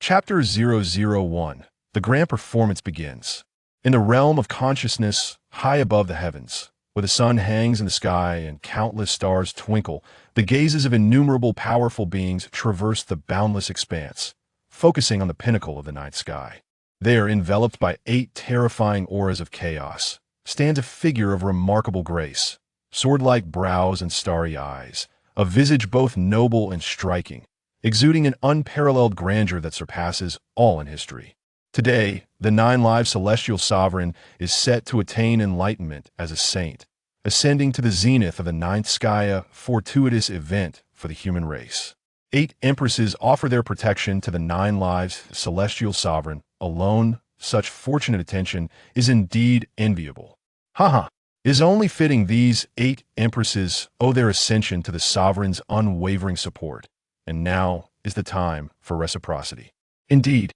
Chapter 001. The Grand Performance begins. In the realm of consciousness, high above the heavens, where the sun hangs in the sky and countless stars twinkle, the gazes of innumerable powerful beings traverse the boundless expanse, focusing on the pinnacle of the night sky. There, enveloped by 8 terrifying auras of chaos, stands a figure of remarkable grace, sword-like brows and starry eyes, a visage both noble and striking, exuding an unparalleled grandeur that surpasses all in history. Today, the 9-live celestial sovereign is set to attain enlightenment as a saint, ascending to the zenith of the ninth sky, a fortuitous event for the human race. 8 empresses offer their protection to the 9-lives celestial sovereign alone. Such fortunate attention is indeed enviable. It is only fitting these 8 empresses owe their ascension to the sovereign's unwavering support. And now is the time for reciprocity. Indeed,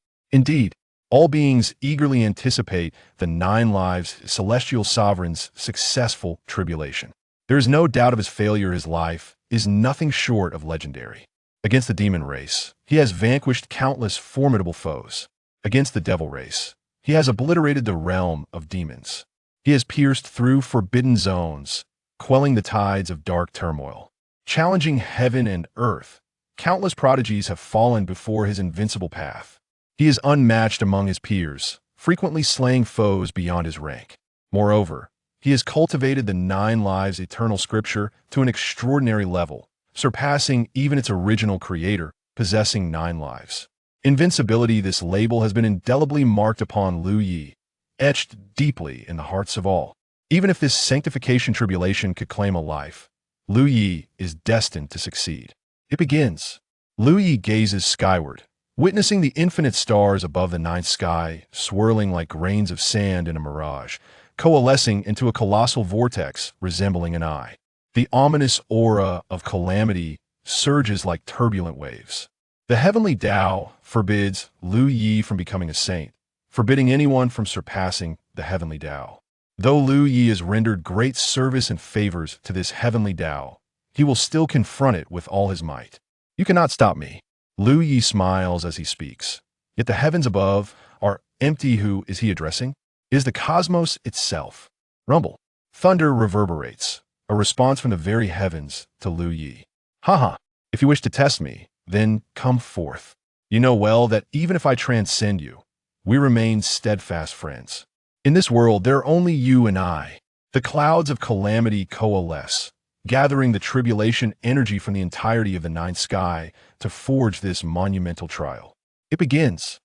all beings eagerly anticipate the 9-lives celestial sovereign's successful tribulation. There is no doubt of his failure. His life is nothing short of legendary. Against the demon race, he has vanquished countless formidable foes. Against the devil race, he has obliterated the realm of demons. He has pierced through forbidden zones, quelling the tides of dark turmoil. Challenging heaven and earth, countless prodigies have fallen before his invincible path. He is unmatched among his peers, frequently slaying foes beyond his rank. Moreover, he has cultivated the 9-lives eternal scripture to an extraordinary level, surpassing even its original creator, possessing 9 lives. Invincibility. This label has been indelibly marked upon Liu Yi, etched deeply in the hearts of all. Even if this sanctification tribulation could claim a life, Liu Yi is destined to succeed. It begins. Liu Yi gazes skyward, witnessing the infinite stars above the ninth sky, swirling like grains of sand in a mirage, coalescing into a colossal vortex resembling an eye. The ominous aura of calamity surges like turbulent waves. The heavenly Tao forbids Liu Yi from becoming a saint, forbidding anyone from surpassing the heavenly Tao. Though Liu Yi has rendered great service and favors to this heavenly Tao, he will still confront it with all his might. You cannot stop me. Liu Yi smiles as he speaks. Yet the heavens above are empty. Who is he addressing? It is the cosmos itself. Rumble. Thunder reverberates, a response from the very heavens to Liu Yi. If you wish to test me, then come forth. You know well that even if I transcend you, we remain steadfast friends. In this world, there are only you and I. The clouds of calamity coalesce, gathering the tribulation energy from the entirety of the ninth sky to forge this monumental trial. It begins.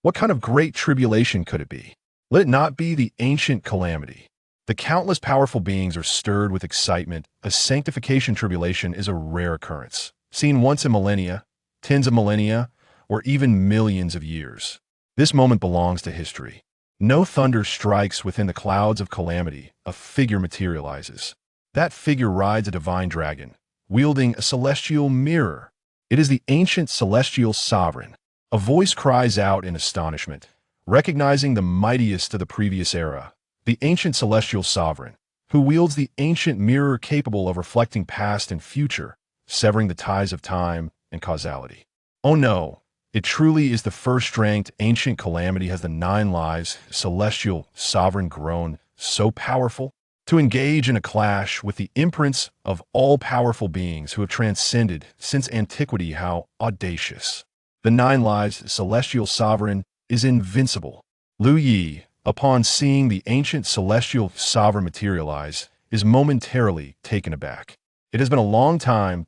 What kind of great tribulation could it be? Let it not be the ancient calamity. The countless powerful beings are stirred with excitement. A sanctification tribulation is a rare occurrence, seen once in millennia, tens of millennia, or even millions of years. This moment belongs to history. No thunder strikes within the clouds of calamity. A figure materializes. That figure rides a divine dragon, wielding a celestial mirror. It is the ancient celestial sovereign. A voice cries out in astonishment, recognizing the mightiest of the previous era, the ancient celestial sovereign, who wields the ancient mirror capable of reflecting past and future, severing the ties of time and causality. Oh no, it truly is the first-ranked ancient calamity. Has the 9-lives celestial sovereign grown so powerful to engage in a clash with the imprints of all-powerful beings who have transcended since antiquity? How audacious! The 9-lives celestial sovereign is invincible. Liu Yi, upon seeing the ancient celestial sovereign materialize, is momentarily taken aback. It has been a long time.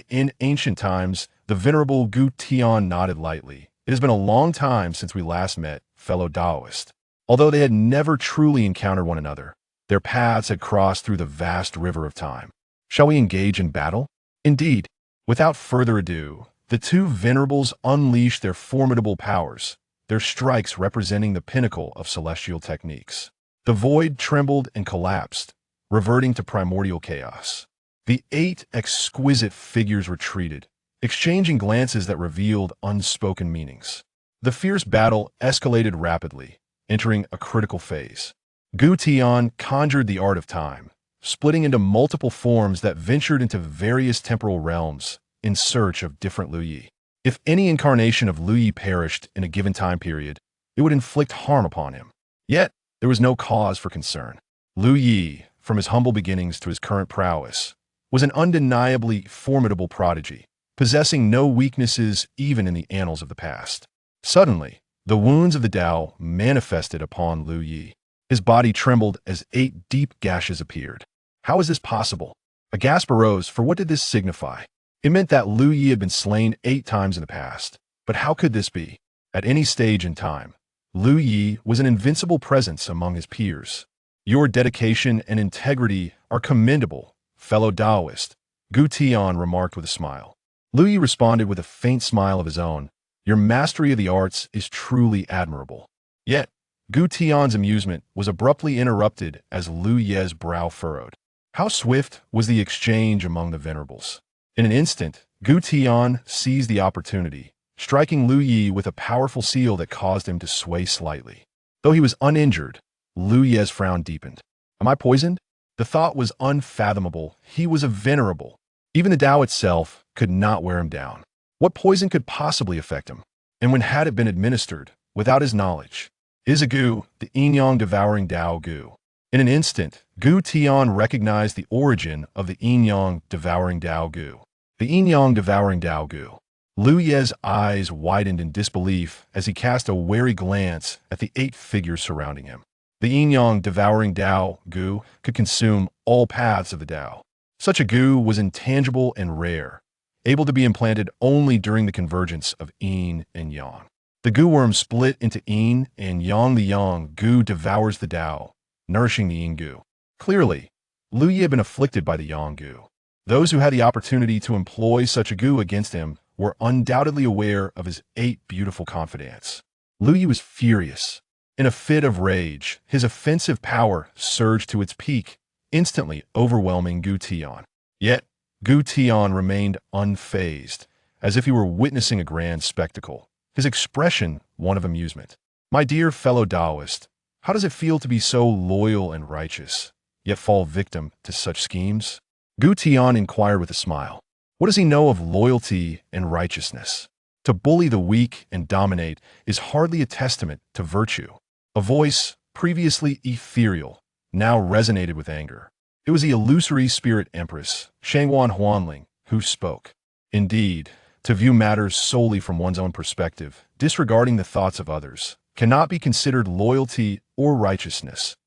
In ancient times, the venerable Gu Tian nodded lightly. It has been a long time since we last met, fellow Taoist. Although they had never truly encountered one another, their paths had crossed through the vast river of time. Shall we engage in battle? Indeed. Without further ado, the 2 venerables unleashed their formidable powers, their strikes representing the pinnacle of celestial techniques. The void trembled and collapsed, reverting to primordial chaos. The 8 exquisite figures retreated, exchanging glances that revealed unspoken meanings. The fierce battle escalated rapidly, entering a critical phase. Gu Tian conjured the art of time, splitting into multiple forms that ventured into various temporal realms in search of different Liu Yi. If any incarnation of Lu Yi perished in a given time period, it would inflict harm upon him. Yet, there was no cause for concern. Lu Yi, from his humble beginnings to his current prowess, was an undeniably formidable prodigy, possessing no weaknesses even in the annals of the past. Suddenly, the wounds of the Tao manifested upon Lu Yi. His body trembled as 8 deep gashes appeared. How is this possible? A gasp arose, for what did this signify? It meant that Lu Yi had been slain 8 times in the past. But how could this be? At any stage in time, Lu Yi was an invincible presence among his peers. Your dedication and integrity are commendable, fellow Taoist, Gu Tian remarked with a smile. Lu Yi responded with a faint smile of his own. Your mastery of the arts is truly admirable. Yet, Gu Tian's amusement was abruptly interrupted as Lu Ye's brow furrowed. How swift was the exchange among the venerables. In an instant, Gu Tian seized the opportunity, striking Lu Yi with a powerful seal that caused him to sway slightly. Though he was uninjured, Lu Ye's frown deepened. Am I poisoned? The thought was unfathomable. He was a venerable. Even the Tao itself could not wear him down. What poison could possibly affect him? And when had it been administered, without his knowledge? Is a Gu, the yin-yang devouring Tao Gu. In an instant, Gu Tian recognized the origin of the yin-yang devouring Tao Gu. The yin-yang devouring Tao Gu. Lu Ye's eyes widened in disbelief as he cast a wary glance at the 8 figures surrounding him. The yin-yang devouring Tao Gu could consume all paths of the Tao. Such a Gu was intangible and rare, able to be implanted only during the convergence of yin and yang. The Gu worm split into yin and yang. The yang Gu devours the Tao, nourishing the yin Gu. Clearly, Lu Yi had been afflicted by the yang Gu. Those who had the opportunity to employ such a Gu against him were undoubtedly aware of his 8 beautiful confidants. Lu Yi was furious. In a fit of rage, his offensive power surged to its peak, instantly overwhelming Gu Tian. Yet, Gu Tian remained unfazed, as if he were witnessing a grand spectacle, his expression one of amusement. My dear fellow Taoist, how does it feel to be so loyal and righteous, yet fall victim to such schemes? Gu Tian inquired with a smile. What does he know of loyalty and righteousness? To bully the weak and dominate is hardly a testament to virtue. A voice, previously ethereal, now resonated with anger. It was the illusory spirit empress, Shangwan Huanling, who spoke. Indeed, to view matters solely from one's own perspective, disregarding the thoughts of others, cannot be considered loyalty or righteousness.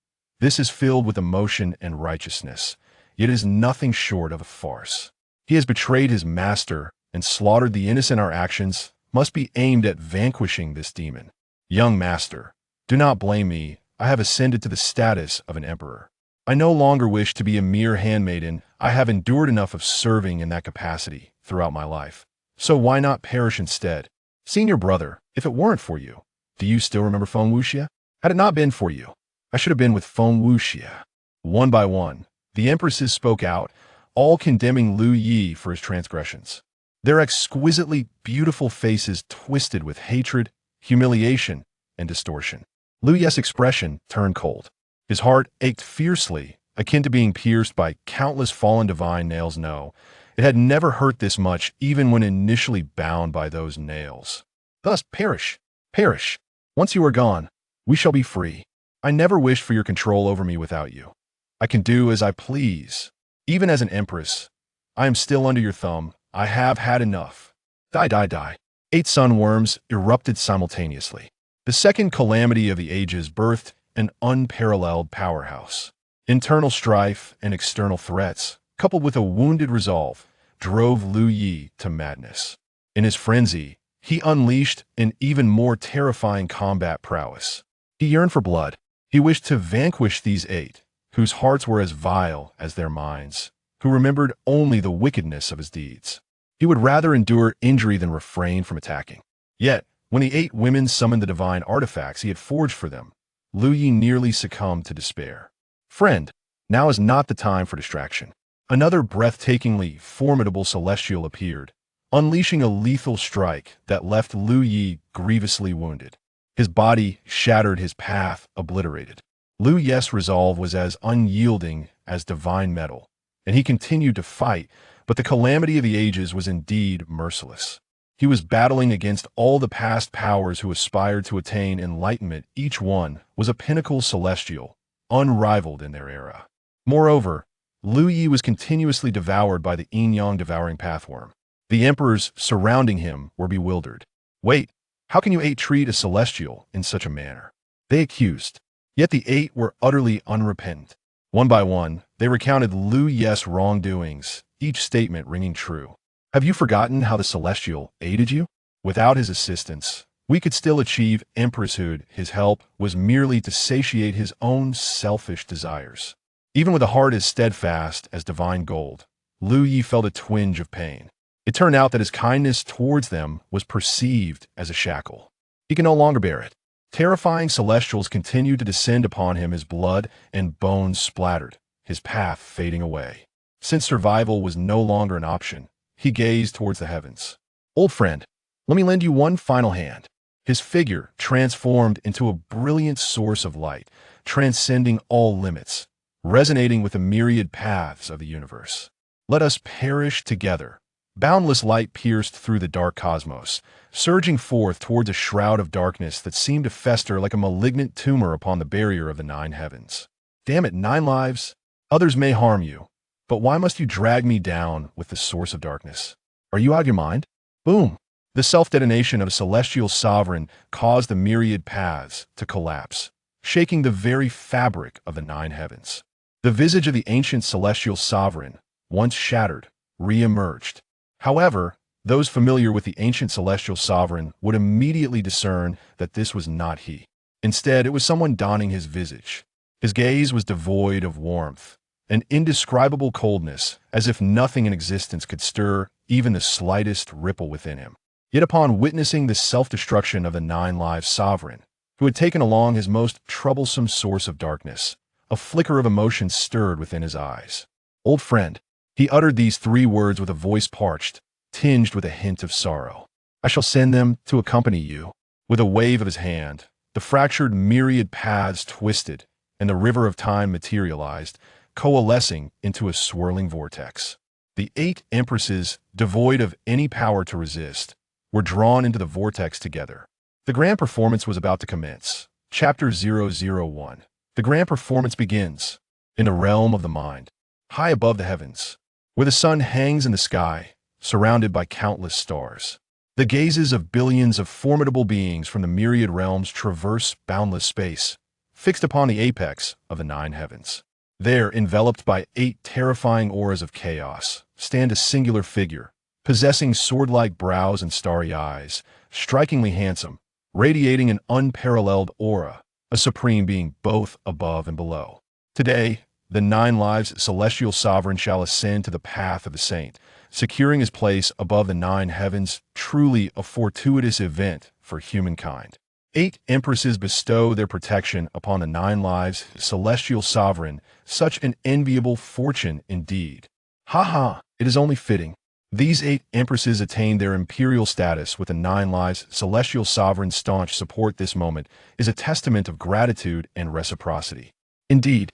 This is filled with emotion and righteousness, yet is nothing short of a farce. He has betrayed his master and slaughtered the innocent. Our actions must be aimed at vanquishing this demon. Young master, do not blame me. I have ascended to the status of an emperor. I no longer wish to be a mere handmaiden. I have endured enough of serving in that capacity throughout my life. So why not perish instead? Senior brother, if it weren't for you, do you still remember Feng Wuxia? Had it not been for you, I should have been with Feng Wuxia. One by one, the empresses spoke out, all condemning Lu Yi for his transgressions. Their exquisitely beautiful faces twisted with hatred, humiliation, and distortion. Lu Yi's expression turned cold. His heart ached fiercely, akin to being pierced by countless fallen divine nails. No, it had never hurt this much, even when initially bound by those nails. Thus, perish, perish. Once you are gone, we shall be free. I never wished for your control over me without you. I can do as I please. Even as an empress, I am still under your thumb. I have had enough. Die, die, die. 8 sunworms erupted simultaneously. The second calamity of the ages birthed an unparalleled powerhouse. Internal strife and external threats, coupled with a wounded resolve, drove Lu Yi to madness. In his frenzy, he unleashed an even more terrifying combat prowess. He yearned for blood. He wished to vanquish these 8, whose hearts were as vile as their minds, who remembered only the wickedness of his deeds. He would rather endure injury than refrain from attacking. Yet, when the 8 women summoned the divine artifacts he had forged for them, Lu Yi nearly succumbed to despair. Friend, now is not the time for distraction. Another breathtakingly formidable celestial appeared, unleashing a lethal strike that left Lu Yi grievously wounded. His body shattered, his path obliterated. Lu Yi's resolve was as unyielding as divine metal, and he continued to fight, but the calamity of the ages was indeed merciless. He was battling against all the past powers who aspired to attain enlightenment. Each one was a pinnacle celestial, unrivaled in their era. Moreover, Lu Yi was continuously devoured by the yin-yang devouring pathworm. The emperors surrounding him were bewildered. Wait, how can you eight treat a celestial in such a manner? They accused. Yet the eight were utterly unrepentant. One by one, they recounted Lu Yi's wrongdoings, each statement ringing true. Have you forgotten how the celestial aided you? Without his assistance, we could still achieve empresshood. His help was merely to satiate his own selfish desires. Even with a heart as steadfast as divine gold, Lu Yi felt a twinge of pain. It turned out that his kindness towards them was perceived as a shackle. He could no longer bear it. Terrifying celestials continued to descend upon him as blood and bones splattered, his path fading away. Since survival was no longer an option, he gazed towards the heavens. Old friend, let me lend you one final hand. His figure transformed into a brilliant source of light, transcending all limits, resonating with the myriad paths of the universe. Let us perish together. Boundless light pierced through the dark cosmos, surging forth towards a shroud of darkness that seemed to fester like a malignant tumor upon the barrier of the nine heavens. Damn it, 9 lives? Others may harm you, but why must you drag me down with the source of darkness? Are you out of your mind? Boom! The self-detonation of a celestial sovereign caused the myriad paths to collapse, shaking the very fabric of the 9 heavens. The visage of the ancient celestial sovereign, once shattered, re-emerged. However, those familiar with the ancient celestial sovereign would immediately discern that this was not he. Instead, it was someone donning his visage. His gaze was devoid of warmth, an indescribable coldness, as if nothing in existence could stir even the slightest ripple within him. Yet upon witnessing the self-destruction of the 9 lives sovereign, who had taken along his most troublesome source of darkness, a flicker of emotion stirred within his eyes. Old friend, he uttered these 3 words with a voice parched, tinged with a hint of sorrow. I shall send them to accompany you. With a wave of his hand, the fractured myriad paths twisted, and the river of time materialized, coalescing into a swirling vortex. The 8 empresses, devoid of any power to resist, were drawn into the vortex together. The grand performance was about to commence. Chapter 001. The grand performance begins. In the realm of the mind, high above the heavens, where the sun hangs in the sky, surrounded by countless stars. The gazes of billions of formidable beings from the myriad realms traverse boundless space, fixed upon the apex of the 9 heavens. There, enveloped by 8 terrifying auras of chaos, stand a singular figure, possessing sword-like brows and starry eyes, strikingly handsome, radiating an unparalleled aura, a supreme being both above and below. Today, the 9 lives celestial sovereign shall ascend to the path of the saint, securing his place above the 9 heavens, truly a fortuitous event for humankind. 8 empresses bestow their protection upon the 9 lives celestial sovereign, such an enviable fortune indeed. Ha ha, it is only fitting. These 8 empresses attained their imperial status with the 9 lives celestial sovereign's staunch support. This moment is a testament of gratitude and reciprocity. Indeed,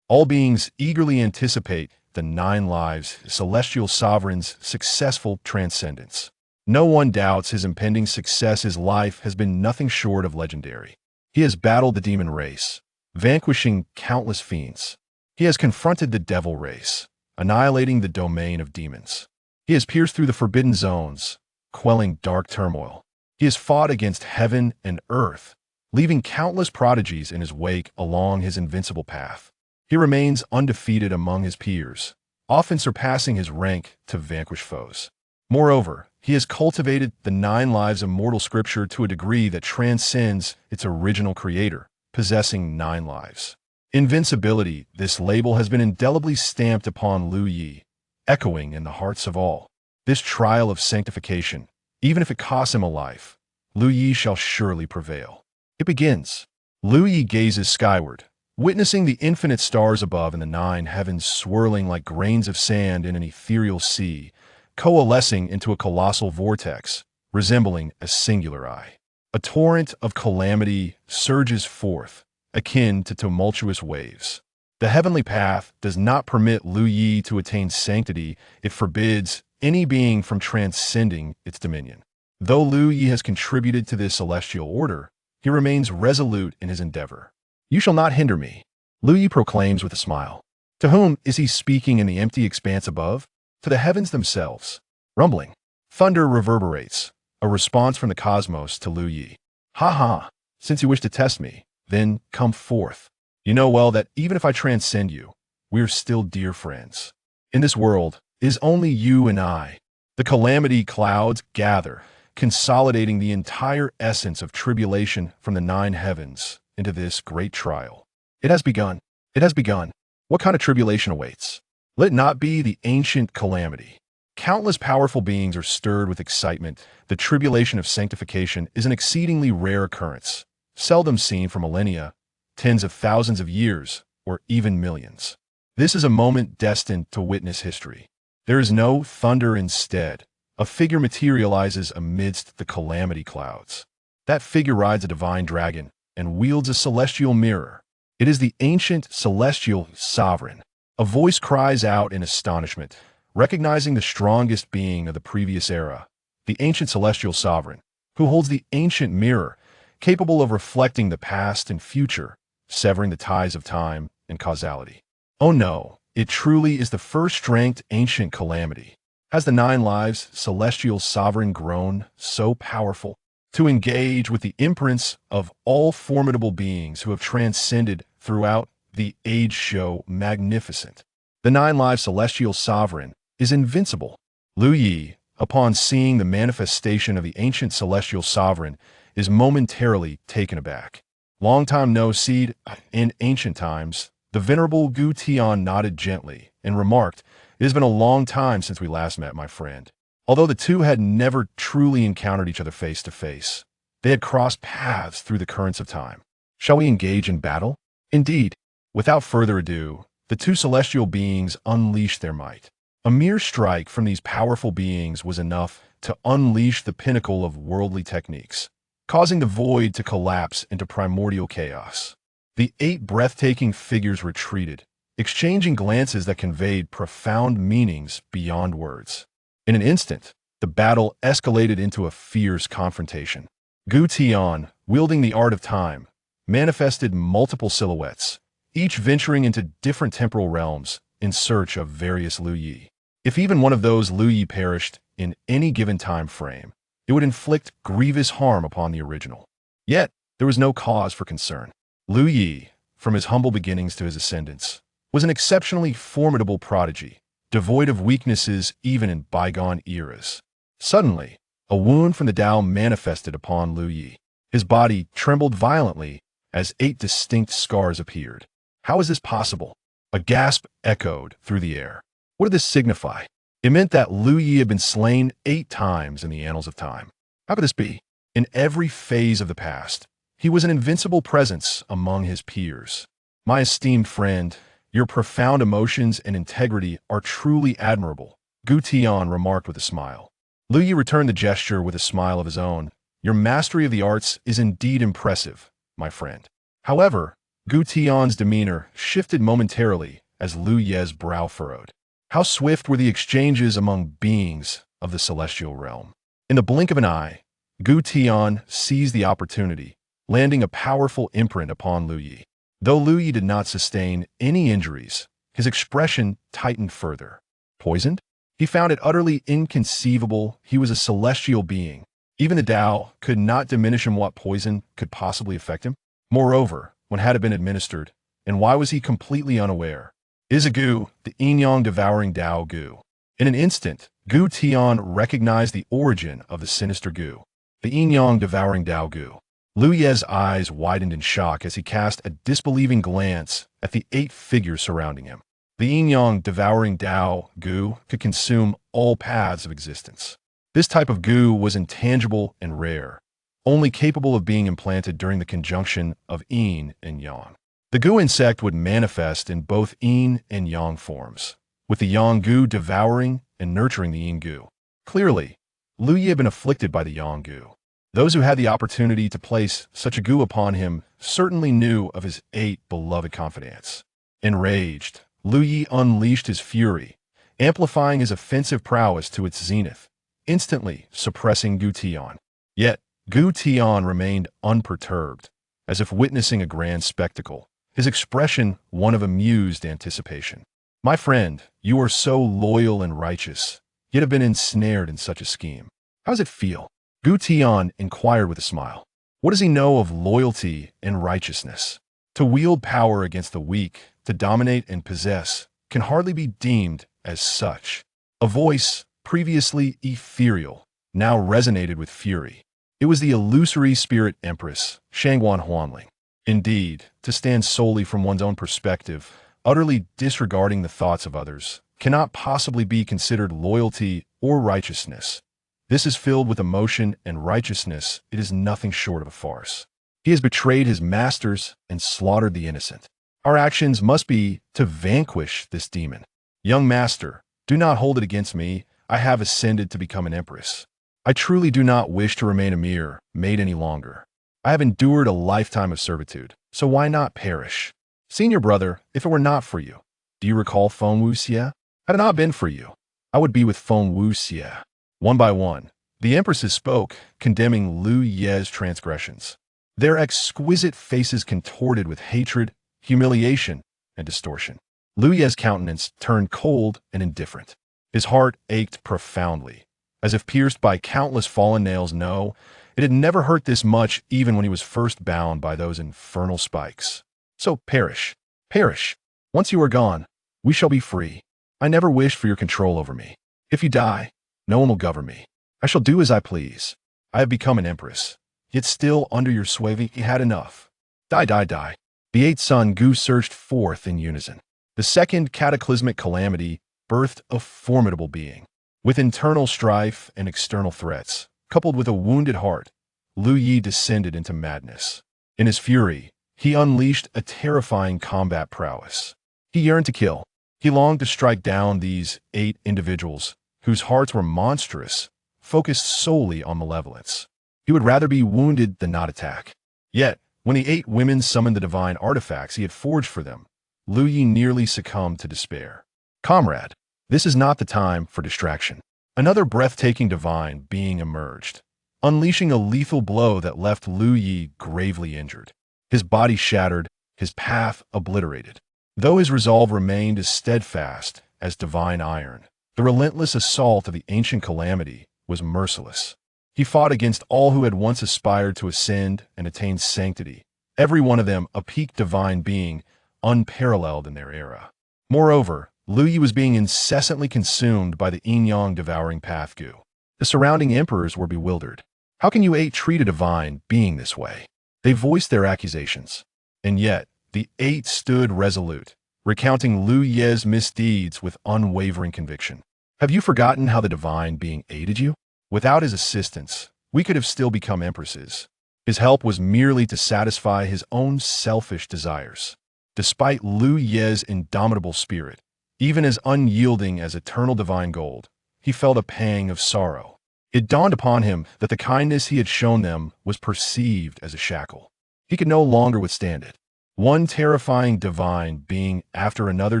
all beings eagerly anticipate the 9 lives celestial sovereign's successful transcendence. No one doubts his impending success. His life has been nothing short of legendary. He has battled the demon race, vanquishing countless fiends. He has confronted the devil race, annihilating the domain of demons. He has pierced through the forbidden zones, quelling dark turmoil. He has fought against heaven and earth, leaving countless prodigies in his wake along his invincible path. He remains undefeated among his peers, often surpassing his rank to vanquish foes. Moreover, he has cultivated the 9 lives immortal scripture to a degree that transcends its original creator, possessing 9 lives. Invincibility, this label has been indelibly stamped upon Lu Yi, echoing in the hearts of all. This trial of sanctification, even if it costs him a life, Lu Yi shall surely prevail. It begins. Lu Yi gazes skyward, witnessing the infinite stars above and the 9 heavens swirling like grains of sand in an ethereal sea, coalescing into a colossal vortex, resembling a singular eye. A torrent of calamity surges forth, akin to tumultuous waves. The heavenly path does not permit Lu Yi to attain sanctity. It forbids any being from transcending its dominion. Though Lu Yi has contributed to this celestial order, he remains resolute in his endeavor. You shall not hinder me, Lu Yi proclaims with a smile. To whom is he speaking in the empty expanse above? To the heavens themselves. Rumbling. Thunder reverberates, a response from the cosmos to Lu Yi. Ha ha, since you wish to test me, then come forth. You know well that even if I transcend you, we are still dear friends. In this world is only you and I. The calamity clouds gather, consolidating the entire essence of tribulation from the 9 heavens into this great trial. It has begun. It has begun. What kind of tribulation awaits? Let it not be the ancient calamity. Countless powerful beings are stirred with excitement. The tribulation of sanctification is an exceedingly rare occurrence, seldom seen for millennia, tens of thousands of years, or even millions. This is a moment destined to witness history. There is no thunder instead. A figure materializes amidst the calamity clouds. That figure rides a divine dragon and wields a celestial mirror. It is the ancient celestial sovereign. A voice cries out in astonishment, recognizing the strongest being of the previous era, the ancient celestial sovereign, who holds the ancient mirror, capable of reflecting the past and future, severing the ties of time and causality. Oh no, it truly is the first-ranked ancient calamity. Has the 9 lives celestial sovereign grown so powerful to engage with the imprints of all formidable beings who have transcended throughout the age show magnificent? The 9 lives celestial sovereign is invincible. Lu Yi, upon seeing the manifestation of the ancient celestial sovereign, is momentarily taken aback. Long time no see. In ancient times, the venerable Gu Tian nodded gently and remarked, "It has been a long time since we last met, my friend." Although the two had never truly encountered each other face to face, they had crossed paths through the currents of time. Shall we engage in battle? Indeed. Without further ado, the 2 celestial beings unleashed their might. A mere strike from these powerful beings was enough to unleash the pinnacle of worldly techniques, causing the void to collapse into primordial chaos. The 8 breathtaking figures retreated, exchanging glances that conveyed profound meanings beyond words. In an instant, the battle escalated into a fierce confrontation. Gu Tian, wielding the art of time, manifested multiple silhouettes, each venturing into different temporal realms in search of various Lu Yi. If even one of those Lu Yi perished in any given time frame, it would inflict grievous harm upon the original. Yet, there was no cause for concern. Lu Yi, from his humble beginnings to his ascendance, was an exceptionally formidable prodigy, devoid of weaknesses even in bygone eras. Suddenly, a wound from the Tao manifested upon Lu Yi. His body trembled violently as 8 distinct scars appeared. How is this possible? A gasp echoed through the air. What did this signify? It meant that Lu Yi had been slain 8 times in the annals of time. How could this be? In every phase of the past, he was an invincible presence among his peers. My esteemed friend, your profound emotions and integrity are truly admirable, Gu Tian remarked with a smile. Lu Yi returned the gesture with a smile of his own. Your mastery of the arts is indeed impressive, my friend. However, Gu Tian's demeanor shifted momentarily as Lu Ye's brow furrowed. How swift were the exchanges among beings of the celestial realm. In the blink of an eye, Gu Tian seized the opportunity, landing a powerful imprint upon Lu Yi. Though Lu Yi did not sustain any injuries, his expression tightened further. Poisoned? He found it utterly inconceivable he was a celestial being. Even the Tao could not diminish him what poison could possibly affect him. Moreover, when had it been administered, and why was he completely unaware? Is a Gu, the yin-yang devouring Tao Gu. In an instant, Gu Tian recognized the origin of the sinister Gu, the yin-yang devouring Tao Gu. Lu Ye's eyes widened in shock as he cast a disbelieving glance at the 8 figures surrounding him. The yin-yang devouring Tao Gu could consume all paths of existence. This type of Gu was intangible and rare, only capable of being implanted during the conjunction of yin and yang. The Gu insect would manifest in both yin and yang forms, with the yang Gu devouring and nurturing the yin Gu. Clearly, Lu Yi had been afflicted by the yang Gu. Those who had the opportunity to place such a Gu upon him certainly knew of his 8 beloved confidants. Enraged, Lu Yi unleashed his fury, amplifying his offensive prowess to its zenith, instantly suppressing Gu Tian. Yet, Gu Tian remained unperturbed, as if witnessing a grand spectacle, his expression one of amused anticipation. My friend, you are so loyal and righteous, yet have been ensnared in such a scheme. How does it feel? Gu Tian inquired with a smile. What does he know of loyalty and righteousness? To wield power against the weak, to dominate and possess, can hardly be deemed as such. A voice, previously ethereal, now resonated with fury. It was the illusory spirit empress, Shangguan Huanling. Indeed, to stand solely from one's own perspective, utterly disregarding the thoughts of others, cannot possibly be considered loyalty or righteousness. This is filled with emotion and righteousness. It is nothing short of a farce. He has betrayed his masters and slaughtered the innocent. Our actions must be to vanquish this demon. Young master, do not hold it against me. I have ascended to become an empress. I truly do not wish to remain a mere maid any longer. I have endured a lifetime of servitude, so why not perish? Senior brother, if it were not for you, do you recall Feng Wuxie? Had it not been for you, I would be with Feng Wuxie. One by one, the empresses spoke, condemning Lu Ye's transgressions. Their exquisite faces contorted with hatred, humiliation, and distortion. Lu Ye's countenance turned cold and indifferent. His heart ached profoundly, as if pierced by countless fallen nails. No, it had never hurt this much even when he was first bound by those infernal spikes. So perish, perish. Once you are gone, we shall be free. I never wished for your control over me. If you die, no one will govern me. I shall do as I please. I have become an empress, yet still under your sway. He had enough. Die, die, die. The eighth sun Gu surged forth in unison. The second cataclysmic calamity birthed a formidable being. With internal strife and external threats, coupled with a wounded heart, Lu Yi descended into madness. In his fury, he unleashed a terrifying combat prowess. He yearned to kill. He longed to strike down these 8 individuals whose hearts were monstrous, focused solely on malevolence. He would rather be wounded than not attack. Yet, when the 8 women summoned the divine artifacts he had forged for them, Lu Yi nearly succumbed to despair. Comrade, this is not the time for distraction. Another breathtaking divine being emerged, unleashing a lethal blow that left Lu Yi gravely injured. His body shattered, his path obliterated. Though his resolve remained as steadfast as divine iron, the relentless assault of the ancient calamity was merciless. He fought against all who had once aspired to ascend and attain sanctity, every one of them a peak divine being, unparalleled in their era. Moreover, Lu Yi was being incessantly consumed by the yin-yang devouring path Gu. The surrounding emperors were bewildered. How can you 8 treat a divine being this way? They voiced their accusations. And yet, the 8 stood resolute, recounting Lu Ye's misdeeds with unwavering conviction. Have you forgotten how the divine being aided you? Without his assistance, we could have still become empresses. His help was merely to satisfy his own selfish desires. Despite Lu Ye's indomitable spirit, even as unyielding as eternal divine gold, he felt a pang of sorrow. It dawned upon him that the kindness he had shown them was perceived as a shackle. He could no longer withstand it. One terrifying divine being after another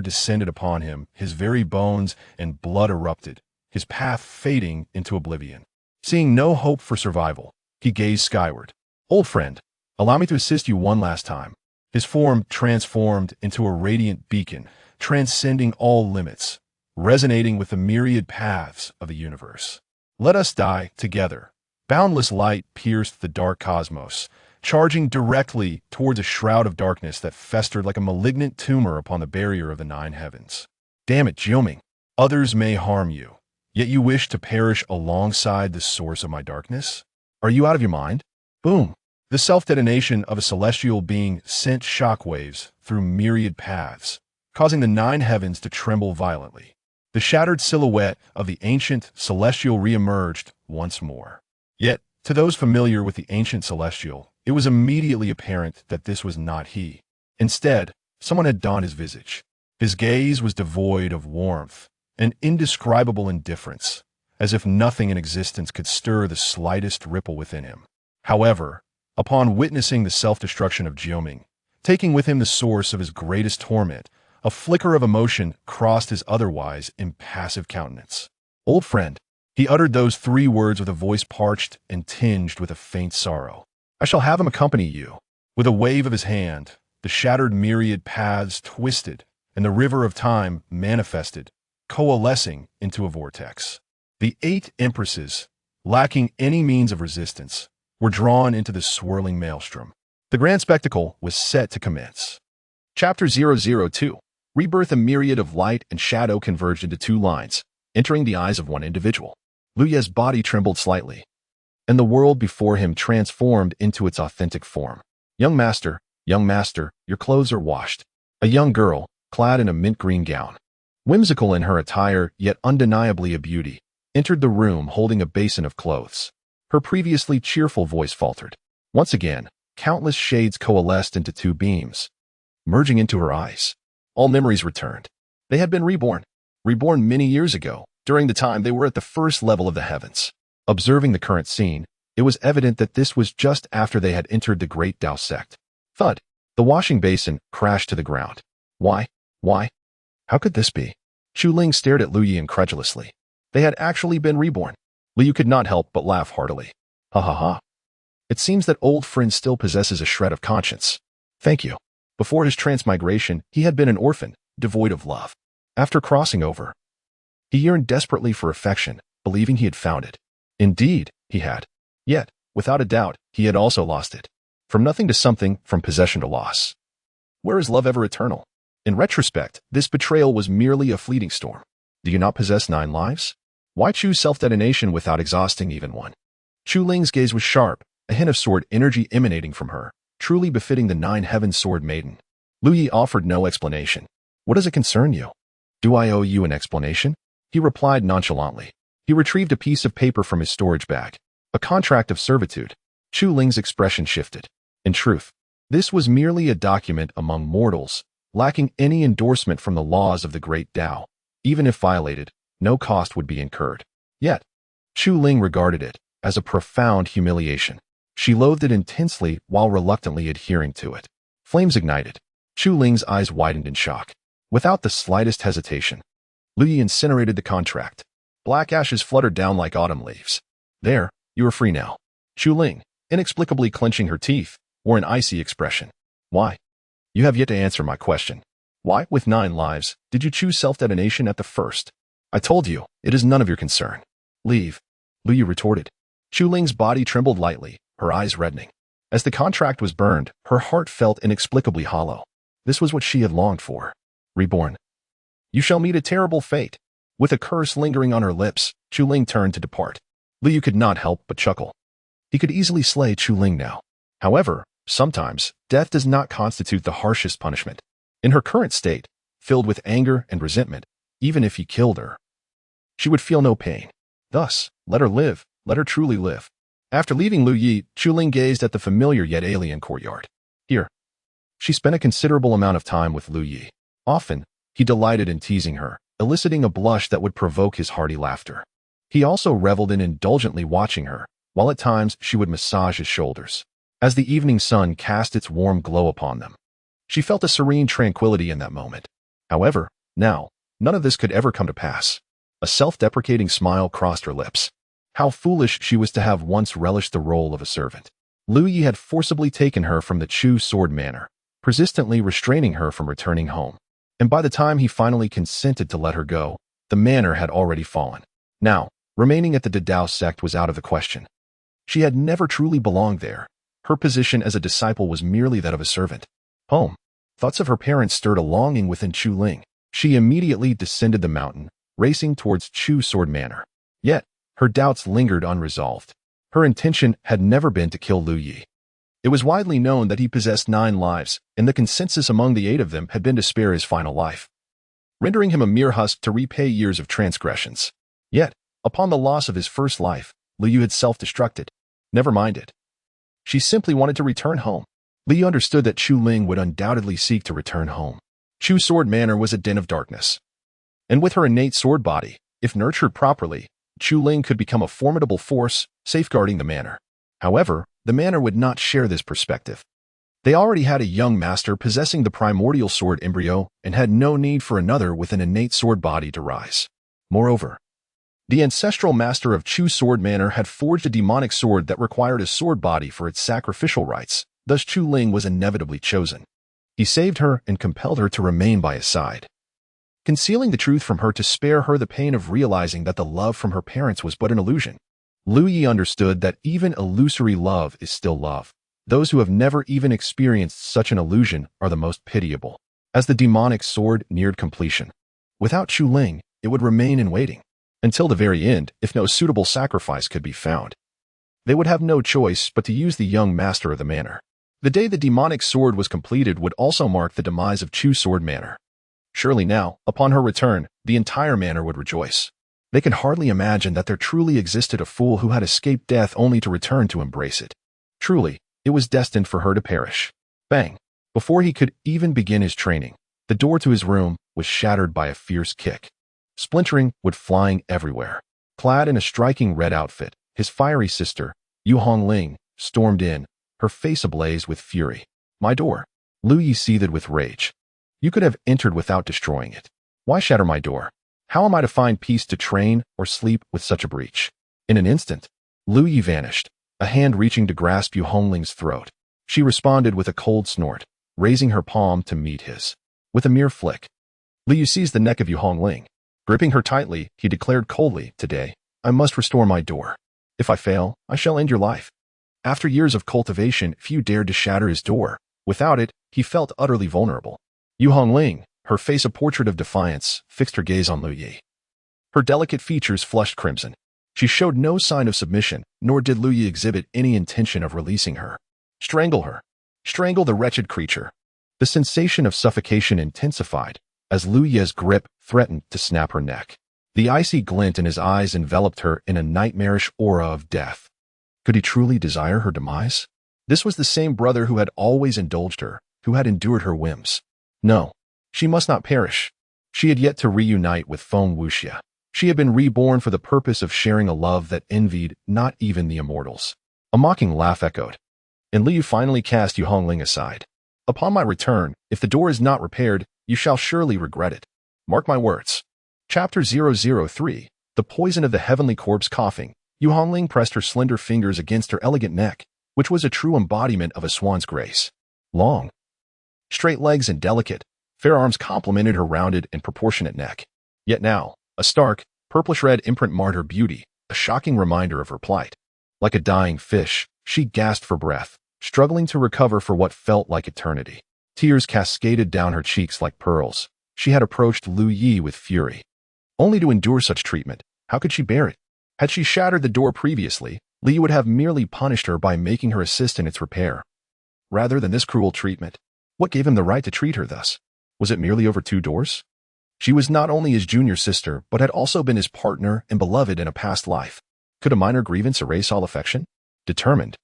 descended upon him, his very bones and blood erupted, his path fading into oblivion. Seeing no hope for survival, he gazed skyward. Old friend, allow me to assist you one last time. His form transformed into a radiant beacon, transcending all limits, resonating with the myriad paths of the universe. Let us die together. Boundless light pierced the dark cosmos, charging directly towards a shroud of darkness that festered like a malignant tumor upon the barrier of the 9 heavens. Damn it, Jiuming. Others may harm you, yet you wish to perish alongside the source of my darkness? Are you out of your mind? Boom. The self-detonation of a celestial being sent shockwaves through myriad paths, causing the 9 heavens to tremble violently. The shattered silhouette of the ancient celestial re-emerged once more. Yet, to those familiar with the ancient celestial, it was immediately apparent that this was not he. Instead, someone had donned his visage. His gaze was devoid of warmth, an indescribable indifference, as if nothing in existence could stir the slightest ripple within him. However, upon witnessing the self-destruction of Jiuming, taking with him the source of his greatest torment, A flicker of emotion crossed his otherwise impassive countenance. "Old friend." He uttered those 3 words with a voice parched and tinged with a faint sorrow. "I shall have him accompany you." With a wave of his hand, the shattered myriad paths twisted, and the river of time manifested, coalescing into a vortex. The 8 empresses, lacking any means of resistance, were drawn into the swirling maelstrom. The grand spectacle was set to commence. Chapter 002. Rebirth. A myriad of light and shadow converged into 2 lines, entering the eyes of one individual. Lu Ye's body trembled slightly, and the world before him transformed into its authentic form. Young master, your clothes are washed." A young girl, clad in a mint green gown, whimsical in her attire yet undeniably a beauty, entered the room holding a basin of clothes. Her previously cheerful voice faltered. Once again, countless shades coalesced into 2 beams, merging into her eyes. All memories returned. They had been reborn many years ago, during the time they were at the first level of the heavens. Observing the current scene, it was evident that this was just after they had entered the great Tao sect. Thud! The washing basin crashed to the ground. Why? How could this be? Chu Ling stared at Lu Yi incredulously. They had actually been reborn. Lu Yi could not help but laugh heartily. Ha ha ha. It seems that old friend still possesses a shred of conscience. Thank you. Before his transmigration, he had been an orphan, devoid of love. After crossing over, he yearned desperately for affection, believing he had found it. Indeed, he had. Yet, without a doubt, he had also lost it. From nothing to something, from possession to loss. Where is love ever eternal? In retrospect, this betrayal was merely a fleeting storm. Do you not possess 9 lives? Why choose self-detonation without exhausting even one? Chu Ling's gaze was sharp, a hint of sword energy emanating from her, truly befitting the 9 heaven sword maiden. Lu Yi offered no explanation. What does it concern you? Do I owe you an explanation? He replied nonchalantly. He retrieved a piece of paper from his storage bag. A contract of servitude. Chu Ling's expression shifted. In truth, this was merely a document among mortals, lacking any endorsement from the laws of the great Tao. Even if violated, no cost would be incurred. Yet, Chu Ling regarded it as a profound humiliation. She loathed it intensely while reluctantly adhering to it. Flames ignited. Chu Ling's eyes widened in shock. Without the slightest hesitation, Lu Yi incinerated the contract. Black ashes fluttered down like autumn leaves. There, you are free now. Chu Ling, inexplicably clenching her teeth, wore an icy expression. Why? You have yet to answer my question. Why, with 9 lives, did you choose self-detonation at the first? I told you, it is none of your concern. Leave, Lu Yi retorted. Chu Ling's body trembled lightly, her eyes reddening. As the contract was burned, her heart felt inexplicably hollow. This was what she had longed for. Reborn. You shall meet a terrible fate. With a curse lingering on her lips, Chu Ling turned to depart. Lu Yi could not help but chuckle. He could easily slay Chu Ling now. However, sometimes, death does not constitute the harshest punishment. In her current state, filled with anger and resentment, even if he killed her, she would feel no pain. Thus, let her live, let her truly live. After leaving Lu Yi, Chu Ling gazed at the familiar yet alien courtyard. Here, she spent a considerable amount of time with Lu Yi. Often, he delighted in teasing her, eliciting a blush that would provoke his hearty laughter. He also reveled in indulgently watching her, while at times she would massage his shoulders. As the evening sun cast its warm glow upon them, she felt a serene tranquility in that moment. However, now, none of this could ever come to pass. A self-deprecating smile crossed her lips. How foolish she was to have once relished the role of a servant. Lu Yi had forcibly taken her from the Chu Sword Manor, persistently restraining her from returning home. And by the time he finally consented to let her go, the manor had already fallen. Now, remaining at the Dao sect was out of the question. She had never truly belonged there. Her position as a disciple was merely that of a servant. Home. Thoughts of her parents stirred a longing within Chu Ling. She immediately descended the mountain, racing towards Chu Sword Manor. Yet, her doubts lingered unresolved. Her intention had never been to kill Lu Yi. It was widely known that he possessed 9 lives, and the consensus among the 8 of them had been to spare his final life, rendering him a mere husk to repay years of transgressions. Yet, upon the loss of his first life, Lu Yi had self-destructed. Never mind it. She simply wanted to return home. Lu Yi understood that Chu Ling would undoubtedly seek to return home. Chu Sword Manor was a den of darkness. And with her innate sword body, if nurtured properly, Chu Ling could become a formidable force, safeguarding the manor. However, the manor would not share this perspective. They already had a young master possessing the primordial sword embryo and had no need for another with an innate sword body to rise. Moreover, the ancestral master of Chu Sword Manor had forged a demonic sword that required a sword body for its sacrificial rites, thus Chu Ling was inevitably chosen. He saved her and compelled her to remain by his side, concealing the truth from her to spare her the pain of realizing that the love from her parents was but an illusion. Lu Yi understood that even illusory love is still love. Those who have never even experienced such an illusion are the most pitiable. As the demonic sword neared completion, without Chu Ling, it would remain in waiting until the very end if no suitable sacrifice could be found. They would have no choice but to use the young master of the manor. The day the demonic sword was completed would also mark the demise of Chu Sword Manor. Surely now, upon her return, the entire manor would rejoice. They could hardly imagine that there truly existed a fool who had escaped death only to return to embrace it. Truly, it was destined for her to perish. Bang! Before he could even begin his training, the door to his room was shattered by a fierce kick. Splintering wood flying everywhere. Clad in a striking red outfit, his fiery sister, Yu Hongling, stormed in, her face ablaze with fury. My door. Lu Yi seethed with rage. You could have entered without destroying it. Why shatter my door? How am I to find peace to train or sleep with such a breach? In an instant, Lu Yi vanished, a hand reaching to grasp Yu Hongling's throat. She responded with a cold snort, raising her palm to meet his. With a mere flick, Lu Yi seized the neck of Yu Hongling. Gripping her tightly, he declared coldly, Today, I must restore my door. If I fail, I shall end your life. After years of cultivation, few dared to shatter his door. Without it, he felt utterly vulnerable. Yu Hongling, her face a portrait of defiance, fixed her gaze on Lu Yi. Her delicate features flushed crimson. She showed no sign of submission, nor did Lu Yi exhibit any intention of releasing her. Strangle her. Strangle the wretched creature. The sensation of suffocation intensified as Lu Yi's grip threatened to snap her neck. The icy glint in his eyes enveloped her in a nightmarish aura of death. Could he truly desire her demise? This was the same brother who had always indulged her, who had endured her whims. No, she must not perish. She had yet to reunite with Feng Wuxia. She had been reborn for the purpose of sharing a love that envied not even the immortals. A mocking laugh echoed, and Liu finally cast Yu Hongling aside. Upon my return, if the door is not repaired, you shall surely regret it. Mark my words. Chapter 003, The Poison of the Heavenly Corpse. Coughing, Yu Hongling pressed her slender fingers against her elegant neck, which was a true embodiment of a swan's grace. Long, straight legs and delicate, fair arms complemented her rounded and proportionate neck. Yet now, a stark, purplish-red imprint marred her beauty, a shocking reminder of her plight. Like a dying fish, she gasped for breath, struggling to recover for what felt like eternity. Tears cascaded down her cheeks like pearls. She had approached Lu Yi with fury. Only to endure such treatment, how could she bear it? Had she shattered the door previously, Li would have merely punished her by making her assist in its repair. Rather than this cruel treatment, what gave him the right to treat her thus? Was it merely over 2 doors? She was not only his junior sister, but had also been his partner and beloved in a past life. Could a minor grievance erase all affection? Determined,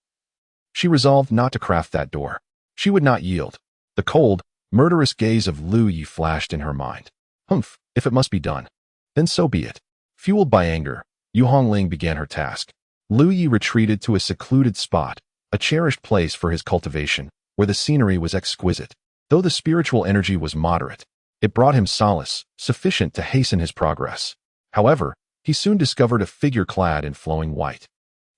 she resolved not to craft that door. She would not yield. The cold, murderous gaze of Lu Yi flashed in her mind. Humph, if it must be done, then so be it. Fueled by anger, Yu Hongling began her task. Lu Yi retreated to a secluded spot, a cherished place for his cultivation, where the scenery was exquisite. Though the spiritual energy was moderate, it brought him solace, sufficient to hasten his progress. However, he soon discovered a figure clad in flowing white.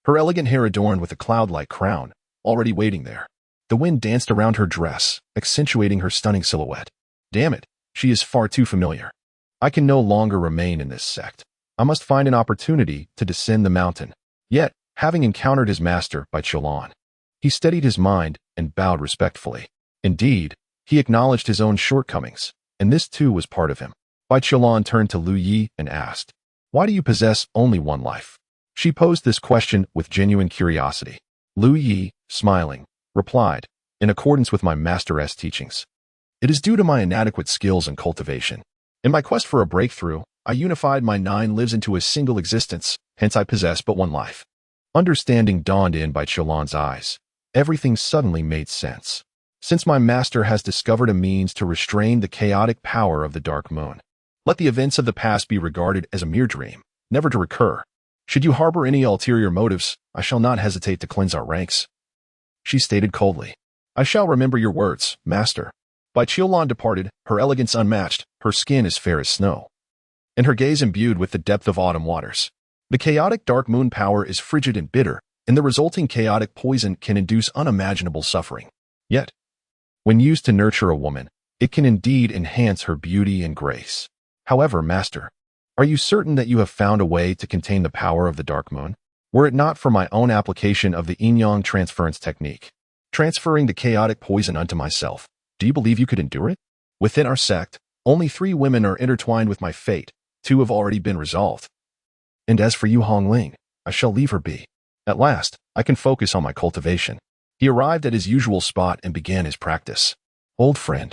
Her elegant hair adorned with a cloud-like crown, already waiting there. The wind danced around her dress, accentuating her stunning silhouette. Damn it, she is far too familiar. I can no longer remain in this sect. I must find an opportunity to descend the mountain. Yet, having encountered his master by Qiulan, he steadied his mind and bowed respectfully. Indeed, he acknowledged his own shortcomings, and this too was part of him. Bai Qiulan turned to Lu Yi and asked, Why do you possess only one life? She posed this question with genuine curiosity. Lu Yi, smiling, replied, In accordance with my master's teachings. It is due to my inadequate skills and cultivation. In my quest for a breakthrough, I unified my 9 lives into a single existence, hence I possess but one life. Understanding dawned in Bai Qiulan's eyes. Everything suddenly made sense. Since my master has discovered a means to restrain the chaotic power of the dark moon, let the events of the past be regarded as a mere dream, never to recur. Should you harbor any ulterior motives, I shall not hesitate to cleanse our ranks. She stated coldly, I shall remember your words, master. By Qiulan departed, her elegance unmatched, her skin as fair as snow, and her gaze imbued with the depth of autumn waters. The chaotic dark moon power is frigid and bitter, and the resulting chaotic poison can induce unimaginable suffering. Yet, when used to nurture a woman, it can indeed enhance her beauty and grace. However, master, are you certain that you have found a way to contain the power of the dark moon? Were it not for my own application of the yin-yang transference technique, transferring the chaotic poison unto myself, do you believe you could endure it? Within our sect, only 3 women are intertwined with my fate. 2 have already been resolved. And as for you, Hongling, I shall leave her be. At last, I can focus on my cultivation. He arrived at his usual spot and began his practice. Old friend.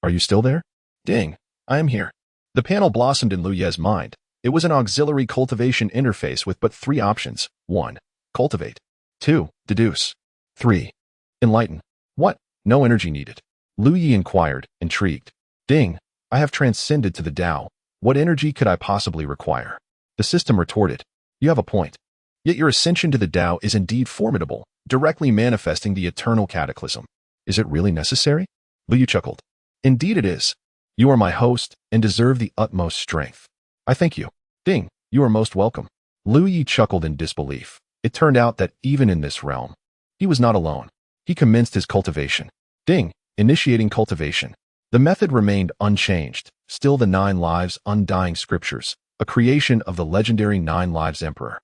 Are you still there? Ding, I am here. The panel blossomed in Lu Ye's mind. It was an auxiliary cultivation interface with but 3 options. 1. Cultivate. 2. Deduce. 3. Enlighten. What? No energy needed. Lu Yi inquired, intrigued. Ding, I have transcended to the Tao. What energy could I possibly require? The system retorted. You have a point. Yet your ascension to the Tao is indeed formidable, directly manifesting the eternal cataclysm. Is it really necessary? Lu Yi chuckled. Indeed it is. You are my host and deserve the utmost strength. I thank you. Ding, you are most welcome. Lu Yi chuckled in disbelief. It turned out that even in this realm, he was not alone. He commenced his cultivation. Ding, initiating cultivation. The method remained unchanged, still the 9 lives undying scriptures, a creation of the legendary 9 lives emperor,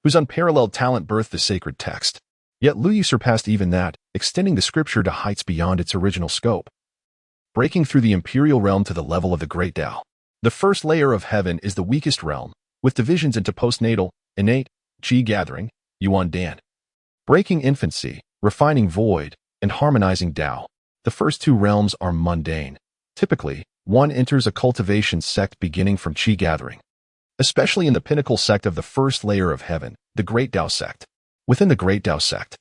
whose unparalleled talent birthed the sacred text. Yet Lu Yi surpassed even that, extending the scripture to heights beyond its original scope, breaking through the imperial realm to the level of the great Tao. The first layer of heaven is the weakest realm, with divisions into postnatal, innate, qi gathering, yuan dan, breaking infancy, refining void, and harmonizing Tao. The first 2 realms are mundane. Typically, one enters a cultivation sect beginning from qi gathering, especially in the pinnacle sect of the first layer of heaven, the Great Tao sect. Within the Great Tao sect,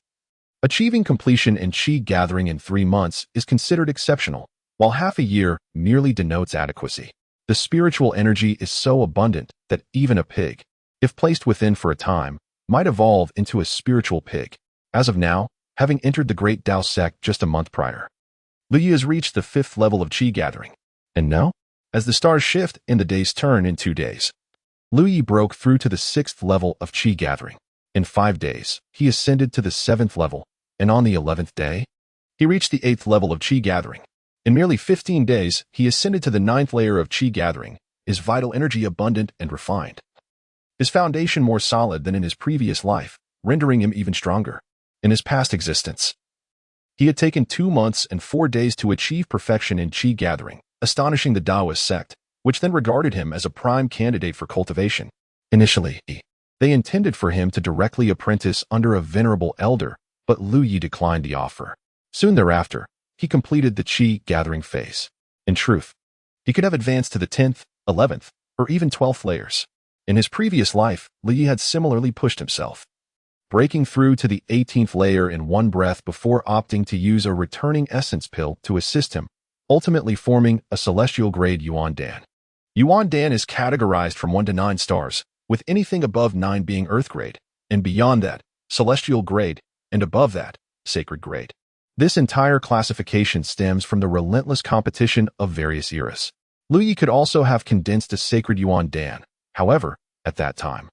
achieving completion in qi gathering in 3 months is considered exceptional, while half a year merely denotes adequacy. The spiritual energy is so abundant that even a pig, if placed within for a time, might evolve into a spiritual pig. As of now, having entered the Great Tao sect just a month prior, Lu Yi has reached the 5th level of qi gathering. And now, as the stars shift and the days turn in 2 days, Lu Yi broke through to the 6th level of qi gathering. In 5 days, he ascended to the 7th level, and on the 11th day, he reached the 8th level of qi gathering. In merely 15 days, he ascended to the 9th layer of qi gathering, his vital energy abundant and refined, his foundation more solid than in his previous life, rendering him even stronger. In his past existence, he had taken 2 months and 4 days to achieve perfection in qi gathering, astonishing the Taoist sect, which then regarded him as a prime candidate for cultivation. Initially, they intended for him to directly apprentice under a venerable elder, but Lu Yi declined the offer. Soon thereafter, he completed the qi gathering phase. In truth, he could have advanced to the 10th, 11th, or even 12th layers. In his previous life, Lu Yi had similarly pushed himself, breaking through to the 18th layer in one breath before opting to use a returning essence pill to assist him, ultimately forming a celestial grade Yuan Dan. Yuan Dan is categorized from 1 to 9 stars, with anything above 9 being Earth grade, and beyond that, celestial grade, and above that, sacred grade. This entire classification stems from the relentless competition of various eras. Lu Yi could also have condensed a sacred Yuan Dan. However, at that time,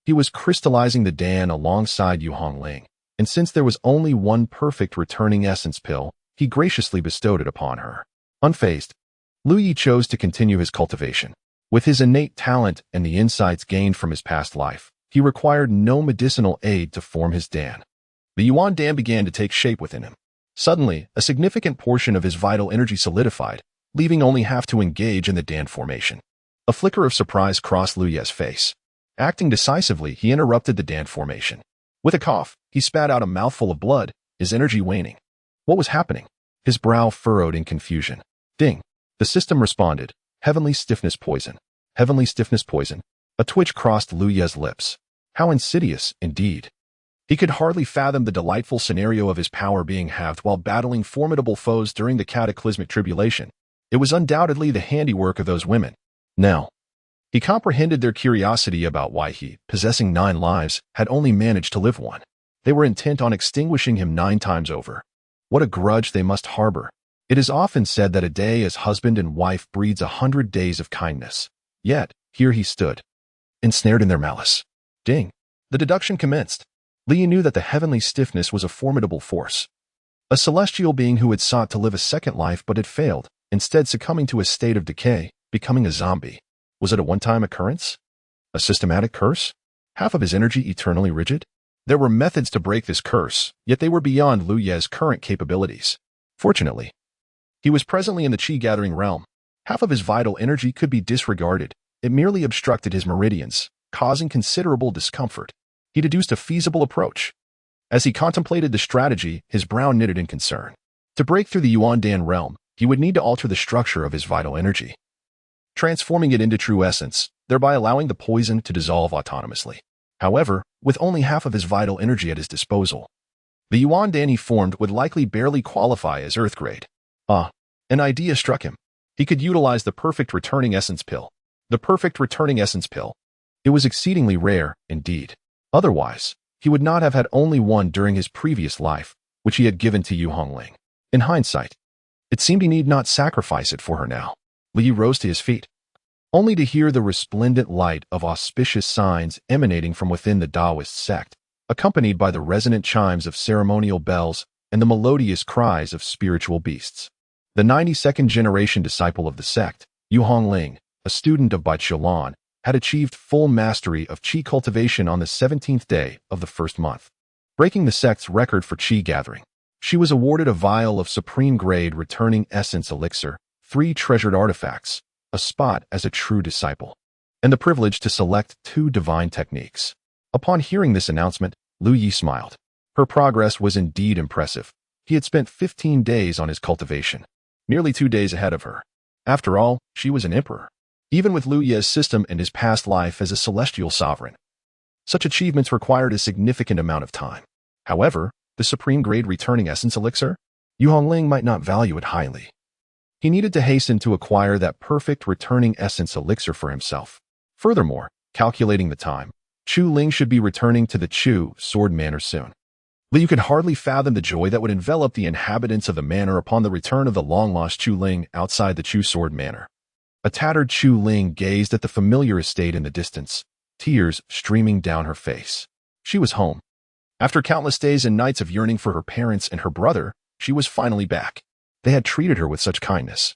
he was crystallizing the Dan alongside Yu Hongling, and since there was only one perfect returning essence pill, he graciously bestowed it upon her. Unfazed, Lu Yi chose to continue his cultivation. With his innate talent and the insights gained from his past life, he required no medicinal aid to form his Dan. The Yuan Dan began to take shape within him. Suddenly, a significant portion of his vital energy solidified, leaving only half to engage in the Dan formation. A flicker of surprise crossed Lu Ye's face. Acting decisively, he interrupted the Dan formation. With a cough, he spat out a mouthful of blood, his energy waning. What was happening? His brow furrowed in confusion. Ding. The system responded. Heavenly stiffness poison. Heavenly stiffness poison. A twitch crossed Lu Ye's lips. How insidious, indeed. He could hardly fathom the delightful scenario of his power being halved while battling formidable foes during the cataclysmic tribulation. It was undoubtedly the handiwork of those women. Now, he comprehended their curiosity about why he, possessing 9 lives, had only managed to live 1. They were intent on extinguishing him 9 times over. What a grudge they must harbor. It is often said that a day as husband and wife breeds 100 days of kindness. Yet, here he stood, ensnared in their malice. Ding. The deduction commenced. Li knew that the heavenly stiffness was a formidable force. A celestial being who had sought to live a second life but had failed, instead succumbing to a state of decay, becoming a zombie. Was it a one-time occurrence? A systematic curse? Half of his energy eternally rigid? There were methods to break this curse, yet they were beyond Lu Ye's current capabilities. Fortunately, he was presently in the chi-gathering realm. Half of his vital energy could be disregarded. It merely obstructed his meridians, causing considerable discomfort. He deduced a feasible approach. As he contemplated the strategy, his brow knitted in concern. To break through the Yuan-Dan realm, he would need to alter the structure of his vital energy, transforming it into true essence, thereby allowing the poison to dissolve autonomously. However, with only half of his vital energy at his disposal, the Yuan-Dan he formed would likely barely qualify as Earth grade. An idea struck him. He could utilize the perfect returning essence pill. The perfect returning essence pill. It was exceedingly rare, indeed. Otherwise, he would not have had only one during his previous life, which he had given to Yu Hongling. In hindsight, it seemed he need not sacrifice it for her now. Li rose to his feet, only to hear the resplendent light of auspicious signs emanating from within the Taoist sect, accompanied by the resonant chimes of ceremonial bells and the melodious cries of spiritual beasts. The 92nd generation disciple of the sect, Yu Hongling, a student of Bai Qiulan, had achieved full mastery of qi cultivation on the 17th day of the first month, breaking the sect's record for qi gathering. She was awarded a vial of supreme-grade returning essence elixir, 3 treasured artifacts, a spot as a true disciple, and the privilege to select 2 divine techniques. Upon hearing this announcement, Lu Yi smiled. Her progress was indeed impressive. He had spent 15 days on his cultivation, nearly 2 days ahead of her. After all, she was an emperor. Even with Lu Ye's system and his past life as a celestial sovereign, such achievements required a significant amount of time. However, the supreme-grade returning essence elixir, Yu Hongling might not value it highly. He needed to hasten to acquire that perfect returning essence elixir for himself. Furthermore, calculating the time, Chu Ling should be returning to the Chu Sword Manor soon. Liu could hardly fathom the joy that would envelop the inhabitants of the manor upon the return of the long-lost Chu Ling outside the Chu Sword Manor. A tattered Chu Ling gazed at the familiar estate in the distance, tears streaming down her face. She was home. After countless days and nights of yearning for her parents and her brother, she was finally back. They had treated her with such kindness.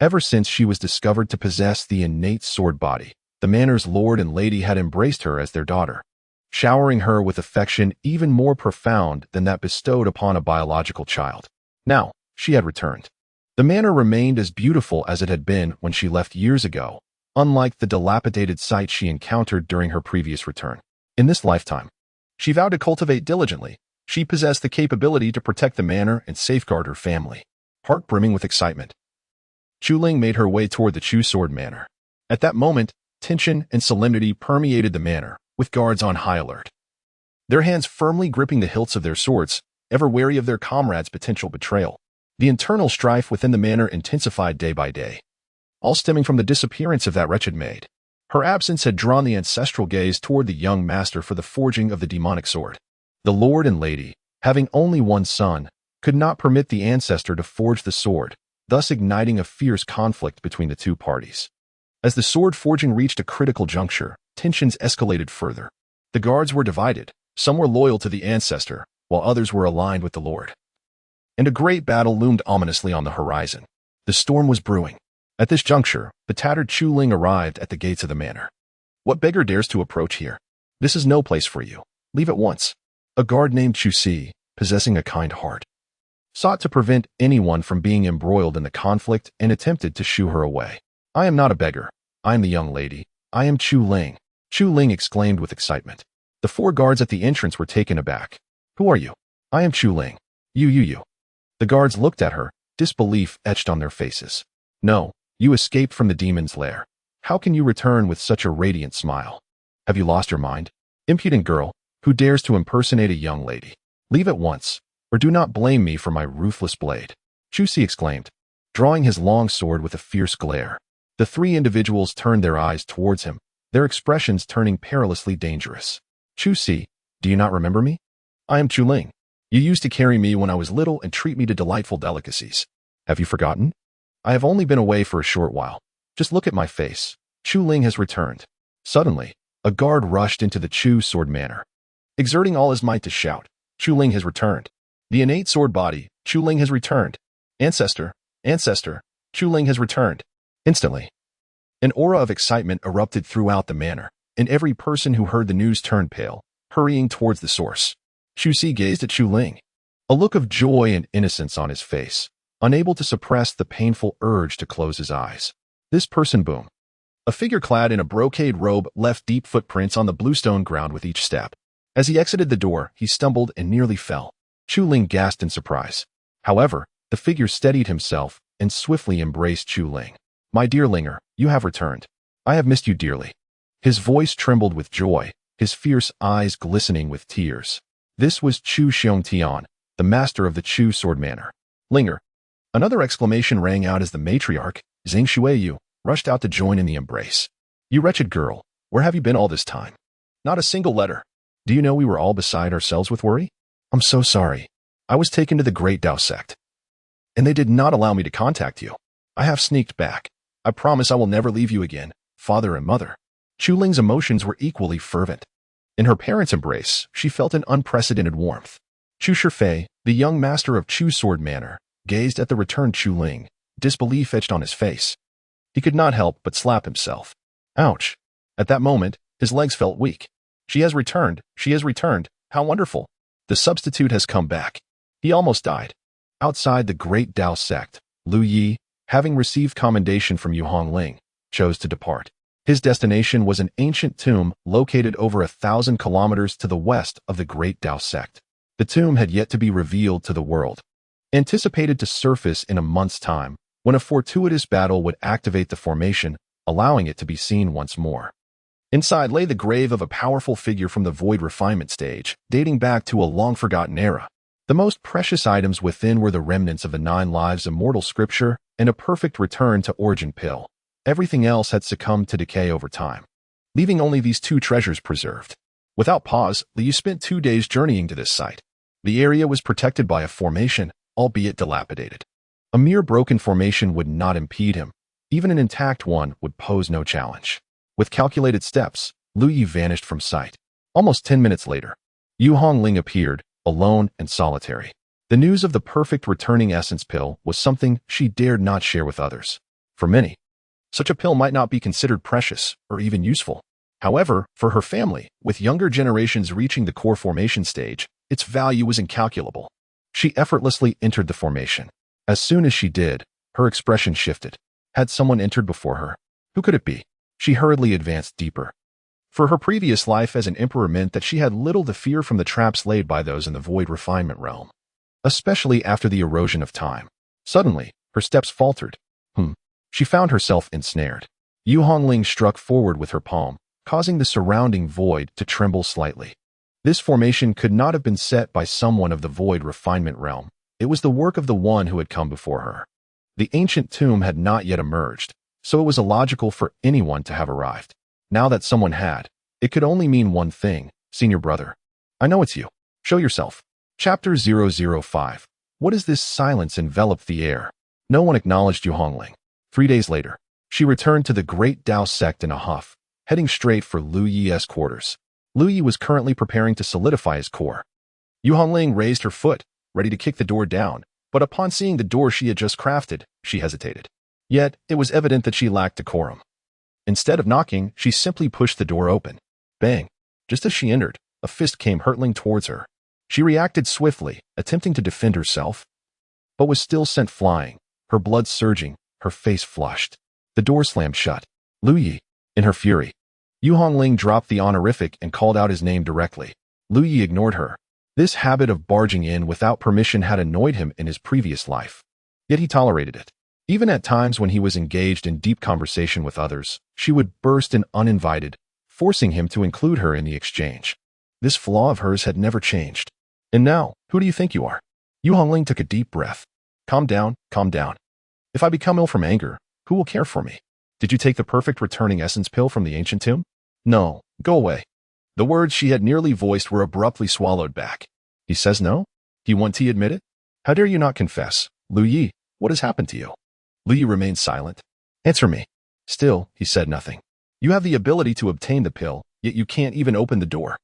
Ever since she was discovered to possess the innate sword body, the manor's lord and lady had embraced her as their daughter, showering her with affection even more profound than that bestowed upon a biological child. Now, she had returned. The manor remained as beautiful as it had been when she left years ago, unlike the dilapidated site she encountered during her previous return. In this lifetime, she vowed to cultivate diligently. She possessed the capability to protect the manor and safeguard her family. Heart brimming with excitement, Chu Ling made her way toward the Chu Sword Manor. At that moment, tension and solemnity permeated the manor, with guards on high alert, their hands firmly gripping the hilts of their swords, ever wary of their comrades' potential betrayal. The internal strife within the manor intensified day by day, all stemming from the disappearance of that wretched maid. Her absence had drawn the ancestral gaze toward the young master for the forging of the demonic sword. The lord and lady, having only one son, could not permit the ancestor to forge the sword, thus igniting a fierce conflict between the two parties. As the sword forging reached a critical juncture, tensions escalated further. The guards were divided. Some were loyal to the ancestor, while others were aligned with the lord. And a great battle loomed ominously on the horizon. The storm was brewing. At this juncture, the tattered Chu Ling arrived at the gates of the manor. What beggar dares to approach here? This is no place for you. Leave at once. A guard named Chu Si, possessing a kind heart, sought to prevent anyone from being embroiled in the conflict and attempted to shoo her away. I am not a beggar. I am the young lady. I am Chu Ling. Chu Ling exclaimed with excitement. The 4 guards at the entrance were taken aback. Who are you? I am Chu Ling. You. The guards looked at her, disbelief etched on their faces. No, you escaped from the demon's lair. How can you return with such a radiant smile? Have you lost your mind? Impudent girl, who dares to impersonate a young lady? Leave at once, or do not blame me for my ruthless blade. Chu Si exclaimed, drawing his long sword with a fierce glare. The 3 individuals turned their eyes towards him, their expressions turning perilously dangerous. Chu Si, do you not remember me? I am Chu Ling. You used to carry me when I was little and treat me to delightful delicacies. Have you forgotten? I have only been away for a short while. Just look at my face. Chu Ling has returned. Suddenly, a guard rushed into the Chu sword manor. Exerting all his might to shout, Chu Ling has returned. The innate sword body, Chu Ling has returned. Ancestor, ancestor, Chu Ling has returned. Instantly, an aura of excitement erupted throughout the manor, and every person who heard the news turned pale, hurrying towards the source. Chu Si gazed at Chu Ling, a look of joy and innocence on his face, unable to suppress the painful urge to close his eyes. This person, boom. A figure clad in a brocade robe left deep footprints on the bluestone ground with each step. As he exited the door, he stumbled and nearly fell. Chu Ling gasped in surprise. However, the figure steadied himself and swiftly embraced Chu Ling. My dear Linger, you have returned. I have missed you dearly. His voice trembled with joy, his fierce eyes glistening with tears. This was Chu Xiongtian, the master of the Chu sword manor. Linger. Another exclamation rang out as the matriarch, Zhang Shuiyu, rushed out to join in the embrace. You wretched girl, where have you been all this time? Not a single letter. Do you know we were all beside ourselves with worry? I'm so sorry. I was taken to the Great Tao sect, and they did not allow me to contact you. I have sneaked back. I promise I will never leave you again, father and mother. Chu Ling's emotions were equally fervent. In her parents' embrace, she felt an unprecedented warmth. Chu Shifei, the young master of Chu sword manor, gazed at the returned Chu Ling, disbelief etched on his face. He could not help but slap himself. Ouch. At that moment, his legs felt weak. She has returned. She has returned. How wonderful. The substitute has come back. He almost died. Outside the Great Tao sect, Lu Yi, having received commendation from Yu Hongling, chose to depart. His destination was an ancient tomb located over 1,000 kilometers to the west of the Great Tao sect. The tomb had yet to be revealed to the world, anticipated to surface in a month's time, when a fortuitous battle would activate the formation, allowing it to be seen once more. Inside lay the grave of a powerful figure from the void refinement stage, dating back to a long-forgotten era. The most precious items within were the remnants of the 9 lives immortal scripture and a perfect return to origin pill. Everything else had succumbed to decay over time, leaving only these 2 treasures preserved. Without pause, Liu spent 2 days journeying to this site. The area was protected by a formation, albeit dilapidated. A mere broken formation would not impede him. Even an intact one would pose no challenge. With calculated steps, Lu Yi vanished from sight. Almost 10 minutes later, Yu Hongling appeared, alone and solitary. The news of the perfect returning essence pill was something she dared not share with others. For many, such a pill might not be considered precious or even useful. However, for her family, with younger generations reaching the core formation stage, its value was incalculable. She effortlessly entered the formation. As soon as she did, her expression shifted. Had someone entered before her? Who could it be? She hurriedly advanced deeper. For her previous life as an emperor meant that she had little to fear from the traps laid by those in the void refinement realm, especially after the erosion of time. Suddenly, her steps faltered. She found herself ensnared. Yu Hongling struck forward with her palm, causing the surrounding void to tremble slightly. This formation could not have been set by someone of the void refinement realm. It was the work of the one who had come before her. The ancient tomb had not yet emerged, so it was illogical for anyone to have arrived. Now that someone had, it could only mean one thing, senior brother. I know it's you. Show yourself. Chapter 005. What is this silence enveloped the air? No one acknowledged Yu Hongling. 3 days later, she returned to the Great Tao sect in a huff, heading straight for Lu Yi's quarters. Lu Yi was currently preparing to solidify his core. Yu Hongling raised her foot, ready to kick the door down, but upon seeing the door she had just crafted, she hesitated. Yet, it was evident that she lacked decorum. Instead of knocking, she simply pushed the door open. Bang! Just as she entered, a fist came hurtling towards her. She reacted swiftly, attempting to defend herself, but was still sent flying, her blood surging, her face flushed. The door slammed shut. Lu Yi, in her fury. Yu Hongling dropped the honorific and called out his name directly. Lu Yi ignored her. This habit of barging in without permission had annoyed him in his previous life. Yet he tolerated it. Even at times when he was engaged in deep conversation with others, she would burst in uninvited, forcing him to include her in the exchange. This flaw of hers had never changed. And now, who do you think you are? Yu Hongling took a deep breath. Calm down, calm down. If I become ill from anger, who will care for me? Did you take the perfect returning essence pill from the ancient tomb? No, go away. The words she had nearly voiced were abruptly swallowed back. He says no? He won't admit it? How dare you not confess? Lu Yi, what has happened to you? Lu Yi remained silent. Answer me. Still, he said nothing. You have the ability to obtain the pill, yet you can't even open the door.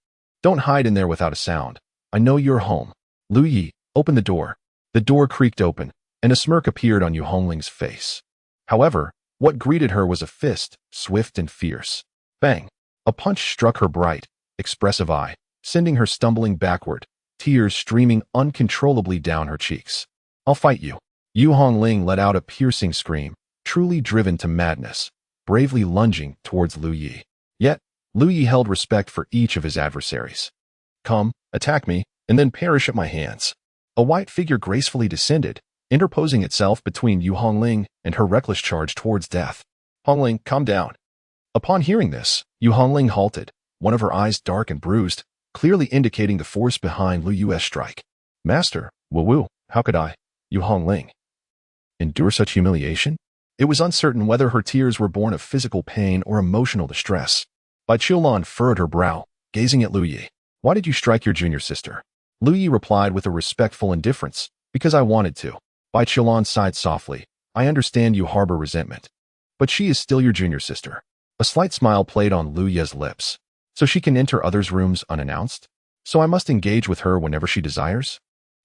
Don't hide in there without a sound. I know you're home. Lu Yi, open the door. The door creaked open, and a smirk appeared on Yu Hongling's face. However, what greeted her was a fist, swift and fierce. Bang! A punch struck her bright, expressive eye, sending her stumbling backward, tears streaming uncontrollably down her cheeks. I'll fight you. Yu Hongling let out a piercing scream, truly driven to madness, bravely lunging towards Lu Yi. Yet, Lu Yi held respect for each of his adversaries. Come, attack me, and then perish at my hands. A white figure gracefully descended, interposing itself between Yu Hongling and her reckless charge towards death. Hongling, calm down. Upon hearing this, Yu Hongling halted, one of her eyes dark and bruised, clearly indicating the force behind Lu Yu's strike. Master, Wu, how could I, Yu Hongling, endure such humiliation? It was uncertain whether her tears were born of physical pain or emotional distress. Bai Qiulan furrowed her brow, gazing at Lu Yi. Why did you strike your junior sister? Lu Yi replied with a respectful indifference, because I wanted to. Bai Qiulan sighed softly. I understand you harbor resentment. But she is still your junior sister. A slight smile played on Lu Yi's lips. So she can enter others' rooms unannounced? So I must engage with her whenever she desires?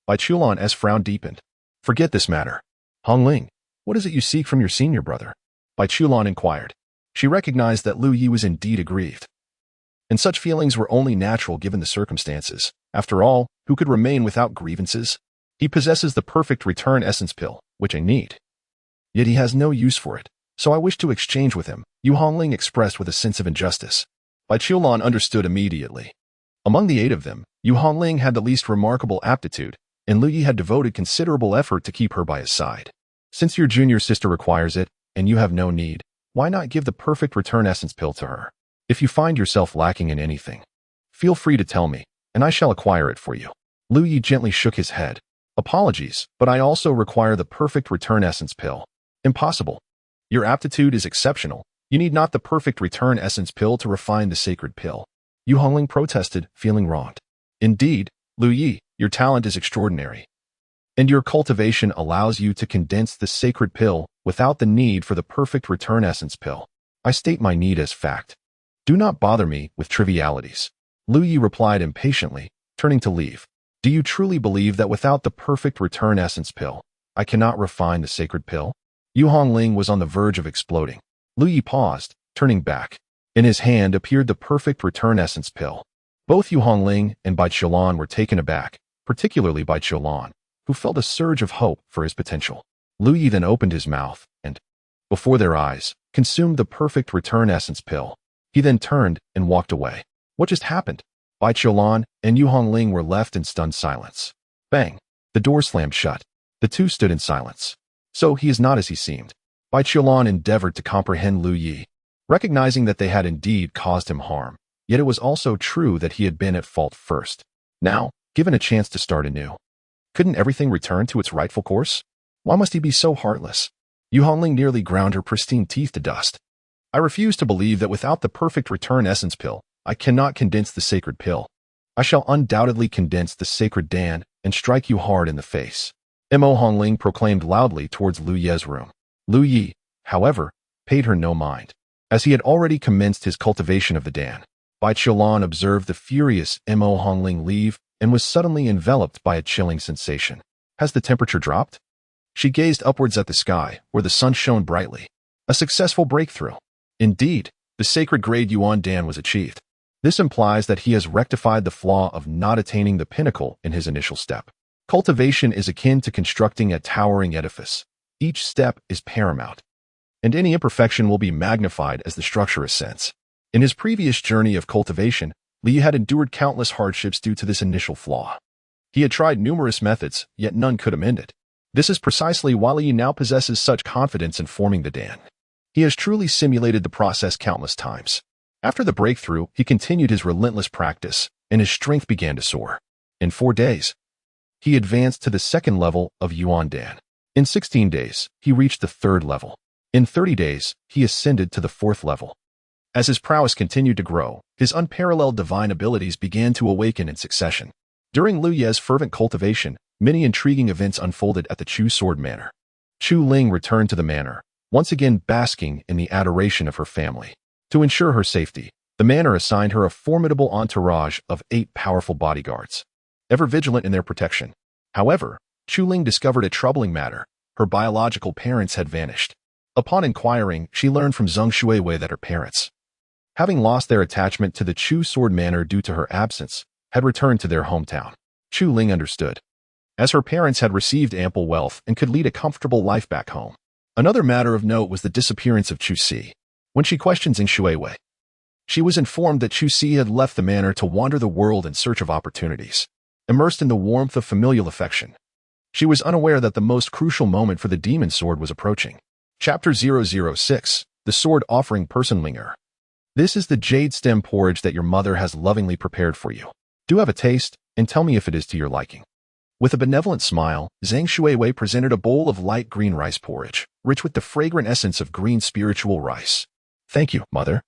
Bai Qiulan's frown deepened. Forget this matter. Hongling, what is it you seek from your senior brother? Bai Qiulan inquired. She recognized that Lu Yi was indeed aggrieved. And such feelings were only natural given the circumstances. After all, who could remain without grievances? He possesses the perfect return essence pill, which I need. Yet he has no use for it, so I wish to exchange with him, Yu Hongling expressed with a sense of injustice. Bai Qiulan understood immediately. Among the 8 of them, Yu Hongling had the least remarkable aptitude, and Lu Yi had devoted considerable effort to keep her by his side. Since your junior sister requires it, and you have no need, why not give the perfect return essence pill to her? If you find yourself lacking in anything, feel free to tell me, and I shall acquire it for you. Lu Yi gently shook his head. Apologies, but I also require the perfect return essence pill. Impossible. Your aptitude is exceptional. You need not the perfect return essence pill to refine the sacred pill. Yu Hongling protested, feeling wronged. Indeed, Lu Yi, your talent is extraordinary. And your cultivation allows you to condense the sacred pill without the need for the perfect return essence pill. I state my need as fact. Do not bother me with trivialities. Lu Yi replied impatiently, turning to leave. Do you truly believe that without the perfect return essence pill, I cannot refine the sacred pill? Yu Hongling was on the verge of exploding. Lu Yi paused, turning back. In his hand appeared the perfect return essence pill. Both Yu Hongling and Bai Qiulan were taken aback, particularly Bai Qiulan, who felt a surge of hope for his potential. Lu Yi then opened his mouth and, before their eyes, consumed the perfect return essence pill. He then turned and walked away. What just happened? Bai Qiulan and Yu Hongling were left in stunned silence. Bang! The door slammed shut. The two stood in silence. So he is not as he seemed. Bai Qiulan endeavored to comprehend Lu Yi, recognizing that they had indeed caused him harm, yet it was also true that he had been at fault first. Now, given a chance to start anew, couldn't everything return to its rightful course? Why must he be so heartless? Yu Hongling nearly ground her pristine teeth to dust. I refuse to believe that without the perfect return essence pill, I cannot condense the sacred pill. I shall undoubtedly condense the sacred Dan and strike you hard in the face. Mo Hongling proclaimed loudly towards Lu Yi's room. Lu Yi, however, paid her no mind, as he had already commenced his cultivation of the Dan. Bai Qiulan observed the furious Mo Hongling leave and was suddenly enveloped by a chilling sensation. Has the temperature dropped? She gazed upwards at the sky, where the sun shone brightly. A successful breakthrough. Indeed, the sacred grade Yuan Dan was achieved. This implies that he has rectified the flaw of not attaining the pinnacle in his initial step. Cultivation is akin to constructing a towering edifice. Each step is paramount, and any imperfection will be magnified as the structure ascends. In his previous journey of cultivation, Li had endured countless hardships due to this initial flaw. He had tried numerous methods, yet none could amend it. This is precisely why Li now possesses such confidence in forming the Dan. He has truly simulated the process countless times. After the breakthrough, he continued his relentless practice, and his strength began to soar. In 4 days, he advanced to the 2nd level of Yuan Dan. In 16 days, he reached the 3rd level. In 30 days, he ascended to the 4th level. As his prowess continued to grow, his unparalleled divine abilities began to awaken in succession. During Lu Ye's fervent cultivation, Many intriguing events unfolded at the Chu Sword Manor. Chu Ling returned to the manor, once again basking in the adoration of her family. To ensure her safety, the manor assigned her a formidable entourage of 8 powerful bodyguards, ever vigilant in their protection. However, Chu Ling discovered a troubling matter. Her biological parents had vanished. Upon inquiring, she learned from Zheng Shuiwei that her parents, having lost their attachment to the Chu Sword Manor due to her absence, had returned to their hometown. Chu Ling understood, as her parents had received ample wealth and could lead a comfortable life back home. Another matter of note was the disappearance of Chu Si. When she questioned Zheng Shuiwei, she was informed that Chu Si had left the manor to wander the world in search of opportunities. Immersed in the warmth of familial affection, she was unaware that the most crucial moment for the demon sword was approaching. Chapter 006, The Sword Offering Personlinger. This is the jade stem porridge that your mother has lovingly prepared for you. Do have a taste, and tell me if it is to your liking. With a benevolent smile, Zhang Shuiwei presented a bowl of light green rice porridge, rich with the fragrant essence of green spiritual rice. Thank you, mother.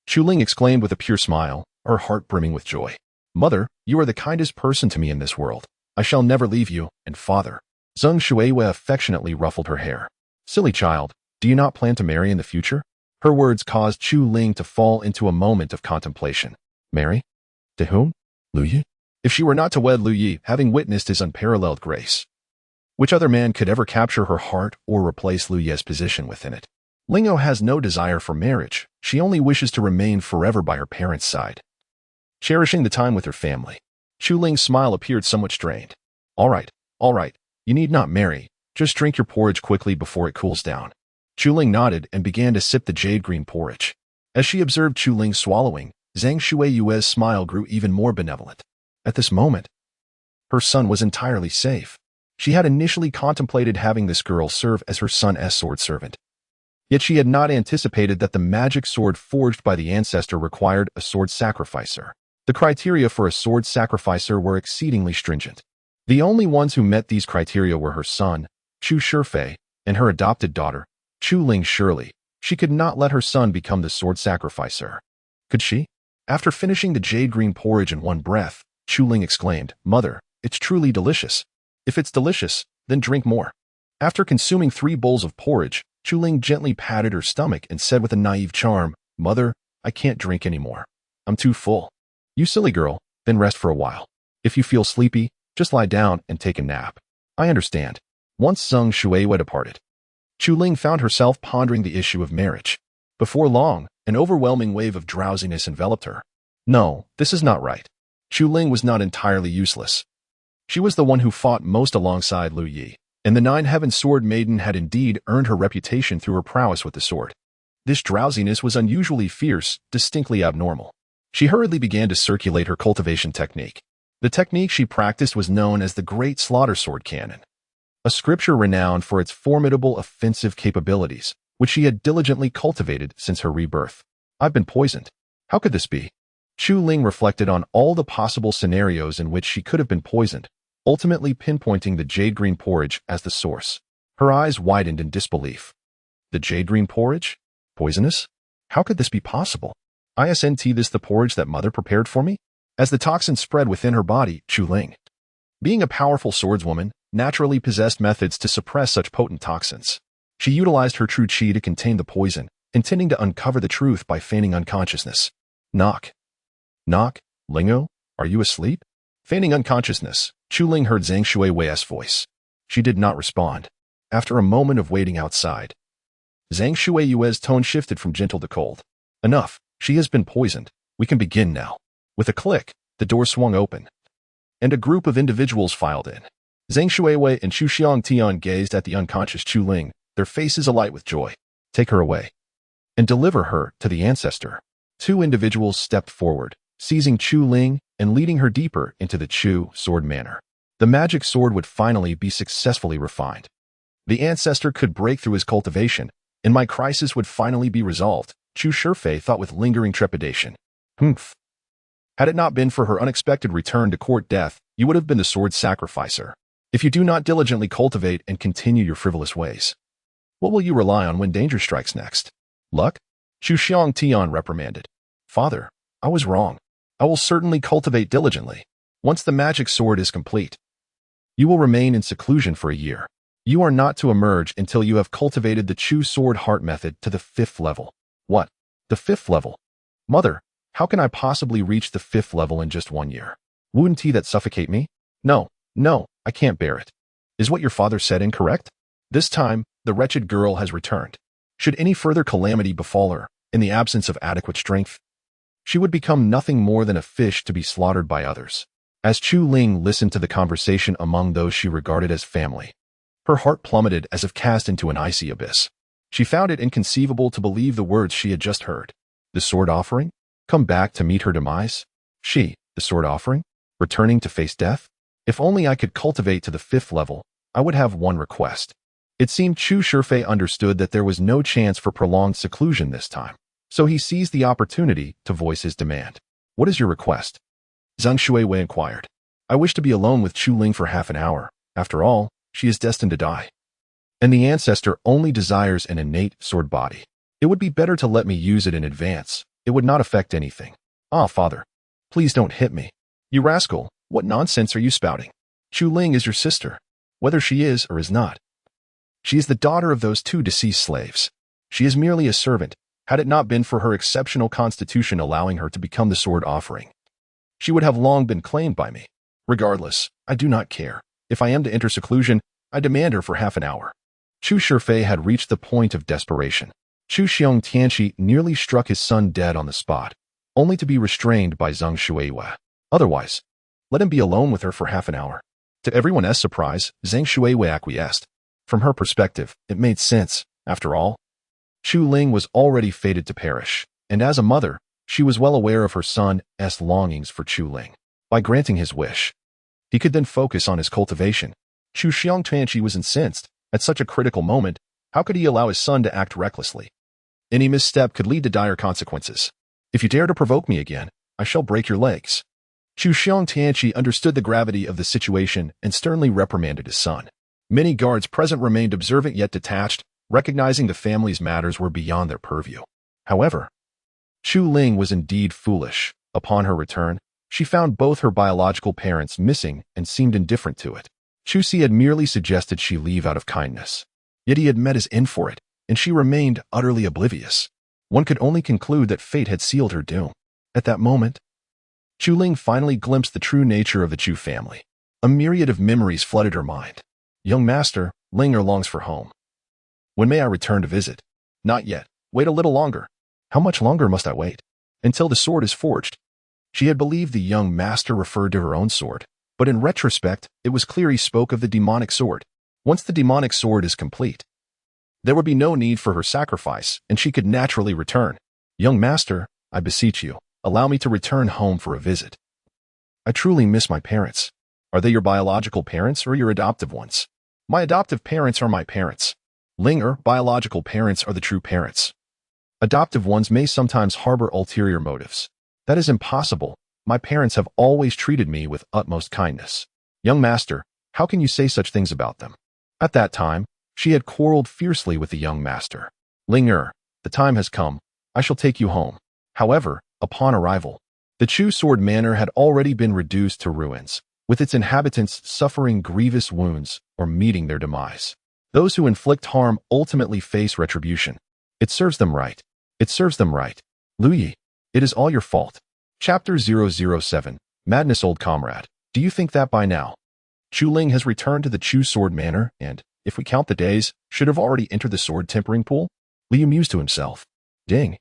Chu Ling exclaimed with a pure smile, her heart brimming with joy. Mother, you are the kindest person to me in this world. I shall never leave you, and father. Zheng Shuiwei affectionately ruffled her hair. Silly child, do you not plan to marry in the future? Her words caused Chu Ling to fall into a moment of contemplation. Marry? To whom? Lu Yi? If she were not to wed Lu Yi, having witnessed his unparalleled grace, which other man could ever capture her heart or replace Lu Yi's position within it? Lingo has no desire for marriage. She only wishes to remain forever by her parents' side, cherishing the time with her family. Chu Ling's smile appeared somewhat strained. All right. You need not marry. Just drink your porridge quickly before it cools down. Chu Ling nodded and began to sip the jade green porridge. As she observed Chu Ling swallowing, Zhang Shuiwei's smile grew even more benevolent. At this moment, her son was entirely safe. She had initially contemplated having this girl serve as her son's sword servant. Yet she had not anticipated that the magic sword forged by the ancestor required a sword sacrificer. The criteria for a sword sacrificer were exceedingly stringent. The only ones who met these criteria were her son, Chu Shifei, and her adopted daughter, Chu Ling Shirley. She could not let her son become the sword sacrificer. Could she? After finishing the jade green porridge in one breath, Chu Ling exclaimed, Mother, it's truly delicious. If it's delicious, then drink more. After consuming 3 bowls of porridge, Chu Ling gently patted her stomach and said with a naive charm, Mother, I can't drink anymore. I'm too full. You silly girl, then rest for a while. If you feel sleepy, just lie down and take a nap. I understand. Once Zheng Shuiwei departed, Chu Ling found herself pondering the issue of marriage. Before long, an overwhelming wave of drowsiness enveloped her. No, this is not right. Chu Ling was not entirely useless. She was the one who fought most alongside Lu Yi, and the 9-heaven sword maiden had indeed earned her reputation through her prowess with the sword. This drowsiness was unusually fierce, distinctly abnormal. She hurriedly began to circulate her cultivation technique. The technique she practiced was known as the Great Slaughter Sword Cannon, a scripture renowned for its formidable offensive capabilities, which she had diligently cultivated since her rebirth. I've been poisoned. How could this be? Chu Ling reflected on all the possible scenarios in which she could have been poisoned, ultimately pinpointing the jade green porridge as the source. Her eyes widened in disbelief. The jade green porridge? Poisonous? How could this be possible? Isn't this the porridge that mother prepared for me? As the toxin spread within her body, Chu Ling, being a powerful swordswoman, naturally possessed methods to suppress such potent toxins. She utilized her true qi to contain the poison, intending to uncover the truth by feigning unconsciousness. Knock. Knock, Lingo, are you asleep? Feigning unconsciousness, Chu Ling heard Zhang Shuiwei's voice. She did not respond. After a moment of waiting outside, Zhang Shuiwei's tone shifted from gentle to cold. Enough, she has been poisoned. We can begin now. With a click, the door swung open, and a group of individuals filed in. Zhang Shuiwei and Chu Xiangtian gazed at the unconscious Chu Ling, their faces alight with joy. Take her away and deliver her to the ancestor. 2 individuals stepped forward, seizing Chu Ling and leading her deeper into the Chu Sword Manor. The magic sword would finally be successfully refined. The ancestor could break through his cultivation, and my crisis would finally be resolved, Chu Shifei thought with lingering trepidation. Humph. Had it not been for her unexpected return to court death, you would have been the sword sacrificer. If you do not diligently cultivate and continue your frivolous ways, what will you rely on when danger strikes next? Luck? Chu Xiangtian reprimanded. Father, I was wrong. I will certainly cultivate diligently. Once the magic sword is complete, You will remain in seclusion for a year. You are not to emerge until you have cultivated the Chu Sword Heart method to the 5th level. What? The 5th level? Mother, how can I possibly reach the 5th level in just 1 year? Wouldn't that suffocate me? No, I can't bear it. Is what your father said incorrect? This time, the wretched girl has returned. Should any further calamity befall her, in the absence of adequate strength, she would become nothing more than a fish to be slaughtered by others. As Chu Ling listened to the conversation among those she regarded as family, her heart plummeted as if cast into an icy abyss. She found it inconceivable to believe the words she had just heard. The sword offering? Come back to meet her demise? She, the sword offering? Returning to face death? If only I could cultivate to the 5th level, I would have one request. It seemed Chu Shifei understood that there was no chance for prolonged seclusion this time, so he seized the opportunity to voice his demand. What is your request? Zhang Shuiwei inquired. I wish to be alone with Chu Ling for half an hour. After all, she is destined to die. And the ancestor only desires an innate sword body. It would be better to let me use it in advance. It would not affect anything. Ah, father, please don't hit me. You rascal, what nonsense are you spouting? Chu Ling is your sister, whether she is or is not. She is the daughter of those 2 deceased slaves. She is merely a servant, had it not been for her exceptional constitution allowing her to become the sword offering. She would have long been claimed by me. Regardless, I do not care. If I am to enter seclusion, I demand her for half an hour. Chu Shifei had reached the point of desperation. Chu Xiong Tianqi nearly struck his son dead on the spot, only to be restrained by Zhang Shuiwei. Otherwise, let him be alone with her for half an hour. To everyone's surprise, Zhang Shuiwei acquiesced. From her perspective, it made sense. After all, Chu Ling was already fated to perish, and as a mother, she was well aware of her son's longings for Chu Ling. By granting his wish, he could then focus on his cultivation. Chu Xiong Tianqi was incensed. At such a critical moment, how could he allow his son to act recklessly? Any misstep could lead to dire consequences. If you dare to provoke me again, I shall break your legs. Chu Xiong Tianqi understood the gravity of the situation and sternly reprimanded his son. Many guards present remained observant yet detached, recognizing the family's matters were beyond their purview. However, Chu Ling was indeed foolish. Upon her return, she found both her biological parents missing and seemed indifferent to it. Chu Si had merely suggested she leave out of kindness. Yet he had met his end for it, and she remained utterly oblivious. One could only conclude that fate had sealed her doom. At that moment, Chu Ling finally glimpsed the true nature of the Chu family. A myriad of memories flooded her mind. Young master, Linger longs for home. When may I return to visit? Not yet. Wait a little longer. How much longer must I wait? Until the sword is forged. She had believed the young master referred to her own sword, but in retrospect, it was clear he spoke of the demonic sword. Once the demonic sword is complete, there would be no need for her sacrifice, and she could naturally return. Young master, I beseech you, allow me to return home for a visit. I truly miss my parents. Are they your biological parents or your adoptive ones? My adoptive parents are my parents. Linger, biological parents are the true parents. Adoptive ones may sometimes harbor ulterior motives. That is impossible. My parents have always treated me with utmost kindness. Young master, how can you say such things about them? At that time, she had quarreled fiercely with the young master. Linger, the time has come. I shall take you home. However, upon arrival, the Chu Sword Manor had already been reduced to ruins, with its inhabitants suffering grievous wounds or meeting their demise. Those who inflict harm ultimately face retribution. It serves them right. It serves them right. Lu Yi, it is all your fault. Chapter 007, Madness Old Comrade. Do you think that by now, Chu Ling has returned to the Chu Sword Manor and, if we count the days, should have already entered the sword tempering pool? Liu mused to himself. Ding.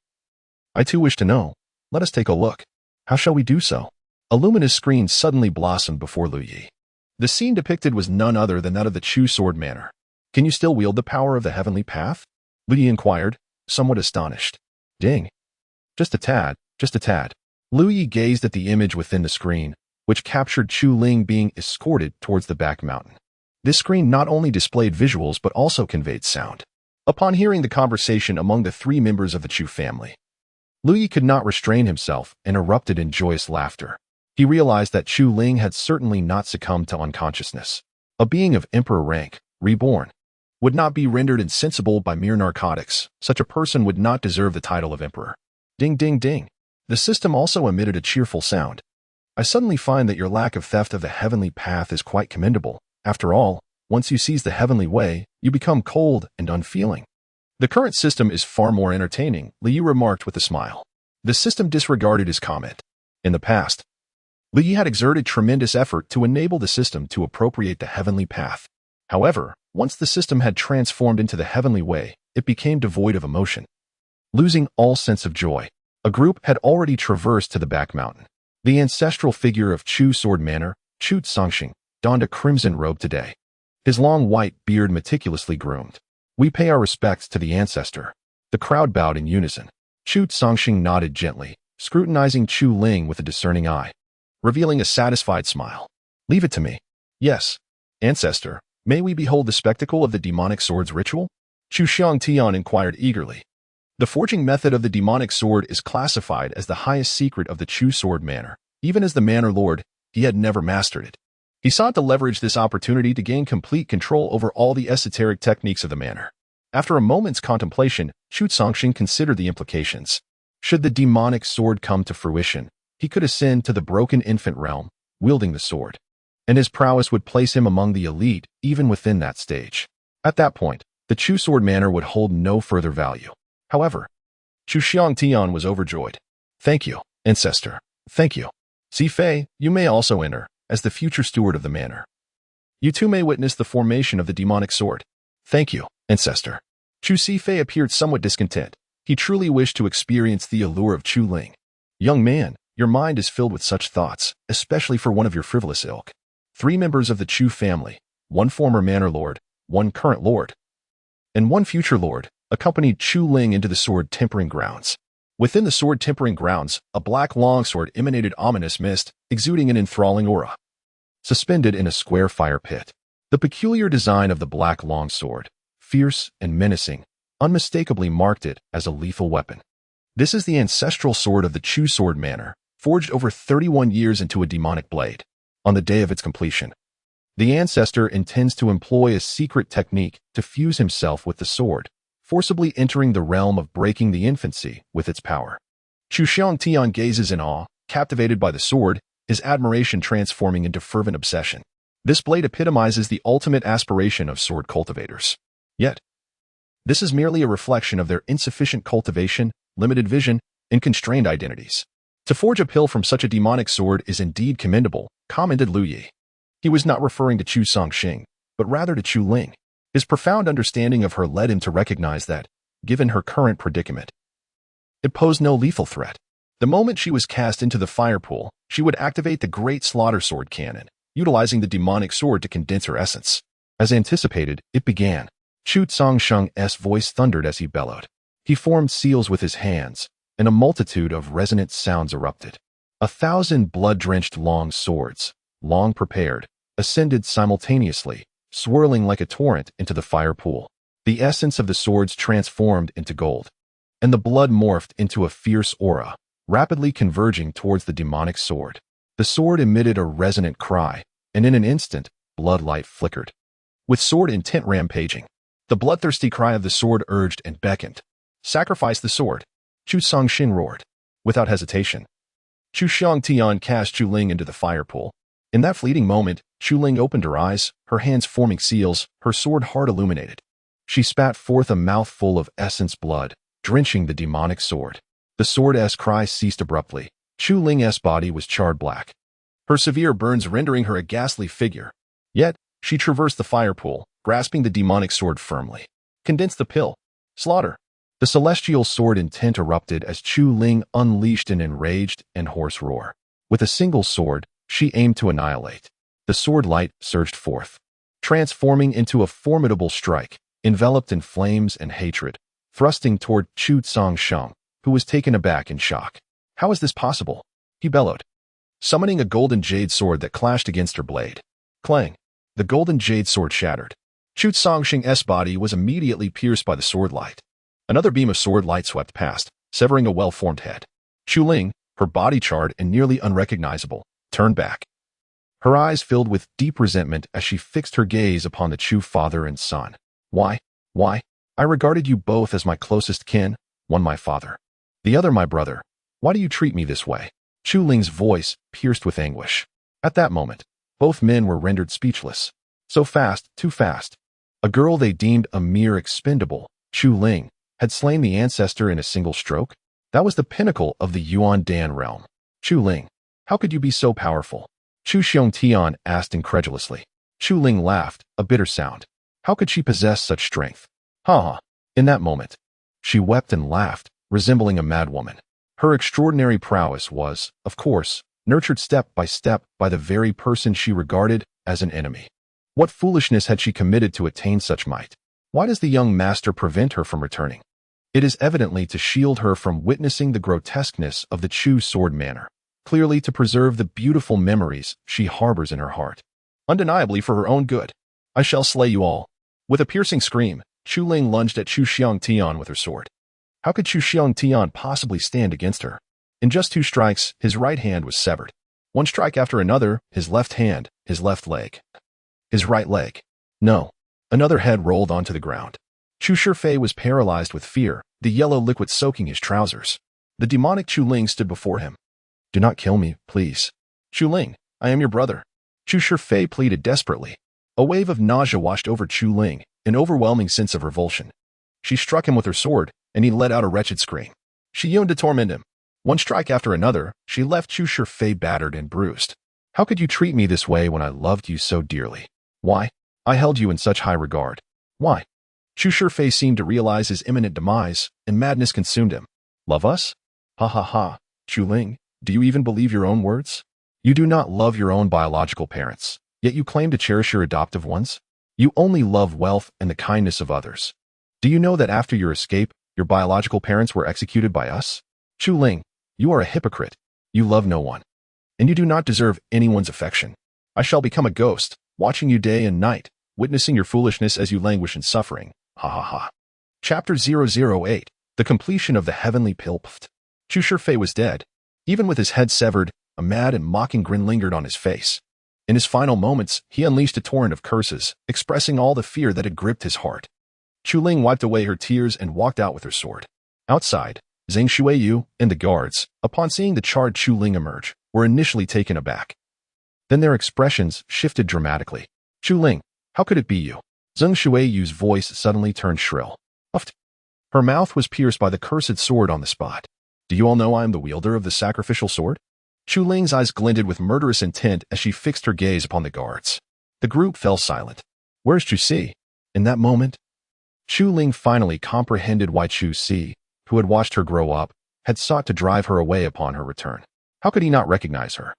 I too wish to know. Let us take a look. How shall we do so? A luminous screen suddenly blossomed before Lu Yi. The scene depicted was none other than that of the Chu Sword Manor. Can you still wield the power of the heavenly path? Lu Yi inquired, somewhat astonished. Ding. Just a tad, just a tad. Lu Yi gazed at the image within the screen, which captured Chu Ling being escorted towards the back mountain. This screen not only displayed visuals but also conveyed sound. Upon hearing the conversation among the 3 members of the Chu family, Lu Yi could not restrain himself and erupted in joyous laughter. He realized that Chu Ling had certainly not succumbed to unconsciousness. A being of emperor rank, reborn, would not be rendered insensible by mere narcotics. Such a person would not deserve the title of emperor. Ding ding ding. The system also emitted a cheerful sound. I suddenly find that your lack of theft of the heavenly path is quite commendable. After all, once you seize the heavenly way, you become cold and unfeeling. The current system is far more entertaining, Liu remarked with a smile. The system disregarded his comment. In the past, Liu had exerted tremendous effort to enable the system to appropriate the heavenly path. However, once the system had transformed into the heavenly way, it became devoid of emotion. Losing all sense of joy, a group had already traversed to the back mountain. The ancestral figure of Chu Sword Manor, Chu Tsongxing, donned a crimson robe today. His long white beard meticulously groomed. We pay our respects to the ancestor. The crowd bowed in unison. Chu Tsongxing nodded gently, scrutinizing Chu Ling with a discerning eye, revealing a satisfied smile. Leave it to me. Yes, ancestor, may we behold the spectacle of the demonic sword's ritual? Chu Xiangtian inquired eagerly. The forging method of the demonic sword is classified as the highest secret of the Chu Sword Manor. Even as the Manor Lord, he had never mastered it. He sought to leverage this opportunity to gain complete control over all the esoteric techniques of the manor. After a moment's contemplation, Chu Tsongxing considered the implications. Should the demonic sword come to fruition, he could ascend to the broken infant realm, wielding the sword, and his prowess would place him among the elite even within that stage. At that point, the Chu Sword Manor would hold no further value. However, Chu Xiangtian was overjoyed. Thank you, ancestor. Thank you. Si Fei, you may also enter, as the future steward of the manor. You too may witness the formation of the demonic sword. Thank you, ancestor. Chu Sifei appeared somewhat discontent. He truly wished to experience the allure of Chu Ling. Young man, your mind is filled with such thoughts, especially for one of your frivolous ilk. 3 members of the Chu family, 1 former manor lord, 1 current lord, and 1 future lord, accompanied Chu Ling into the sword tempering grounds. Within the sword tempering grounds, a black longsword emanated ominous mist, exuding an enthralling aura. Suspended in a square fire pit, the peculiar design of the black longsword, fierce and menacing, unmistakably marked it as a lethal weapon. This is the ancestral sword of the Chu Sword Manor, forged over 31 years into a demonic blade. On the day of its completion, the ancestor intends to employ a secret technique to fuse himself with the sword, forcibly entering the realm of breaking the infancy with its power. Chu Xiangtian gazes in awe, captivated by the sword, his admiration transforming into fervent obsession. This blade epitomizes the ultimate aspiration of sword cultivators. Yet, this is merely a reflection of their insufficient cultivation, limited vision, and constrained identities. To forge a pill from such a demonic sword is indeed commendable, commented Lu Yi. He was not referring to Chu Tsongxing, but rather to Chu Ling. His profound understanding of her led him to recognize that, given her current predicament, it posed no lethal threat. The moment she was cast into the fire pool, she would activate the Great Slaughter Sword Cannon, utilizing the demonic sword to condense her essence. As anticipated, it began. Chu Tsongxing's voice thundered as he bellowed. He formed seals with his hands, and a multitude of resonant sounds erupted. 1,000 blood-drenched long swords, long prepared, ascended simultaneously, swirling like a torrent into the fire pool. The essence of the swords transformed into gold, and the blood morphed into a fierce aura, rapidly converging towards the demonic sword. The sword emitted a resonant cry, and in an instant, bloodlight flickered. With sword intent rampaging, the bloodthirsty cry of the sword urged and beckoned. Sacrifice the sword, Chu Tsongxing roared. Without hesitation, Chu Xiangtian cast Chu Ling into the fire pool. In that fleeting moment, Chu Ling opened her eyes, her hands forming seals, her sword heart illuminated. She spat forth a mouthful of essence blood, drenching the demonic sword. The sword's cry ceased abruptly. Chu Ling's body was charred black, her severe burns rendering her a ghastly figure. Yet, she traversed the fire pool, grasping the demonic sword firmly. Condense the pill. Slaughter. The celestial sword intent erupted as Chu Ling unleashed an enraged and hoarse roar. With a single sword, she aimed to annihilate. The sword light surged forth, transforming into a formidable strike, enveloped in flames and hatred, thrusting toward Chu Tsongxing, who was taken aback in shock. How is this possible? He bellowed, summoning a golden jade sword that clashed against her blade. Clang! The golden jade sword shattered. Chu Tsongxing's body was immediately pierced by the sword light. Another beam of sword light swept past, severing a well-formed head. Chu Ling, her body charred and nearly unrecognizable, turned back. Her eyes filled with deep resentment as she fixed her gaze upon the Chu father and son. Why? I regarded you both as my closest kin, one my father, the other my brother. Why do you treat me this way? Chu Ling's voice pierced with anguish. At that moment, both men were rendered speechless. So fast, too fast. A girl they deemed a mere expendable, Chu Ling, had slain the ancestor in a single stroke? That was the pinnacle of the Yuan Dan realm. Chu Ling, how could you be so powerful? Chu Xiongtian asked incredulously. Chu Ling laughed, a bitter sound. How could she possess such strength? Ha ha. In that moment, she wept and laughed, resembling a madwoman. Her extraordinary prowess was, of course, nurtured step by the very person she regarded as an enemy. What foolishness had she committed to attain such might? Why does the young master prevent her from returning? It is evidently to shield her from witnessing the grotesqueness of the Chu sword manner, clearly to preserve the beautiful memories she harbors in her heart. Undeniably for her own good. I shall slay you all. With a piercing scream, Chu Ling lunged at Chu Xiongtian with her sword. How could Chu Xiongtian possibly stand against her? In just 2 strikes, his right hand was severed. 1 strike after another, his left hand, his left leg. His right leg. No. Another head rolled onto the ground. Chu Shifei was paralyzed with fear, the yellow liquid soaking his trousers. The demonic Chu Ling stood before him. Do not kill me, please. Chu Ling, I am your brother. Chu Shifei pleaded desperately. A wave of nausea washed over Chu Ling, an overwhelming sense of revulsion. She struck him with her sword, and he let out a wretched scream. She yearned to torment him. 1 strike after another, she left Chu Shifei battered and bruised. How could you treat me this way when I loved you so dearly? Why? I held you in such high regard. Why? Chu Shifei seemed to realize his imminent demise, and madness consumed him. Love us? Ha ha ha. Chu Ling, do you even believe your own words? You do not love your own biological parents, yet you claim to cherish your adoptive ones? You only love wealth and the kindness of others. Do you know that after your escape, your biological parents were executed by us? Chu Ling, you are a hypocrite. You love no one. And you do not deserve anyone's affection. I shall become a ghost, watching you day and night, witnessing your foolishness as you languish in suffering. Ha ha ha. Chapter 008. The completion of the heavenly pilpft. Chu Shifei was dead. Even with his head severed, a mad and mocking grin lingered on his face. In his final moments, he unleashed a torrent of curses, expressing all the fear that had gripped his heart. Chu Ling wiped away her tears and walked out with her sword. Outside, Zhang Xueyu and the guards, upon seeing the charred Chu Ling emerge, were initially taken aback. Then their expressions shifted dramatically. Chu Ling, how could it be you? Zhang Xueyu's voice suddenly turned shrill. Uft. Her mouth was pierced by the cursed sword on the spot. Do you all know I am the wielder of the sacrificial sword? Chu Ling's eyes glinted with murderous intent as she fixed her gaze upon the guards. The group fell silent. Where's Chu Si? In that moment, Chu Ling finally comprehended why Chu Si, who had watched her grow up, had sought to drive her away upon her return. How could he not recognize her?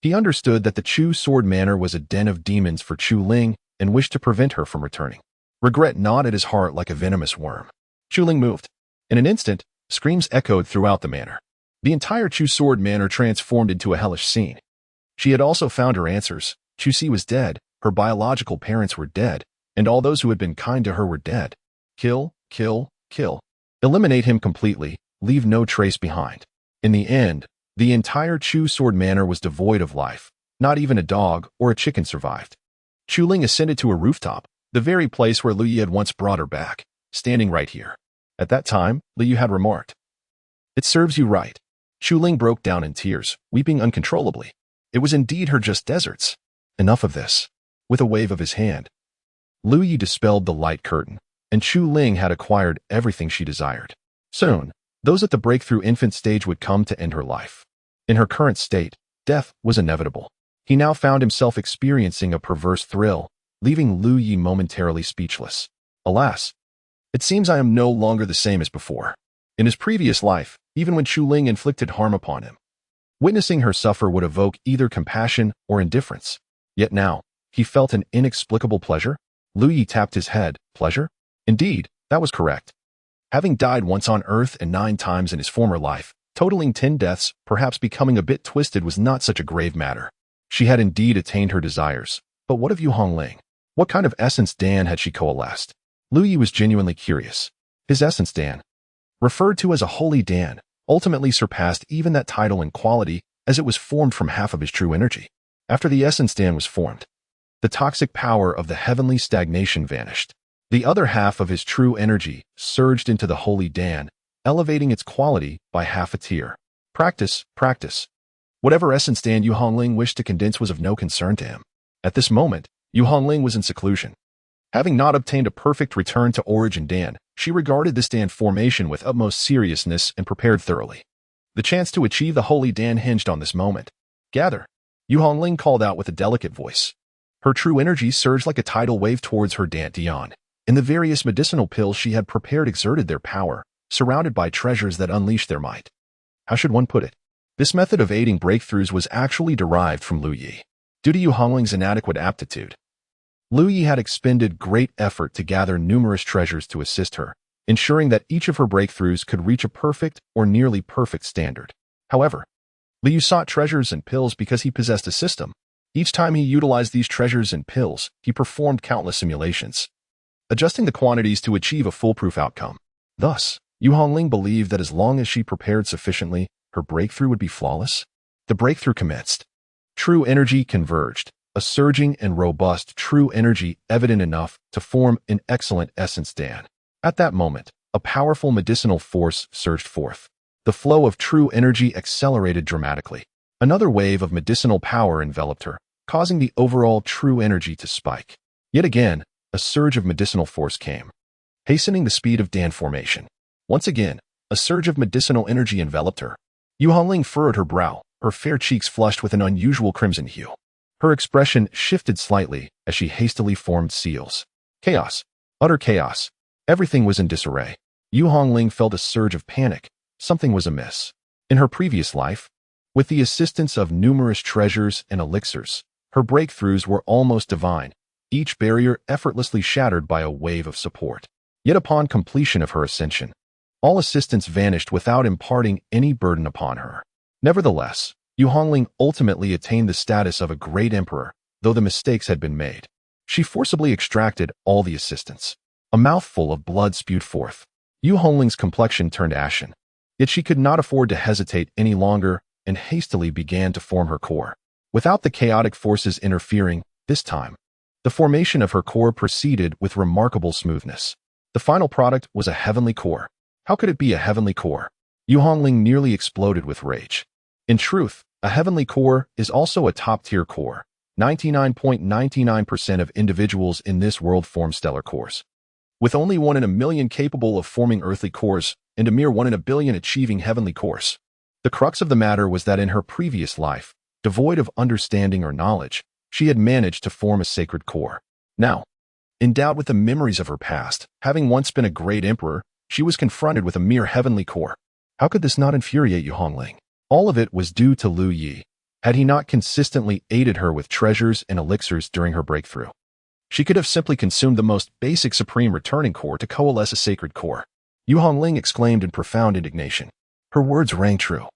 He understood that the Chu sword manor was a den of demons for Chu Ling and wished to prevent her from returning. Regret gnawed at his heart like a venomous worm. Chu Ling moved. In an instant, screams echoed throughout the manor. The entire Chu sword manor transformed into a hellish scene. She had also found her answers. Chu Si was dead, her biological parents were dead, and all those who had been kind to her were dead. Kill, kill, kill. Eliminate him completely, leave no trace behind. In the end, the entire Chu sword manor was devoid of life. Not even a dog or a chicken survived. Chu Ling ascended to a rooftop, the very place where Lu Yi had once brought her back, standing right here. At that time, Lu Yi had remarked, "It serves you right." Chu Ling broke down in tears, weeping uncontrollably. It was indeed her just deserts. Enough of this. With a wave of his hand, Lu Yi dispelled the light curtain, and Chu Ling had acquired everything she desired. Soon, those at the breakthrough infant stage would come to end her life. In her current state, death was inevitable. He now found himself experiencing a perverse thrill, leaving Lu Yi momentarily speechless. Alas, it seems I am no longer the same as before. In his previous life, even when Chu Ling inflicted harm upon him, witnessing her suffer would evoke either compassion or indifference. Yet now, he felt an inexplicable pleasure. Lu Yi tapped his head. Pleasure? Indeed, that was correct. Having died once on Earth and 9 times in his former life, totaling 10 deaths, perhaps becoming a bit twisted was not such a grave matter. She had indeed attained her desires. But what of Yu Hongling? What kind of essence Dan had she coalesced? Lu Yi was genuinely curious. His essence Dan, referred to as a holy Dan, ultimately surpassed even that title in quality as it was formed from half of his true energy. After the essence Dan was formed, the toxic power of the heavenly stagnation vanished. The other half of his true energy surged into the holy Dan, elevating its quality by half a tier. Practice, practice. Whatever essence Dan Yu Hongling wished to condense was of no concern to him. At this moment, Yu Hongling was in seclusion. Having not obtained a perfect return to Origin Dan, she regarded this Dan formation with utmost seriousness and prepared thoroughly. The chance to achieve the Holy Dan hinged on this moment. Gather, Yu Hongling called out with a delicate voice. Her true energy surged like a tidal wave towards her dantian, and the various medicinal pills she had prepared exerted their power, surrounded by treasures that unleashed their might. How should one put it? This method of aiding breakthroughs was actually derived from Lu Yi. Due to Yu Hongling's inadequate aptitude, Lu Yi had expended great effort to gather numerous treasures to assist her, ensuring that each of her breakthroughs could reach a perfect or nearly perfect standard. However, Lu Yi sought treasures and pills because he possessed a system. Each time he utilized these treasures and pills, he performed countless simulations, adjusting the quantities to achieve a foolproof outcome. Thus, Yu Hongling believed that as long as she prepared sufficiently, her breakthrough would be flawless. The breakthrough commenced. True energy converged, a surging and robust true energy evident enough to form an excellent essence Dan. At that moment, a powerful medicinal force surged forth. The flow of true energy accelerated dramatically. Another wave of medicinal power enveloped her, causing the overall true energy to spike. Yet again, a surge of medicinal force came, hastening the speed of Dan formation. Once again, a surge of medicinal energy enveloped her. Yu Hongling furrowed her brow, her fair cheeks flushed with an unusual crimson hue. Her expression shifted slightly as she hastily formed seals. Chaos. Utter chaos. Everything was in disarray. Yu Hongling felt a surge of panic. Something was amiss. In her previous life, with the assistance of numerous treasures and elixirs, her breakthroughs were almost divine, each barrier effortlessly shattered by a wave of support. Yet upon completion of her ascension, all assistance vanished without imparting any burden upon her. Nevertheless, Yu Hongling ultimately attained the status of a great emperor, though the mistakes had been made. She forcibly extracted all the assistance. A mouthful of blood spewed forth. Yu Hongling's complexion turned ashen. Yet she could not afford to hesitate any longer and hastily began to form her core. Without the chaotic forces interfering, this time, the formation of her core proceeded with remarkable smoothness. The final product was a heavenly core. How could it be a heavenly core? Yu Hongling nearly exploded with rage. In truth, a heavenly core is also a top-tier core. 99.99% of individuals in this world form stellar cores, with only 1 in a million capable of forming earthly cores and a mere 1 in a billion achieving heavenly cores. The crux of the matter was that in her previous life, devoid of understanding or knowledge, she had managed to form a sacred core. Now, endowed with the memories of her past, having once been a great emperor, she was confronted with a mere heavenly core. How could this not infuriate Yu Hongling? All of it was due to Lu Yi. Had he not consistently aided her with treasures and elixirs during her breakthrough, she could have simply consumed the most basic supreme returning core to coalesce a sacred core. Yu Hongling exclaimed in profound indignation. Her words rang true.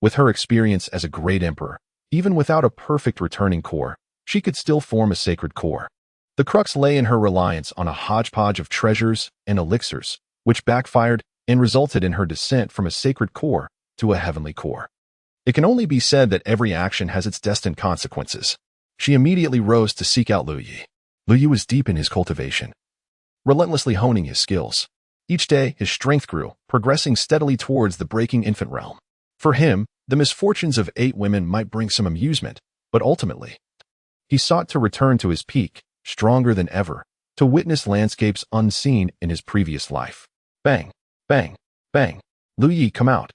With her experience as a great emperor, even without a perfect returning core, she could still form a sacred core. The crux lay in her reliance on a hodgepodge of treasures and elixirs, which backfired and resulted in her descent from a sacred core to a heavenly core. It can only be said that every action has its destined consequences. She immediately rose to seek out Lu Yi. Lu Yi was deep in his cultivation, relentlessly honing his skills. Each day, his strength grew, progressing steadily towards the breaking infant realm. For him, the misfortunes of 8 women might bring some amusement, but ultimately, he sought to return to his peak, stronger than ever, to witness landscapes unseen in his previous life. Bang, bang, bang. Lu Yi, come out.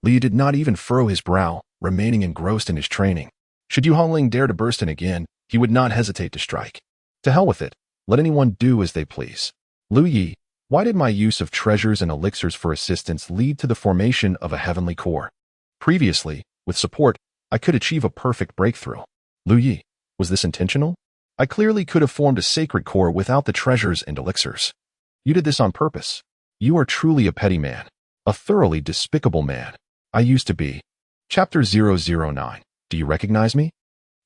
Lu Yi did not even furrow his brow, remaining engrossed in his training. Should Yu Hongling dare to burst in again, he would not hesitate to strike. To hell with it. Let anyone do as they please. Lu Yi, why did my use of treasures and elixirs for assistance lead to the formation of a heavenly core? Previously, with support, I could achieve a perfect breakthrough. Lu Yi, was this intentional? I clearly could have formed a sacred core without the treasures and elixirs. You did this on purpose. You are truly a petty man. A thoroughly despicable man. I used to be. Chapter 009. Do you recognize me?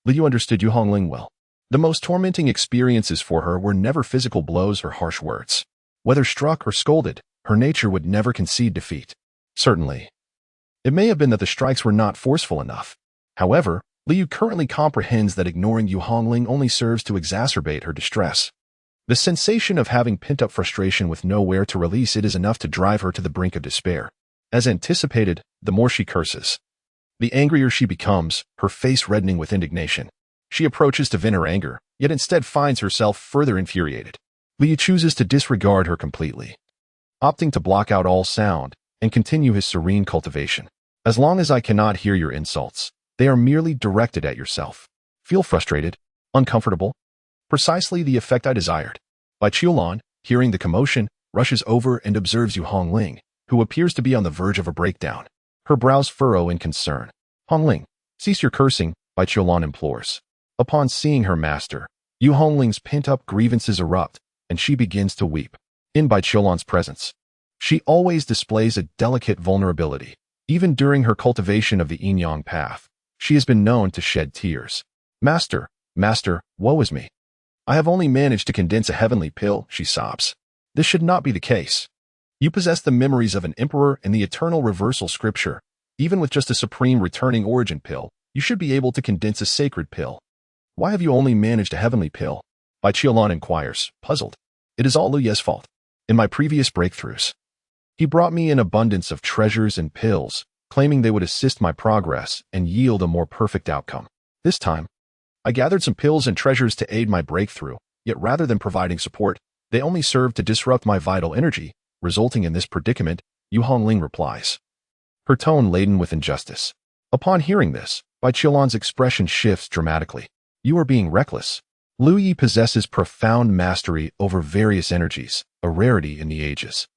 Lu Yi understood Yu Hongling well. The most tormenting experiences for her were never physical blows or harsh words. Whether struck or scolded, her nature would never concede defeat. Certainly, it may have been that the strikes were not forceful enough. However, Lu Yi currently comprehends that ignoring Yu Hongling only serves to exacerbate her distress. The sensation of having pent-up frustration with nowhere to release it is enough to drive her to the brink of despair. As anticipated, the more she curses, the angrier she becomes, her face reddening with indignation. She approaches to vent her anger, yet instead finds herself further infuriated. Liu chooses to disregard her completely, opting to block out all sound and continue his serene cultivation. As long as I cannot hear your insults, they are merely directed at yourself. Feel frustrated, uncomfortable? Precisely the effect I desired. Bai Qiulan, hearing the commotion, rushes over and observes Yu Hongling, who appears to be on the verge of a breakdown. Her brows furrow in concern. Hongling, cease your cursing, Bai Qiulan implores. Upon seeing her master, Yu Hongling's pent-up grievances erupt, and she begins to weep. In Bai Qiulan's presence, she always displays a delicate vulnerability. Even during her cultivation of the yin-yang path, she has been known to shed tears. Master, woe is me. I have only managed to condense a heavenly pill, she sobs. This should not be the case. You possess the memories of an emperor and the eternal reversal scripture. Even with just a supreme returning origin pill, you should be able to condense a sacred pill. Why have you only managed a heavenly pill? Bai Qiulan inquires, puzzled. It is all Liu Ye's fault. In my previous breakthroughs, he brought me an abundance of treasures and pills, claiming they would assist my progress and yield a more perfect outcome. This time, I gathered some pills and treasures to aid my breakthrough, yet rather than providing support, they only served to disrupt my vital energy, resulting in this predicament, Yu Hongling replies, her tone laden with injustice. Upon hearing this, Bai Qiulan's expression shifts dramatically. You are being reckless. Liu Yi possesses profound mastery over various energies, a rarity in the ages.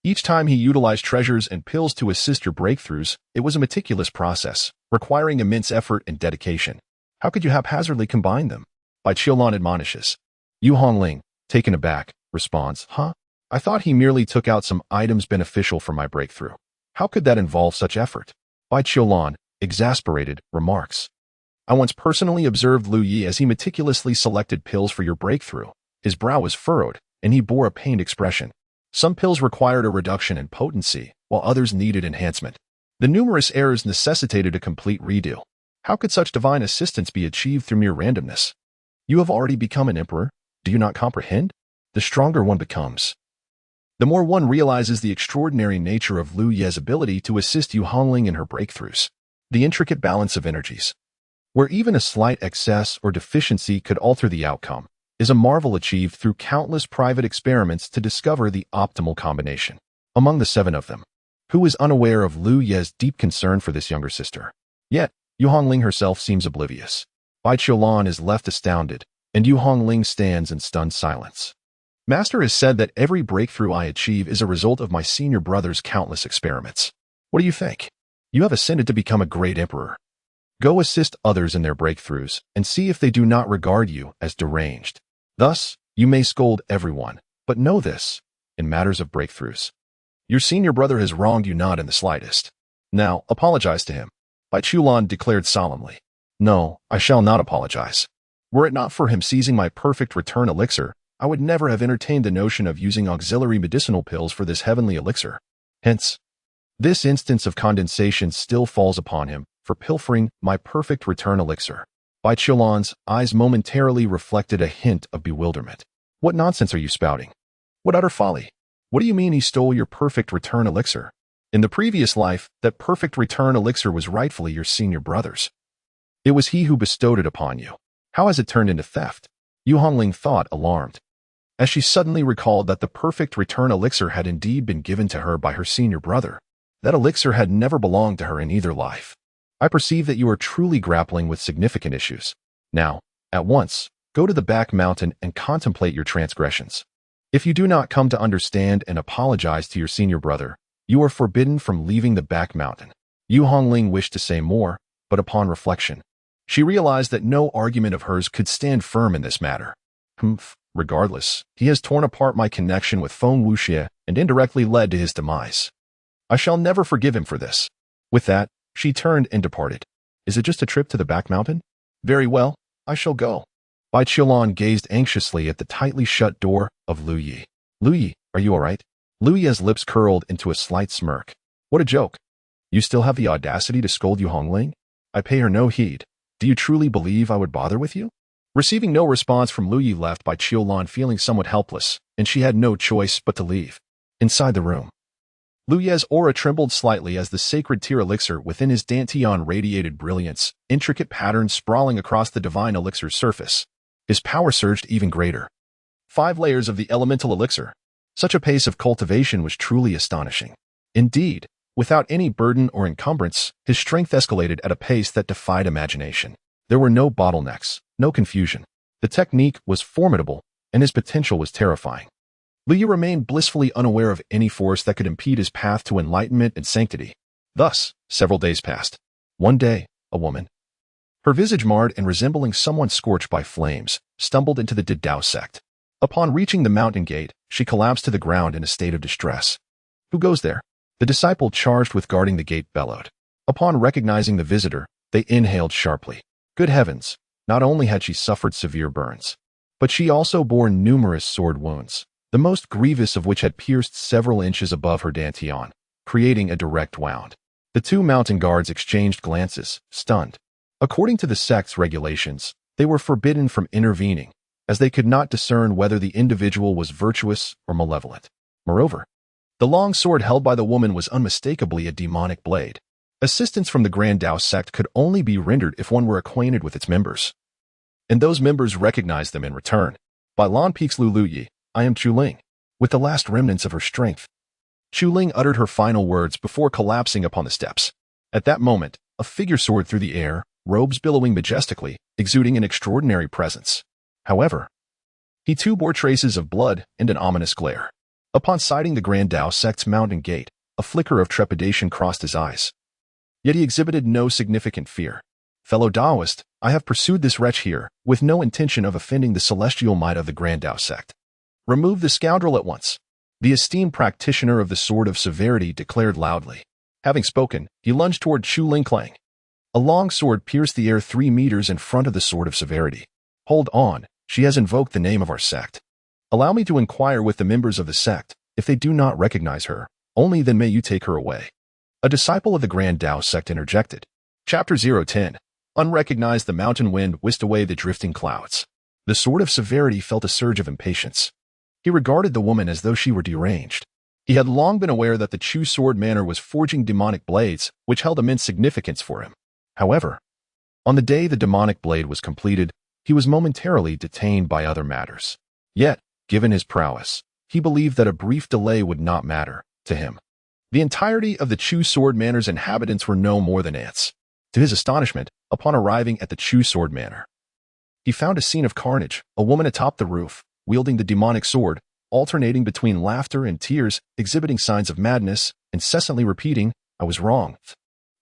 Each time he utilized treasures and pills to assist your breakthroughs, it was a meticulous process, requiring immense effort and dedication. How could you haphazardly combine them? Bai Qiulan admonishes. Yu Hongling, taken aback, responds, I thought he merely took out some items beneficial for my breakthrough. How could that involve such effort? Bai Qiulan, exasperated, remarks. I once personally observed Liu Yi as he meticulously selected pills for your breakthrough. His brow was furrowed, and he bore a pained expression. Some pills required a reduction in potency, while others needed enhancement. The numerous errors necessitated a complete redo. How could such divine assistance be achieved through mere randomness? You have already become an emperor. Do you not comprehend? The stronger one becomes, the more one realizes the extraordinary nature of Liu Ye's ability to assist Yu Hongling in her breakthroughs. The intricate balance of energies, where even a slight excess or deficiency could alter the outcome, is a marvel achieved through countless private experiments to discover the optimal combination. Among the 7 of them, who is unaware of Liu Ye's deep concern for this younger sister? Yet, Yu Hongling herself seems oblivious. Bai Qiulan is left astounded, and Yu Hongling stands in stunned silence. Master has said that every breakthrough I achieve is a result of my senior brother's countless experiments. What do you think? You have ascended to become a great emperor. Go assist others in their breakthroughs and see if they do not regard you as deranged. Thus, you may scold everyone, but know this, in matters of breakthroughs, your senior brother has wronged you not in the slightest. Now, apologize to him. Bai Qiulan declared solemnly. No, I shall not apologize. Were it not for him seizing my perfect return elixir, I would never have entertained the notion of using auxiliary medicinal pills for this heavenly elixir. Hence, this instance of condensation still falls upon him for pilfering my perfect return elixir. Bai Qiulan's eyes momentarily reflected a hint of bewilderment. What nonsense are you spouting? What utter folly? What do you mean he stole your perfect return elixir? In the previous life, that perfect return elixir was rightfully your senior brother's. It was he who bestowed it upon you. How has it turned into theft? Yu Hongling thought, alarmed, as she suddenly recalled that the perfect return elixir had indeed been given to her by her senior brother. That elixir had never belonged to her in either life. I perceive that you are truly grappling with significant issues. Now, at once, go to the back mountain and contemplate your transgressions. If you do not come to understand and apologize to your senior brother, you are forbidden from leaving the back mountain. Yu Hongling wished to say more, but upon reflection, she realized that no argument of hers could stand firm in this matter. Regardless, he has torn apart my connection with Feng Wuxie and indirectly led to his demise. I shall never forgive him for this. With that, she turned and departed. Is it just a trip to the back mountain? Very well, I shall go. Bai Qiulan gazed anxiously at the tightly shut door of Liu Yi. Liu Yi, are you all right? Liu Yi's lips curled into a slight smirk. What a joke. You still have the audacity to scold Yu Hongling? I pay her no heed. Do you truly believe I would bother with you? Receiving no response from Liu Yi left Bai Qiulan feeling somewhat helpless, and she had no choice but to leave. Inside the room, Lu Ye's aura trembled slightly as the sacred tear elixir within his dantian radiated brilliance, intricate patterns sprawling across the divine elixir's surface. His power surged even greater. 5 layers of the elemental elixir. Such a pace of cultivation was truly astonishing. Indeed, without any burden or encumbrance, his strength escalated at a pace that defied imagination. There were no bottlenecks, no confusion. The technique was formidable, and his potential was terrifying. Lu Ye remained blissfully unaware of any force that could impede his path to enlightenment and sanctity. Thus, several days passed. One day, a woman, her visage marred and resembling someone scorched by flames, stumbled into the Dao sect. Upon reaching the mountain gate, she collapsed to the ground in a state of distress. Who goes there? The disciple charged with guarding the gate bellowed. Upon recognizing the visitor, they inhaled sharply. Good heavens, not only had she suffered severe burns, but she also bore numerous sword wounds, the most grievous of which had pierced several inches above her dantian, creating a direct wound. The 2 mountain guards exchanged glances, stunned. According to the sect's regulations, they were forbidden from intervening, as they could not discern whether the individual was virtuous or malevolent. Moreover, the long sword held by the woman was unmistakably a demonic blade. Assistance from the Grand Dao sect could only be rendered if one were acquainted with its members, and those members recognized them in return. By Lan Peak's Lu Yi, I am Chu Ling. With the last remnants of her strength, Chu Ling uttered her final words before collapsing upon the steps. At that moment, a figure soared through the air, robes billowing majestically, exuding an extraordinary presence. However, he too bore traces of blood and an ominous glare. Upon sighting the Grand Dao sect's mountain gate, a flicker of trepidation crossed his eyes. Yet he exhibited no significant fear. Fellow Taoist, I have pursued this wretch here, with no intention of offending the celestial might of the Grand Dao sect. Remove the scoundrel at once. The esteemed practitioner of the Sword of Severity declared loudly. Having spoken, he lunged toward Chu Ling Clang. A long sword pierced the air 3 meters in front of the Sword of Severity. Hold on, she has invoked the name of our sect. Allow me to inquire with the members of the sect. If they do not recognize her, only then may you take her away. A disciple of the Grand Dao sect interjected. Chapter 010. Unrecognized, the mountain wind whisked away the drifting clouds. The Sword of Severity felt a surge of impatience. He regarded the woman as though she were deranged. He had long been aware that the Chu Sword Manor was forging demonic blades, which held immense significance for him. However, on the day the demonic blade was completed, he was momentarily detained by other matters. Yet, given his prowess, he believed that a brief delay would not matter to him. The entirety of the Chu Sword Manor's inhabitants were no more than ants. To his astonishment, upon arriving at the Chu Sword Manor, he found a scene of carnage, a woman atop the roof, wielding the demonic sword, alternating between laughter and tears, exhibiting signs of madness, incessantly repeating, I was wrong.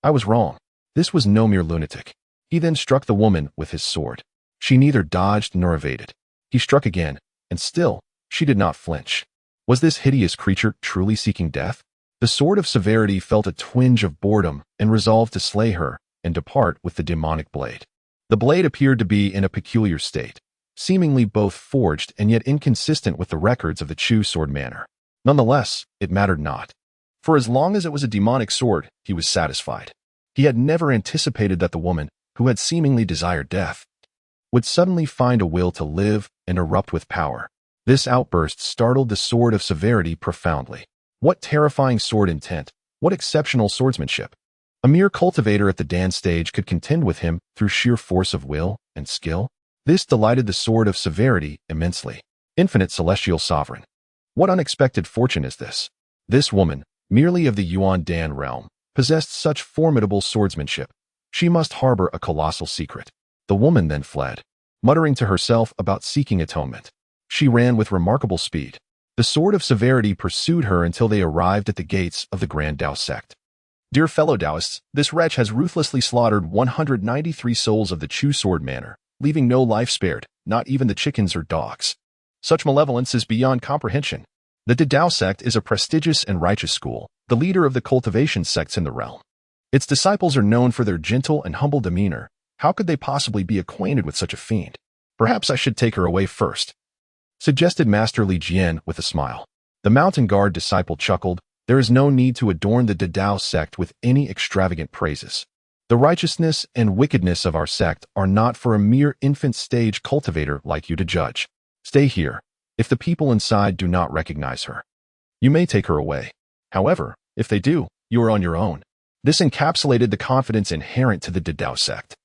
I was wrong. This was no mere lunatic. He then struck the woman with his sword. She neither dodged nor evaded. He struck again, and still, she did not flinch. Was this hideous creature truly seeking death? The Sword of Severity felt a twinge of boredom and resolved to slay her and depart with the demonic blade. The blade appeared to be in a peculiar state, seemingly both forged and yet inconsistent with the records of the Chu Sword Manor. Nonetheless, it mattered not. For as long as it was a demonic sword, he was satisfied. He had never anticipated that the woman, who had seemingly desired death, would suddenly find a will to live and erupt with power. This outburst startled the Sword of Severity profoundly. What terrifying sword intent, what exceptional swordsmanship. A mere cultivator at the dance stage could contend with him through sheer force of will and skill. This delighted the Sword of Severity immensely. Infinite celestial sovereign. What unexpected fortune is this? This woman, merely of the Yuan Dan realm, possessed such formidable swordsmanship. She must harbor a colossal secret. The woman then fled, muttering to herself about seeking atonement. She ran with remarkable speed. The Sword of Severity pursued her until they arrived at the gates of the Grand Dao sect. Dear fellow Taoists, this wretch has ruthlessly slaughtered 193 souls of the Chu Sword Manor, leaving no life spared, not even the chickens or dogs. Such malevolence is beyond comprehension. The Dao sect is a prestigious and righteous school, the leader of the cultivation sects in the realm. Its disciples are known for their gentle and humble demeanor. How could they possibly be acquainted with such a fiend? Perhaps I should take her away first, suggested Master Li Jian with a smile. The mountain guard disciple chuckled. There is no need to adorn the Dao sect with any extravagant praises. The righteousness and wickedness of our sect are not for a mere infant stage cultivator like you to judge. Stay here. If the people inside do not recognize her, you may take her away. However, If they do, you are on your own. This encapsulated the confidence inherent to the Dao sect.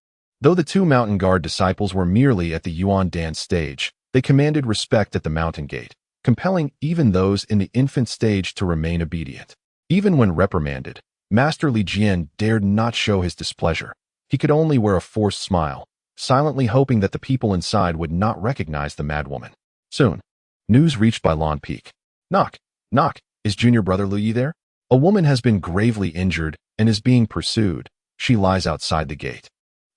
Though the two mountain guard disciples were merely at the Yuan dance stage, they commanded respect at the mountain gate, compelling even those in the infant stage to remain obedient. Even when reprimanded, Master Li Jian dared not show his displeasure. He could only wear a forced smile, silently hoping that the people inside would not recognize the madwoman. Soon, news reached Bailon Peak. Knock, knock, is junior brother Lu Yi there? A woman has been gravely injured and is being pursued. She lies outside the gate,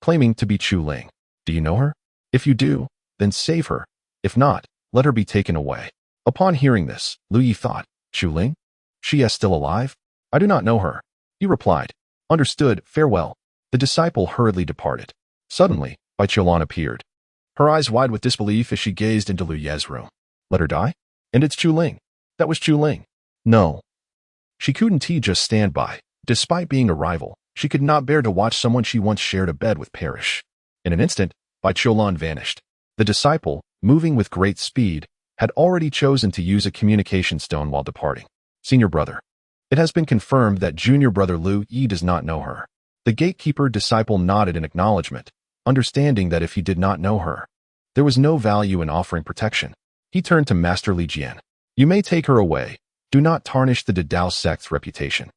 claiming to be Chu Ling. Do you know her? If you do, then save her. If not, let her be taken away. Upon hearing this, Lu Yi thought, Chu Ling? She is still alive? I do not know her. He replied, understood, farewell. The disciple hurriedly departed. Suddenly, Bai Qiulan appeared, her eyes wide with disbelief as she gazed into Lu Ye's room. Let her die? And it's Chu Ling. That was Chu Ling. No. She couldn't just stand by. Despite being a rival, she could not bear to watch someone she once shared a bed with perish. In an instant, Bai Qiulan vanished. The disciple, moving with great speed, had already chosen to use a communication stone while departing. Senior brother. It has been confirmed that junior brother Lu Yi does not know her. The gatekeeper disciple nodded in acknowledgement, understanding that if he did not know her, there was no value in offering protection. He turned to Master Li Jian. You may take her away. Do not tarnish the Dao sect's reputation.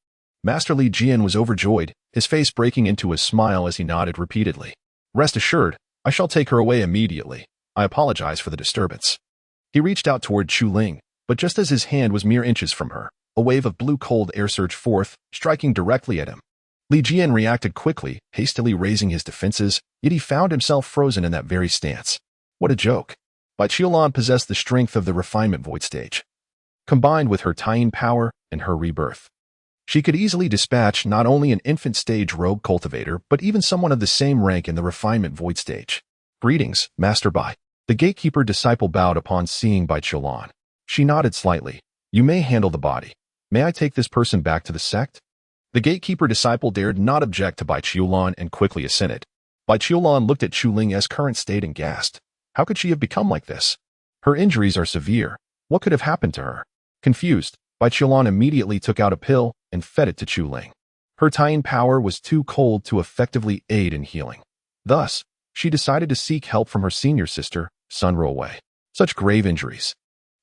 Master Li Jian was overjoyed, his face breaking into a smile as he nodded repeatedly. Rest assured, I shall take her away immediately. I apologize for the disturbance. He reached out toward Chu Ling, but just as his hand was mere inches from her, a wave of blue cold air surged forth, striking directly at him. Li Jian reacted quickly, hastily raising his defenses, yet he found himself frozen in that very stance. What a joke. Bai Qiulan possessed the strength of the refinement void stage, combined with her tying power and her rebirth. She could easily dispatch not only an infant stage rogue cultivator, but even someone of the same rank in the refinement void stage. Greetings, Master Bai. The gatekeeper disciple bowed upon seeing Bai Qiulan. She nodded slightly. You may handle the body. May I take this person back to the sect? The gatekeeper disciple dared not object to Bai Qiulan and quickly assented. Bai Qiulan looked at Chu Ling's current state and gasped. How could she have become like this? Her injuries are severe. What could have happened to her? Confused, Bai Qiulan immediately took out a pill and fed it to Chu Ling. Her tying power was too cold to effectively aid in healing. Thus, she decided to seek help from her senior sister, Sun Ruowei. Such grave injuries.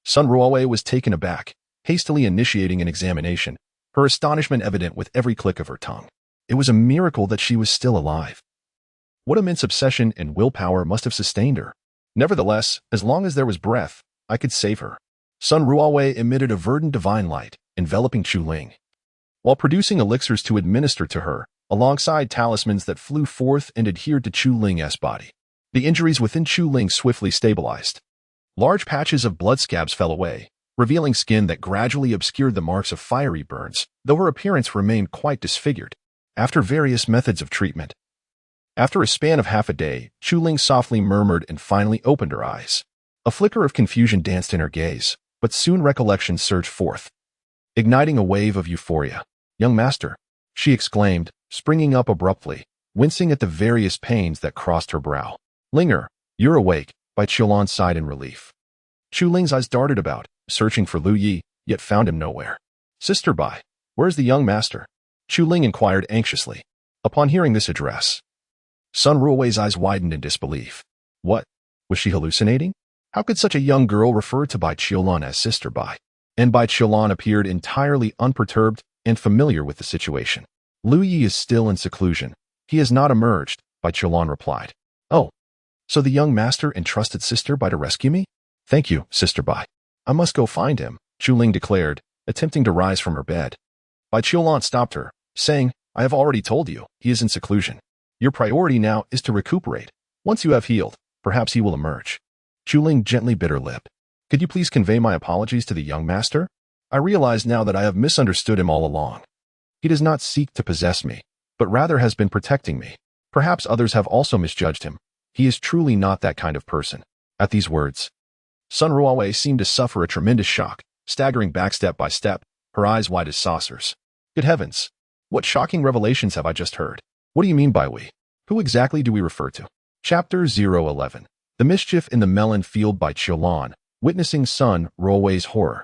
Sun Ruowei was taken aback, hastily initiating an examination, her astonishment evident with every click of her tongue. It was a miracle that she was still alive. What immense obsession and willpower must have sustained her. Nevertheless, as long as there was breath, I could save her. Sun Ruowei emitted a verdant divine light, enveloping Chu Ling, while producing elixirs to administer to her, alongside talismans that flew forth and adhered to Chu Ling's body. The injuries within Chu Ling swiftly stabilized. Large patches of blood scabs fell away, revealing skin that gradually obscured the marks of fiery burns, though her appearance remained quite disfigured. After various methods of treatment, after a span of half a day, Chu Ling softly murmured and finally opened her eyes. A flicker of confusion danced in her gaze, but soon recollection surged forth, igniting a wave of euphoria. Young master, she exclaimed, springing up abruptly, wincing at the various pains that crossed her brow. Linger, you're awake, Bai Qiulan sighed in relief. Chu Ling's eyes darted about, searching for Lu Yi, yet found him nowhere. Sister Bai, where's the young master? Chu Ling inquired anxiously. Upon hearing this address, Sun Ruowei's eyes widened in disbelief. What? Was she hallucinating? How could such a young girl refer to Bai Qiulan as Sister Bai? And Bai Qiulan appeared entirely unperturbed and familiar with the situation. Lu Yi is still in seclusion. He has not emerged, Bai Qiulan replied. Oh, so the young master entrusted Sister Bai to rescue me? Thank you, Sister Bai. I must go find him, Chu Ling declared, attempting to rise from her bed. Bai Qiulan stopped her, saying, I have already told you, he is in seclusion. Your priority now is to recuperate. Once you have healed, perhaps he will emerge. Chu Ling gently bit her lip. Could you please convey my apologies to the young master? I realize now that I have misunderstood him all along. He does not seek to possess me, but rather has been protecting me. Perhaps others have also misjudged him. He is truly not that kind of person. At these words, Sun Ruowei seemed to suffer a tremendous shock, staggering back step by step, her eyes wide as saucers. Good heavens! What shocking revelations have I just heard? What do you mean by we? Who exactly do we refer to? Chapter 011. The mischief in the melon field by Qiulan, witnessing Sun Ruowei's horror,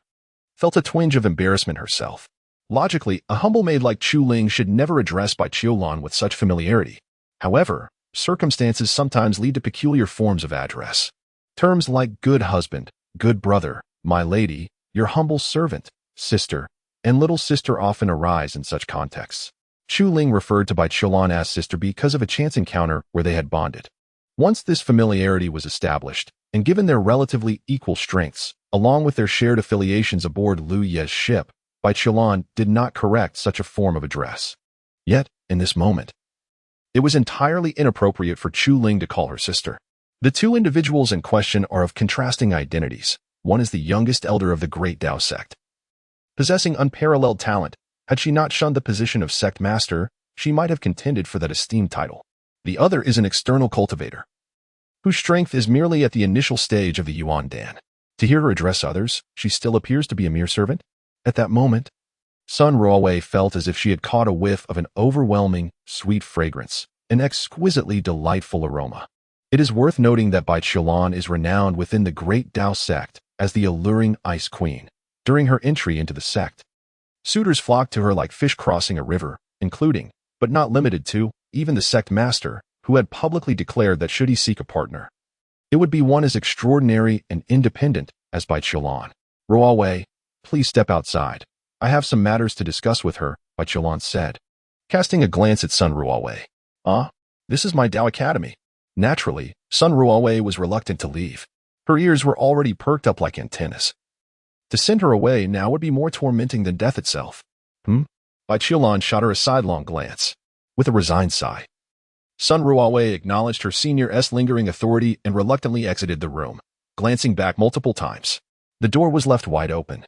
felt a twinge of embarrassment herself. Logically, a humble maid like Chu Ling should never address Bai Qiulan with such familiarity. However, circumstances sometimes lead to peculiar forms of address. Terms like good husband, good brother, my lady, your humble servant, sister, and little sister often arise in such contexts. Chu Ling referred to Bai Qiulan as sister because of a chance encounter where they had bonded. Once this familiarity was established, and given their relatively equal strengths, along with their shared affiliations aboard Liu Ye's ship, Bai Qiulan did not correct such a form of address. Yet, in this moment, it was entirely inappropriate for Chu Ling to call her sister. The two individuals in question are of contrasting identities. One is the youngest elder of the Great Tao sect. Possessing unparalleled talent, had she not shunned the position of sect master, she might have contended for that esteemed title. The other is an external cultivator, whose strength is merely at the initial stage of the Yuan Dan. To hear her address others, she still appears to be a mere servant. At that moment, Sun Ruowei felt as if she had caught a whiff of an overwhelming, sweet fragrance, an exquisitely delightful aroma. It is worth noting that Bai Qiulan is renowned within the Great Tao sect as the alluring Ice Queen. During her entry into the sect, suitors flocked to her like fish crossing a river, including, but not limited to, even the sect master, who had publicly declared that should he seek a partner, it would be one as extraordinary and independent as Bai Qiulan. Ruowei, please step outside. I have some matters to discuss with her, Bai Qiulan said, casting a glance at Sun Ruowei. This is my Tao Academy. Naturally, Sun Ruowei was reluctant to leave. Her ears were already perked up like antennas. To send her away now would be more tormenting than death itself. Bai Qiulan shot her a sidelong glance. With a resigned sigh, Sun Ruowei acknowledged her senior's lingering authority and reluctantly exited the room, glancing back multiple times. The door was left wide open,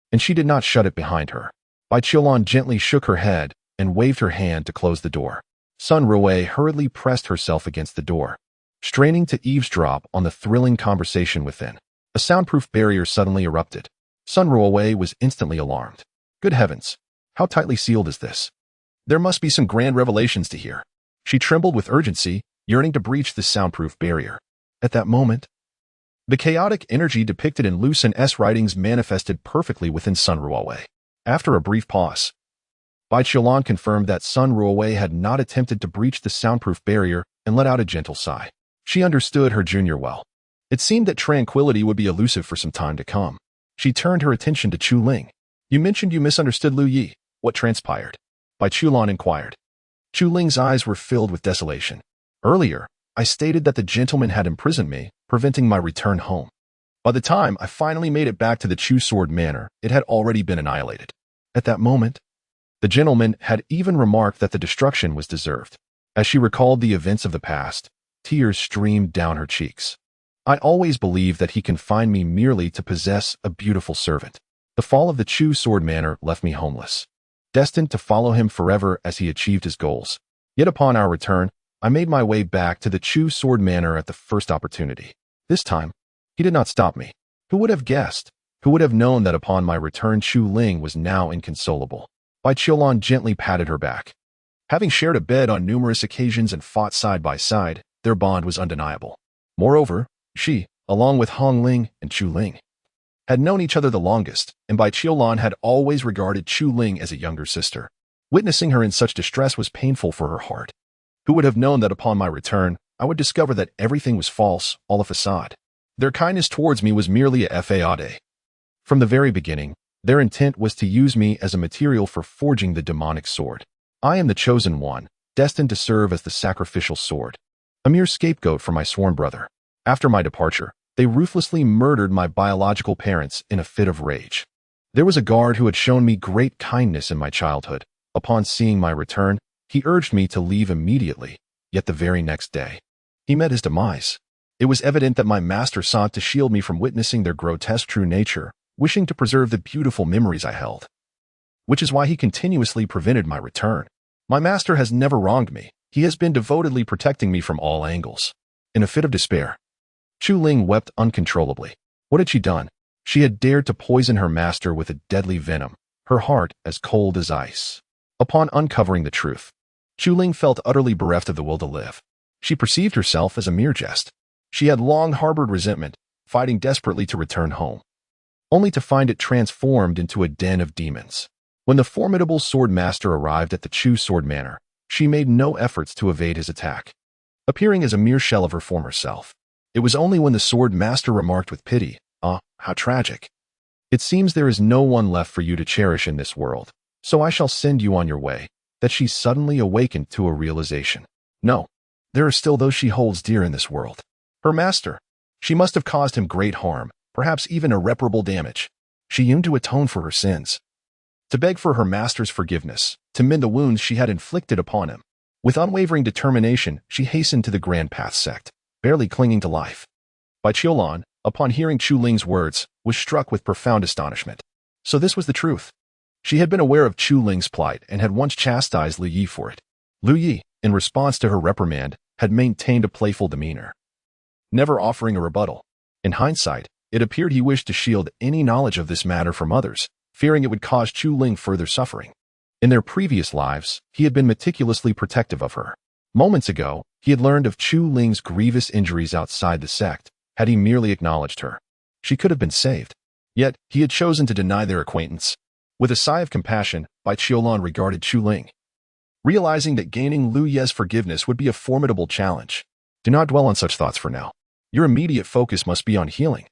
and she did not shut it behind her. Bai Qiulan gently shook her head and waved her hand to close the door. Sun Ruowei hurriedly pressed herself against the door, straining to eavesdrop on the thrilling conversation within. A soundproof barrier suddenly erupted. Sun Ruowei was instantly alarmed. Good heavens, how tightly sealed is this? There must be some grand revelations to hear. She trembled with urgency, yearning to breach this soundproof barrier. At that moment, the chaotic energy depicted in Lu Xun's writings manifested perfectly within Sun Ruowei. After a brief pause, Bai Qiulan confirmed that Sun Ruowei had not attempted to breach the soundproof barrier and let out a gentle sigh. She understood her junior well. It seemed that tranquility would be elusive for some time to come. She turned her attention to Chu Ling. You mentioned you misunderstood Liu Yi. What transpired? Bai Qiulan inquired. Chu Ling's eyes were filled with desolation. Earlier, I stated that the gentleman had imprisoned me, preventing my return home. By the time I finally made it back to the Chu Sword Manor, it had already been annihilated. At that moment, the gentleman had even remarked that the destruction was deserved. As she recalled the events of the past, tears streamed down her cheeks. I always believed that he confined me merely to possess a beautiful servant. The fall of the Chu Sword Manor left me homeless, destined to follow him forever as he achieved his goals. Yet upon our return, I made my way back to the Chu Sword Manor at the first opportunity. This time, he did not stop me. Who would have guessed? Who would have known that upon my return Chu Ling was now inconsolable? Bai Qiulan gently patted her back. Having shared a bed on numerous occasions and fought side by side, their bond was undeniable. Moreover, she, along with Hong Ling and Chu Ling, had known each other the longest, and Bai Qiulan had always regarded Chu Ling as a younger sister. Witnessing her in such distress was painful for her heart. Who would have known that upon my return, I would discover that everything was false, all a facade. Their kindness towards me was merely a fade. From the very beginning, their intent was to use me as a material for forging the demonic sword. I am the chosen one, destined to serve as the sacrificial sword, a mere scapegoat for my sworn brother. After my departure, they ruthlessly murdered my biological parents in a fit of rage. There was a guard who had shown me great kindness in my childhood. Upon seeing my return, he urged me to leave immediately, yet the very next day, he met his demise. It was evident that my master sought to shield me from witnessing their grotesque true nature, wishing to preserve the beautiful memories I held, which is why he continuously prevented my return. My master has never wronged me. He has been devotedly protecting me from all angles. In a fit of despair, Chu Ling wept uncontrollably. What had she done? She had dared to poison her master with a deadly venom, her heart as cold as ice. Upon uncovering the truth, Chu Ling felt utterly bereft of the will to live. She perceived herself as a mere jest. She had long harbored resentment, fighting desperately to return home, only to find it transformed into a den of demons. When the formidable sword master arrived at the Chu sword manor, she made no efforts to evade his attack, appearing as a mere shell of her former self. It was only when the sword master remarked with pity, "Ah, how tragic. It seems there is no one left for you to cherish in this world, so I shall send you on your way," that she suddenly awakened to a realization. No, there are still those she holds dear in this world. Her master. She must have caused him great harm, perhaps even irreparable damage. She yearned to atone for her sins, to beg for her master's forgiveness, to mend the wounds she had inflicted upon him. With unwavering determination, she hastened to the Grand Path sect, barely clinging to life. Bai Qiulan, upon hearing Chu Ling's words, was struck with profound astonishment. So this was the truth. She had been aware of Chu Ling's plight and had once chastised Lu Yi for it. Lu Yi, in response to her reprimand, had maintained a playful demeanor, never offering a rebuttal. In hindsight, it appeared he wished to shield any knowledge of this matter from others, fearing it would cause Chu Ling further suffering. In their previous lives, he had been meticulously protective of her. Moments ago, he had learned of Chu Ling's grievous injuries outside the sect. Had he merely acknowledged her, she could have been saved. Yet, he had chosen to deny their acquaintance. With a sigh of compassion, Bai Qiulan regarded Chu Ling, realizing that gaining Lu Ye's forgiveness would be a formidable challenge. Do not dwell on such thoughts for now. Your immediate focus must be on healing.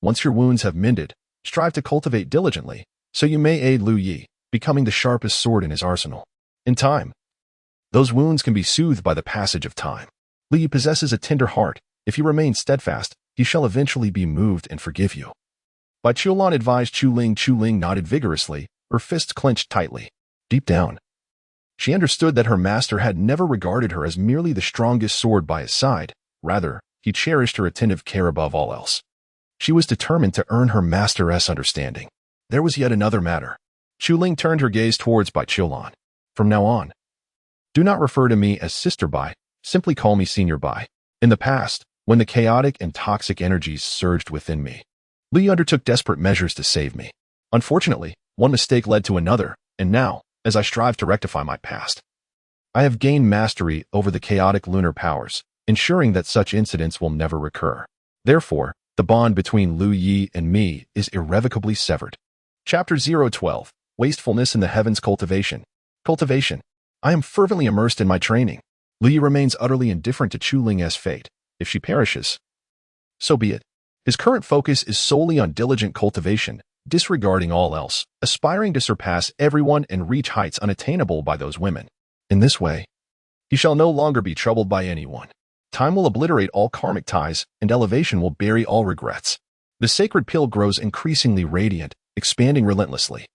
Once your wounds have mended, strive to cultivate diligently, so you may aid Lu Yi, becoming the sharpest sword in his arsenal. In time, those wounds can be soothed by the passage of time. Lu Yi possesses a tender heart. If you remain steadfast, he shall eventually be moved and forgive you. Bai Qiulan advised Chu Ling. Chu Ling nodded vigorously, her fists clenched tightly. Deep down, she understood that her master had never regarded her as merely the strongest sword by his side. Rather, he cherished her attentive care above all else. She was determined to earn her master's understanding. There was yet another matter. Chu Ling turned her gaze towards Bai Qiulan. From now on, do not refer to me as Sister Bai, simply call me Senior Bai. In the past, when the chaotic and toxic energies surged within me, Li undertook desperate measures to save me. Unfortunately, one mistake led to another, and now, as I strive to rectify my past, I have gained mastery over the chaotic lunar powers, ensuring that such incidents will never recur. Therefore, the bond between Lu Yi and me is irrevocably severed. Chapter 012. Wastefulness in the Heavens. Cultivation. Cultivation. I am fervently immersed in my training. Lu Yi remains utterly indifferent to Chu Ling's fate. If she perishes, so be it. His current focus is solely on diligent cultivation, disregarding all else, aspiring to surpass everyone and reach heights unattainable by those women. In this way, he shall no longer be troubled by anyone. Time will obliterate all karmic ties, and elevation will bury all regrets. The sacred pill grows increasingly radiant, expanding relentlessly.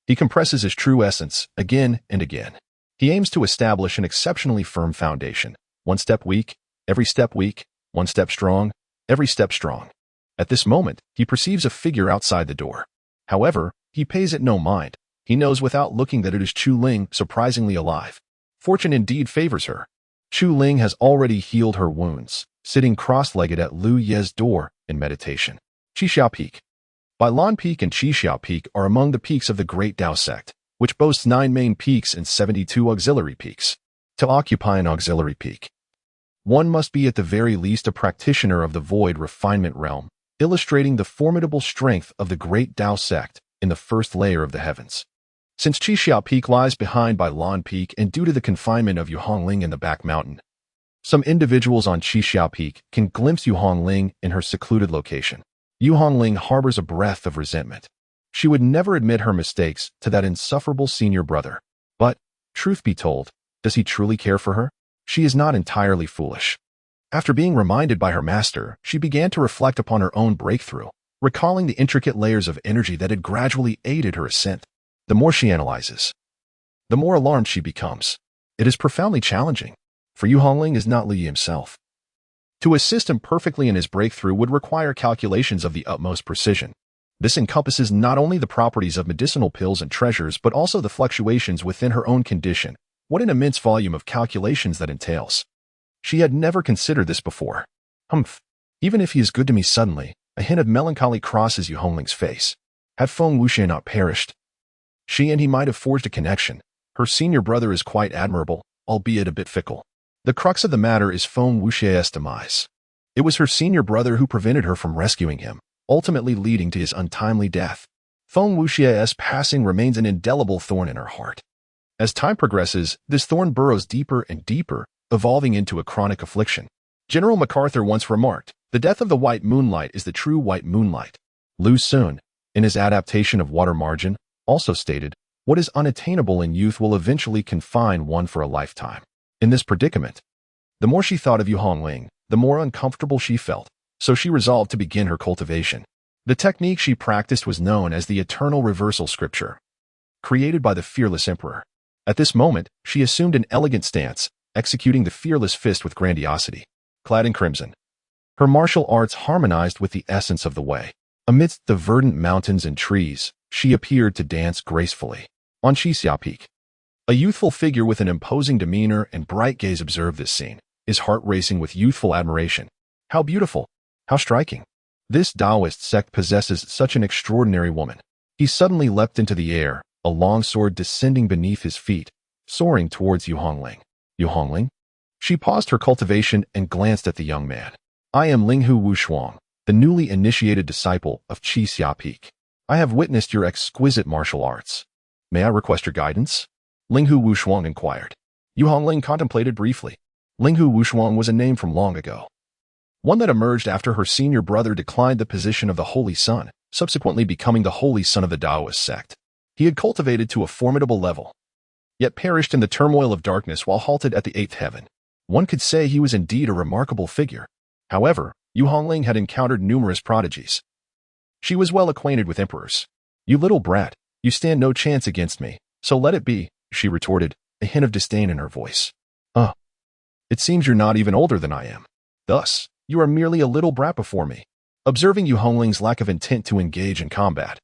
He compresses his true essence again and again. He aims to establish an exceptionally firm foundation. One step weak, every step weak. One step strong, every step strong. At this moment, he perceives a figure outside the door. However, he pays it no mind. He knows without looking that it is Chu Ling, surprisingly alive. Fortune indeed favors her. Chu Ling has already healed her wounds, sitting cross-legged at Lu Ye's door in meditation. Qixiao Peak. Bailan Peak and Qixiao Peak are among the peaks of the Great Tao sect, which boasts 9 main peaks and 72 auxiliary peaks. To occupy an auxiliary peak, one must be at the very least a practitioner of the void refinement realm, illustrating the formidable strength of the Great Tao sect in the first layer of the heavens. Since Qixiao Peak lies behind Bailan Peak and due to the confinement of Yuhongling in the back mountain, some individuals on Qixiao Peak can glimpse Yuhongling in her secluded location. Yuhongling harbors a breath of resentment. She would never admit her mistakes to that insufferable senior brother. But, truth be told, does he truly care for her? She is not entirely foolish. After being reminded by her master, she began to reflect upon her own breakthrough, recalling the intricate layers of energy that had gradually aided her ascent. The more she analyzes, the more alarmed she becomes. It is profoundly challenging, for Yu Hongling is not Li Yi himself. To assist him perfectly in his breakthrough would require calculations of the utmost precision. This encompasses not only the properties of medicinal pills and treasures but also the fluctuations within her own condition. What an immense volume of calculations that entails. She had never considered this before. Even if he is good to me suddenly, a hint of melancholy crosses Yu Hongling's face. Had Feng Wuxie not perished, she and he might have forged a connection. Her senior brother is quite admirable, albeit a bit fickle. The crux of the matter is Feng Wuxie's demise. It was her senior brother who prevented her from rescuing him, ultimately leading to his untimely death. Feng Wuxia's passing remains an indelible thorn in her heart. As time progresses, this thorn burrows deeper and deeper, evolving into a chronic affliction. General MacArthur once remarked, "The death of the white moonlight is the true white moonlight." Lu Xun, in his adaptation of Water Margin, also stated, "What is unattainable in youth will eventually confine one for a lifetime." In this predicament, the more she thought of Yu Hongling, the more uncomfortable she felt, so she resolved to begin her cultivation. The technique she practiced was known as the Eternal Reversal Scripture, created by the fearless emperor. At this moment, she assumed an elegant stance, executing the fearless fist with grandiosity. Clad in crimson, her martial arts harmonized with the essence of the way. Amidst the verdant mountains and trees, she appeared to dance gracefully. On Xixia Peak, a youthful figure with an imposing demeanor and bright gaze observed this scene, his heart racing with youthful admiration. How beautiful! How striking! This Taoist sect possesses such an extraordinary woman. He suddenly leapt into the air, a long sword descending beneath his feet, soaring towards Yu Hongling. Yu Hongling? She paused her cultivation and glanced at the young man. "I am Linghu Wushuang, the newly initiated disciple of Xixia Peak. I have witnessed your exquisite martial arts. May I request your guidance?" Linghu Wushuang inquired. Yu Hongling contemplated briefly. Linghu Wushuang was a name from long ago, one that emerged after her senior brother declined the position of the Holy Son, subsequently becoming the Holy Son of the Taoist sect. He had cultivated to a formidable level, yet perished in the turmoil of darkness while halted at the eighth heaven. One could say he was indeed a remarkable figure. However, Yu Hongling had encountered numerous prodigies. She was well acquainted with emperors. "You little brat, you stand no chance against me, so let it be," she retorted, a hint of disdain in her voice. It seems you're not even older than I am. Thus, you are merely a little brat before me." Observing Yu Hongling's lack of intent to engage in combat,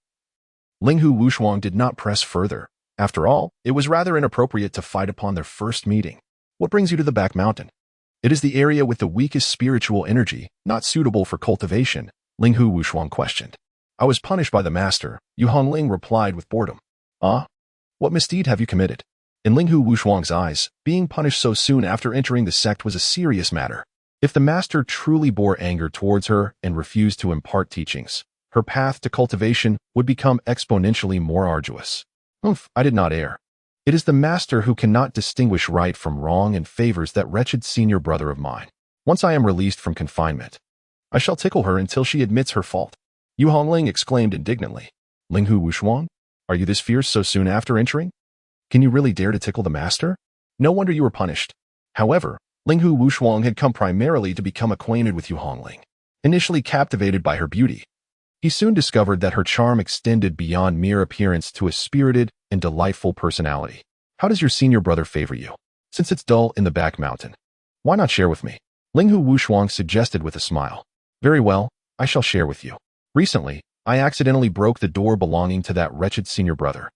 Linghu Wushuang did not press further. After all, it was rather inappropriate to fight upon their first meeting. "What brings you to the back mountain?" "It is the area with the weakest spiritual energy, not suitable for cultivation," Linghu Wushuang questioned. "I was punished by the master," Yu Hongling replied with boredom. "Ah? What misdeed have you committed?" In Linghu Wushuang's eyes, being punished so soon after entering the sect was a serious matter. If the master truly bore anger towards her and refused to impart teachings, her path to cultivation would become exponentially more arduous. I did not err. It is the master who cannot distinguish right from wrong and favors that wretched senior brother of mine. Once I am released from confinement, I shall tickle her until she admits her fault." Yu Hongling exclaimed indignantly. "Linghu Wushuang, are you this fierce so soon after entering? Can you really dare to tickle the master? No wonder you were punished." However, Linghu Wushuang had come primarily to become acquainted with Yu Hongling. Initially captivated by her beauty, he soon discovered that her charm extended beyond mere appearance to a spirited and delightful personality. "How does your senior brother favor you? Since it's dull in the back mountain, why not share with me?" Linghu Wushuang suggested with a smile. "Very well, I shall share with you. Recently, I accidentally broke the door belonging to that wretched senior brother,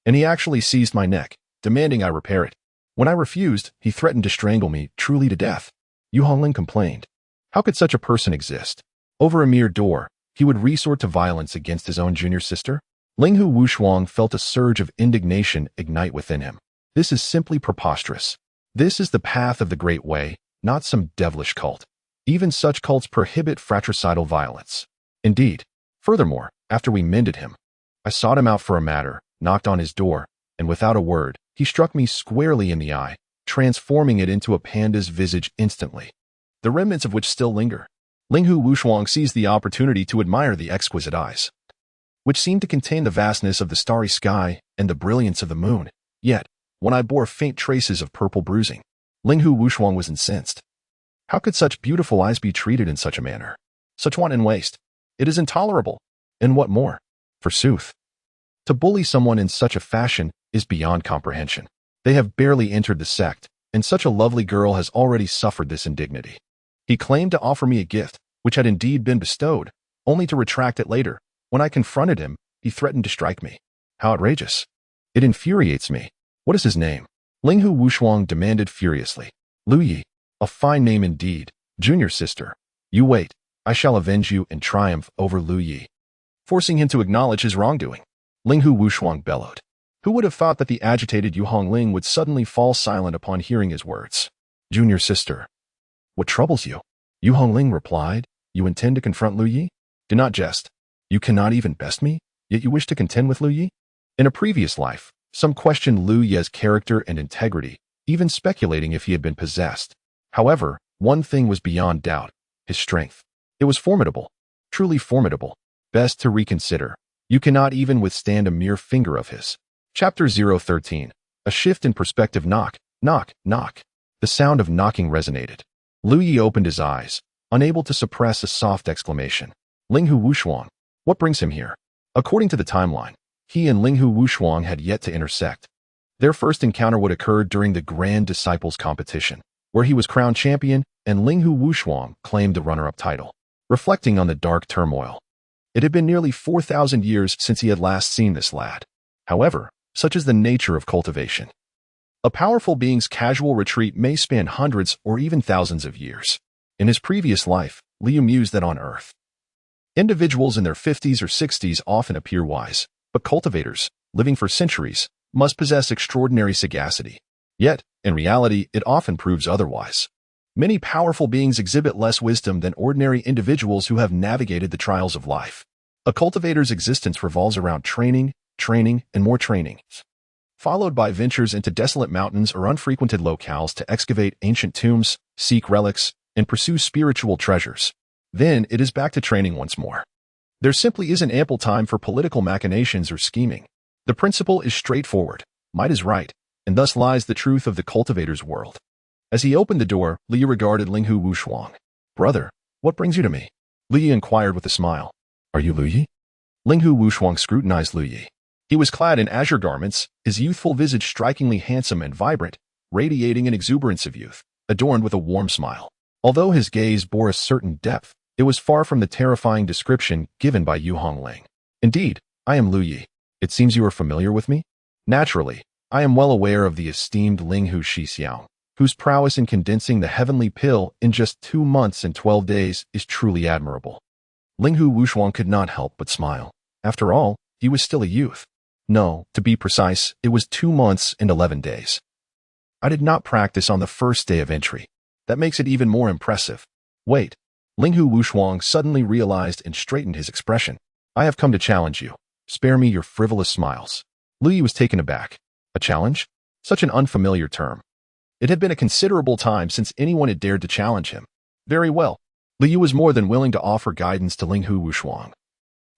and he actually seized my neck, demanding I repair it. When I refused, he threatened to strangle me, truly to death." Yu Hongling complained. How could such a person exist? Over a mere door, he would resort to violence against his own junior sister? Linghu Wushuang felt a surge of indignation ignite within him. This is simply preposterous. This is the path of the Great Way, not some devilish cult. Even such cults prohibit fratricidal violence. Indeed. Furthermore, after we mended him, I sought him out for a matter, knocked on his door, and without a word, he struck me squarely in the eye, transforming it into a panda's visage instantly, the remnants of which still linger. Linghu Wushuang seized the opportunity to admire the exquisite eyes, which seemed to contain the vastness of the starry sky and the brilliance of the moon. Yet, when I bore faint traces of purple bruising, Linghu Wushuang was incensed. How could such beautiful eyes be treated in such a manner? Such wanton waste. It is intolerable. And what more? Forsooth, to bully someone in such a fashion is beyond comprehension. They have barely entered the sect, and such a lovely girl has already suffered this indignity. He claimed to offer me a gift, which had indeed been bestowed, only to retract it later. When I confronted him, he threatened to strike me. How outrageous. It infuriates me. What is his name? Linghu Wushuang demanded furiously. Lu Yi. A fine name indeed. Junior sister. You wait. I shall avenge you and triumph over Lu Yi. Forcing him to acknowledge his wrongdoing, Linghu Wushuang bellowed. Who would have thought that the agitated Yu Hongling would suddenly fall silent upon hearing his words? Junior sister. What troubles you? Yu Hongling replied. You intend to confront Lu Yi? Do not jest. You cannot even best me? yet you wish to contend with Lu Yi? In a previous life, some questioned Lu Yi's character and integrity, even speculating if he had been possessed. However, one thing was beyond doubt: his strength. It was formidable, truly formidable. Best to reconsider. You cannot even withstand a mere finger of his. Chapter 013. A shift in perspective. Knock, knock, knock. The sound of knocking resonated. Lu Yi opened his eyes, unable to suppress a soft exclamation. Linghu Wushuang. What brings him here? According to the timeline, he and Linghu Wushuang had yet to intersect. Their first encounter would occur during the Grand Disciples competition, where he was crowned champion and Linghu Wushuang claimed the runner-up title. Reflecting on the dark turmoil, it had been nearly 4,000 years since he had last seen this lad. However, such is the nature of cultivation. A powerful being's casual retreat may span hundreds or even thousands of years. In his previous life, Liu mused that on Earth, individuals in their 50s or 60s often appear wise, but cultivators, living for centuries, must possess extraordinary sagacity. Yet, in reality, it often proves otherwise. Many powerful beings exhibit less wisdom than ordinary individuals who have navigated the trials of life. A cultivator's existence revolves around training, and more training, followed by ventures into desolate mountains or unfrequented locales to excavate ancient tombs, seek relics, and pursue spiritual treasures. Then it is back to training once more. There simply isn't ample time for political machinations or scheming. The principle is straightforward. Might is right, and thus lies the truth of the cultivator's world. As he opened the door, Li regarded Linghu Wushuang. Brother, what brings you to me? Li inquired with a smile. Are you Lu Yi? Linghu Wushuang scrutinized Lu Yi. He was clad in azure garments, his youthful visage strikingly handsome and vibrant, radiating an exuberance of youth, adorned with a warm smile. Although his gaze bore a certain depth, it was far from the terrifying description given by Yu Hongling. Indeed, I am Lu Yi. It seems you are familiar with me? Naturally, I am well aware of the esteemed Linghu Shixiao, whose prowess in condensing the heavenly pill in just 2 months and 12 days is truly admirable. Linghu Wushuang could not help but smile. After all, he was still a youth. No, to be precise, it was 2 months and 11 days. I did not practice on the first day of entry. That makes it even more impressive. Wait. Linghu Wushuang suddenly realized and straightened his expression. I have come to challenge you. Spare me your frivolous smiles. Lu Yi was taken aback. A challenge? Such an unfamiliar term. It had been a considerable time since anyone had dared to challenge him. Very well. Lu Yi was more than willing to offer guidance to Linghu Wushuang,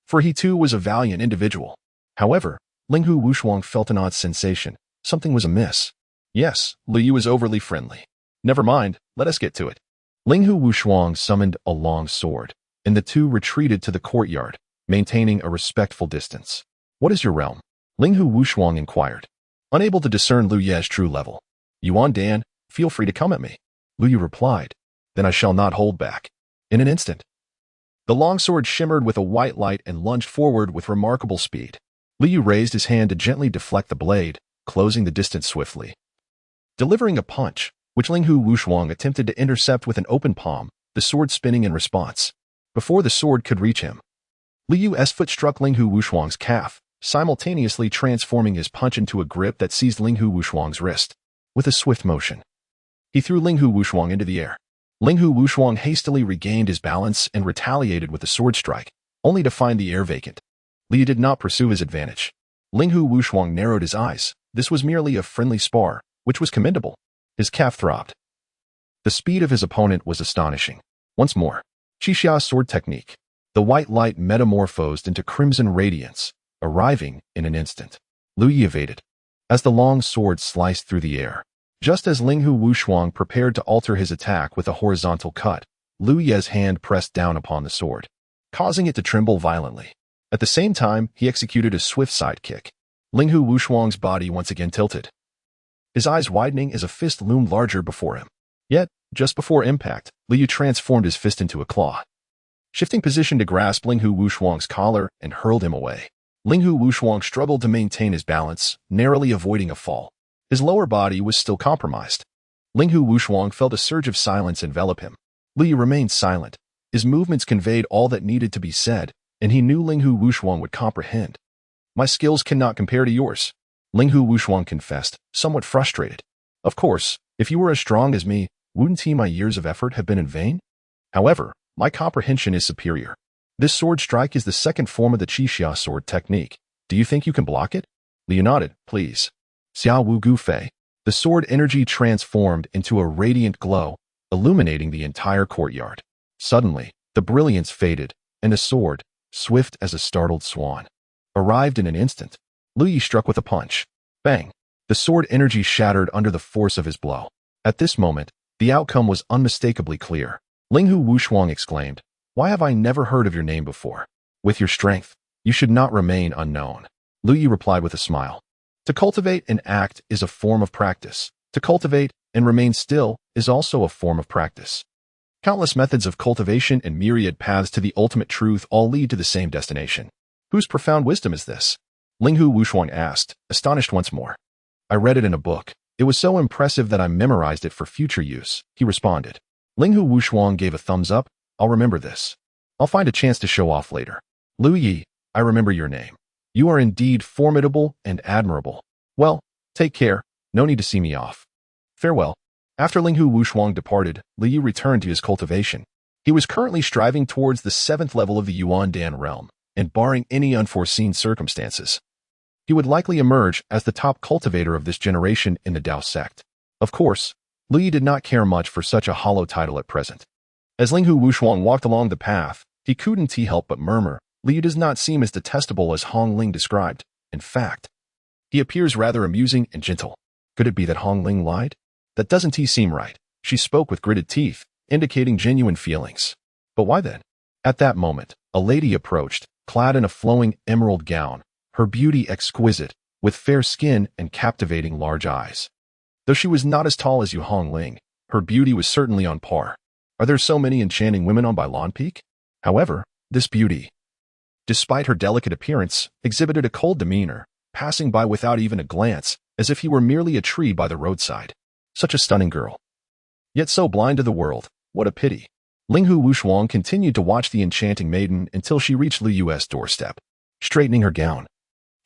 for he too was a valiant individual. However, Linghu Wushuang felt an odd sensation. Something was amiss. Yes, Lu Yi was overly friendly. Never mind, let us get to it. Linghu Wushuang summoned a long sword, and the two retreated to the courtyard, maintaining a respectful distance. What is your realm? Linghu Wushuang inquired, unable to discern Lu Yi's true level. Yuan Dan, feel free to come at me. Lu Yi replied, then I shall not hold back. In an instant, the longsword shimmered with a white light and lunged forward with remarkable speed. Lu Yi raised his hand to gently deflect the blade, closing the distance swiftly. Delivering a punch, which Linghu Wushuang attempted to intercept with an open palm, the sword spinning in response. Before the sword could reach him, Lu Yi's foot struck Linghu Wushuang's calf, simultaneously transforming his punch into a grip that seized Linghu Wushuang's wrist. With a swift motion, he threw Linghu Wushuang into the air. Linghu Wushuang hastily regained his balance and retaliated with a sword strike, only to find the air vacant. Lu Yi did not pursue his advantage. Linghu Wushuang narrowed his eyes. This was merely a friendly spar, which was commendable. His calf throbbed. The speed of his opponent was astonishing. Once more, Qixia's sword technique. The white light metamorphosed into crimson radiance, arriving in an instant. Lu Yi evaded, as the long sword sliced through the air. Just as Linghu Wushuang prepared to alter his attack with a horizontal cut, Lu Yi's hand pressed down upon the sword, causing it to tremble violently. At the same time, he executed a swift side kick. Linghu Wushuang's body once again tilted, his eyes widening as a fist loomed larger before him. Yet, just before impact, Lu Yi transformed his fist into a claw, shifting position to grasp Linghu Wushuang's collar and hurled him away. Linghu Wushuang struggled to maintain his balance, narrowly avoiding a fall. His lower body was still compromised. Linghu Wushuang felt a surge of silence envelop him. Lu Yi remained silent. His movements conveyed all that needed to be said, and he knew Linghu Wushuang would comprehend. My skills cannot compare to yours, Linghu Wushuang confessed, somewhat frustrated. Of course, if you were as strong as me, wouldn't my years of effort have been in vain? However, my comprehension is superior. This sword strike is the second form of the Qixia sword technique. Do you think you can block it? Liu nodded. Please. Xiao Wu Gufei. The sword energy transformed into a radiant glow, illuminating the entire courtyard. Suddenly, the brilliance faded, and the sword, swift as a startled swan, arrived in an instant. Lu Yi struck with a punch. Bang! The sword energy shattered under the force of his blow. At this moment, the outcome was unmistakably clear. Linghu Wushuang exclaimed, "Why have I never heard of your name before? With your strength, you should not remain unknown." Lu Yi replied with a smile. To cultivate and act is a form of practice. To cultivate and remain still is also a form of practice. Countless methods of cultivation and myriad paths to the ultimate truth all lead to the same destination. Whose profound wisdom is this? Linghu Wushuang asked, astonished once more. I read it in a book. It was so impressive that I memorized it for future use, he responded. Linghu Wushuang gave a thumbs up. I'll remember this. I'll find a chance to show off later. Lu Yi, I remember your name. You are indeed formidable and admirable. Well, take care. No need to see me off. Farewell. After Linghu Wushuang departed, Lu Yi returned to his cultivation. He was currently striving towards the 7th level of the Yuan Dan realm, and barring any unforeseen circumstances, he would likely emerge as the top cultivator of this generation in the Dao sect. Of course, Lu Yi did not care much for such a hollow title at present. As Linghu Wushuang walked along the path, he couldn't help but murmur, Lu Yi does not seem as detestable as Hong Ling described. In fact, he appears rather amusing and gentle. Could it be that Hong Ling lied? That doesn't seem right. She spoke with gritted teeth, indicating genuine feelings. But why then? At that moment, a lady approached, clad in a flowing emerald gown, her beauty exquisite, with fair skin and captivating large eyes. Though she was not as tall as Yu Hong Ling, her beauty was certainly on par. Are there so many enchanting women on Bailon Peak? However, this beauty, despite her delicate appearance, exhibited a cold demeanor, passing by without even a glance, as if he were merely a tree by the roadside. Such a stunning girl. Yet so blind to the world. What a pity. Linghu Wushuang continued to watch the enchanting maiden until she reached Lu Yu's doorstep. Straightening her gown,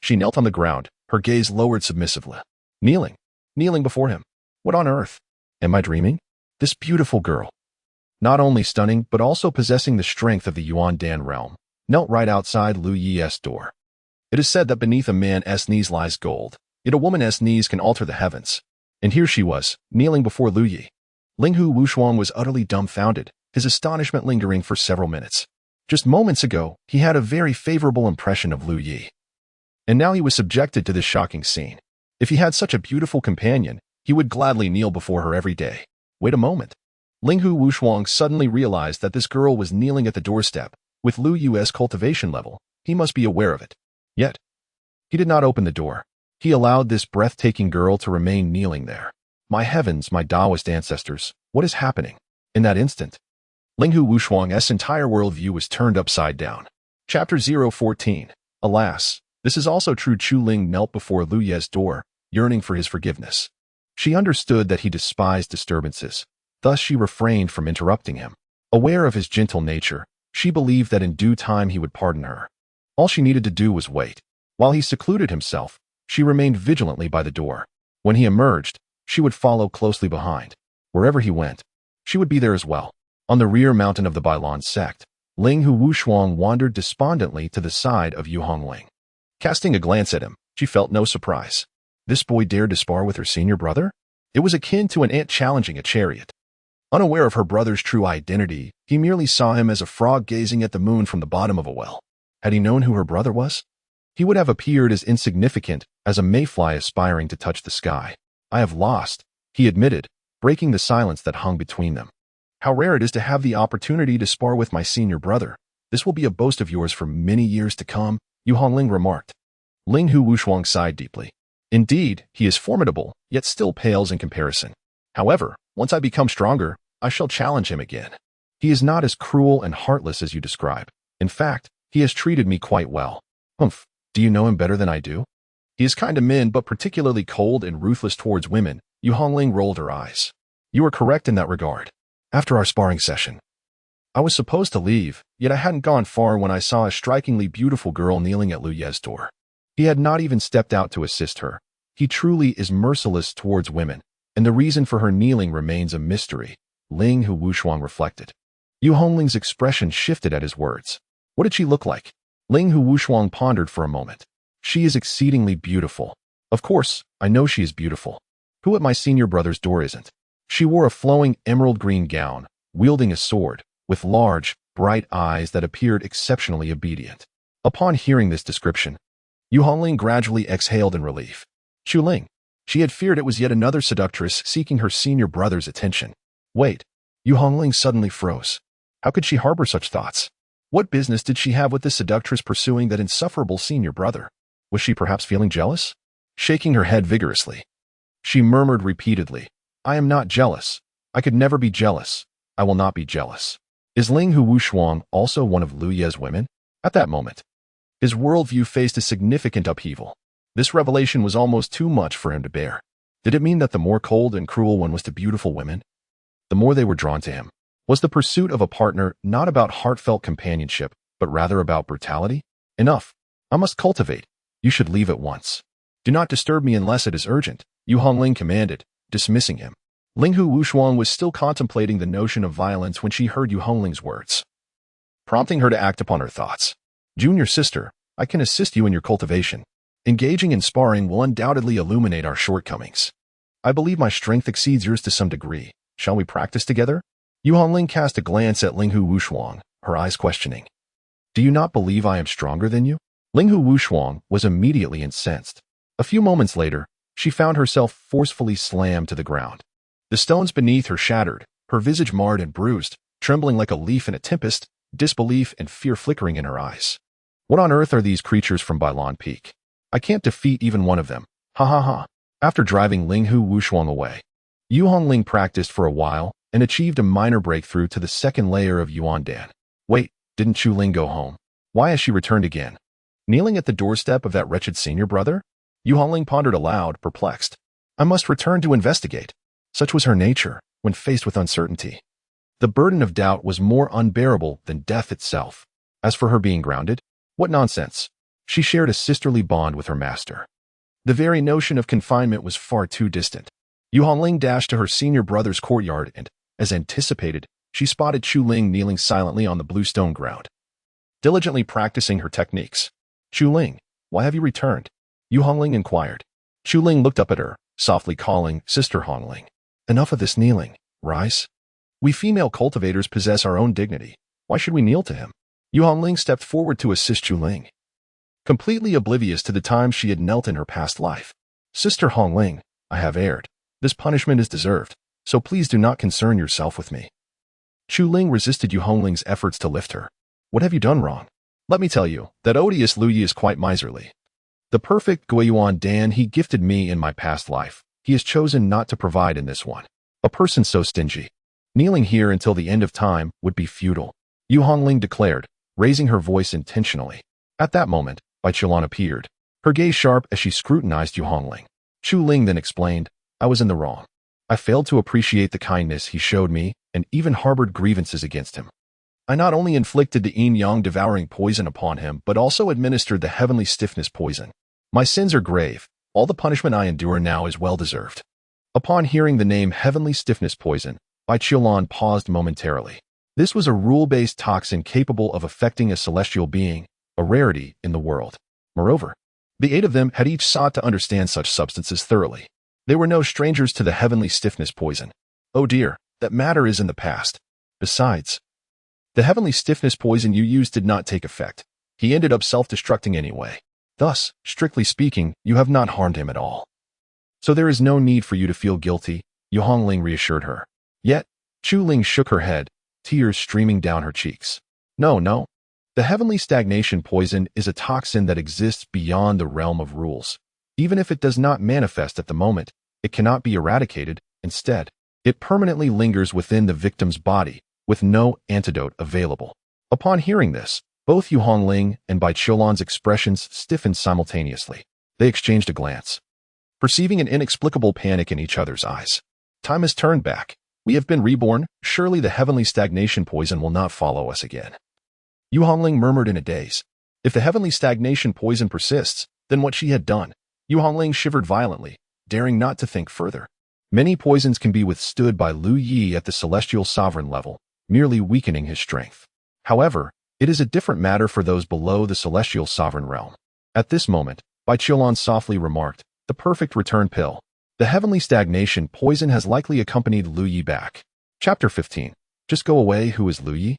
she knelt on the ground, her gaze lowered submissively. Kneeling before him. What on earth? Am I dreaming? This beautiful girl, not only stunning but also possessing the strength of the Yuan Dan realm, knelt right outside Lu Yi's door. It is said that beneath a man's knees lies gold, yet a woman's knees can alter the heavens. And here she was, kneeling before Lu Yi. Linghu Wushuang was utterly dumbfounded, his astonishment lingering for several minutes. Just moments ago, he had a very favorable impression of Lu Yi. And now he was subjected to this shocking scene. If he had such a beautiful companion, he would gladly kneel before her every day. Wait a moment. Linghu Wushuang suddenly realized that this girl was kneeling at the doorstep. With Lu Yu's cultivation level, he must be aware of it. Yet, he did not open the door. He allowed this breathtaking girl to remain kneeling there. My heavens, my Taoist ancestors, what is happening? In that instant, Linghu Wushuang's entire worldview was turned upside down. Chapter 014. Alas, this is also true. Chu Ling knelt before Lu Ye's door, yearning for his forgiveness. She understood that he despised disturbances. Thus she refrained from interrupting him. Aware of his gentle nature, she believed that in due time he would pardon her. All she needed to do was wait. While he secluded himself, she remained vigilantly by the door. When he emerged, she would follow closely behind. Wherever he went, she would be there as well. On the rear mountain of the Bailon sect, Linghu Wushuang wandered despondently to the side of Yu Hongling. Casting a glance at him, she felt no surprise. This boy dared to spar with her senior brother? It was akin to an ant challenging a chariot. Unaware of her brother's true identity, he merely saw him as a frog gazing at the moon from the bottom of a well. Had he known who her brother was, he would have appeared as insignificant as a mayfly aspiring to touch the sky. I have lost, he admitted, breaking the silence that hung between them. How rare it is to have the opportunity to spar with my senior brother. This will be a boast of yours for many years to come, Yu Hongling remarked. Linghu Wushuang sighed deeply. Indeed, he is formidable, yet still pales in comparison. However, once I become stronger, I shall challenge him again. He is not as cruel and heartless as you describe. In fact, he has treated me quite well. Humph, do you know him better than I do? He is kind to men but particularly cold and ruthless towards women. Yu Hongling rolled her eyes. You are correct in that regard. After our sparring session, I was supposed to leave, yet I hadn't gone far when I saw a strikingly beautiful girl kneeling at Lu Ye's door. He had not even stepped out to assist her. He truly is merciless towards women, and the reason for her kneeling remains a mystery, Linghu Wushuang reflected. Yu Hongling's expression shifted at his words. What did she look like? Ling Hu Wushuang pondered for a moment. She is exceedingly beautiful. Of course, I know she is beautiful. Who at my senior brother's door isn't? She wore a flowing emerald green gown, wielding a sword, with large, bright eyes that appeared exceptionally obedient. Upon hearing this description, Yu Hongling gradually exhaled in relief. Chu Ling. She had feared it was yet another seductress seeking her senior brother's attention. Wait. Yu Hongling suddenly froze. How could she harbor such thoughts? What business did she have with this seductress pursuing that insufferable senior brother? Was she perhaps feeling jealous? Shaking her head vigorously, she murmured repeatedly, I am not jealous. I could never be jealous. I will not be jealous. Is Ling Hu Wushuang also one of Lu Ye's women? At that moment, his worldview faced a significant upheaval. This revelation was almost too much for him to bear. Did it mean that the more cold and cruel one was to beautiful women, the more they were drawn to him? Was the pursuit of a partner not about heartfelt companionship, but rather about brutality? Enough. I must cultivate. You should leave at once. Do not disturb me unless it is urgent, Yu Hongling commanded, dismissing him. Ling Hu Wushuang was still contemplating the notion of violence when she heard Yu Hongling's words, prompting her to act upon her thoughts. Junior sister, I can assist you in your cultivation. Engaging in sparring will undoubtedly illuminate our shortcomings. I believe my strength exceeds yours to some degree. Shall we practice together? Yu Hongling cast a glance at Ling Hu Wushuang, her eyes questioning. Do you not believe I am stronger than you? Ling Hu Wushuang was immediately incensed. A few moments later, she found herself forcefully slammed to the ground. The stones beneath her shattered, her visage marred and bruised, trembling like a leaf in a tempest, disbelief and fear flickering in her eyes. What on earth are these creatures from Bailon Peak? I can't defeat even one of them. Ha ha ha. After driving Ling Hu Wushuang away, Yu Hongling practiced for a while and achieved a minor breakthrough to the second layer of Yuandan. Wait, didn't Chu Ling go home? Why has she returned again? Kneeling at the doorstep of that wretched senior brother? Yu Hongling pondered aloud, perplexed. I must return to investigate. Such was her nature when faced with uncertainty. The burden of doubt was more unbearable than death itself. As for her being grounded, what nonsense. She shared a sisterly bond with her master. The very notion of confinement was far too distant. Yu Hongling dashed to her senior brother's courtyard and, as anticipated, she spotted Chu Ling kneeling silently on the blue stone ground, diligently practicing her techniques. Chu Ling, why have you returned? Yu Hongling inquired. Chu Ling looked up at her, softly calling, Sister Hongling. Enough of this kneeling. Rise. We female cultivators possess our own dignity. Why should we kneel to him? Yu Hongling stepped forward to assist Chu Ling, completely oblivious to the times she had knelt in her past life. Sister Hongling, I have erred. This punishment is deserved, so please do not concern yourself with me. Chu Ling resisted Yu Hongling's efforts to lift her. What have you done wrong? Let me tell you, that odious Lu Yi is quite miserly. The perfect Guiyuan Dan he gifted me in my past life, he has chosen not to provide in this one. A person so stingy. Kneeling here until the end of time would be futile, Yu Hongling declared, raising her voice intentionally. At that moment, Bai Qilan appeared, her gaze sharp as she scrutinized Yu Hongling. Chu Ling then explained, I was in the wrong. I failed to appreciate the kindness he showed me and even harbored grievances against him. I not only inflicted the yin-yang devouring poison upon him, but also administered the heavenly stiffness poison. My sins are grave. All the punishment I endure now is well-deserved. Upon hearing the name heavenly stiffness poison, Bai Qilan paused momentarily. This was a rule-based toxin capable of affecting a celestial being, a rarity in the world. Moreover, the 8 of them had each sought to understand such substances thoroughly. They were no strangers to the heavenly stiffness poison. Oh dear, that matter is in the past. Besides, the heavenly stiffness poison you used did not take effect. He ended up self-destructing anyway. Thus, strictly speaking, you have not harmed him at all. So there is no need for you to feel guilty, Yu Hongling reassured her. Yet, Chu Ling shook her head, tears streaming down her cheeks. No. The heavenly stagnation poison is a toxin that exists beyond the realm of rules. Even if it does not manifest at the moment, it cannot be eradicated. Instead, it permanently lingers within the victim's body, with no antidote available. Upon hearing this, both Yu Hongling and Bai Qilan's expressions stiffened simultaneously. They exchanged a glance, perceiving an inexplicable panic in each other's eyes. Time has turned back. We have been reborn. Surely the heavenly stagnation poison will not follow us again. Yu Hongling murmured in a daze. If the heavenly stagnation poison persists, then what she had done. Yu Hongling shivered violently, daring not to think further. Many poisons can be withstood by Lu Yi at the celestial sovereign level, merely weakening his strength. However, It is a different matter for those below the celestial sovereign realm. At this moment, Bai Qiulan softly remarked, the perfect return pill. The heavenly stagnation poison has likely accompanied Lu Yi back. Chapter 15. Just go away. Who is Lu Yi?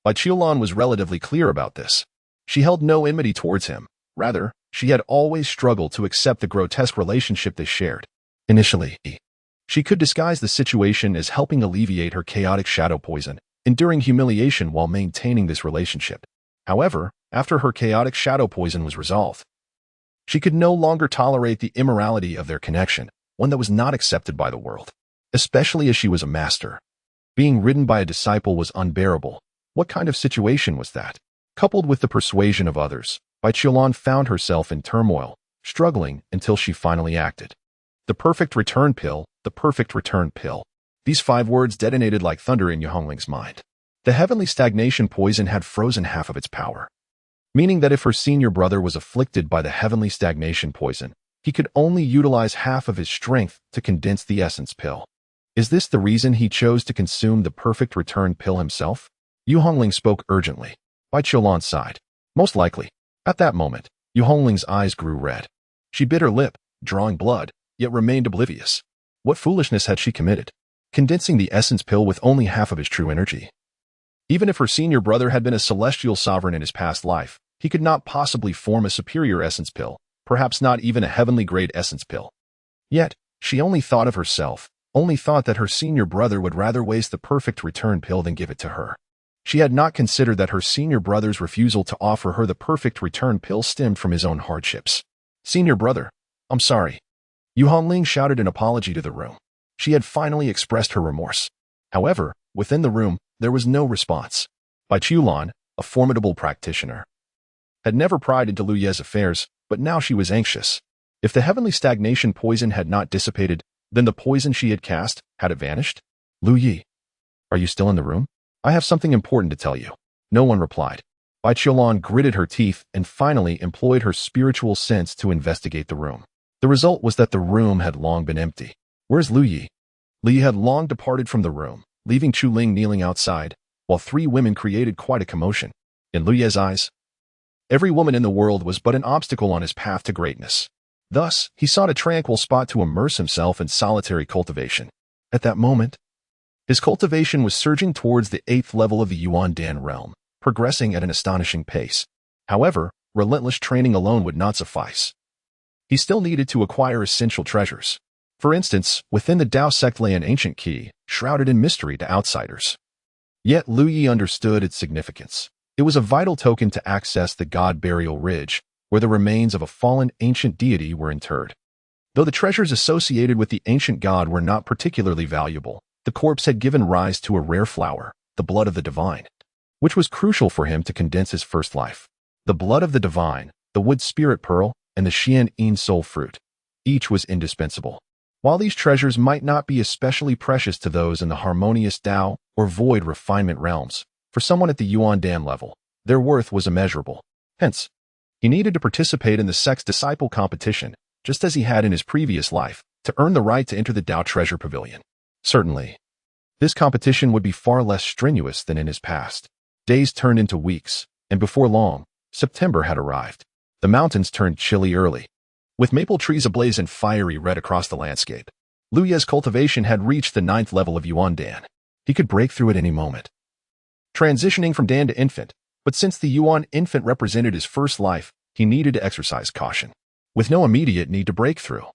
Bai Qiulan was relatively clear about this. She held no enmity towards him. Rather, she had always struggled to accept the grotesque relationship they shared. Initially, she could disguise the situation as helping alleviate her chaotic shadow poison, enduring humiliation while maintaining this relationship. However, after her chaotic shadow poison was resolved, she could no longer tolerate the immorality of their connection, one that was not accepted by the world, especially as she was a master. Being ridden by a disciple was unbearable. What kind of situation was that? Coupled with the persuasion of others, Bai Qiulan found herself in turmoil, struggling until she finally acted. The perfect return pill, the perfect return pill. These 5 words detonated like thunder in Yu Hongling's mind. The heavenly stagnation poison had frozen half of its power, meaning that if her senior brother was afflicted by the heavenly stagnation poison, he could only utilize half of his strength to condense the essence pill. Is this the reason he chose to consume the perfect return pill himself? Yu Hongling spoke urgently. Bai Qiulan sighed. Most likely. At that moment, Yu Hongling's eyes grew red. She bit her lip, drawing blood, yet remained oblivious. What foolishness had she committed? Condensing the essence pill with only half of his true energy. Even if her senior brother had been a celestial sovereign in his past life, he could not possibly form a superior essence pill, perhaps not even a heavenly grade essence pill. Yet, she only thought of herself, only thought that her senior brother would rather waste the perfect return pill than give it to her. She had not considered that her senior brother's refusal to offer her the perfect return pill stemmed from his own hardships. Senior brother, I'm sorry. Yu Hongling shouted an apology to the room. She had finally expressed her remorse. However, within the room, there was no response. Bai Qiulan, a formidable practitioner, had never pried into Lu Ye's affairs, but now she was anxious. If the heavenly stagnation poison had not dissipated, then the poison she had cast, had it vanished? Lu Yi, are you still in the room? I have something important to tell you. No one replied. Bai Qiulan gritted her teeth and finally employed her spiritual sense to investigate the room. The result was that the room had long been empty. Where's Lu Yi? Lu Yi had long departed from the room, leaving Chu Ling kneeling outside, while 3 women created quite a commotion. In Lu Ye's eyes, every woman in the world was but an obstacle on his path to greatness. Thus, he sought a tranquil spot to immerse himself in solitary cultivation. At that moment, his cultivation was surging towards the 8th level of the Yuan Dan realm, progressing at an astonishing pace. However, relentless training alone would not suffice. He still needed to acquire essential treasures. For instance, within the Dao sect lay an ancient key, shrouded in mystery to outsiders. Yet Lu Yi understood its significance. It was a vital token to access the God Burial Ridge, where the remains of a fallen ancient deity were interred. Though the treasures associated with the ancient god were not particularly valuable, the corpse had given rise to a rare flower, the blood of the divine, which was crucial for him to condense his first life. The blood of the divine, the wood spirit pearl, and the Xian Yin soul fruit. Each was indispensable. While these treasures might not be especially precious to those in the harmonious Dao or void refinement realms, for someone at the Yuan Dan level, their worth was immeasurable. Hence, he needed to participate in the sect's disciple competition, just as he had in his previous life, to earn the right to enter the Dao Treasure Pavilion. Certainly, this competition would be far less strenuous than in his past. Days turned into weeks, and before long, September had arrived. The mountains turned chilly early, with maple trees ablaze in fiery red across the landscape. Lu Ye's cultivation had reached the 9th level of Yuan Dan. He could break through at any moment, transitioning from Dan to infant, but since the Yuan infant represented his first life, he needed to exercise caution. With no immediate need to break through,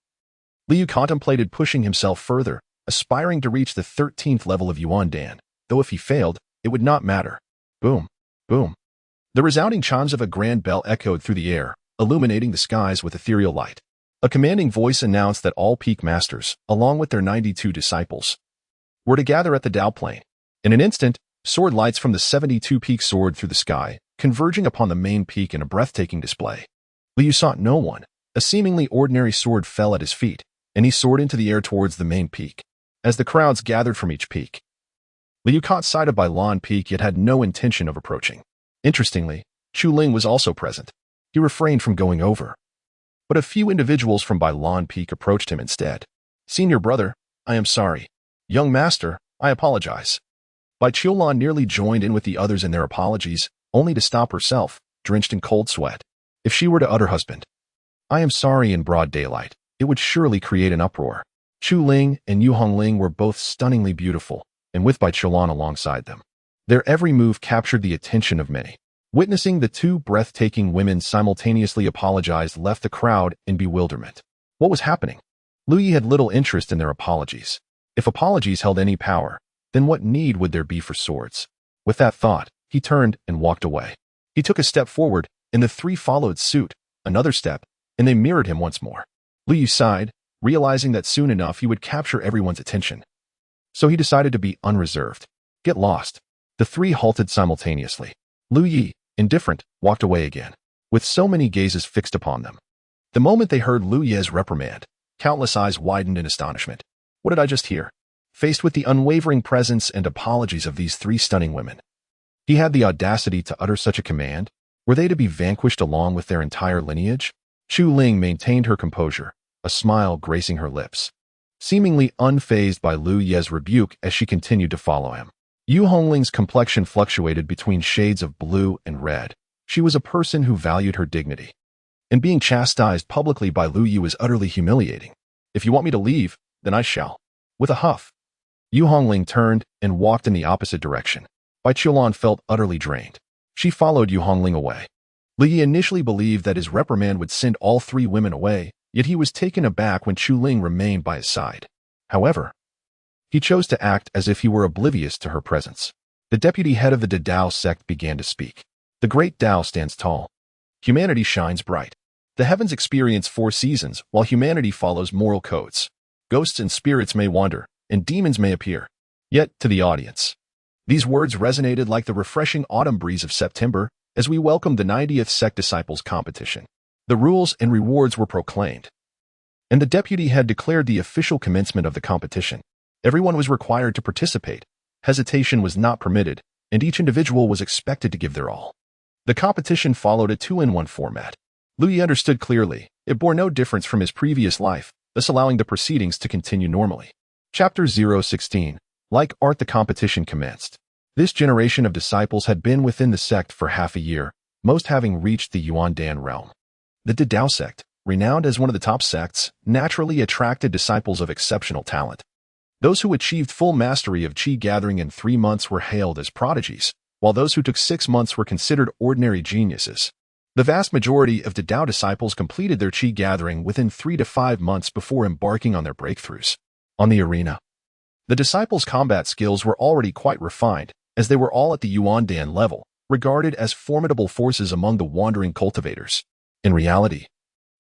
Liu contemplated pushing himself further, aspiring to reach the 13th level of Yuan Dan, though if he failed, it would not matter. Boom, boom. The resounding chimes of a grand bell echoed through the air, illuminating the skies with ethereal light. A commanding voice announced that all peak masters, along with their 92 disciples, were to gather at the Dao Plain. In an instant, sword lights from the 72 peaks soared through the sky, converging upon the main peak in a breathtaking display. Liu sought no one. A seemingly ordinary sword fell at his feet, and he soared into the air towards the main peak. As the crowds gathered from each peak, Liu caught sight of Bailan Peak yet had no intention of approaching. Interestingly, Chu Ling was also present. He refrained from going over, but a few individuals from Bailan Peak approached him instead. Senior brother, I am sorry. Young master, I apologize. Bai Qiulan nearly joined in with the others in their apologies, only to stop herself, drenched in cold sweat. If she were to utter husband, "I am sorry," in broad daylight, it would surely create an uproar. Chu Ling and Yu Hongling were both stunningly beautiful, and with Bai Qiulan alongside them. Their every move captured the attention of many. Witnessing the two breathtaking women simultaneously apologize left the crowd in bewilderment. What was happening? Lu Yi had little interest in their apologies. If apologies held any power, then what need would there be for swords? With that thought, he turned and walked away. He took a step forward, and the three followed suit, another step, and they mirrored him once more. Lu Yi sighed, realizing that soon enough he would capture everyone's attention. So he decided to be unreserved. Get lost. The three halted simultaneously. Lu Yi, indifferent, walked away again, with so many gazes fixed upon them. The moment they heard Lu Ye's reprimand, countless eyes widened in astonishment. What did I just hear? Faced with the unwavering presence and apologies of these three stunning women, he had the audacity to utter such a command. Were they to be vanquished along with their entire lineage? Chu Ling maintained her composure, a smile gracing her lips, seemingly unfazed by Lu Ye's rebuke as she continued to follow him. Yu Hongling's complexion fluctuated between shades of blue and red. She was a person who valued her dignity, and being chastised publicly by Lu Yi was utterly humiliating. If you want me to leave, then I shall. With a huff, Yu Hongling turned and walked in the opposite direction. Bai Qiulan felt utterly drained. She followed Yu Hongling away. Lu Yi initially believed that his reprimand would send all three women away, yet he was taken aback when Chu Ling remained by his side. However, he chose to act as if he were oblivious to her presence. The deputy head of the Dao sect began to speak. The great Dao stands tall. Humanity shines bright. The heavens experience 4 seasons, while humanity follows moral codes. Ghosts and spirits may wander, and demons may appear. Yet, to the audience, these words resonated like the refreshing autumn breeze of September as we welcomed the 90th Sect Disciples competition. The rules and rewards were proclaimed, and the deputy had declared the official commencement of the competition. Everyone was required to participate. Hesitation was not permitted, and each individual was expected to give their all. The competition followed a 2-in-1 format. Lu Yi understood clearly. It bore no difference from his previous life, thus allowing the proceedings to continue normally. Chapter 016. Like art, the competition commenced. This generation of disciples had been within the sect for half a year, most having reached the Yuandan realm. The Dao sect, renowned as one of the top sects, naturally attracted disciples of exceptional talent. Those who achieved full mastery of qi gathering in 3 months were hailed as prodigies, while those who took 6 months were considered ordinary geniuses. The vast majority of the Dao disciples completed their qi gathering within 3 to 5 months before embarking on their breakthroughs. On the arena, the disciples' combat skills were already quite refined, as they were all at the Yuandan level, regarded as formidable forces among the wandering cultivators. In reality,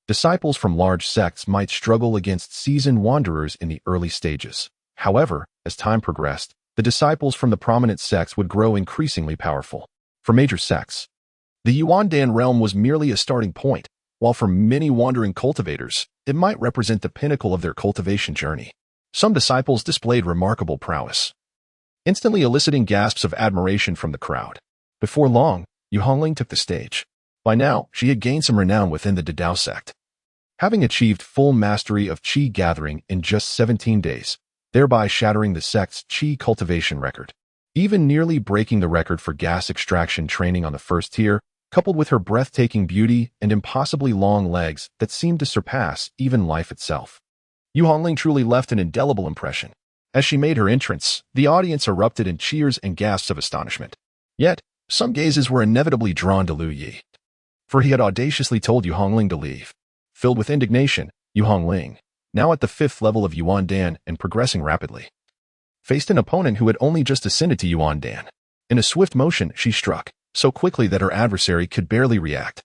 disciples from large sects might struggle against seasoned wanderers in the early stages. However, as time progressed, the disciples from the prominent sects would grow increasingly powerful. For major sects, the Yuandan realm was merely a starting point, while for many wandering cultivators, it might represent the pinnacle of their cultivation journey. Some disciples displayed remarkable prowess, instantly eliciting gasps of admiration from the crowd. Before long, Yu Hongling took the stage. By now, she had gained some renown within the Dao sect, having achieved full mastery of qi gathering in just 17 days. Thereby shattering the sect's qi cultivation record, even nearly breaking the record for gas extraction training on the first tier, coupled with her breathtaking beauty and impossibly long legs that seemed to surpass even life itself. Yu Hongling truly left an indelible impression. As she made her entrance, the audience erupted in cheers and gasps of astonishment. Yet, some gazes were inevitably drawn to Lu Yi, for he had audaciously told Yu Hongling to leave. Filled with indignation, Yu Hongling, now at the 5th level of Yuandan and progressing rapidly, faced an opponent who had only just ascended to Yuandan. In a swift motion, she struck, so quickly that her adversary could barely react.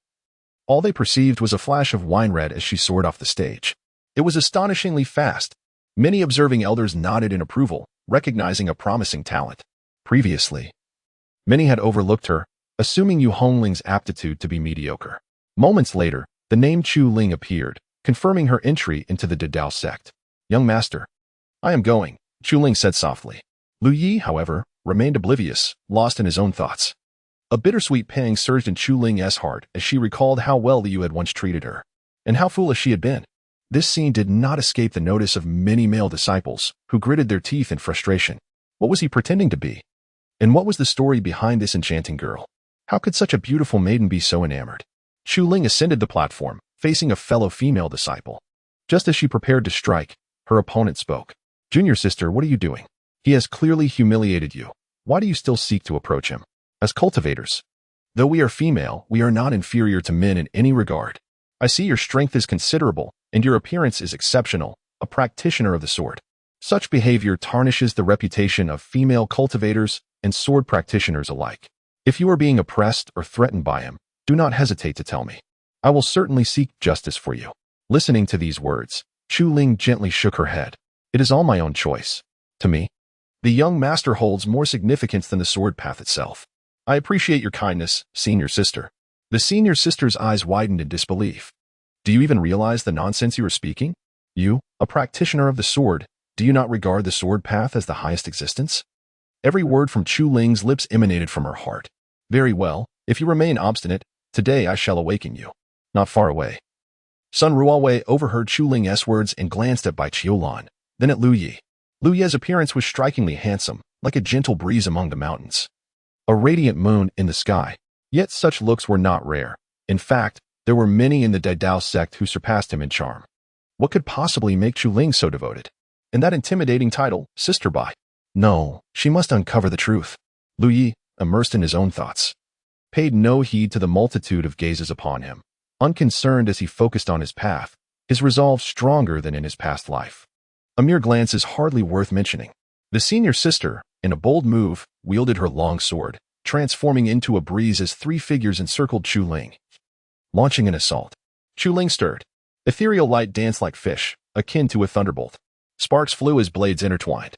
All they perceived was a flash of wine red as she soared off the stage. It was astonishingly fast. Many observing elders nodded in approval, recognizing a promising talent. Previously, many had overlooked her, assuming Yu Hongling's aptitude to be mediocre. Moments later, the name Chu Ling appeared, confirming her entry into the Dao sect. "Young master, I am going," Chu Ling said softly. Lu Yi, however, remained oblivious, lost in his own thoughts. A bittersweet pang surged in Chu Ling's heart as she recalled how well Liu had once treated her, and how foolish she had been. This scene did not escape the notice of many male disciples, who gritted their teeth in frustration. What was he pretending to be? And what was the story behind this enchanting girl? How could such a beautiful maiden be so enamored? Chu Ling ascended the platform, facing a fellow female disciple. Just as she prepared to strike, her opponent spoke. Junior sister, what are you doing? He has clearly humiliated you. Why do you still seek to approach him? As cultivators, though we are female, we are not inferior to men in any regard. I see your strength is considerable, and your appearance is exceptional, a practitioner of the sword. Such behavior tarnishes the reputation of female cultivators and sword practitioners alike. If you are being oppressed or threatened by him, do not hesitate to tell me. I will certainly seek justice for you. Listening to these words, Chu Ling gently shook her head. It is all my own choice. To me, the young master holds more significance than the sword path itself. I appreciate your kindness, senior sister. The senior sister's eyes widened in disbelief. Do you even realize the nonsense you are speaking? You, a practitioner of the sword, do you not regard the sword path as the highest existence? Every word from Chu Ling's lips emanated from her heart. Very well, if you remain obstinate, today I shall awaken you. Not far away. Sun Ruowei overheard Chu Ling's words and glanced at Bai Qiulan, then at Lu Yi. Lu Ye's appearance was strikingly handsome, like a gentle breeze among the mountains. A radiant moon in the sky. Yet such looks were not rare. In fact, there were many in the Daidao sect who surpassed him in charm. What could possibly make Chu Ling so devoted? And that intimidating title, Sister Bai. No, she must uncover the truth. Lu Yi, immersed in his own thoughts, paid no heed to the multitude of gazes upon him. Unconcerned as he focused on his path, his resolve stronger than in his past life. A mere glance is hardly worth mentioning. The senior sister, in a bold move, wielded her long sword, transforming into a breeze as three figures encircled Chu Ling. Launching an assault. Chu Ling stirred. Ethereal light danced like fish, akin to a thunderbolt. Sparks flew as blades intertwined.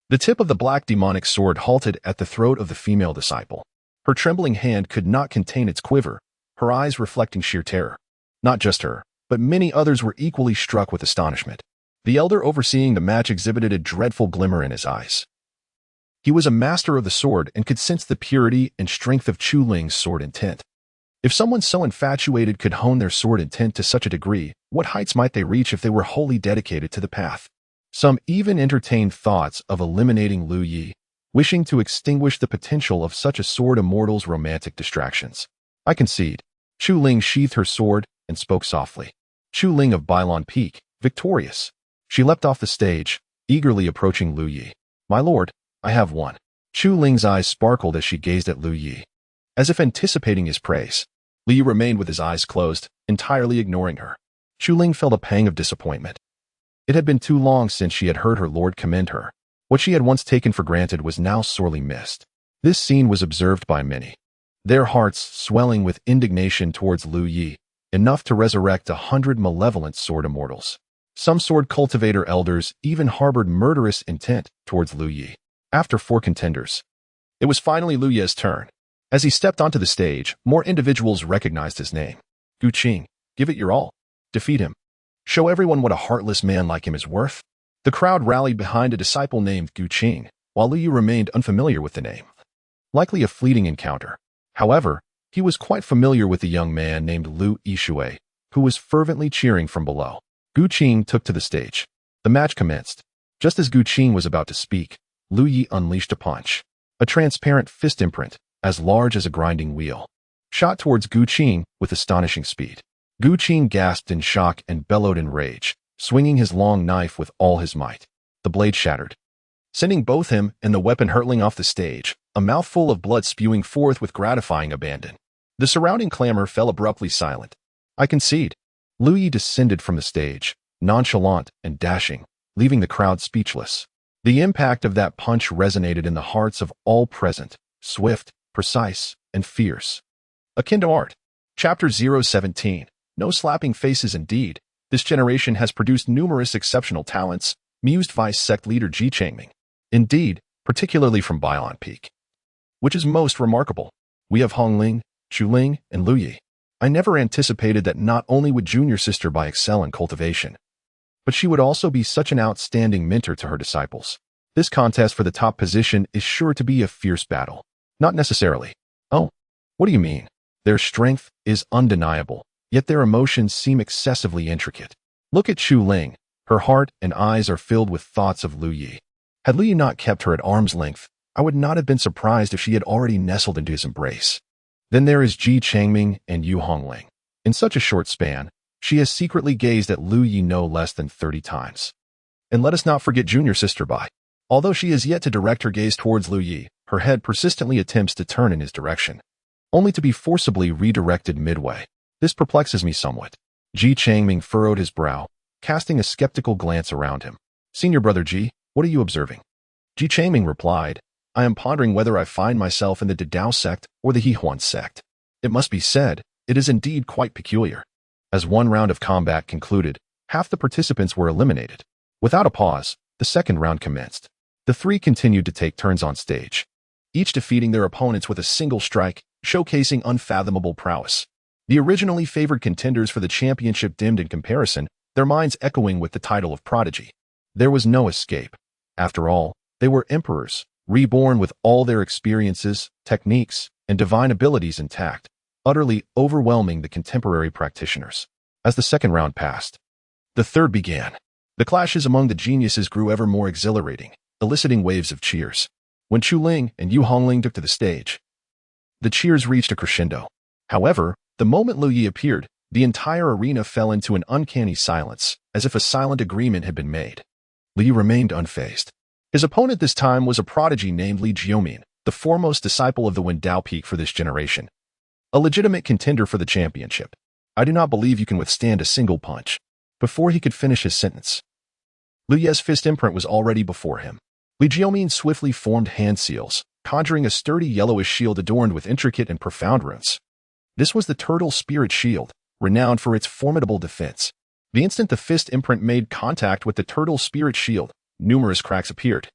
The tip of the black demonic sword halted at the throat of the female disciple. Her trembling hand could not contain its quiver, her eyes reflecting sheer terror. Not just her, but many others were equally struck with astonishment. The elder overseeing the match exhibited a dreadful glimmer in his eyes. He was a master of the sword and could sense the purity and strength of Chu Ling's sword intent. If someone so infatuated could hone their sword intent to such a degree, what heights might they reach if they were wholly dedicated to the path? Some even entertained thoughts of eliminating Lu Yi, wishing to extinguish the potential of such a sword immortal's romantic distractions. I concede. Chu Ling sheathed her sword and spoke softly. Chu Ling of Bailon Peak, victorious. She leapt off the stage, eagerly approaching Lu Yi. My lord, I have won. Chu Ling's eyes sparkled as she gazed at Lu Yi. As if anticipating his praise, Lu Yi remained with his eyes closed, entirely ignoring her. Chu Ling felt a pang of disappointment. It had been too long since she had heard her lord commend her. What she had once taken for granted was now sorely missed. This scene was observed by many, their hearts swelling with indignation towards Lu Yi, enough to resurrect 100 malevolent sword immortals. Some sword cultivator elders even harbored murderous intent towards Lu Yi. After 4 contenders, it was finally Lu Ye's turn. As he stepped onto the stage, more individuals recognized his name. Gu Qing, give it your all. Defeat him. Show everyone what a heartless man like him is worth. The crowd rallied behind a disciple named Gu Qing, while Lu Yi remained unfamiliar with the name. Likely a fleeting encounter. However, he was quite familiar with a young man named Lu Yishui, who was fervently cheering from below. Gu Qing took to the stage. The match commenced. Just as Gu Qing was about to speak, Lu Yi unleashed a punch. A transparent fist imprint, as large as a grinding wheel, shot towards Gu Qing with astonishing speed. Gu Qing gasped in shock and bellowed in rage, swinging his long knife with all his might. The blade shattered, sending both him and the weapon hurtling off the stage, a mouthful of blood spewing forth with gratifying abandon. The surrounding clamor fell abruptly silent. I concede. Lu Yi descended from the stage, nonchalant and dashing, leaving the crowd speechless. The impact of that punch resonated in the hearts of all present, swift, precise, and fierce. Akin to art. Chapter 017. No slapping faces indeed. This generation has produced numerous exceptional talents, mused Vice sect leader Ji Changming. Indeed, particularly from Bailon Peak. Which is most remarkable. We have Hong Ling, Chu Ling, and Lu Yi. I never anticipated that not only would junior sister Bai excel in cultivation, but she would also be such an outstanding mentor to her disciples. This contest for the top position is sure to be a fierce battle. Not necessarily. Oh, what do you mean? Their strength is undeniable, yet their emotions seem excessively intricate. Look at Chu Ling. Her heart and eyes are filled with thoughts of Lu Yi. Had Lu Yi not kept her at arm's length, I would not have been surprised if she had already nestled into his embrace. Then there is Ji Changming and Yu Hongling. In such a short span, she has secretly gazed at Lu Yi no less than 30 times. And let us not forget junior sister Bai. Although she has yet to direct her gaze towards Lu Yi, her head persistently attempts to turn in his direction, only to be forcibly redirected midway. This perplexes me somewhat. Ji Changming furrowed his brow, casting a skeptical glance around him. Senior brother Ji, what are you observing? Ji Changming replied, I am pondering whether I find myself in the Dao sect or the Hehuan sect. It must be said, it is indeed quite peculiar. As one round of combat concluded, half the participants were eliminated. Without a pause, the second round commenced. The three continued to take turns on stage, each defeating their opponents with a single strike, showcasing unfathomable prowess. The originally favored contenders for the championship dimmed in comparison, their minds echoing with the title of prodigy. There was no escape. After all, they were emperors, reborn with all their experiences, techniques, and divine abilities intact, utterly overwhelming the contemporary practitioners. As the second round passed, the third began. The clashes among the geniuses grew ever more exhilarating, eliciting waves of cheers. When Chu Ling and Yu Hongling took to the stage, the cheers reached a crescendo. However, the moment Lu Yi appeared, the entire arena fell into an uncanny silence, as if a silent agreement had been made. Lu Yi remained unfazed. His opponent this time was a prodigy named Li Jiumin, the foremost disciple of the Wen Dao peak for this generation. A legitimate contender for the championship. I do not believe you can withstand a single punch. Before he could finish his sentence, Lu Yi's fist imprint was already before him. Li Jiumin swiftly formed hand seals, conjuring a sturdy yellowish shield adorned with intricate and profound runes. This was the Turtle Spirit Shield, renowned for its formidable defense. The instant the fist imprint made contact with the Turtle Spirit Shield, numerous cracks appeared.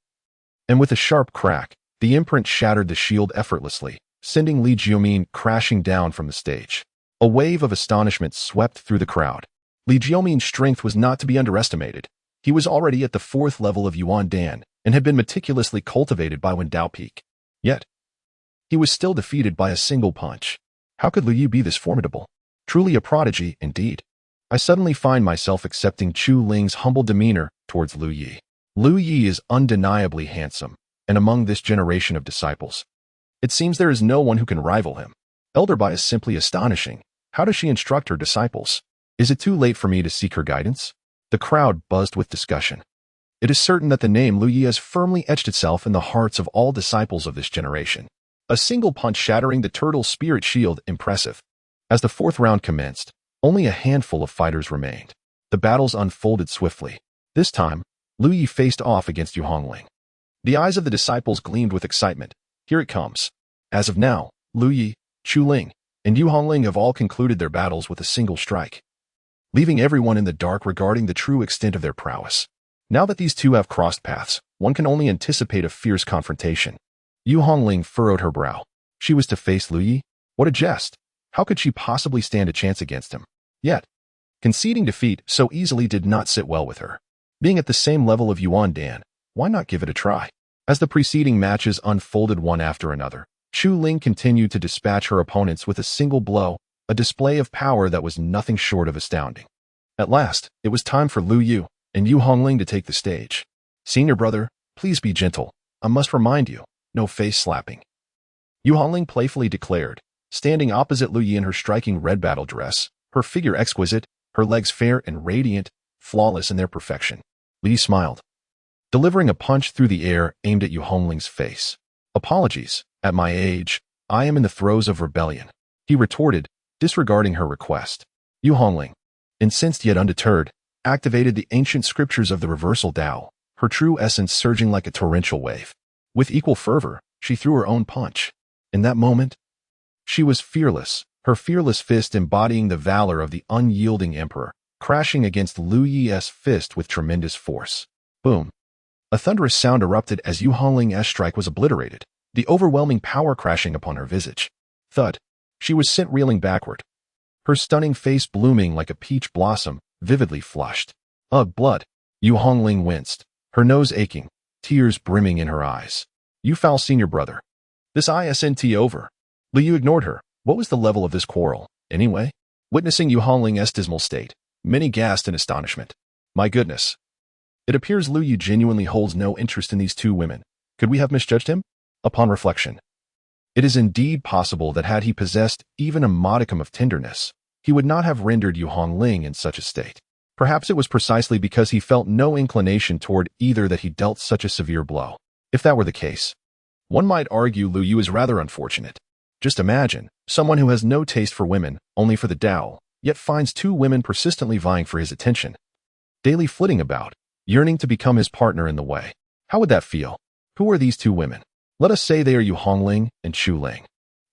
And with a sharp crack, the imprint shattered the shield effortlessly, sending Li Jiumin crashing down from the stage. A wave of astonishment swept through the crowd. Li Jiumin's strength was not to be underestimated. He was already at the 4th level of Yuan Dan and had been meticulously cultivated by Wen Dao Peak. Yet, he was still defeated by a single punch. How could Lu Yi be this formidable? Truly a prodigy, indeed. I suddenly find myself accepting Chu Ling's humble demeanor towards Lu Yi. Lu Yi is undeniably handsome, and among this generation of disciples, it seems there is no one who can rival him. Elder Bai is simply astonishing. How does she instruct her disciples? Is it too late for me to seek her guidance? The crowd buzzed with discussion. It is certain that the name Lu Yi has firmly etched itself in the hearts of all disciples of this generation. A single punch shattering the Turtle Spirit Shield, impressive. As the 4th round commenced, only a handful of fighters remained. The battles unfolded swiftly. This time, Lu Yi faced off against Yu Hongling. The eyes of the disciples gleamed with excitement. Here it comes. As of now, Lu Yi, Chu Ling, and Yu Hongling have all concluded their battles with a single strike, leaving everyone in the dark regarding the true extent of their prowess. Now that these two have crossed paths, one can only anticipate a fierce confrontation. Yu Hongling furrowed her brow. She was to face Lu Yi? What a jest! How could she possibly stand a chance against him? Yet, conceding defeat so easily did not sit well with her. Being at the same level of Yuan Dan, why not give it a try? As the preceding matches unfolded one after another, Chu Ling continued to dispatch her opponents with a single blow, a display of power that was nothing short of astounding. At last, it was time for Lu Yu and Yu Hongling to take the stage. Senior brother, please be gentle. I must remind you, no face slapping. Yu Hongling playfully declared, standing opposite Lu Yi in her striking red battle dress, her figure exquisite, her legs fair and radiant, flawless in their perfection. Lu Yi smiled, delivering a punch through the air aimed at Yu Hongling's face. Apologies, at my age, I am in the throes of rebellion, he retorted, disregarding her request. Yu Hongling, incensed yet undeterred, activated the ancient scriptures of the reversal Tao, her true essence surging like a torrential wave. With equal fervor, she threw her own punch. In that moment, she was fearless, her fearless fist embodying the valor of the unyielding emperor, crashing against Lu Yi's fist with tremendous force. Boom! A thunderous sound erupted as Yu Hongling's strike was obliterated, the overwhelming power crashing upon her visage. Thud! She was sent reeling backward, her stunning face blooming like a peach blossom, vividly flushed. Ugh, blood! Yu Hongling winced, her nose aching, tears brimming in her eyes. You foul senior brother. This isn't over. Lu Yu ignored her. What was the level of this quarrel, anyway? Witnessing Yu Hongling's dismal state, many gasped in astonishment. My goodness. It appears Lu Yu genuinely holds no interest in these two women. Could we have misjudged him? Upon reflection, It is indeed possible that had he possessed even a modicum of tenderness, he would not have rendered Yu Hongling in such a state. Perhaps it was precisely because he felt no inclination toward either that he dealt such a severe blow. If that were the case, one might argue Lu Yu is rather unfortunate. Just imagine, someone who has no taste for women, only for the Tao, yet finds two women persistently vying for his attention, daily flitting about, yearning to become his partner in the way. How would that feel? Who are these two women? Let us say they are Yu Hongling and Chu Ling.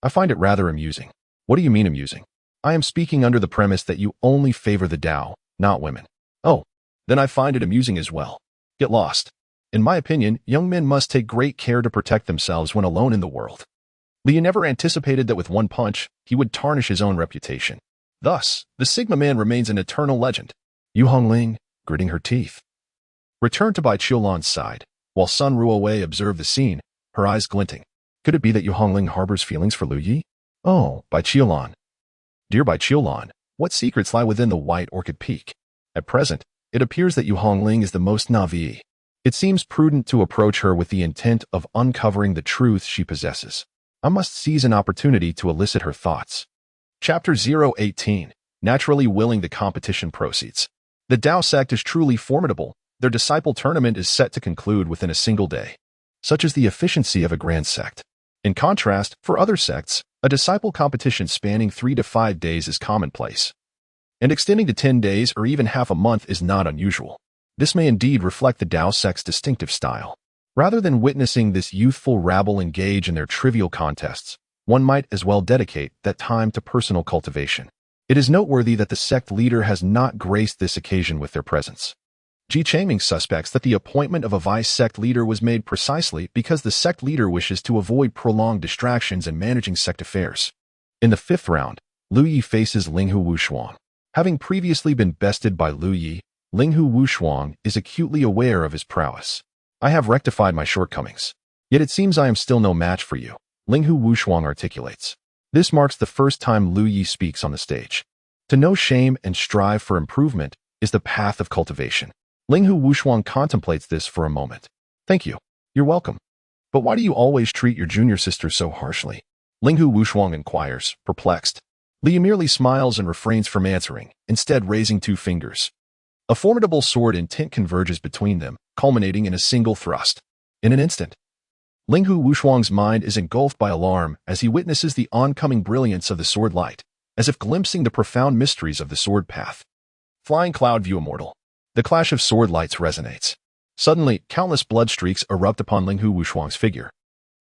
I find it rather amusing. What do you mean amusing? I am speaking under the premise that you only favor the Tao, not women. Oh, then I find it amusing as well. Get lost. In my opinion, young men must take great care to protect themselves when alone in the world. Liu never anticipated that with one punch, he would tarnish his own reputation. Thus, the Sigma Man remains an eternal legend. Yu Hongling, gritting her teeth, returned to Bai Qiulan's side, while Sun Ruowei observed the scene, her eyes glinting. Could it be that Yu Hongling harbors feelings for Lu Yi? Oh, Bai Qiulan. Dear Bai Qiulan, what secrets lie within the White Orchid Peak? At present, it appears that Yu Hongling is the most naive. It seems prudent to approach her with the intent of uncovering the truth she possesses. I must seize an opportunity to elicit her thoughts. Chapter 018. Naturally willing the competition proceeds. The Tao sect is truly formidable. Their disciple tournament is set to conclude within a single day. Such is the efficiency of a grand sect. In contrast, for other sects, a disciple competition spanning 3 to 5 days is commonplace, and extending to 10 days or even half a month is not unusual. This may indeed reflect the Tao sect's distinctive style. Rather than witnessing this youthful rabble engage in their trivial contests, one might as well dedicate that time to personal cultivation. It is noteworthy that the sect leader has not graced this occasion with their presence. Ji Chaiming suspects that the appointment of a vice-sect leader was made precisely because the sect leader wishes to avoid prolonged distractions in managing sect affairs. In the 5th round, Lu Yi faces Linghu Wushuang. Having previously been bested by Lu Yi, Linghu Wushuang is acutely aware of his prowess. I have rectified my shortcomings. Yet it seems I am still no match for you, Linghu Wushuang articulates. This marks the first time Lu Yi speaks on the stage. To know shame and strive for improvement is the path of cultivation. Linghu Wushuang contemplates this for a moment. Thank you. You're welcome. But why do you always treat your junior sister so harshly? Linghu Wushuang inquires, perplexed. Liu merely smiles and refrains from answering, instead raising 2 fingers. A formidable sword intent converges between them, culminating in a single thrust. In an instant, Linghu Wushuang's mind is engulfed by alarm as he witnesses the oncoming brilliance of the sword light, as if glimpsing the profound mysteries of the sword path. Flying cloud view immortal. The clash of sword lights resonates. Suddenly, countless blood streaks erupt upon Linghu Wushuang's figure.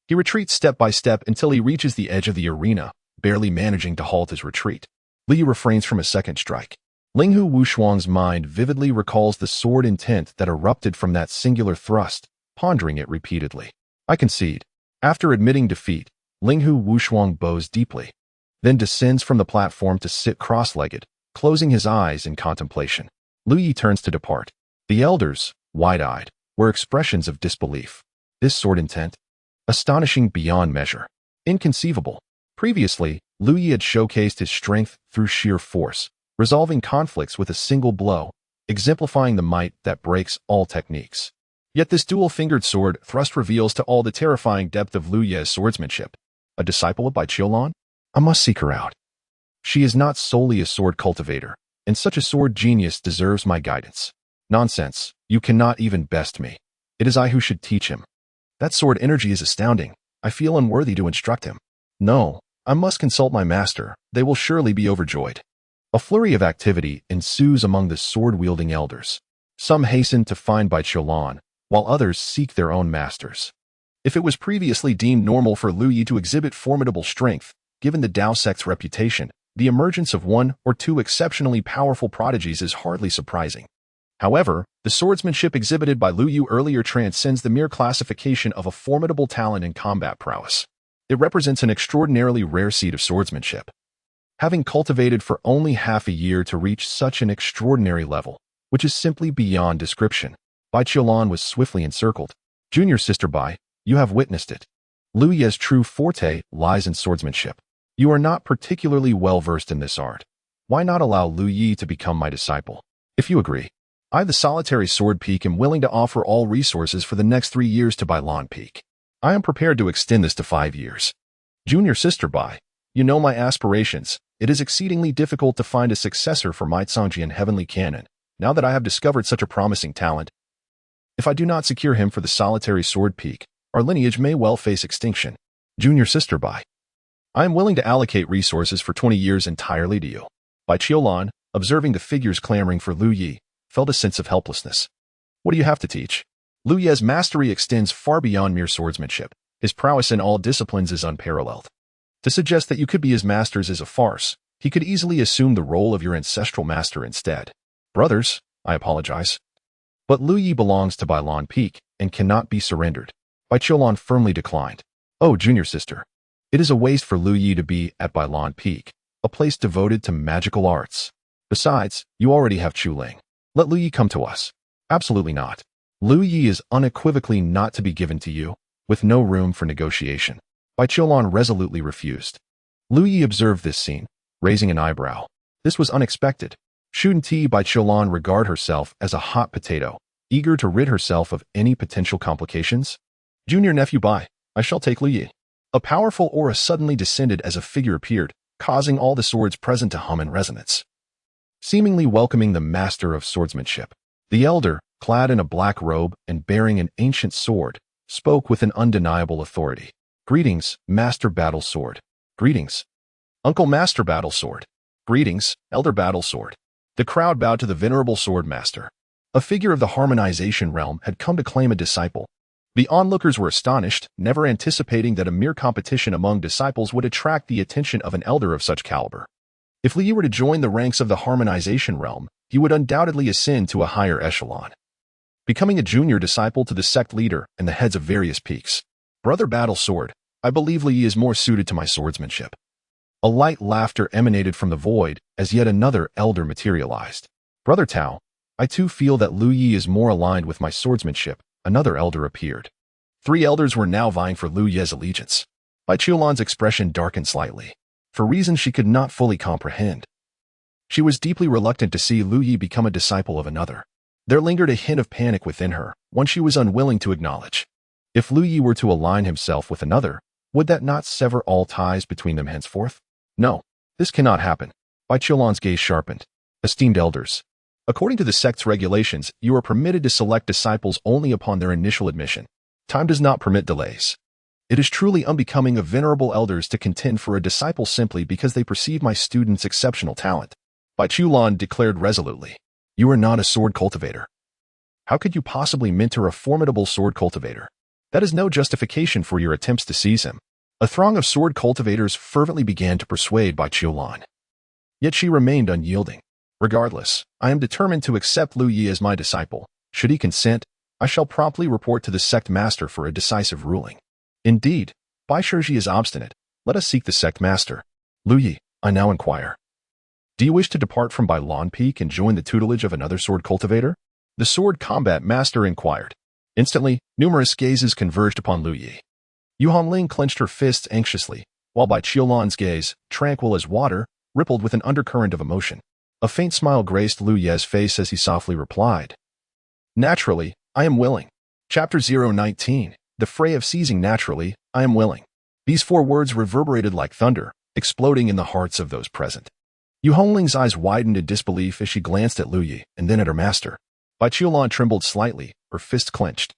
He retreats step by step until he reaches the edge of the arena, barely managing to halt his retreat. Liu refrains from a second strike. Linghu Wushuang's mind vividly recalls the sword intent that erupted from that singular thrust, pondering it repeatedly. I concede. After admitting defeat, Linghu Wushuang bows deeply, then descends from the platform to sit cross-legged, closing his eyes in contemplation. Lu Yi turns to depart. The elders, wide-eyed, were expressions of disbelief. This sword intent? Astonishing beyond measure. Inconceivable. Previously, Lu Yi had showcased his strength through sheer force, resolving conflicts with a single blow, exemplifying the might that breaks all techniques. Yet this dual-fingered sword thrust reveals to all the terrifying depth of Lu Ye's swordsmanship. A disciple of Bai Qiulan? I must seek her out. She is not solely a sword cultivator, and such a sword genius deserves my guidance. Nonsense. You cannot even best me. It is I who should teach him. That sword energy is astounding. I feel unworthy to instruct him. No, I must consult my master. They will surely be overjoyed. A flurry of activity ensues among the sword-wielding elders. Some hasten to find Bai Qiulan, while others seek their own masters. If it was previously deemed normal for Lu Yi to exhibit formidable strength, given the Tao sect's reputation, the emergence of 1 or 2 exceptionally powerful prodigies is hardly surprising. However, the swordsmanship exhibited by Lu Yu earlier transcends the mere classification of a formidable talent in combat prowess. It represents an extraordinarily rare seed of swordsmanship. Having cultivated for only half a year to reach such an extraordinary level, which is simply beyond description, Bai Qiulan was swiftly encircled. Junior sister Bai, you have witnessed it. Lu Ye's true forte lies in swordsmanship. You are not particularly well versed in this art. Why not allow Lu Yi to become my disciple? If you agree, I, the solitary sword peak, am willing to offer all resources for the next 3 years to Bailan Peak. I am prepared to extend this to 5 years. Junior sister Bai, you know my aspirations. It is exceedingly difficult to find a successor for my Cangji in Heavenly Canon, now that I have discovered such a promising talent. If I do not secure him for the solitary sword peak, our lineage may well face extinction. Junior sister Bai, I am willing to allocate resources for 20 years entirely to you. Bai Qiulan, observing the figures clamoring for Lu Yi, felt a sense of helplessness. What do you have to teach? Lu Yi's mastery extends far beyond mere swordsmanship. His prowess in all disciplines is unparalleled. To suggest that you could be his masters is a farce. He could easily assume the role of your ancestral master instead. Brothers, I apologize. But Lu Yi belongs to Bailan Peak and cannot be surrendered. Bai Qiulan firmly declined. Oh, junior sister. It is a waste for Lu Yi to be at Bailan Peak, a place devoted to magical arts. Besides, you already have Chu Ling. Let Lu Yi come to us. Absolutely not. Lu Yi is unequivocally not to be given to you, with no room for negotiation. Bai Qiulan resolutely refused. Lu Yi observed this scene, raising an eyebrow. This was unexpected. Shouldn't Bai Qiulan regard herself as a hot potato, eager to rid herself of any potential complications? Junior nephew Bai, I shall take Lu Yi. A powerful aura suddenly descended as a figure appeared, causing all the swords present to hum in resonance. Seemingly welcoming the master of swordsmanship, the elder, clad in a black robe and bearing an ancient sword, spoke with an undeniable authority. Greetings, Master Battle Sword. Greetings, Uncle Master Battle Sword. Greetings, Elder Battle Sword. The crowd bowed to the venerable sword master. A figure of the harmonization realm had come to claim a disciple. The onlookers were astonished, never anticipating that a mere competition among disciples would attract the attention of an elder of such caliber. If Li Yi were to join the ranks of the harmonization realm, he would undoubtedly ascend to a higher echelon, becoming a junior disciple to the sect leader and the heads of various peaks. Brother Battle Sword, I believe Li Yi is more suited to my swordsmanship. A light laughter emanated from the void as yet another elder materialized. Brother Tao, I too feel that Lu Yi is more aligned with my swordsmanship. Another elder appeared. 3 elders were now vying for Lu Yi's allegiance. Bai Qiulan's expression darkened slightly, for reasons she could not fully comprehend. She was deeply reluctant to see Lu Yi become a disciple of another. There lingered a hint of panic within her, one she was unwilling to acknowledge. If Lu Yi were to align himself with another, would that not sever all ties between them henceforth? No, this cannot happen. Bai Qiulan's gaze sharpened. Esteemed elders, according to the sect's regulations, you are permitted to select disciples only upon their initial admission. Time does not permit delays. It is truly unbecoming of venerable elders to contend for a disciple simply because they perceive my student's exceptional talent. Bai Qiulan declared resolutely. You are not a sword cultivator. How could you possibly mentor a formidable sword cultivator? That is no justification for your attempts to seize him. A throng of sword cultivators fervently began to persuade Bai Qiulan. Yet she remained unyielding. Regardless, I am determined to accept Lu Yi as my disciple. Should he consent, I shall promptly report to the sect master for a decisive ruling. Indeed, Bai Shiji is obstinate. Let us seek the sect master. Lu Yi, I now inquire. Do you wish to depart from Bailan Peak and join the tutelage of another sword cultivator? The sword combat master inquired. Instantly, numerous gazes converged upon Lu Yi. Yu Hongling clenched her fists anxiously, while Bai Qiulan's gaze, tranquil as water, rippled with an undercurrent of emotion. A faint smile graced Lu Yi's face as he softly replied. Naturally, I am willing. Chapter 019, The Fray of Seizing Naturally, I am willing. These 4 words reverberated like thunder, exploding in the hearts of those present. Yu Hongling's eyes widened in disbelief as she glanced at Lu Yi and then at her master. Bai Qiulan trembled slightly, her fist clenched,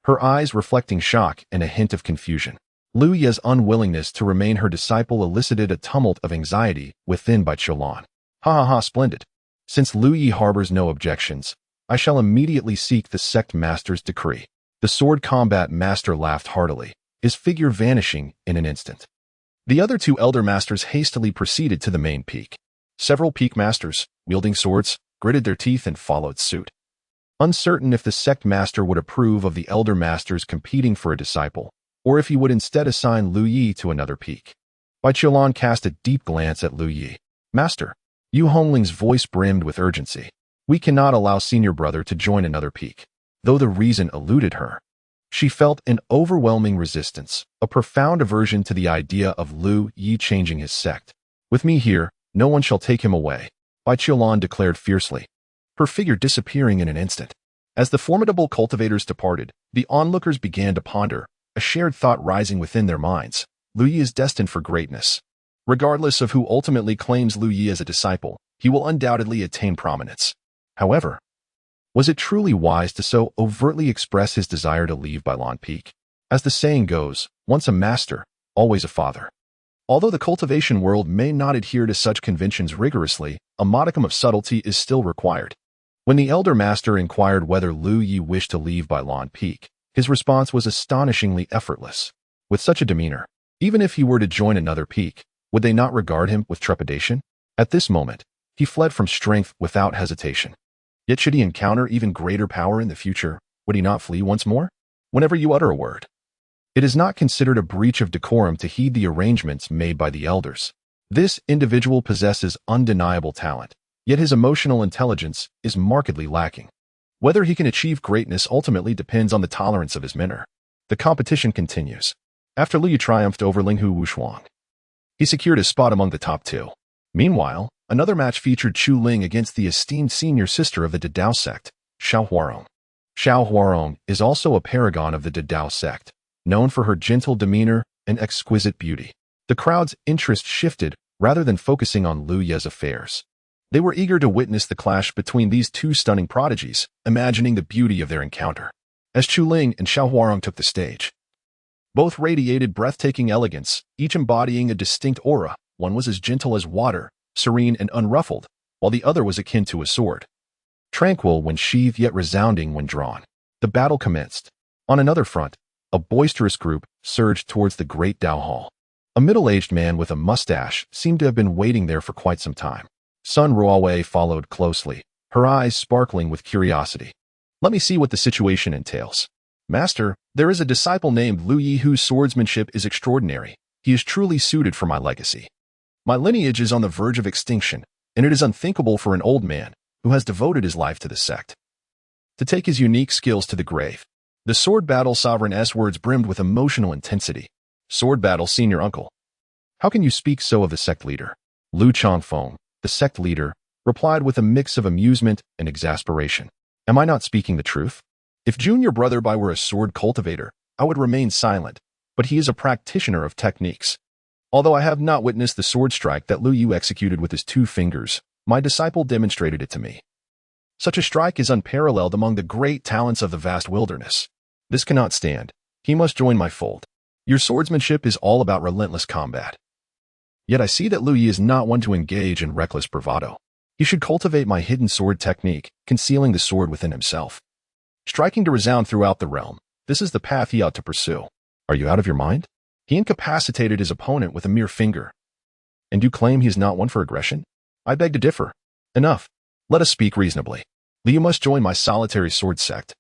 her eyes reflecting shock and a hint of confusion. Lu Yi's unwillingness to remain her disciple elicited a tumult of anxiety within Bai Qiulan. Ha ha ha, splendid. Since Lu Yi harbors no objections, I shall immediately seek the sect master's decree. The sword combat master laughed heartily, his figure vanishing in an instant. The other 2 elder masters hastily proceeded to the main peak. Several peak masters, wielding swords, gritted their teeth and followed suit. Uncertain if the sect master would approve of the elder masters competing for a disciple, or if he would instead assign Lu Yi to another peak. Bai Qiulan cast a deep glance at Lu Yi. Master, Yu Hongling's voice brimmed with urgency. We cannot allow senior brother to join another peak. Though the reason eluded her, she felt an overwhelming resistance, a profound aversion to the idea of Lu Yi changing his sect. With me here, no one shall take him away, Bai Qiulan declared fiercely, her figure disappearing in an instant. As the formidable cultivators departed, the onlookers began to ponder, a shared thought rising within their minds. Lu Yi is destined for greatness. Regardless of who ultimately claims Lu Yi as a disciple, he will undoubtedly attain prominence. However, was it truly wise to so overtly express his desire to leave Bailon Peak? As the saying goes, once a master, always a father. Although the cultivation world may not adhere to such conventions rigorously, a modicum of subtlety is still required. When the elder master inquired whether Lu Yi wished to leave Bailon Peak, his response was astonishingly effortless. With such a demeanor, even if he were to join another peak, would they not regard him with trepidation? At this moment, he fled from strength without hesitation. Yet should he encounter even greater power in the future, would he not flee once more? Whenever you utter a word, it is not considered a breach of decorum to heed the arrangements made by the elders. This individual possesses undeniable talent, yet his emotional intelligence is markedly lacking. Whether he can achieve greatness ultimately depends on the tolerance of his mentor. The competition continues. After Lu Yi triumphed over Linghu Wushuang, he secured his spot among the top two. Meanwhile, another match featured Chu Ling against the esteemed senior sister of the Dedao sect, Xiao Huarong. Xiao Huarong is also a paragon of the Dedao sect, known for her gentle demeanor and exquisite beauty. The crowd's interest shifted rather than focusing on Lu Yi's affairs. They were eager to witness the clash between these two stunning prodigies, imagining the beauty of their encounter. As Chu Ling and Xiao Huarong took the stage, both radiated breathtaking elegance, each embodying a distinct aura. One was as gentle as water, serene and unruffled, while the other was akin to a sword. Tranquil when sheathed yet resounding when drawn. The battle commenced. On another front, a boisterous group surged towards the great Dao Hall. A middle-aged man with a mustache seemed to have been waiting there for quite some time. Sun Ruowei followed closely, her eyes sparkling with curiosity. Let me see what the situation entails. Master, there is a disciple named Lu Yi whose swordsmanship is extraordinary. He is truly suited for my legacy. My lineage is on the verge of extinction, and it is unthinkable for an old man, who has devoted his life to the sect, to take his unique skills to the grave. The sword battle sovereign's words brimmed with emotional intensity. Sword battle, senior uncle. How can you speak so of the sect leader? Lu Changfeng, the sect leader, replied with a mix of amusement and exasperation. Am I not speaking the truth? If junior brother Bai were a sword cultivator, I would remain silent, but he is a practitioner of techniques. Although I have not witnessed the sword strike that Lu Yu executed with his 2 fingers, my disciple demonstrated it to me. Such a strike is unparalleled among the great talents of the vast wilderness. This cannot stand. He must join my fold. Your swordsmanship is all about relentless combat. Yet I see that Lu Yi is not one to engage in reckless bravado. He should cultivate my hidden sword technique, concealing the sword within himself. Striking to resound throughout the realm, this is the path he ought to pursue. Are you out of your mind? He incapacitated his opponent with a mere finger. And you claim he is not one for aggression? I beg to differ. Enough. Let us speak reasonably. Liu must join my solitary sword sect.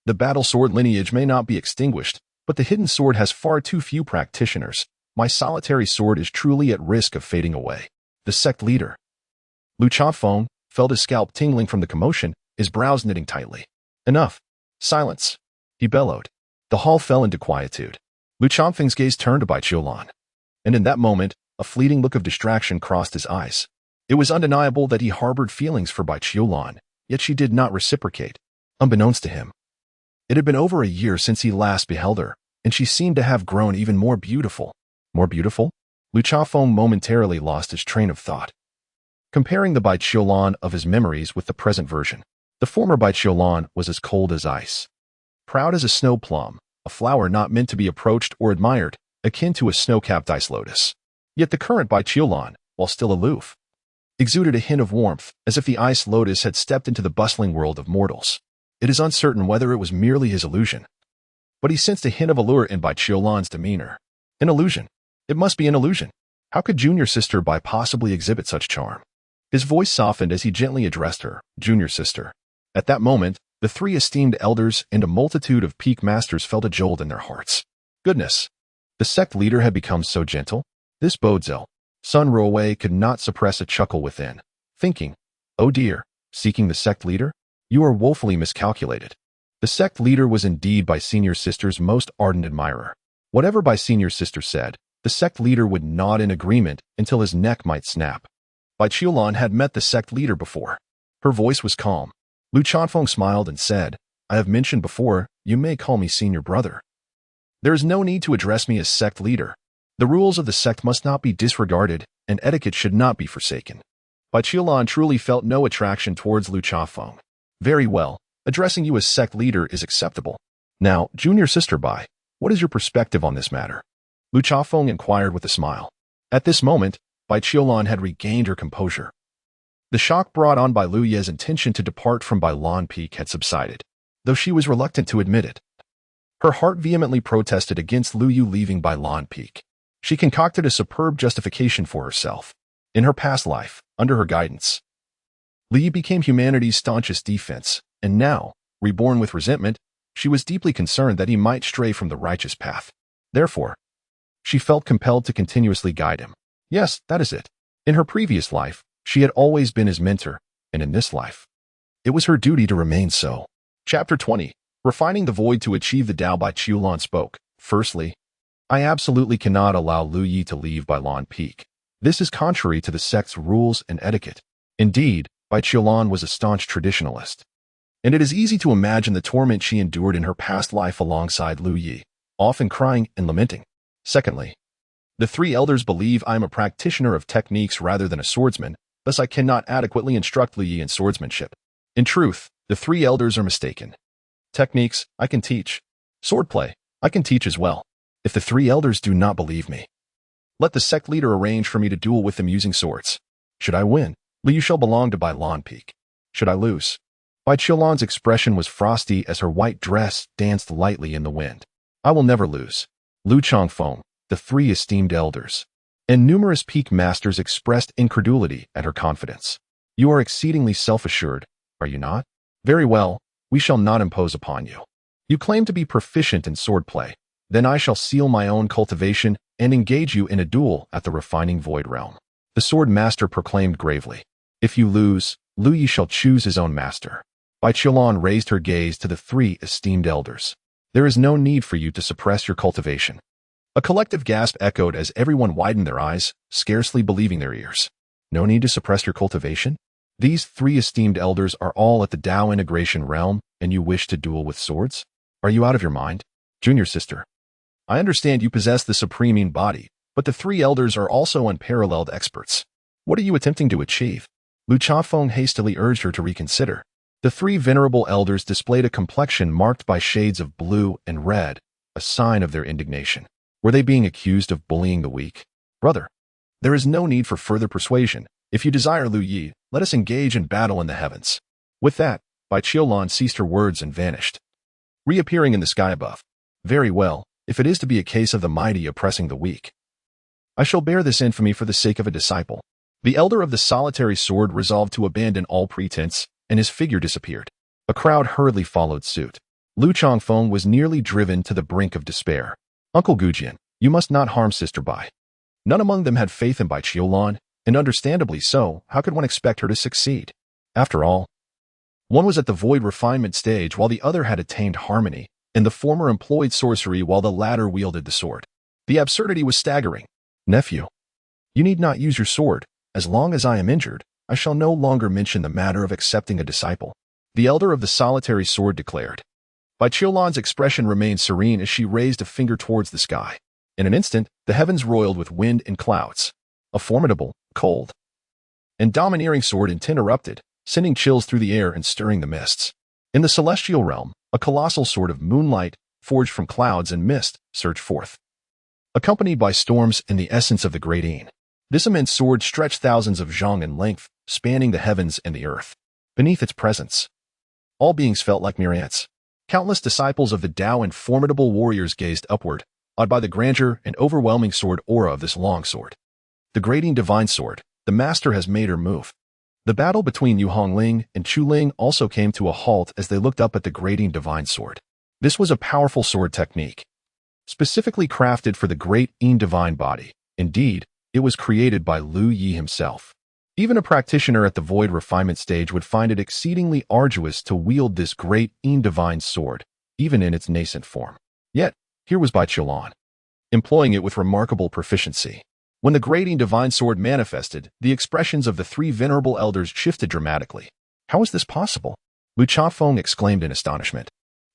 The battle sword lineage may not be extinguished, but the hidden sword has far too few practitioners. My solitary sword is truly at risk of fading away. The sect leader, Lu Changfeng, felt his scalp tingling from the commotion, his brows knitting tightly. Enough. Silence. He bellowed. The hall fell into quietude. Lu Changfeng's gaze turned to Bai Qiulan, and in that moment, a fleeting look of distraction crossed his eyes. It was undeniable that he harbored feelings for Bai Qiulan, yet she did not reciprocate. Unbeknownst to him, it had been over a year since he last beheld her, and she seemed to have grown even more beautiful. More beautiful? Lu Changfeng momentarily lost his train of thought. Comparing the Bai Qiulan of his memories with the present version, the former Bai Qiulan was as cold as ice. Proud as a snow plum, a flower not meant to be approached or admired, akin to a snow-capped ice lotus. Yet the current Bai Qiulan, while still aloof, exuded a hint of warmth, as if the ice lotus had stepped into the bustling world of mortals. It is uncertain whether it was merely his illusion, but he sensed a hint of allure in Bai Qiulan's demeanor. An illusion. It must be an illusion. How could junior sister Bai possibly exhibit such charm? His voice softened as he gently addressed her, junior sister. At that moment, the 3 esteemed elders and a multitude of peak masters felt a jolt in their hearts. Goodness! The sect leader had become so gentle. This bodes ill. Sun Ruowei could not suppress a chuckle within, thinking, oh dear, seeking the sect leader? You are woefully miscalculated. The sect leader was indeed Bai senior sister's most ardent admirer. Whatever Bai senior sister said, the sect leader would nod in agreement until his neck might snap. Bai Qiulan had met the sect leader before. Her voice was calm. Lu Changfeng smiled and said, I have mentioned before, you may call me senior brother. There is no need to address me as sect leader. The rules of the sect must not be disregarded, and etiquette should not be forsaken. Bai Qiulan truly felt no attraction towards Lu Chafeng. Very well, addressing you as sect leader is acceptable. Now, junior sister Bai, what is your perspective on this matter? Lu Chafeng inquired with a smile. At this moment, Bai Qiulan had regained her composure. The shock brought on by Lu Ye's intention to depart from Bai Lan Peak had subsided, though she was reluctant to admit it. Her heart vehemently protested against Lu Yu leaving Bai Lan Peak. She concocted a superb justification for herself. In her past life, under her guidance, Lu Yu became humanity's staunchest defense, and now, reborn with resentment, she was deeply concerned that he might stray from the righteous path. Therefore, she felt compelled to continuously guide him. Yes, that is it. In her previous life, she had always been his mentor, and in this life, it was her duty to remain so. Chapter 20. Refining the Void to Achieve the Tao. Bai Qiulan spoke. Firstly, I absolutely cannot allow Lu Yi to leave Bai Lan Peak. This is contrary to the sect's rules and etiquette. Indeed, Bai Qiulan was a staunch traditionalist, and it is easy to imagine the torment she endured in her past life alongside Lu Yi, often crying and lamenting. Secondly, the three elders believe I am a practitioner of techniques rather than a swordsman, thus I cannot adequately instruct Lu Yi in swordsmanship. In truth, the three elders are mistaken. Techniques, I can teach. Swordplay, I can teach as well. If the three elders do not believe me, let the sect leader arrange for me to duel with them using swords. Should I win, Lu Yu shall belong to Bai Lan Peak. Should I lose? Bai Qiulan's expression was frosty as her white dress danced lightly in the wind. I will never lose. Lu Changfeng, the three esteemed elders, and numerous peak masters expressed incredulity at her confidence. You are exceedingly self-assured, are you not? Very well, we shall not impose upon you. You claim to be proficient in swordplay. Then I shall seal my own cultivation and engage you in a duel at the refining void realm. The sword master proclaimed gravely. If you lose, Lu Yi shall choose his own master. Bai Qiulan raised her gaze to the three esteemed elders. There is no need for you to suppress your cultivation. A collective gasp echoed as everyone widened their eyes, scarcely believing their ears. No need to suppress your cultivation? These three esteemed elders are all at the Tao integration realm, and you wish to duel with swords? Are you out of your mind? Junior sister, I understand you possess the supreme body, but the three elders are also unparalleled experts. What are you attempting to achieve? Lu Chafeng hastily urged her to reconsider. The three venerable elders displayed a complexion marked by shades of blue and red, a sign of their indignation. Were they being accused of bullying the weak? Brother, there is no need for further persuasion. If you desire Lu Yi, let us engage in battle in the heavens. With that, Bai Qiulan ceased her words and vanished, reappearing in the sky above. Very well, if it is to be a case of the mighty oppressing the weak, I shall bear this infamy for the sake of a disciple. The elder of the solitary sword resolved to abandon all pretense, and his figure disappeared. A crowd hurriedly followed suit. Lu Changfeng was nearly driven to the brink of despair. Uncle Gujian, you must not harm Sister Bai. None among them had faith in Bai Qiulan, and understandably so, how could one expect her to succeed? After all, one was at the void refinement stage while the other had attained harmony, and the former employed sorcery while the latter wielded the sword. The absurdity was staggering. Nephew, you need not use your sword. As long as I am injured, I shall no longer mention the matter of accepting a disciple. The elder of the solitary sword declared. Bai Qiulan's expression remained serene as she raised a finger towards the sky. In an instant, the heavens roiled with wind and clouds. A formidable, cold, and domineering sword intent erupted, sending chills through the air and stirring the mists. In the celestial realm, a colossal sword of moonlight, forged from clouds and mist, surged forth, accompanied by storms and the essence of the great Een. This immense sword stretched thousands of zhang in length, spanning the heavens and the earth. Beneath its presence, all beings felt like mere ants. Countless disciples of the Tao and formidable warriors gazed upward, awed by the grandeur and overwhelming sword aura of this long sword. The grating divine sword, the master has made her move. The battle between Yu Hongling and Chu Ling also came to a halt as they looked up at the grating divine sword. This was a powerful sword technique, specifically crafted for the great Een divine body. Indeed, it was created by Lu Yi himself. Even a practitioner at the void refinement stage would find it exceedingly arduous to wield this great Een divine sword, even in its nascent form. Yet, here was Bai Qiulan, employing it with remarkable proficiency. When the grating divine sword manifested, the expressions of the three venerable elders shifted dramatically. How is this possible? Lu Chafeng exclaimed in astonishment.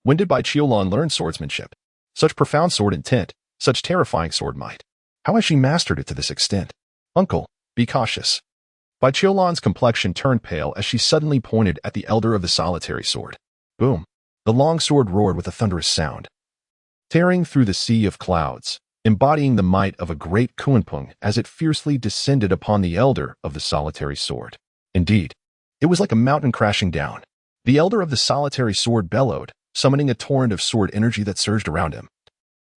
When did Bai Qiulan learn swordsmanship? Such profound sword intent, such terrifying sword might. How has she mastered it to this extent? Uncle, be cautious. Bai Qiulan's complexion turned pale as she suddenly pointed at the elder of the solitary sword. Boom! The long sword roared with a thunderous sound, tearing through the sea of clouds, embodying the might of a great Kunpeng as it fiercely descended upon the elder of the solitary sword. Indeed, it was like a mountain crashing down. The elder of the solitary sword bellowed, summoning a torrent of sword energy that surged around him,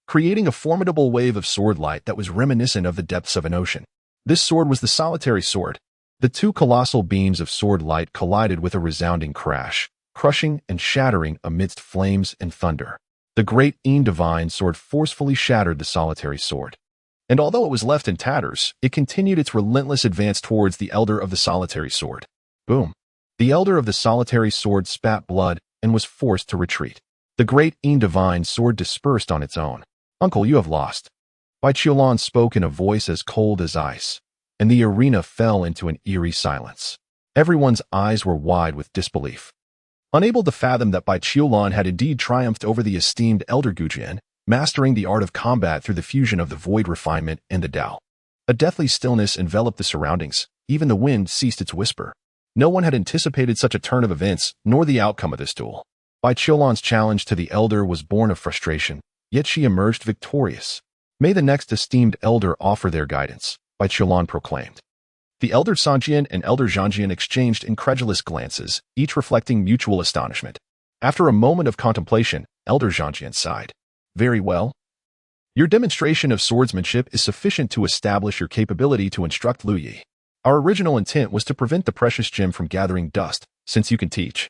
creating a formidable wave of sword light that was reminiscent of the depths of an ocean. This sword was the solitary sword. The two colossal beams of sword light collided with a resounding crash, crushing and shattering amidst flames and thunder. The great divine sword forcefully shattered the solitary sword. And although it was left in tatters, it continued its relentless advance towards the elder of the solitary sword. Boom! The elder of the solitary sword spat blood and was forced to retreat. The great divine sword dispersed on its own. Uncle, you have lost. Bai Qiulan spoke in a voice as cold as ice, and the arena fell into an eerie silence. Everyone's eyes were wide with disbelief, unable to fathom that Bai Qiulan had indeed triumphed over the esteemed Elder Gujian, mastering the art of combat through the fusion of the void refinement and the Tao. A deathly stillness enveloped the surroundings. Even the wind ceased its whisper. No one had anticipated such a turn of events, nor the outcome of this duel. Bai Qiulan's challenge to the Elder was born of frustration, yet she emerged victorious. May the next esteemed Elder offer their guidance, Bai Qiulan proclaimed. The Elder Sanjian and Elder Zhangjian exchanged incredulous glances, each reflecting mutual astonishment. After a moment of contemplation, Elder Zhangjian sighed. Very well. Your demonstration of swordsmanship is sufficient to establish your capability to instruct Lu Yi. Our original intent was to prevent the precious gem from gathering dust, since you can teach.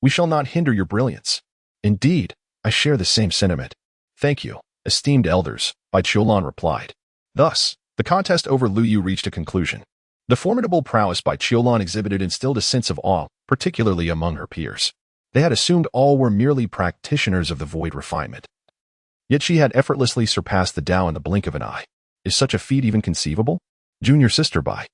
We shall not hinder your brilliance. Indeed, I share the same sentiment. Thank you, esteemed elders, Bai Qiulan replied. Thus, the contest over Lu Yu reached a conclusion. The formidable prowess Bai Qiulan exhibited instilled a sense of awe, particularly among her peers. They had assumed all were merely practitioners of the void refinement. Yet she had effortlessly surpassed the Tao in the blink of an eye. Is such a feat even conceivable? Junior sister Bai.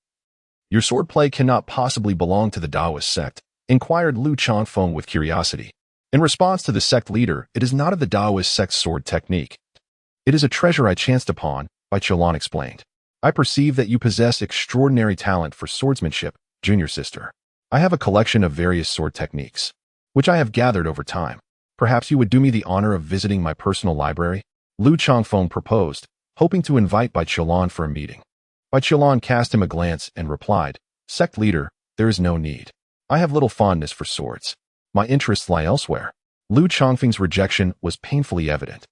Your swordplay cannot possibly belong to the Taoist sect, inquired Lu Changfeng with curiosity. In response to the sect leader, it is not of the Taoist sect's sword technique. It is a treasure I chanced upon, Bai Qiulan explained. I perceive that you possess extraordinary talent for swordsmanship, junior sister. I have a collection of various sword techniques, which I have gathered over time. Perhaps you would do me the honor of visiting my personal library? Lu Changfeng proposed, hoping to invite Bai Qiulan for a meeting. Bai Qiulan cast him a glance and replied, Sect leader, there is no need. I have little fondness for swords. My interests lie elsewhere. Lu Changfeng's rejection was painfully evident.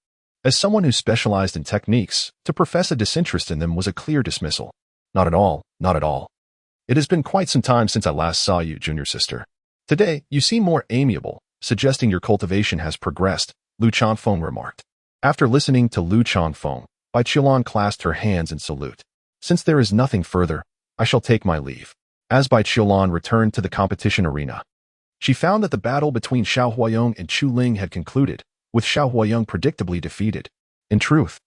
As someone who specialized in techniques, to profess a disinterest in them was a clear dismissal. Not at all, not at all. It has been quite some time since I last saw you, junior sister. Today, you seem more amiable, suggesting your cultivation has progressed, Lu Changfeng remarked. After listening to Lu Changfeng, Bai Qiulan clasped her hands in salute. Since there is nothing further, I shall take my leave. As Bai Qiulan returned to the competition arena, she found that the battle between Xiao Huayong and Chu Ling had concluded, with Xiao Huayong predictably defeated. In truth,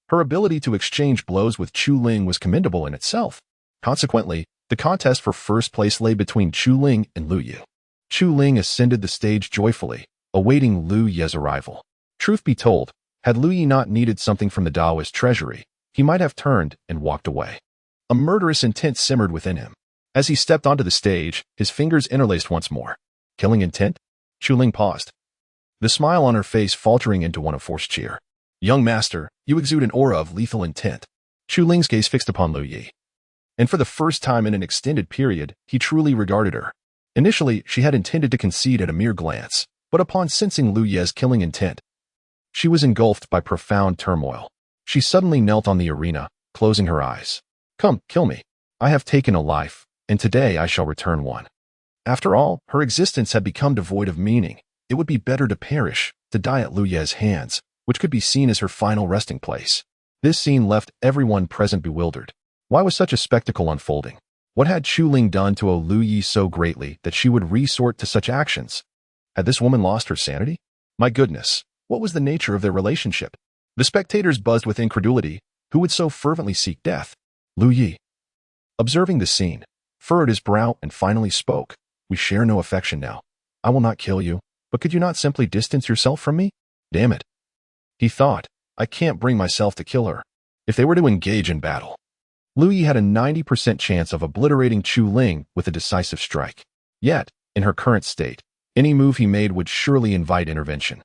her ability to exchange blows with Chu Ling was commendable in itself. Consequently, the contest for first place lay between Chu Ling and Lu Yu. Chu Ling ascended the stage joyfully, awaiting Lu Ye's arrival. Truth be told, had Lu Yi not needed something from the Taoist treasury, he might have turned and walked away. A murderous intent simmered within him. As he stepped onto the stage, his fingers interlaced once more. Killing intent? Chu Ling paused, the smile on her face faltering into one of forced cheer. Young master, you exude an aura of lethal intent. Chu Ling's gaze fixed upon Lu Yi. And for the first time in an extended period, he truly regarded her. Initially, she had intended to concede at a mere glance, but upon sensing Lu Ye's killing intent, she was engulfed by profound turmoil. She suddenly knelt on the arena, closing her eyes. Come, kill me. I have taken a life, and today I shall return one. After all, her existence had become devoid of meaning. It would be better to perish, to die at Lu Ye's hands, which could be seen as her final resting place. This scene left everyone present bewildered. Why was such a spectacle unfolding? What had Chu Ling done to owe Lu Yi so greatly that she would resort to such actions? Had this woman lost her sanity? My goodness, what was the nature of their relationship? The spectators buzzed with incredulity. Who would so fervently seek death? Lu Yi, observing the scene, furrowed his brow and finally spoke. We share no affection now. I will not kill you, but could you not simply distance yourself from me? Damn it. He thought, I can't bring myself to kill her. if they were to engage in battle. Lu Yi had a 90% chance of obliterating Chu Ling with a decisive strike. Yet, in her current state, any move he made would surely invite intervention.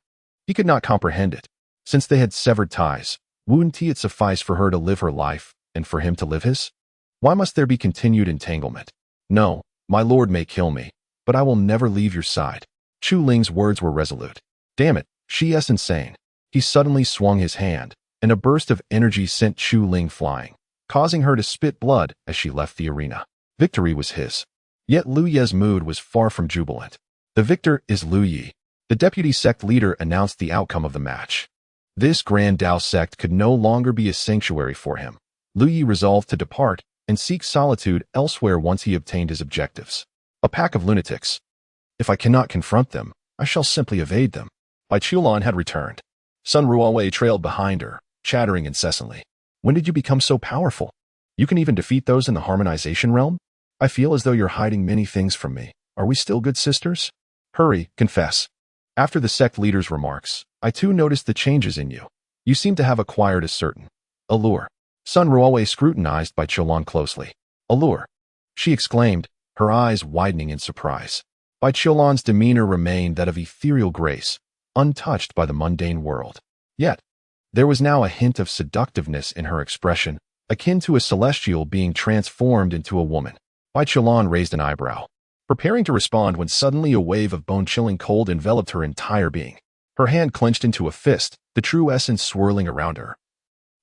He could not comprehend it. Since they had severed ties, wouldn't it suffice for her to live her life and for him to live his? Why must there be continued entanglement? No, my lord may kill me, but I will never leave your side. Chu Ling's words were resolute. Damn it, she is insane. He suddenly swung his hand, and a burst of energy sent Chu Ling flying, causing her to spit blood as she left the arena. Victory was his. Yet Lu Ye's mood was far from jubilant. The victor is Lu Yi. The deputy sect leader announced the outcome of the match. This Grand Tao sect could no longer be a sanctuary for him. Lu Yi resolved to depart and seek solitude elsewhere once he obtained his objectives. A pack of lunatics. If I cannot confront them, I shall simply evade them. Bai Qiulan had returned. Sun Ruowei trailed behind her, chattering incessantly. When did you become so powerful? You can even defeat those in the harmonization realm? I feel as though you're hiding many things from me. Are we still good sisters? Hurry, confess. After the sect leader's remarks, I too noticed the changes in you. You seem to have acquired a certain allure. Sun Ruowei scrutinized Bai Qiulan closely. Allure? She exclaimed, her eyes widening in surprise. Bai Qiulan's demeanor remained that of ethereal grace, untouched by the mundane world. Yet, there was now a hint of seductiveness in her expression, akin to a celestial being transformed into a woman. Bai Qiulan raised an eyebrow, preparing to respond when suddenly a wave of bone-chilling cold enveloped her entire being. Her hand clenched into a fist, the true essence swirling around her,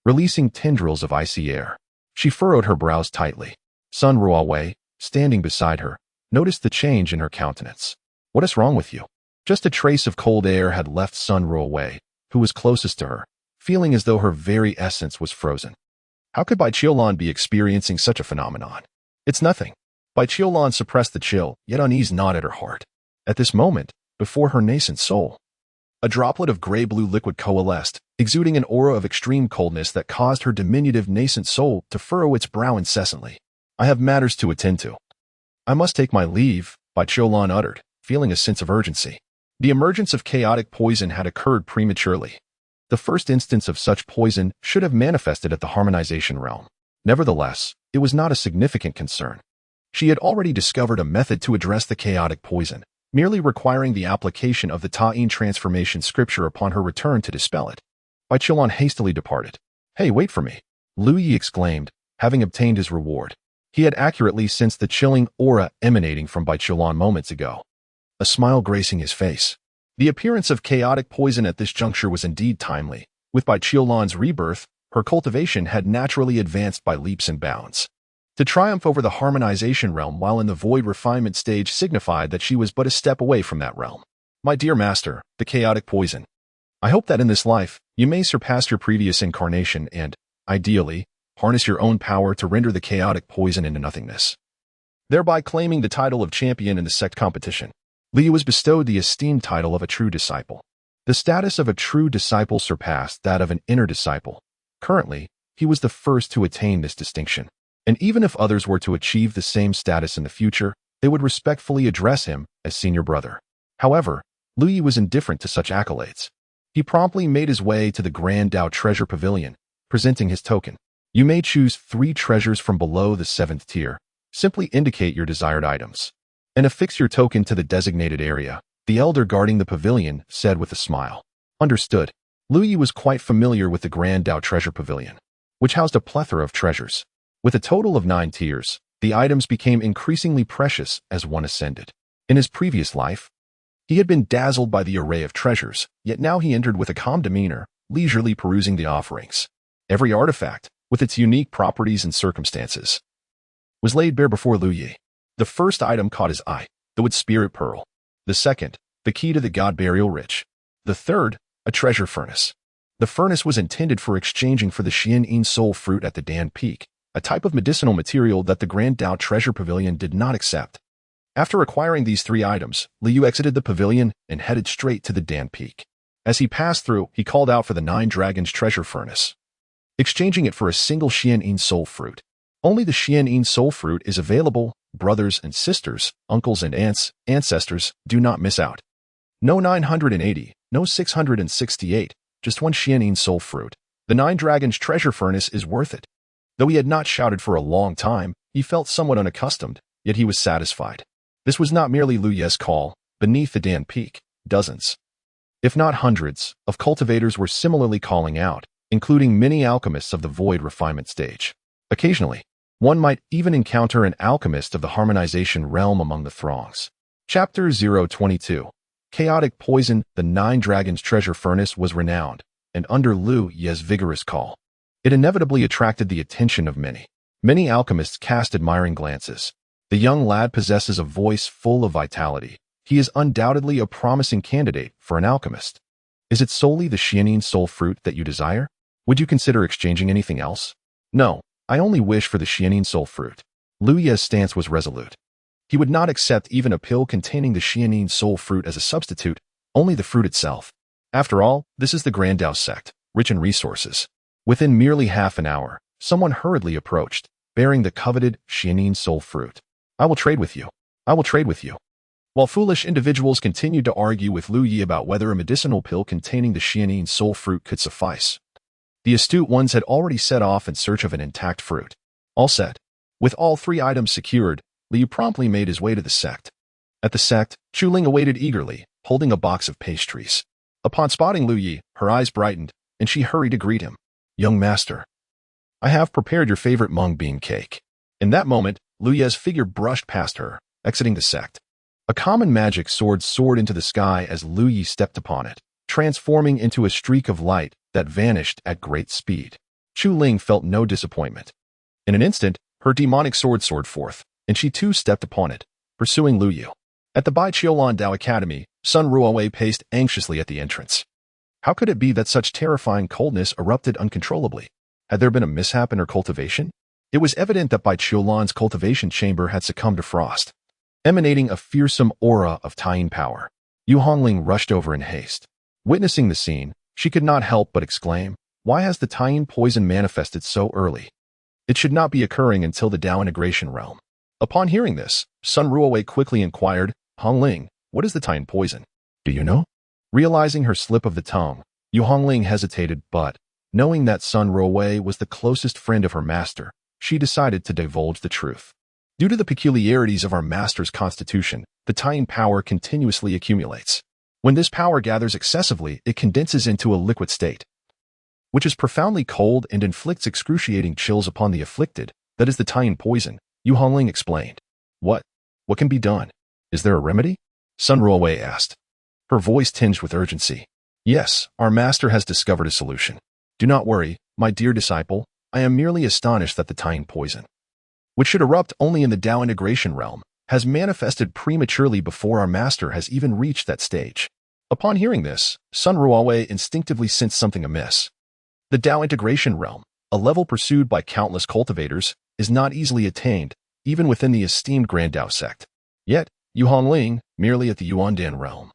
releasing tendrils of icy air. She furrowed her brows tightly. Sun Ruowei, standing beside her, noticed the change in her countenance. What is wrong with you? Just a trace of cold air had left Sun Ruowei, who was closest to her, feeling as though her very essence was frozen. How could Bai Qiulan be experiencing such a phenomenon? It's nothing. Bai Qiulan suppressed the chill, yet unease gnawed at her heart. At this moment, before her nascent soul, a droplet of gray-blue liquid coalesced, exuding an aura of extreme coldness that caused her diminutive nascent soul to furrow its brow incessantly. I have matters to attend to. I must take my leave, Bai Qiulan uttered, feeling a sense of urgency. The emergence of chaotic poison had occurred prematurely. The first instance of such poison should have manifested at the harmonization realm. Nevertheless, it was not a significant concern. She had already discovered a method to address the chaotic poison, merely requiring the application of the Ta'in transformation scripture upon her return to dispel it. Bai Qiulan hastily departed. Hey, wait for me, Lu Yi exclaimed, having obtained his reward. He had accurately sensed the chilling aura emanating from Bai Qiulan moments ago. A smile gracing his face. The appearance of chaotic poison at this juncture was indeed timely. With Bai Qiulan's rebirth, her cultivation had naturally advanced by leaps and bounds. To triumph over the harmonization realm while in the void refinement stage signified that she was but a step away from that realm. My dear master, the chaotic poison. I hope that in this life, you may surpass your previous incarnation and, ideally, harness your own power to render the chaotic poison into nothingness, thereby claiming the title of champion in the sect competition. Li was bestowed the esteemed title of a true disciple. The status of a true disciple surpassed that of an inner disciple. Currently, he was the first to attain this distinction. And even if others were to achieve the same status in the future, they would respectfully address him as senior brother. However, Lu Yi was indifferent to such accolades. He promptly made his way to the Grand Tao Treasure Pavilion, presenting his token. You may choose 3 treasures from below the 7th tier. Simply indicate your desired items and affix your token to the designated area, the elder guarding the pavilion said with a smile. Understood. Lu Yi was quite familiar with the Grand Tao Treasure Pavilion, which housed a plethora of treasures. With a total of 9 tiers, the items became increasingly precious as one ascended. In his previous life, he had been dazzled by the array of treasures, yet now he entered with a calm demeanor, leisurely perusing the offerings. Every artifact, with its unique properties and circumstances, was laid bare before Lu Yi. The first item caught his eye, the wood spirit pearl. The second, the key to the god burial rich. The third, a treasure furnace. The furnace was intended for exchanging for the Xian soul fruit at the Dan Peak, a type of medicinal material that the Grand Tao Treasure Pavilion did not accept. After acquiring these 3 items, Liu exited the pavilion and headed straight to the Dan Peak. As he passed through, he called out for the 9 Dragons treasure furnace, exchanging it for a single Xian soul fruit. Only the Xian soul fruit is available. Brothers and sisters, uncles and aunts, ancestors, do not miss out. No 980, no 668, just 1 Xian soul fruit. The Nine Dragons treasure furnace is worth it. Though he had not shouted for a long time, he felt somewhat unaccustomed, yet he was satisfied. This was not merely Lu Ye's call. Beneath the Dan Peak, dozens, if not hundreds, of cultivators were similarly calling out, including many alchemists of the void refinement stage. Occasionally, one might even encounter an alchemist of the harmonization realm among the throngs. Chapter 022. Chaotic Poison. The Nine Dragons treasure furnace was renowned, and under Lu Ye's vigorous call, it inevitably attracted the attention of many. Many alchemists cast admiring glances. The young lad possesses a voice full of vitality. He is undoubtedly a promising candidate for an alchemist. Is it solely the Xianin soul fruit that you desire? Would you consider exchanging anything else? No, I only wish for the Xianin soul fruit. Lu Ye's stance was resolute. He would not accept even a pill containing the Xianin soul fruit as a substitute, only the fruit itself. After all, this is the Grand Dao sect, rich in resources. Within merely half an hour, someone hurriedly approached, bearing the coveted Xianin soul fruit. I will trade with you. I will trade with you. While foolish individuals continued to argue with Lu Ye about whether a medicinal pill containing the Xianin soul fruit could suffice, the astute ones had already set off in search of an intact fruit. All set. With all three items secured, Liu promptly made his way to the sect. At the sect, Chu Ling awaited eagerly, holding a box of pastries. Upon spotting Lu Ye, her eyes brightened, and she hurried to greet him. Young master, I have prepared your favorite mung bean cake. In that moment, Lu Ye's figure brushed past her, exiting the sect. A common magic sword soared into the sky as Lu Ye stepped upon it, transforming into a streak of light that vanished at great speed. Chu Ling felt no disappointment. In an instant, her demonic sword soared forth, and she too stepped upon it, pursuing Lu Yu. At the Bai Qiulan Dao Academy, Sun Ruowei paced anxiously at the entrance. How could it be that such terrifying coldness erupted uncontrollably? Had there been a mishap in her cultivation? It was evident that Bai Qiulan's cultivation chamber had succumbed to frost. Emanating a fearsome aura of Taiyin power, Yu Hongling rushed over in haste. Witnessing the scene, she could not help but exclaim, why has the Taiyin poison manifested so early? It should not be occurring until the Dao integration realm. Upon hearing this, Sun Ruowei quickly inquired, Hongling, what is the Taiyin poison? Do you know? Realizing her slip of the tongue, Yu Hongling hesitated, but, knowing that Sun Ruowei was the closest friend of her master, she decided to divulge the truth. Due to the peculiarities of our master's constitution, the Taiyin power continuously accumulates. When this power gathers excessively, it condenses into a liquid state, which is profoundly cold and inflicts excruciating chills upon the afflicted. That is the Taiyin poison, Yu Hongling explained. What can be done? Is there a remedy? Sun Ruowei asked, her voice tinged with urgency. Yes, our master has discovered a solution. Do not worry, my dear disciple, I am merely astonished that the Taiyin poison, which should erupt only in the Dao integration realm, has manifested prematurely before our master has even reached that stage. Upon hearing this, Sun Ruowei instinctively sensed something amiss. The Dao integration realm, a level pursued by countless cultivators, is not easily attained, even within the esteemed Grand Dao sect. Yet, Yu Hongling, merely at the Yuandan realm,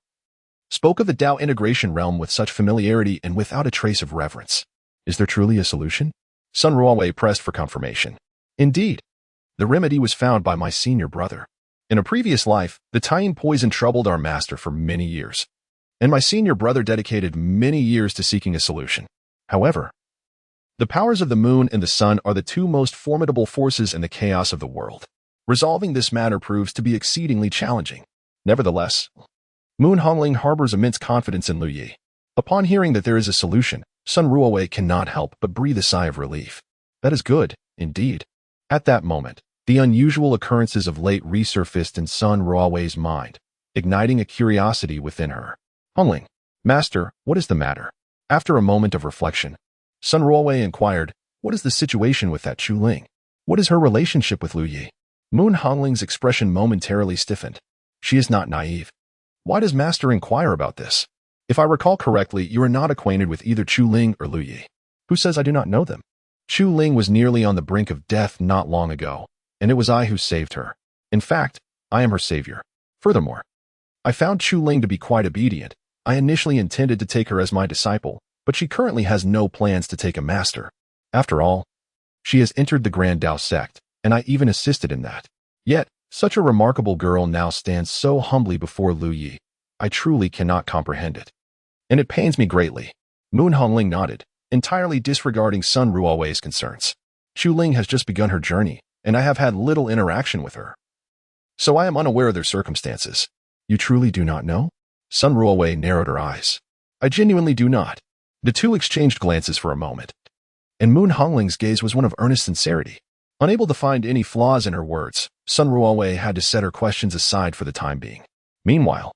spoke of the Dao integration realm with such familiarity and without a trace of reverence. Is there truly a solution? Sun Ruowei pressed for confirmation. Indeed. The remedy was found by my senior brother. In a previous life, the Taiyin poison troubled our master for many years, and my senior brother dedicated many years to seeking a solution. However, the powers of the moon and the sun are the two most formidable forces in the chaos of the world. Resolving this matter proves to be exceedingly challenging. Nevertheless, Moon Hongling harbors immense confidence in Lu Yi. Upon hearing that there is a solution, Sun Ruowei cannot help but breathe a sigh of relief. That is good, indeed. At that moment, the unusual occurrences of late resurfaced in Sun Ruowei's mind, igniting a curiosity within her. Hongling, master, what is the matter? After a moment of reflection, Sun Ruowei inquired, what is the situation with that Chu Ling? What is her relationship with Lu Yi? Moon Hongling's expression momentarily stiffened. She is not naive. Why does master inquire about this? If I recall correctly, you are not acquainted with either Chu Ling or Lu Yi. Who says I do not know them? Chu Ling was nearly on the brink of death not long ago, and it was I who saved her. In fact, I am her savior. Furthermore, I found Chu Ling to be quite obedient. I initially intended to take her as my disciple, but she currently has no plans to take a master. After all, she has entered the Grand Dao sect, and I even assisted in that. Yet, such a remarkable girl now stands so humbly before Lu Yi. I truly cannot comprehend it. And it pains me greatly. Moon Hongling nodded, entirely disregarding Sun Ruowei's concerns. Ling has just begun her journey, and I have had little interaction with her, so I am unaware of their circumstances. You truly do not know? Sun Ruowei narrowed her eyes. I genuinely do not. The two exchanged glances for a moment, and Moon Hongling's gaze was one of earnest sincerity. Unable to find any flaws in her words, Sun Ruowei had to set her questions aside for the time being. Meanwhile,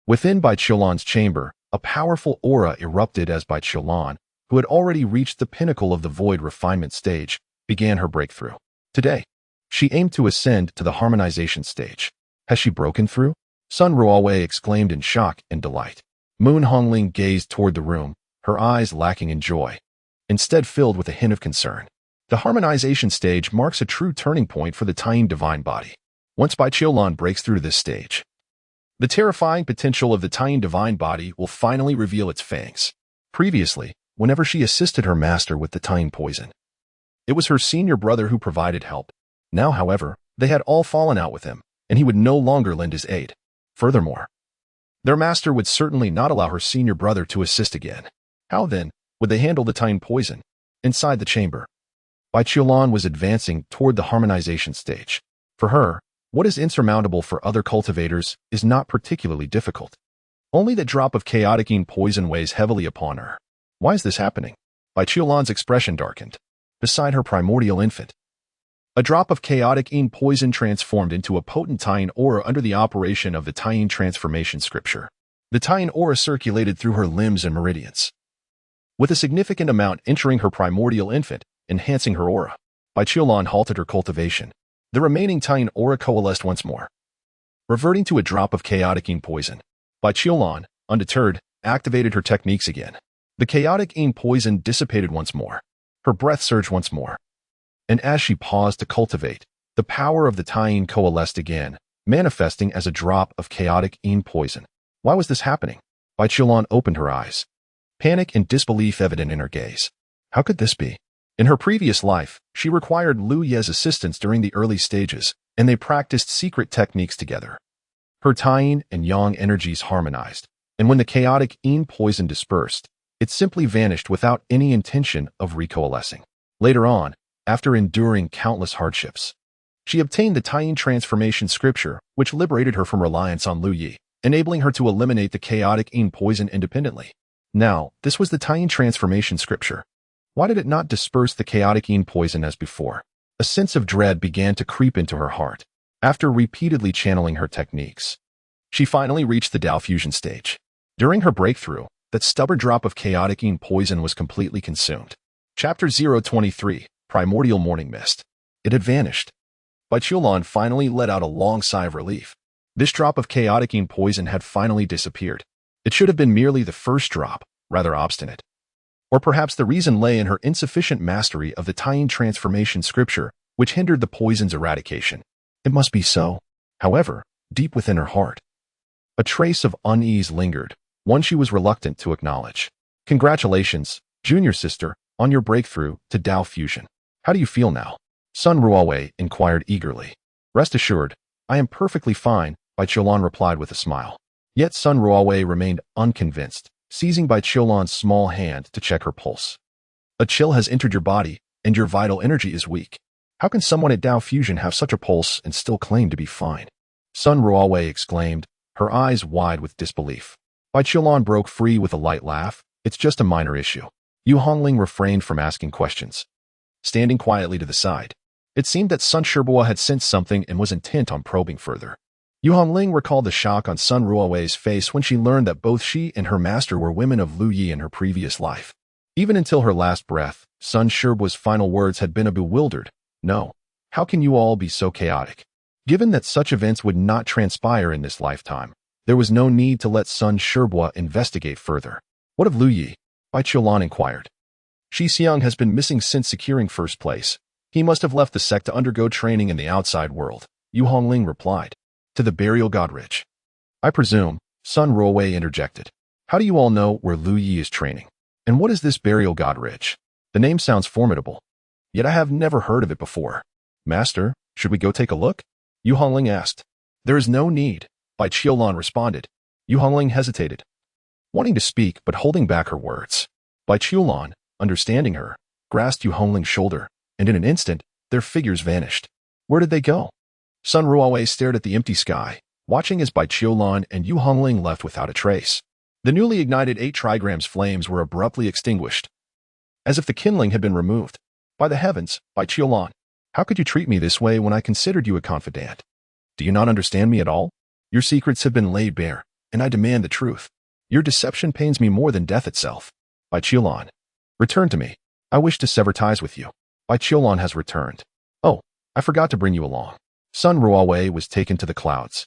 within Bai Qiulan's chamber, a powerful aura erupted as Bai Qiulan, who had already reached the pinnacle of the void refinement stage, began her breakthrough. Today, she aimed to ascend to the harmonization stage. Has she broken through? Sun Ruowei exclaimed in shock and delight. Moon Hongling gazed toward the room, her eyes lacking in joy, instead filled with a hint of concern. The harmonization stage marks a true turning point for the Taiyin divine body. Once Bai Qiulan breaks through this stage, the terrifying potential of the Taiyin divine body will finally reveal its fangs. Previously, whenever she assisted her master with the Taiyin poison, it was her senior brother who provided help. Now, however, they had all fallen out with him, and he would no longer lend his aid. Furthermore, their master would certainly not allow her senior brother to assist again. How then would they handle the Taiyin poison? Inside the chamber, Bai Qiulan was advancing toward the harmonization stage. For her, what is insurmountable for other cultivators is not particularly difficult. Only the drop of chaotic yin poison weighs heavily upon her. Why is this happening? Bai Qiulan's expression darkened. Beside her primordial infant, a drop of chaotic yin poison transformed into a potent Taiyin aura under the operation of the Taiyin transformation scripture. The Taiyin aura circulated through her limbs and meridians, with a significant amount entering her primordial infant, enhancing her aura. Bai Qiulan halted her cultivation. The remaining Taiyin aura coalesced once more, reverting to a drop of chaotic yin poison. Bai Qiulan, undeterred, activated her techniques again. The chaotic yin poison dissipated once more. Her breath surged once more, and as she paused to cultivate, the power of the Taiyin coalesced again, manifesting as a drop of chaotic yin poison. Why was this happening? Bai Qiulan opened her eyes, panic and disbelief evident in her gaze. How could this be? In her previous life, she required Lu Ye's assistance during the early stages, and they practiced secret techniques together. Her Taiyin and Yang energies harmonized, and when the chaotic yin poison dispersed, it simply vanished without any intention of recoalescing. Later on, after enduring countless hardships, she obtained the Taiyin transformation scripture, which liberated her from reliance on Lu Yi, enabling her to eliminate the chaotic yin poison independently. Now, this was the Taiyin transformation scripture. Why did it not disperse the chaotic yin poison as before? A sense of dread began to creep into her heart. After repeatedly channeling her techniques, she finally reached the Dao fusion stage. During her breakthrough, that stubborn drop of chaotic yin poison was completely consumed. Chapter 023, Primordial Morning Mist. It had vanished. Bai Qiulan finally let out a long sigh of relief. This drop of chaotic yin poison had finally disappeared. It should have been merely the first drop, rather obstinate. Or perhaps the reason lay in her insufficient mastery of the Taiyin transformation scripture, which hindered the poison's eradication. It must be so. However, deep within her heart, a trace of unease lingered, one she was reluctant to acknowledge. Congratulations, junior sister, on your breakthrough to Dao fusion. How do you feel now? Sun Ruowei inquired eagerly. Rest assured, I am perfectly fine, Bai Qiulan replied with a smile. Yet Sun Ruowei remained unconvinced, seizing Bai Qiulan's small hand to check her pulse. A chill has entered your body, and your vital energy is weak. How can someone at Dao fusion have such a pulse and still claim to be fine? Sun Ruowei exclaimed, her eyes wide with disbelief. Bai Qiulan broke free with a light laugh. It's just a minor issue. Yu Hongling refrained from asking questions, standing quietly to the side. It seemed that Sun Shirbua had sensed something and was intent on probing further. Yu Hongling recalled the shock on Sun Ruowei's face when she learned that both she and her master were women of Lu Yi in her previous life. Even until her last breath, Sun Shirbua's final words had been a bewildered, "No. How can you all be so chaotic?" Given that such events would not transpire in this lifetime, there was no need to let Sun Shirbua investigate further. What of Lu Yi? Bai Qiulan inquired. Shi Xiang has been missing since securing first place. He must have left the sect to undergo training in the outside world, Yu Hongling replied. To the burial god Rich. I presume, Sun Ruowei interjected. How do you all know where Lu Yi is training? And what is this burial god Rich? The name sounds formidable, yet I have never heard of it before. Master, should we go take a look? Yu Hongling asked. There is no need, Bai Qiulan responded. Yu Hongling hesitated, wanting to speak but holding back her words. Bai Qiulan, understanding her, grasped Yu Hongling's shoulder, and in an instant, their figures vanished. Where did they go? Sun Ruowei stared at the empty sky, watching as Bai Qiulan and Yu Hongling left without a trace. The newly ignited 8 trigrams flames were abruptly extinguished, as if the kindling had been removed. By the heavens, Bai Qiulan, how could you treat me this way when I considered you a confidant? Do you not understand me at all? Your secrets have been laid bare, and I demand the truth. Your deception pains me more than death itself. Bai Qiulan, return to me. I wish to sever ties with you. Bai Qiulan has returned. Oh, I forgot to bring you along. Sun Ruowei was taken to the clouds,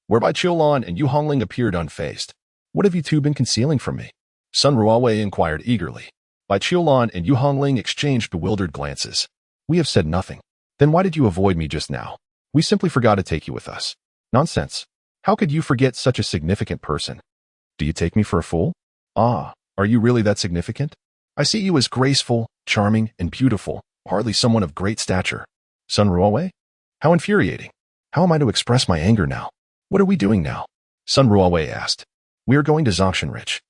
where Bai Qiulan and Yu Hongling appeared unfazed. What have you two been concealing from me? Sun Ruowei inquired eagerly. Bai Qiulan and Yu Hongling exchanged bewildered glances. We have said nothing. Then why did you avoid me just now? We simply forgot to take you with us. Nonsense. How could you forget such a significant person? Do you take me for a fool? Ah, are you really that significant? I see you as graceful, charming, and beautiful, hardly someone of great stature. Sun Ruowei? How infuriating. How am I to express my anger now? What are we doing now? Sun Ruowei asked. We are going to Zongshan.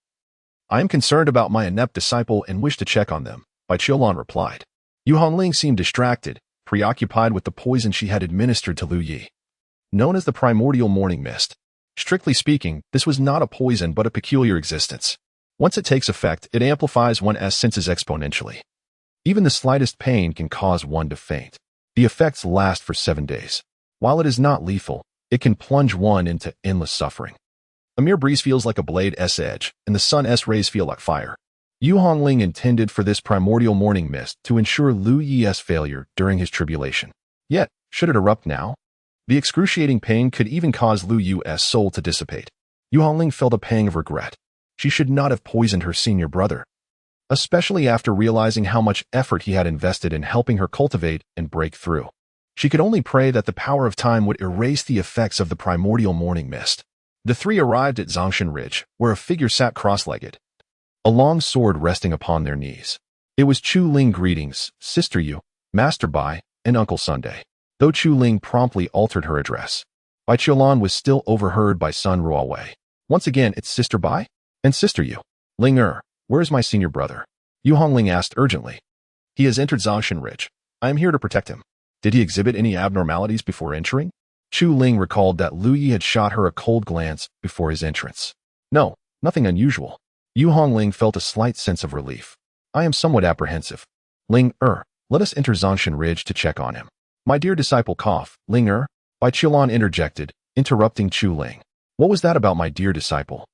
I am concerned about my inept disciple and wish to check on them, Bai Qiulan replied. Yu Hongling seemed distracted, preoccupied with the poison she had administered to Lu Yi. Known as the primordial morning mist. Strictly speaking, this was not a poison but a peculiar existence. Once it takes effect, it amplifies one's senses exponentially. Even the slightest pain can cause one to faint. The effects last for 7 days. While it is not lethal, it can plunge one into endless suffering. A mere breeze feels like a blade's edge, and the sun's rays feel like fire. Yu Hongling intended for this primordial morning mist to ensure Lu Yi's failure during his tribulation. Yet, should it erupt now? The excruciating pain could even cause Lu Yu's soul to dissipate. Yu Hongling felt a pang of regret. She should not have poisoned her senior brother, especially after realizing how much effort he had invested in helping her cultivate and break through. She could only pray that the power of time would erase the effects of the primordial morning mist. The three arrived at Zongshan Ridge, where a figure sat cross-legged, a long sword resting upon their knees. It was Chu Ling. Greetings, Sister Yu, Master Bai, and Uncle Sunday. Though Chu Ling promptly altered her address, Bai Qiulan was still overheard by Sun Ruowei. Once again, it's Sister Bai and Sister Yu. Ling where is my senior brother? Yu Hongling asked urgently. He has entered Zongshan Ridge. I am here to protect him. Did he exhibit any abnormalities before entering? Chu Ling recalled that Lu Yi had shot her a cold glance before his entrance. No, nothing unusual. Yu Hongling felt a slight sense of relief. I am somewhat apprehensive. Ling let us enter Zongshan Ridge to check on him. My dear disciple cough, Ling Bai Qiulan interjected, interrupting Chu Ling. What was that about my dear disciple?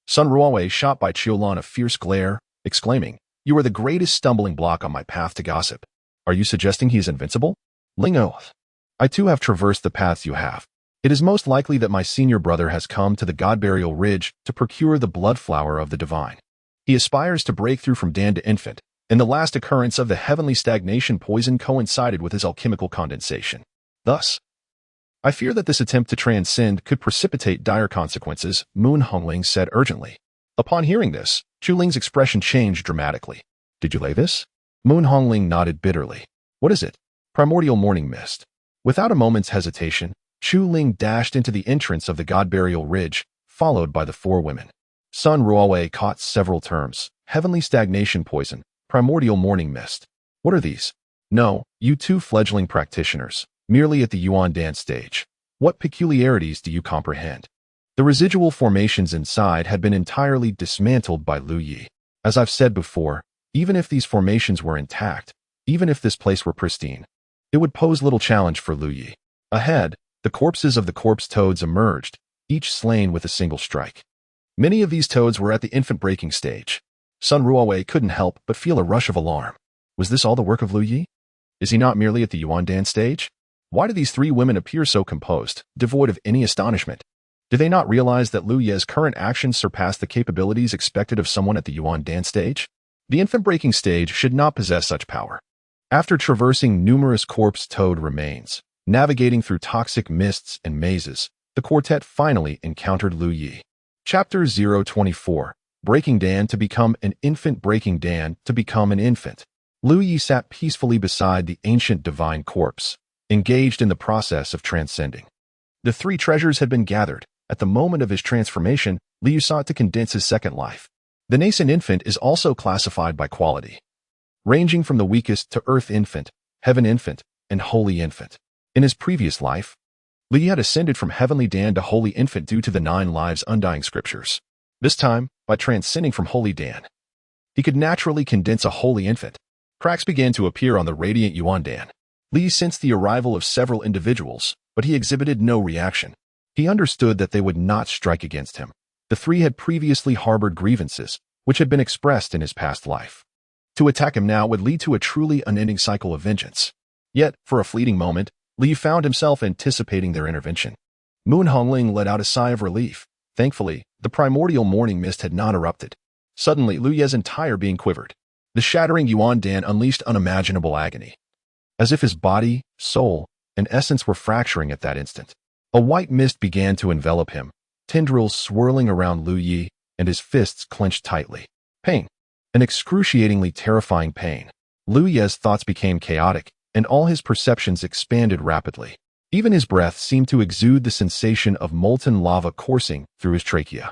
Sun Ruowei shot Bai Qiulan a fierce glare, exclaiming, You are the greatest stumbling block on my path to gossip. Are you suggesting he is invincible? Ling I too have traversed the paths you have. It is most likely that my senior brother has come to the God-burial ridge to procure the blood flower of the divine. He aspires to break through from Dan to infant, and the last occurrence of the heavenly stagnation poison coincided with his alchemical condensation. Thus, I fear that this attempt to transcend could precipitate dire consequences, Moon Hongling said urgently. Upon hearing this, Chu Ling's expression changed dramatically. Did you lay this? Moon Hongling nodded bitterly. What is it? Primordial morning mist. Without a moment's hesitation, Chu Ling dashed into the entrance of the God-burial ridge, followed by the 4 women. Sun Ruowei caught several terms. Heavenly stagnation poison, primordial morning mist. What are these? No, you 2 fledgling practitioners, merely at the Yuan dance stage. What peculiarities do you comprehend? The residual formations inside had been entirely dismantled by Lu Yi. As I've said before, even if these formations were intact, even if this place were pristine, it would pose little challenge for Lu Yi. Ahead, the corpses of the corpse toads emerged, each slain with a single strike. Many of these toads were at the infant breaking stage. Sun Ruowei couldn't help but feel a rush of alarm. Was this all the work of Lu Yi? Is he not merely at the Yuan dance stage? Why do these 3 women appear so composed, devoid of any astonishment? Do they not realize that Lu Yi's current actions surpass the capabilities expected of someone at the Yuan dance stage? The infant breaking stage should not possess such power. After traversing numerous corpse toad remains, navigating through toxic mists and mazes, the quartet finally encountered Lu Yi. Chapter 024, Breaking Dan to become an infant, breaking Dan to become an infant. Lu Yi sat peacefully beside the ancient divine corpse, engaged in the process of transcending. The 3 treasures had been gathered. At the moment of his transformation, Liu sought to condense his second life. The nascent infant is also classified by quality. ranging from the weakest to Earth Infant, Heaven Infant, and Holy Infant. In his previous life, Li had ascended from Heavenly Dan to Holy Infant due to the 9 lives undying scriptures. This time, by transcending from Holy Dan, he could naturally condense a Holy Infant. Cracks began to appear on the radiant Yuan Dan. Li sensed the arrival of several individuals, but he exhibited no reaction. He understood that they would not strike against him. The 3 had previously harbored grievances, which had been expressed in his past life. To attack him now would lead to a truly unending cycle of vengeance. Yet, for a fleeting moment, Li found himself anticipating their intervention. Moon Hongling let out a sigh of relief. Thankfully, the primordial morning mist had not erupted. Suddenly, Lu Ye's entire being quivered. The shattering Yuan Dan unleashed unimaginable agony. As if his body, soul, and essence were fracturing at that instant. A white mist began to envelop him, tendrils swirling around Lu Yi, and his fists clenched tightly. Pain. An excruciatingly terrifying pain. Lu Ye's thoughts became chaotic, and all his perceptions expanded rapidly. Even his breath seemed to exude the sensation of molten lava coursing through his trachea.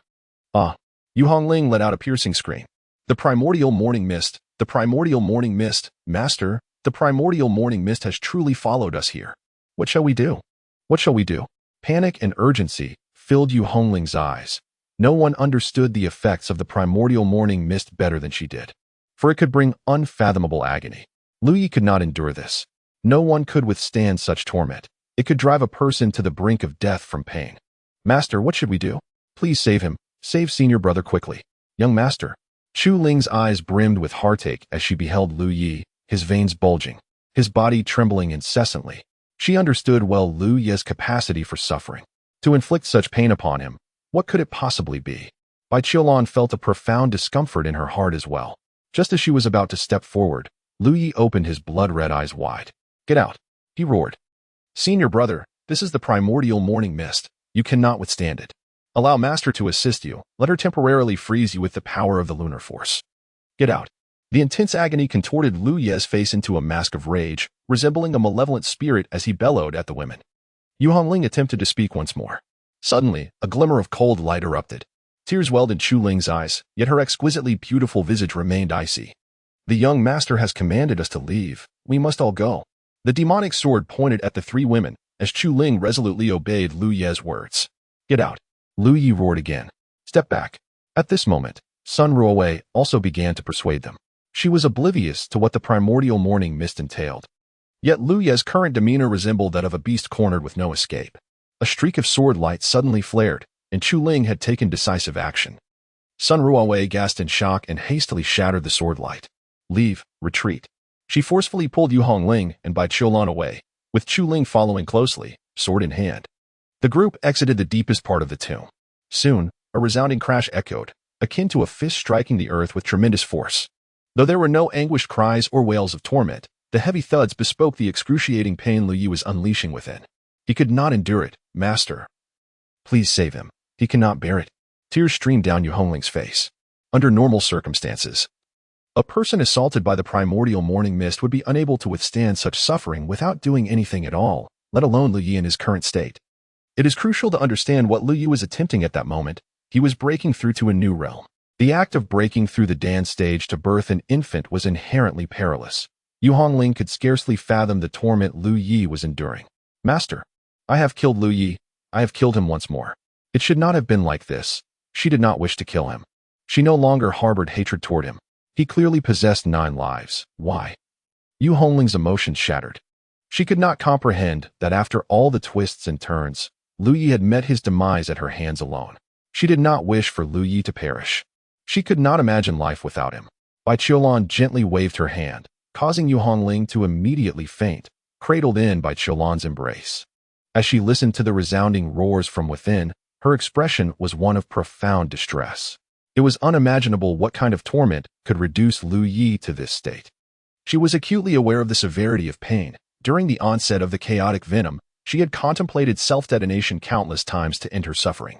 Ah! Yu Hongling let out a piercing scream. The primordial morning mist, the primordial morning mist, Master, the primordial morning mist has truly followed us here. What shall we do? What shall we do? Panic and urgency filled Yu Hongling's eyes. No one understood the effects of the primordial morning mist better than she did, for it could bring unfathomable agony. Lu Yi could not endure this. No one could withstand such torment. It could drive a person to the brink of death from pain. Master, what should we do? Please save him. Save senior brother quickly. Young master. Chu Ling's eyes brimmed with heartache as she beheld Lu Yi, his veins bulging, his body trembling incessantly. She understood well Lu Yi's capacity for suffering. To inflict such pain upon him, what could it possibly be? Bai Qiulan felt a profound discomfort in her heart as well. Just as she was about to step forward, Lu Yi opened his blood-red eyes wide. Get out, he roared. Senior brother, this is the primordial morning mist. You cannot withstand it. Allow Master to assist you. Let her temporarily freeze you with the power of the lunar force. Get out. The intense agony contorted Lu Ye's face into a mask of rage, resembling a malevolent spirit as he bellowed at the women. Yu Hongling attempted to speak once more. Suddenly, a glimmer of cold light erupted. Tears welled in Chu Ling's eyes, yet her exquisitely beautiful visage remained icy. The young master has commanded us to leave. We must all go. The demonic sword pointed at the 3 women, as Chu Ling resolutely obeyed Lu Ye's words. Get out. Lu Yi roared again. Step back. At this moment, Sun Ruowei also began to persuade them. She was oblivious to what the primordial morning mist entailed. Yet Lu Ye's current demeanor resembled that of a beast cornered with no escape. A streak of sword light suddenly flared, and Chu Ling had taken decisive action. Sun Ruowei gasped in shock and hastily shattered the sword light. Leave, retreat. She forcefully pulled Yu Hongling and Bai Qiulan away, with Chu Ling following closely, sword in hand. The group exited the deepest part of the tomb. Soon, a resounding crash echoed, akin to a fist striking the earth with tremendous force. Though there were no anguished cries or wails of torment, the heavy thuds bespoke the excruciating pain Lu Yi was unleashing within. He could not endure it. Master, please save him. He cannot bear it. Tears streamed down Yu Hongling's face. Under normal circumstances, a person assaulted by the primordial morning mist would be unable to withstand such suffering without doing anything at all, let alone Lu Yi in his current state. It is crucial to understand what Lu Yi was attempting at that moment. He was breaking through to a new realm. The act of breaking through the Dan stage to birth an infant was inherently perilous. Yu Hongling could scarcely fathom the torment Lu Yi was enduring. Master, I have killed Lu Yi. I have killed him once more. It should not have been like this. She did not wish to kill him. She no longer harbored hatred toward him. He clearly possessed 9 lives. Why? Yu Hongling's emotions shattered. She could not comprehend that after all the twists and turns, Lu Yi had met his demise at her hands alone. She did not wish for Lu Yi to perish. She could not imagine life without him. Bai Qiulan gently waved her hand, causing Yu Hongling to immediately faint, cradled in by Qiulan's embrace. As she listened to the resounding roars from within, her expression was one of profound distress. It was unimaginable what kind of torment could reduce Lu Yi to this state. She was acutely aware of the severity of pain. During the onset of the chaotic venom, she had contemplated self-detonation countless times to end her suffering.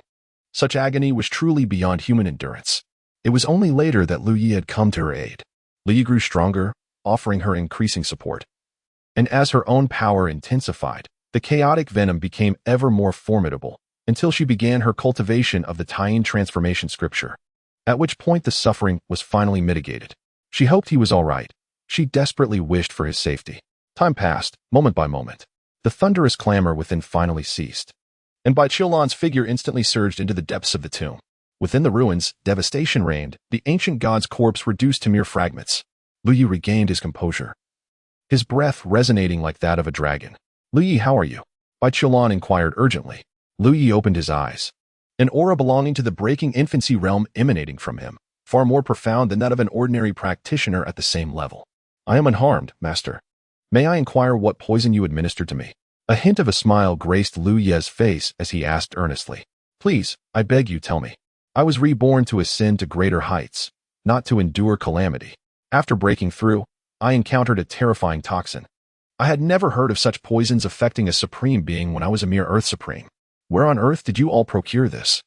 Such agony was truly beyond human endurance. It was only later that Lu Yi had come to her aid. Lu Yi grew stronger, offering her increasing support. And as her own power intensified, the chaotic venom became ever more formidable, until she began her cultivation of the Taiyin transformation scripture, at which point the suffering was finally mitigated. She hoped he was all right. She desperately wished for his safety. Time passed, moment by moment. The thunderous clamor within finally ceased. And Bai Qiulan's figure instantly surged into the depths of the tomb. Within the ruins, devastation reigned, the ancient god's corpse reduced to mere fragments. Lu Yi regained his composure, his breath resonating like that of a dragon. Lu Yi, how are you? Bai Qiulan inquired urgently. Lu Yi opened his eyes. An aura belonging to the breaking infancy realm emanating from him, far more profound than that of an ordinary practitioner at the same level. I am unharmed, master. May I inquire what poison you administered to me? A hint of a smile graced Lu Ye's face as he asked earnestly. Please, I beg you, tell me. I was reborn to ascend to greater heights, not to endure calamity. After breaking through, I encountered a terrifying toxin. I had never heard of such poisons affecting a supreme being when I was a mere Earth Supreme. Where on earth did you all procure this?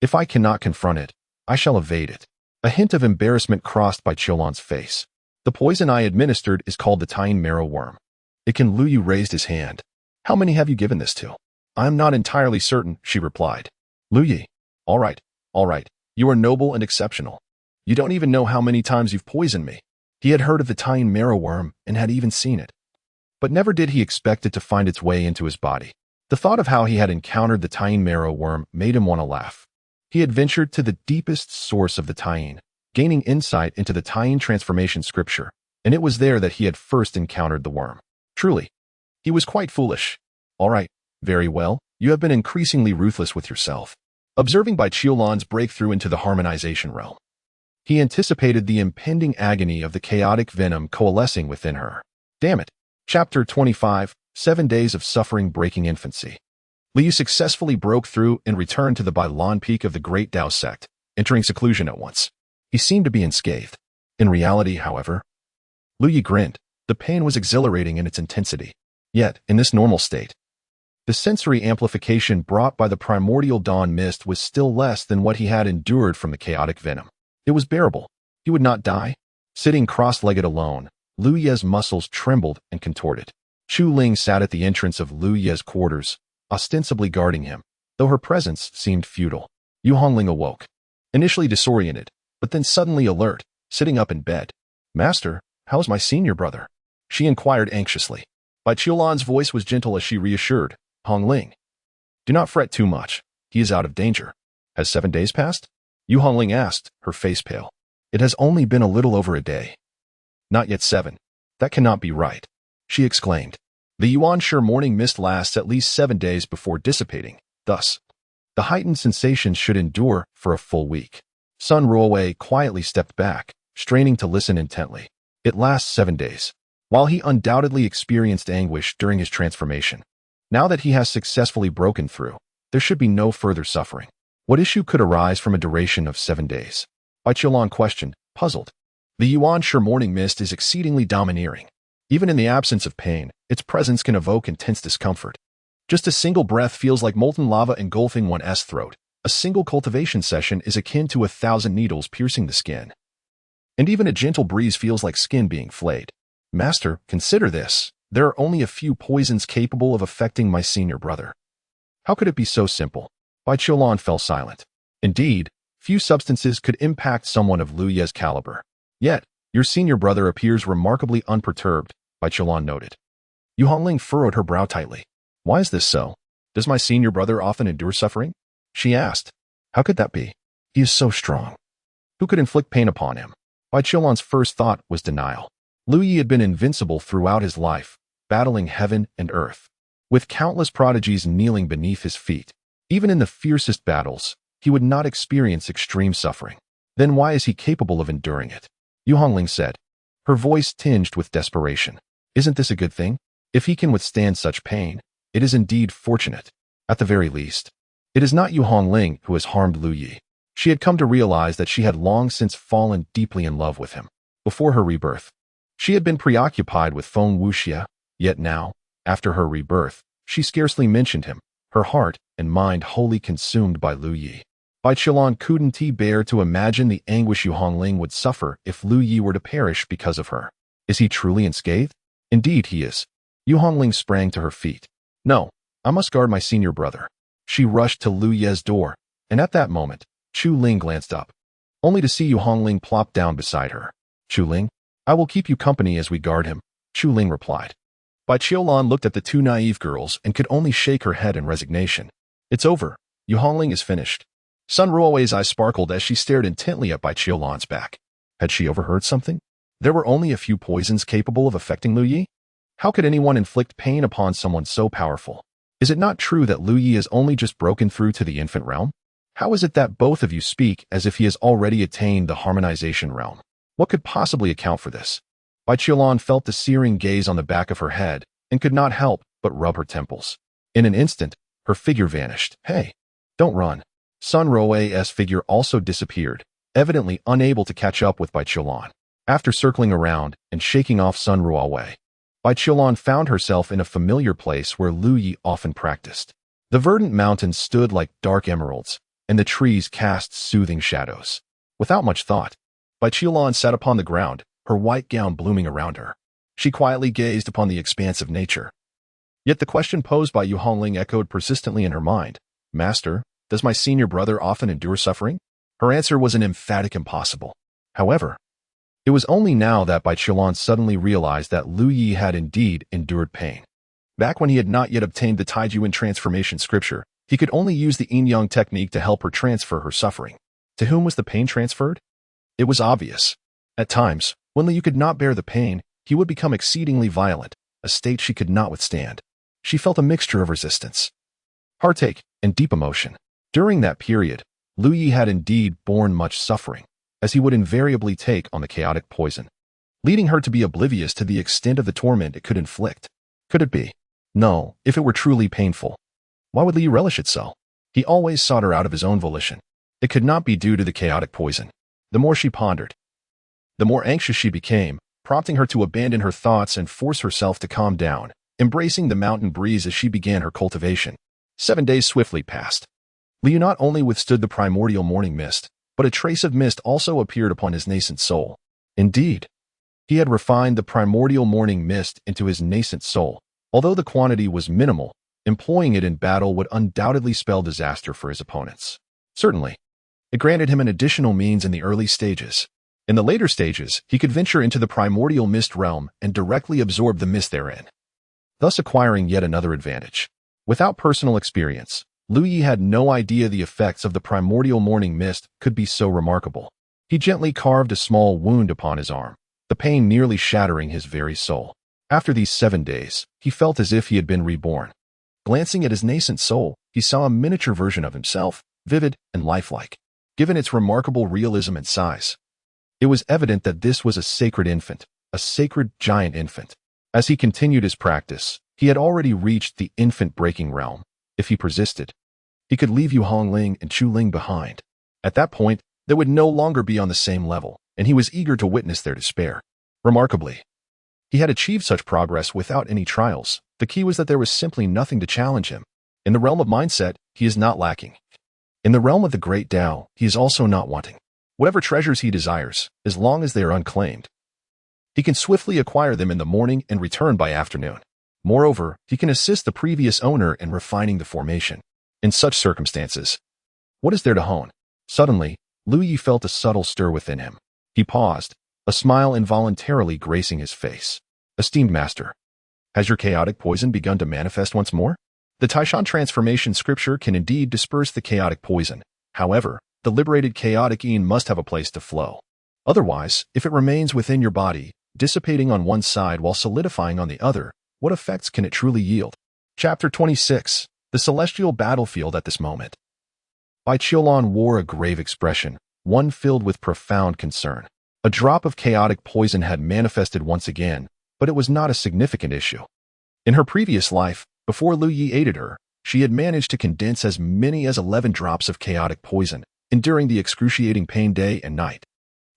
If I cannot confront it, I shall evade it. A hint of embarrassment crossed Bai Qiulan's face. The poison I administered is called the Tying Marrow Worm. Lu Yi raised his hand. How many have you given this to? I am not entirely certain, she replied. Lu Yi. All right. You are noble and exceptional. You don't even know how many times you've poisoned me. He had heard of the Tying Marrow Worm and had even seen it. But never did he expect it to find its way into his body. The thought of how he had encountered the Tying Marrow Worm made him want to laugh. He had ventured to the deepest source of the Tying, gaining insight into the Tying transformation scripture, and it was there that he had first encountered the worm. Truly, he was quite foolish. All right, very well, you have been increasingly ruthless with yourself. Observing Bai Qiulan's breakthrough into the harmonization realm, he anticipated the impending agony of the chaotic venom coalescing within her. Damn it. Chapter 25, 7 Days of Suffering Breaking Infancy. Liu successfully broke through and returned to the Bailan peak of the Great Tao sect, entering seclusion at once. He seemed to be unscathed. In reality, however, Lu Yi grinned. The pain was exhilarating in its intensity. Yet, in this normal state, the sensory amplification brought by the primordial dawn mist was still less than what he had endured from the chaotic venom. It was bearable. He would not die. Sitting cross-legged alone, Lu Ye's muscles trembled and contorted. Chu Ling sat at the entrance of Lu Ye's quarters, ostensibly guarding him, though her presence seemed futile. Yu Hongling awoke, initially disoriented, but then suddenly alert, sitting up in bed. Master, how's my senior brother? She inquired anxiously. Bai Qiulan's voice was gentle as she reassured. Hongling, do not fret too much. He is out of danger. Has 7 days passed? Yu Hongling asked, her face pale. It has only been a little over a day. Not yet 7. That cannot be right, she exclaimed. The Yuanshe morning mist lasts at least 7 days before dissipating. Thus, the heightened sensations should endure for a full week. Sun Ruowei quietly stepped back, straining to listen intently. It lasts 7 days. While he undoubtedly experienced anguish during his transformation, now that he has successfully broken through, there should be no further suffering. What issue could arise from a duration of 7 days? Bai Qiulan questioned, puzzled. The Yuanshe morning mist is exceedingly domineering. Even in the absence of pain, its presence can evoke intense discomfort. Just a single breath feels like molten lava engulfing one's throat. A single cultivation session is akin to 1,000 needles piercing the skin. And even a gentle breeze feels like skin being flayed. Master, consider this. There are only a few poisons capable of affecting my senior brother. How could it be so simple? Bai Qiulan fell silent. Indeed, few substances could impact someone of Lu Ye's caliber. Yet, your senior brother appears remarkably unperturbed, Bai Qiulan noted. Yu Hongling furrowed her brow tightly. Why is this so? Does my senior brother often endure suffering? She asked. How could that be? He is so strong. Who could inflict pain upon him? Bai Qiulan's first thought was denial. Lu Yi had been invincible throughout his life, battling heaven and earth, with countless prodigies kneeling beneath his feet. Even in the fiercest battles, he would not experience extreme suffering. Then why is he capable of enduring it? Yu Hongling said, her voice tinged with desperation. Isn't this a good thing? If he can withstand such pain, it is indeed fortunate. At the very least, it is not Yu Hongling who has harmed Lu Yi. She had come to realize that she had long since fallen deeply in love with him. Before her rebirth, she had been preoccupied with Feng Wuxia, yet now, after her rebirth, she scarcely mentioned him, her heart and mind wholly consumed by Lu Yi. Bai Qiulan couldn't bear to imagine the anguish Yu Hongling would suffer if Lu Yi were to perish because of her. Is he truly unscathed? Indeed he is. Yu Hongling sprang to her feet. No, I must guard my senior brother. She rushed to Lu Ye's door, and at that moment, Chu Ling glanced up, only to see Yu Hongling plop down beside her. Chu Ling, I will keep you company as we guard him, Chu Ling replied. Bai Qiulan looked at the two naive girls and could only shake her head in resignation. It's over. Yu Hongling is finished. Sun Ruowei's eyes sparkled as she stared intently at Bai Qiulan's back. Had she overheard something? There were only a few poisons capable of affecting Lu Yi? How could anyone inflict pain upon someone so powerful? Is it not true that Lu Yi has only just broken through to the infant realm? How is it that both of you speak as if he has already attained the harmonization realm? What could possibly account for this? Bai Qiulan felt the searing gaze on the back of her head and could not help but rub her temples. In an instant, her figure vanished. Hey, don't run. Sun Ruowei's figure also disappeared, evidently unable to catch up with Bai Qiulan. After circling around and shaking off Sun Ruowei, Bai Qiulan found herself in a familiar place where Lu Yi often practiced. The verdant mountains stood like dark emeralds, and the trees cast soothing shadows. Without much thought, Bai Qiulan sat upon the ground, her white gown blooming around her. She quietly gazed upon the expanse of nature. Yet the question posed by Yu Hongling echoed persistently in her mind. Master, does my senior brother often endure suffering? Her answer was an emphatic impossible. However, it was only now that Bai Qiulan suddenly realized that Lu Yi had indeed endured pain. Back when he had not yet obtained the Taijuan transformation scripture, he could only use the yin-yang technique to help her transfer her suffering. To whom was the pain transferred? It was obvious. At times, when Lu Yi could not bear the pain, he would become exceedingly violent, a state she could not withstand. She felt a mixture of resistance, heartache, and deep emotion. During that period, Lu Yi had indeed borne much suffering, as he would invariably take on the chaotic poison, leading her to be oblivious to the extent of the torment it could inflict. Could it be? No, if it were truly painful, why would Lu Yi relish it so? He always sought her out of his own volition. It could not be due to the chaotic poison. The more she pondered, the more anxious she became, prompting her to abandon her thoughts and force herself to calm down, embracing the mountain breeze as she began her cultivation. 7 days swiftly passed. Lu Yi not only withstood the primordial morning mist, but a trace of mist also appeared upon his nascent soul. Indeed, he had refined the primordial morning mist into his nascent soul. Although the quantity was minimal, employing it in battle would undoubtedly spell disaster for his opponents. Certainly, it granted him an additional means in the early stages. In the later stages, he could venture into the primordial mist realm and directly absorb the mist therein, thus acquiring yet another advantage. Without personal experience, Lu Yi had no idea the effects of the primordial morning mist could be so remarkable. He gently carved a small wound upon his arm, the pain nearly shattering his very soul. After these 7 days, he felt as if he had been reborn. Glancing at his nascent soul, he saw a miniature version of himself, vivid and lifelike, given its remarkable realism and size. It was evident that this was a sacred infant, a sacred giant infant. As he continued his practice, he had already reached the infant-breaking realm. If he persisted, he could leave Yu Hongling and Chu Ling behind. At that point, they would no longer be on the same level, and he was eager to witness their despair. Remarkably, he had achieved such progress without any trials. The key was that there was simply nothing to challenge him. In the realm of mindset, he is not lacking. In the realm of the great Tao, he is also not wanting. Whatever treasures he desires, as long as they are unclaimed, he can swiftly acquire them in the morning and return by afternoon. Moreover, he can assist the previous owner in refining the formation. In such circumstances, what is there to hone? Suddenly, Lu Yi felt a subtle stir within him. He paused, a smile involuntarily gracing his face. Esteemed master, has your chaotic poison begun to manifest once more? The Taishan transformation scripture can indeed disperse the chaotic poison. However, the liberated chaotic yin must have a place to flow. Otherwise, if it remains within your body, dissipating on one side while solidifying on the other, what effects can it truly yield? Chapter 26. The Celestial Battlefield at this moment. Bai Qiulan wore a grave expression, one filled with profound concern. A drop of chaotic poison had manifested once again, but it was not a significant issue. In her previous life, before Lu Yi aided her, she had managed to condense as many as 11 drops of chaotic poison, enduring the excruciating pain day and night.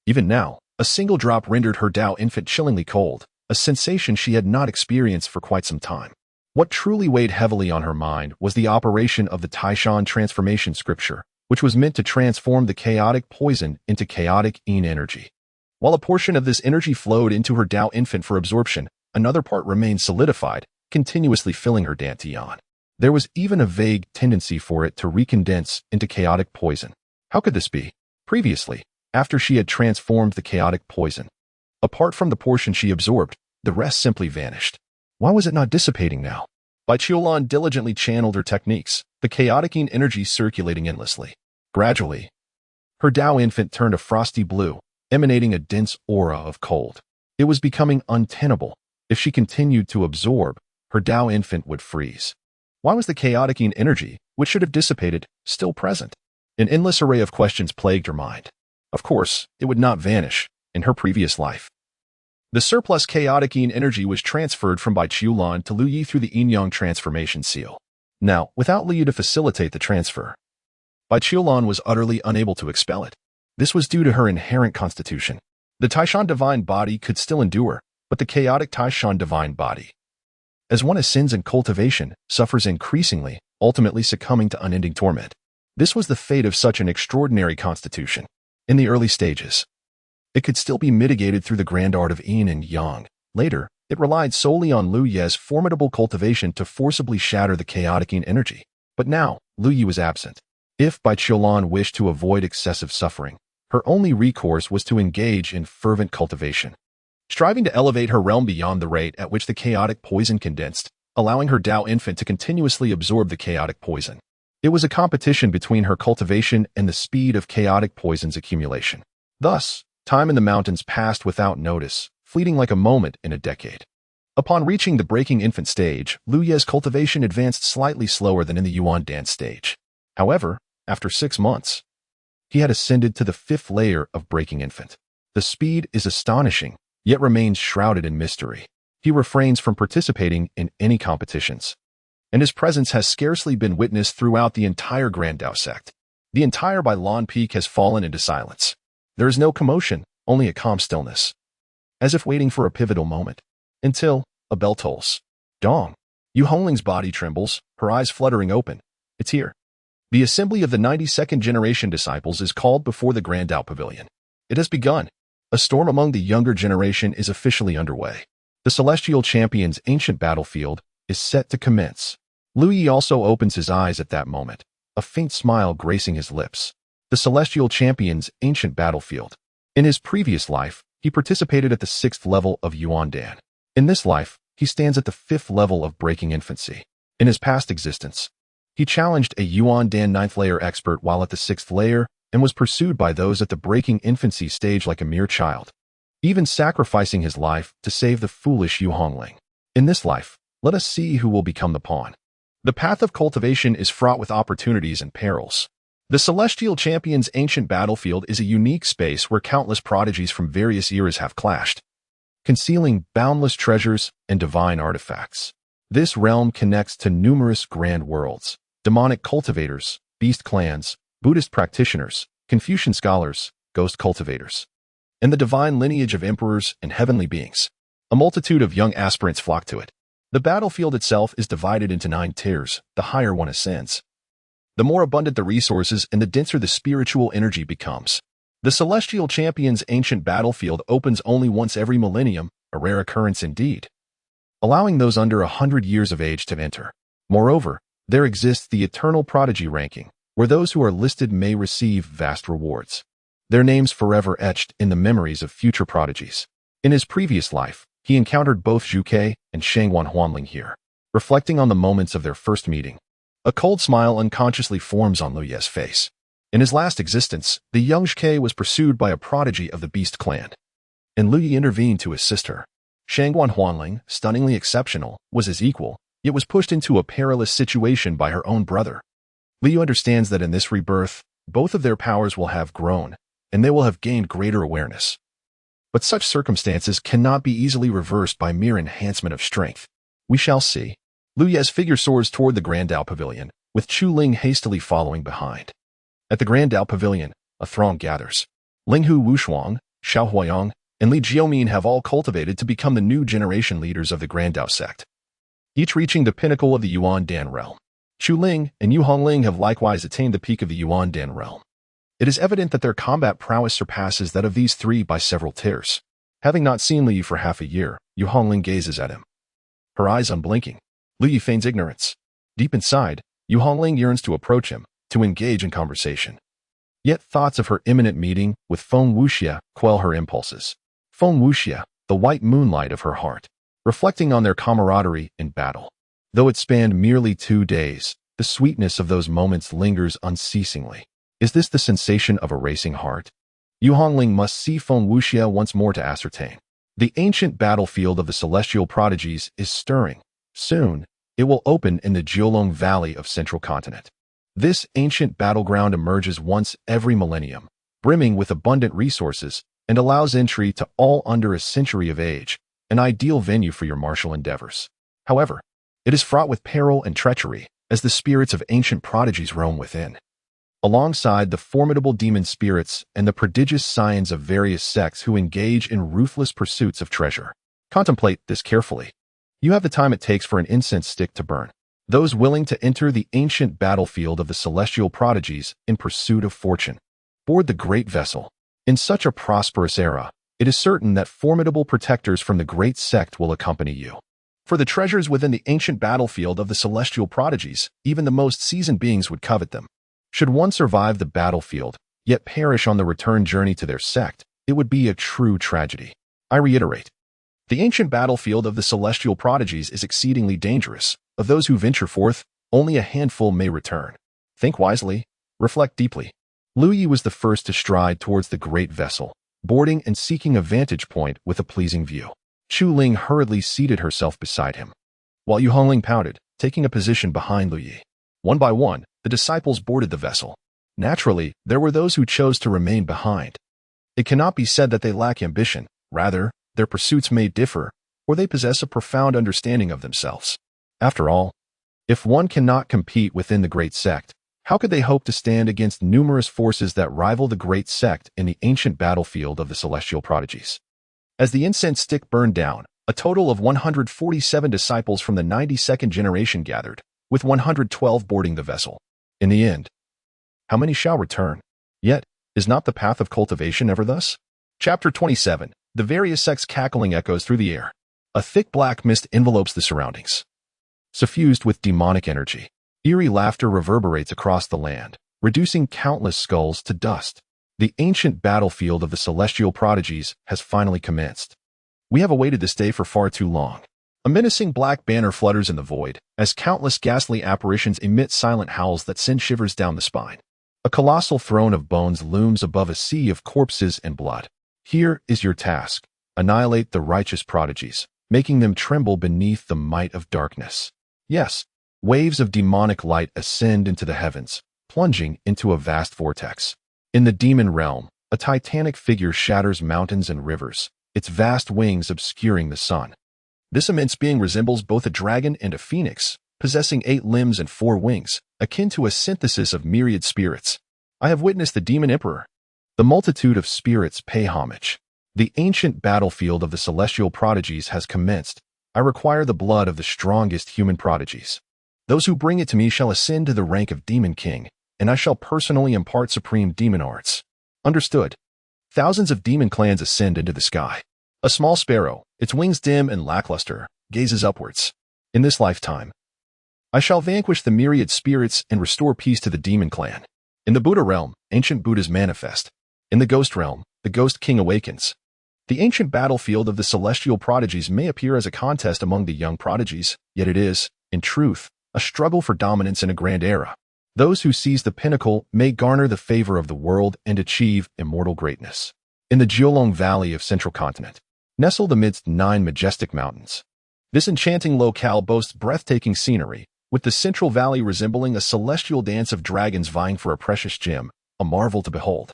Even now, a single drop rendered her Tao infant chillingly cold, a sensation she had not experienced for quite some time. What truly weighed heavily on her mind was the operation of the Taishan transformation scripture, which was meant to transform the chaotic poison into chaotic yin energy. While a portion of this energy flowed into her Tao infant for absorption, another part remained solidified, continuously filling her dantian. There was even a vague tendency for it to recondense into chaotic poison. How could this be? Previously, after she had transformed the chaotic poison, Apart from the portion she absorbed, the rest simply vanished. Why was it not dissipating now? Bai Qiulan diligently channeled her techniques, the chaotic yin energy circulating endlessly. Gradually, her Tao infant turned a frosty blue, emanating a dense aura of cold. It was becoming untenable. If she continued to absorb, her Tao infant would freeze. Why was the chaotic yin energy, which should have dissipated, still present? An endless array of questions plagued her mind. Of course, it would not vanish in her previous life. The surplus chaotic yin energy was transferred from Bai Qiulan to Lu Yi through the yin-yang transformation seal. Now, without Lu Yi to facilitate the transfer, Bai Qiulan was utterly unable to expel it. This was due to her inherent constitution. The Taishan divine body could still endure, but the chaotic Taishan divine body, as one ascends in cultivation, suffers increasingly, ultimately succumbing to unending torment. This was the fate of such an extraordinary constitution. In the early stages, it could still be mitigated through the grand art of yin and yang. Later, it relied solely on Lu Ye's formidable cultivation to forcibly shatter the chaotic yin energy. But now, Lu Yi was absent. If Bai Qiulan wished to avoid excessive suffering, her only recourse was to engage in fervent cultivation, striving to elevate her realm beyond the rate at which the chaotic poison condensed, allowing her Tao infant to continuously absorb the chaotic poison. It was a competition between her cultivation and the speed of chaotic poison's accumulation. Thus, time in the mountains passed without notice, fleeting like a moment in a decade. Upon reaching the breaking infant stage, Lu Ye's cultivation advanced slightly slower than in the Yuan dance stage. However, after 6 months, he had ascended to the 5th layer of breaking infant. The speed is astonishing, yet remains shrouded in mystery. He refrains from participating in any competitions, and his presence has scarcely been witnessed throughout the entire Grand Dao sect. The entire Bailan Peak has fallen into silence. There is no commotion, only a calm stillness, as if waiting for a pivotal moment. Until a bell tolls. Dong. Yu Hongling's body trembles, her eyes fluttering open. It's here. The assembly of the 92nd generation disciples is called before the Grand Dao Pavilion. It has begun. A storm among the younger generation is officially underway. The Celestial Champion's ancient battlefield is set to commence. Lu Yi also opens his eyes at that moment, a faint smile gracing his lips. The Celestial Champion's ancient battlefield. In his previous life, he participated at the 6th level of Yuan Dan. In this life, he stands at the 5th level of breaking infancy. In his past existence, he challenged a Yuan Dan 9th layer expert while at the 6th layer and was pursued by those at the breaking infancy stage like a mere child, even sacrificing his life to save the foolish Yu Hongling. In this life, let us see who will become the pawn. The path of cultivation is fraught with opportunities and perils. The Celestial Champion's ancient battlefield is a unique space where countless prodigies from various eras have clashed, concealing boundless treasures and divine artifacts. This realm connects to numerous grand worlds, demonic cultivators, beast clans, Buddhist practitioners, Confucian scholars, ghost cultivators, and the divine lineage of emperors and heavenly beings. A multitude of young aspirants flock to it. The battlefield itself is divided into 9 tiers. The higher one ascends, the more abundant the resources and the denser the spiritual energy becomes. The Celestial Champion's ancient battlefield opens only once every millennium, a rare occurrence indeed, allowing those under 100 years of age to enter. Moreover, there exists the Eternal Prodigy ranking, where those who are listed may receive vast rewards, their names forever etched in the memories of future prodigies. In his previous life, he encountered both Zhu Ke and Shangwan Huanling here. Reflecting on the moments of their first meeting, a cold smile unconsciously forms on Lu Ye's face. In his last existence, the young Zhu Ke was pursued by a prodigy of the Beast clan, and Lu Yi intervened to assist her. Shangwan Huanling, stunningly exceptional, was his equal, yet was pushed into a perilous situation by her own brother. Liu understands that in this rebirth, both of their powers will have grown, and they will have gained greater awareness. But such circumstances cannot be easily reversed by mere enhancement of strength. We shall see. Lu Ye's figure soars toward the Grand Dao Pavilion, with Chu Ling hastily following behind. At the Grand Dao Pavilion, a throng gathers. Linghu Wushuang, Xiao Huayang, and Li Jiumin have all cultivated to become the new generation leaders of the Grand Dao sect, each reaching the pinnacle of the Yuan Dan realm. Chu Ling and Yu Hongling have likewise attained the peak of the Yuan Dan realm. It is evident that their combat prowess surpasses that of these 3 by several tiers. Having not seen Li for half a year, Yu Hongling gazes at him, her eyes unblinking. Li feigns ignorance. Deep inside, Yu Hongling yearns to approach him, to engage in conversation. Yet thoughts of her imminent meeting with Feng Wuxia quell her impulses. Feng Wuxia, the white moonlight of her heart, reflecting on their camaraderie in battle. Though it spanned merely 2 days, the sweetness of those moments lingers unceasingly. Is this the sensation of a racing heart? Yu Hongling must see Feng Wuxia once more to ascertain. The ancient battlefield of the celestial prodigies is stirring. Soon, it will open in the Jiulong Valley of Central Continent. This ancient battleground emerges once every millennium, brimming with abundant resources, and allows entry to all under a century of age, an ideal venue for your martial endeavors. However, it is fraught with peril and treachery, as the spirits of ancient prodigies roam within. Alongside the formidable demon spirits and the prodigious scions of various sects who engage in ruthless pursuits of treasure. Contemplate this carefully. You have the time it takes for an incense stick to burn. Those willing to enter the ancient battlefield of the celestial prodigies in pursuit of fortune. Board the great vessel. In such a prosperous era, it is certain that formidable protectors from the great sect will accompany you. For the treasures within the ancient battlefield of the celestial prodigies, even the most seasoned beings would covet them. Should one survive the battlefield, yet perish on the return journey to their sect, it would be a true tragedy. I reiterate, the ancient battlefield of the celestial prodigies is exceedingly dangerous. Of those who venture forth, only a handful may return. Think wisely, reflect deeply. Lu Yi was the first to stride towards the great vessel, boarding and seeking a vantage point with a pleasing view. Chu Ling hurriedly seated herself beside him, while Yu Hongling pouted, taking a position behind Lu Yi. One by one, the disciples boarded the vessel. Naturally, there were those who chose to remain behind. It cannot be said that they lack ambition. Rather, their pursuits may differ, or they possess a profound understanding of themselves. After all, if one cannot compete within the great sect, how could they hope to stand against numerous forces that rival the great sect in the ancient battlefield of the celestial prodigies? As the incense stick burned down, a total of 147 disciples from the 92nd generation gathered, with 112 boarding the vessel. In the end, how many shall return? Yet, is not the path of cultivation ever thus? Chapter 27. The various sects cackling echoes through the air. A thick black mist envelopes the surroundings, suffused with demonic energy. Eerie laughter reverberates across the land, reducing countless skulls to dust. The ancient battlefield of the celestial prodigies has finally commenced. We have awaited this day for far too long. A menacing black banner flutters in the void, as countless ghastly apparitions emit silent howls that send shivers down the spine. A colossal throne of bones looms above a sea of corpses and blood. Here is your task. Annihilate the righteous prodigies, making them tremble beneath the might of darkness. Yes, waves of demonic light ascend into the heavens, plunging into a vast vortex. In the demon realm, a titanic figure shatters mountains and rivers, its vast wings obscuring the sun. This immense being resembles both a dragon and a phoenix, possessing 8 limbs and 4 wings, akin to a synthesis of myriad spirits. I have witnessed the demon emperor. The multitude of spirits pay homage. The ancient battlefield of the celestial prodigies has commenced. I require the blood of the strongest human prodigies. Those who bring it to me shall ascend to the rank of demon king, and I shall personally impart supreme demon arts. Understood. Thousands of demon clans ascend into the sky. A small sparrow, its wings dim and lackluster, gazes upwards. In this lifetime, I shall vanquish the myriad spirits and restore peace to the demon clan. In the Buddha realm, ancient Buddhas manifest. In the ghost realm, the ghost king awakens. The ancient battlefield of the celestial prodigies may appear as a contest among the young prodigies, yet it is, in truth, a struggle for dominance in a grand era. Those who seize the pinnacle may garner the favor of the world and achieve immortal greatness. In the Jiulong Valley of Central Continent, nestled amidst 9 majestic mountains, this enchanting locale boasts breathtaking scenery, with the central valley resembling a celestial dance of dragons vying for a precious gem, a marvel to behold.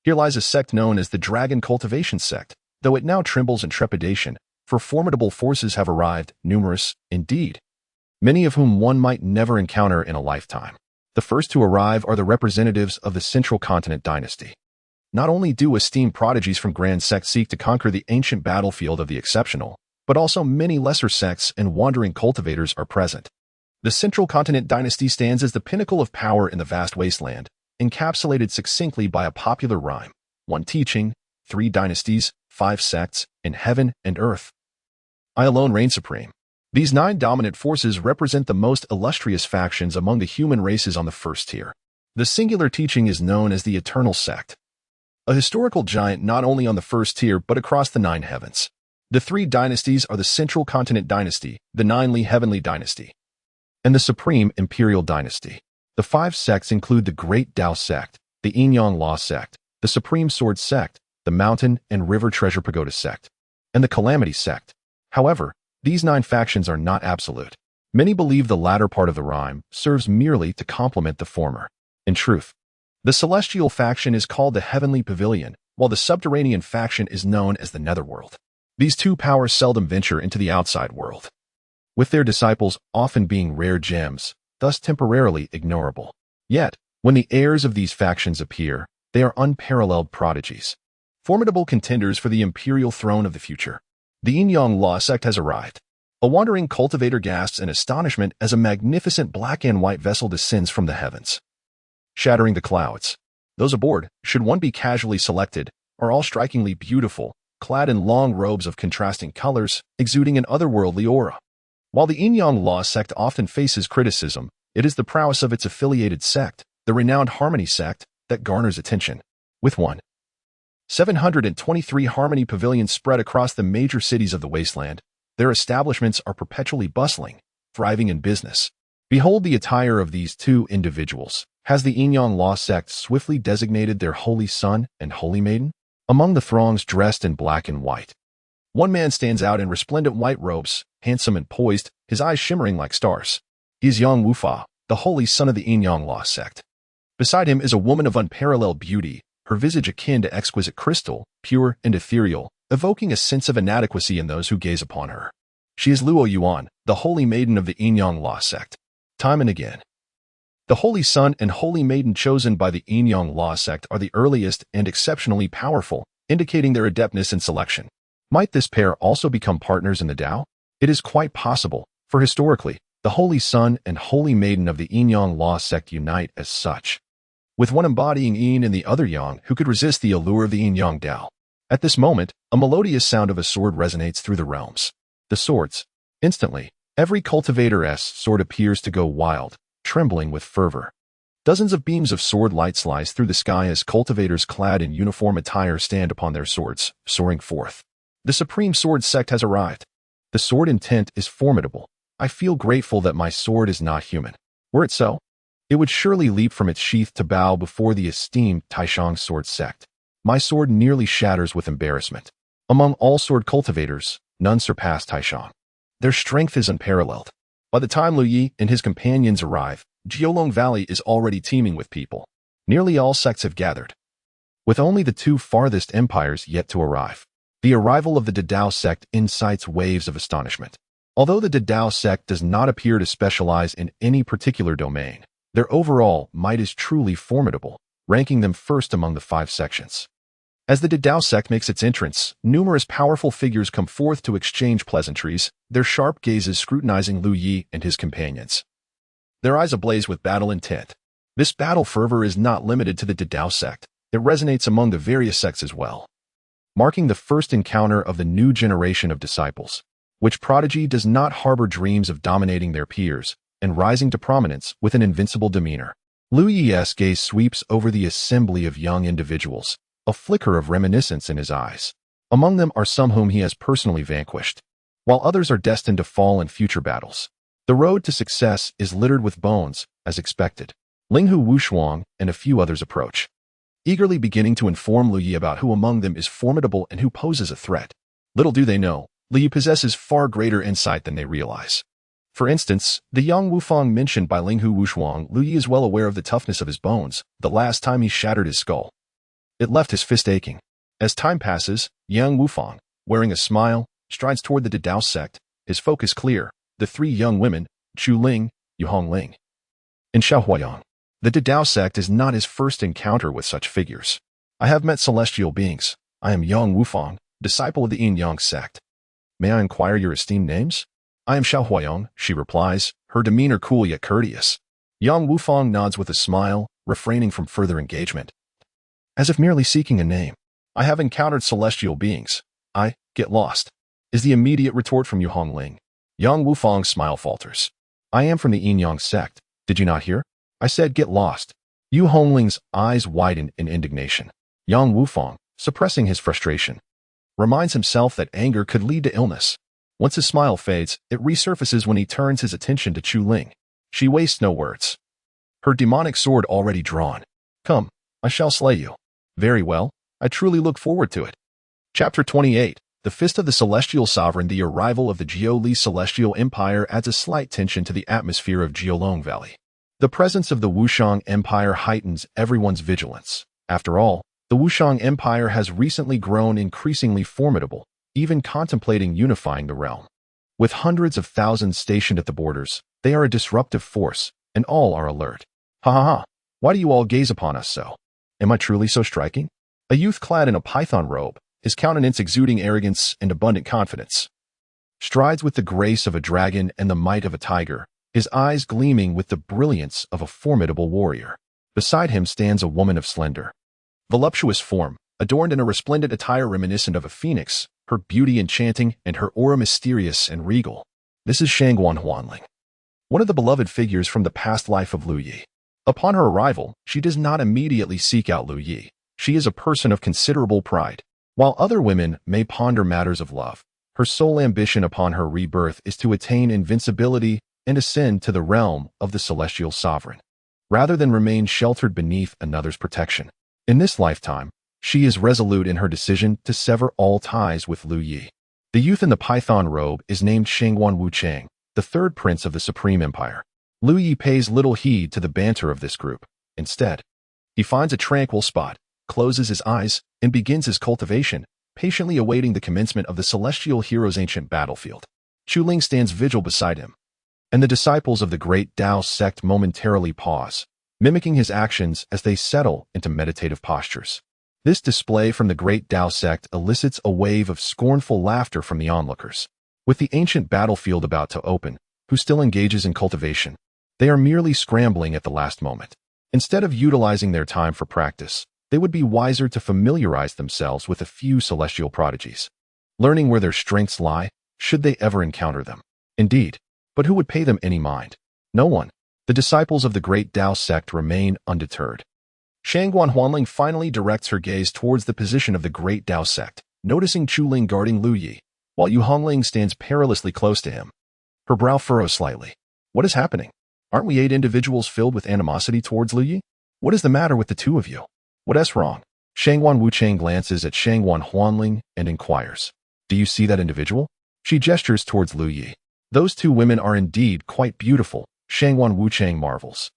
Here lies a sect known as the Dragon Cultivation Sect, though it now trembles in trepidation, for formidable forces have arrived, numerous, indeed, many of whom one might never encounter in a lifetime. The first to arrive are the representatives of the Central Continent dynasty. Not only do esteemed prodigies from grand sects seek to conquer the ancient battlefield of the exceptional, but also many lesser sects and wandering cultivators are present. The Central Continent dynasty stands as the pinnacle of power in the vast wasteland, encapsulated succinctly by a popular rhyme: 1 teaching, 3 dynasties, 5 sects, in heaven and earth. I alone reign supreme. These 9 dominant forces represent the most illustrious factions among the human races on the first tier. The singular teaching is known as the Eternal Sect. a historical giant not only on the first tier but across the 9 heavens. The 3 dynasties are the Central Continent Dynasty, the 9ly Heavenly Dynasty, and the Supreme Imperial Dynasty. The 5 sects include the Great Tao Sect, the Yin-Yang Law Sect, the Supreme Sword Sect, the Mountain and River Treasure Pagoda Sect, and the Calamity Sect. However, these 9 factions are not absolute. Many believe the latter part of the rhyme serves merely to complement the former. In truth, the celestial faction is called the Heavenly Pavilion, while the subterranean faction is known as the Netherworld. These 2 powers seldom venture into the outside world, with their disciples often being rare gems, thus temporarily ignorable. Yet, when the heirs of these factions appear, they are unparalleled prodigies, formidable contenders for the imperial throne of the future. The Yin-Yang Law Sect has arrived. A wandering cultivator gasps in astonishment as a magnificent black and white vessel descends from the heavens, shattering the clouds. Those aboard, should one be casually selected, are all strikingly beautiful, clad in long robes of contrasting colors, exuding an otherworldly aura. While the Yin-Yang Law Sect often faces criticism, it is the prowess of its affiliated sect, the renowned Harmony Sect, that garners attention. With 723 Harmony Pavilions spread across the major cities of the wasteland, their establishments are perpetually bustling, thriving in business. Behold the attire of these 2 individuals. Has the Yin-Yang Law Sect swiftly designated their Holy Son and Holy Maiden? Among the throngs dressed in black and white, one man stands out in resplendent white robes, handsome and poised, his eyes shimmering like stars. He is Yang Wufa, the Holy Son of the Yin-Yang Law Sect. Beside him is a woman of unparalleled beauty, her visage akin to exquisite crystal, pure and ethereal, evoking a sense of inadequacy in those who gaze upon her. She is Luo Yuan, the Holy Maiden of the Yin-Yang Law Sect. Time and again, the Holy Son and Holy Maiden chosen by the Yin-Yang Law Sect are the earliest and exceptionally powerful, indicating their adeptness in selection. Might this pair also become partners in the Tao? It is quite possible, for historically, the Holy Son and Holy Maiden of the Yin-Yang Law Sect unite as such, with one embodying Yin and the other Yang who could resist the allure of the Yin-Yang Tao. At this moment, a melodious sound of a sword resonates through the realms. The swords. Instantly, every cultivator's sword appears to go wild, trembling with fervor. Dozens of beams of sword light slice through the sky as cultivators clad in uniform attire stand upon their swords, soaring forth. The Supreme Sword Sect has arrived. The sword intent is formidable. I feel grateful that my sword is not human. Were it so, it would surely leap from its sheath to bow before the esteemed Taishang Sword Sect. My sword nearly shatters with embarrassment. Among all sword cultivators, none surpass Taishang. Their strength is unparalleled. By the time Lu Yi and his companions arrive, Jiolong Valley is already teeming with people. Nearly all sects have gathered, with only the 2 farthest empires yet to arrive. The arrival of the Dao sect incites waves of astonishment. Although the Dao sect does not appear to specialize in any particular domain, their overall might is truly formidable, ranking them first among the 5 sections. As the Dao sect makes its entrance, numerous powerful figures come forth to exchange pleasantries, their sharp gazes scrutinizing Lu Yi and his companions, their eyes ablaze with battle intent. This battle fervor is not limited to the Dao sect. It resonates among the various sects as well, marking the first encounter of the new generation of disciples, which prodigy does not harbor dreams of dominating their peers and rising to prominence with an invincible demeanor. Lu Yi's gaze sweeps over the assembly of young individuals, a flicker of reminiscence in his eyes. Among them are some whom he has personally vanquished, while others are destined to fall in future battles. The road to success is littered with bones, as expected. Linghu Wushuang and a few others approach, eagerly beginning to inform Lu Yi about who among them is formidable and who poses a threat. Little do they know, Lu Yi possesses far greater insight than they realize. For instance, the Yang Wufang mentioned by Linghu Wushuang, Lu Yi is well aware of the toughness of his bones. The last time he shattered his skull, it left his fist aching. As time passes, Yang Wufang, wearing a smile, strides toward the Dao sect, his focus clear. The 3 young women, Chu Ling, Yu Hongling, and Xiao Huayang. The Dao sect is not his first encounter with such figures. I have met celestial beings. I am Yang Wufang, disciple of the Yin-Yang sect. May I inquire your esteemed names? I am Xiao Huayang, she replies, her demeanor cool yet courteous. Yang Wufang nods with a smile, refraining from further engagement, as if merely seeking a name. I have encountered celestial beings. I get lost, is the immediate retort from Yu Hongling. Yang Wufang's smile falters. I am from the Yin-Yang sect. Did you not hear? I said get lost. Yu Hongling's eyes widen in indignation. Yang Wufang, suppressing his frustration, reminds himself that anger could lead to illness. Once his smile fades, it resurfaces when he turns his attention to Chu Ling. She wastes no words, her demonic sword already drawn. Come, I shall slay you. Very well, I truly look forward to it. Chapter 28. The Fist of the Celestial Sovereign. The arrival of the Jiuli Celestial Empire adds a slight tension to the atmosphere of Jiolong Valley. The presence of the Wushang Empire heightens everyone's vigilance. After all, the Wushang Empire has recently grown increasingly formidable, even contemplating unifying the realm. With hundreds of thousands stationed at the borders, they are a disruptive force, and all are alert. Ha ha ha, why do you all gaze upon us so? Am I truly so striking? A youth clad in a python robe, his countenance exuding arrogance and abundant confidence, strides with the grace of a dragon and the might of a tiger, his eyes gleaming with the brilliance of a formidable warrior. Beside him stands a woman of slender, voluptuous form, adorned in a resplendent attire reminiscent of a phoenix, her beauty enchanting and her aura mysterious and regal. This is Shangguan Huanling, one of the beloved figures from the past life of Lu Yi. Upon her arrival, she does not immediately seek out Lu Yi. She is a person of considerable pride. While other women may ponder matters of love, her sole ambition upon her rebirth is to attain invincibility and ascend to the realm of the celestial sovereign, rather than remain sheltered beneath another's protection. In this lifetime, she is resolute in her decision to sever all ties with Lu Yi. The youth in the python robe is named Shangguan Wuchang, the third prince of the Supreme Empire. Lu Yi pays little heed to the banter of this group. Instead, he finds a tranquil spot, closes his eyes, and begins his cultivation, patiently awaiting the commencement of the celestial hero's ancient battlefield. Chu Ling stands vigil beside him, and the disciples of the great Tao sect momentarily pause, mimicking his actions as they settle into meditative postures. This display from the great Tao sect elicits a wave of scornful laughter from the onlookers. With the ancient battlefield about to open, who still engages in cultivation? They are merely scrambling at the last moment. Instead of utilizing their time for practice, they would be wiser to familiarize themselves with a few celestial prodigies, learning where their strengths lie, should they ever encounter them. Indeed, but who would pay them any mind? No one. The disciples of the great Tao sect remain undeterred. Shangguan Huanling finally directs her gaze towards the position of the great Tao sect, noticing Chu Ling guarding Lu Yi, while Yu Hongling stands perilously close to him. Her brow furrows slightly. What is happening? Aren't we 8 individuals filled with animosity towards Lu Yi? What is the matter with the two of you? What's wrong? Shangguan Wuchang glances at Shangguan Huanling and inquires, do you see that individual? She gestures towards Lu Yi. Those two women are indeed quite beautiful, Shangguan Wuchang marvels.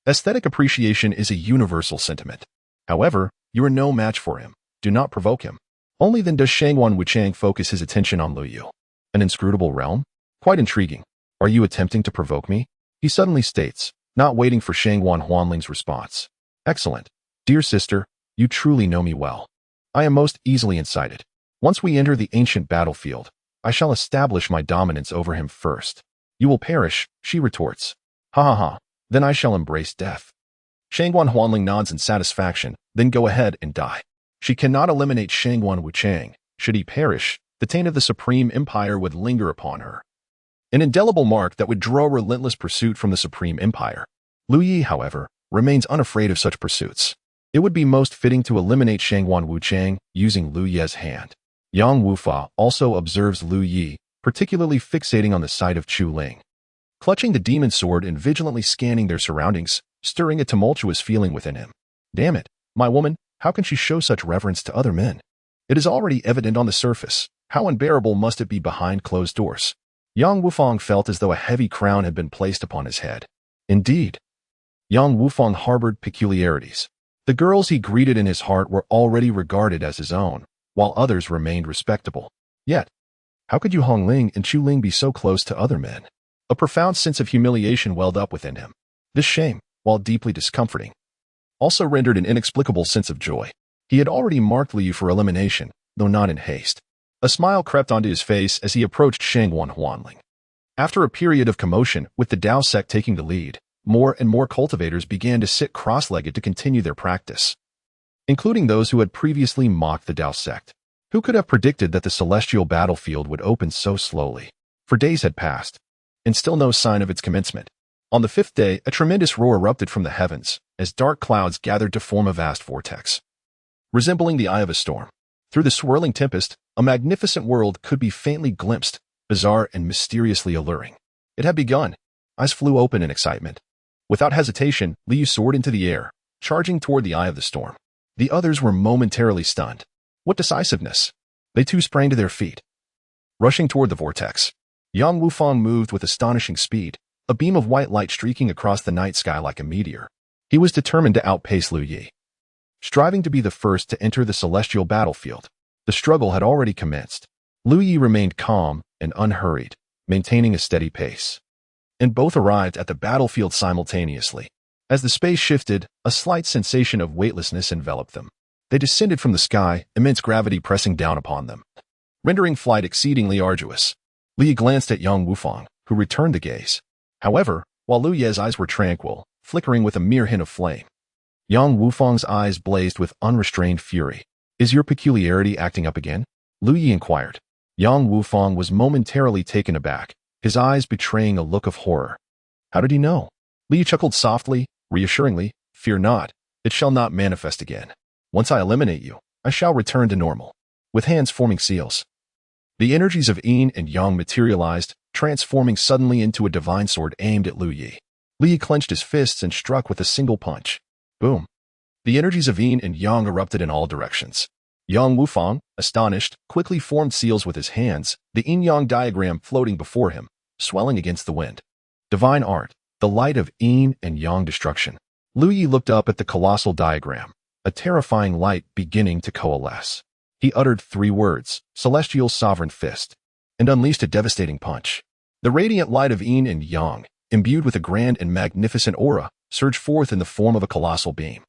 Aesthetic appreciation is a universal sentiment. However, you are no match for him. Do not provoke him. Only then does Shangguan Wuchang focus his attention on Lu Yu. An inscrutable realm? Quite intriguing. Are you attempting to provoke me? He suddenly states, not waiting for Shangguan Huanling's response. Excellent. Dear sister, you truly know me well. I am most easily incited. Once we enter the ancient battlefield, I shall establish my dominance over him first. You will perish, she retorts. Ha ha ha, then I shall embrace death. Shangguan Huanling nods in satisfaction, then go ahead and die. She cannot eliminate Shangguan Wuchang. Should he perish, the taint of the Supreme Empire would linger upon her, an indelible mark that would draw relentless pursuit from the Supreme Empire. Lu Yi, however, remains unafraid of such pursuits. It would be most fitting to eliminate Shangguan Wuchang using Lu Ye's hand. Yang Wufa also observes Lu Yi, particularly fixating on the sight of Chu Ling, clutching the demon sword and vigilantly scanning their surroundings, stirring a tumultuous feeling within him. Damn it, my woman, how can she show such reverence to other men? It is already evident on the surface. How unbearable must it be behind closed doors? Yang Wufang felt as though a heavy crown had been placed upon his head. Indeed, Yang Wufang harbored peculiarities. The girls he greeted in his heart were already regarded as his own, while others remained respectable. Yet, how could Yu Hongling and Chu Ling be so close to other men? A profound sense of humiliation welled up within him. This shame, while deeply discomforting, also rendered an inexplicable sense of joy. He had already marked Liu for elimination, though not in haste. A smile crept onto his face as he approached Shangguan Huanling. After a period of commotion, with the Tao sect taking the lead, more and more cultivators began to sit cross-legged to continue their practice, including those who had previously mocked the Tao sect. Who could have predicted that the celestial battlefield would open so slowly? For days had passed, and still no sign of its commencement. On the 5th day, a tremendous roar erupted from the heavens, as dark clouds gathered to form a vast vortex. resembling the eye of a storm. Through the swirling tempest, a magnificent world could be faintly glimpsed, bizarre and mysteriously alluring. It had begun. Eyes flew open in excitement. Without hesitation, Liu soared into the air, charging toward the eye of the storm. The others were momentarily stunned. What decisiveness! They too sprang to their feet. Rushing toward the vortex, Yang Wufang moved with astonishing speed, a beam of white light streaking across the night sky like a meteor. He was determined to outpace Liu Yi. Striving to be the first to enter the celestial battlefield, the struggle had already commenced. Liu Yi remained calm and unhurried, maintaining a steady pace. And both arrived at the battlefield simultaneously. As the space shifted, a slight sensation of weightlessness enveloped them. They descended from the sky, immense gravity pressing down upon them, rendering flight exceedingly arduous. Liu Yi glanced at Yang Wufang, who returned the gaze. However, while Liu Ye's eyes were tranquil, flickering with a mere hint of flame, Yang Wufang's eyes blazed with unrestrained fury. Is your peculiarity acting up again? Liu Yi inquired. Yang Wufang was momentarily taken aback, his eyes betraying a look of horror. How did he know? Liu Yi chuckled softly, reassuringly. Fear not, it shall not manifest again. Once I eliminate you, I shall return to normal. With hands forming seals, the energies of yin and yang materialized, transforming suddenly into a divine sword aimed at Liu Yi. Liu Yi clenched his fists and struck with a single punch. Boom! The energies of yin and yang erupted in all directions. Yang Wufang, astonished, quickly formed seals with his hands, the yin-yang diagram floating before him, swelling against the wind. Divine art, the light of yin and yang destruction. Liu Yi looked up at the colossal diagram, a terrifying light beginning to coalesce. He uttered 3 words, Celestial Sovereign Fist, and unleashed a devastating punch. The radiant light of yin and yang, imbued with a grand and magnificent aura, surged forth in the form of a colossal beam,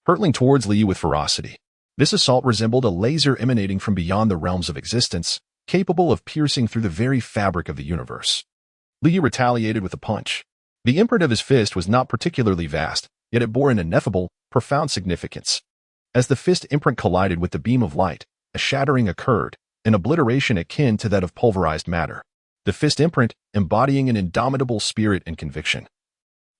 hurtling towards Liu Yi with ferocity. This assault resembled a laser emanating from beyond the realms of existence, capable of piercing through the very fabric of the universe. Liu Yi retaliated with a punch. The imprint of his fist was not particularly vast, yet it bore an ineffable, profound significance. As the fist imprint collided with the beam of light, a shattering occurred, an obliteration akin to that of pulverized matter. The fist imprint, embodying an indomitable spirit and conviction,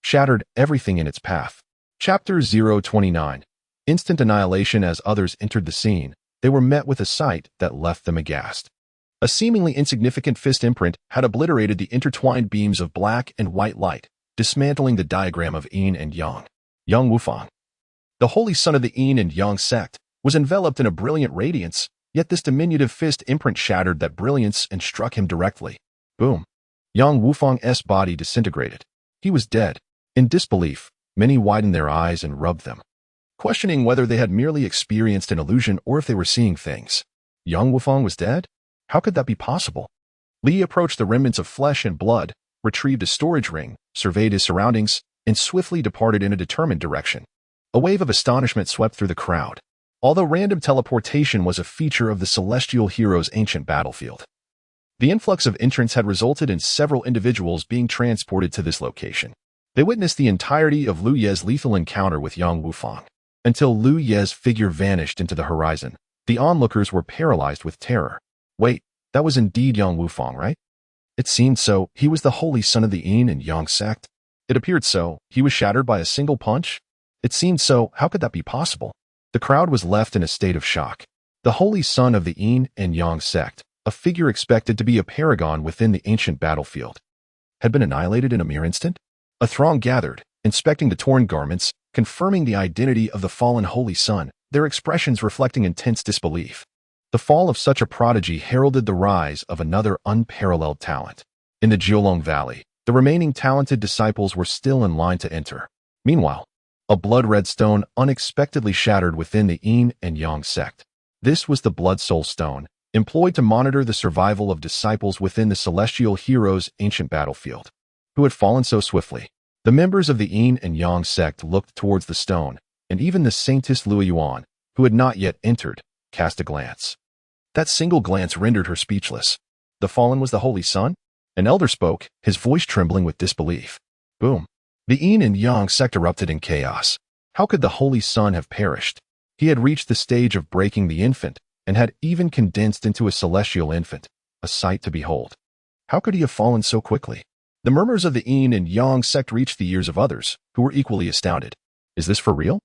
shattered everything in its path. Chapter 029. Instant annihilation. As others entered the scene, they were met with a sight that left them aghast. A seemingly insignificant fist imprint had obliterated the intertwined beams of black and white light, dismantling the diagram of yin and yang. Yang Wufang, the holy son of the yin and yang sect, was enveloped in a brilliant radiance, yet this diminutive fist imprint shattered that brilliance and struck him directly. Boom! Yang Wufang's body disintegrated. He was dead. In disbelief, many widened their eyes and rubbed them, questioning whether they had merely experienced an illusion or if they were seeing things. Yang Wufang was dead? How could that be possible? Li approached the remnants of flesh and blood, retrieved a storage ring, surveyed his surroundings, and swiftly departed in a determined direction. A wave of astonishment swept through the crowd. Although random teleportation was a feature of the celestial hero's ancient battlefield, the influx of entrants had resulted in several individuals being transported to this location. They witnessed the entirety of Liu Ye's lethal encounter with Yang Wufang. Until Liu Ye's figure vanished into the horizon, the onlookers were paralyzed with terror. Wait, that was indeed Yang Wufang, right? It seemed so. He was the holy son of the yin and yang sect. It appeared so. He was shattered by a single punch. It seemed so. How could that be possible? The crowd was left in a state of shock. The holy son of the yin and yang sect, a figure expected to be a paragon within the ancient battlefield, had been annihilated in a mere instant? A throng gathered, inspecting the torn garments, confirming the identity of the fallen holy son, their expressions reflecting intense disbelief. The fall of such a prodigy heralded the rise of another unparalleled talent. In the Jiulong Valley, the remaining talented disciples were still in line to enter. Meanwhile, a blood-red stone unexpectedly shattered within the yin and yang sect. This was the Blood Soul Stone, employed to monitor the survival of disciples within the celestial hero's ancient battlefield, who had fallen so swiftly. The members of the yin and yang sect looked towards the stone, and even the saintess Liu Yuan, who had not yet entered, cast a glance. That single glance rendered her speechless. The fallen was the holy son? An elder spoke, his voice trembling with disbelief. Boom! The yin and yang sect erupted in chaos. How could the holy son have perished? He had reached the stage of breaking the infant, and had even condensed into a celestial infant, a sight to behold. How could he have fallen so quickly? The murmurs of the yin and yang sect reached the ears of others, who were equally astounded. Is this for real?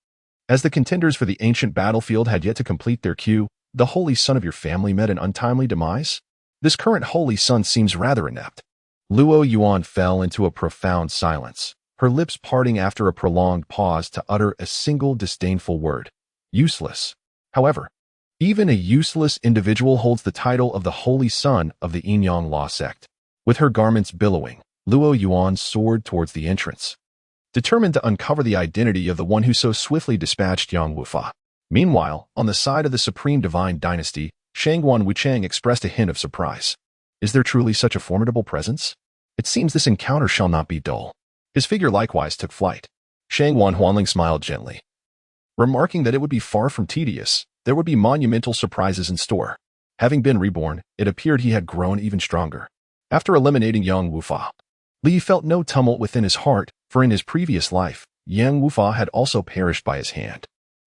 As the contenders for the ancient battlefield had yet to complete their queue, the holy son of your family met an untimely demise? This current holy son seems rather inept. Luo Yuan fell into a profound silence, her lips parting after a prolonged pause to utter a single disdainful word. Useless. However, even a useless individual holds the title of the holy son of the Yin-Yang Law sect. With her garments billowing, Luo Yuan soared towards the entrance, determined to uncover the identity of the one who so swiftly dispatched Yang Wufa. Meanwhile, on the side of the Supreme Divine Dynasty, Shangguan Wuchang expressed a hint of surprise. Is there truly such a formidable presence? It seems this encounter shall not be dull. His figure likewise took flight. Shangguan Huanling smiled gently, remarking that it would be far from tedious. There would be monumental surprises in store. Having been reborn, it appeared he had grown even stronger. After eliminating Yang Wufa, Li felt no tumult within his heart, for in his previous life, Yang Wufa had also perished by his hand.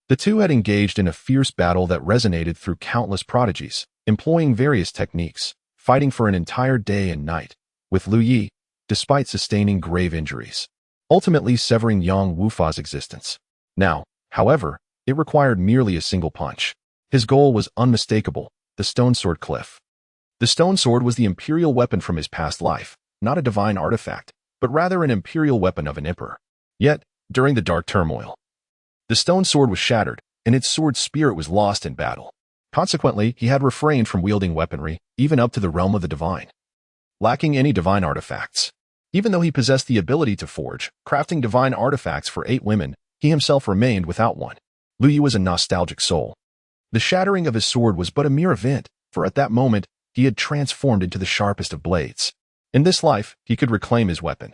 The two had engaged in a fierce battle that resonated through countless prodigies, employing various techniques, fighting for an entire day and night, with Lu Yi, despite sustaining grave injuries, ultimately severing Yang Wufa's existence. Now, however, it required merely a single punch. His goal was unmistakable, the stone sword cliff. The stone sword was the imperial weapon from his past life, not a divine artifact, but rather an imperial weapon of an emperor. Yet, during the dark turmoil, the stone sword was shattered, and its sword spirit was lost in battle. Consequently, he had refrained from wielding weaponry, even up to the realm of the divine, lacking any divine artifacts. Even though he possessed the ability to forge, crafting divine artifacts for 8 women, he himself remained without one. Lu Yu was a nostalgic soul. The shattering of his sword was but a mere event, for at that moment, he had transformed into the sharpest of blades. In this life, he could reclaim his weapon.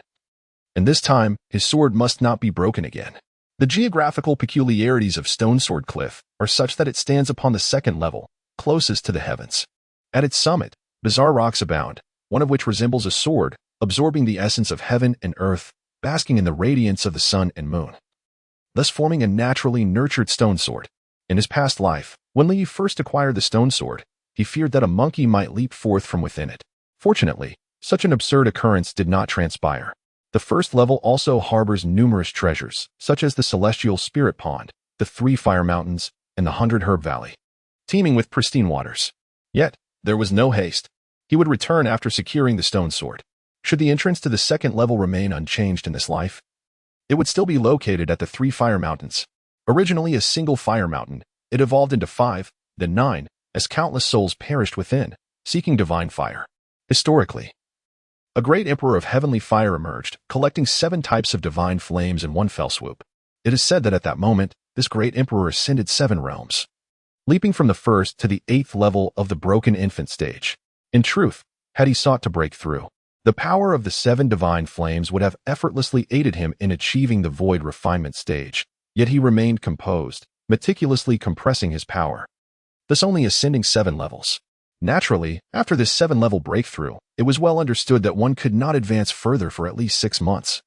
And this time, his sword must not be broken again. The geographical peculiarities of Stone Sword Cliff are such that it stands upon the second level, closest to the heavens. At its summit, bizarre rocks abound, one of which resembles a sword, absorbing the essence of heaven and earth, basking in the radiance of the sun and moon, thus forming a naturally nurtured stone sword. In his past life, when Li first acquired the stone sword, he feared that a monkey might leap forth from within it. Fortunately, such an absurd occurrence did not transpire. The first level also harbors numerous treasures, such as the Celestial Spirit Pond, the 3 Fire Mountains, and the 100 Herb Valley, teeming with pristine waters. Yet, there was no haste. He would return after securing the stone sword. Should the entrance to the second level remain unchanged in this life, it would still be located at the 3 Fire Mountains. Originally a single fire mountain, it evolved into 5, then 9, as countless souls perished within, seeking divine fire. Historically, a great emperor of heavenly fire emerged, collecting 7 types of divine flames in one fell swoop. It is said that at that moment, this great emperor ascended 7 realms, leaping from the 1st to the 8th level of the broken infant stage. In truth, had he sought to break through, the power of the 7 divine flames would have effortlessly aided him in achieving the void refinement stage, yet he remained composed, meticulously compressing his power, thus only ascending 7 levels. Naturally, after this 7-level breakthrough, it was well understood that one could not advance further for at least 6 months,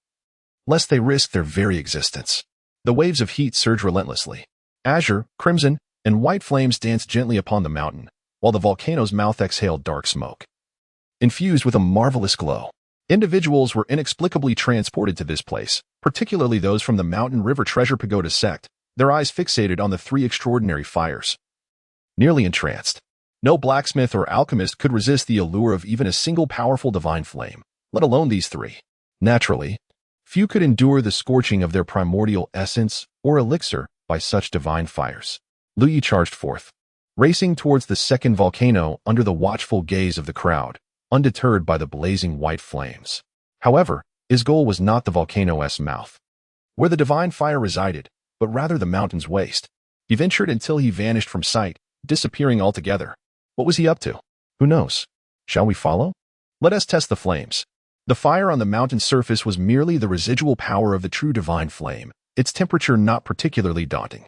lest they risk their very existence. The waves of heat surge relentlessly. Azure, crimson, and white flames danced gently upon the mountain, while the volcano's mouth exhaled dark smoke, infused with a marvelous glow. Individuals were inexplicably transported to this place, particularly those from the Mountain River Treasure Pagoda sect, their eyes fixated on the 3 extraordinary fires. Nearly entranced, no blacksmith or alchemist could resist the allure of even a single powerful divine flame, let alone these 3. Naturally, few could endure the scorching of their primordial essence or elixir by such divine fires. Lu Yi charged forth, racing towards the second volcano under the watchful gaze of the crowd, undeterred by the blazing white flames. However, his goal was not the volcano's mouth, where the divine fire resided, but rather the mountain's waste. He ventured until he vanished from sight, disappearing altogether. What was he up to? Who knows? Shall we follow? Let us test the flames. The fire on the mountain's surface was merely the residual power of the true divine flame, its temperature not particularly daunting.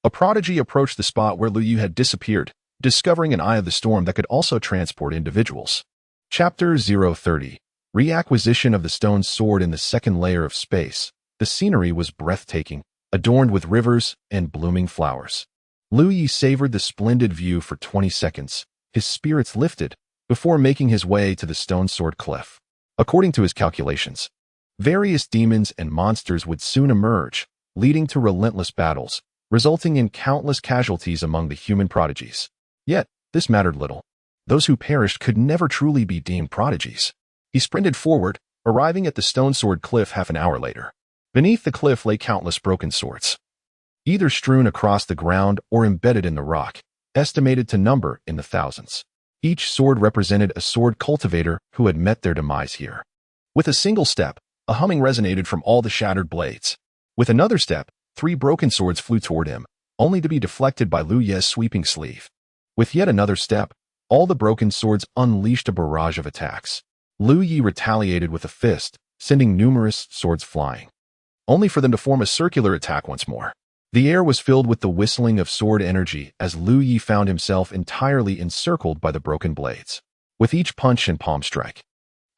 A prodigy approached the spot where Lu Yu had disappeared, discovering an eye of the storm that could also transport individuals. Chapter 030. Reacquisition of the stone sword in the second layer of space. The scenery was breathtaking, adorned with rivers and blooming flowers. Lu Yi savored the splendid view for 20 seconds, his spirits lifted, before making his way to the stone sword cliff. According to his calculations, various demons and monsters would soon emerge, leading to relentless battles, resulting in countless casualties among the human prodigies. Yet, this mattered little. Those who perished could never truly be deemed prodigies. He sprinted forward, arriving at the stone sword cliff half an hour later. Beneath the cliff lay countless broken swords, either strewn across the ground or embedded in the rock, estimated to number in the thousands. Each sword represented a sword cultivator who had met their demise here. With a single step, a humming resonated from all the shattered blades. With another step, 3 broken swords flew toward him, only to be deflected by Lu Ye's sweeping sleeve. With yet another step, all the broken swords unleashed a barrage of attacks. Lu Yi retaliated with a fist, sending numerous swords flying, only for them to form a circular attack once more. The air was filled with the whistling of sword energy as Lu Yi found himself entirely encircled by the broken blades. With each punch and palm strike,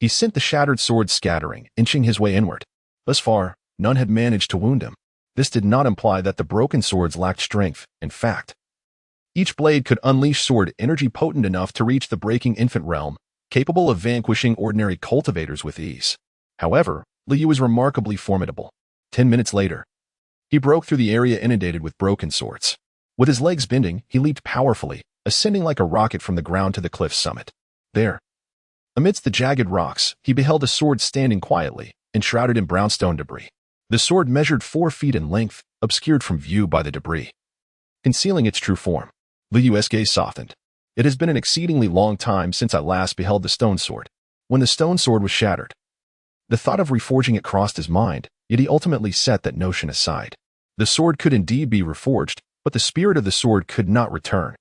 he sent the shattered swords scattering, inching his way inward. Thus far, none had managed to wound him. This did not imply that the broken swords lacked strength. In fact, each blade could unleash sword energy potent enough to reach the breaking infant realm, capable of vanquishing ordinary cultivators with ease. However, Lu Yi was remarkably formidable. 10 minutes later, he broke through the area inundated with broken swords. With his legs bending, he leaped powerfully, ascending like a rocket from the ground to the cliff's summit. There, amidst the jagged rocks, he beheld a sword standing quietly, enshrouded in brownstone debris. The sword measured 4 feet in length, obscured from view by the debris, concealing its true form. Lu Yi's gaze softened. It has been an exceedingly long time since I last beheld the stone sword. When the stone sword was shattered, the thought of reforging it crossed his mind, yet he ultimately set that notion aside. The sword could indeed be reforged, but the spirit of the sword could not return.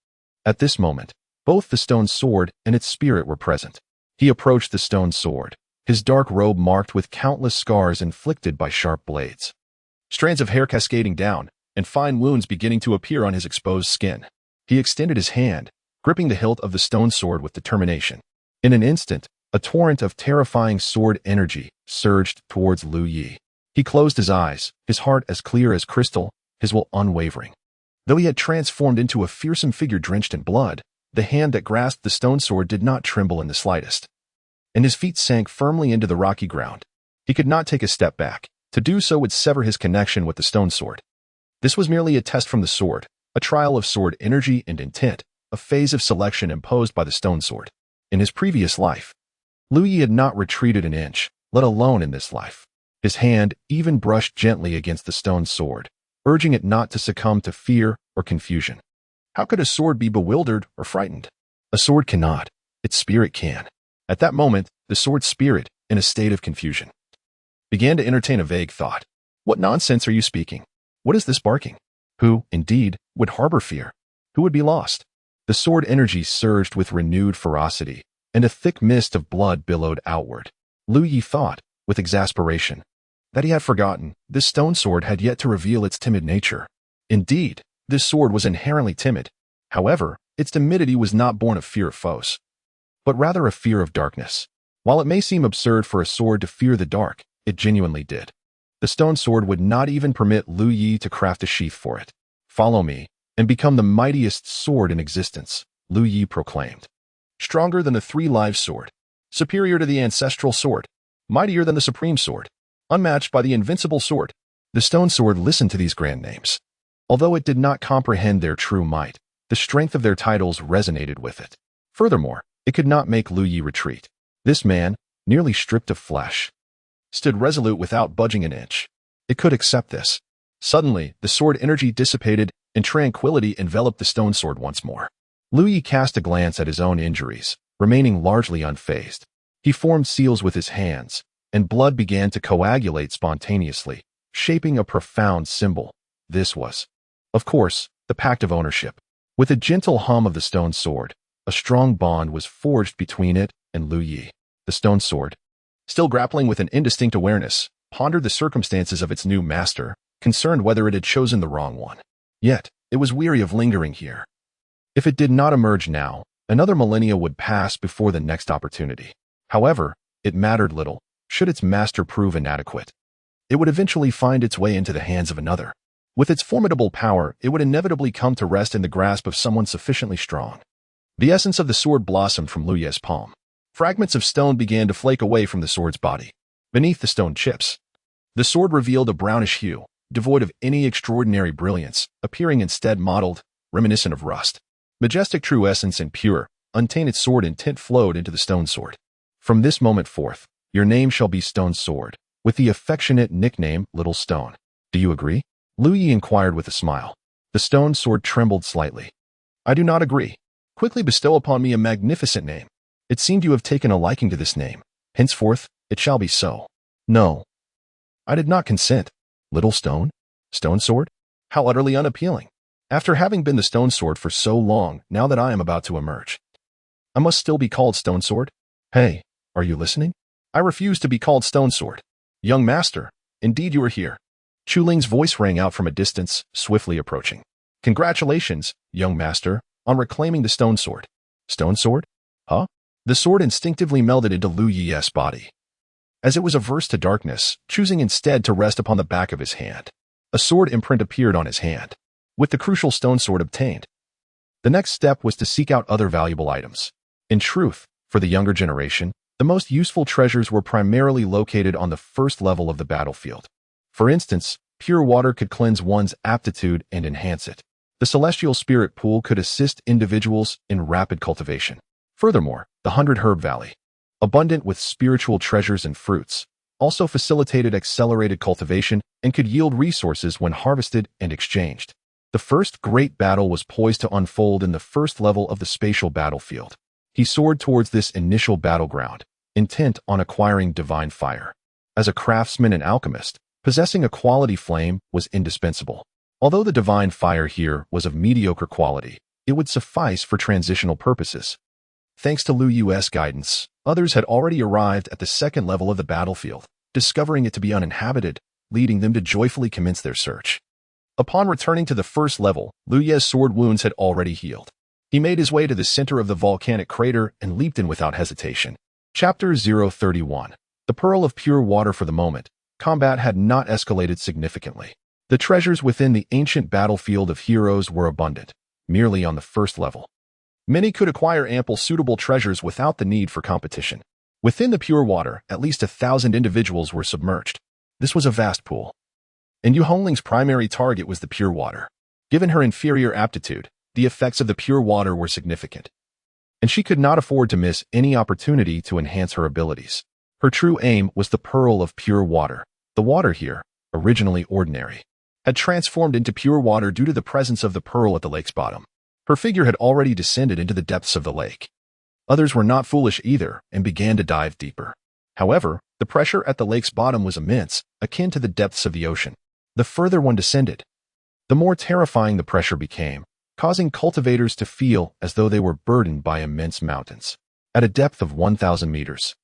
At this moment, both the stone sword and its spirit were present. He approached the stone sword, his dark robe marked with countless scars inflicted by sharp blades, strands of hair cascading down, and fine wounds beginning to appear on his exposed skin. He extended his hand, gripping the hilt of the stone sword with determination. In an instant, a torrent of terrifying sword energy surged towards Lu Yi. He closed his eyes, his heart as clear as crystal, his will unwavering. Though he had transformed into a fearsome figure drenched in blood, the hand that grasped the stone sword did not tremble in the slightest, and his feet sank firmly into the rocky ground. He could not take a step back. To do so would sever his connection with the stone sword. This was merely a test from the sword, a trial of sword energy and intent, a phase of selection imposed by the stone sword. In his previous life, Lu Yi had not retreated an inch, let alone in this life. His hand even brushed gently against the stone sword, urging it not to succumb to fear or confusion. How could a sword be bewildered or frightened? A sword cannot. Its spirit can. At that moment, the sword's spirit, in a state of confusion, began to entertain a vague thought. What nonsense are you speaking? What is this barking? Who, indeed, would harbor fear? Who would be lost? The sword energy surged with renewed ferocity, and a thick mist of blood billowed outward. Lu Yi thought, with exasperation, that he had forgotten this stone sword had yet to reveal its timid nature. Indeed, this sword was inherently timid. However, its timidity was not born of fear of foes, but rather a fear of darkness. While it may seem absurd for a sword to fear the dark, it genuinely did. The stone sword would not even permit Lu Yi to craft a sheath for it. Follow me, and become the mightiest sword in existence, Lu Yi proclaimed. Stronger than the 3 lives sword, superior to the ancestral sword, mightier than the supreme sword, unmatched by the invincible sword. The stone sword listened to these grand names. Although it did not comprehend their true might, the strength of their titles resonated with it. Furthermore, it could not make Lu Yi retreat. This man, nearly stripped of flesh, stood resolute without budging an inch. It could accept this. Suddenly, the sword energy dissipated and tranquility enveloped the stone sword once more. Lu Yi cast a glance at his own injuries, remaining largely unfazed. He formed seals with his hands, and blood began to coagulate spontaneously, shaping a profound symbol. This was, of course, the pact of ownership. With a gentle hum of the stone sword, a strong bond was forged between it and Lu Yi. The stone sword, still grappling with an indistinct awareness, pondered the circumstances of its new master, concerned whether it had chosen the wrong one. Yet, it was weary of lingering here. If it did not emerge now, another millennia would pass before the next opportunity. However, it mattered little. Should its master prove inadequate, it would eventually find its way into the hands of another. With its formidable power, it would inevitably come to rest in the grasp of someone sufficiently strong. The essence of the sword blossomed from Lu Yi's palm. Fragments of stone began to flake away from the sword's body. Beneath the stone chips, the sword revealed a brownish hue, devoid of any extraordinary brilliance, appearing instead mottled, reminiscent of rust. Majestic true essence and pure, untainted sword and tint flowed into the stone sword. From this moment forth, your name shall be Stone Sword, with the affectionate nickname Little Stone. Do you agree? Lu Yi inquired with a smile. The stone sword trembled slightly. I do not agree. Quickly bestow upon me a magnificent name. It seemed you have taken a liking to this name. Henceforth, it shall be so. No. I did not consent. Little Stone? Stone Sword? How utterly unappealing. After having been the Stone Sword for so long, now that I am about to emerge, I must still be called Stone Sword? Hey, are you listening? I refuse to be called Stone Sword. Young master, indeed you are here. Chu Ling's voice rang out from a distance, swiftly approaching. Congratulations, young master, on reclaiming the Stone Sword. Stone Sword? Huh? The sword instinctively melded into Lu Yi's body, as it was averse to darkness, choosing instead to rest upon the back of his hand. A sword imprint appeared on his hand, with the crucial stone sword obtained. The next step was to seek out other valuable items. In truth, for the younger generation, the most useful treasures were primarily located on the first level of the battlefield. For instance, pure water could cleanse one's aptitude and enhance it. The celestial spirit pool could assist individuals in rapid cultivation. Furthermore, the 100 Herb Valley, abundant with spiritual treasures and fruits, also facilitated accelerated cultivation and could yield resources when harvested and exchanged. The first great battle was poised to unfold in the first level of the spatial battlefield. He soared towards this initial battleground, intent on acquiring divine fire. As a craftsman and alchemist, possessing a quality flame was indispensable. Although the divine fire here was of mediocre quality, it would suffice for transitional purposes. Thanks to Lu Yu's guidance, others had already arrived at the second level of the battlefield, discovering it to be uninhabited, leading them to joyfully commence their search. Upon returning to the first level, Lu Ye's sword wounds had already healed. He made his way to the center of the volcanic crater and leaped in without hesitation. Chapter 031. The Pearl of Pure Water. For the moment, combat had not escalated significantly. The treasures within the ancient battlefield of heroes were abundant, merely on the first level. Many could acquire ample suitable treasures without the need for competition. Within the pure water, at least 1,000 individuals were submerged. This was a vast pool. And Yu Hongling's primary target was the pure water. Given her inferior aptitude, the effects of the pure water were significant, and she could not afford to miss any opportunity to enhance her abilities. Her true aim was the pearl of pure water. The water here, originally ordinary, had transformed into pure water due to the presence of the pearl at the lake's bottom. Her figure had already descended into the depths of the lake. Others were not foolish either and began to dive deeper. However, the pressure at the lake's bottom was immense, akin to the depths of the ocean. The further one descended, the more terrifying the pressure became, causing cultivators to feel as though they were burdened by immense mountains. At a depth of 1,000 meters,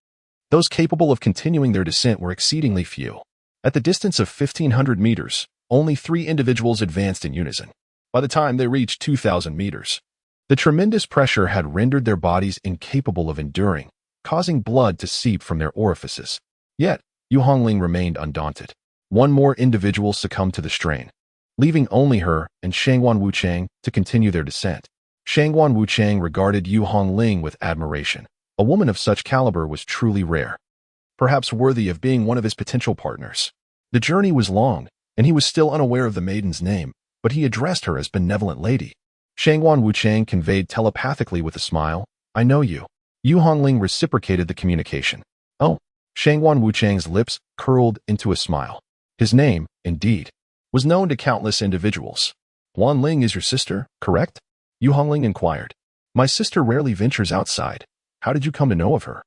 those capable of continuing their descent were exceedingly few. At the distance of 1,500 meters, only 3 individuals advanced in unison. By the time they reached 2,000 meters, the tremendous pressure had rendered their bodies incapable of enduring, causing blood to seep from their orifices. Yet, Yu Hongling remained undaunted. One more individual succumbed to the strain, leaving only her and Shangguan Wuchang to continue their descent. Shangguan Wuchang regarded Yu Hongling with admiration. A woman of such caliber was truly rare, perhaps worthy of being one of his potential partners. The journey was long, and he was still unaware of the maiden's name, but he addressed her as benevolent lady. Shangguan Wuchang conveyed telepathically with a smile, I know you. Yu Hongling reciprocated the communication. Oh, Shangguan Wuchang's lips curled into a smile. His name, indeed, was known to countless individuals. Huan Ling is your sister, correct? Yu Hongling inquired. My sister rarely ventures outside. How did you come to know of her?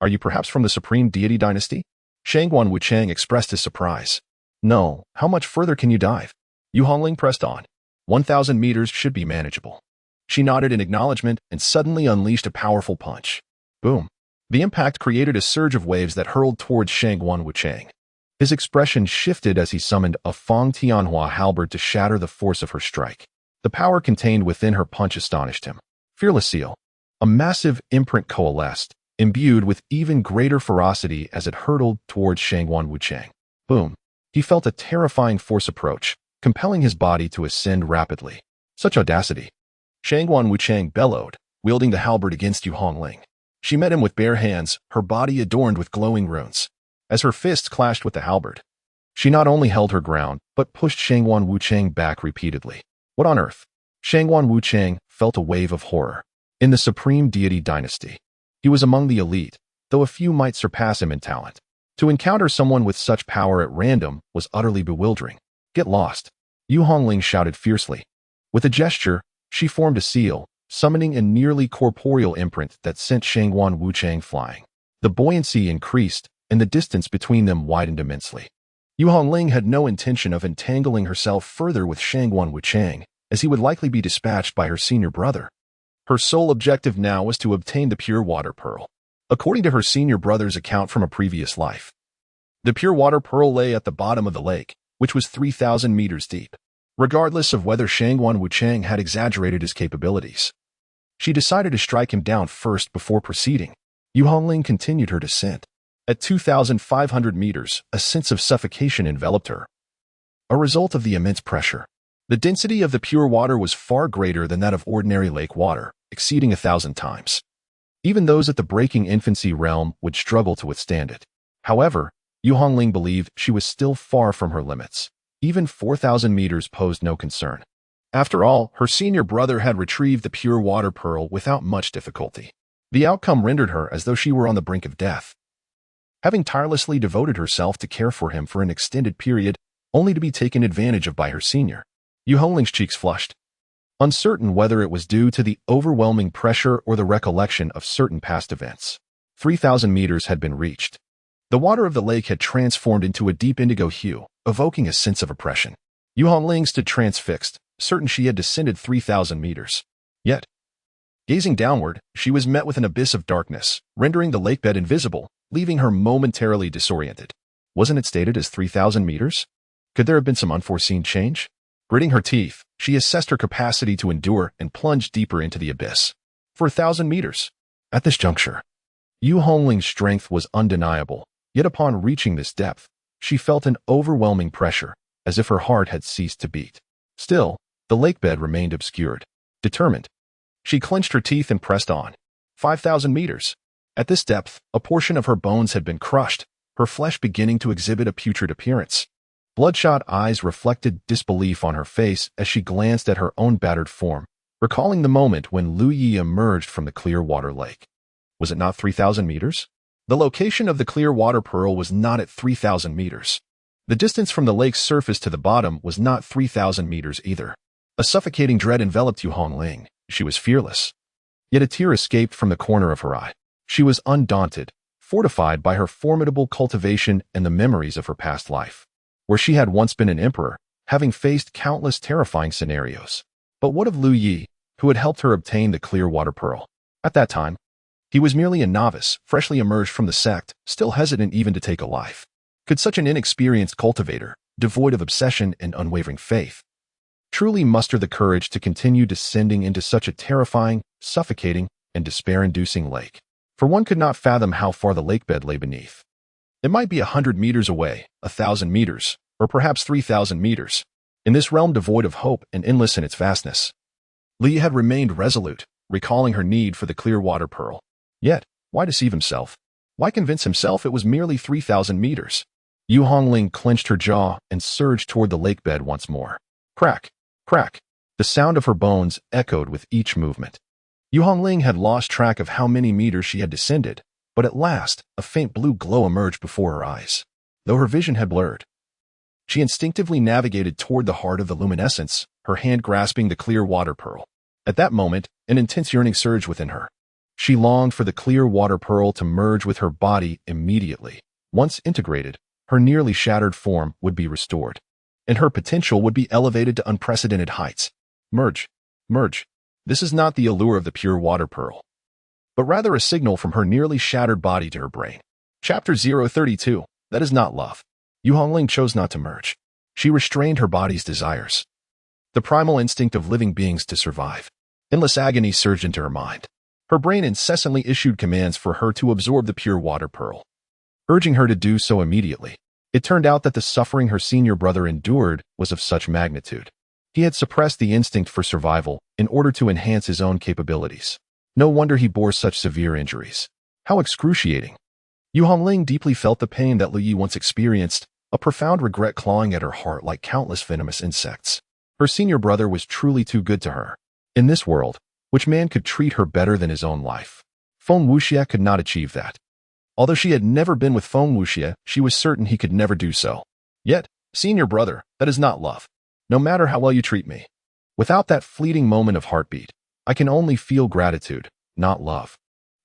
Are you perhaps from the Supreme Deity Dynasty? Shangguan Wuchang expressed his surprise. No, how much further can you dive? Yu Hongling pressed on. 1,000 meters should be manageable. She nodded in acknowledgement and suddenly unleashed a powerful punch. Boom. The impact created a surge of waves that hurled towards Shangguan Wuchang. His expression shifted as he summoned a Feng Tianhua halberd to shatter the force of her strike. The power contained within her punch astonished him. Fearless Seal. A massive imprint coalesced, imbued with even greater ferocity as it hurtled towards Shangguan Wuchang. Boom. He felt a terrifying force approach, compelling his body to ascend rapidly. Such audacity. Shangguan Wuchang bellowed, wielding the halberd against Yu Hongling. She met him with bare hands, her body adorned with glowing runes. As her fists clashed with the halberd, She not only held her ground, but pushed Shangguan Wuchang back repeatedly. What on earth? Shangguan Wuchang felt a wave of horror. In the Supreme Deity Dynasty, he was among the elite, though a few might surpass him in talent. To encounter someone with such power at random was utterly bewildering. Get lost, Yu Hongling shouted fiercely. With a gesture, she formed a seal, summoning a nearly corporeal imprint that sent Shangguan Wuchang flying. The buoyancy increased, and the distance between them widened immensely. Yu Hongling had no intention of entangling herself further with Shangguan Wuchang, as he would likely be dispatched by her senior brother. Her sole objective now was to obtain the pure water pearl. According to her senior brother's account from a previous life, the pure water pearl lay at the bottom of the lake, which was 3,000 meters deep. Regardless of whether Shangguan Wuchang had exaggerated his capabilities, she decided to strike him down first before proceeding. Yu Hongling continued her descent. At 2,500 meters, a sense of suffocation enveloped her, a result of the immense pressure. The density of the pure water was far greater than that of ordinary lake water, exceeding 1,000 times. Even those at the breaking infancy realm would struggle to withstand it. However, Yu Hongling believed she was still far from her limits. Even 4,000 meters posed no concern. After all, her senior brother had retrieved the pure water pearl without much difficulty. The outcome rendered her as though she were on the brink of death, having tirelessly devoted herself to care for him for an extended period, only to be taken advantage of by her senior. Yu Hongling's cheeks flushed, uncertain whether it was due to the overwhelming pressure or the recollection of certain past events. 3,000 meters had been reached. The water of the lake had transformed into a deep indigo hue, evoking a sense of oppression. Yu Hongling stood transfixed, certain she had descended 3,000 meters. Yet, gazing downward, she was met with an abyss of darkness, rendering the lakebed invisible, leaving her momentarily disoriented. Wasn't it stated as 3,000 meters? Could there have been some unforeseen change? Gritting her teeth, she assessed her capacity to endure and plunged deeper into the abyss. For 1,000 meters. At this juncture, Yu Hongling's strength was undeniable, yet upon reaching this depth, she felt an overwhelming pressure, as if her heart had ceased to beat. Still, the lakebed remained obscured. Determined, she clenched her teeth and pressed on. 5,000 meters. At this depth, a portion of her bones had been crushed, her flesh beginning to exhibit a putrid appearance. Bloodshot eyes reflected disbelief on her face as she glanced at her own battered form, recalling the moment when Lu Yi emerged from the clear water lake. Was it not 3,000 meters? The location of the clear water pearl was not at 3,000 meters. The distance from the lake's surface to the bottom was not 3,000 meters either. A suffocating dread enveloped Yu Hongling. She was fearless. Yet a tear escaped from the corner of her eye. She was undaunted, fortified by her formidable cultivation and the memories of her past life, where she had once been an emperor, having faced countless terrifying scenarios. But what of Lu Yi, who had helped her obtain the clear water pearl? At that time, he was merely a novice, freshly emerged from the sect, still hesitant even to take a life. Could such an inexperienced cultivator, devoid of obsession and unwavering faith, truly muster the courage to continue descending into such a terrifying, suffocating, and despair-inducing lake? For one could not fathom how far the lakebed lay beneath. It might be 100 meters away, 1,000 meters, or perhaps 3,000 meters. In this realm devoid of hope and endless in its vastness, Li had remained resolute, recalling her need for the clear water pearl. Yet, why deceive himself? Why convince himself it was merely 3,000 meters? Yu Hongling clenched her jaw and surged toward the lakebed once more. Crack, crack. The sound of her bones echoed with each movement. Yu Hongling had lost track of how many meters she had descended, but at last, a faint blue glow emerged before her eyes. Though her vision had blurred, she instinctively navigated toward the heart of the luminescence, her hand grasping the clear water pearl. At that moment, an intense yearning surged within her. She longed for the clear water pearl to merge with her body immediately. Once integrated, her nearly shattered form would be restored, and her potential would be elevated to unprecedented heights. Merge. Merge. This is not the allure of the pure water pearl, but rather a signal from her nearly shattered body to her brain. Chapter 032. That is not love. Yu Hongling chose not to merge. She restrained her body's desires, the primal instinct of living beings to survive. Endless agony surged into her mind. Her brain incessantly issued commands for her to absorb the pure water pearl, urging her to do so immediately. It turned out that the suffering her senior brother endured was of such magnitude. He had suppressed the instinct for survival in order to enhance his own capabilities. No wonder he bore such severe injuries. How excruciating. Yu Hongling deeply felt the pain that Lu Yi once experienced, a profound regret clawing at her heart like countless venomous insects. Her senior brother was truly too good to her. In this world, which man could treat her better than his own life? Feng Wuxia could not achieve that. Although she had never been with Feng Wuxia, she was certain he could never do so. Yet, senior brother, that is not love. No matter how well you treat me. Without that fleeting moment of heartbeat, I can only feel gratitude, not love.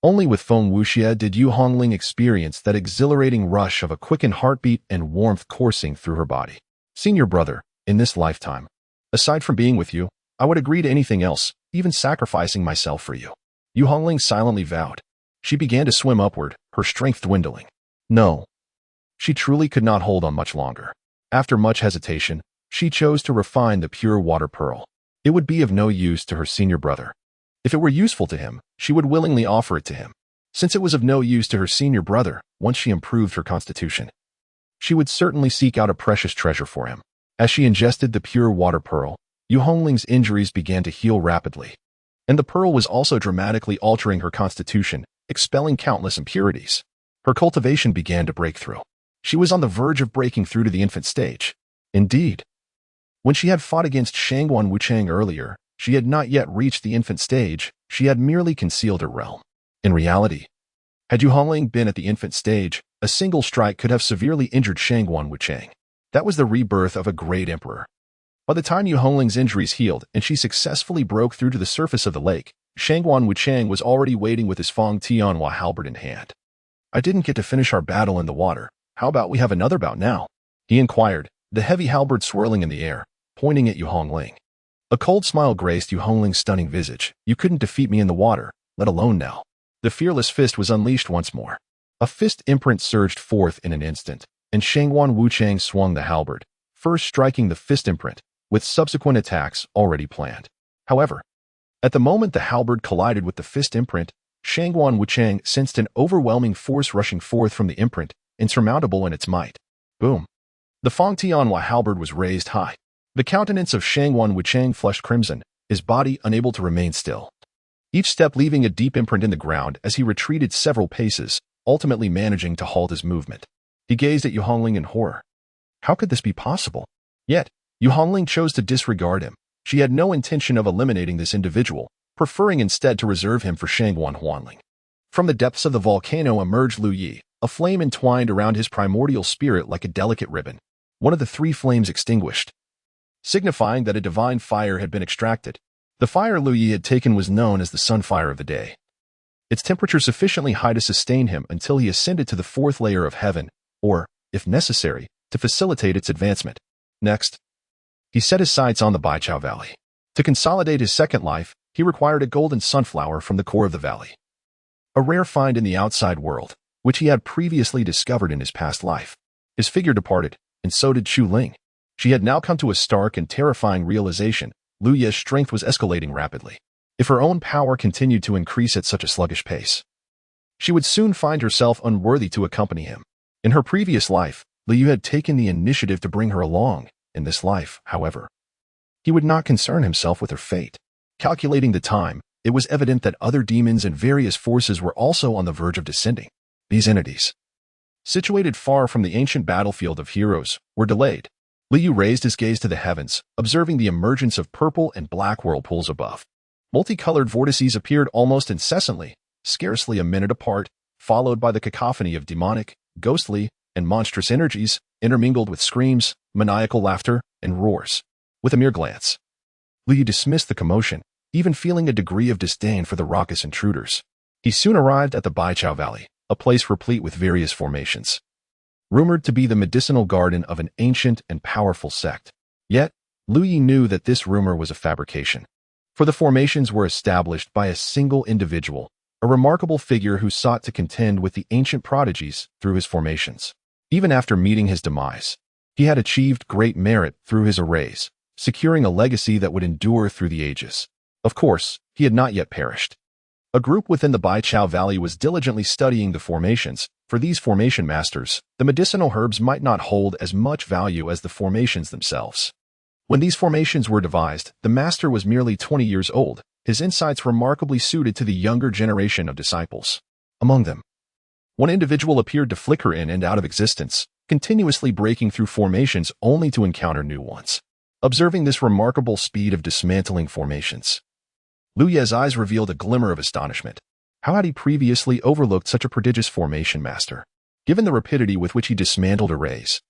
Only with Feng Wuxia did Yu Hongling experience that exhilarating rush of a quickened heartbeat and warmth coursing through her body. Senior brother, in this lifetime, aside from being with you, I would agree to anything else, even sacrificing myself for you. Yu Hongling silently vowed. She began to swim upward, her strength dwindling. No. She truly could not hold on much longer. After much hesitation, she chose to refine the pure water pearl. It would be of no use to her senior brother. If it were useful to him, she would willingly offer it to him. Since it was of no use to her senior brother, once she improved her constitution, she would certainly seek out a precious treasure for him. As she ingested the pure water pearl, Yu Hongling's injuries began to heal rapidly. And the pearl was also dramatically altering her constitution, expelling countless impurities. Her cultivation began to break through. She was on the verge of breaking through to the infant stage. Indeed, when she had fought against Shangguan Wuchang earlier, she had not yet reached the infant stage, she had merely concealed her realm. In reality, had Yu Hongling been at the infant stage, a single strike could have severely injured Shangguan Wuchang. That was the rebirth of a great emperor. By the time Yu Hongling's injuries healed and she successfully broke through to the surface of the lake, Shangguan Wuchang was already waiting with his Feng Tianhua halberd in hand. I didn't get to finish our battle in the water. How about we have another bout now? He inquired, the heavy halberd swirling in the air, pointing at Yu Hongling. A cold smile graced Yu Hongling's stunning visage. You couldn't defeat me in the water, let alone now. The fearless fist was unleashed once more. A fist imprint surged forth in an instant, and Shangguan Wuchang swung the halberd, first striking the fist imprint, with subsequent attacks already planned. However, at the moment the halberd collided with the fist imprint, Shangguan Wuchang sensed an overwhelming force rushing forth from the imprint, insurmountable in its might. Boom! The Feng Tianhua halberd was raised high. The countenance of Shangguan Wuchang flushed crimson, his body unable to remain still. Each step leaving a deep imprint in the ground as he retreated several paces, ultimately managing to halt his movement. He gazed at Yu Hongling in horror. How could this be possible? Yet, Yu Hongling chose to disregard him. She had no intention of eliminating this individual, preferring instead to reserve him for Shangguan Huanling. From the depths of the volcano emerged Lu Yi, a flame entwined around his primordial spirit like a delicate ribbon. One of the three flames extinguished, signifying that a divine fire had been extracted. The fire Lu Yi had taken was known as the sunfire of the day. Its temperature sufficiently high to sustain him until he ascended to the fourth layer of heaven, or, if necessary, to facilitate its advancement. Next, he set his sights on the Baichao Valley. To consolidate his second life, he required a golden sunflower from the core of the valley. A rare find in the outside world, which he had previously discovered in his past life. His figure departed, and so did Chu Ling. She had now come to a stark and terrifying realization. Lu Ye's strength was escalating rapidly. If her own power continued to increase at such a sluggish pace, she would soon find herself unworthy to accompany him. In her previous life, Lu Yu had taken the initiative to bring her along. In this life, however, he would not concern himself with her fate. Calculating the time, it was evident that other demons and various forces were also on the verge of descending. These entities, situated far from the ancient battlefield of heroes, were delayed. Li Yu raised his gaze to the heavens, observing the emergence of purple and black whirlpools above. Multicolored vortices appeared almost incessantly, scarcely a minute apart, followed by the cacophony of demonic, ghostly, and monstrous energies, intermingled with screams, maniacal laughter, and roars. With a mere glance, Li Yu dismissed the commotion, even feeling a degree of disdain for the raucous intruders. He soon arrived at the Baichao Valley, a place replete with various formations, rumored to be the medicinal garden of an ancient and powerful sect. Yet, Lu Yi knew that this rumor was a fabrication, for the formations were established by a single individual, a remarkable figure who sought to contend with the ancient prodigies through his formations. Even after meeting his demise, he had achieved great merit through his arrays, securing a legacy that would endure through the ages. Of course, he had not yet perished. A group within the Baichao Valley was diligently studying the formations. For these formation masters, the medicinal herbs might not hold as much value as the formations themselves. When these formations were devised, the master was merely 20 years old, his insights remarkably suited to the younger generation of disciples. Among them, one individual appeared to flicker in and out of existence, continuously breaking through formations only to encounter new ones. Observing this remarkable speed of dismantling formations, Lu Ye's eyes revealed a glimmer of astonishment. How had he previously overlooked such a prodigious formation master? Given the rapidity with which he dismantled arrays,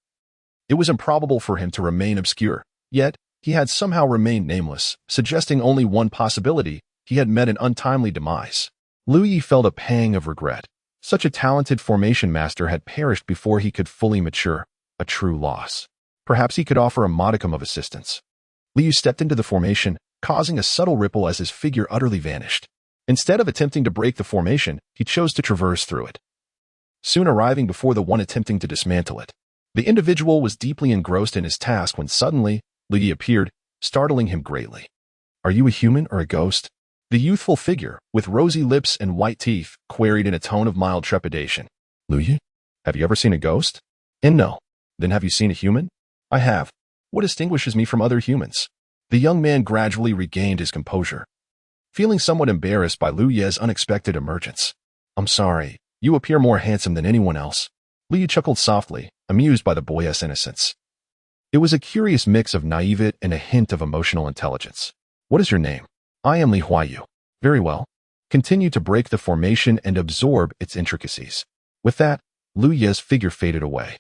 it was improbable for him to remain obscure. Yet, he had somehow remained nameless, suggesting only one possibility: he had met an untimely demise. Lu Ye felt a pang of regret. Such a talented formation master had perished before he could fully mature, a true loss. Perhaps he could offer a modicum of assistance. Liu stepped into the formation, causing a subtle ripple as his figure utterly vanished. Instead of attempting to break the formation, he chose to traverse through it, soon arriving before the one attempting to dismantle it. The individual was deeply engrossed in his task when suddenly, Liu Ye appeared, startling him greatly. "Are you a human or a ghost?" The youthful figure, with rosy lips and white teeth, queried in a tone of mild trepidation. "Lu Ye, have you ever seen a ghost?" "And no." "Then have you seen a human?" "I have." "What distinguishes me from other humans?" The young man gradually regained his composure, feeling somewhat embarrassed by Lu Ye's unexpected emergence. "I'm sorry, you appear more handsome than anyone else." Lu Ye chuckled softly, amused by the boyish innocence. It was a curious mix of naivete and a hint of emotional intelligence. "What is your name?" "I am Li Huayu." "Very well. Continue to break the formation and absorb its intricacies." With that, Lu Ye's figure faded away.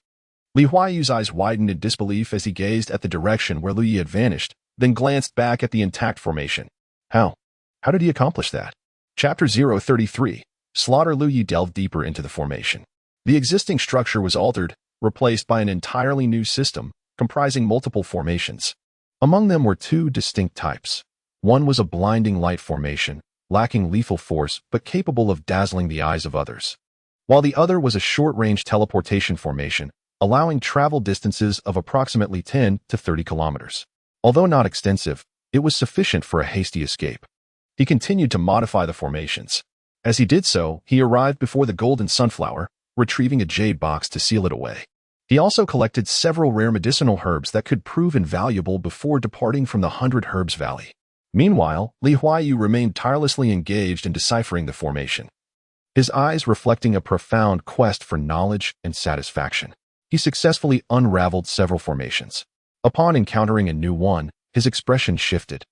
Li Huayu's eyes widened in disbelief as he gazed at the direction where Lu Ye had vanished, then glanced back at the intact formation. How did he accomplish that? Chapter 033. Slaughter. Lu Ye delved deeper into the formation. The existing structure was altered, replaced by an entirely new system, comprising multiple formations. Among them were two distinct types. One was a blinding light formation, lacking lethal force but capable of dazzling the eyes of others, while the other was a short-range teleportation formation, allowing travel distances of approximately 10 to 30 kilometers. Although not extensive, it was sufficient for a hasty escape. He continued to modify the formations. As he did so, he arrived before the golden sunflower, retrieving a jade box to seal it away. He also collected several rare medicinal herbs that could prove invaluable before departing from the 100 Herbs Valley. Meanwhile, Li Huayu remained tirelessly engaged in deciphering the formation, his eyes reflecting a profound quest for knowledge and satisfaction. He successfully unraveled several formations. Upon encountering a new one, his expression shifted.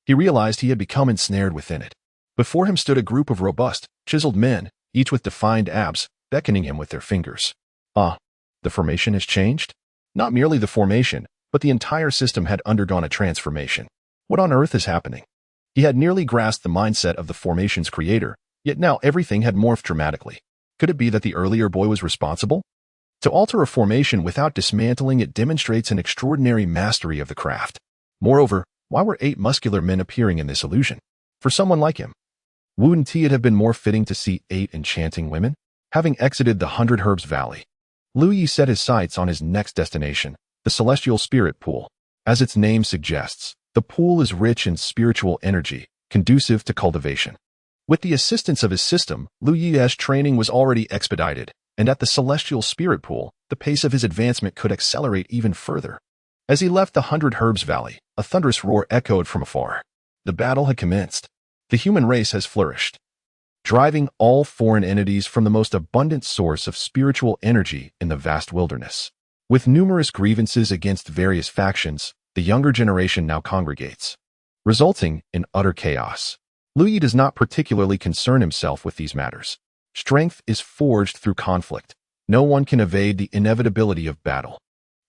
He realized he had become ensnared within it. Before him stood a group of robust, chiseled men, each with defined abs, beckoning him with their fingers. Ah, the formation has changed? Not merely the formation, but the entire system had undergone a transformation. What on earth is happening? He had nearly grasped the mindset of the formation's creator, yet now everything had morphed dramatically. Could it be that the earlier boy was responsible? To alter a formation without dismantling it demonstrates an extraordinary mastery of the craft. Moreover, why were 8 muscular men appearing in this illusion? For someone like him, wouldn't it have been more fitting to see 8 enchanting women? Having exited the 100 Herbs Valley, Lu Ye set his sights on his next destination, the Celestial Spirit Pool. As its name suggests, the pool is rich in spiritual energy, conducive to cultivation. With the assistance of his system, Lu Ye's training was already expedited, and at the Celestial Spirit Pool, the pace of his advancement could accelerate even further. As he left the 100 Herbs Valley, a thunderous roar echoed from afar. The battle had commenced. The human race has flourished, driving all foreign entities from the most abundant source of spiritual energy in the vast wilderness. With numerous grievances against various factions, the younger generation now congregates, resulting in utter chaos. Lu Ye does not particularly concern himself with these matters. Strength is forged through conflict. No one can evade the inevitability of battle.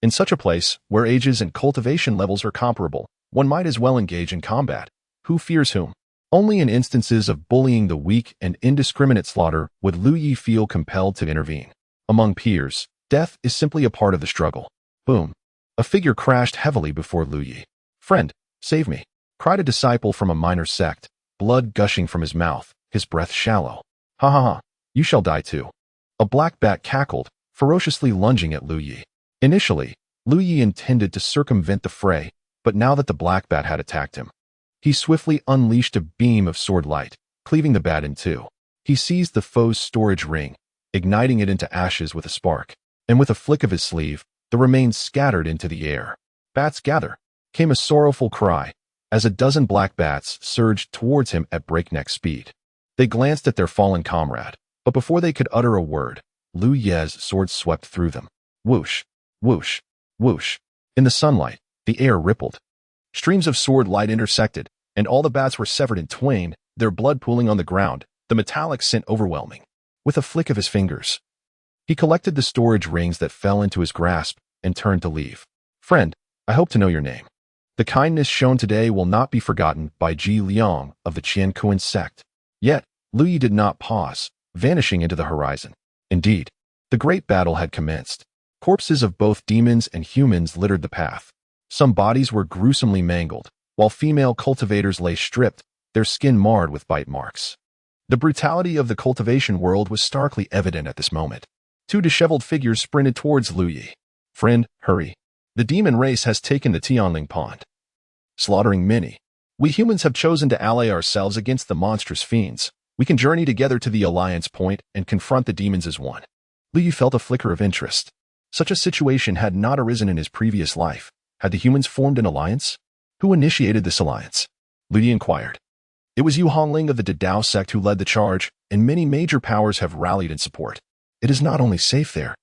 In such a place, where ages and cultivation levels are comparable, one might as well engage in combat. Who fears whom? Only in instances of bullying the weak and indiscriminate slaughter would Lu Ye feel compelled to intervene. Among peers, death is simply a part of the struggle. Boom. A figure crashed heavily before Lu Ye. "Friend, save me," cried a disciple from a minor sect, blood gushing from his mouth, his breath shallow. "Ha ha ha, you shall die too." A black bat cackled, ferociously lunging at Lu Ye. Initially, Lu Ye intended to circumvent the fray, but now that the black bat had attacked him, he swiftly unleashed a beam of sword light, cleaving the bat in two. He seized the foe's storage ring, igniting it into ashes with a spark, and with a flick of his sleeve, the remains scattered into the air. "Bats gather," came a sorrowful cry, as a dozen black bats surged towards him at breakneck speed. They glanced at their fallen comrade, but before they could utter a word, Lu Ye's sword swept through them. Whoosh, whoosh, whoosh. In the sunlight, the air rippled. Streams of sword light intersected, and all the bats were severed in twain, their blood pooling on the ground, the metallic scent overwhelming. With a flick of his fingers, he collected the storage rings that fell into his grasp and turned to leave. Friend, I hope to know your name. The kindness shown today will not be forgotten by Ji Liang of the Qiankuan sect. Yet, Lu Yi did not pause, vanishing into the horizon. Indeed, the great battle had commenced. Corpses of both demons and humans littered the path. Some bodies were gruesomely mangled, while female cultivators lay stripped, their skin marred with bite marks. The brutality of the cultivation world was starkly evident at this moment. Two disheveled figures sprinted towards Lu Yi. Friend, hurry. The demon race has taken the Tianling Pond, slaughtering many. We humans have chosen to ally ourselves against the monstrous fiends. We can journey together to the alliance point and confront the demons as one. Lu Yi felt a flicker of interest. Such a situation had not arisen in his previous life. Had the humans formed an alliance? Who initiated this alliance? Lu Yi inquired. It was Yu Hongling of the Dao sect who led the charge, and many major powers have rallied in support. It is not only safe there,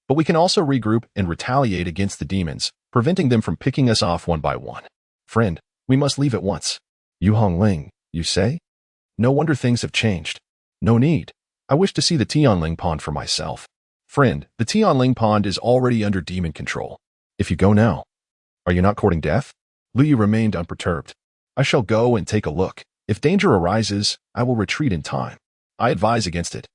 but we can also regroup and retaliate against the demons, preventing them from picking us off one by one. Friend, we must leave at once. Yu Hongling, you say? No wonder things have changed. No need. I wish to see the Tianling Pond for myself. Friend, the Tianling Pond is already under demon control. If you go now, are you not courting death? Lu Yi remained unperturbed. I shall go and take a look. If danger arises, I will retreat in time. I advise against it.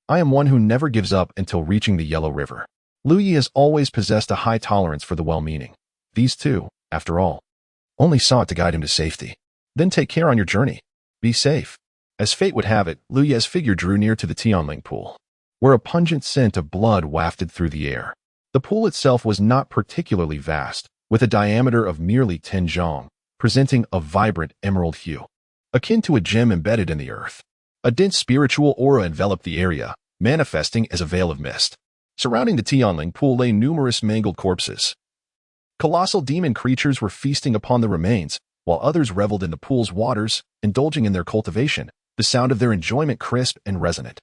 I am one who never gives up until reaching the Yellow River. Lu Yi has always possessed a high tolerance for the well-meaning. These two, after all, only sought to guide him to safety. Then take care on your journey. Be safe. As fate would have it, Lu Yi's figure drew near to the Tianling pool, where a pungent scent of blood wafted through the air. The pool itself was not particularly vast, with a diameter of merely 10 zhong, presenting a vibrant emerald hue, akin to a gem embedded in the earth. A dense spiritual aura enveloped the area, manifesting as a veil of mist. Surrounding the Tianling pool lay numerous mangled corpses. Colossal demon creatures were feasting upon the remains, while others reveled in the pool's waters, indulging in their cultivation, the sound of their enjoyment crisp and resonant.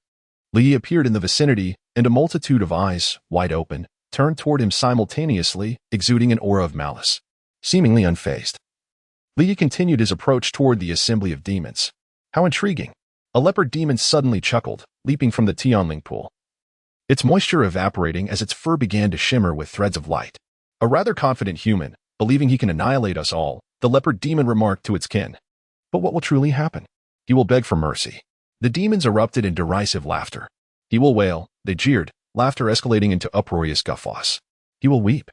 Lu Yi appeared in the vicinity, and a multitude of eyes, wide open, turned toward him simultaneously, exuding an aura of malice. Seemingly unfazed, Lu Yi continued his approach toward the assembly of demons. How intriguing! A leopard demon suddenly chuckled, leaping from the Tianling pool, its moisture evaporating as its fur began to shimmer with threads of light. A rather confident human, believing he can annihilate us all, the leopard demon remarked to its kin. But what will truly happen? He will beg for mercy. The demons erupted in derisive laughter. He will wail, they jeered, laughter escalating into uproarious guffaws. He will weep,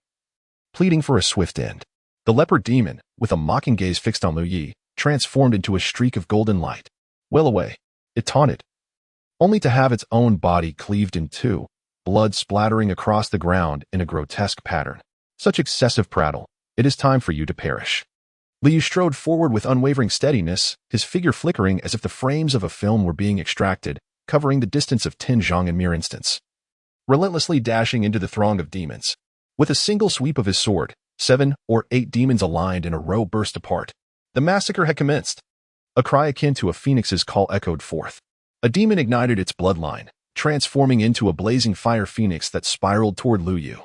pleading for a swift end. The leopard demon, with a mocking gaze fixed on Lu Yi, transformed into a streak of golden light. Well away, it taunted, only to have its own body cleaved in two, blood splattering across the ground in a grotesque pattern. Such excessive prattle, it is time for you to perish. Lu Yi strode forward with unwavering steadiness, his figure flickering as if the frames of a film were being extracted, covering the distance of 10 zhong in mere instants. Relentlessly dashing into the throng of demons. With a single sweep of his sword, 7 or 8 demons aligned in a row burst apart. The massacre had commenced. A cry akin to a phoenix's call echoed forth. A demon ignited its bloodline, transforming into a blazing fire phoenix that spiraled toward Lu Yi.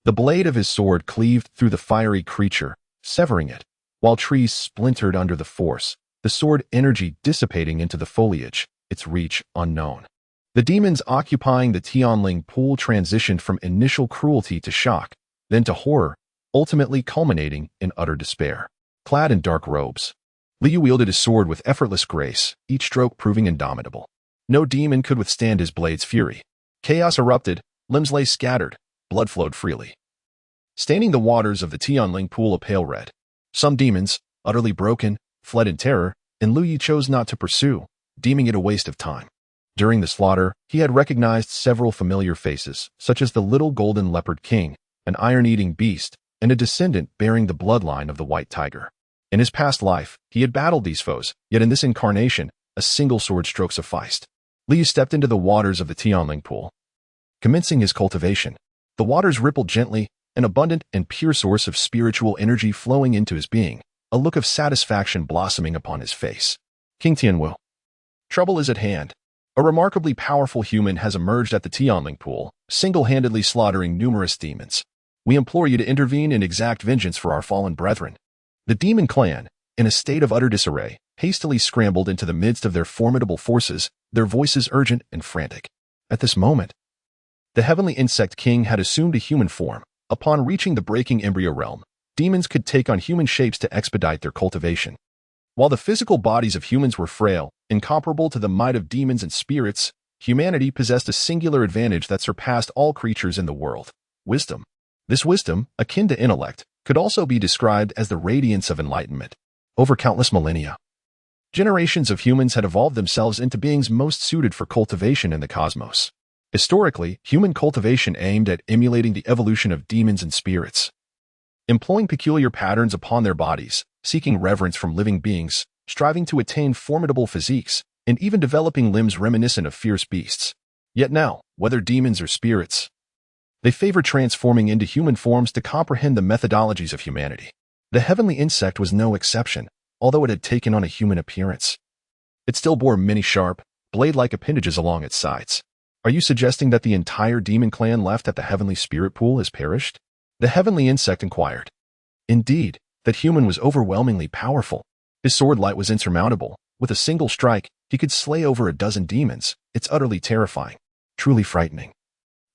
The blade of his sword cleaved through the fiery creature, severing it, while trees splintered under the force, the sword energy dissipating into the foliage, its reach unknown. The demons occupying the Tianling pool transitioned from initial cruelty to shock, then to horror, ultimately culminating in utter despair. Clad in dark robes, Lu Yi wielded his sword with effortless grace, each stroke proving indomitable. No demon could withstand his blade's fury. Chaos erupted, limbs lay scattered, blood flowed freely, staining the waters of the Tianling pool a pale red. Some demons, utterly broken, fled in terror, and Lu Yi chose not to pursue, deeming it a waste of time. During the slaughter, he had recognized several familiar faces, such as the little golden leopard king, an iron-eating beast, and a descendant bearing the bloodline of the white tiger. In his past life, he had battled these foes, yet in this incarnation, a single sword stroke sufficed. Lu Yi stepped into the waters of the Tianling pool, commencing his cultivation. The waters rippled gently, an abundant and pure source of spiritual energy flowing into his being, a look of satisfaction blossoming upon his face. King Tianwu. Trouble is at hand. A remarkably powerful human has emerged at the Tianling pool, single-handedly slaughtering numerous demons. We implore you to intervene and exact vengeance for our fallen brethren. The demon clan, in a state of utter disarray, hastily scrambled into the midst of their formidable forces, their voices urgent and frantic. At this moment, the heavenly insect king had assumed a human form. Upon reaching the breaking embryo realm, demons could take on human shapes to expedite their cultivation. While the physical bodies of humans were frail, incomparable to the might of demons and spirits, humanity possessed a singular advantage that surpassed all creatures in the world: wisdom. This wisdom, akin to intellect, could also be described as the radiance of enlightenment. Over countless millennia, generations of humans had evolved themselves into beings most suited for cultivation in the cosmos. Historically, human cultivation aimed at emulating the evolution of demons and spirits, employing peculiar patterns upon their bodies, seeking reverence from living beings, striving to attain formidable physiques, and even developing limbs reminiscent of fierce beasts. Yet now, whether demons or spirits, they favor transforming into human forms to comprehend the methodologies of humanity. The heavenly insect was no exception, although it had taken on a human appearance. It still bore many sharp, blade-like appendages along its sides. Are you suggesting that the entire demon clan left at the heavenly spirit pool has perished? The heavenly insect inquired. Indeed, that human was overwhelmingly powerful. His sword light was insurmountable. With a single strike, he could slay over a dozen demons. It's utterly terrifying, truly frightening.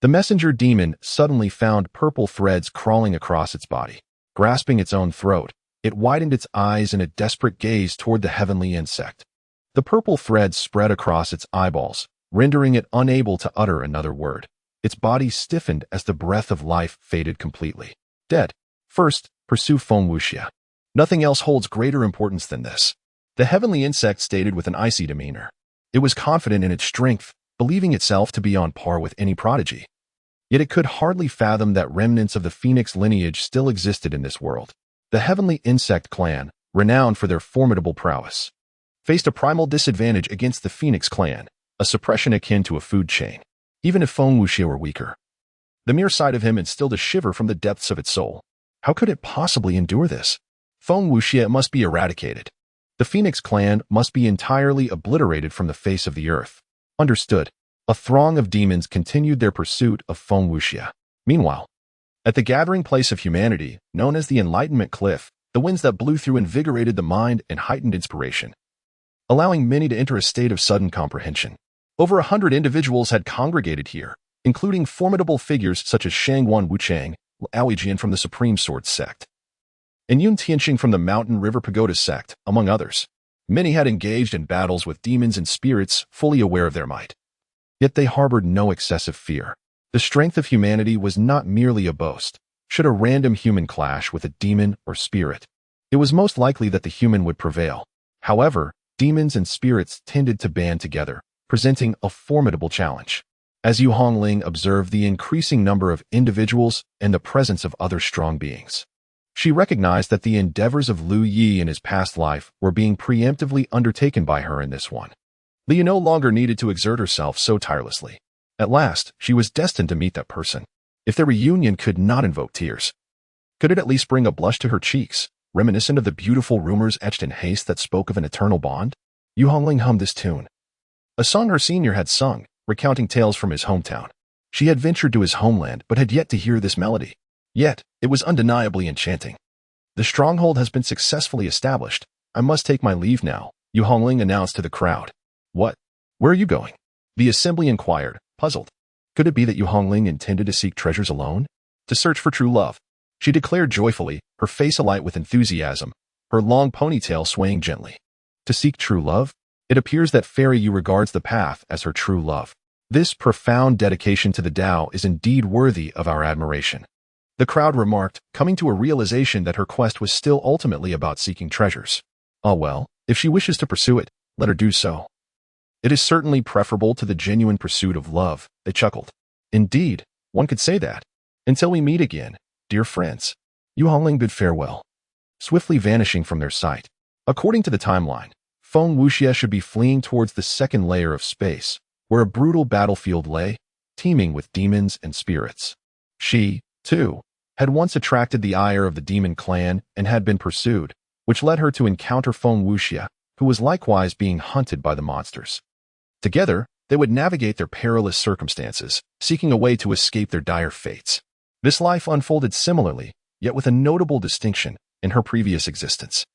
The messenger demon suddenly found purple threads crawling across its body. Grasping its own throat, it widened its eyes in a desperate gaze toward the heavenly insect. The purple threads spread across its eyeballs, rendering it unable to utter another word. Its body stiffened as the breath of life faded completely. Dead. First, pursue Feng Wuxia. Nothing else holds greater importance than this. The heavenly insect stated with an icy demeanor. It was confident in its strength, believing itself to be on par with any prodigy. Yet it could hardly fathom that remnants of the phoenix lineage still existed in this world. The heavenly insect clan, renowned for their formidable prowess, faced a primal disadvantage against the phoenix clan, a suppression akin to a food chain. Even if Feng Wuxia were weaker, the mere sight of him instilled a shiver from the depths of its soul. How could it possibly endure this? Feng Wuxia must be eradicated. The phoenix clan must be entirely obliterated from the face of the earth. Understood. A throng of demons continued their pursuit of Feng Wuxia. Meanwhile, at the gathering place of humanity, known as the Enlightenment Cliff, the winds that blew through invigorated the mind and heightened inspiration, allowing many to enter a state of sudden comprehension. Over 100 individuals had congregated here, including formidable figures such as Shangguan Wuchang, Lao Jian from the Supreme Sword sect, and Yun Tianxing from the Mountain River Pagoda sect, among others. Many had engaged in battles with demons and spirits, fully aware of their might. Yet they harbored no excessive fear. The strength of humanity was not merely a boast. Should a random human clash with a demon or spirit, it was most likely that the human would prevail. However, demons and spirits tended to band together, presenting a formidable challenge. As Yu Hongling observed the increasing number of individuals and the presence of other strong beings, she recognized that the endeavors of Lu Yi in his past life were being preemptively undertaken by her in this one. Liu no longer needed to exert herself so tirelessly. At last, she was destined to meet that person. If their reunion could not invoke tears, could it at least bring a blush to her cheeks, reminiscent of the beautiful rumors etched in haste that spoke of an eternal bond? Yu Hongling hummed this tune, a song her senior had sung, recounting tales from his hometown. She had ventured to his homeland, but had yet to hear this melody. Yet, it was undeniably enchanting. The stronghold has been successfully established. I must take my leave now, Yu Hongling announced to the crowd. What? Where are you going? The assembly inquired, puzzled. Could it be that Yu Hongling intended to seek treasures alone? To search for true love? She declared joyfully, her face alight with enthusiasm, her long ponytail swaying gently. To seek true love? It appears that Fairy Yu regards the path as her true love. This profound dedication to the Tao is indeed worthy of our admiration. The crowd remarked, coming to a realization that her quest was still ultimately about seeking treasures. Ah well, if she wishes to pursue it, let her do so. It is certainly preferable to the genuine pursuit of love, they chuckled. Indeed, one could say that. Until we meet again, dear friends. Yu Hongling bid farewell, swiftly vanishing from their sight. According to the timeline, Feng Wuxia should be fleeing towards the second layer of space, where a brutal battlefield lay, teeming with demons and spirits. She, too, had once attracted the ire of the demon clan and had been pursued, which led her to encounter Feng Wuxia, who was likewise being hunted by the monsters. Together, They would navigate their perilous circumstances, seeking a way to escape their dire fates. This life unfolded similarly, yet with a notable distinction in her previous existence.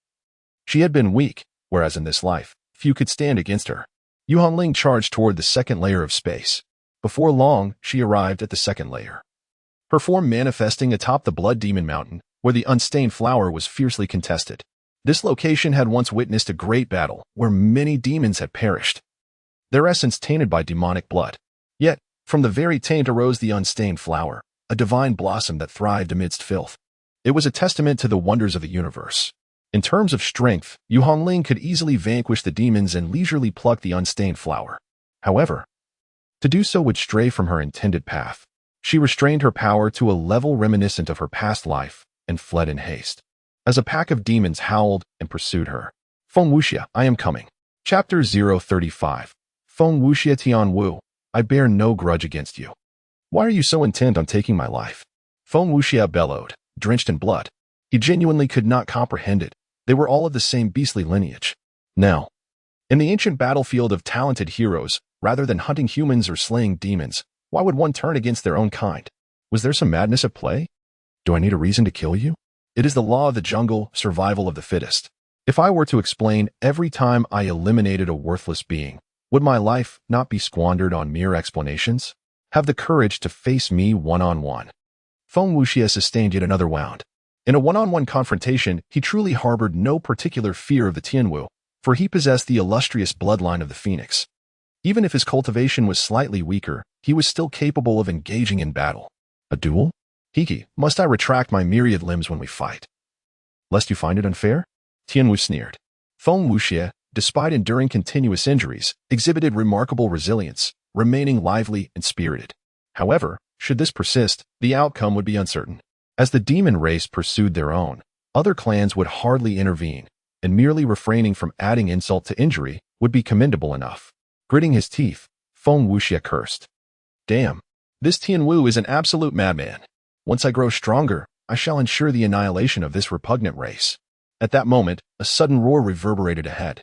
She had been weak, whereas in this life, few could stand against her. Yu Hongling charged toward the second layer of space. Before long, she arrived at the second layer. Her form manifesting atop the Blood Demon Mountain, where the unstained flower was fiercely contested. This location had once witnessed a great battle where many demons had perished, their essence tainted by demonic blood. Yet, from the very taint arose the unstained flower, a divine blossom that thrived amidst filth. It was a testament to the wonders of the universe. In terms of strength, Yu Hongling could easily vanquish the demons and leisurely pluck the unstained flower. However, to do so would stray from her intended path. She restrained her power to a level reminiscent of her past life and fled in haste. As a pack of demons howled and pursued her. Feng Wuxia, I am coming. Chapter 035. Feng Wuxia Tian Wu, I bear no grudge against you. Why are you so intent on taking my life? Feng Wuxia bellowed, drenched in blood. He genuinely could not comprehend it. They were all of the same beastly lineage. Now, in the ancient battlefield of talented heroes, rather than hunting humans or slaying demons, why would one turn against their own kind? Was there some madness at play? Do I need a reason to kill you? It is the law of the jungle, survival of the fittest. If I were to explain every time I eliminated a worthless being, would my life not be squandered on mere explanations? Have the courage to face me one-on-one. Feng Wuxia sustained yet another wound. In a one-on-one confrontation, he truly harbored no particular fear of the Tianwu, for he possessed the illustrious bloodline of the Phoenix. Even if his cultivation was slightly weaker, he was still capable of engaging in battle. A duel? Hiki, must I retract my myriad limbs when we fight? Lest you find it unfair? Tianwu sneered. Feng Wuxia, despite enduring continuous injuries, exhibited remarkable resilience, remaining lively and spirited. However, should this persist, the outcome would be uncertain. As the demon race pursued their own, other clans would hardly intervene, and merely refraining from adding insult to injury would be commendable enough. Gritting his teeth, Feng Wuxia cursed. Damn, this Tianwu is an absolute madman. Once I grow stronger, I shall ensure the annihilation of this repugnant race. At that moment, a sudden roar reverberated ahead.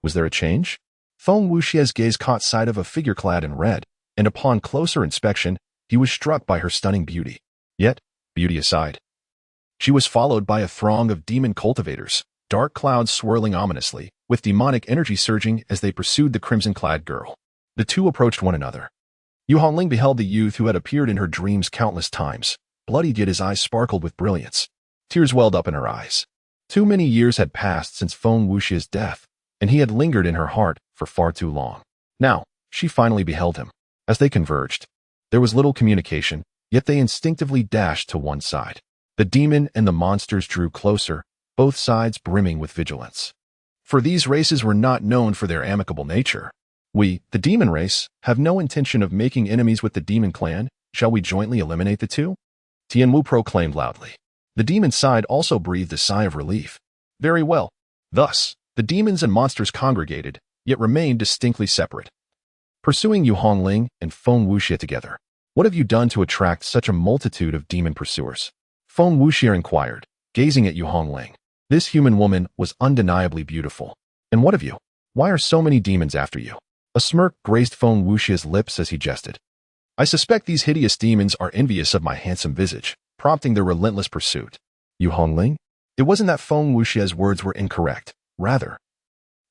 Was there a change? Feng Wuxia's gaze caught sight of a figure clad in red, and upon closer inspection, he was struck by her stunning beauty. Yet, beauty aside, she was followed by a throng of demon cultivators, dark clouds swirling ominously, with demonic energy surging as they pursued the crimson-clad girl. The two approached one another. Yu Hongling beheld the youth who had appeared in her dreams countless times. Bloodied yet his eyes sparkled with brilliance. Tears welled up in her eyes. Too many years had passed since Feng Wuxia's death, and he had lingered in her heart for far too long. Now, she finally beheld him. As they converged, there was little communication, yet they instinctively dashed to one side. The demon and the monsters drew closer, both sides brimming with vigilance. For these races were not known for their amicable nature. We, the demon race, have no intention of making enemies with the demon clan. Shall we jointly eliminate the two? Tianwu proclaimed loudly. The demon side also breathed a sigh of relief. Very well. Thus, the demons and monsters congregated, yet remained distinctly separate. Pursuing Yu Hongling and Feng Wuxia together. What have you done to attract such a multitude of demon pursuers? Feng Wuxia inquired, gazing at Yu Hongling. This human woman was undeniably beautiful. And what of you? Why are so many demons after you? A smirk graced Feng Wuxia's lips as he jested. I suspect these hideous demons are envious of my handsome visage, prompting their relentless pursuit. Yu Hongling? It wasn't that Feng Wuxia's words were incorrect. Rather,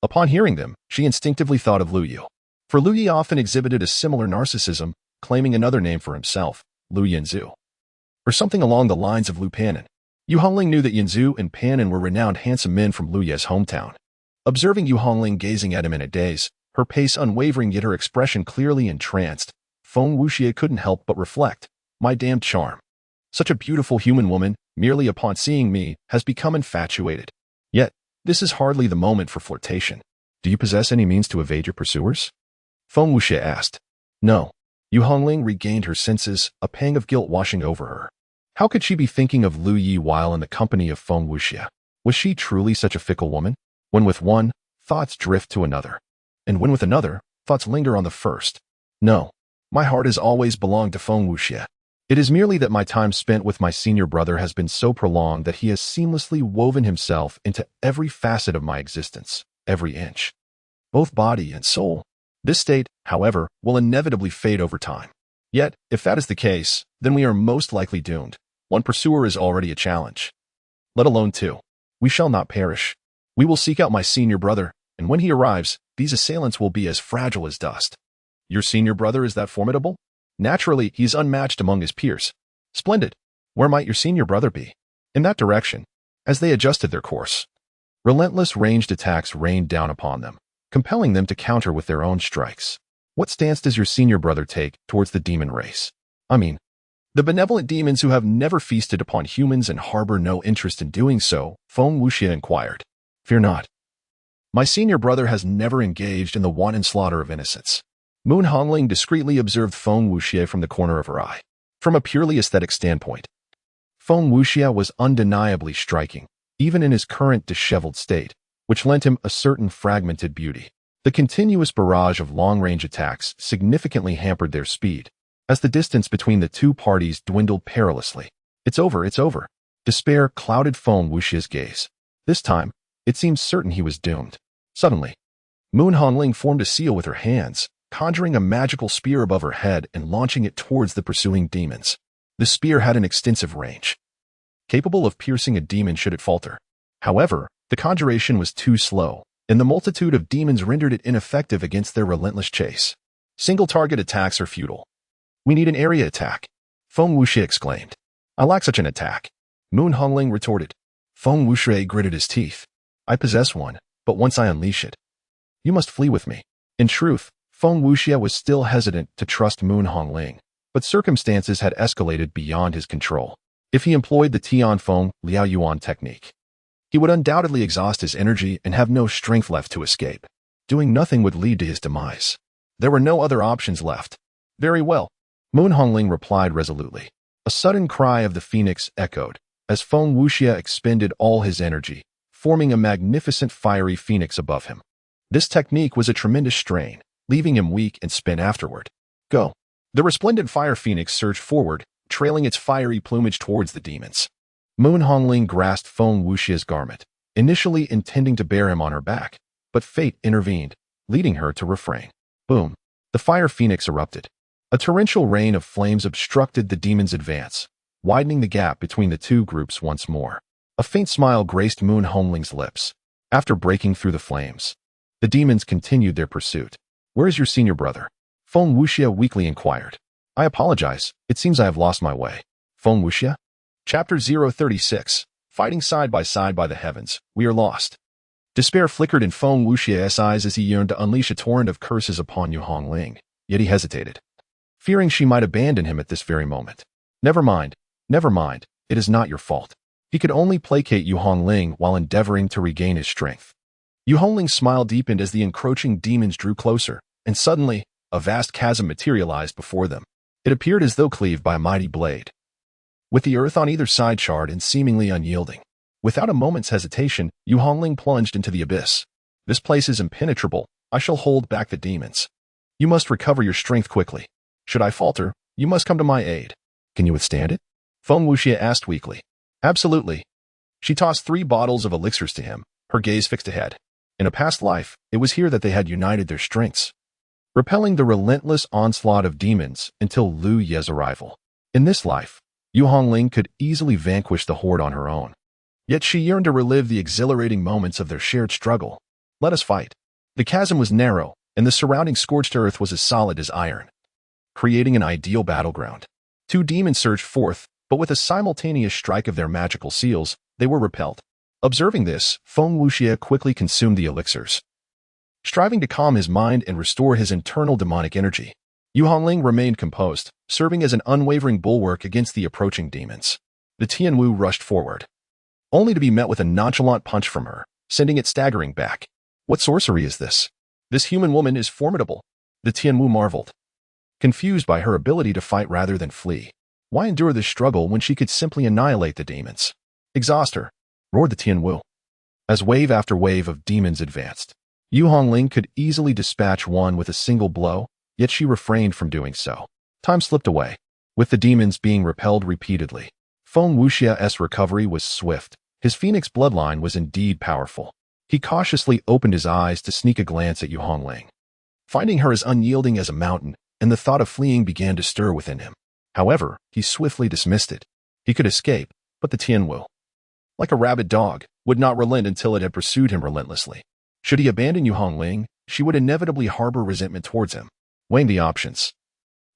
upon hearing them, she instinctively thought of Lu Yu. For Lu Yi often exhibited a similar narcissism, claiming another name for himself, Lu Yanzu. Or something along the lines of Lu Pannin. Yu Hongling knew that Yanzu and Pannin were renowned handsome men from Lu Ye's hometown. Observing Yu Hongling gazing at him in a daze, her pace unwavering yet her expression clearly entranced, Feng Wuxia couldn't help but reflect, my damned charm. Such a beautiful human woman, merely upon seeing me, has become infatuated. Yet, this is hardly the moment for flirtation. Do you possess any means to evade your pursuers? Feng Wuxia asked. No. Yu Hongling regained her senses, a pang of guilt washing over her. How could she be thinking of Lu Yi while in the company of Feng Wuxia? Was she truly such a fickle woman? When with one, thoughts drift to another. And when with another, thoughts linger on the first. No. My heart has always belonged to Feng Wuxia. It is merely that my time spent with my senior brother has been so prolonged that he has seamlessly woven himself into every facet of my existence, every inch. Both body and soul. This state, however, will inevitably fade over time. Yet, if that is the case, then we are most likely doomed. One pursuer is already a challenge. Let alone two. We shall not perish. We will seek out my senior brother, and when he arrives, these assailants will be as fragile as dust. Your senior brother is that formidable? Naturally, he is unmatched among his peers. Splendid. Where might your senior brother be? In that direction. As they adjusted their course, relentless ranged attacks rained down upon them, compelling them to counter with their own strikes. What stance does your senior brother take towards the demon race? I mean, the benevolent demons who have never feasted upon humans and harbor no interest in doing so, Feng Wuxia inquired. Fear not. My senior brother has never engaged in the wanton slaughter of innocents. Moon Hongling discreetly observed Feng Wuxia from the corner of her eye. From a purely aesthetic standpoint, Feng Wuxia was undeniably striking, even in his current disheveled state, which lent him a certain fragmented beauty. The continuous barrage of long-range attacks significantly hampered their speed, as the distance between the two parties dwindled perilously. It's over, it's over. Despair clouded Feng Wuxia's gaze. This time, it seemed certain he was doomed. Suddenly, Moon Hongling formed a seal with her hands, conjuring a magical spear above her head and launching it towards the pursuing demons. The spear had an extensive range, capable of piercing a demon should it falter. However, the conjuration was too slow, and the multitude of demons rendered it ineffective against their relentless chase. Single-target attacks are futile. We need an area attack, Feng Wuxia exclaimed. I lack such an attack, Moon Hongling retorted. Feng Wuxia gritted his teeth. I possess one, but once I unleash it, you must flee with me. In truth, Feng Wuxia was still hesitant to trust Moon Hongling, but circumstances had escalated beyond his control. If he employed the Tianfeng Liao Yuan technique, he would undoubtedly exhaust his energy and have no strength left to escape. Doing nothing would lead to his demise. There were no other options left. Very well, Moon Hongling replied resolutely. A sudden cry of the phoenix echoed, as Feng Wuxia expended all his energy, forming a magnificent fiery phoenix above him. This technique was a tremendous strain, leaving him weak and spent afterward. Go. The resplendent fire phoenix surged forward, trailing its fiery plumage towards the demons. Moon Hongling grasped Feng Wuxia's garment, initially intending to bear him on her back, but fate intervened, leading her to refrain. Boom. The fire phoenix erupted. A torrential rain of flames obstructed the demon's advance, widening the gap between the two groups once more. A faint smile graced Moon Hongling's lips. After breaking through the flames, the demons continued their pursuit. Where is your senior brother? Feng Wuxia weakly inquired. I apologize. It seems I have lost my way. Feng Wuxia? Chapter 036. Fighting side by the heavens, we are lost. Despair flickered in Feng Wuxia's eyes as he yearned to unleash a torrent of curses upon Yu Hongling, yet he hesitated, fearing she might abandon him at this very moment. Never mind, it is not your fault. He could only placate Yu Hongling while endeavoring to regain his strength. Yu Hongling's smile deepened as the encroaching demons drew closer, and suddenly, a vast chasm materialized before them. It appeared as though cleaved by a mighty blade, with the earth on either side charred and seemingly unyielding. Without a moment's hesitation, Yu Hongling plunged into the abyss. This place is impenetrable. I shall hold back the demons. You must recover your strength quickly. Should I falter, you must come to my aid. Can you withstand it? Feng Wuxia asked weakly. Absolutely. She tossed 3 bottles of elixirs to him, her gaze fixed ahead. In a past life, it was here that they had united their strengths, repelling the relentless onslaught of demons until Lu Ye's arrival. In this life, Yu Hongling could easily vanquish the horde on her own. Yet she yearned to relive the exhilarating moments of their shared struggle. Let us fight. The chasm was narrow, and the surrounding scorched earth was as solid as iron, creating an ideal battleground. 2 demons surged forth, but with a simultaneous strike of their magical seals, they were repelled. Observing this, Feng Wuxia quickly consumed the elixirs, striving to calm his mind and restore his internal demonic energy. Yu Hongling remained composed, serving as an unwavering bulwark against the approaching demons. The Tianwu rushed forward, only to be met with a nonchalant punch from her, sending it staggering back. What sorcery is this? This human woman is formidable, the Tianwu marveled, confused by her ability to fight rather than flee. Why endure this struggle when she could simply annihilate the demons? Exhaust her, roared the Tianwu. As wave after wave of demons advanced, Yu Hongling could easily dispatch one with a single blow, yet she refrained from doing so. Time slipped away, with the demons being repelled repeatedly. Feng Wuxia's recovery was swift. His phoenix bloodline was indeed powerful. He cautiously opened his eyes to sneak a glance at Yu Hongling. finding her as unyielding as a mountain, and the thought of fleeing began to stir within him. However, he swiftly dismissed it. He could escape, but the Tianwu, like a rabid dog, would not relent until it had pursued him relentlessly. Should he abandon Yu Hongling, she would inevitably harbor resentment towards him. Weighing the options,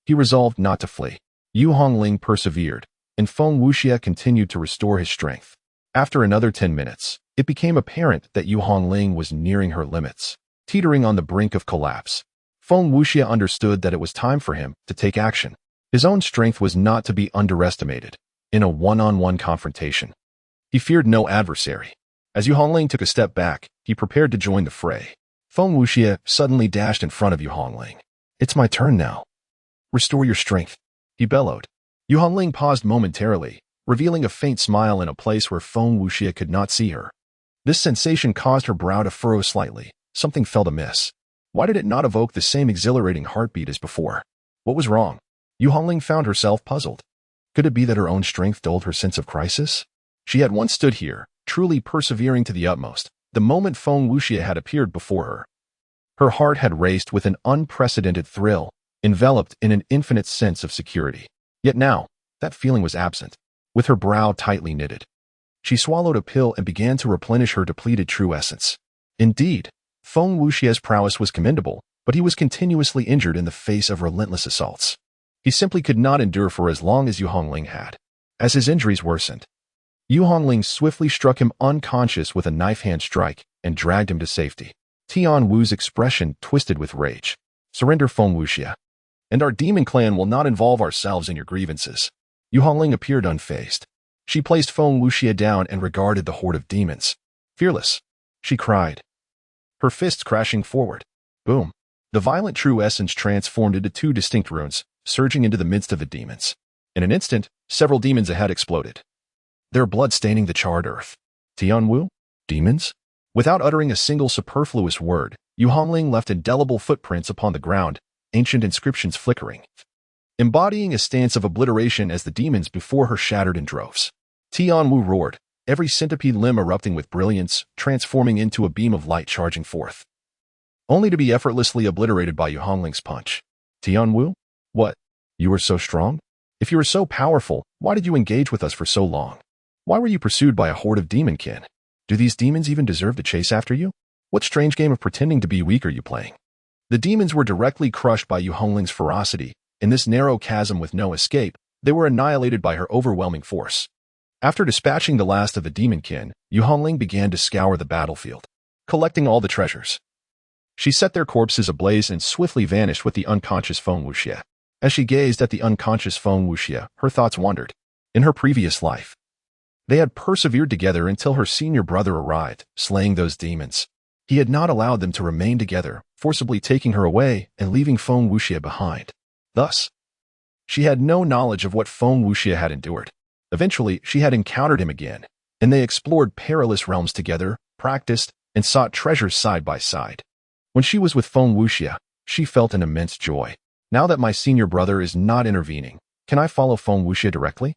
he resolved not to flee. Yu Hongling persevered, and Feng Wuxia continued to restore his strength. After another 10 minutes, it became apparent that Yu Hongling was nearing her limits, teetering on the brink of collapse. Feng Wuxia understood that it was time for him to take action. His own strength was not to be underestimated. In a one-on-one confrontation, he feared no adversary. As Yu Hongling took a step back, he prepared to join the fray. Feng Wuxia suddenly dashed in front of Yu Hongling. "It's my turn now. Restore your strength," he bellowed. Yu Hongling paused momentarily, revealing a faint smile in a place where Feng Wuxia could not see her. This sensation caused her brow to furrow slightly. Something felt amiss. Why did it not evoke the same exhilarating heartbeat as before? What was wrong? Yu Hongling found herself puzzled. Could it be that her own strength dulled her sense of crisis? She had once stood here, truly persevering to the utmost, the moment Feng Wuxia had appeared before her. Her heart had raced with an unprecedented thrill, enveloped in an infinite sense of security. Yet now, that feeling was absent. With her brow tightly knitted, she swallowed a pill and began to replenish her depleted true essence. Indeed, Feng Wuxia's prowess was commendable, but he was continuously injured in the face of relentless assaults. He simply could not endure for as long as Yu Hongling had. As his injuries worsened, Yu Hongling swiftly struck him unconscious with a knife-hand strike and dragged him to safety. Tian Wu's expression twisted with rage. "Surrender, Feng Wuxia, and our demon clan will not involve ourselves in your grievances." Yu Hongling appeared unfazed. She placed Feng Wuxia down and regarded the horde of demons. "Fearless," she cried, her fists crashing forward. Boom. The violent true essence transformed into two distinct runes, surging into the midst of the demons. In an instant, several demons ahead exploded, their blood staining the charred earth. Tianwu? Demons? Without uttering a single superfluous word, Yu Hongling left indelible footprints upon the ground, ancient inscriptions flickering, embodying a stance of obliteration as the demons before her shattered in droves. Tianwu roared, every centipede limb erupting with brilliance, transforming into a beam of light charging forth, only to be effortlessly obliterated by Yu Hongling's punch. "Tianwu? What? You were so strong? If you were so powerful, why did you engage with us for so long? Why were you pursued by a horde of demonkin? Do these demons even deserve to chase after you? What strange game of pretending to be weak are you playing?" The demons were directly crushed by Yu Hongling's ferocity. In this narrow chasm with no escape, they were annihilated by her overwhelming force. After dispatching the last of the demonkin, Yu Hongling began to scour the battlefield, collecting all the treasures. She set their corpses ablaze and swiftly vanished with the unconscious Feng Wuxia. As she gazed at the unconscious Feng Wuxia, her thoughts wandered. In her previous life, they had persevered together until her senior brother arrived, slaying those demons. He had not allowed them to remain together, forcibly taking her away and leaving Feng Wuxia behind. Thus, she had no knowledge of what Feng Wuxia had endured. Eventually, she had encountered him again, and they explored perilous realms together, practiced, and sought treasures side by side. When she was with Feng Wuxia, she felt an immense joy. "Now that my senior brother is not intervening, can I follow Feng Wuxia directly?"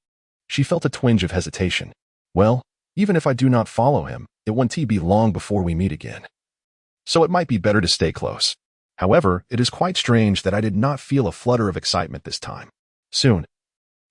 She felt a twinge of hesitation. "Well, even if I do not follow him, it won't be long before we meet again. So it might be better to stay close. However, it is quite strange that I did not feel a flutter of excitement this time." Soon,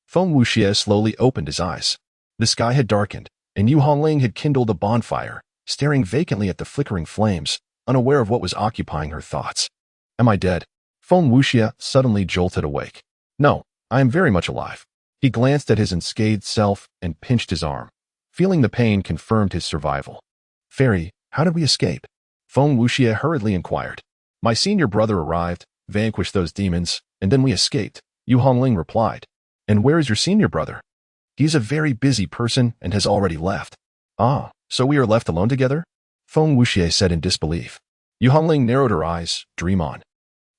Feng Wuxia slowly opened his eyes. The sky had darkened, and Yu Hongling had kindled a bonfire, staring vacantly at the flickering flames, unaware of what was occupying her thoughts. "Am I dead?" Feng Wuxia suddenly jolted awake. "No, I am very much alive." He glanced at his unscathed self and pinched his arm. Feeling the pain confirmed his survival. "Fairy, how did we escape?" Feng Wuxia hurriedly inquired. "My senior brother arrived, vanquished those demons, and then we escaped," Yu Hongling replied. "And where is your senior brother?" "He is a very busy person and has already left." "Ah, so we are left alone together?" Feng Wuxia said in disbelief. Yu Hongling narrowed her eyes. "Dream on.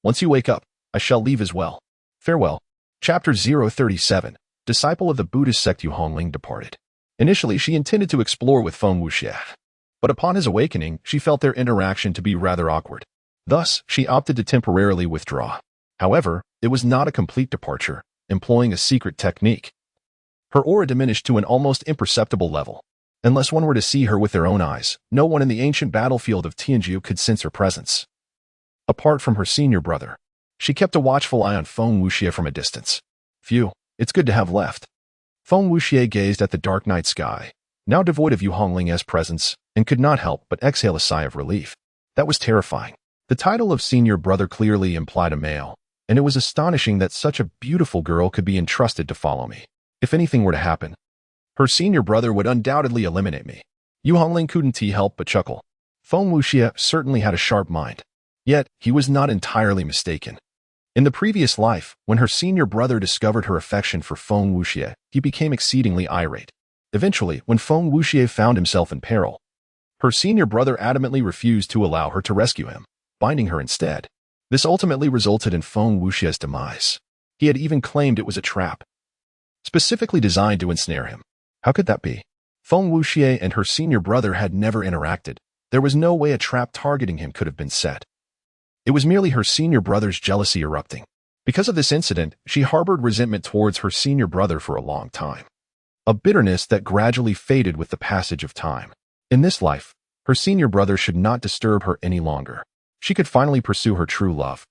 Once you wake up, I shall leave as well. Farewell." Chapter 037. Disciple of the Buddhist sect. Yu Hongling departed. Initially, she intended to explore with Feng Wuxia, but upon his awakening, she felt their interaction to be rather awkward. Thus, she opted to temporarily withdraw. However, it was not a complete departure, employing a secret technique. Her aura diminished to an almost imperceptible level. Unless one were to see her with their own eyes, no one in the ancient battlefield of Tianju could sense her presence. apart from her senior brother. She kept a watchful eye on Feng Wuxie from a distance. Phew, it's good to have left. Feng Wuxie gazed at the dark night sky, now devoid of Yu Hongling's presence, and could not help but exhale a sigh of relief. That was terrifying. The title of senior brother clearly implied a male, and it was astonishing that such a beautiful girl could be entrusted to follow me. If anything were to happen, her senior brother would undoubtedly eliminate me. Yu Hongling couldn't help but chuckle. Feng Wuxie certainly had a sharp mind. Yet, he was not entirely mistaken. In the previous life, when her senior brother discovered her affection for Feng Wuxie, he became exceedingly irate. Eventually, when Feng Wuxie found himself in peril, her senior brother adamantly refused to allow her to rescue him, binding her instead. This ultimately resulted in Feng Wuxie's demise. He had even claimed it was a trap, specifically designed to ensnare him. How could that be? Feng Wuxie and her senior brother had never interacted. There was no way a trap targeting him could have been set. It was merely her senior brother's jealousy erupting. Because of this incident, she harbored resentment towards her senior brother for a long time. A bitterness that gradually faded with the passage of time. In this life, her senior brother should not disturb her any longer. She could finally pursue her true love.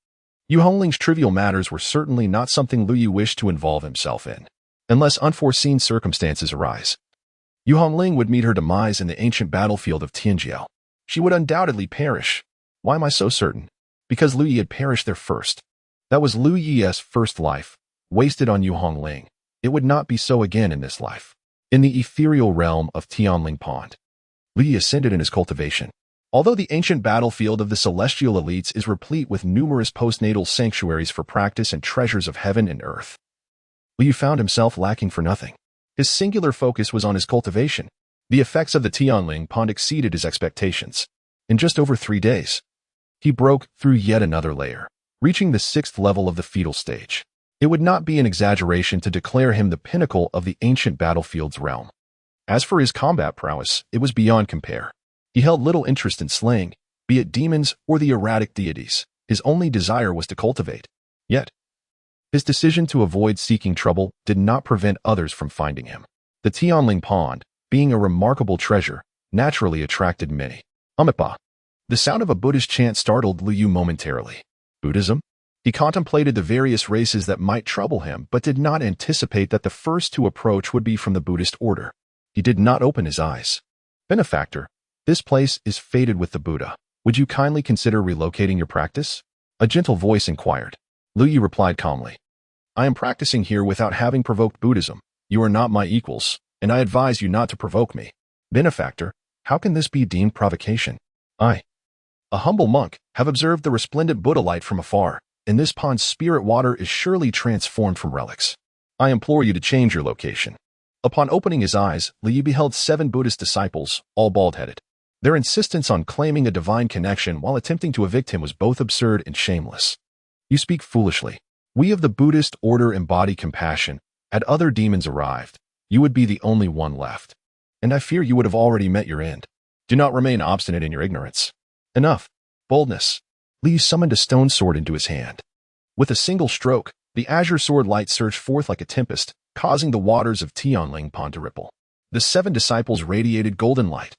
Yu Hongling's trivial matters were certainly not something Lu Yu wished to involve himself in, unless unforeseen circumstances arise. Yu Hongling would meet her demise in the ancient battlefield of Tianjiao. She would undoubtedly perish. Why am I so certain? Because Lu Yi had perished there first. That was Lu Yi's first life, wasted on Yu Hongling. It would not be so again in this life. In the ethereal realm of Tianling Pond, Lu Yi ascended in his cultivation. Although the ancient battlefield of the celestial elites is replete with numerous postnatal sanctuaries for practice and treasures of heaven and earth, Lu Yi found himself lacking for nothing. His singular focus was on his cultivation. The effects of the Tianling Pond exceeded his expectations. In just over 3 days, he broke through yet another layer, reaching the 6th level of the fetal stage. It would not be an exaggeration to declare him the pinnacle of the ancient battlefield's realm. As for his combat prowess, it was beyond compare. He held little interest in slaying, be it demons or the erratic deities. His only desire was to cultivate. Yet, his decision to avoid seeking trouble did not prevent others from finding him. The Tianling Pond, being a remarkable treasure, naturally attracted many. Amipa. The sound of a Buddhist chant startled Lu Yu momentarily. Buddhism? He contemplated the various races that might trouble him, but did not anticipate that the first to approach would be from the Buddhist order. He did not open his eyes. Benefactor, this place is fated with the Buddha. Would you kindly consider relocating your practice? A gentle voice inquired. Lu Yu replied calmly. I am practicing here without having provoked Buddhism. You are not my equals, and I advise you not to provoke me. Benefactor, how can this be deemed provocation? I, a humble monk, have observed the resplendent Buddha light from afar, and this pond's spirit water is surely transformed from relics. I implore you to change your location. Upon opening his eyes, Lu Yu beheld 7 Buddhist disciples, all bald-headed. Their insistence on claiming a divine connection while attempting to evict him was both absurd and shameless. You speak foolishly. We of the Buddhist order embody compassion. Had other demons arrived, you would be the only one left. And I fear you would have already met your end. Do not remain obstinate in your ignorance. Enough. Boldness. Lu Yu summoned a stone sword into his hand. With a single stroke, the azure sword light surged forth like a tempest, causing the waters of Tianling Pond to ripple. The 7 disciples radiated golden light.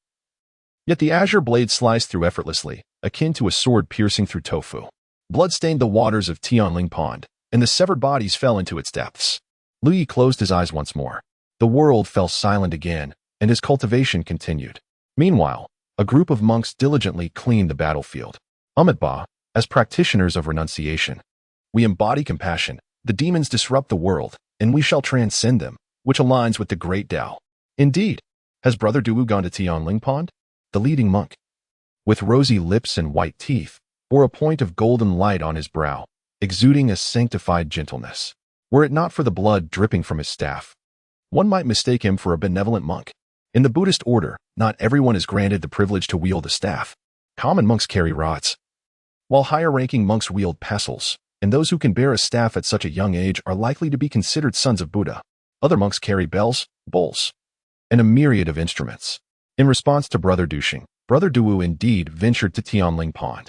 Yet the azure blade sliced through effortlessly, akin to a sword piercing through tofu. Blood stained the waters of Tianling Pond, and the severed bodies fell into its depths. Lu Yu closed his eyes once more. The world fell silent again, and his cultivation continued. Meanwhile, a group of monks diligently cleaned the battlefield. Amitabha, as practitioners of renunciation, we embody compassion. The demons disrupt the world, and we shall transcend them, which aligns with the great Tao. Indeed, has Brother Duwu gone to Tianling Pond? The leading monk, with rosy lips and white teeth, bore a point of golden light on his brow, exuding a sanctified gentleness. Were it not for the blood dripping from his staff, one might mistake him for a benevolent monk. In the Buddhist order, not everyone is granted the privilege to wield a staff. Common monks carry rods, while higher-ranking monks wield pestles, and those who can bear a staff at such a young age are likely to be considered sons of Buddha. Other monks carry bells, bowls, and a myriad of instruments. In response to Brother Duxing, Brother Duwu indeed ventured to Tianling Pond.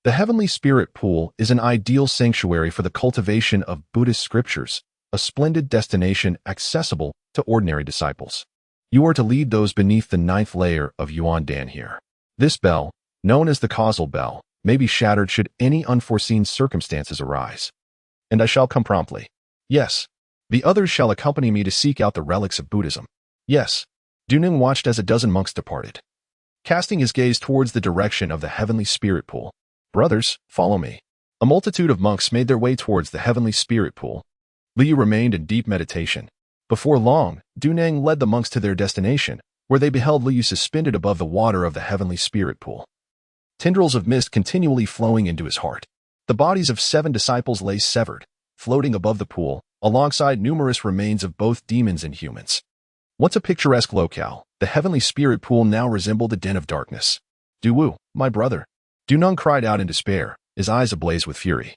The Heavenly Spirit Pool is an ideal sanctuary for the cultivation of Buddhist scriptures, a splendid destination accessible to ordinary disciples. You are to lead those beneath the 9th layer of Yuan Dan here. This bell, known as the causal bell, may be shattered should any unforeseen circumstances arise. And I shall come promptly. Yes. The others shall accompany me to seek out the relics of Buddhism. Yes. Duneng watched as a dozen monks departed, casting his gaze towards the direction of the heavenly spirit pool. Brothers, follow me. A multitude of monks made their way towards the heavenly spirit pool. Liu remained in deep meditation. Before long, Duneng led the monks to their destination, where they beheld Liu suspended above the water of the heavenly spirit pool. Tendrils of mist continually flowing into his heart. The bodies of 7 disciples lay severed, floating above the pool, alongside numerous remains of both demons and humans. Once a picturesque locale, the heavenly spirit pool now resembled a den of darkness. "Duwu, my brother!" Duneng cried out in despair, his eyes ablaze with fury.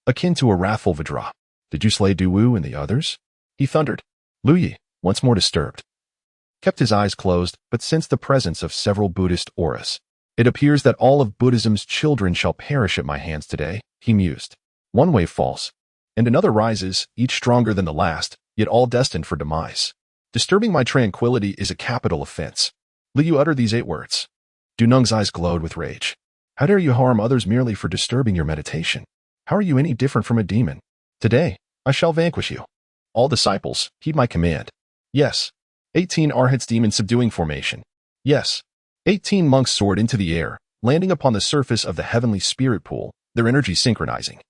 Akin to a wrathful Vidra. "Did you slay Duwu and the others?" he thundered. Lu Yi, once more disturbed, kept his eyes closed but sensed the presence of several Buddhist auras. "It appears that all of Buddhism's children shall perish at my hands today," he mused. One wave falls, and another rises, each stronger than the last, yet all destined for demise. "Disturbing my tranquility is a capital offense." Liu uttered these 8 words. Duneng's eyes glowed with rage. "How dare you harm others merely for disturbing your meditation? How are you any different from a demon? Today, I shall vanquish you. All disciples, heed my command." Yes. 18 Arhats demon subduing formation. Yes. 18 monks soared into the air, landing upon the surface of the heavenly spirit pool, their energy synchronizing.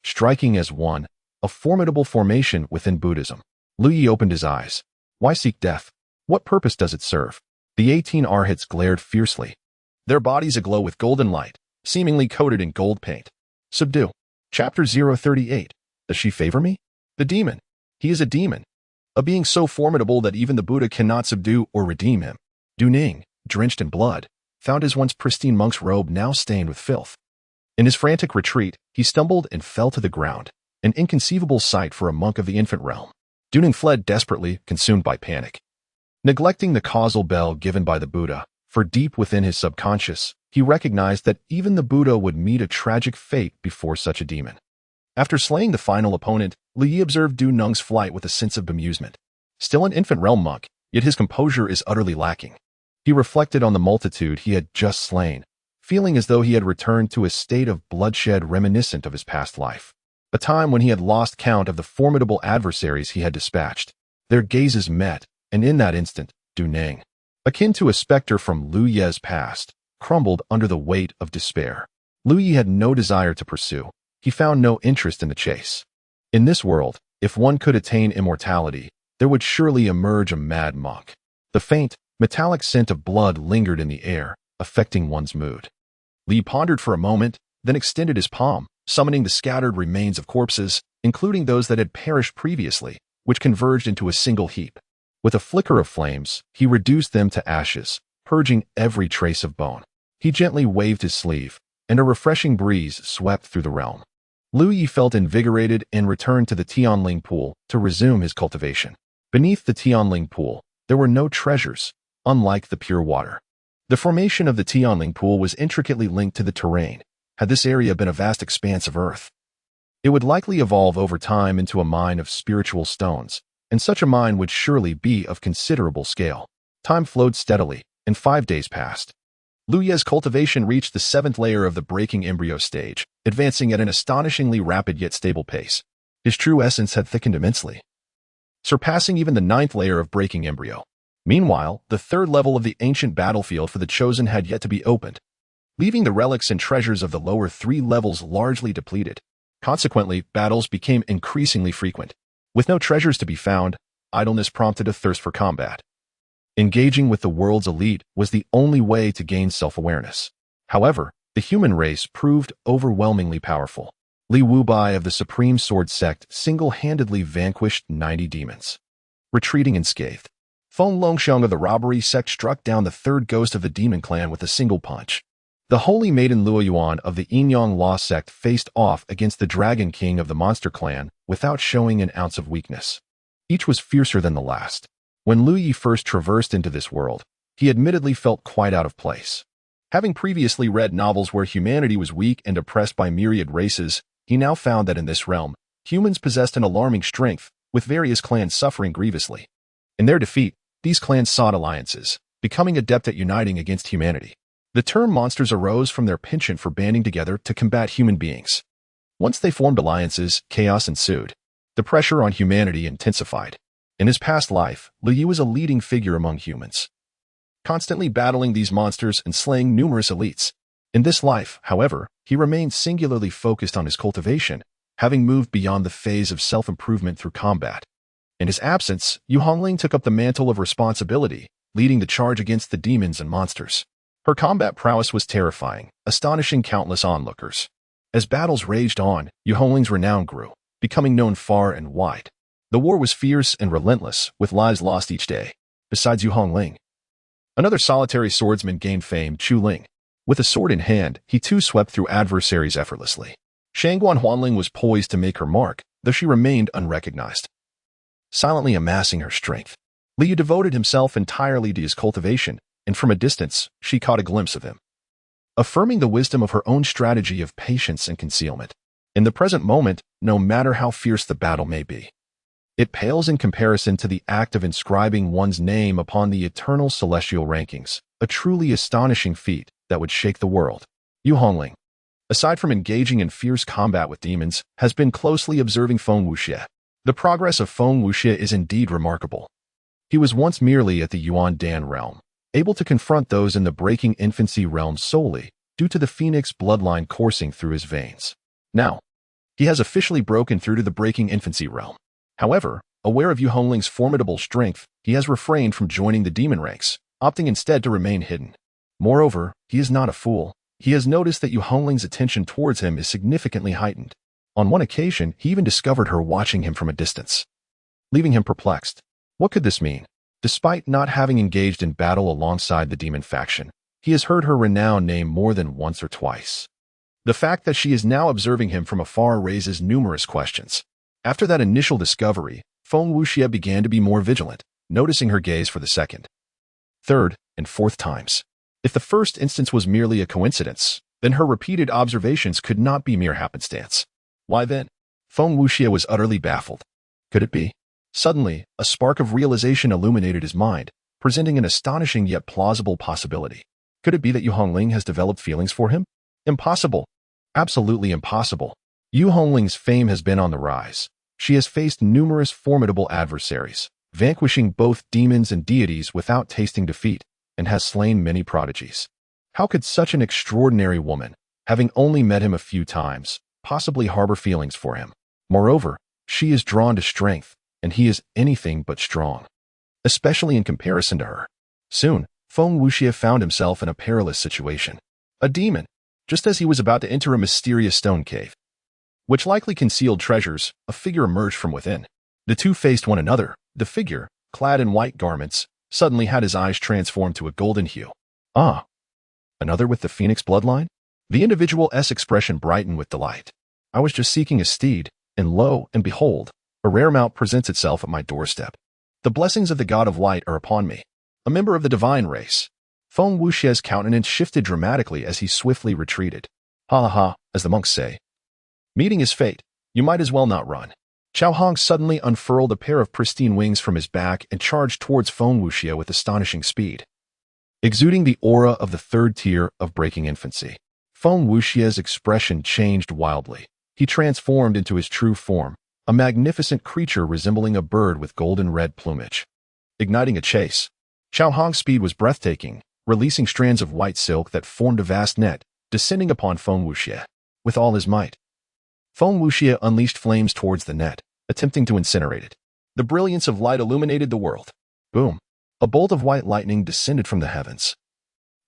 Striking as one, a formidable formation within Buddhism. Lu Yi opened his eyes. Why seek death? What purpose does it serve? The 18 Arhats glared fiercely, their bodies aglow with golden light, seemingly coated in gold paint. Subdue. Chapter 038. Does she favor me? The demon. He is a demon. A being so formidable that even the Buddha cannot subdue or redeem him. Duneng, drenched in blood, found his once pristine monk's robe now stained with filth. In his frantic retreat, he stumbled and fell to the ground, an inconceivable sight for a monk of the infant realm. Duneng fled desperately, consumed by panic. Neglecting the causal bell given by the Buddha, for deep within his subconscious, he recognized that even the Buddha would meet a tragic fate before such a demon. After slaying the final opponent, Li Yi observed Duneng's flight with a sense of bemusement. Still an infant realm monk, yet his composure is utterly lacking. He reflected on the multitude he had just slain, feeling as though he had returned to a state of bloodshed reminiscent of his past life, a time when he had lost count of the formidable adversaries he had dispatched. Their gazes met, and in that instant, Duneng, akin to a specter from Lu Ye's past, crumbled under the weight of despair. Lu Yi had no desire to pursue. He found no interest in the chase. In this world, if one could attain immortality, there would surely emerge a mad monk. The faint, metallic scent of blood lingered in the air, affecting one's mood. Li pondered for a moment, then extended his palm, summoning the scattered remains of corpses, including those that had perished previously, which converged into a single heap. With a flicker of flames, he reduced them to ashes, purging every trace of bone. He gently waved his sleeve, and a refreshing breeze swept through the realm. Lu Yi felt invigorated and returned to the Tianling pool to resume his cultivation. Beneath the Tianling pool, there were no treasures, unlike the pure water. The formation of the Tianling pool was intricately linked to the terrain. Had this area been a vast expanse of earth, it would likely evolve over time into a mine of spiritual stones, and such a mine would surely be of considerable scale. Time flowed steadily, and 5 days passed. Lu Ye's cultivation reached the 7th layer of the breaking embryo stage, advancing at an astonishingly rapid yet stable pace. His true essence had thickened immensely, surpassing even the 9th layer of breaking embryo. Meanwhile, the 3rd level of the ancient battlefield for the Chosen had yet to be opened, leaving the relics and treasures of the lower 3 levels largely depleted. Consequently, battles became increasingly frequent. With no treasures to be found, idleness prompted a thirst for combat. Engaging with the world's elite was the only way to gain self-awareness. However, the human race proved overwhelmingly powerful. Li Wubai of the Supreme Sword Sect single-handedly vanquished 90 demons. Retreating unscathed, Feng Longxiang of the Robbery Sect struck down the 3rd ghost of the demon clan with a single punch. The Holy Maiden Luo Yuan of the Yinyang Law Sect faced off against the Dragon King of the Monster Clan without showing an ounce of weakness. Each was fiercer than the last. When Lu Yi first traversed into this world, he admittedly felt quite out of place. Having previously read novels where humanity was weak and oppressed by myriad races, he now found that in this realm, humans possessed an alarming strength, with various clans suffering grievously. In their defeat, these clans sought alliances, becoming adept at uniting against humanity. The term monsters arose from their penchant for banding together to combat human beings. Once they formed alliances, chaos ensued. The pressure on humanity intensified. In his past life, Liu was a leading figure among humans, constantly battling these monsters and slaying numerous elites. In this life, however, he remained singularly focused on his cultivation, having moved beyond the phase of self-improvement through combat. In his absence, Yu Hongling took up the mantle of responsibility, leading the charge against the demons and monsters. Her combat prowess was terrifying, astonishing countless onlookers. As battles raged on, Yu Hongling's renown grew, becoming known far and wide. The war was fierce and relentless, with lives lost each day. Besides Yu Hongling, another solitary swordsman gained fame, Chu Ling. With a sword in hand, he too swept through adversaries effortlessly. Shangguan Huanling was poised to make her mark, though she remained unrecognized, silently amassing her strength. Liu devoted himself entirely to his cultivation, and from a distance, she caught a glimpse of him, affirming the wisdom of her own strategy of patience and concealment. In the present moment, no matter how fierce the battle may be, it pales in comparison to the act of inscribing one's name upon the eternal celestial rankings, a truly astonishing feat that would shake the world. Yu Hongling, aside from engaging in fierce combat with demons, has been closely observing Feng Wuxie. The progress of Feng Wuxie is indeed remarkable. He was once merely at the Yuan Dan realm, able to confront those in the breaking infancy realm solely due to the phoenix bloodline coursing through his veins. Now, he has officially broken through to the breaking infancy realm. However, aware of Yu Hongling's formidable strength, he has refrained from joining the demon ranks, opting instead to remain hidden. Moreover, he is not a fool. He has noticed that Yu Hongling's attention towards him is significantly heightened. On one occasion, he even discovered her watching him from a distance, leaving him perplexed. What could this mean? Despite not having engaged in battle alongside the demon faction, he has heard her renowned name more than once or twice. The fact that she is now observing him from afar raises numerous questions. After that initial discovery, Feng Wuxie began to be more vigilant, noticing her gaze for the second, third, and fourth times. If the first instance was merely a coincidence, then her repeated observations could not be mere happenstance. Why then? Feng Wuxie was utterly baffled. Could it be? Suddenly, a spark of realization illuminated his mind, presenting an astonishing yet plausible possibility. Could it be that Yu Hongling has developed feelings for him? Impossible. Absolutely impossible. Yu Hongling's fame has been on the rise. She has faced numerous formidable adversaries, vanquishing both demons and deities without tasting defeat, and has slain many prodigies. How could such an extraordinary woman, having only met him a few times, possibly harbor feelings for him? Moreover, she is drawn to strength, and he is anything but strong, especially in comparison to her. Soon, Feng Wuxie found himself in a perilous situation. A demon, just as he was about to enter a mysterious stone cave, which likely concealed treasures, a figure emerged from within. The two faced one another. The figure, clad in white garments, suddenly had his eyes transformed to a golden hue. Ah! Another with the phoenix bloodline? The individual's expression brightened with delight. I was just seeking a steed, and lo and behold, a rare mount presents itself at my doorstep. The blessings of the god of light are upon me, a member of the divine race. Feng Wuxie's countenance shifted dramatically as he swiftly retreated. Ha ha ha, as the monks say. Meeting his fate, you might as well not run. Chao Hong suddenly unfurled a pair of pristine wings from his back and charged towards Feng Wuxie with astonishing speed, exuding the aura of the third tier of breaking infancy. Feng Wuxie's expression changed wildly. He transformed into his true form, a magnificent creature resembling a bird with golden red plumage. Igniting a chase, Chao Hong's speed was breathtaking, releasing strands of white silk that formed a vast net, descending upon Feng Wuxie. With all his might, Feng Wuxie unleashed flames towards the net, attempting to incinerate it. The brilliance of light illuminated the world. Boom! A bolt of white lightning descended from the heavens,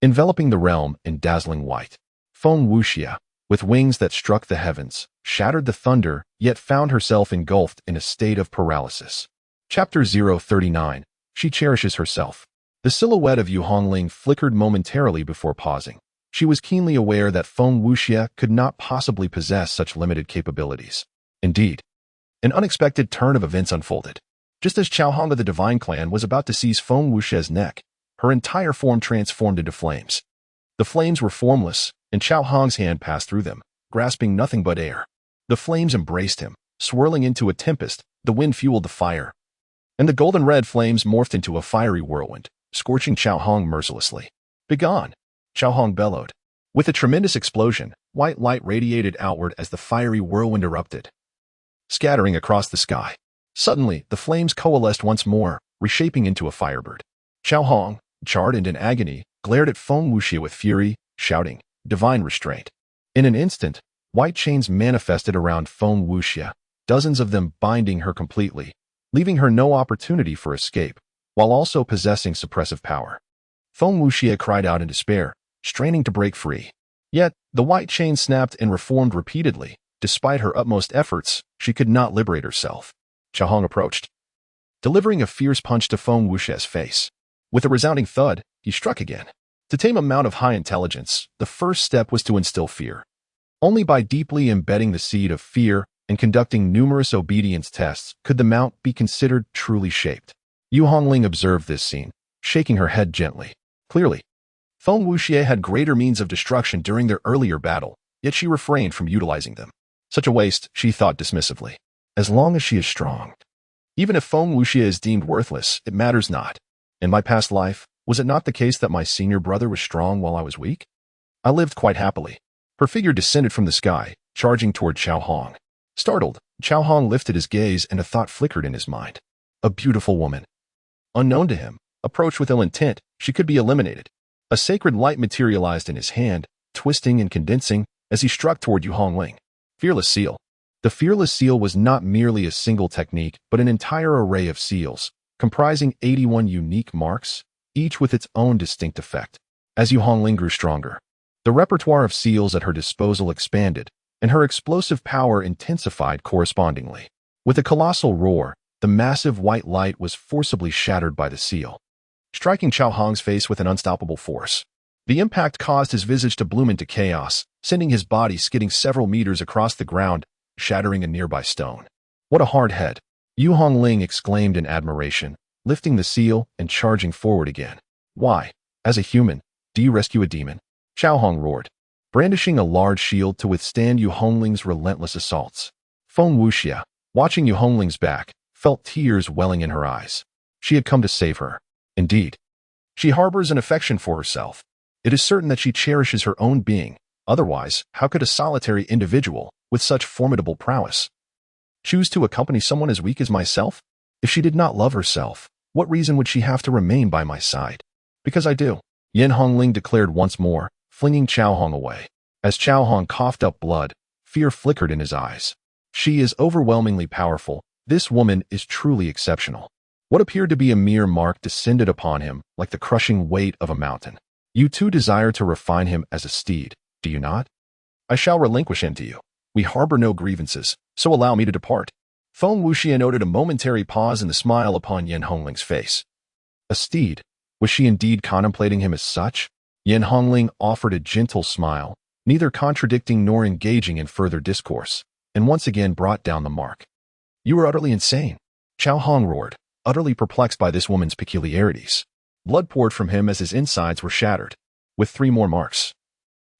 enveloping the realm in dazzling white. Feng Wuxie, with wings that struck the heavens, shattered the thunder, yet found herself engulfed in a state of paralysis. Chapter 039. She cherishes herself. The silhouette of Yu Hongling flickered momentarily before pausing. She was keenly aware that Feng Wuxie could not possibly possess such limited capabilities. Indeed, an unexpected turn of events unfolded. Just as Chao Hong of the Divine Clan was about to seize Feng Wuxie's neck, her entire form transformed into flames. The flames were formless, and Chao Hong's hand passed through them, grasping nothing but air. The flames embraced him, swirling into a tempest. The wind fueled the fire, and the golden red flames morphed into a fiery whirlwind, scorching Chao Hong mercilessly. Begone! Xiao Hong bellowed. With a tremendous explosion, white light radiated outward as the fiery whirlwind erupted, scattering across the sky. Suddenly, the flames coalesced once more, reshaping into a firebird. Xiao Hong, charred and in agony, glared at Feng Wuxie with fury, shouting, "Divine restraint." In an instant, white chains manifested around Feng Wuxie, dozens of them binding her completely, leaving her no opportunity for escape, while also possessing suppressive power. Feng Wuxie cried out in despair, straining to break free. Yet, the white chain snapped and reformed repeatedly. Despite her utmost efforts, she could not liberate herself. Xiao Hong approached, delivering a fierce punch to Feng Wuxie's face. With a resounding thud, he struck again. To tame a mount of high intelligence, the first step was to instill fear. Only by deeply embedding the seed of fear and conducting numerous obedience tests could the mount be considered truly shaped. Yu Hongling observed this scene, shaking her head gently. Clearly, Feng Wuxie had greater means of destruction during their earlier battle, yet she refrained from utilizing them. Such a waste, she thought dismissively. As long as she is strong. Even if Feng Wuxie is deemed worthless, it matters not. In my past life, was it not the case that my senior brother was strong while I was weak? I lived quite happily. Her figure descended from the sky, charging toward Xiao Hong. Startled, Xiao Hong lifted his gaze and a thought flickered in his mind. A beautiful woman. Unknown to him, approached with ill intent, she could be eliminated. A sacred light materialized in his hand, twisting and condensing as he struck toward Yu Hongling. Fearless Seal. The Fearless Seal was not merely a single technique, but an entire array of seals, comprising 81 unique marks, each with its own distinct effect. As Yu Hongling grew stronger, the repertoire of seals at her disposal expanded, and her explosive power intensified correspondingly. With a colossal roar, the massive white light was forcibly shattered by the seal, striking Xiao Hong's face with an unstoppable force. The impact caused his visage to bloom into chaos, sending his body skidding several meters across the ground, shattering a nearby stone. What a hard head! Yu Hongling exclaimed in admiration, lifting the seal and charging forward again. Why, as a human, do you rescue a demon? Xiao Hong roared, brandishing a large shield to withstand Yu Hongling's relentless assaults. Feng Wuxie, watching Yu Hongling's back, felt tears welling in her eyes. She had come to save her. Indeed, she harbors an affection for herself. It is certain that she cherishes her own being. Otherwise, how could a solitary individual, with such formidable prowess, choose to accompany someone as weak as myself? If she did not love herself, what reason would she have to remain by my side? Because I do, Yin Hongling declared once more, flinging Xiao Hong away. As Xiao Hong coughed up blood, fear flickered in his eyes. She is overwhelmingly powerful. This woman is truly exceptional. What appeared to be a mere mark descended upon him like the crushing weight of a mountain. You too desire to refine him as a steed, do you not? I shall relinquish him to you. We harbor no grievances, so allow me to depart. Feng Wuxie noted a momentary pause in the smile upon Yin Hongling's face. A steed? Was she indeed contemplating him as such? Yin Hongling offered a gentle smile, neither contradicting nor engaging in further discourse, and once again brought down the mark. You are utterly insane, Xiao Hong roared, utterly perplexed by this woman's peculiarities. Blood poured from him as his insides were shattered. With 3 more marks,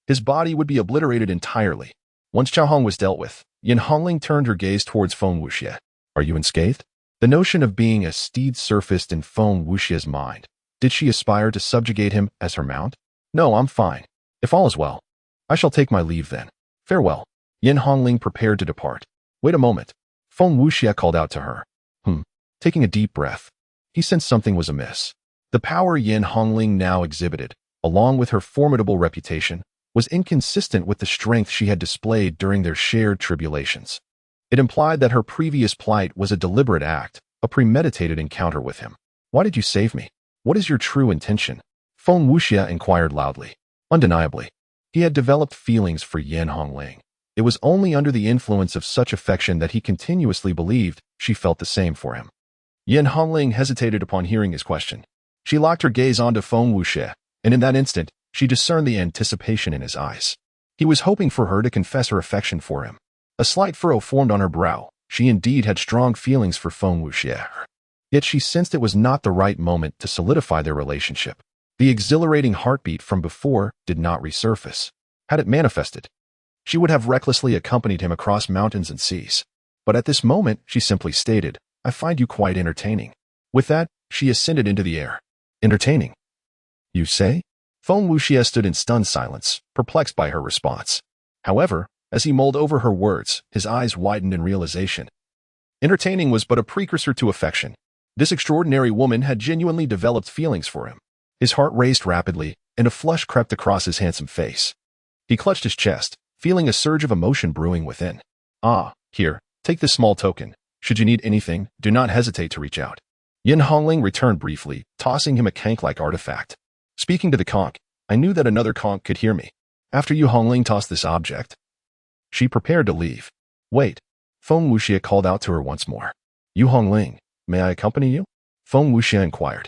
his body would be obliterated entirely. Once Xiao Hong was dealt with, Yin Hongling turned her gaze towards Feng Wuxie. Are you unscathed? The notion of being a steed surfaced in Feng Wuxie's mind. Did she aspire to subjugate him as her mount? No, I'm fine. If all is well, I shall take my leave then. Farewell. Yin Hongling prepared to depart. Wait a moment. Feng Wuxie called out to her. Taking a deep breath, he sensed something was amiss. The power Yin Hongling now exhibited, along with her formidable reputation, was inconsistent with the strength she had displayed during their shared tribulations. It implied that her previous plight was a deliberate act, a premeditated encounter with him. Why did you save me? What is your true intention? Feng Wuxie inquired loudly. Undeniably, he had developed feelings for Yin Hongling. It was only under the influence of such affection that he continuously believed she felt the same for him. Yin Hongling hesitated upon hearing his question. She locked her gaze onto Feng Wuxie, and in that instant, she discerned the anticipation in his eyes. He was hoping for her to confess her affection for him. A slight furrow formed on her brow. She indeed had strong feelings for Feng Wuxie. Yet she sensed it was not the right moment to solidify their relationship. The exhilarating heartbeat from before did not resurface. Had it manifested, she would have recklessly accompanied him across mountains and seas. But at this moment, she simply stated, I find you quite entertaining. With that, she ascended into the air. Entertaining? You say? Feng Wuxie stood in stunned silence, perplexed by her response. However, as he mulled over her words, his eyes widened in realization. Entertaining was but a precursor to affection. This extraordinary woman had genuinely developed feelings for him. His heart raced rapidly, and a flush crept across his handsome face. He clutched his chest, feeling a surge of emotion brewing within. "Ah, here, take this small token. Should you need anything, do not hesitate to reach out." Yin Hongling returned briefly, tossing him a conch-like artifact. Speaking to the conch, I knew that another conch could hear me. After Yu Hongling tossed this object, she prepared to leave. "Wait." Feng Wuxie called out to her once more. "Yu Hongling, may I accompany you?" Feng Wuxie inquired.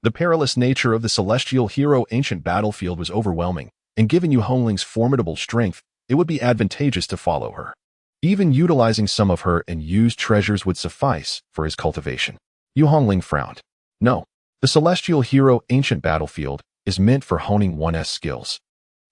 The perilous nature of the celestial hero ancient battlefield was overwhelming, and given Yu Hongling's formidable strength, it would be advantageous to follow her. Even utilizing some of her unused treasures would suffice for his cultivation. Yu Hongling frowned. "No, the celestial hero ancient battlefield is meant for honing one's skills,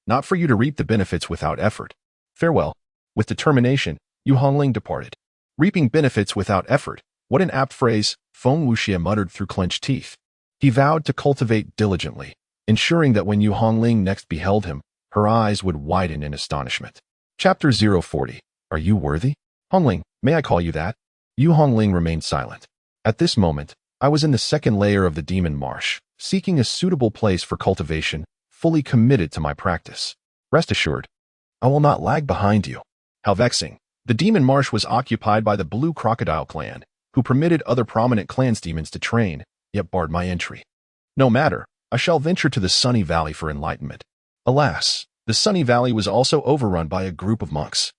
not for you to reap the benefits without effort. Farewell." With determination, Yu Hongling departed. Reaping benefits without effort, what an apt phrase, Feng Wuxie muttered through clenched teeth. He vowed to cultivate diligently, ensuring that when Yu Hongling next beheld him, her eyes would widen in astonishment. Chapter 040. Are you worthy? Hongling, may I call you that? Yu Hongling remained silent. At this moment, I was in the second layer of the demon marsh, seeking a suitable place for cultivation, fully committed to my practice. Rest assured, I will not lag behind you. How vexing. The demon marsh was occupied by the Blue Crocodile clan, who permitted other prominent clans demons to train, yet barred my entry. No matter, I shall venture to the Sunny Valley for enlightenment. Alas, the Sunny Valley was also overrun by a group of monks.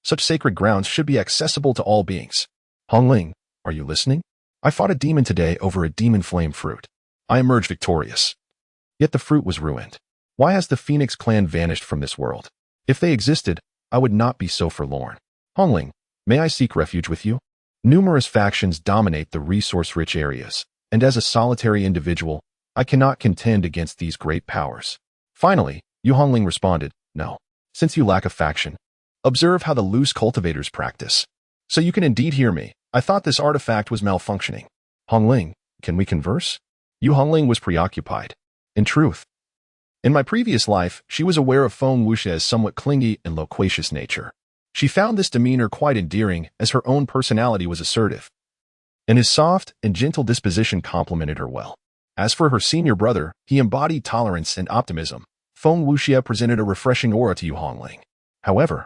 Such sacred grounds should be accessible to all beings. Hongling, are you listening? I fought a demon today over a demon flame fruit. I emerged victorious. Yet the fruit was ruined. Why has the Phoenix clan vanished from this world? If they existed, I would not be so forlorn. Hongling, may I seek refuge with you? Numerous factions dominate the resource-rich areas, and as a solitary individual, I cannot contend against these great powers. Finally, Yu Hongling responded, no. Since you lack a faction, observe how the loose cultivators practice. So you can indeed hear me. I thought this artifact was malfunctioning. Hongling, can we converse? Yu Hongling was preoccupied. In truth, in my previous life, she was aware of Feng Wuxie's somewhat clingy and loquacious nature. She found this demeanor quite endearing as her own personality was assertive, and his soft and gentle disposition complemented her well. As for her senior brother, he embodied tolerance and optimism. Feng Wuxie presented a refreshing aura to Yu Hongling. However,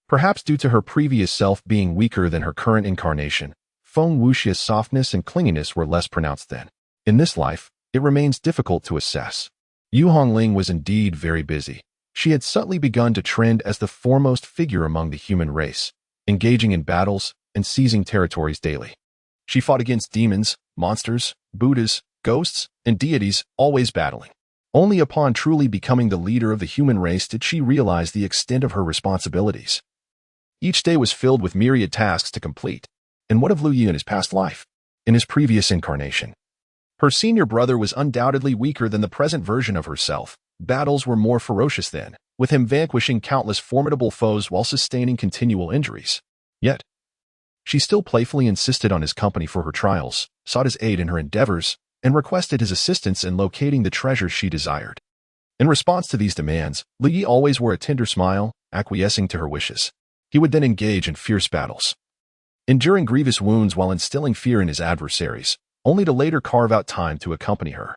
perhaps due to her previous self being weaker than her current incarnation, Feng Wuxie's softness and clinginess were less pronounced then. In this life, it remains difficult to assess. Yu Hongling was indeed very busy. She had subtly begun to trend as the foremost figure among the human race, engaging in battles and seizing territories daily. She fought against demons, monsters, Buddhas, ghosts, and deities, always battling. Only upon truly becoming the leader of the human race did she realize the extent of her responsibilities. Each day was filled with myriad tasks to complete. And what of Lu Yi in his past life? In his previous incarnation? Her senior brother was undoubtedly weaker than the present version of herself. Battles were more ferocious then, with him vanquishing countless formidable foes while sustaining continual injuries. Yet, she still playfully insisted on his company for her trials, sought his aid in her endeavors, and requested his assistance in locating the treasures she desired. In response to these demands, Lu Yi always wore a tender smile, acquiescing to her wishes. He would then engage in fierce battles, enduring grievous wounds while instilling fear in his adversaries, only to later carve out time to accompany her.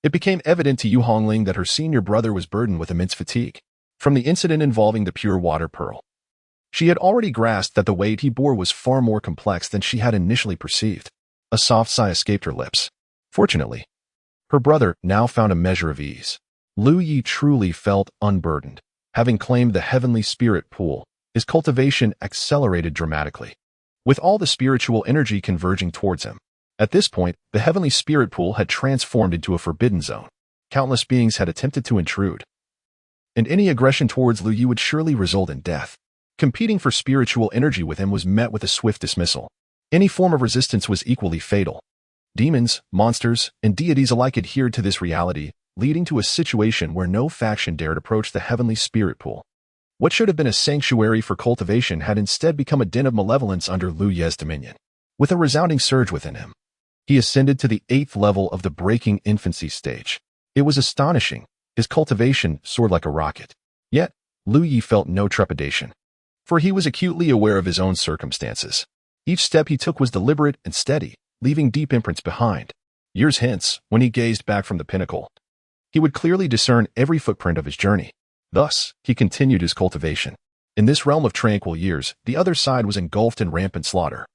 It became evident to Yu Hongling that her senior brother was burdened with immense fatigue from the incident involving the pure water pearl. She had already grasped that the weight he bore was far more complex than she had initially perceived. A soft sigh escaped her lips. Fortunately, her brother now found a measure of ease. Lu Yi truly felt unburdened. Having claimed the heavenly spirit pool, his cultivation accelerated dramatically, with all the spiritual energy converging towards him. At this point, the heavenly spirit pool had transformed into a forbidden zone. Countless beings had attempted to intrude, and any aggression towards Lu Yi would surely result in death. Competing for spiritual energy with him was met with a swift dismissal. Any form of resistance was equally fatal. Demons, monsters, and deities alike adhered to this reality, leading to a situation where no faction dared approach the heavenly spirit pool. What should have been a sanctuary for cultivation had instead become a den of malevolence under Lu Ye's dominion. With a resounding surge within him, he ascended to the 8th level of the breaking infancy stage. It was astonishing, His cultivation soared like a rocket. Yet, Lu Yi felt no trepidation, for he was acutely aware of his own circumstances. Each step he took was deliberate and steady, leaving deep imprints behind. Years hence, when he gazed back from the pinnacle, he would clearly discern every footprint of his journey. Thus, he continued his cultivation. In this realm of tranquil years, the other side was engulfed in rampant slaughter.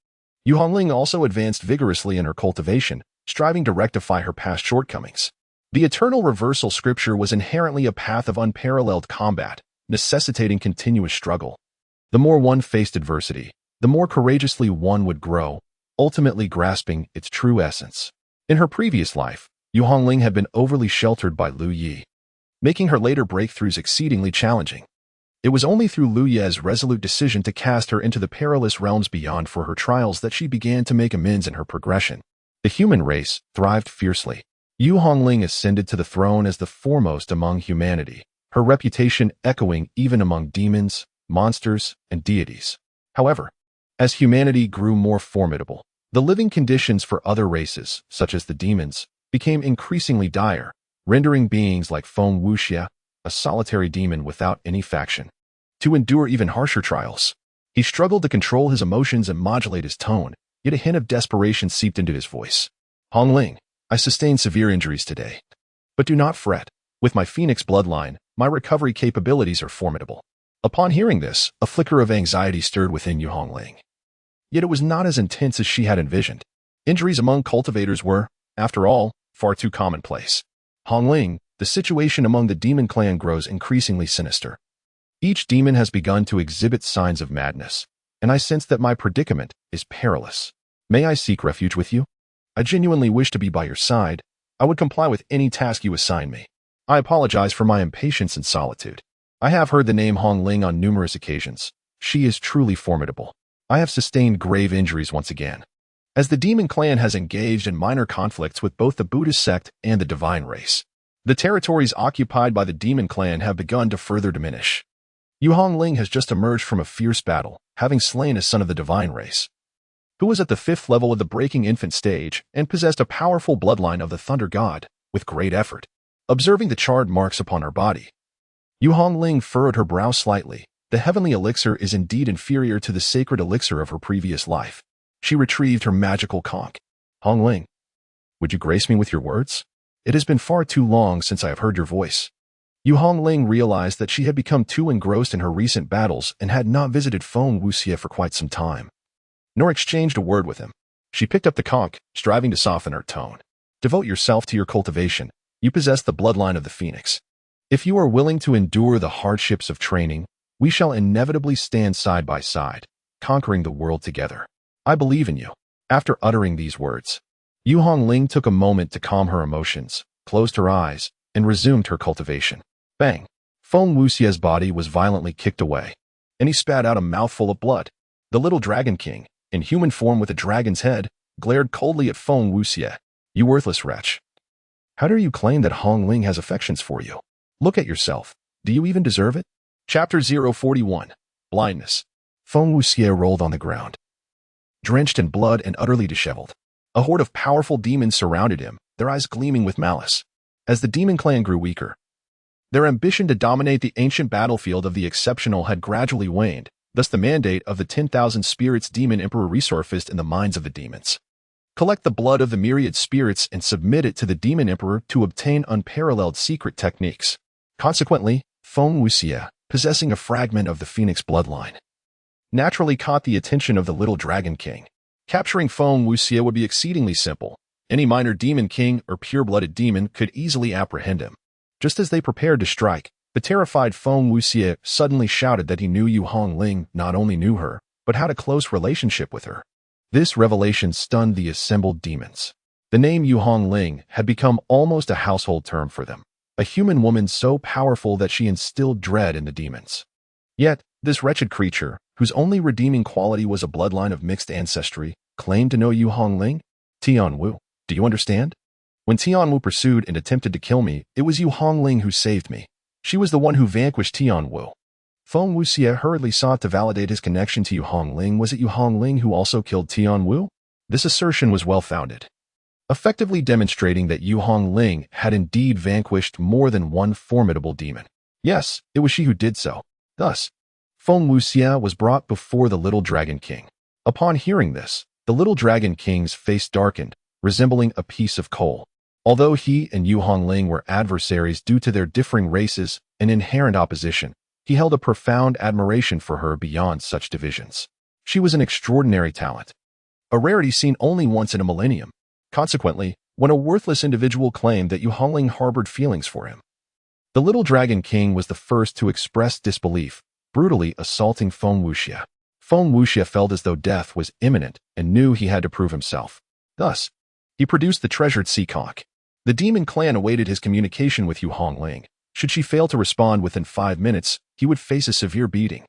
Yu Hongling also advanced vigorously in her cultivation, striving to rectify her past shortcomings. The eternal reversal scripture was inherently a path of unparalleled combat, necessitating continuous struggle. The more one faced adversity, the more courageously one would grow, ultimately grasping its true essence. In her previous life, Yu Hongling had been overly sheltered by Lu Yi, making her later breakthroughs exceedingly challenging. It was only through Lu Ye's resolute decision to cast her into the perilous realms beyond for her trials that she began to make amends in her progression. The human race thrived fiercely. Yu Hongling ascended to the throne as the foremost among humanity, her reputation echoing even among demons, monsters, and deities. However, as humanity grew more formidable, the living conditions for other races, such as the demons, became increasingly dire, rendering beings like Feng Wuxia, a solitary demon without any faction, to endure even harsher trials. He struggled to control his emotions and modulate his tone, yet a hint of desperation seeped into his voice. Hongling, I sustained severe injuries today. But do not fret. With my phoenix bloodline, my recovery capabilities are formidable. Upon hearing this, a flicker of anxiety stirred within Yu Hongling. Yet it was not as intense as she had envisioned. Injuries among cultivators were, after all, far too commonplace. Hongling, the situation among the demon clan grows increasingly sinister. Each demon has begun to exhibit signs of madness, and I sense that my predicament is perilous. May I seek refuge with you? I genuinely wish to be by your side. I would comply with any task you assign me. I apologize for my impatience and solitude. I have heard the name Hongling on numerous occasions. She is truly formidable. I have sustained grave injuries once again, as the demon clan has engaged in minor conflicts with both the Buddhist sect and the divine race. The territories occupied by the demon clan have begun to further diminish. Yu Hongling has just emerged from a fierce battle, having slain a son of the divine race, who was at the 5th level of the breaking infant stage and possessed a powerful bloodline of the thunder god, with great effort. Observing the charred marks upon her body, Yu Hongling furrowed her brow slightly. The heavenly elixir is indeed inferior to the sacred elixir of her previous life. She retrieved her magical conch. Hongling, would you grace me with your words? It has been far too long since I have heard your voice. Yu Hongling realized that she had become too engrossed in her recent battles and had not visited Feng Wuxia for quite some time, nor exchanged a word with him. She picked up the conch, striving to soften her tone. Devote yourself to your cultivation. You possess the bloodline of the phoenix. If you are willing to endure the hardships of training, we shall inevitably stand side by side, conquering the world together. I believe in you. After uttering these words, Yu Hongling took a moment to calm her emotions, closed her eyes, and resumed her cultivation. Bang! Feng Wuxia's body was violently kicked away, and he spat out a mouthful of blood. The little dragon king, in human form with a dragon's head, glared coldly at Feng Wuxia. You worthless wretch. How dare you claim that Hongling has affections for you? Look at yourself. Do you even deserve it? Chapter 041. Blindness. Feng Wuxia rolled on the ground, drenched in blood and utterly disheveled. A horde of powerful demons surrounded him, their eyes gleaming with malice. As the demon clan grew weaker, their ambition to dominate the ancient battlefield of the exceptional had gradually waned, thus the mandate of the 10,000 spirits demon emperor resurfaced in the minds of the demons. Collect the blood of the myriad spirits and submit it to the demon emperor to obtain unparalleled secret techniques. Consequently, Feng Wuxia, possessing a fragment of the phoenix bloodline, naturally caught the attention of the little dragon king. Capturing Feng Wuxia would be exceedingly simple. Any minor demon king or pure-blooded demon could easily apprehend him. Just as they prepared to strike, the terrified Feng Wuxia suddenly shouted that he knew Yu Hongling not only knew her, but had a close relationship with her. This revelation stunned the assembled demons. The name Yu Hongling had become almost a household term for them, a human woman so powerful that she instilled dread in the demons. Yet, this wretched creature, whose only redeeming quality was a bloodline of mixed ancestry, claimed to know Yu Hongling? Tianwu, do you understand? When Tianwu pursued and attempted to kill me, it was Yu Hongling who saved me. She was the one who vanquished Tianwu. Feng Wuxia hurriedly sought to validate his connection to Yu Hongling. Was it Yu Hongling who also killed Tianwu? This assertion was well-founded. effectively demonstrating that Yu Hongling had indeed vanquished more than one formidable demon. Yes, it was she who did so. Thus, Feng Wuxia was brought before the little Dragon King. Upon hearing this, the little Dragon King's face darkened, resembling a piece of coal. Although he and Yu Hongling were adversaries due to their differing races and inherent opposition, he held a profound admiration for her beyond such divisions. She was an extraordinary talent, a rarity seen only once in a millennium. Consequently, when a worthless individual claimed that Yu Hongling harbored feelings for him, the little Dragon King was the first to express disbelief, brutally assaulting Feng Wuxia. Feng Wuxia felt as though death was imminent and knew he had to prove himself. Thus, he produced the treasured sea conch. The demon clan awaited his communication with Yu Hongling. Should she fail to respond within 5 minutes, he would face a severe beating.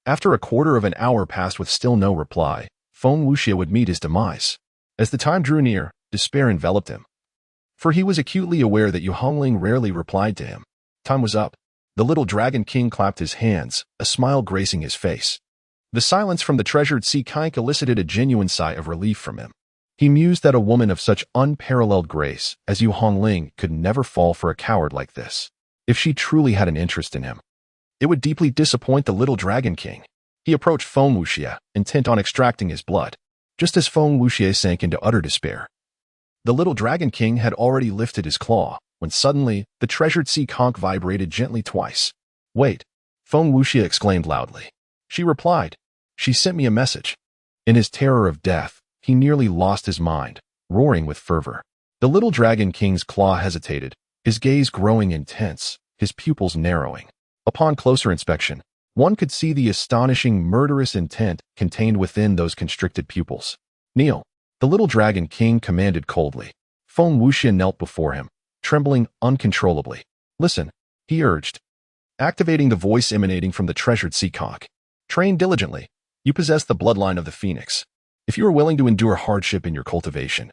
After a quarter of an hour passed with still no reply, Feng Wuxia would meet his demise. As the time drew near, despair enveloped him. For he was acutely aware that Yu Hongling rarely replied to him. Time was up. The little Dragon King clapped his hands, a smile gracing his face. The silence from the treasured sea conch elicited a genuine sigh of relief from him. He mused that a woman of such unparalleled grace as Yu Hongling could never fall for a coward like this. If she truly had an interest in him, it would deeply disappoint the little Dragon King. He approached Feng Wuxia, intent on extracting his blood. Just as Feng Wuxia sank into utter despair, the little Dragon King had already lifted his claw, when suddenly, the treasured sea conch vibrated gently twice. "Wait," Feng Wuxia exclaimed loudly. She replied, "She sent me a message." In his terror of death, he nearly lost his mind, roaring with fervor. The little Dragon King's claw hesitated, his gaze growing intense, his pupils narrowing. Upon closer inspection, one could see the astonishing murderous intent contained within those constricted pupils. "Kneel," the little Dragon King commanded coldly. Feng Wuxia knelt before him, trembling uncontrollably. "Listen," he urged, activating the voice emanating from the treasured sea conch. "Train diligently. You possess the bloodline of the phoenix. If you are willing to endure hardship in your cultivation,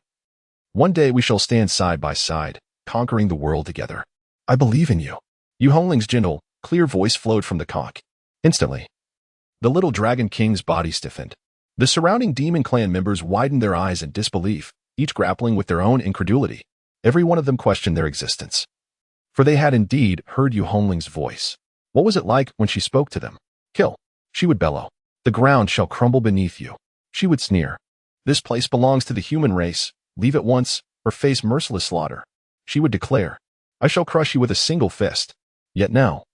one day we shall stand side by side, conquering the world together. I believe in you." Yu Hongling's gentle, clear voice flowed from the conch. Instantly, the little Dragon King's body stiffened. The surrounding demon clan members widened their eyes in disbelief, each grappling with their own incredulity. Every one of them questioned their existence. For they had indeed heard Yu Hongling's voice. What was it like when she spoke to them? "Kill," she would bellow. "The ground shall crumble beneath you." She would sneer. "This place belongs to the human race. Leave at once, or face merciless slaughter." She would declare, "I shall crush you with a single fist." Yet now,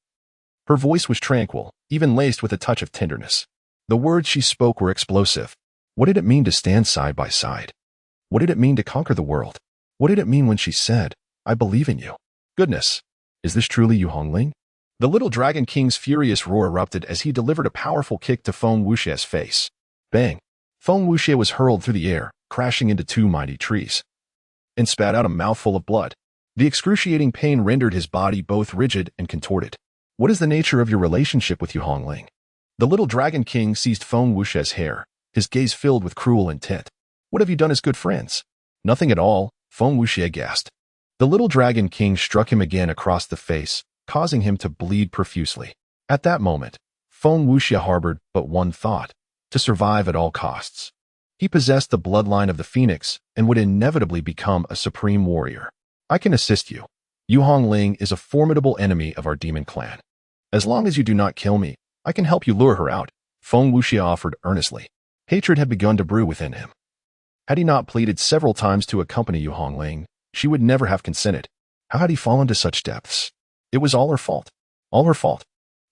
her voice was tranquil, even laced with a touch of tenderness. The words she spoke were explosive. What did it mean to stand side by side? What did it mean to conquer the world? What did it mean when she said, "I believe in you"? Goodness, is this truly Yu Hongling? The little Dragon King's furious roar erupted as he delivered a powerful kick to Feng Wuxia's face. Bang! Feng Wuxia was hurled through the air, crashing into 2 mighty trees, and spat out a mouthful of blood. The excruciating pain rendered his body both rigid and contorted. "What is the nature of your relationship with Yu Hongling?" The little Dragon King seized Feng Wuxia's hair, his gaze filled with cruel intent. "What have you done as good friends?" "Nothing at all," Feng Wuxia gasped. The little Dragon King struck him again across the face, causing him to bleed profusely. At that moment, Feng Wuxia harbored but one thought: to survive at all costs. He possessed the bloodline of the phoenix and would inevitably become a supreme warrior. "I can assist you. Yu Hongling is a formidable enemy of our demon clan. As long as you do not kill me, I can help you lure her out," Feng Wuxia offered earnestly. Hatred had begun to brew within him. Had he not pleaded several times to accompany Yu Hongling, she would never have consented. How had he fallen to such depths? It was all her fault. All her fault.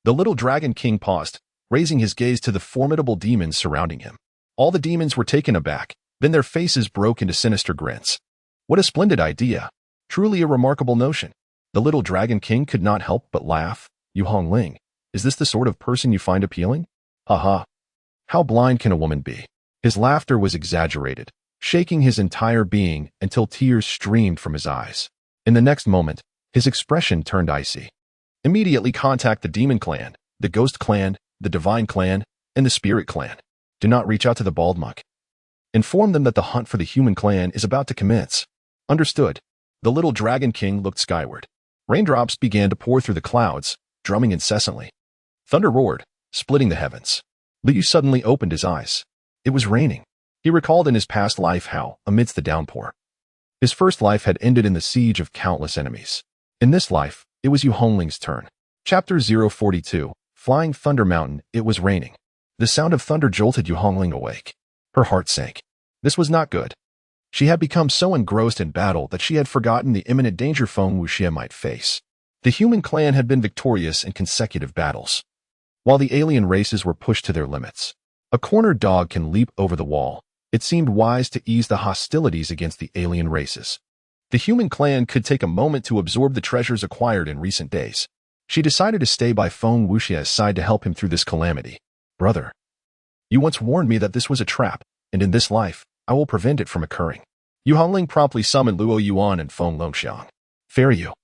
The little Dragon King paused, raising his gaze to the formidable demons surrounding him. All the demons were taken aback, then their faces broke into sinister grins. What a splendid idea. Truly a remarkable notion. The little Dragon King could not help but laugh. "Yu Hongling, is this the sort of person you find appealing? Ha ha. How blind can a woman be?" His laughter was exaggerated, shaking his entire being until tears streamed from his eyes. In the next moment, his expression turned icy. "Immediately contact the Demon Clan, the Ghost Clan, the Divine Clan, and the Spirit Clan. Do not reach out to the Baldmuck. Inform them that the hunt for the Human Clan is about to commence." "Understood." The little Dragon King looked skyward. Raindrops began to pour through the clouds, drumming incessantly. Thunder roared, splitting the heavens. Liu suddenly opened his eyes. It was raining. He recalled in his past life how, amidst the downpour, His first life had ended in the siege of countless enemies. In this life, it was Yu Hongling's turn. Chapter 042, Flying Thunder Mountain. It was raining. The sound of thunder jolted Yu Hongling awake. Her heart sank. This was not good. She had become so engrossed in battle that she had forgotten the imminent danger Feng Wuxie might face. The human clan had been victorious in consecutive battles, while the alien races were pushed to their limits. A cornered dog can leap over the wall. It seemed wise to ease the hostilities against the alien races. The human clan could take a moment to absorb the treasures acquired in recent days. She decided to stay by Feng Wuxie's side to help him through this calamity. Brother, you once warned me that this was a trap, and in this life, I will prevent it from occurring. Yu Hongling promptly summoned Luo Yuan and Feng Longxiang. Fare you.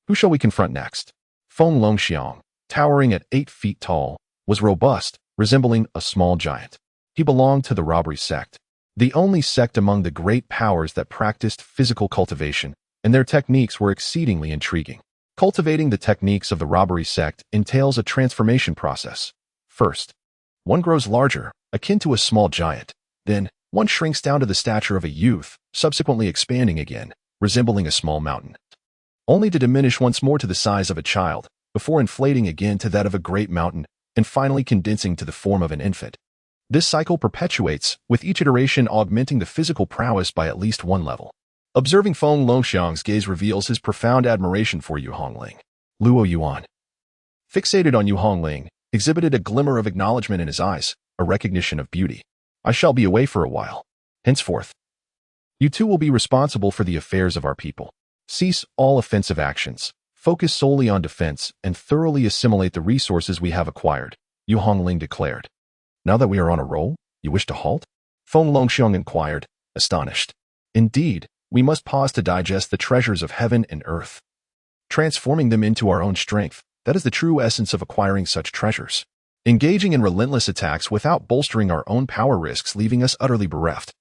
Who shall we confront next? Feng Longxiang, towering at 8 feet tall, was robust, resembling a small giant. He belonged to the robbery sect, the only sect among the great powers that practiced physical cultivation, and their techniques were exceedingly intriguing. Cultivating the techniques of the robbery sect entails a transformation process. First, one grows larger, akin to a small giant. Then, one shrinks down to the stature of a youth, subsequently expanding again, resembling a small mountain, only to diminish once more to the size of a child, before inflating again to that of a great mountain, and finally condensing to the form of an infant. This cycle perpetuates, with each iteration augmenting the physical prowess by at least one level. Observing Feng Longxiang's gaze reveals his profound admiration for Yu Hongling. Luo Yuan, fixated on Yu Hongling, exhibited a glimmer of acknowledgement in his eyes, a recognition of beauty. I shall be away for a while. Henceforth, you two will be responsible for the affairs of our people. Cease all offensive actions, focus solely on defense, and thoroughly assimilate the resources we have acquired, Yu Hongling declared. Now that we are on a roll, you wish to halt? Feng Longxiang inquired, astonished. Indeed, we must pause to digest the treasures of heaven and earth, transforming them into our own strength. That is the true essence of acquiring such treasures. Engaging in relentless attacks without bolstering our own power risks leaving us utterly bereft.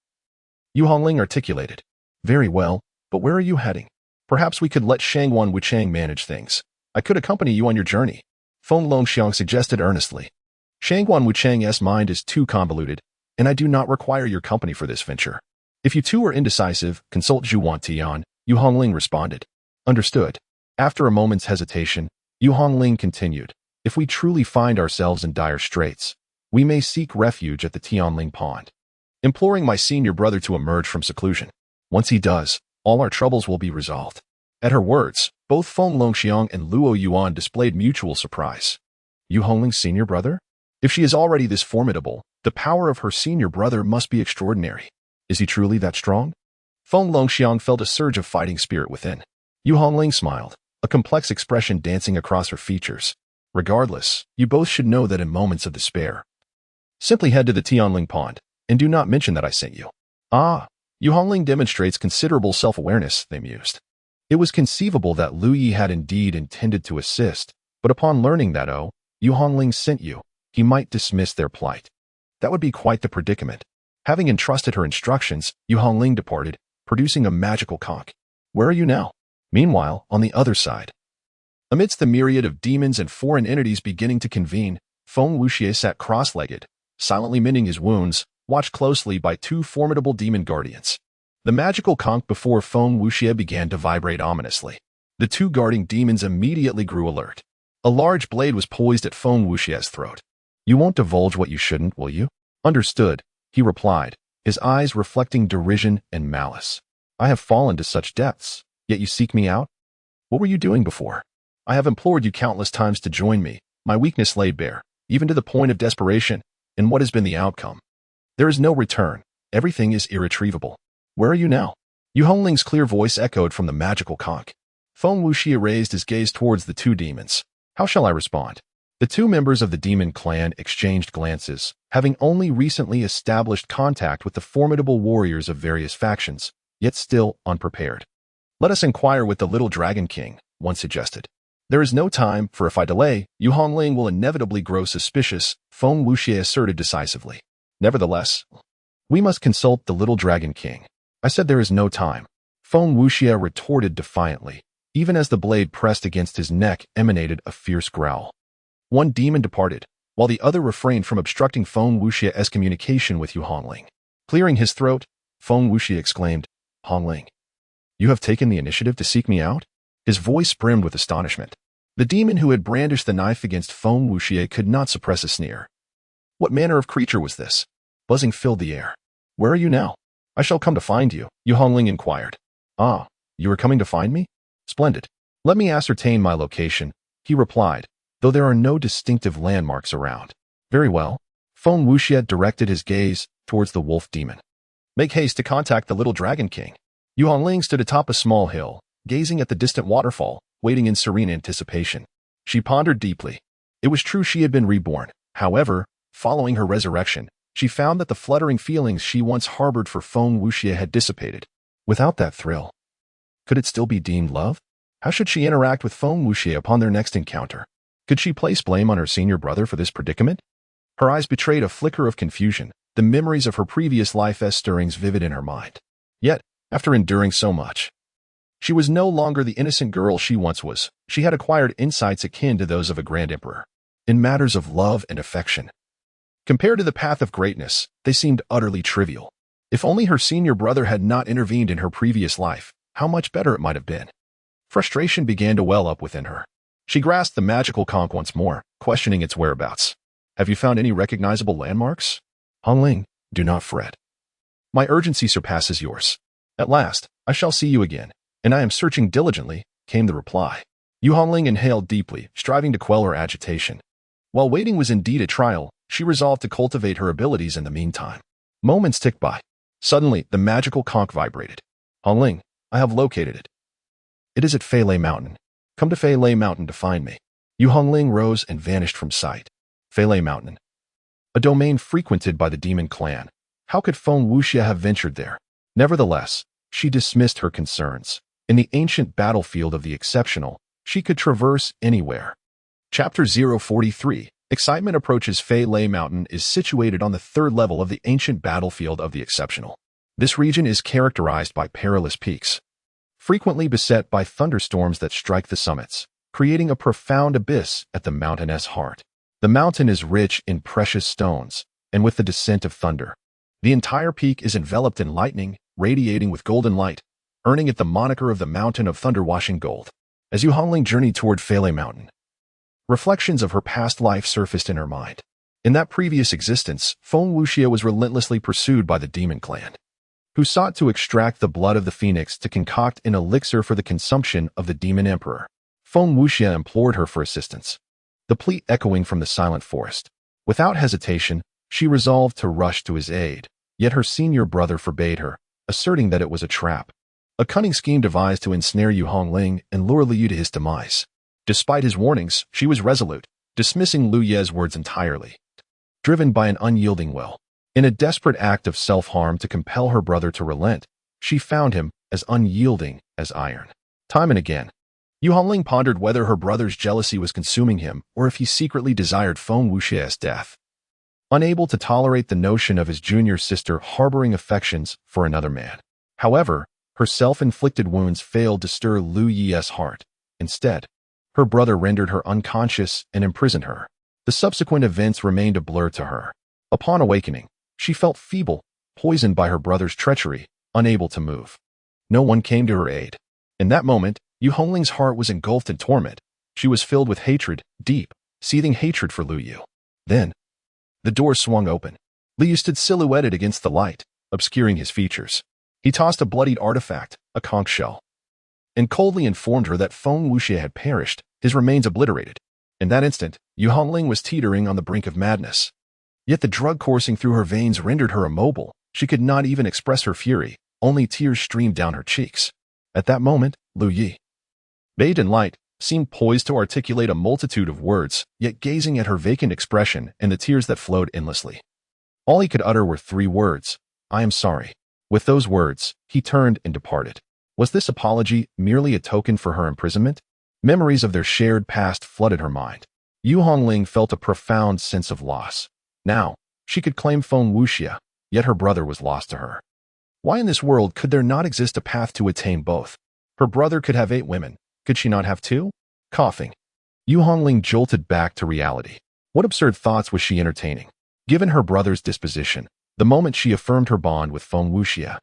Yu Hongling articulated. Very well, but where are you heading? Perhaps we could let Shangwan Wuchang manage things. I could accompany you on your journey. Feng Longxiang suggested earnestly. Shangwan Wuchang's mind is too convoluted, and I do not require your company for this venture. If you two are indecisive, consult Zhu Wantian, Yu Hongling responded. Understood. After a moment's hesitation, Yu Hongling continued. If we truly find ourselves in dire straits, we may seek refuge at the Tianling Pond, imploring my senior brother to emerge from seclusion. Once he does, all our troubles will be resolved. At her words, both Feng Longxiang and Luo Yuan displayed mutual surprise. Yu Hongling's senior brother? If she is already this formidable, the power of her senior brother must be extraordinary. Is he truly that strong? Feng Longxiang felt a surge of fighting spirit within. Yu Hongling smiled, a complex expression dancing across her features. Regardless, you both should know that in moments of despair, simply head to the Tianling Pond, and do not mention that I sent you. Ah, Yu Hongling demonstrates considerable self-awareness, they mused. It was conceivable that Lu Yi had indeed intended to assist, but upon learning that Yu Hongling sent you, he might dismiss their plight. That would be quite the predicament. Having entrusted her instructions, Yu Hongling departed, producing a magical conch. Where are you now? Meanwhile, on the other side, amidst the myriad of demons and foreign entities beginning to convene, Feng Wuxie sat cross-legged, silently mending his wounds, watched closely by 2 formidable demon guardians. The magical conch before Feng Wuxie began to vibrate ominously. The 2 guarding demons immediately grew alert. A large blade was poised at Feng Wuxie's throat. You won't divulge what you shouldn't, will you? Understood, he replied, his eyes reflecting derision and malice. I have fallen to such depths, yet you seek me out? What were you doing before? I have implored you countless times to join me, my weakness laid bare, even to the point of desperation, and what has been the outcome? There is no return, everything is irretrievable. Where are you now? Yu Hongling's clear voice echoed from the magical conch. Feng Wuxie raised his gaze towards the 2 demons. How shall I respond? The 2 members of the demon clan exchanged glances, having only recently established contact with the formidable warriors of various factions, yet still unprepared. Let us inquire with the little dragon king, one suggested. There is no time, for if I delay, Yu Hongling will inevitably grow suspicious, Feng Wuxie asserted decisively. Nevertheless, we must consult the little dragon king. I said there is no time. Feng Wuxie retorted defiantly. Even as the blade pressed against his neck emanated a fierce growl. One demon departed, while the other refrained from obstructing Feng Wuxie's communication with Yu Hongling. Clearing his throat, Feng Wuxie exclaimed, Hongling, You have taken the initiative to seek me out? His voice brimmed with astonishment. The demon who had brandished the knife against Feng Wuxie could not suppress a sneer. What manner of creature was this? Buzzing filled the air. Where are you now? I shall come to find you, Yu Hongling inquired. Ah, you are coming to find me? Splendid. Let me ascertain my location, he replied, though there are no distinctive landmarks around. Very well. Feng Wuxie directed his gaze towards the wolf demon. Make haste to contact the little dragon king. Yu Hongling stood atop a small hill, gazing at the distant waterfall, waiting in serene anticipation. She pondered deeply. It was true she had been reborn. However, following her resurrection, she found that the fluttering feelings she once harbored for Feng Wuxie had dissipated. Without that thrill, could it still be deemed love? How should she interact with Feng Wuxie upon their next encounter? Could she place blame on her senior brother for this predicament? Her eyes betrayed a flicker of confusion, the memories of her previous life's stirrings vivid in her mind. Yet, after enduring so much, she was no longer the innocent girl she once was. She had acquired insights akin to those of a grand emperor. In matters of love and affection, compared to the path of greatness, they seemed utterly trivial. If only her senior brother had not intervened in her previous life, how much better it might have been. Frustration began to well up within her. She grasped the magical conch once more, questioning its whereabouts. Have you found any recognizable landmarks? Hongling, do not fret. My urgency surpasses yours. At last, I shall see you again, and I am searching diligently, came the reply. Yu Hongling inhaled deeply, striving to quell her agitation. While waiting was indeed a trial, she resolved to cultivate her abilities in the meantime. Moments ticked by. Suddenly, the magical conch vibrated. Hongling, I have located it. It is at Feilei Mountain. Come to Feilei Mountain to find me. Yu Hongling rose and vanished from sight. Feilei Mountain. A domain frequented by the demon clan. How could Feng Wuxie have ventured there? Nevertheless, she dismissed her concerns. In the ancient battlefield of the exceptional, she could traverse anywhere. Chapter 043. Excitement approaches Feilei Mountain is situated on the third level of the ancient battlefield of the exceptional. This region is characterized by perilous peaks, frequently beset by thunderstorms that strike the summits, creating a profound abyss at the mountain's heart. The mountain is rich in precious stones, and with the descent of thunder, the entire peak is enveloped in lightning, radiating with golden light, earning it the moniker of the Mountain of Thunder-Washing Gold. As Yu Hongling journeyed toward Feilei Mountain, reflections of her past life surfaced in her mind. In that previous existence, Feng Wuxie was relentlessly pursued by the demon clan, who sought to extract the blood of the phoenix to concoct an elixir for the consumption of the demon emperor. Feng Wuxie implored her for assistance, the plea echoing from the silent forest. Without hesitation, she resolved to rush to his aid, yet her senior brother forbade her, asserting that it was a trap, a cunning scheme devised to ensnare Yu Hongling and lure Lu Yu to his demise. Despite his warnings, she was resolute, dismissing Lu Ye's words entirely. Driven by an unyielding will, in a desperate act of self-harm to compel her brother to relent, she found him as unyielding as iron. Time and again, Yu Hongling pondered whether her brother's jealousy was consuming him or if he secretly desired Feng Wuxie's death. Unable to tolerate the notion of his junior sister harboring affections for another man. However, her self-inflicted wounds failed to stir Lu Ye's heart. Instead, her brother rendered her unconscious and imprisoned her. The subsequent events remained a blur to her. Upon awakening, she felt feeble, poisoned by her brother's treachery, unable to move. No one came to her aid. In that moment, Yu Hongling's heart was engulfed in torment. She was filled with hatred, deep, seething hatred for Lu Yu. Then, the door swung open. Lu Yu stood silhouetted against the light, obscuring his features. He tossed a bloodied artifact, a conch shell, and coldly informed her that Feng Wuxie had perished, his remains obliterated. In that instant, Yu Hongling was teetering on the brink of madness. Yet the drug coursing through her veins rendered her immobile. She could not even express her fury, only tears streamed down her cheeks. At that moment, Lu Yu, bathed in light, seemed poised to articulate a multitude of words, yet gazing at her vacant expression and the tears that flowed endlessly. All he could utter were 3 words, I am sorry. With those words, he turned and departed. Was this apology merely a token for her imprisonment? Memories of their shared past flooded her mind. Yu Hongling felt a profound sense of loss. Now, she could claim Feng Wuxie, yet her brother was lost to her. Why in this world could there not exist a path to attain both? Her brother could have 8 women. Could she not have 2? Coughing, Yu Hongling jolted back to reality. What absurd thoughts was she entertaining? Given her brother's disposition, the moment she affirmed her bond with Feng Wuxie,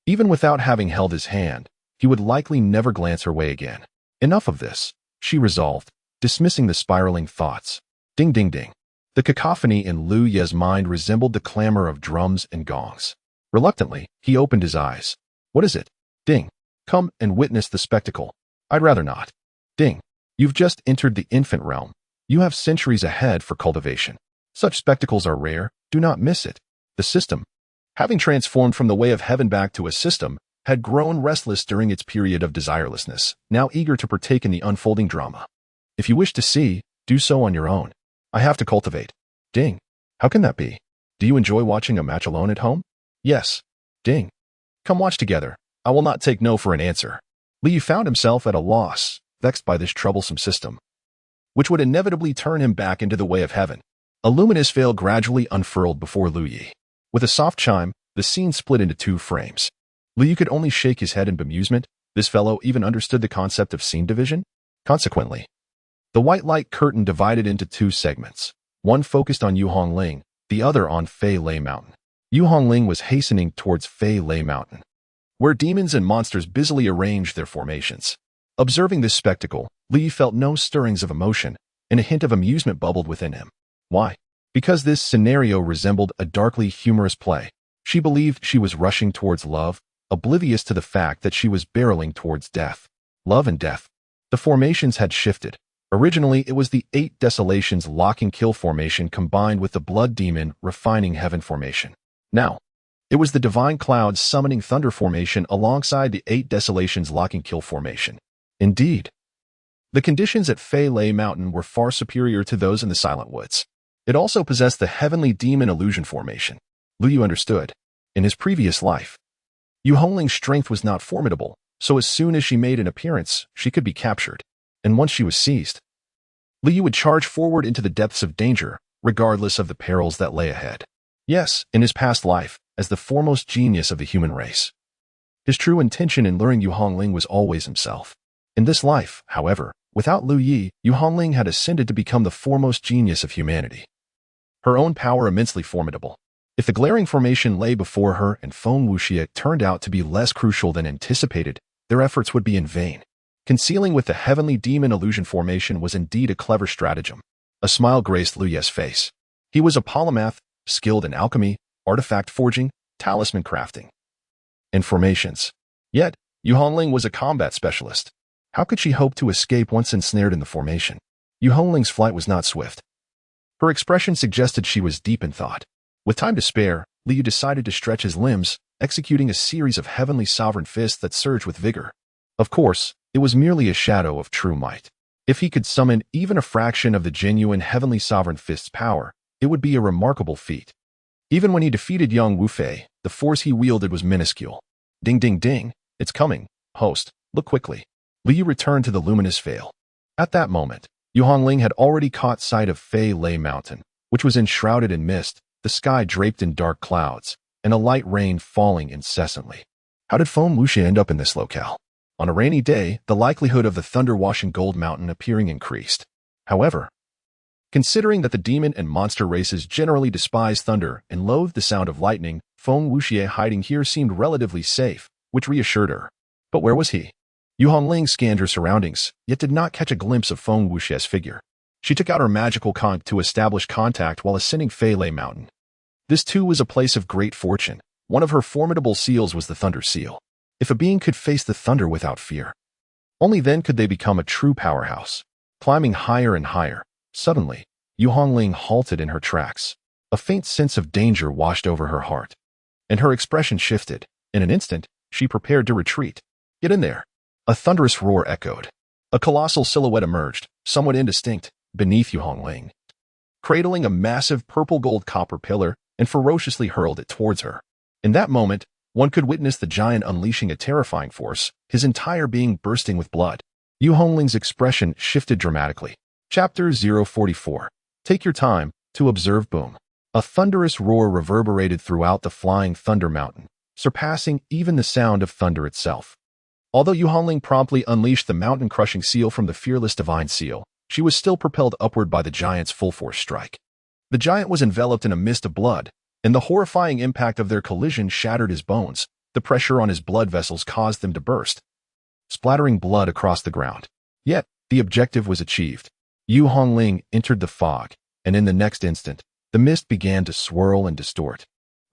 even without having held his hand, he would likely never glance her way again. Enough of this, she resolved, dismissing the spiraling thoughts. Ding ding ding. The cacophony in Lu Ye's mind resembled the clamor of drums and gongs. Reluctantly, he opened his eyes. What is it? Ding. Come and witness the spectacle. I'd rather not. Ding. You've just entered the infant realm. You have centuries ahead for cultivation. Such spectacles are rare. Do not miss it. The system, having transformed from the way of heaven back to a system, had grown restless during its period of desirelessness, now eager to partake in the unfolding drama. If you wish to see, do so on your own. I have to cultivate. Ding. How can that be? Do you enjoy watching a match alone at home? Yes. Ding. Come watch together. I will not take no for an answer. Liu found himself at a loss, vexed by this troublesome system, which would inevitably turn him back into the way of heaven. A luminous veil gradually unfurled before Liu Yi. With a soft chime, the scene split into two frames. Liu Yi could only shake his head in bemusement. This fellow even understood the concept of scene division? Consequently, the white light curtain divided into two segments. One focused on Yu Hongling, the other on Fei Lei Mountain. Yu Hongling was hastening towards Fei Lei Mountain, where demons and monsters busily arranged their formations. Observing this spectacle, Li felt no stirrings of emotion, and a hint of amusement bubbled within him. Why? Because this scenario resembled a darkly humorous play. She believed she was rushing towards love, oblivious to the fact that she was barreling towards death. Love and death. The formations had shifted. Originally, it was the 8 Desolations Lock and Kill formation combined with the Blood Demon Refining Heaven formation. Now, it was the Divine Cloud Summoning Thunder formation alongside the 8 Desolations Lock and Kill formation. Indeed, the conditions at Fei Lei Mountain were far superior to those in the Silent Woods. It also possessed the Heavenly Demon Illusion formation. Liu Yu understood. In his previous life, Yu Hongling's strength was not formidable, so as soon as she made an appearance, she could be captured. And once she was seized, Liu Yu would charge forward into the depths of danger, regardless of the perils that lay ahead. Yes, in his past life, as the foremost genius of the human race, his true intention in luring Yu Hongling was always himself. In this life, however, without Liu Yi, Yu Hongling had ascended to become the foremost genius of humanity. Her own power immensely formidable. If the glaring formation lay before her and Feng Wuxie turned out to be less crucial than anticipated, their efforts would be in vain. Concealing with the Heavenly Demon Illusion formation was indeed a clever stratagem. A smile graced Liu Ye's face. He was a polymath, skilled in alchemy, artifact forging, talisman crafting, and formations. Yet, Yu Hongling was a combat specialist. How could she hope to escape once ensnared in the formation? Yu Hongling's flight was not swift. Her expression suggested she was deep in thought. With time to spare, Liu decided to stretch his limbs, executing a series of heavenly sovereign fists that surged with vigor. Of course, it was merely a shadow of true might. If he could summon even a fraction of the genuine heavenly sovereign fist's power, it would be a remarkable feat. Even when he defeated young Wu Fei, the force he wielded was minuscule. Ding ding ding, it's coming, host, look quickly. Liu returned to the luminous veil. At that moment, Yu Hongling had already caught sight of Fei Lei Mountain, which was enshrouded in mist, the sky draped in dark clouds, and a light rain falling incessantly. How did Feng Wuxie end up in this locale? On a rainy day, the likelihood of the thunder-washing gold mountain appearing increased. However, considering that the demon and monster races generally despise thunder and loathe the sound of lightning, Feng Wuxie hiding here seemed relatively safe, which reassured her. But where was he? Yu Hongling scanned her surroundings, yet did not catch a glimpse of Feng Wuxie's figure. She took out her magical conch to establish contact while ascending Fei Lei Mountain. This too was a place of great fortune. One of her formidable seals was the Thunder Seal. If a being could face the thunder without fear, only then could they become a true powerhouse. Climbing higher and higher, suddenly, Yu Hongling halted in her tracks. A faint sense of danger washed over her heart, and her expression shifted. In an instant, she prepared to retreat. Get in there. A thunderous roar echoed. A colossal silhouette emerged, somewhat indistinct, beneath Yu Hongling, cradling a massive purple-gold copper pillar and ferociously hurled it towards her. In that moment, one could witness the giant unleashing a terrifying force, his entire being bursting with blood. Yu Hongling's expression shifted dramatically. Chapter 044. Take your time to observe. Boom. A thunderous roar reverberated throughout the flying Thunder Mountain, surpassing even the sound of thunder itself. Although Yu Hongling promptly unleashed the mountain-crushing seal from the fearless divine seal, she was still propelled upward by the giant's full-force strike. The giant was enveloped in a mist of blood, and the horrifying impact of their collision shattered his bones. The pressure on his blood vessels caused them to burst. splattering blood across the ground. Yet, the objective was achieved. Yu Hongling entered the fog, and in the next instant, the mist began to swirl and distort,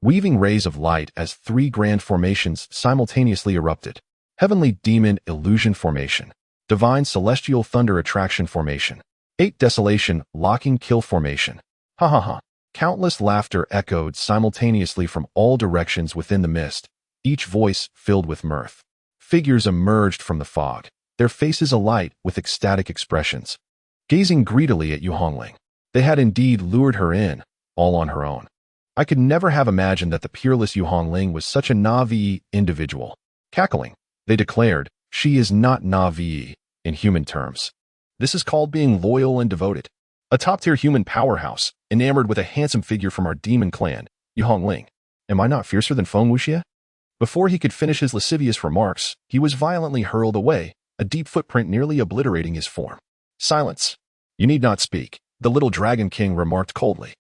weaving rays of light as three grand formations simultaneously erupted. Heavenly Demon Illusion Formation, Divine Celestial Thunder Attraction Formation, 8 Desolation Locking Kill Formation. Ha ha ha. Countless laughter echoed simultaneously from all directions within the mist, each voice filled with mirth. Figures emerged from the fog, their faces alight with ecstatic expressions, gazing greedily at Yu Hongling. They had indeed lured her in, all on her own. I could never have imagined that the peerless Yu Hongling was such a Na'vi individual. Cackling, they declared, she is not Na'vi in human terms. This is called being loyal and devoted. A top-tier human powerhouse, enamored with a handsome figure from our demon clan, Yu Hongling. Am I not fiercer than Feng Wuxia? Before he could finish his lascivious remarks, he was violently hurled away, a deep footprint nearly obliterating his form. Silence. You need not speak, the little Dragon King remarked coldly.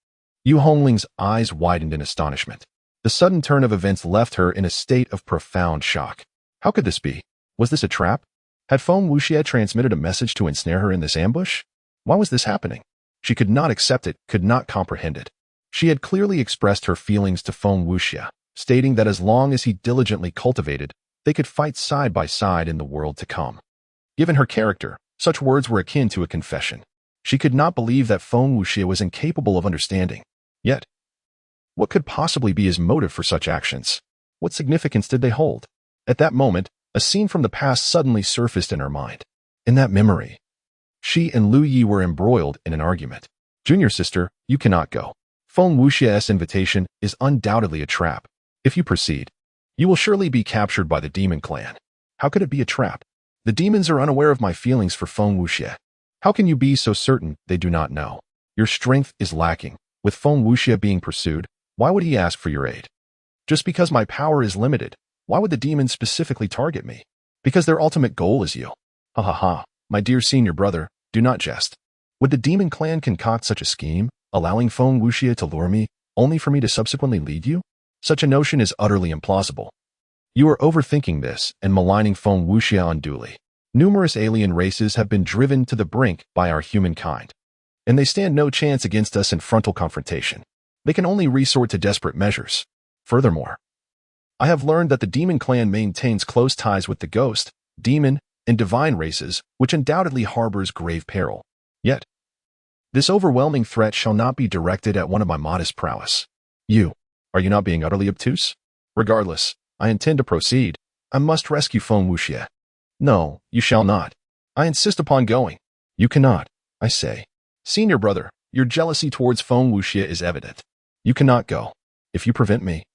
Yu Hongling's eyes widened in astonishment. The sudden turn of events left her in a state of profound shock. How could this be? Was this a trap? Had Feng Wuxia transmitted a message to ensnare her in this ambush? Why was this happening? She could not accept it, could not comprehend it. She had clearly expressed her feelings to Feng Wuxia, stating that as long as he diligently cultivated, they could fight side by side in the world to come. Given her character, such words were akin to a confession. She could not believe that Feng Wuxia was incapable of understanding. Yet, what could possibly be his motive for such actions? What significance did they hold? At that moment, a scene from the past suddenly surfaced in her mind. In that memory, she and Lu Yi were embroiled in an argument. Junior sister, you cannot go. Feng Wuxia's invitation is undoubtedly a trap. If you proceed, you will surely be captured by the demon clan. How could it be a trap? The demons are unaware of my feelings for Feng Wuxia. How can you be so certain they do not know? Your strength is lacking. With Feng Wuxia being pursued, why would he ask for your aid? Just because my power is limited, why would the demons specifically target me? Because their ultimate goal is you. Ha ha ha, my dear senior brother, do not jest. Would the demon clan concoct such a scheme, allowing Feng Wuxia to lure me, only for me to subsequently lead you? Such a notion is utterly implausible. You are overthinking this and maligning Feng Wuxia unduly. Numerous alien races have been driven to the brink by our humankind, and they stand no chance against us in frontal confrontation. They can only resort to desperate measures. Furthermore, I have learned that the demon clan maintains close ties with the ghost, demon, and divine races, which undoubtedly harbors grave peril. Yet, this overwhelming threat shall not be directed at one of my modest prowess. Are you not being utterly obtuse? Regardless, I intend to proceed. I must rescue Feng Wuxia. No, you shall not. I insist upon going. You cannot, I say. Senior brother, your jealousy towards Feng Wuxia is evident. You cannot go. If you prevent me,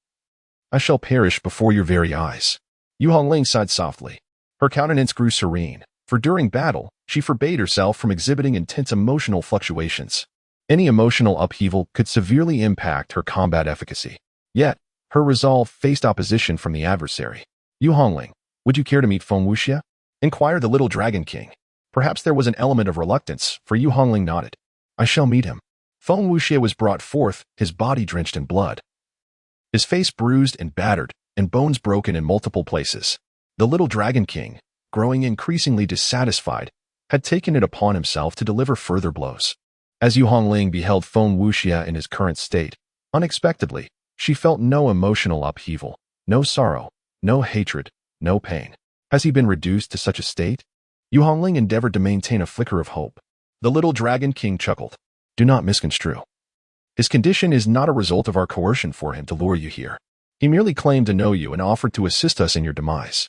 I shall perish before your very eyes. Yu Hongling sighed softly. Her countenance grew serene, for during battle, she forbade herself from exhibiting intense emotional fluctuations. Any emotional upheaval could severely impact her combat efficacy. Yet, her resolve faced opposition from the adversary. Yu Hongling, would you care to meet Feng Wuxia? Inquired the little Dragon King. Perhaps there was an element of reluctance, for Yu Hongling nodded. I shall meet him. Feng Wuxia was brought forth, his body drenched in blood, his face bruised and battered, and bones broken in multiple places. The little Dragon King, growing increasingly dissatisfied, had taken it upon himself to deliver further blows. As Yu Hongling beheld Feng Wuxia in his current state, unexpectedly, she felt no emotional upheaval, no sorrow, no hatred, no pain. Has he been reduced to such a state? Yu Hongling endeavored to maintain a flicker of hope. The little Dragon King chuckled. Do not misconstrue. His condition is not a result of our coercion for him to lure you here. He merely claimed to know you and offered to assist us in your demise.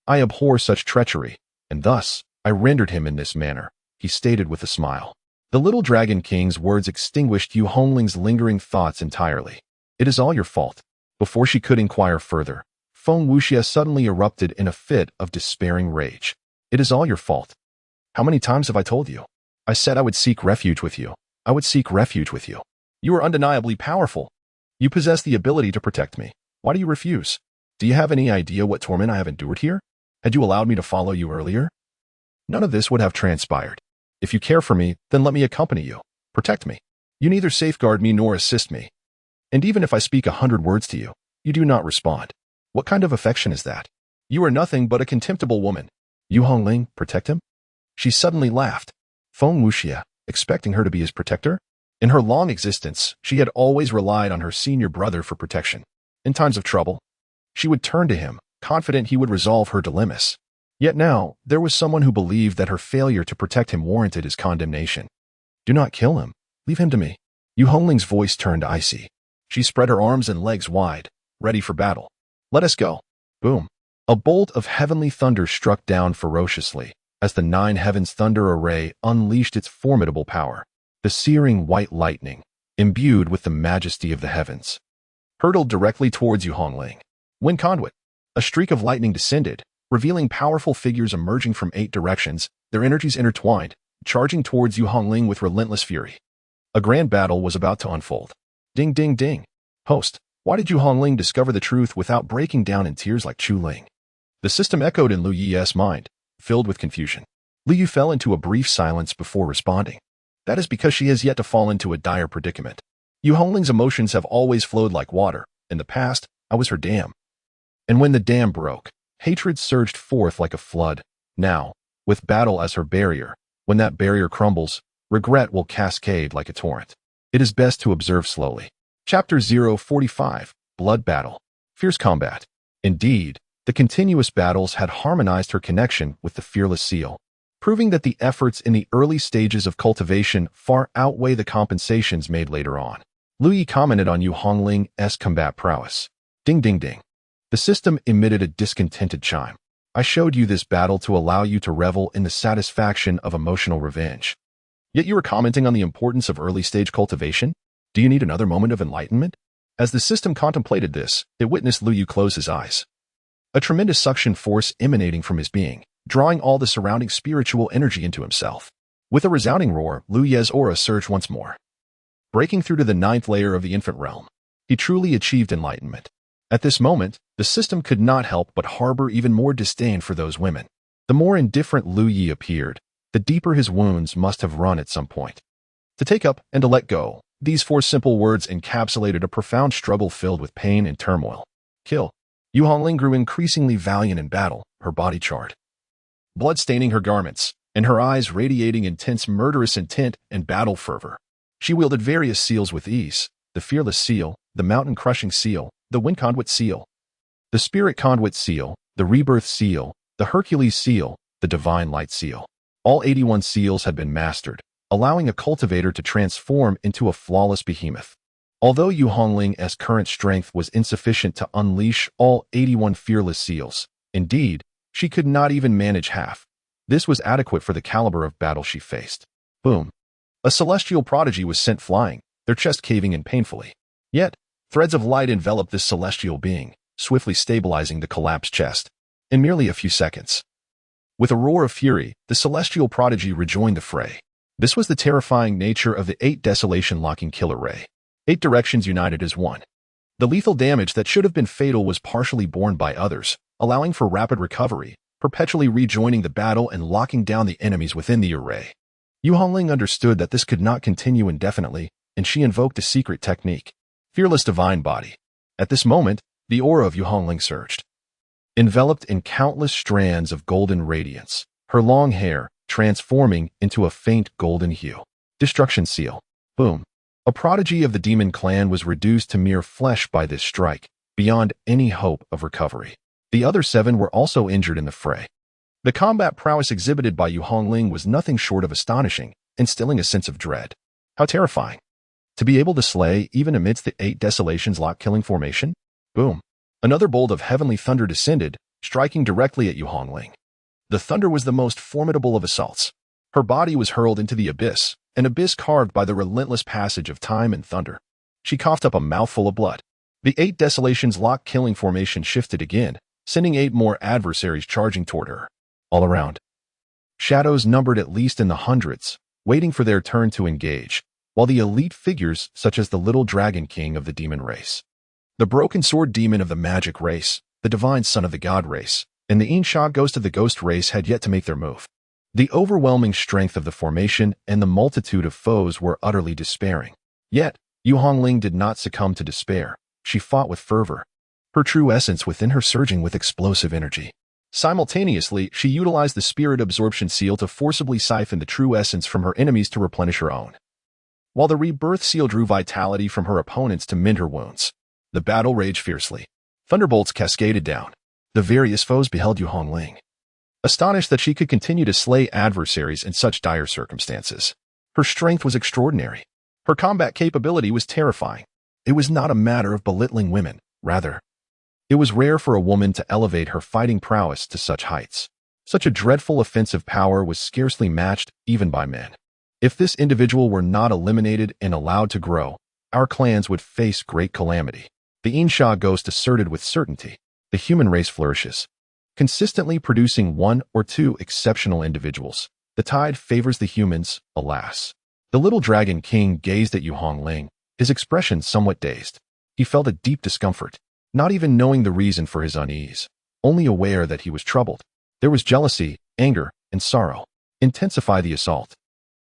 I abhor such treachery, and thus, I rendered him in this manner, he stated with a smile. The little Dragon King's words extinguished Yu Hongling's lingering thoughts entirely. It is all your fault. Before she could inquire further, Feng Wuxia suddenly erupted in a fit of despairing rage. It is all your fault. How many times have I told you? I said I would seek refuge with you. I would seek refuge with you. You are undeniably powerful. You possess the ability to protect me. Why do you refuse? Do you have any idea what torment I have endured here? Had you allowed me to follow you earlier, none of this would have transpired. If you care for me, then let me accompany you. Protect me. You neither safeguard me nor assist me. And even if I speak 100 words to you, you do not respond. What kind of affection is that? You are nothing but a contemptible woman. Yu Hongling, protect him? She suddenly laughed. Feng Wuxia, expecting her to be his protector? In her long existence, she had always relied on her senior brother for protection. In times of trouble, she would turn to him, confident he would resolve her dilemmas. Yet now, there was someone who believed that her failure to protect him warranted his condemnation. Do not kill him. Leave him to me. Yu Hongling's voice turned icy. She spread her arms and legs wide, ready for battle. Let us go. Boom. A bolt of heavenly thunder struck down ferociously as the 9 heavens thunder array unleashed its formidable power. The searing white lightning, imbued with the majesty of the heavens, hurtled directly towards Yu Hongling. Wind conduit. A streak of lightning descended, revealing powerful figures emerging from 8 directions, their energies intertwined, charging towards Yu Hongling with relentless fury. A grand battle was about to unfold. Ding ding ding. Host, why did Yu Hongling discover the truth without breaking down in tears like Chu Ling? The system echoed in Lu Yi's mind, filled with confusion. Lu Yi fell into a brief silence before responding. That is because she has yet to fall into a dire predicament. Yu Hongling's emotions have always flowed like water. In the past, I was her dam. And when the dam broke, hatred surged forth like a flood. Now, with battle as her barrier, when that barrier crumbles, regret will cascade like a torrent. It is best to observe slowly. Chapter 045, Blood Battle. Fierce combat. Indeed, the continuous battles had harmonized her connection with the fearless seal, proving that the efforts in the early stages of cultivation far outweigh the compensations made later on. Lu Yi commented on Yu Hongling's combat prowess. Ding ding ding. The system emitted a discontented chime. I showed you this battle to allow you to revel in the satisfaction of emotional revenge. Yet you were commenting on the importance of early-stage cultivation? Do you need another moment of enlightenment? As the system contemplated this, it witnessed Lu Yu close his eyes. A tremendous suction force emanating from his being, drawing all the surrounding spiritual energy into himself. With a resounding roar, Lu Ye's aura surged once more. Breaking through to the 9th layer of the infant realm, he truly achieved enlightenment. At this moment, the system could not help but harbor even more disdain for those women. The more indifferent Lu Yi appeared, the deeper his wounds must have run at some point. To take up and to let go, these 4 simple words encapsulated a profound struggle filled with pain and turmoil. Kill. Yu Hongling grew increasingly valiant in battle, her body charred, blood staining her garments, and her eyes radiating intense murderous intent and battle fervor. She wielded various seals with ease: the fearless seal, the mountain-crushing seal, the wind conduit seal, the spirit conduit seal, the rebirth seal, the Hercules seal, the divine light seal. All 81 seals had been mastered, allowing a cultivator to transform into a flawless behemoth. Although Yu Hongling's current strength was insufficient to unleash all 81 fearless seals, indeed, she could not even manage half. This was adequate for the caliber of battle she faced. Boom. A celestial prodigy was sent flying, their chest caving in painfully. Yet, threads of light enveloped this celestial being, swiftly stabilizing the collapsed chest. In merely a few seconds, with a roar of fury, the celestial prodigy rejoined the fray. This was the terrifying nature of the 8 desolation locking killer ray. 8 directions united as one. The lethal damage that should have been fatal was partially borne by others, allowing for rapid recovery, perpetually rejoining the battle and locking down the enemies within the array. Yu Hongling understood that this could not continue indefinitely, and she invoked a secret technique: Fearless Divine Body. At this moment, the aura of Yu Hongling surged. Enveloped in countless strands of golden radiance, her long hair transforming into a faint golden hue. Destruction seal. Boom. A prodigy of the demon clan was reduced to mere flesh by this strike, beyond any hope of recovery. The other 7 were also injured in the fray. The combat prowess exhibited by Yu Hongling was nothing short of astonishing, instilling a sense of dread. How terrifying. To be able to slay even amidst the 8 desolations lock-killing formation? Boom. Another bolt of heavenly thunder descended, striking directly at Yu Hongling. The thunder was the most formidable of assaults. Her body was hurled into the abyss, an abyss carved by the relentless passage of time and thunder. She coughed up a mouthful of blood. The 8 desolations lock-killing formation shifted again, sending 8 more adversaries charging toward her. All around, shadows numbered at least in the hundreds, waiting for their turn to engage, while the elite figures such as the little dragon king of the demon race, the broken sword demon of the magic race, the divine son of the god race, and the Insha ghost of the ghost race had yet to make their move. The overwhelming strength of the formation and the multitude of foes were utterly despairing. Yet, Yu Hongling did not succumb to despair. She fought with fervor, her true essence within her surging with explosive energy. Simultaneously, she utilized the spirit absorption seal to forcibly siphon the true essence from her enemies to replenish her own. While the rebirth seal drew vitality from her opponents to mend her wounds, the battle raged fiercely. Thunderbolts cascaded down. The various foes beheld Yu Hongling, astonished that she could continue to slay adversaries in such dire circumstances. Her strength was extraordinary. Her combat capability was terrifying. It was not a matter of belittling women, rather. It was rare for a woman to elevate her fighting prowess to such heights. Such a dreadful offensive power was scarcely matched even by men. If this individual were not eliminated and allowed to grow, our clans would face great calamity. The Insha ghost asserted with certainty. The human race flourishes, consistently producing one or two exceptional individuals. The tide favors the humans, alas. The little dragon king gazed at Yu Hongling, his expression somewhat dazed. He felt a deep discomfort, not even knowing the reason for his unease, only aware that he was troubled. There was jealousy, anger, and sorrow. Intensify the assault.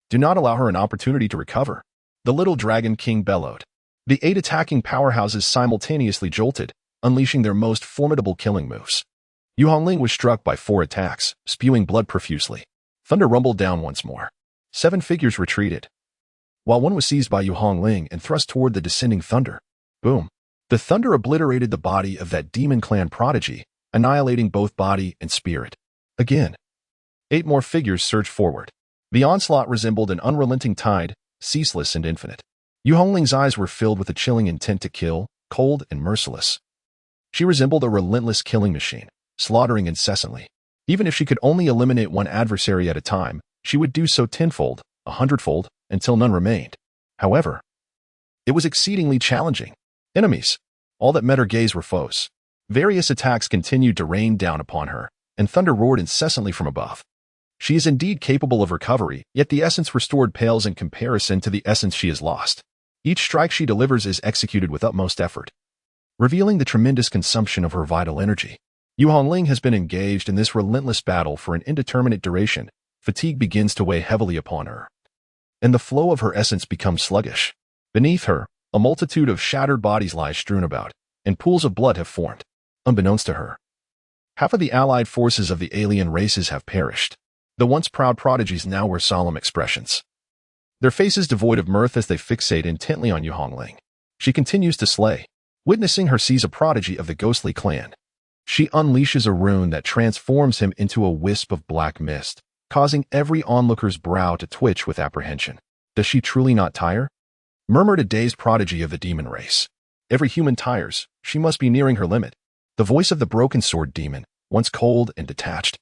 Do not allow her an opportunity to recover. The little dragon king bellowed. The 8 attacking powerhouses simultaneously jolted, unleashing their most formidable killing moves. Yu Hongling was struck by 4 attacks, spewing blood profusely. Thunder rumbled down once more. 7 figures retreated, while one was seized by Yu Hongling and thrust toward the descending thunder. Boom. The thunder obliterated the body of that demon clan prodigy, annihilating both body and spirit. Again. 8 more figures surged forward. The onslaught resembled an unrelenting tide, ceaseless and infinite. Yu Hongling's eyes were filled with a chilling intent to kill, cold and merciless. She resembled a relentless killing machine, slaughtering incessantly. Even if she could only eliminate one adversary at a time, she would do so 10-fold, 100-fold, until none remained. However, it was exceedingly challenging. Enemies, all that met her gaze were foes. Various attacks continued to rain down upon her, and thunder roared incessantly from above. She is indeed capable of recovery, yet the essence restored pales in comparison to the essence she has lost. Each strike she delivers is executed with utmost effort, revealing the tremendous consumption of her vital energy. Yu Hongling has been engaged in this relentless battle for an indeterminate duration. Fatigue begins to weigh heavily upon her, and the flow of her essence becomes sluggish. Beneath her, a multitude of shattered bodies lie strewn about, and pools of blood have formed. Unbeknownst to her, half of the allied forces of the alien races have perished. The once proud prodigies now wear solemn expressions, their faces devoid of mirth as they fixate intently on Yu Hongling. She continues to slay. Witnessing her sees a prodigy of the ghostly clan. She unleashes a rune that transforms him into a wisp of black mist, causing every onlooker's brow to twitch with apprehension. Does she truly not tire? Murmured a dazed prodigy of the demon race. Every human tires. She must be nearing her limit. The voice of the broken sword demon, once cold and detached,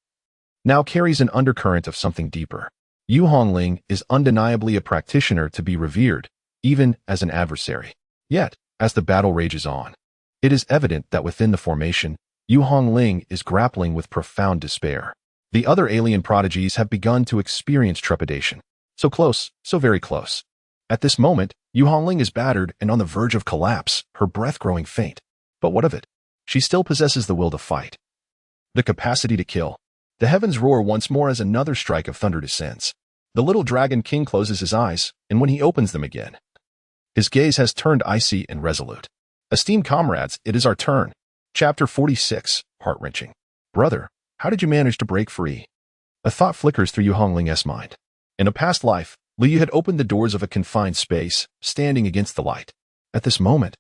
now carries an undercurrent of something deeper. Yu Hongling is undeniably a practitioner to be revered, even as an adversary. Yet, as the battle rages on, it is evident that within the formation, Yu Hongling is grappling with profound despair. The other alien prodigies have begun to experience trepidation. So close, so very close. At this moment, Yu Hongling is battered and on the verge of collapse, her breath growing faint. But what of it? She still possesses the will to fight, the capacity to kill. The heavens roar once more as another strike of thunder descends. The little dragon king closes his eyes, and when he opens them again, his gaze has turned icy and resolute. Esteemed comrades, it is our turn. Chapter 46, Heart-Wrenching. Brother, how did you manage to break free? A thought flickers through Yu Hongling's mind. In a past life, Liu had opened the doors of a confined space, standing against the light. At this moment,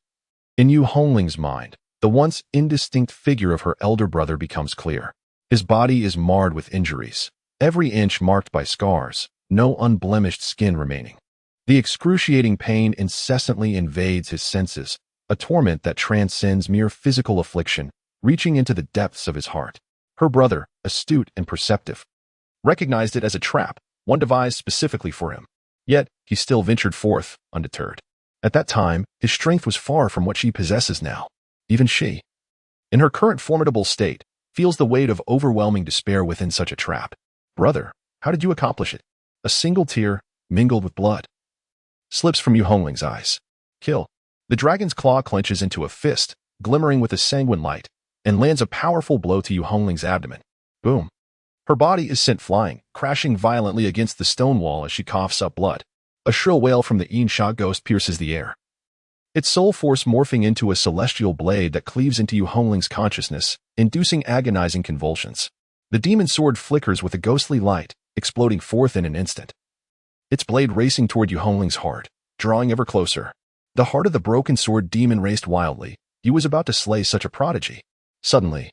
in Yu Hongling's mind, the once indistinct figure of her elder brother becomes clear. His body is marred with injuries, every inch marked by scars, no unblemished skin remaining. The excruciating pain incessantly invades his senses, a torment that transcends mere physical affliction, reaching into the depths of his heart. Her brother, astute and perceptive, recognized it as a trap, one devised specifically for him. Yet, he still ventured forth, undeterred. At that time, his strength was far from what she possesses now. Even she, in her current formidable state, feels the weight of overwhelming despair within such a trap. Brother, how did you accomplish it? A single tear, mingled with blood, slips from Yu Hongling's eyes. Kill. The dragon's claw clenches into a fist, glimmering with a sanguine light, and lands a powerful blow to Yu Hongling's abdomen. Boom. Her body is sent flying, crashing violently against the stone wall as she coughs up blood. A shrill wail from the Insha ghost pierces the air, its soul force morphing into a celestial blade that cleaves into Yu Hongling's consciousness, inducing agonizing convulsions. The demon sword flickers with a ghostly light, exploding forth in an instant. Its blade racing toward Yu Hongling's heart, drawing ever closer. The heart of the broken sword demon raced wildly. He was about to slay such a prodigy. Suddenly,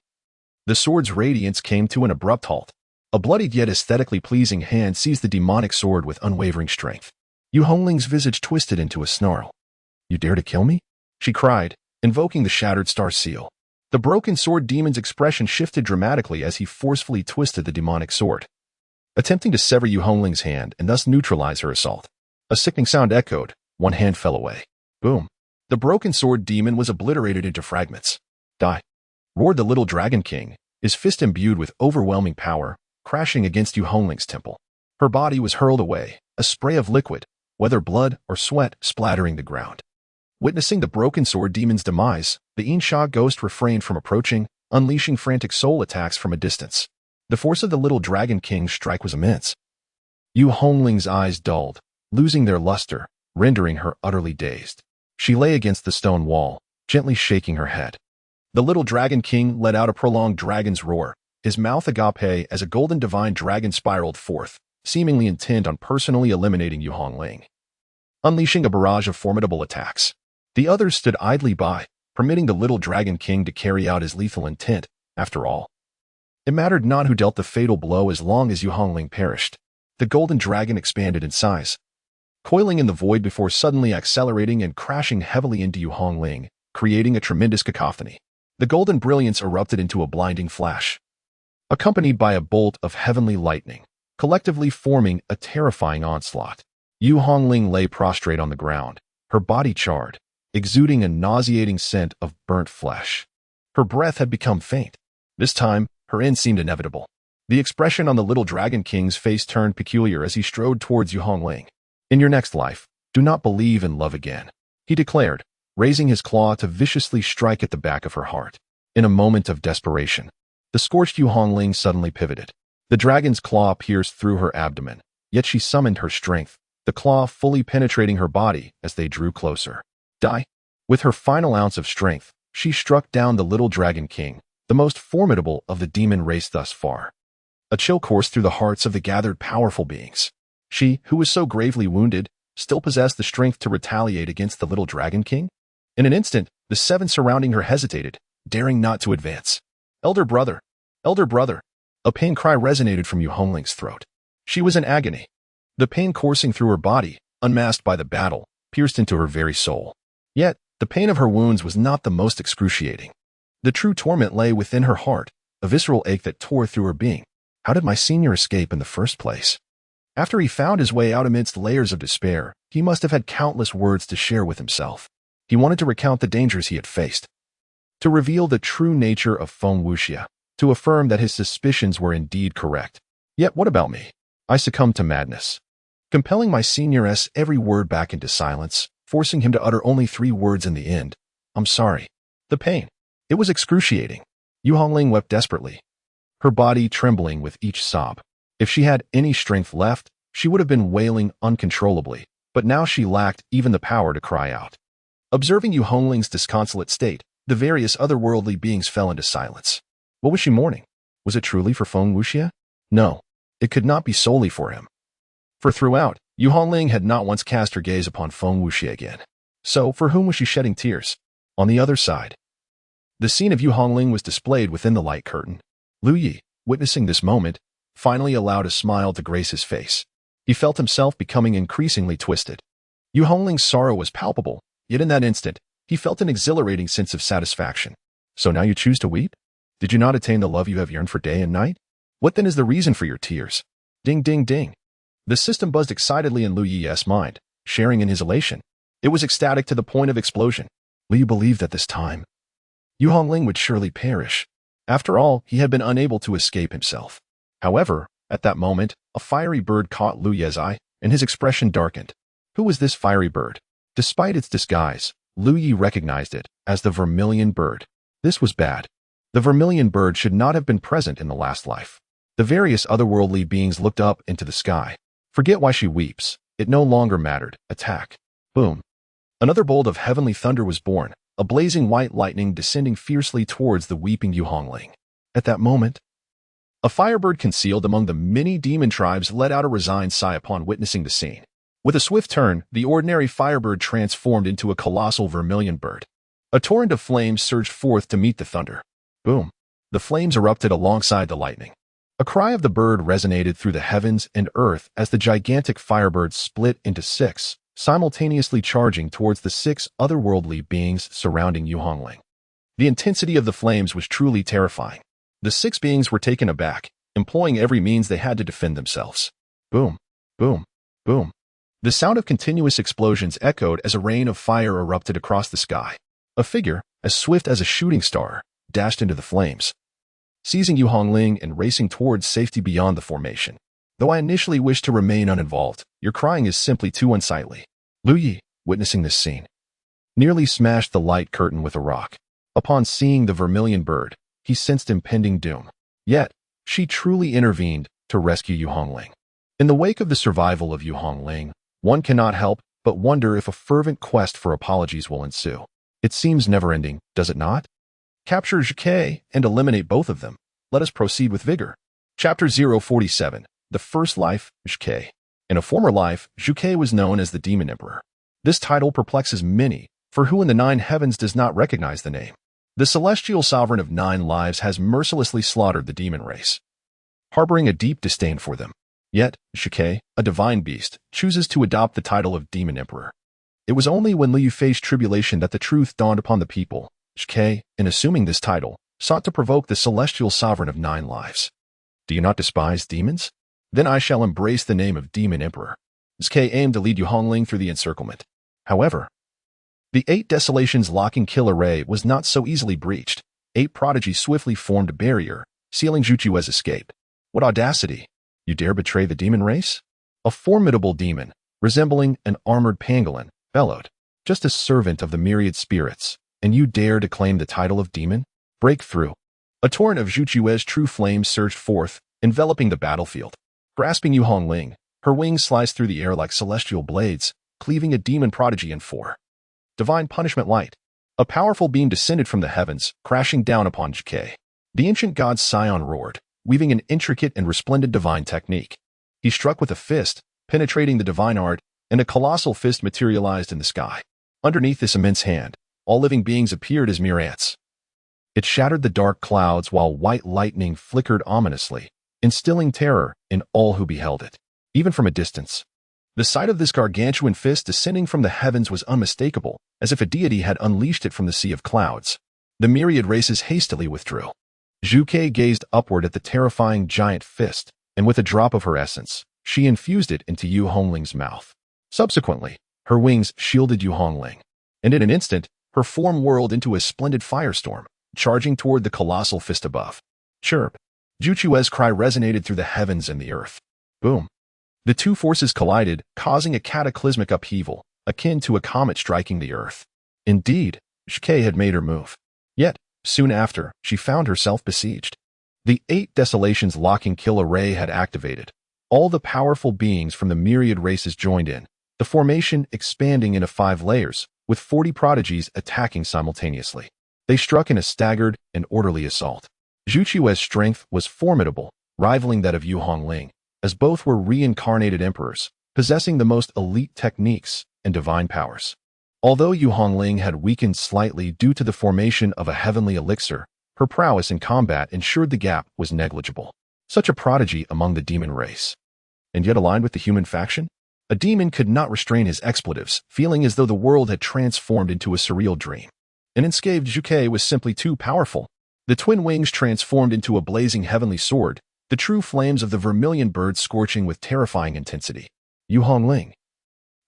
the sword's radiance came to an abrupt halt. A bloodied yet aesthetically pleasing hand seized the demonic sword with unwavering strength. Yu Hongling's visage twisted into a snarl. "You dare to kill me?" she cried, invoking the shattered star seal. The broken sword demon's expression shifted dramatically as he forcefully twisted the demonic sword, attempting to sever Yu Hongling's hand and thus neutralize her assault. A sickening sound echoed. One hand fell away. Boom. The broken sword demon was obliterated into fragments. "Die!" roared the little dragon king, his fist imbued with overwhelming power, crashing against Yu Hongling's temple. Her body was hurled away, a spray of liquid, whether blood or sweat, splattering the ground. Witnessing the broken sword demon's demise, the Insha ghost refrained from approaching, unleashing frantic soul attacks from a distance. The force of the little dragon king's strike was immense. Yu Hongling's eyes dulled, losing their luster, rendering her utterly dazed. She lay against the stone wall, gently shaking her head. The little dragon king let out a prolonged dragon's roar, his mouth agape as a golden divine dragon spiraled forth, seemingly intent on personally eliminating Yu Hongling, unleashing a barrage of formidable attacks. The others stood idly by, permitting the little dragon king to carry out his lethal intent. After all, it mattered not who dealt the fatal blow as long as Yu Hongling perished. The golden dragon expanded in size, coiling in the void before suddenly accelerating and crashing heavily into Yu Hongling, creating a tremendous cacophony. The golden brilliance erupted into a blinding flash, accompanied by a bolt of heavenly lightning, collectively forming a terrifying onslaught. Yu Hongling lay prostrate on the ground, her body charred, exuding a nauseating scent of burnt flesh. Her breath had become faint. This time, her end seemed inevitable. The expression on the little dragon king's face turned peculiar as he strode towards Yu Hongling. "In your next life, do not believe in love again," he declared, raising his claw to viciously strike at the back of her heart. In a moment of desperation, the scorched Yu Hongling suddenly pivoted. The dragon's claw pierced through her abdomen, yet she summoned her strength, the claw fully penetrating her body as they drew closer. "Die!" With her final ounce of strength, she struck down the little dragon king, the most formidable of the demon race thus far. A chill coursed through the hearts of the gathered powerful beings. She, who was so gravely wounded, still possessed the strength to retaliate against the little dragon king? In an instant, the seven surrounding her hesitated, daring not to advance. Elder brother! Elder brother!" A pain cry resonated from Yu Hongling's throat. She was in agony. The pain coursing through her body, unmasked by the battle, pierced into her very soul. Yet, the pain of her wounds was not the most excruciating. The true torment lay within her heart, a visceral ache that tore through her being. How did my senior escape in the first place? After he found his way out amidst layers of despair, he must have had countless words to share with himself. He wanted to recount the dangers he had faced, to reveal the true nature of Feng Wuxia, to affirm that his suspicions were indeed correct. Yet what about me? I succumbed to madness, compelling my senior's every word back into silence, forcing him to utter only 3 words in the end. "I'm sorry." The pain. It was excruciating. Yu Hongling wept desperately, her body trembling with each sob. If she had any strength left, she would have been wailing uncontrollably, but now she lacked even the power to cry out. Observing Yu Hongling's disconsolate state, the various otherworldly beings fell into silence. What was she mourning? Was it truly for Feng Wuxia? No, it could not be solely for him. For throughout, Yu Hongling had not once cast her gaze upon Feng Wuxia again. So, for whom was she shedding tears? On the other side, the scene of Yu Hongling was displayed within the light curtain. Lu Yi, witnessing this moment, finally allowed a smile to grace his face. He felt himself becoming increasingly twisted. Yu Hongling's sorrow was palpable, yet in that instant, he felt an exhilarating sense of satisfaction. So now you choose to weep? Did you not attain the love you have yearned for day and night? What then is the reason for your tears? Ding, ding, ding. The system buzzed excitedly in Lu Yi's mind, sharing in his elation. It was ecstatic to the point of explosion. Lu Yi believed that this time, Yu Hongling would surely perish. After all, he had been unable to escape himself. However, at that moment, a fiery bird caught Lu Yi's eye, and his expression darkened. Who was this fiery bird? Despite its disguise, Lu Yi recognized it as the vermilion bird. This was bad. The vermilion bird should not have been present in the last life. The various otherworldly beings looked up into the sky. Forget why she weeps. It no longer mattered. Attack. Boom. Another bolt of heavenly thunder was born, a blazing white lightning descending fiercely towards the weeping Yu Hongling. At that moment, A firebird concealed among the many demon tribes let out a resigned sigh upon witnessing the scene. With a swift turn, the ordinary firebird transformed into a colossal vermilion bird. A torrent of flames surged forth to meet the thunder. Boom! The flames erupted alongside the lightning. A cry of the bird resonated through the heavens and earth as the gigantic firebird split into six, simultaneously charging towards the six otherworldly beings surrounding Yu Hongling. The intensity of the flames was truly terrifying. The six beings were taken aback, employing every means they had to defend themselves. Boom! Boom! Boom! The sound of continuous explosions echoed as a rain of fire erupted across the sky. A figure, as swift as a shooting star, dashed into the flames, seizing Yu Hongling and racing towards safety beyond the formation. Though I initially wished to remain uninvolved, your crying is simply too unsightly. Lu Yi, witnessing this scene, nearly smashed the light curtain with a rock. Upon seeing the vermilion bird, he sensed impending doom. Yet, she truly intervened to rescue Yu Hongling. In the wake of the survival of Yu Hongling, one cannot help but wonder if a fervent quest for apologies will ensue. It seems never-ending, does it not? Capture Zhuke and eliminate both of them. Let us proceed with vigor. Chapter 047. The First Life, Zhuke. In a former life, Zhuke was known as the Demon Emperor. This title perplexes many, for who in the nine heavens does not recognize the name? The celestial sovereign of 9 lives has mercilessly slaughtered the demon race, harboring a deep disdain for them. Yet, Zhuke, a divine beast, chooses to adopt the title of Demon Emperor. It was only when Liu faced tribulation that the truth dawned upon the people. Zhuke, in assuming this title, sought to provoke the celestial sovereign of 9 lives. Do you not despise demons? Then I shall embrace the name of Demon Emperor. Zhuke aimed to lead Yu Hongling through the encirclement. However, the 8 Desolations locking kill array was not so easily breached. 8 prodigies swiftly formed a barrier, sealing Zhuchue's escape. What audacity! You dare betray the demon race? A formidable demon, resembling an armored pangolin, bellowed. Just a servant of the myriad spirits, and you dare to claim the title of demon? Break through. A torrent of Zhuchue's true flames surged forth, enveloping the battlefield. Grasping Yu Hongling, her wings sliced through the air like celestial blades, cleaving a demon prodigy in 4. Divine Punishment Light. A powerful beam descended from the heavens, crashing down upon Zhuke. The ancient god Sion roared, weaving an intricate and resplendent divine technique. He struck with a fist, penetrating the divine art, and a colossal fist materialized in the sky. Underneath this immense hand, all living beings appeared as mere ants. It shattered the dark clouds while white lightning flickered ominously, instilling terror in all who beheld it, even from a distance. The sight of this gargantuan fist descending from the heavens was unmistakable, as if a deity had unleashed it from the sea of clouds. The myriad races hastily withdrew. Zhuke gazed upward at the terrifying giant fist, and with a drop of her essence, she infused it into Yu Hongling's mouth. Subsequently, her wings shielded Yu Hongling, and in an instant, her form whirled into a splendid firestorm, charging toward the colossal fist above. Chirp! Zhuchue's cry resonated through the heavens and the earth. Boom! The two forces collided, causing a cataclysmic upheaval, akin to a comet striking the earth. Indeed, Zhuke had made her move. Yet, soon after, she found herself besieged. The 8 Desolations locking kill array had activated. All the powerful beings from the myriad races joined in, the formation expanding into 5 layers, with 40 prodigies attacking simultaneously. They struck in a staggered and orderly assault. Zhuchue's strength was formidable, rivaling that of Yu Hongling, as both were reincarnated emperors, possessing the most elite techniques and divine powers. Although Yu Hongling had weakened slightly due to the formation of a heavenly elixir, her prowess in combat ensured the gap was negligible. Such a prodigy among the demon race. And yet aligned with the human faction? A demon could not restrain his expletives, feeling as though the world had transformed into a surreal dream. An enscathed Zhuke was simply too powerful. The twin wings transformed into a blazing heavenly sword, the true flames of the vermilion bird scorching with terrifying intensity. Yu Hongling,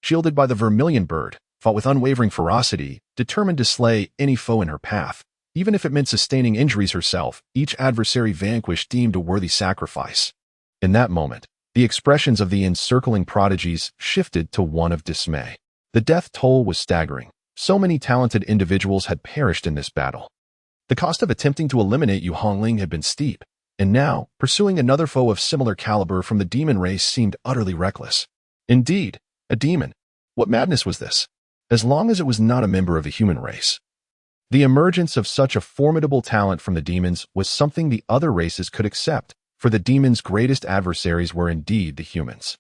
shielded by the vermilion bird, fought with unwavering ferocity, determined to slay any foe in her path. Even if it meant sustaining injuries herself, each adversary vanquished deemed a worthy sacrifice. In that moment, the expressions of the encircling prodigies shifted to one of dismay. The death toll was staggering. So many talented individuals had perished in this battle. The cost of attempting to eliminate Yu Hongling had been steep, and now, pursuing another foe of similar caliber from the demon race seemed utterly reckless. Indeed, a demon. What madness was this? As long as it was not a member of the human race. The emergence of such a formidable talent from the demons was something the other races could accept, for the demon's greatest adversaries were indeed the humans.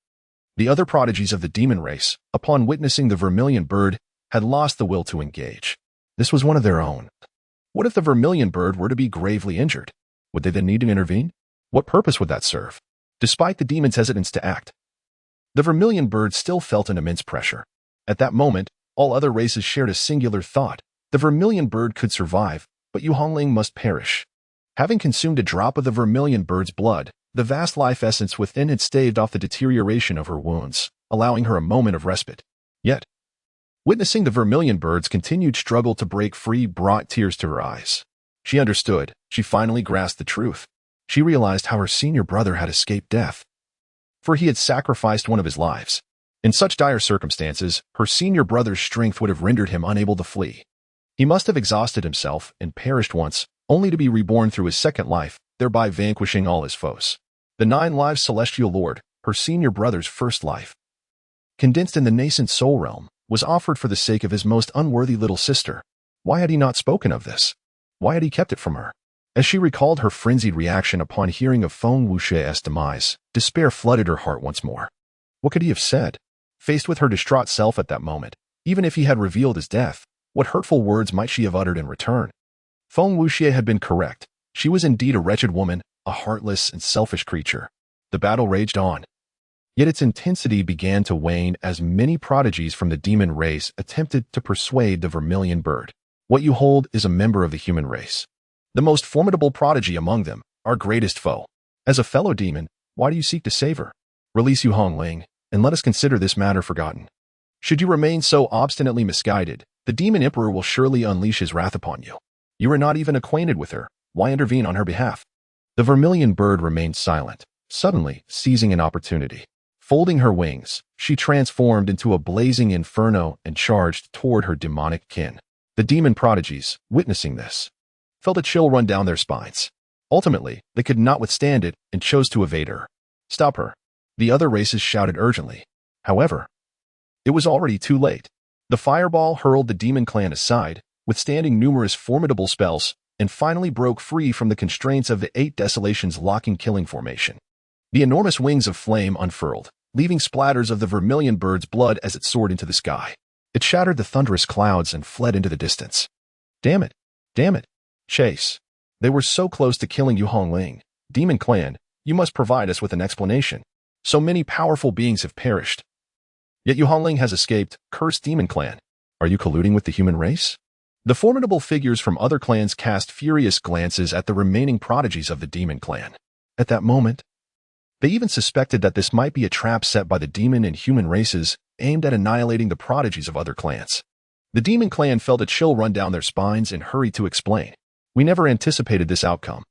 The other prodigies of the demon race, upon witnessing the vermilion bird, had lost the will to engage. This was one of their own. What if the vermilion bird were to be gravely injured? Would they then need to intervene? What purpose would that serve? Despite the demon's hesitance to act, the vermilion bird still felt an immense pressure. At that moment, all other races shared a singular thought. The vermilion bird could survive, but Yu Hongling must perish. Having consumed a drop of the vermilion bird's blood, the vast life essence within had staved off the deterioration of her wounds, allowing her a moment of respite. Yet, witnessing the vermilion bird's continued struggle to break free brought tears to her eyes. She understood. She finally grasped the truth. She realized how her senior brother had escaped death, for he had sacrificed one of his lives. In such dire circumstances, her senior brother's strength would have rendered him unable to flee. He must have exhausted himself and perished once, only to be reborn through his second life, thereby vanquishing all his foes. The 9 lives celestial lord, her senior brother's first life, condensed in the nascent soul realm, was offered for the sake of his most unworthy little sister. Why had he not spoken of this? Why had he kept it from her? As she recalled her frenzied reaction upon hearing of Feng Wuxie's demise, despair flooded her heart once more. What could he have said? Faced with her distraught self at that moment, even if he had revealed his death, what hurtful words might she have uttered in return? Feng Wuxie had been correct. She was indeed a wretched woman, a heartless and selfish creature. The battle raged on. Yet its intensity began to wane as many prodigies from the demon race attempted to persuade the vermilion bird. What you hold is a member of the human race, the most formidable prodigy among them, our greatest foe. As a fellow demon, why do you seek to save her? Release Yu Hongling, and let us consider this matter forgotten. Should you remain so obstinately misguided, the demon emperor will surely unleash his wrath upon you. You are not even acquainted with her. Why intervene on her behalf? The vermilion bird remained silent, suddenly seizing an opportunity. Folding her wings, she transformed into a blazing inferno and charged toward her demonic kin. The demon prodigies, witnessing this, felt a chill run down their spines. Ultimately, they could not withstand it and chose to evade her. Stop her. The other races shouted urgently. However, it was already too late. The fireball hurled the demon clan aside, withstanding numerous formidable spells, and finally broke free from the constraints of the 8 Desolations locking killing formation. The enormous wings of flame unfurled, leaving splatters of the vermilion bird's blood as it soared into the sky. It shattered the thunderous clouds and fled into the distance. Damn it! Damn it! Chase! They were so close to killing Yu Hongling. Demon clan, you must provide us with an explanation. So many powerful beings have perished. Yet Yu Hongling has escaped. Cursed demon clan. Are you colluding with the human race? The formidable figures from other clans cast furious glances at the remaining prodigies of the demon clan. At that moment, they even suspected that this might be a trap set by the demon and human races aimed at annihilating the prodigies of other clans. The demon clan felt a chill run down their spines and hurried to explain. We never anticipated this outcome.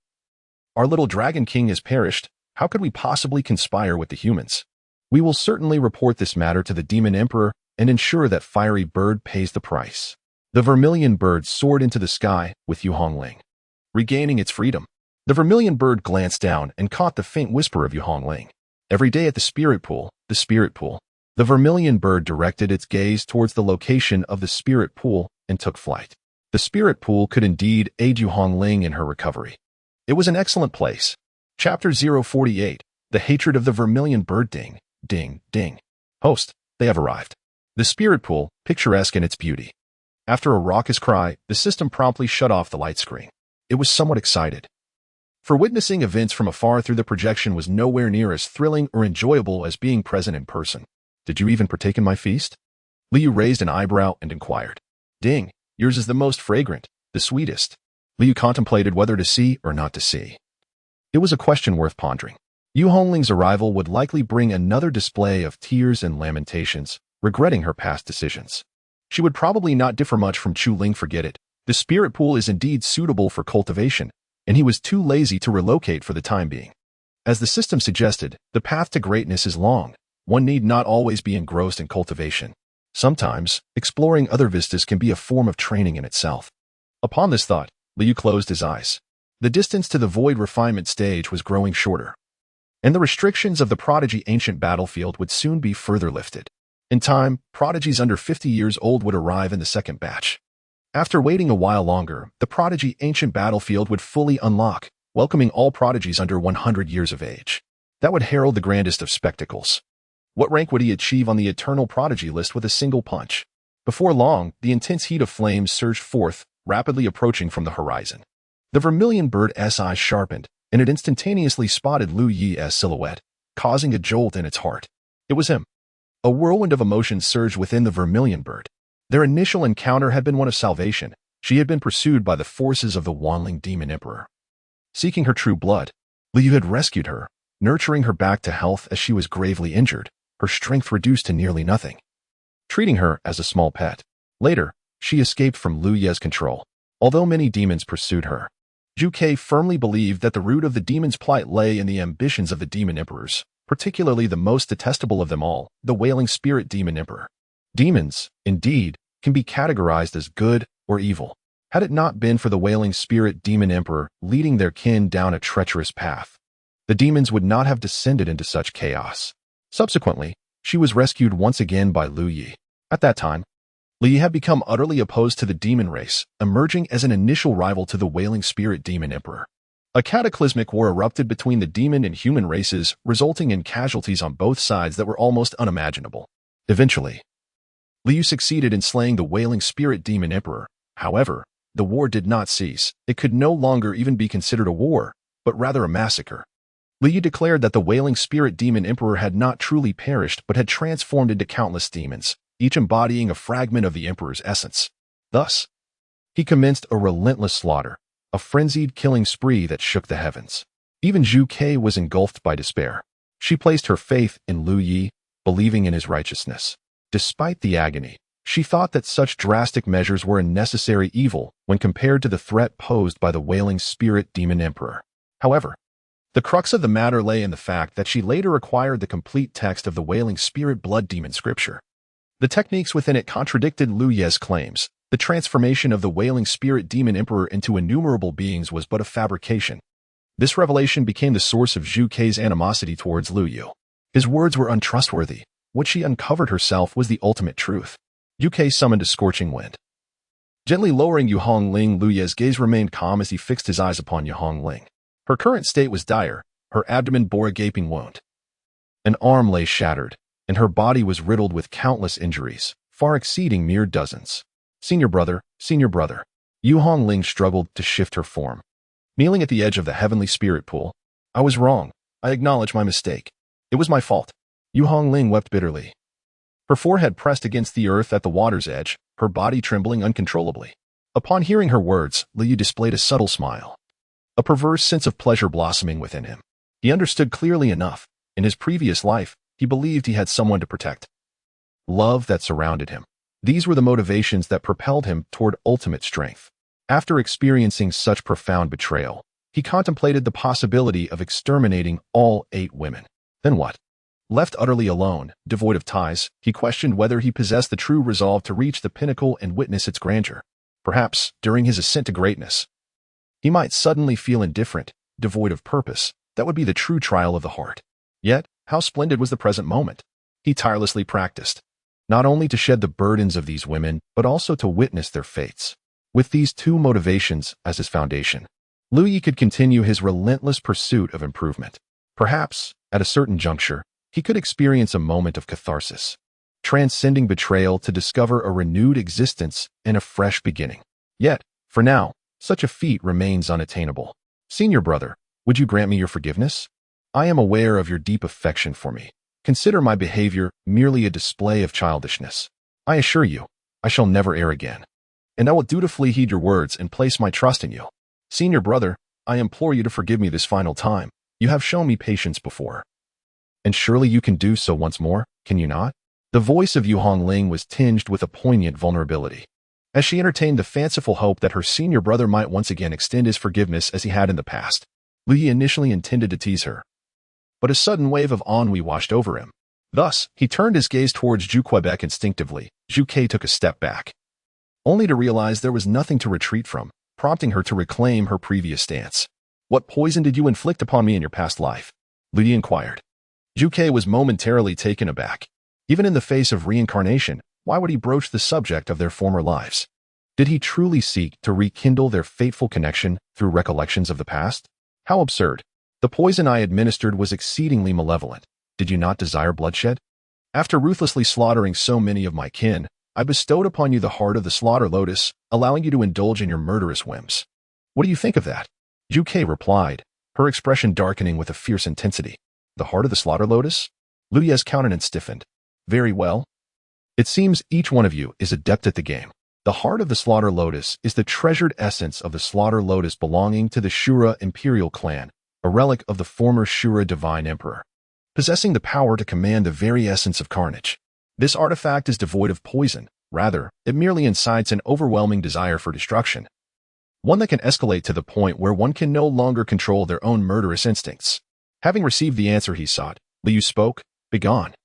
Our little dragon king has perished. How could we possibly conspire with the humans? We will certainly report this matter to the demon emperor and ensure that fiery bird pays the price. The vermilion bird soared into the sky with Yu Hongling, regaining its freedom. The vermilion bird glanced down and caught the faint whisper of Yu Hongling. Every day at the spirit pool, the vermilion bird directed its gaze towards the location of the spirit pool and took flight. The spirit pool could indeed aid Yu Hongling in her recovery. It was an excellent place. Chapter 048, The Hatred of the Vermilion Bird. Ding, ding, ding. Host, they have arrived. The spirit pool, picturesque in its beauty. After a raucous cry, the system promptly shut off the light screen. It was somewhat excited. For witnessing events from afar through the projection was nowhere near as thrilling or enjoyable as being present in person. Did you even partake in my feast? Liu raised an eyebrow and inquired. Ding, yours is the most fragrant, the sweetest. Liu contemplated whether to see or not to see. It was a question worth pondering. Yu Hongling's arrival would likely bring another display of tears and lamentations, regretting her past decisions. She would probably not differ much from Chu Ling. Forget it. The spirit pool is indeed suitable for cultivation, and he was too lazy to relocate for the time being. As the system suggested, the path to greatness is long. One need not always be engrossed in cultivation. Sometimes, exploring other vistas can be a form of training in itself. Upon this thought, Liu closed his eyes. The distance to the void refinement stage was growing shorter, and the restrictions of the prodigy ancient battlefield would soon be further lifted. In time, prodigies under 50 years old would arrive in the second batch. After waiting a while longer, the prodigy ancient battlefield would fully unlock, welcoming all prodigies under 100 years of age. That would herald the grandest of spectacles. What rank would he achieve on the eternal prodigy list with a single punch? Before long, the intense heat of flames surged forth, rapidly approaching from the horizon. The vermilion bird's eyes sharpened, and it instantaneously spotted Lu Yi's silhouette, causing a jolt in its heart. It was him. A whirlwind of emotions surged within the vermilion bird. Their initial encounter had been one of salvation. She had been pursued by the forces of the Wanling Demon Emperor. Seeking her true blood, Liu had rescued her, nurturing her back to health as she was gravely injured, her strength reduced to nearly nothing. Treating her as a small pet. Later, she escaped from Lu Ye's control. Although many demons pursued her, Zhu Ke firmly believed that the root of the demon's plight lay in the ambitions of the demon emperors, particularly the most detestable of them all, the Wailing Spirit Demon Emperor. Demons, indeed, can be categorized as good or evil. Had it not been for the Wailing Spirit Demon Emperor leading their kin down a treacherous path, the demons would not have descended into such chaos. Subsequently, she was rescued once again by Lu Yi. At that time, Lu Yi had become utterly opposed to the demon race, emerging as an initial rival to the Wailing Spirit Demon Emperor. A cataclysmic war erupted between the demon and human races, resulting in casualties on both sides that were almost unimaginable. Eventually, Liu succeeded in slaying the Wailing Spirit Demon Emperor. However, the war did not cease. It could no longer even be considered a war, but rather a massacre. Liu declared that the Wailing Spirit Demon Emperor had not truly perished but had transformed into countless demons, each embodying a fragment of the Emperor's essence. Thus, he commenced a relentless slaughter, a frenzied killing spree that shook the heavens. Even Zhu Ke was engulfed by despair. She placed her faith in Lu Yi, believing in his righteousness. Despite the agony, she thought that such drastic measures were a necessary evil when compared to the threat posed by the Wailing Spirit Demon Emperor. However, the crux of the matter lay in the fact that she later acquired the complete text of the Wailing Spirit Blood Demon scripture. The techniques within it contradicted Lu Ye's claims. The transformation of the Wailing Spirit Demon Emperor into innumerable beings was but a fabrication. This revelation became the source of Zhu Ke's animosity towards Lu Yu. His words were untrustworthy. What she uncovered herself was the ultimate truth. Zhu Ke summoned a scorching wind. Gently lowering Yu Hongling, Lu Ye's gaze remained calm as he fixed his eyes upon Yu Hongling. Her current state was dire. Her abdomen bore a gaping wound. An arm lay shattered, and her body was riddled with countless injuries, far exceeding mere dozens. Senior brother, Yu Hongling struggled to shift her form. Kneeling at the edge of the Heavenly Spirit pool, I was wrong. I acknowledge my mistake. It was my fault. Yu Hongling wept bitterly. Her forehead pressed against the earth at the water's edge, her body trembling uncontrollably. Upon hearing her words, Liu displayed a subtle smile. A perverse sense of pleasure blossoming within him. He understood clearly enough. In his previous life, he believed he had someone to protect. Love that surrounded him. These were the motivations that propelled him toward ultimate strength. After experiencing such profound betrayal, he contemplated the possibility of exterminating all 8 women. Then what? Left utterly alone, devoid of ties, he questioned whether he possessed the true resolve to reach the pinnacle and witness its grandeur. Perhaps, during his ascent to greatness, he might suddenly feel indifferent, devoid of purpose. That would be the true trial of the heart. Yet, how splendid was the present moment. He tirelessly practiced, not only to shed the burdens of these women, but also to witness their fates. With these 2 motivations as his foundation, Lu Yi could continue his relentless pursuit of improvement. Perhaps, at a certain juncture, he could experience a moment of catharsis, transcending betrayal to discover a renewed existence and a fresh beginning. Yet, for now, such a feat remains unattainable. Senior brother, would you grant me your forgiveness? I am aware of your deep affection for me. Consider my behavior merely a display of childishness. I assure you, I shall never err again. And I will dutifully heed your words and place my trust in you. Senior brother, I implore you to forgive me this final time. You have shown me patience before. And surely you can do so once more, can you not? The voice of Yu Hongling was tinged with a poignant vulnerability. As she entertained the fanciful hope that her senior brother might once again extend his forgiveness as he had in the past, Lu Yi initially intended to tease her. But a sudden wave of ennui washed over him. Thus, he turned his gaze towards Zhu Quebec instinctively. Zhu Ke took a step back, only to realize there was nothing to retreat from, prompting her to reclaim her previous stance. What poison did you inflict upon me in your past life? Lu Yi inquired. Zhu Ke was momentarily taken aback. Even in the face of reincarnation, why would he broach the subject of their former lives? Did he truly seek to rekindle their fateful connection through recollections of the past? How absurd. The poison I administered was exceedingly malevolent. Did you not desire bloodshed? After ruthlessly slaughtering so many of my kin, I bestowed upon you the heart of the slaughter lotus, allowing you to indulge in your murderous whims. What do you think of that? Zhu Ke replied, her expression darkening with a fierce intensity. The heart of the slaughter lotus? Lu Ye's countenance stiffened. Very well. It seems each one of you is adept at the game. The heart of the slaughter lotus is the treasured essence of the slaughter lotus belonging to the Shura imperial clan, a relic of the former Shura divine emperor, possessing the power to command the very essence of carnage. This artifact is devoid of poison. Rather, it merely incites an overwhelming desire for destruction, one that can escalate to the point where one can no longer control their own murderous instincts. Having received the answer he sought, Liu spoke, "Begone.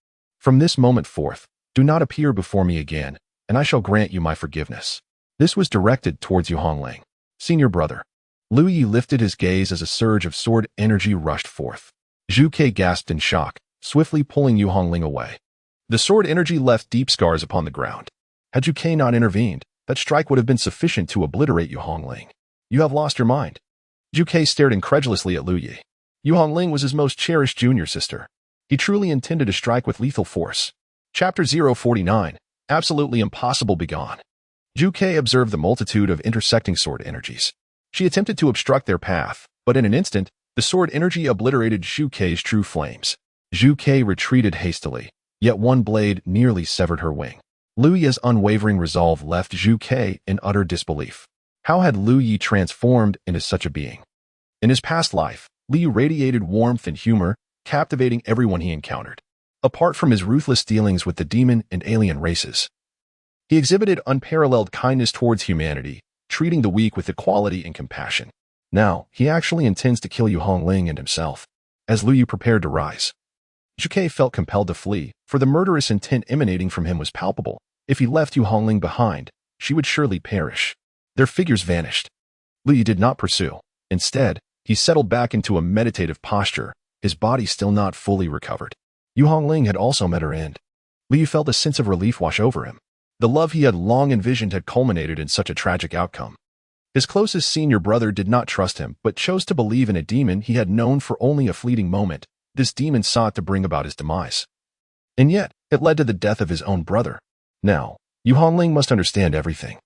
From this moment forth, do not appear before me again, and I shall grant you my forgiveness." This was directed towards Yu Hongling, senior brother. Liu Yi lifted his gaze as a surge of sword energy rushed forth. Zhu Ke gasped in shock, swiftly pulling Yu Hongling away. The sword energy left deep scars upon the ground. Had Zhu Ke not intervened, that strike would have been sufficient to obliterate Yu Hongling. You have lost your mind. Zhu Ke stared incredulously at Liu Yi. Yu Hongling was his most cherished junior sister. He truly intended to strike with lethal force. Chapter 049, Absolutely Impossible. Begone. Zhu Ke observed the multitude of intersecting sword energies. She attempted to obstruct their path, but in an instant, the sword energy obliterated Zhu Ke's true flames. Zhu Ke retreated hastily, yet one blade nearly severed her wing. Liu Yi's unwavering resolve left Zhu Ke in utter disbelief. How had Liu Yi transformed into such a being? In his past life, Liu radiated warmth and humor, captivating everyone he encountered. Apart from his ruthless dealings with the demon and alien races, he exhibited unparalleled kindness towards humanity, treating the weak with equality and compassion. Now, he actually intends to kill Yu Hongling and himself. As Liu Yi prepared to rise, Zhu Ke felt compelled to flee, for the murderous intent emanating from him was palpable. If he left Yu Hongling behind, she would surely perish. Their figures vanished. Liu Yi did not pursue. Instead, he settled back into a meditative posture, his body still not fully recovered. Yu Hongling had also met her end. Liu Yi felt a sense of relief wash over him. The love he had long envisioned had culminated in such a tragic outcome. His closest senior brother did not trust him, but chose to believe in a demon he had known for only a fleeting moment. This demon sought to bring about his demise. And yet, it led to the death of his own brother. Now, Yu Hongling must understand everything.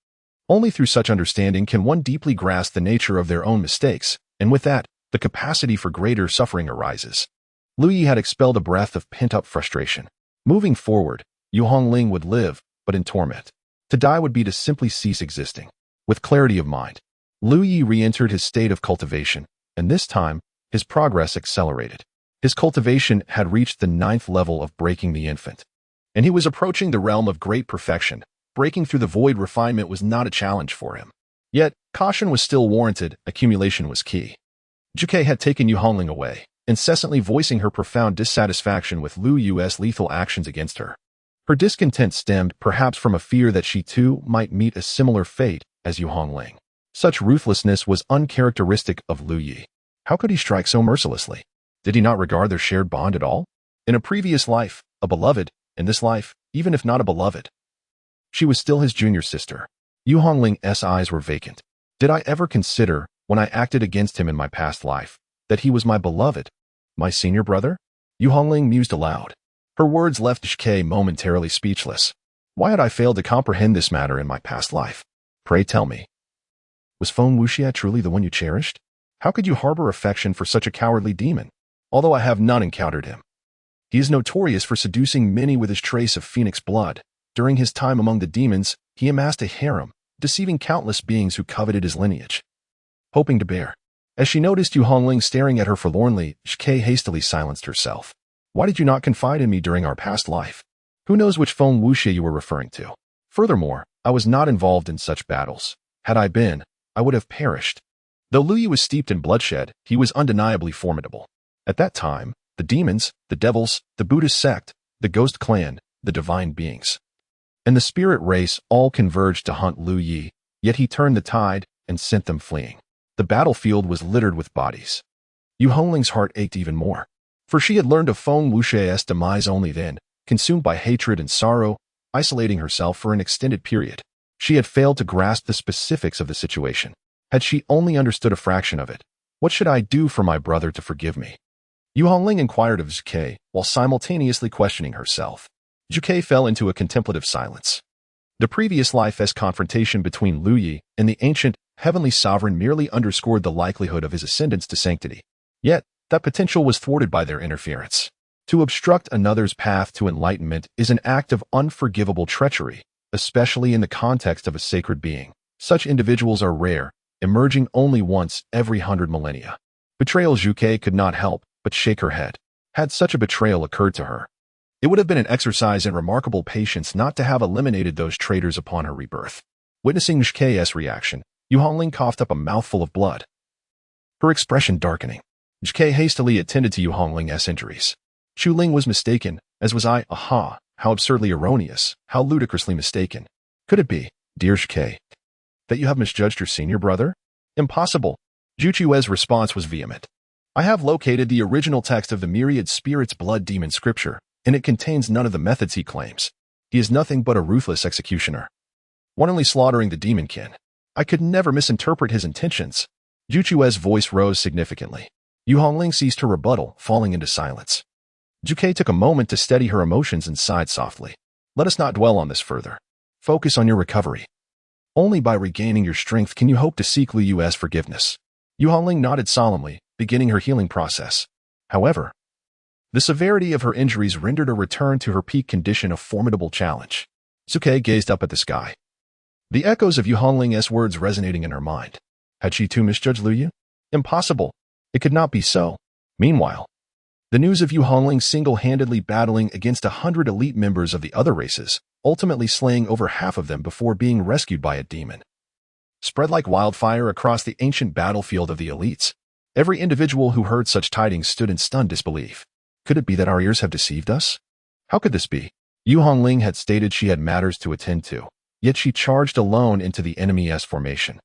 Only through such understanding can one deeply grasp the nature of their own mistakes, and with that, the capacity for greater suffering arises. Liu Yi had expelled a breath of pent-up frustration. Moving forward, Yu Hongling would live, but in torment. To die would be to simply cease existing. With clarity of mind, Liu Yi re-entered his state of cultivation, and this time, his progress accelerated. His cultivation had reached the 9th level of breaking the infant, and he was approaching the realm of great perfection. Breaking through the void refinement was not a challenge for him. Yet, caution was still warranted, accumulation was key. Zhu Ke had taken Yu Hongling away, incessantly voicing her profound dissatisfaction with Liu Yi's lethal actions against her. Her discontent stemmed perhaps from a fear that she too might meet a similar fate as Yu Hongling. Such ruthlessness was uncharacteristic of Liu Yi. How could he strike so mercilessly? Did he not regard their shared bond at all? In a previous life, a beloved; in this life, even if not a beloved, she was still his junior sister. Yu Hongling's eyes were vacant. Did I ever consider, when I acted against him in my past life, that he was my beloved, my senior brother? Yu Hongling mused aloud. Her words left Zhu Ke momentarily speechless. Why had I failed to comprehend this matter in my past life? Pray tell me. Was Feng Wuxia truly the one you cherished? How could you harbor affection for such a cowardly demon? Although I have not encountered him, he is notorious for seducing many with his trace of phoenix blood. During his time among the demons, he amassed a harem, deceiving countless beings who coveted his lineage, hoping to bear. As she noticed Yu Hongling staring at her forlornly, Zhu Ke hastily silenced herself. Why did you not confide in me during our past life? Who knows which Feng Wuxia you were referring to? Furthermore, I was not involved in such battles. Had I been, I would have perished. Though Liu Yi was steeped in bloodshed, he was undeniably formidable. At that time, the demons, the devils, the Buddhist sect, the ghost clan, the divine beings, and the spirit race all converged to hunt Liu Yi, yet he turned the tide and sent them fleeing. The battlefield was littered with bodies. Yu Hongling's heart ached even more, for she had learned of Feng Wuxia's demise only then, consumed by hatred and sorrow, isolating herself for an extended period. She had failed to grasp the specifics of the situation. Had she only understood a fraction of it, What should I do for my brother to forgive me? Yu Hongling inquired of Zhuge while simultaneously questioning herself. Zhuge fell into a contemplative silence. The previous life-esque confrontation between Lu Yi and the ancient heavenly sovereign merely underscored the likelihood of his ascendance to sanctity. Yet, that potential was thwarted by their interference. To obstruct another's path to enlightenment is an act of unforgivable treachery, especially in the context of a sacred being. Such individuals are rare, emerging only once every 100 millennia. Betrayal. Zhuge could not help but shake her head. Had such a betrayal occurred to her, it would have been an exercise in remarkable patience not to have eliminated those traitors upon her rebirth. Witnessing Zhuge's reaction, Yu Hongling coughed up a mouthful of blood, her expression darkening. Zhuge hastily attended to Yu Hongling's injuries. Chu Ling was mistaken, as was I. Aha, how absurdly erroneous, how ludicrously mistaken. Could it be, dear Zhuge, that you have misjudged your senior brother? Impossible. Zhu Chue's response was vehement. I have located the original text of the myriad spirits blood demon scripture, and it contains none of the methods he claims. He is nothing but a ruthless executioner, wantonly slaughtering the demonkin. I could never misinterpret his intentions. Zhu Chue's voice rose significantly. Yu Hongling ceased her rebuttal, falling into silence. Zhuge took a moment to steady her emotions and sighed softly. Let us not dwell on this further. Focus on your recovery. Only by regaining your strength can you hope to seek Lu Yu's forgiveness. Yu Hongling nodded solemnly, beginning her healing process. However, the severity of her injuries rendered a return to her peak condition a formidable challenge. Zhuge gazed up at the sky, the echoes of Yu Hongling's words resonating in her mind. Had she too misjudged Lu Yu? Impossible. It could not be so. Meanwhile, the news of Yu Hongling single-handedly battling against 100 elite members of the other races, ultimately slaying over half of them before being rescued by a demon, spread like wildfire across the ancient battlefield of the elites. Every individual who heard such tidings stood in stunned disbelief. Could it be that our ears have deceived us? How could this be? Yu Hongling had stated she had matters to attend to, yet she charged alone into the enemy's formation,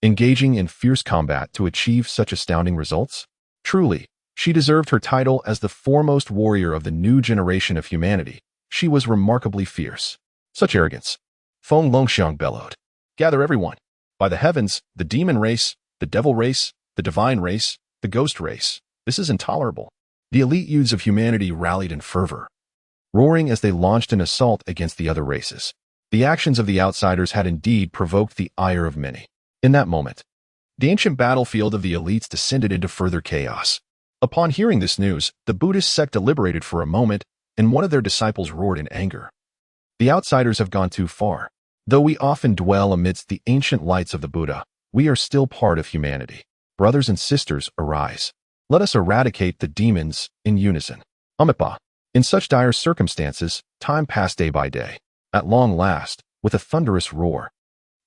engaging in fierce combat to achieve such astounding results? Truly, she deserved her title as the foremost warrior of the new generation of humanity. She was remarkably fierce. Such arrogance. Feng Longxiang bellowed. Gather everyone. By the heavens, the demon race, the devil race, the divine race, the ghost race. This is intolerable. The elite youths of humanity rallied in fervor, roaring as they launched an assault against the other races. The actions of the outsiders had indeed provoked the ire of many. In that moment, the ancient battlefield of the elites descended into further chaos. Upon hearing this news, the Buddhist sect deliberated for a moment, and one of their disciples roared in anger. The outsiders have gone too far. Though we often dwell amidst the ancient lights of the Buddha, we are still part of humanity. Brothers and sisters, arise. Let us eradicate the demons in unison. Amipa. In such dire circumstances, time passed day by day. At long last, with a thunderous roar,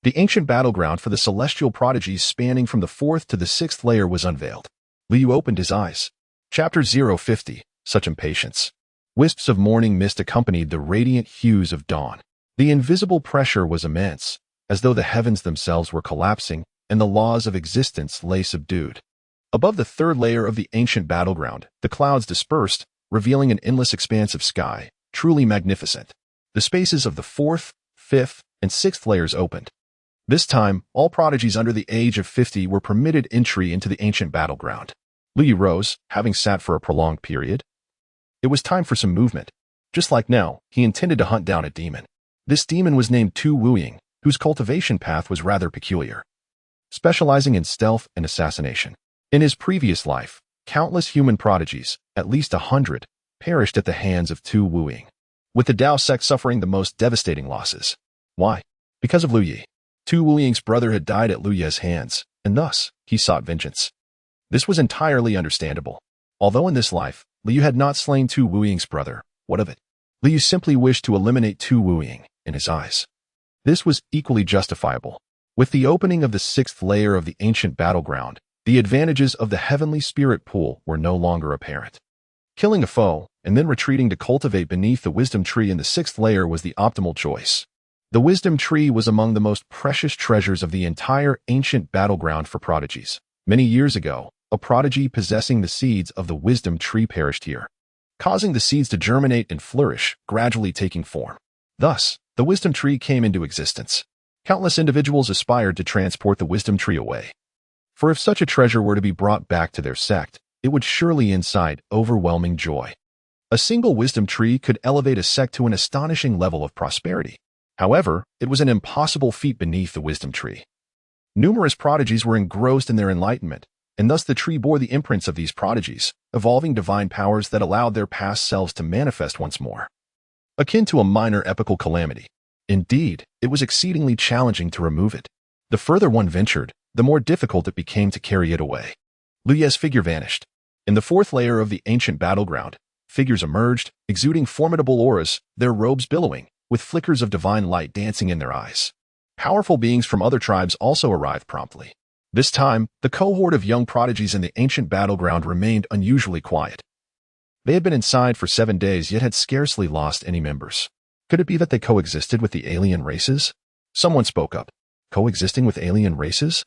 the ancient battleground for the celestial prodigies spanning from the 4th to the 6th layer was unveiled. Liu opened his eyes. Chapter 050. Such impatience. Wisps of morning mist accompanied the radiant hues of dawn. The invisible pressure was immense, as though the heavens themselves were collapsing and the laws of existence lay subdued. Above the 3rd layer of the ancient battleground, the clouds dispersed, revealing an endless expanse of sky, truly magnificent. The spaces of the 4th, 5th, and 6th layers opened. This time, all prodigies under the age of 50 were permitted entry into the ancient battleground. Liu rose, having sat for a prolonged period. It was time for some movement. Just like now, he intended to hunt down a demon. This demon was named Tu Wuying, whose cultivation path was rather peculiar, specializing in stealth and assassination. In his previous life, countless human prodigies, at least 100, perished at the hands of Tu Wuying, with the Dao sect suffering the most devastating losses. Why? Because of Lu Yi. Tu Wuying's brother had died at Lu Yi's hands, and thus, he sought vengeance. This was entirely understandable. Although in this life, Liu had not slain Tu Wuying's brother, what of it? Liu simply wished to eliminate Tu Wuying, in his eyes. This was equally justifiable. With the opening of the 6th layer of the ancient battleground, the advantages of the heavenly spirit pool were no longer apparent. Killing a foe, and then retreating to cultivate beneath the wisdom tree in the 6th layer was the optimal choice. The wisdom tree was among the most precious treasures of the entire ancient battleground for prodigies. Many years ago, a prodigy possessing the seeds of the wisdom tree perished here, causing the seeds to germinate and flourish, gradually taking form. Thus, the wisdom tree came into existence. Countless individuals aspired to transport the wisdom tree away. For if such a treasure were to be brought back to their sect, it would surely incite overwhelming joy. A single wisdom tree could elevate a sect to an astonishing level of prosperity. However, it was an impossible feat beneath the wisdom tree. Numerous prodigies were engrossed in their enlightenment, and thus the tree bore the imprints of these prodigies, evolving divine powers that allowed their past selves to manifest once more. Akin to a minor epical calamity. Indeed, it was exceedingly challenging to remove it. The further one ventured, the more difficult it became to carry it away. Lu Ye's figure vanished. In the fourth layer of the ancient battleground, figures emerged, exuding formidable auras, their robes billowing, with flickers of divine light dancing in their eyes. Powerful beings from other tribes also arrived promptly. This time, the cohort of young prodigies in the ancient battleground remained unusually quiet. They had been inside for 7 days yet had scarcely lost any members. Could it be that they coexisted with the alien races? Someone spoke up. Coexisting with alien races?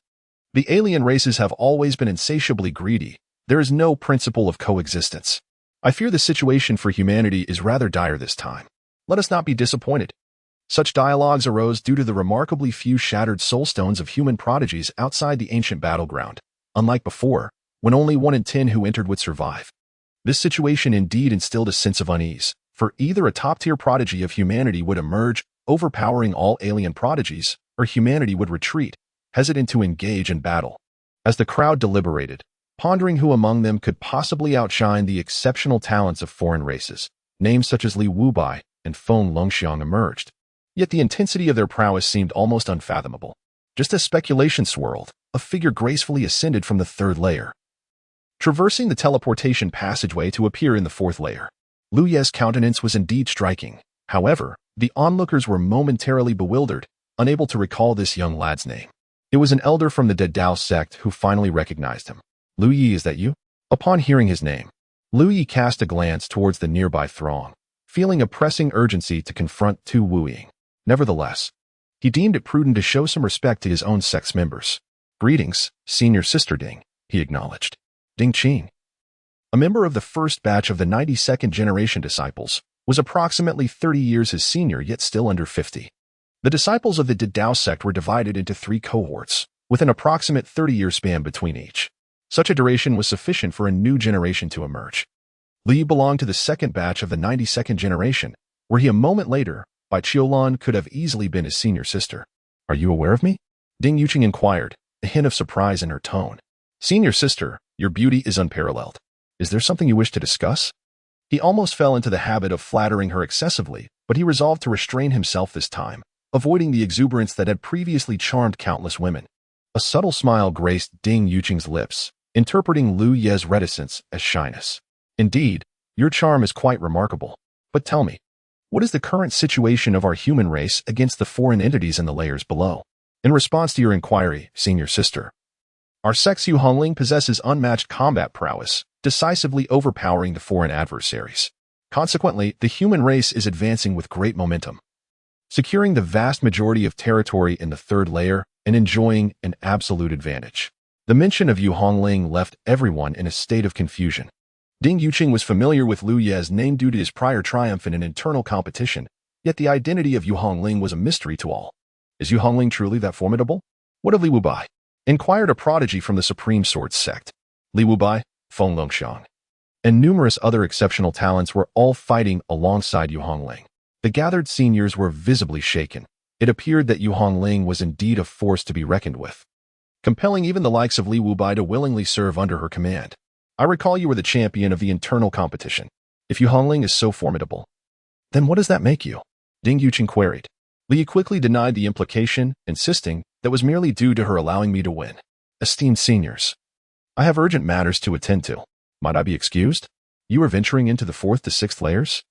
The alien races have always been insatiably greedy. There is no principle of coexistence. I fear the situation for humanity is rather dire this time. Let us not be disappointed. Such dialogues arose due to the remarkably few shattered soul stones of human prodigies outside the ancient battleground, unlike before, when only 1 in 10 who entered would survive. This situation indeed instilled a sense of unease, for either a top-tier prodigy of humanity would emerge, overpowering all alien prodigies, or humanity would retreat, hesitant to engage in battle. As the crowd deliberated, pondering who among them could possibly outshine the exceptional talents of foreign races, names such as Li Wubai and Feng Longxiang emerged. Yet the intensity of their prowess seemed almost unfathomable. Just as speculation swirled, a figure gracefully ascended from the 3rd layer, traversing the teleportation passageway to appear in the 4th layer. Lu Ye's countenance was indeed striking. However, the onlookers were momentarily bewildered, unable to recall this young lad's name. It was an elder from the Dead Dao sect who finally recognized him. Lu Yi, is that you? Upon hearing his name, Lu Yi cast a glance towards the nearby throng, feeling a pressing urgency to confront Tu Wuying. Nevertheless, he deemed it prudent to show some respect to his own sect's members. Greetings, senior sister Ding, he acknowledged. Ding Qing, a member of the first batch of the 92nd generation disciples, was approximately 30 years his senior yet still under 50. The disciples of the Dead Dao sect were divided into 3 cohorts, with an approximate 30-year span between each. Such a duration was sufficient for a new generation to emerge. Li belonged to the 2nd batch of the 92nd generation, where he a moment later, by Qiulan, could have easily been his senior sister. Are you aware of me? Ding Yuqing inquired, a hint of surprise in her tone. Senior sister, your beauty is unparalleled. Is there something you wish to discuss? He almost fell into the habit of flattering her excessively, but he resolved to restrain himself this time, avoiding the exuberance that had previously charmed countless women. A subtle smile graced Ding Yuqing's lips, interpreting Lu Ye's reticence as shyness. Indeed, your charm is quite remarkable. But tell me, what is the current situation of our human race against the foreign entities in the layers below? In response to your inquiry, senior sister, our sect's Yu Hongling possesses unmatched combat prowess, decisively overpowering the foreign adversaries. Consequently, the human race is advancing with great momentum, securing the vast majority of territory in the 3rd layer and enjoying an absolute advantage. The mention of Yu Hongling left everyone in a state of confusion. Ding Yuqing was familiar with Lu Ye's name due to his prior triumph in an internal competition, yet the identity of Yu Hongling was a mystery to all. Is Yu Hongling truly that formidable? What of Li Wubai? Inquired a prodigy from the Supreme Swords sect. Li Wubai, Feng Longxiang, and numerous other exceptional talents were all fighting alongside Yu Hongling. The gathered seniors were visibly shaken. It appeared that Yu Hongling was indeed a force to be reckoned with, compelling even the likes of Li Wubai to willingly serve under her command. I recall you were the champion of the internal competition. If Yu Hongling is so formidable, then what does that make you? Ding Yuqing queried. Li quickly denied the implication, insisting that was merely due to her allowing me to win. Esteemed seniors, I have urgent matters to attend to. Might I be excused? You are venturing into the 4th to 6th layers?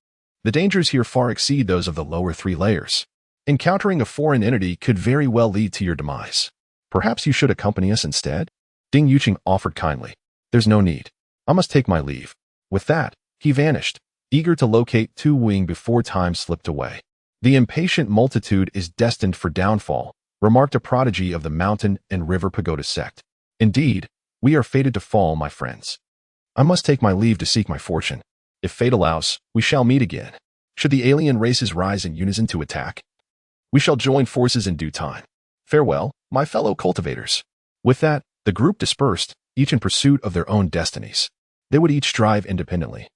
The dangers here far exceed those of the lower 3 layers. Encountering a foreign entity could very well lead to your demise. Perhaps you should accompany us instead? Ding Yuqing offered kindly. There's no need. I must take my leave. With that, he vanished, eager to locate Tu Wuying before time slipped away. The impatient multitude is destined for downfall, remarked a prodigy of the Mountain and River Pagoda sect. Indeed, we are fated to fall, my friends. I must take my leave to seek my fortune. If fate allows, we shall meet again. Should the alien races rise in unison to attack, we shall join forces in due time. Farewell, my fellow cultivators. With that, The group dispersed, each in pursuit of their own destinies. They would each strive independently.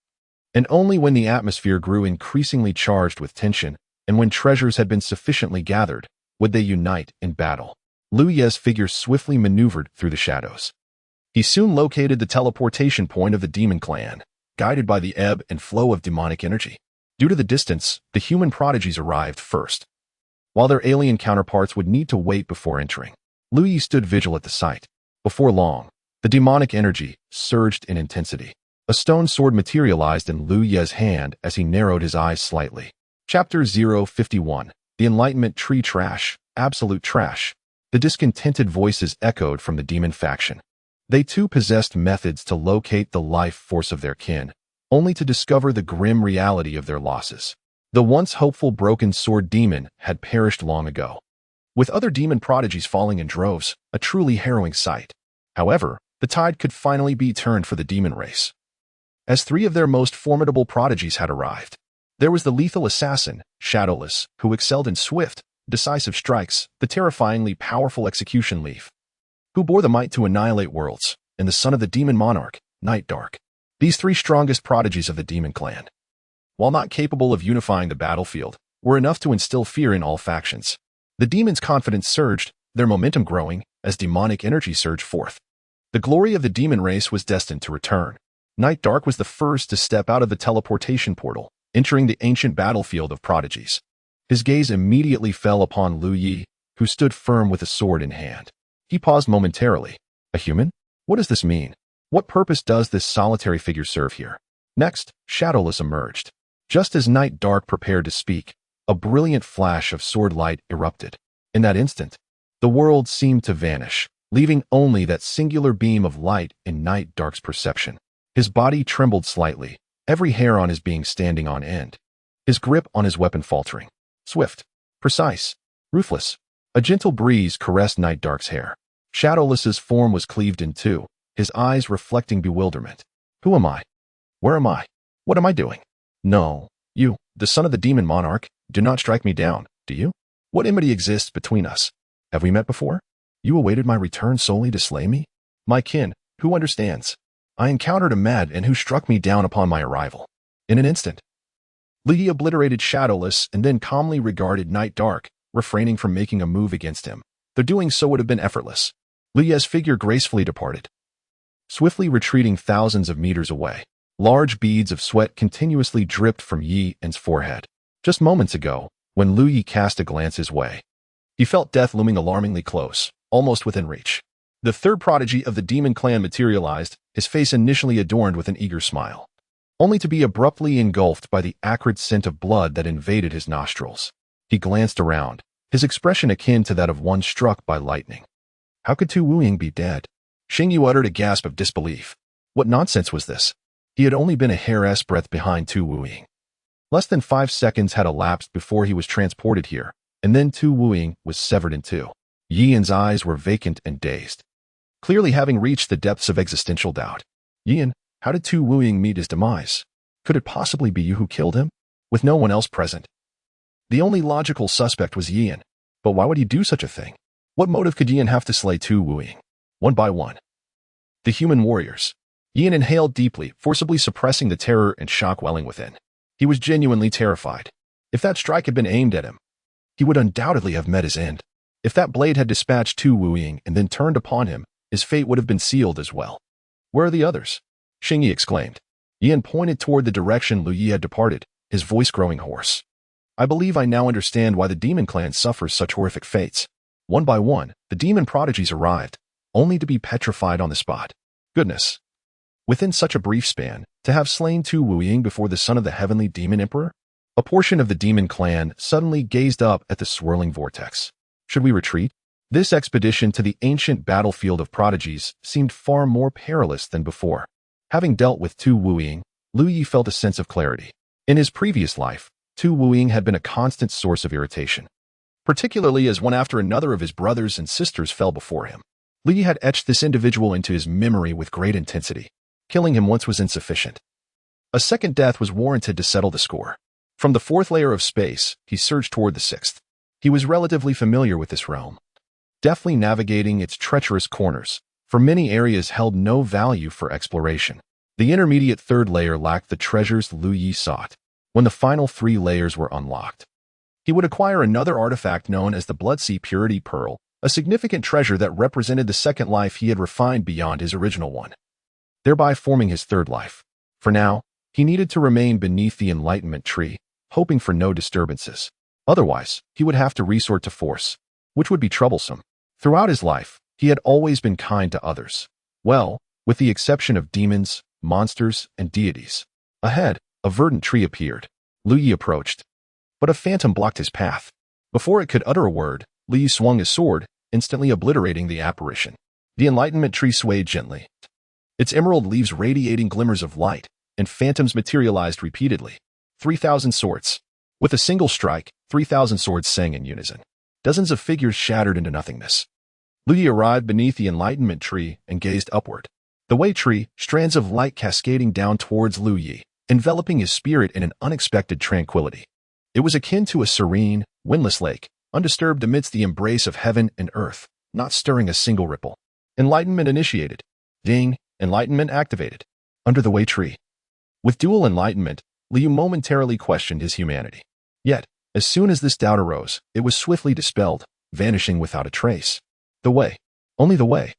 And only when the atmosphere grew increasingly charged with tension, and when treasures had been sufficiently gathered, would they unite in battle. Lu Ye's figure swiftly maneuvered through the shadows. He soon located the teleportation point of the demon clan, guided by the ebb and flow of demonic energy. Due to the distance, the human prodigies arrived first, while their alien counterparts would need to wait before entering. Lu Ye stood vigil at the sight. Before long, the demonic energy surged in intensity. A stone sword materialized in Lu Ye's hand as he narrowed his eyes slightly. Chapter 051. The Enlightenment Tree Trash, Absolute Trash. The discontented voices echoed from the demon faction. They too possessed methods to locate the life force of their kin, only to discover the grim reality of their losses. The once hopeful broken sword demon had perished long ago, with other demon prodigies falling in droves, a truly harrowing sight. However, the tide could finally be turned for the demon race, as three of their most formidable prodigies had arrived. There was the lethal assassin, Shadowless, who excelled in swift, decisive strikes, the terrifyingly powerful execution leaf, who bore the might to annihilate worlds, and the son of the demon monarch, Night Dark. These three strongest prodigies of the demon clan, while not capable of unifying the battlefield, were enough to instill fear in all factions. The demons' confidence surged, their momentum growing, as demonic energy surged forth. The glory of the demon race was destined to return. Night Dark was the first to step out of the teleportation portal, entering the ancient battlefield of prodigies. His gaze immediately fell upon Lu Ye, who stood firm with a sword in hand. He paused momentarily. A human? What does this mean? What purpose does this solitary figure serve here? Next, Shadowless emerged. Just as Night Dark prepared to speak, a brilliant flash of sword light erupted. In that instant, the world seemed to vanish, leaving only that singular beam of light in Night Dark's perception. His body trembled slightly, every hair on his being standing on end, his grip on his weapon faltering. Swift, precise, ruthless. A gentle breeze caressed Night Dark's hair. Shadowless's form was cleaved in two, his eyes reflecting bewilderment. Who am I? Where am I? What am I doing? No, you, the son of the demon monarch, do not strike me down, do you? What enmity exists between us? Have we met before? You awaited my return solely to slay me? My kin, who understands? I encountered a madman who struck me down upon my arrival. In an instant, Li obliterated Shadowless and then calmly regarded Night Dark, refraining from making a move against him. Their doing so would have been effortless. Li's figure gracefully departed, swiftly retreating thousands of meters away. Large beads of sweat continuously dripped from Yi En's forehead. Just moments ago, when Lu Yi cast a glance his way, he felt death looming alarmingly close, almost within reach. The third prodigy of the demon clan materialized, his face initially adorned with an eager smile, only to be abruptly engulfed by the acrid scent of blood that invaded his nostrils. He glanced around, his expression akin to that of one struck by lightning. How could Tu Wuying be dead? Xingyu uttered a gasp of disbelief. What nonsense was this? He had only been a hair's breadth behind Tu Wuying. Less than 5 seconds had elapsed before he was transported here, and then Tu Wuying was severed in two. Yi En's eyes were vacant and dazed, clearly having reached the depths of existential doubt. Yi En, how did Tu Wuying meet his demise? Could it possibly be you who killed him? With no one else present, the only logical suspect was Yi En. But why would he do such a thing? What motive could Yi En have to slay Tu Wuying? One by one, the human warriors. Yi En inhaled deeply, forcibly suppressing the terror and shock welling within. He was genuinely terrified. If that strike had been aimed at him, he would undoubtedly have met his end. If that blade had dispatched Tu Wuying and then turned upon him, his fate would have been sealed as well. Where are the others? Xingyi exclaimed. Yi En pointed toward the direction Lu Yi had departed, his voice growing hoarse. I believe I now understand why the demon clan suffers such horrific fates. One by one, the demon prodigies arrived, only to be petrified on the spot. Goodness. Within such a brief span, to have slain Tu Wuying before the son of the heavenly demon emperor? A portion of the demon clan suddenly gazed up at the swirling vortex. Should we retreat? This expedition to the ancient battlefield of prodigies seemed far more perilous than before. Having dealt with Tu Wuying, Lu Yi felt a sense of clarity. In his previous life, Tu Wuying had been a constant source of irritation, particularly as one after another of his brothers and sisters fell before him. Lu Yi had etched this individual into his memory with great intensity. Killing him once was insufficient. A second death was warranted to settle the score. From the 4th layer of space, he surged toward the 6th. He was relatively familiar with this realm, deftly navigating its treacherous corners, for many areas held no value for exploration. The intermediate third layer lacked the treasures Lu Yi sought. When the final 3 layers were unlocked, he would acquire another artifact known as the Bloodsea Purity Pearl, a significant treasure that represented the second life he had refined beyond his original one, thereby forming his third life. For now, he needed to remain beneath the enlightenment tree, hoping for no disturbances. Otherwise, he would have to resort to force, which would be troublesome. Throughout his life, he had always been kind to others. Well, with the exception of demons, monsters, and deities. Ahead, a verdant tree appeared. Lu Yi approached, but a phantom blocked his path. Before it could utter a word, Lu Yi swung his sword, instantly obliterating the apparition. The enlightenment tree swayed gently, its emerald leaves radiating glimmers of light, and phantoms materialized repeatedly. 3,000 swords. With a single strike, 3,000 swords sang in unison. Dozens of figures shattered into nothingness. Lu Yi arrived beneath the enlightenment tree and gazed upward. The Wei tree, strands of light cascading down towards Lu Yi, enveloping his spirit in an unexpected tranquility. It was akin to a serene, windless lake, undisturbed amidst the embrace of heaven and earth, not stirring a single ripple. Enlightenment initiated. Ding, enlightenment activated. Under the Wei tree. With dual enlightenment, Liu momentarily questioned his humanity. Yet, as soon as this doubt arose, it was swiftly dispelled, vanishing without a trace. The Wei. Only the Wei.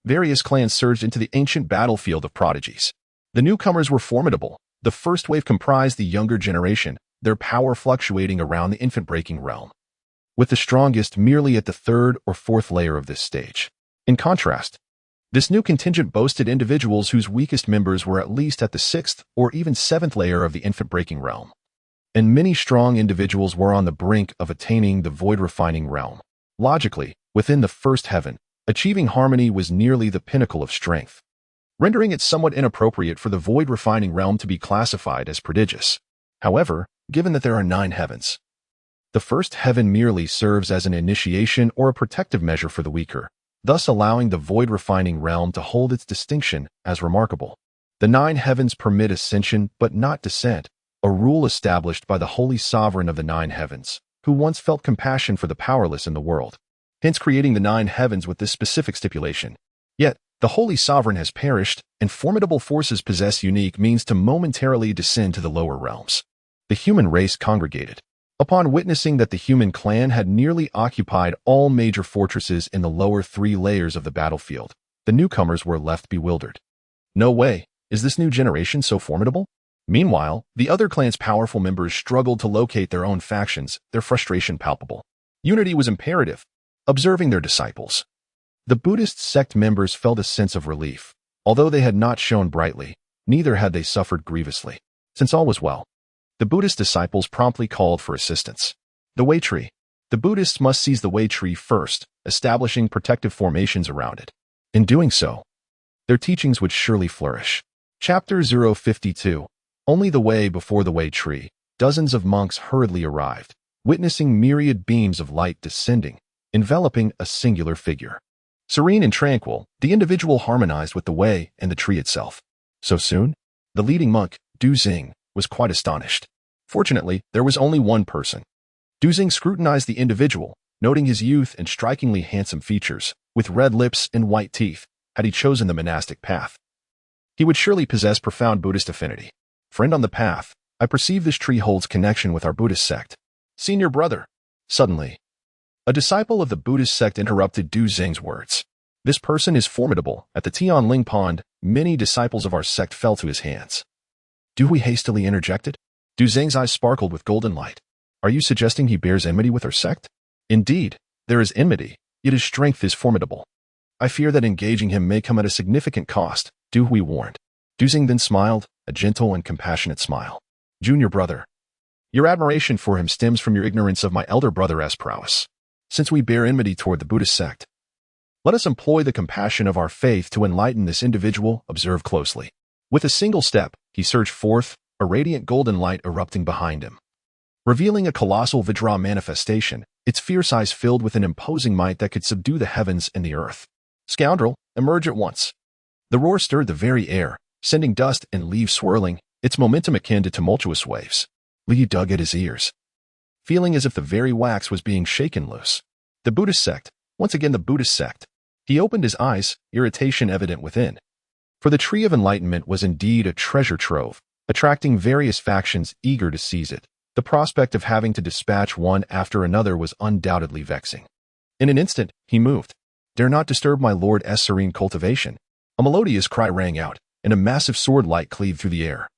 Various clans surged into the ancient battlefield of prodigies. The newcomers were formidable. The first wave comprised the younger generation, their power fluctuating around the infant-breaking realm, with the strongest merely at the 3rd or 4th layer of this stage. In contrast, this new contingent boasted individuals whose weakest members were at least at the 6th or even 7th layer of the infant-breaking realm. And many strong individuals were on the brink of attaining the void-refining realm. Logically, within the first heaven, achieving harmony was nearly the pinnacle of strength, rendering it somewhat inappropriate for the void-refining realm to be classified as prodigious. However, given that there are 9 heavens, the first heaven merely serves as an initiation or a protective measure for the weaker, thus allowing the void-refining realm to hold its distinction as remarkable. The 9 heavens permit ascension but not descent, a rule established by the holy sovereign of the 9 heavens, who once felt compassion for the powerless in the world, hence creating the 9 heavens with this specific stipulation. Yet, the holy sovereign has perished, and formidable forces possess unique means to momentarily descend to the lower realms. The human race congregated. Upon witnessing that the human clan had nearly occupied all major fortresses in the lower 3 layers of the battlefield, the newcomers were left bewildered. No way, is this new generation so formidable? Meanwhile, the other clan's powerful members struggled to locate their own factions, their frustration palpable. Unity was imperative. Observing their disciples, the Buddhist sect members felt a sense of relief. Although they had not shone brightly, neither had they suffered grievously. Since all was well, the Buddhist disciples promptly called for assistance. The Wei tree. The Buddhists must seize the Wei tree first, establishing protective formations around it. In doing so, their teachings would surely flourish. Chapter 052. Only the Wei before the Wei tree. Dozens of monks hurriedly arrived, witnessing myriad beams of light descending, enveloping a singular figure. Serene and tranquil, the individual harmonized with the Wei and the tree itself. So soon? The leading monk, Du Xing, was quite astonished. Fortunately, there was only one person. Du Xing scrutinized the individual, noting his youth and strikingly handsome features, with red lips and white teeth. Had he chosen the monastic path, he would surely possess profound Buddhist affinity. Friend on the path, I perceive this tree holds connection with our Buddhist sect. Senior brother. Suddenly, a disciple of the Buddhist sect interrupted Du Xing's words. This person is formidable. At the Tianling Pond, many disciples of our sect fell to his hands. Dewey hastily interjected. Du Xing's eyes sparkled with golden light. Are you suggesting he bears enmity with our sect? Indeed, there is enmity, yet his strength is formidable. I fear that engaging him may come at a significant cost, Dewey warned. Du Xing then smiled, a gentle and compassionate smile. Junior brother, your admiration for him stems from your ignorance of my elder brother's prowess. Since we bear enmity toward the Buddhist sect, let us employ the compassion of our faith to enlighten this individual. Observe closely. With a single step, he surged forth, a radiant golden light erupting behind him, revealing a colossal Vajra manifestation, its fierce eyes filled with an imposing might that could subdue the heavens and the earth. Scoundrel, emerge at once. The roar stirred the very air, sending dust and leaves swirling, its momentum akin to tumultuous waves. Li dug at his ears, feeling as if the very wax was being shaken loose. The Buddhist sect, once again the Buddhist sect. He opened his eyes, irritation evident within. For the Tree of Enlightenment was indeed a treasure trove, attracting various factions eager to seize it. The prospect of having to dispatch one after another was undoubtedly vexing. In an instant, he moved. "Dare not disturb my lord's serene cultivation." A melodious cry rang out, and a massive sword light cleaved through the air,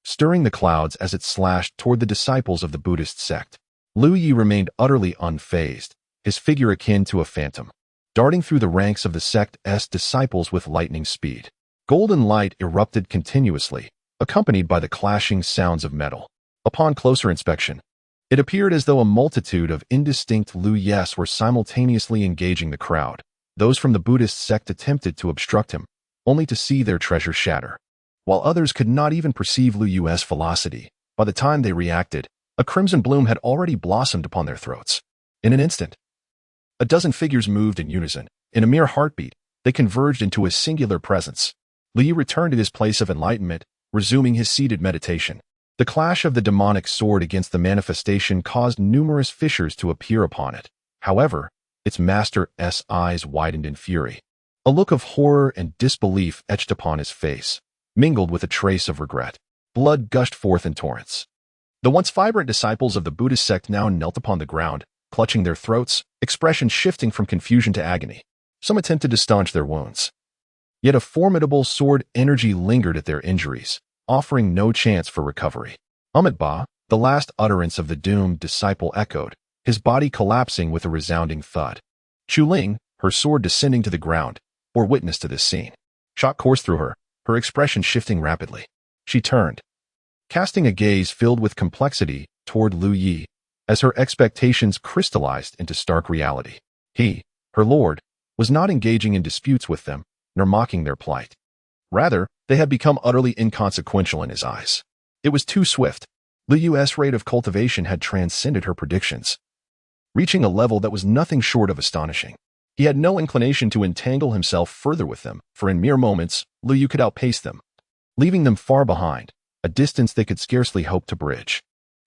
stirring the clouds as it slashed toward the disciples of the Buddhist sect. Lu Yi remained utterly unfazed, his figure akin to a phantom, darting through the ranks of the sect's disciples with lightning speed. Golden light erupted continuously, accompanied by the clashing sounds of metal. Upon closer inspection, it appeared as though a multitude of indistinct Lu Yis were simultaneously engaging the crowd. Those from the Buddhist sect attempted to obstruct him, only to see their treasure shatter. While others could not even perceive Lu Yu's velocity, by the time they reacted, a crimson bloom had already blossomed upon their throats. In an instant, a dozen figures moved in unison. In a mere heartbeat, they converged into a singular presence. Lu Yu returned to his place of enlightenment, resuming his seated meditation. The clash of the demonic sword against the manifestation caused numerous fissures to appear upon it. However, its master's eyes widened in fury. A look of horror and disbelief etched upon his face, mingled with a trace of regret. Blood gushed forth in torrents. The once vibrant disciples of the Buddhist sect now knelt upon the ground, clutching their throats, expression shifting from confusion to agony. Some attempted to staunch their wounds. Yet a formidable sword energy lingered at their injuries, offering no chance for recovery. Ba, the last utterance of the doomed disciple echoed, his body collapsing with a resounding thud. Chu Ling, her sword descending to the ground, bore witness to this scene. Shock coursed through her, her expression shifting rapidly. She turned, casting a gaze filled with complexity toward Lu Yi, as her expectations crystallized into stark reality. He, her lord, was not engaging in disputes with them, nor mocking their plight. Rather, they had become utterly inconsequential in his eyes. It was too swift. Lu Yu's rate of cultivation had transcended her predictions, reaching a level that was nothing short of astonishing. He had no inclination to entangle himself further with them, for in mere moments, Lu Yu could outpace them, leaving them far behind, a distance they could scarcely hope to bridge.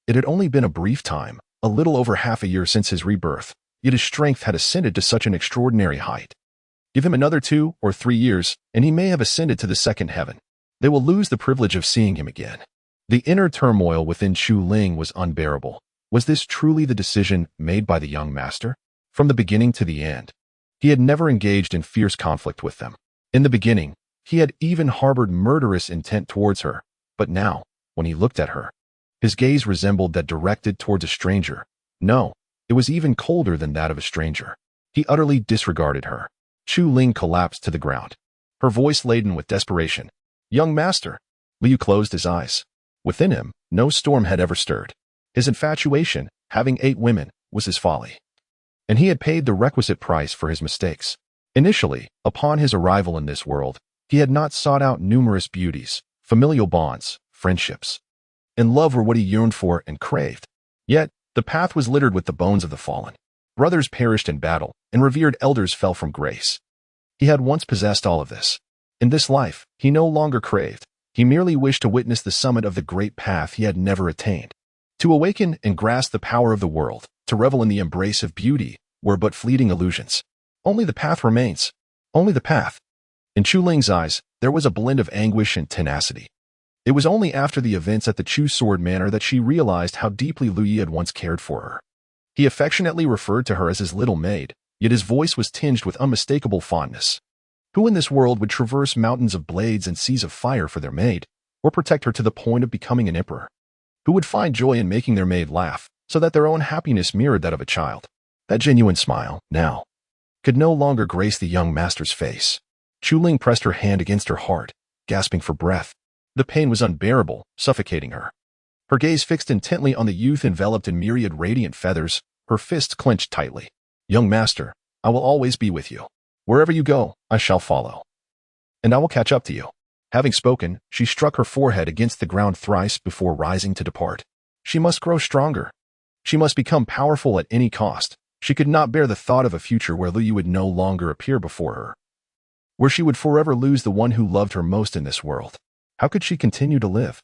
It had only been a brief time, a little over half a year since his rebirth, yet his strength had ascended to such an extraordinary height. Give him another 2 or 3 years, and he may have ascended to the second heaven. They will lose the privilege of seeing him again. The inner turmoil within Chu Ling was unbearable. Was this truly the decision made by the young master? From the beginning to the end, he had never engaged in fierce conflict with them. In the beginning, he had even harbored murderous intent towards her, but now, when he looked at her, his gaze resembled that directed towards a stranger. No, it was even colder than that of a stranger. He utterly disregarded her. Chu Ling collapsed to the ground, her voice laden with desperation. "Young master!" Lu Yu closed his eyes. Within him, no storm had ever stirred. His infatuation, having 8 women, was his folly, and he had paid the requisite price for his mistakes. Initially, upon his arrival in this world, he had not sought out numerous beauties, familial bonds, friendships, and love were what he yearned for and craved. Yet, the path was littered with the bones of the fallen. Brothers perished in battle, and revered elders fell from grace. He had once possessed all of this. In this life, he no longer craved. He merely wished to witness the summit of the great path he had never attained. To awaken and grasp the power of the world, to revel in the embrace of beauty, were but fleeting illusions. Only the path remains. Only the path. In Chu Ling's eyes, there was a blend of anguish and tenacity. It was only after the events at the Chu Sword Manor that she realized how deeply Lu Yi had once cared for her. He affectionately referred to her as his little maid, yet his voice was tinged with unmistakable fondness. Who in this world would traverse mountains of blades and seas of fire for their maid, or protect her to the point of becoming an emperor? Who would find joy in making their maid laugh, so that their own happiness mirrored that of a child? That genuine smile, now, could no longer grace the young master's face. Chu Ling pressed her hand against her heart, gasping for breath. The pain was unbearable, suffocating her. Her gaze fixed intently on the youth enveloped in myriad radiant feathers, her fists clenched tightly. "Young master, I will always be with you. Wherever you go, I shall follow. And I will catch up to you." Having spoken, she struck her forehead against the ground thrice before rising to depart. She must grow stronger. She must become powerful at any cost. She could not bear the thought of a future where Lu Yu would no longer appear before her, where she would forever lose the one who loved her most in this world. How could she continue to live?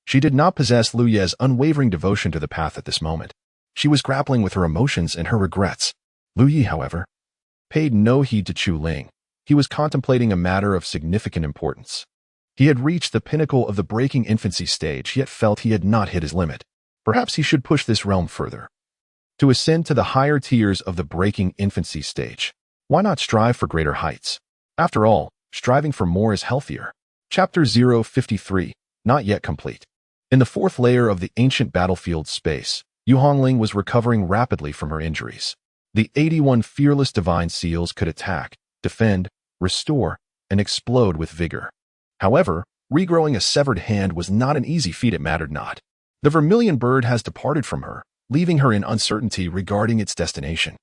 She did not possess Lu Yu's unwavering devotion to the path at this moment. She was grappling with her emotions and her regrets. Lu Yi, however, paid no heed to Chu Ling. He was contemplating a matter of significant importance. He had reached the pinnacle of the breaking infancy stage, yet felt he had not hit his limit. Perhaps he should push this realm further. To ascend to the higher tiers of the breaking infancy stage. Why not strive for greater heights? After all, striving for more is healthier. Chapter 053, not yet complete. In the fourth layer of the ancient battlefield space, Yu Hongling was recovering rapidly from her injuries. The 81 fearless divine seals could attack, defend, restore, and explode with vigor. However, regrowing a severed hand was not an easy feat. It mattered not. The vermilion bird has departed from her, leaving her in uncertainty regarding its destination.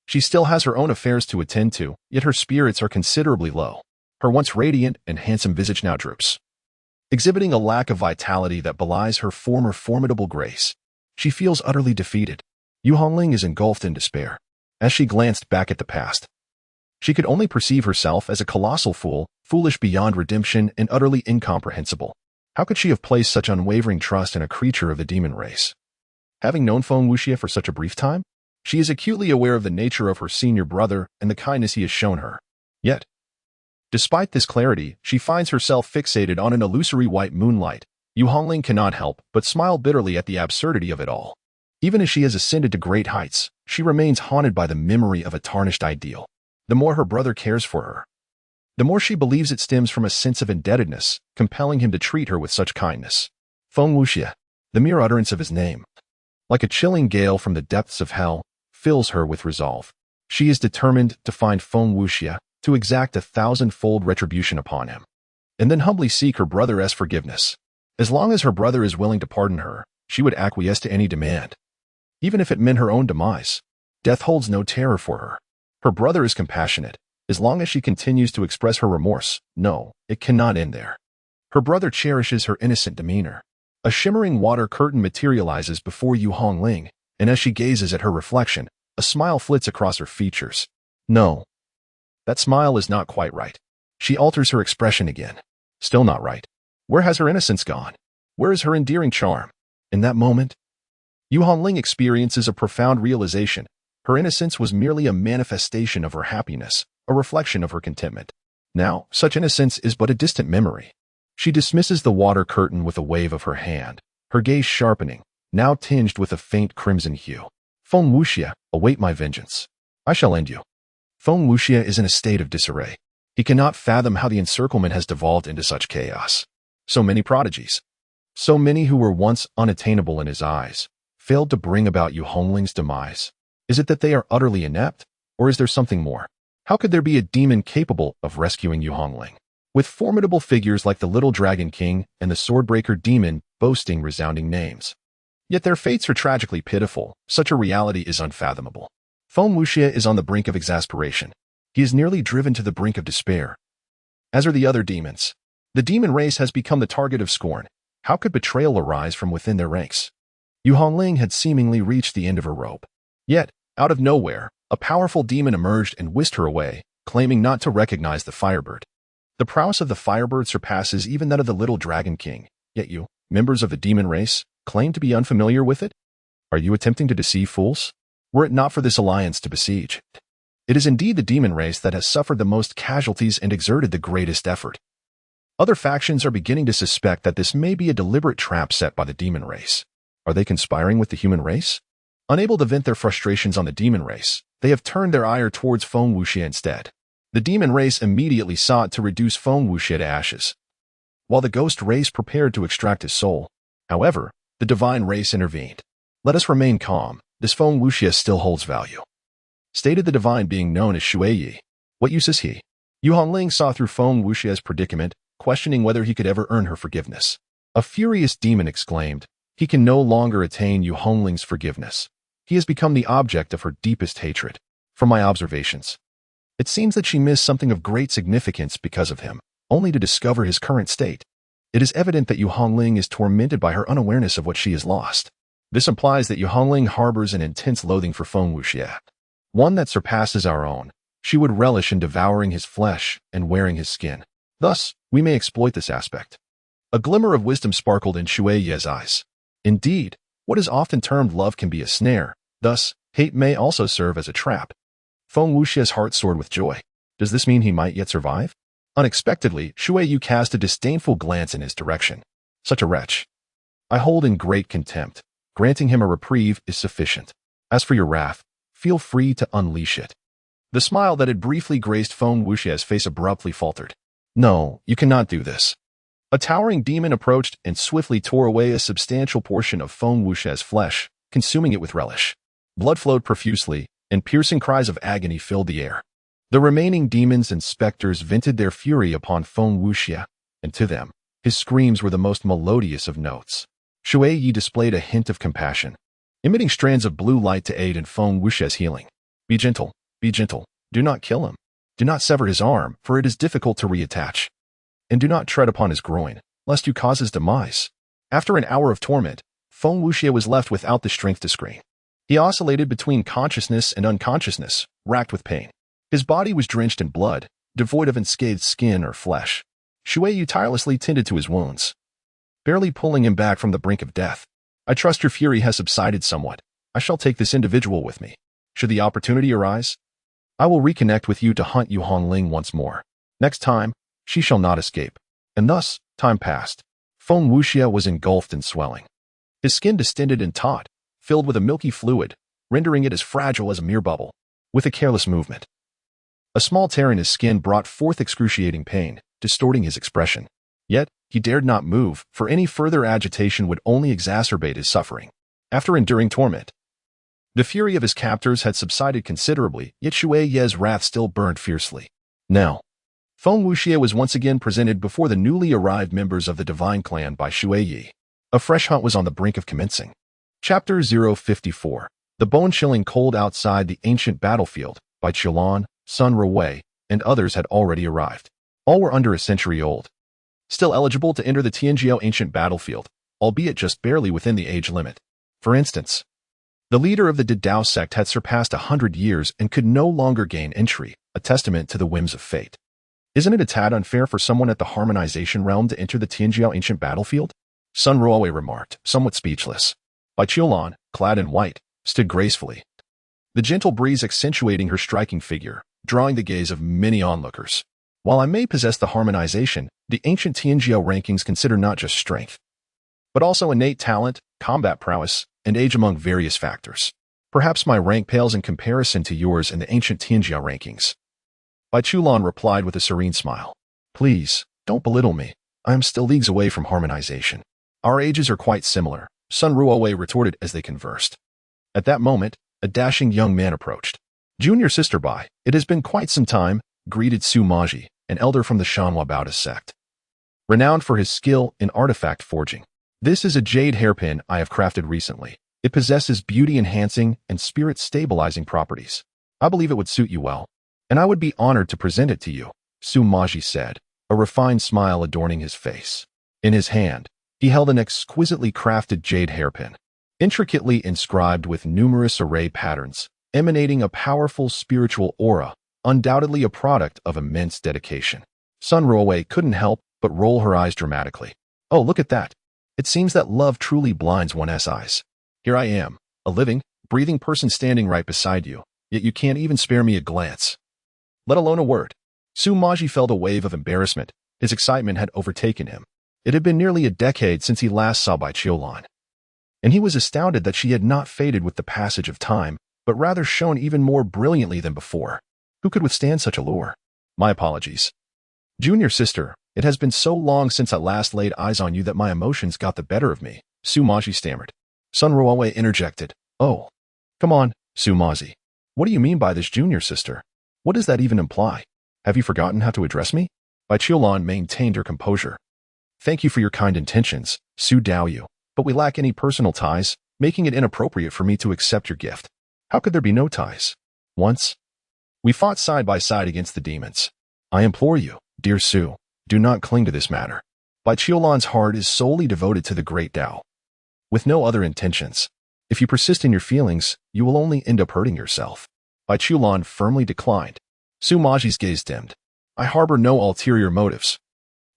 She still has her own affairs to attend to, yet her spirits are considerably low. Her once radiant and handsome visage now droops, exhibiting a lack of vitality that belies her former formidable grace. She feels utterly defeated. Yu Hongling is engulfed in despair. As she glanced back at the past, she could only perceive herself as a colossal fool, foolish beyond redemption and utterly incomprehensible. How could she have placed such unwavering trust in a creature of the demon race? Having known Feng Wuxia for such a brief time, she is acutely aware of the nature of her senior brother and the kindness he has shown her. Yet, despite this clarity, she finds herself fixated on an illusory white moonlight. Yu Hongling cannot help but smile bitterly at the absurdity of it all. Even as she has ascended to great heights, she remains haunted by the memory of a tarnished ideal. The more her brother cares for her, the more she believes it stems from a sense of indebtedness, compelling him to treat her with such kindness. Feng Wuxia, the mere utterance of his name, like a chilling gale from the depths of hell, fills her with resolve. She is determined to find Feng Wuxia, to exact 1,000-fold retribution upon him, and then humbly seek her brother's forgiveness. As long as her brother is willing to pardon her, she would acquiesce to any demand. Even if it meant her own demise, death holds no terror for her. Her brother is compassionate. As long as she continues to express her remorse, no, it cannot end there. Her brother cherishes her innocent demeanor. A shimmering water curtain materializes before Yu Hongling, and as she gazes at her reflection, a smile flits across her features. No, that smile is not quite right. She alters her expression again. Still not right. Where has her innocence gone? Where is her endearing charm? In that moment, Yu Hongling experiences a profound realization. Her innocence was merely a manifestation of her happiness, a reflection of her contentment. Now, such innocence is but a distant memory. She dismisses the water curtain with a wave of her hand, her gaze sharpening, now tinged with a faint crimson hue. Feng Wuxia, await my vengeance. I shall end you. Feng Wuxia is in a state of disarray. He cannot fathom how the encirclement has devolved into such chaos. So many prodigies, so many who were once unattainable in his eyes, failed to bring about Yu Hongling's demise. Is it that they are utterly inept, or is there something more? How could there be a demon capable of rescuing Yu Hongling? With formidable figures like the Little Dragon King and the Swordbreaker Demon boasting resounding names. Yet their fates are tragically pitiful. Such a reality is unfathomable. Feng Wuxia is on the brink of exasperation. He is nearly driven to the brink of despair. As are the other demons. The demon race has become the target of scorn. How could betrayal arise from within their ranks? Yu Hongling had seemingly reached the end of her rope. Yet, out of nowhere, a powerful demon emerged and whisked her away, claiming not to recognize the Firebird. The prowess of the Firebird surpasses even that of the Little Dragon King. Yet you, members of the demon race, claim to be unfamiliar with it? Are you attempting to deceive fools? Were it not for this alliance to besiege it, it is indeed the demon race that has suffered the most casualties and exerted the greatest effort. Other factions are beginning to suspect that this may be a deliberate trap set by the demon race. Are they conspiring with the human race? Unable to vent their frustrations on the demon race, they have turned their ire towards Feng Wuxia instead. The demon race immediately sought to reduce Feng Wuxia to ashes, while the ghost race prepared to extract his soul. However, the divine race intervened. Let us remain calm. This Feng Wuxia still holds value, stated the divine being known as Shuiyi. What use is he? Yu Hongling saw through Feng Wuxia's predicament, questioning whether he could ever earn her forgiveness. A furious demon exclaimed, he can no longer attain Yu Hongling's forgiveness. He has become the object of her deepest hatred. From my observations, it seems that she missed something of great significance because of him, only to discover his current state. It is evident that Yu Hongling is tormented by her unawareness of what she has lost. This implies that Yu Hongling harbors an intense loathing for Feng Wuxia, one that surpasses our own. She would relish in devouring his flesh and wearing his skin. Thus, we may exploit this aspect. A glimmer of wisdom sparkled in Shuiyi's eyes. Indeed, what is often termed love can be a snare. Thus, hate may also serve as a trap. Feng Wuxia's heart soared with joy. Does this mean he might yet survive? Unexpectedly, Shui Yu cast a disdainful glance in his direction. Such a wretch. I hold in great contempt. Granting him a reprieve is sufficient. As for your wrath, feel free to unleash it. The smile that had briefly graced Feng Wuxia's face abruptly faltered. No, you cannot do this. A towering demon approached and swiftly tore away a substantial portion of Feng Wuxia's flesh, consuming it with relish. Blood flowed profusely, and piercing cries of agony filled the air. The remaining demons and specters vented their fury upon Feng Wuxia, and to them, his screams were the most melodious of notes. Shui Yi displayed a hint of compassion, emitting strands of blue light to aid in Feng Wuxia's healing. Be gentle, be gentle. Do not kill him. Do not sever his arm, for it is difficult to reattach. And do not tread upon his groin, lest you cause his demise. After an hour of torment, Feng Wuxia was left without the strength to scream. He oscillated between consciousness and unconsciousness, racked with pain. His body was drenched in blood, devoid of unscathed skin or flesh. Shui Yu tirelessly tended to his wounds, barely pulling him back from the brink of death. I trust your fury has subsided somewhat. I shall take this individual with me. Should the opportunity arise, I will reconnect with you to hunt Yu Hongling once more. Next time, she shall not escape. And thus, time passed. Feng Wuxia was engulfed in swelling. His skin distended and taut, filled with a milky fluid, rendering it as fragile as a mere bubble. With a careless movement, a small tear in his skin brought forth excruciating pain, distorting his expression. Yet, he dared not move, for any further agitation would only exacerbate his suffering. After enduring torment, the fury of his captors had subsided considerably, yet Shui Ye's wrath still burned fiercely. Now, Feng Wuxia was once again presented before the newly arrived members of the Divine Clan by Shui Yi. A fresh hunt was on the brink of commencing. Chapter 054. The bone-chilling cold outside the ancient battlefield, by Qilan, Sun Ruwei, and others had already arrived. All were under a century old, still eligible to enter the Tianjiao ancient battlefield, albeit just barely within the age limit. For instance, the leader of the Didao sect had surpassed 100 years and could no longer gain entry, a testament to the whims of fate. Isn't it a tad unfair for someone at the harmonization realm to enter the Tianjiao ancient battlefield? Sun Ruwei remarked, somewhat speechless. Bai Qiulan, clad in white, stood gracefully, the gentle breeze accentuating her striking figure, drawing the gaze of many onlookers. While I may possess the harmonization, the ancient Tianjiao rankings consider not just strength, but also innate talent, combat prowess, and age among various factors. Perhaps my rank pales in comparison to yours in the ancient Tianjiao rankings. Bai Qiulan replied with a serene smile. Please, don't belittle me. I am still leagues away from harmonization. Our ages are quite similar, Sun Ruowei retorted as they conversed. At that moment, a dashing young man approached. Junior sister Bai, it has been quite some time, greeted Su Maji, an elder from the Shanhua Baoda sect, renowned for his skill in artifact forging. This is a jade hairpin I have crafted recently. It possesses beauty-enhancing and spirit-stabilizing properties. I believe it would suit you well, and I would be honored to present it to you, Su Maji said, a refined smile adorning his face. In his hand, he held an exquisitely crafted jade hairpin, intricately inscribed with numerous array patterns, emanating a powerful spiritual aura, undoubtedly a product of immense dedication. Sun Ruowei couldn't help but roll her eyes dramatically. Oh, look at that. It seems that love truly blinds one's eyes. Here I am, a living, breathing person standing right beside you, yet you can't even spare me a glance, let alone a word. Su Maji felt a wave of embarrassment. His excitement had overtaken him. It had been nearly a decade since he last saw Bai Qiulan, and he was astounded that she had not faded with the passage of time, but rather shone even more brilliantly than before. Who could withstand such allure? My apologies. Junior sister, it has been so long since I last laid eyes on you that my emotions got the better of me, Su Maji stammered. Sun Ruowei interjected. Oh, come on, Su Maji. What do you mean by this junior sister? What does that even imply? Have you forgotten how to address me? Bai Qiulan maintained her composure. Thank you for your kind intentions, Su Daoyu, but we lack any personal ties, making it inappropriate for me to accept your gift. How could there be no ties? Once, we fought side by side against the demons. I implore you, dear Su, do not cling to this matter. Bai Qiulan's heart is solely devoted to the great Tao, with no other intentions. If you persist in your feelings, you will only end up hurting yourself. Bai Qiulan firmly declined. Su Maji's gaze dimmed. I harbor no ulterior motives.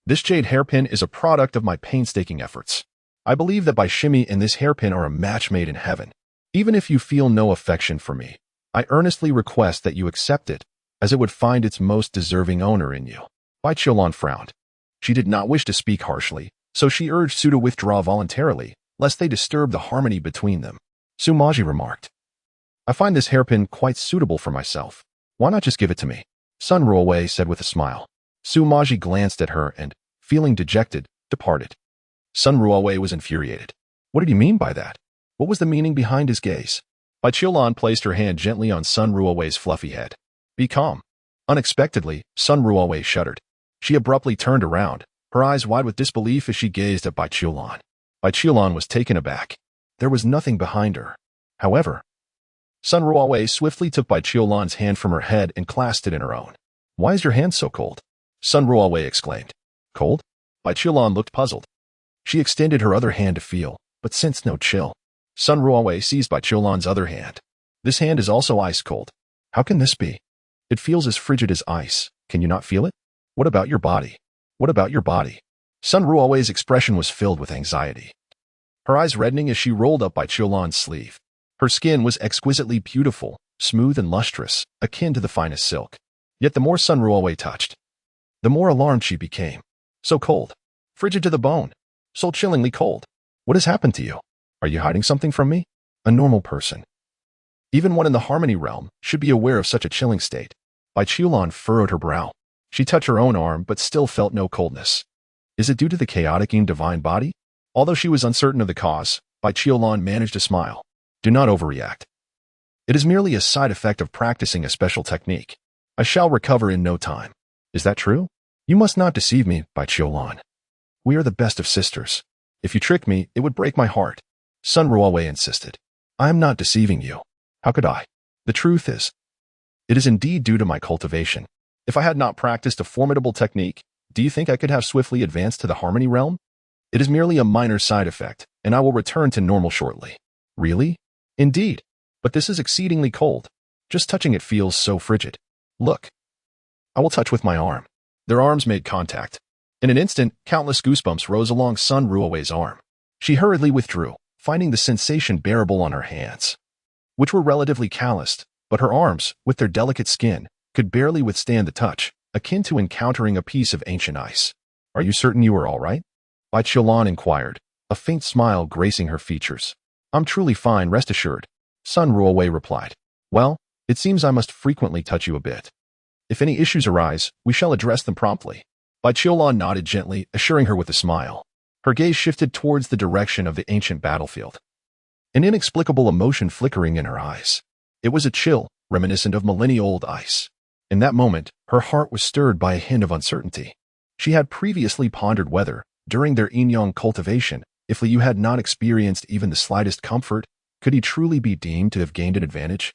This jade hairpin is a product of my painstaking efforts. I believe that Bai Shimi and this hairpin are a match made in heaven. Even if you feel no affection for me, I earnestly request that you accept it, as it would find its most deserving owner in you. Bai Qiulan frowned. She did not wish to speak harshly, so she urged Su to withdraw voluntarily, lest they disturb the harmony between them. Su Maji remarked, I find this hairpin quite suitable for myself. Why not just give it to me? Sun Ruowei said with a smile. Su Maji glanced at her and, feeling dejected, departed. Sun Ruowei was infuriated. What did he mean by that? What was the meaning behind his gaze? Bai Qiulan placed her hand gently on Sun Ruowei's fluffy head. Be calm. Unexpectedly, Sun Ruowei shuddered. She abruptly turned around, her eyes wide with disbelief as she gazed at Bai Qiulan. Bai Qiulan was taken aback. There was nothing behind her. However, Sun Ruowei swiftly took Bai Qiulan's hand from her head and clasped it in her own. Why is your hand so cold? Sun Ruowei exclaimed. Cold? Bai Qiulan looked puzzled. She extended her other hand to feel, but sensed no chill. Sun Ruowei seized Bai Qiulan's other hand. This hand is also ice cold. How can this be? It feels as frigid as ice. Can you not feel it? What about your body? What about your body? Sun Ruowei's expression was filled with anxiety. Her eyes reddening as she rolled up Bai Qiulan's sleeve. Her skin was exquisitely beautiful, smooth and lustrous, akin to the finest silk. Yet the more Sun Ruowei touched, the more alarmed she became. So cold. Frigid to the bone. So chillingly cold. What has happened to you? Are you hiding something from me? A normal person, even one in the harmony realm, should be aware of such a chilling state. Bai Qiulan furrowed her brow. She touched her own arm but still felt no coldness. Is it due to the chaotic and divine body? Although she was uncertain of the cause, Bai Qiulan managed to smile. Do not overreact. It is merely a side effect of practicing a special technique. I shall recover in no time. Is that true? You must not deceive me, Bai Qiulan. We are the best of sisters. If you trick me, it would break my heart. Sun Ruowei insisted. I am not deceiving you. How could I? The truth is, it is indeed due to my cultivation. If I had not practiced a formidable technique, do you think I could have swiftly advanced to the harmony realm? It is merely a minor side effect, and I will return to normal shortly. Really? Indeed. But this is exceedingly cold. Just touching it feels so frigid. Look. I will touch with my arm. Their arms made contact. In an instant, countless goosebumps rose along Sun Ruowei's arm. She hurriedly withdrew, finding the sensation bearable on her hands, which were relatively calloused, but her arms, with their delicate skin, could barely withstand the touch, akin to encountering a piece of ancient ice. Are you certain you are all right? Bai Qiulan inquired, a faint smile gracing her features. I'm truly fine, rest assured. Sun Ruowei replied. Well, it seems I must frequently touch you a bit. If any issues arise, we shall address them promptly. Bai Qiulan nodded gently, assuring her with a smile. Her gaze shifted towards the direction of the ancient battlefield, an inexplicable emotion flickering in her eyes. It was a chill, reminiscent of millennia-old ice. In that moment, her heart was stirred by a hint of uncertainty. She had previously pondered whether, during their yin-yang cultivation, if Liu had not experienced even the slightest comfort, could he truly be deemed to have gained an advantage?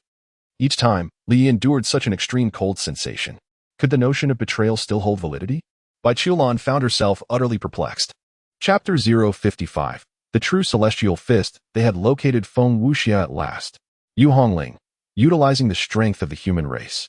Each time, Li endured such an extreme cold sensation. Could the notion of betrayal still hold validity? Bai Qiulan found herself utterly perplexed. Chapter 055. The True Celestial Fist. They had located Feng Wuxia at last. Yu Hongling, utilizing the strength of the human race,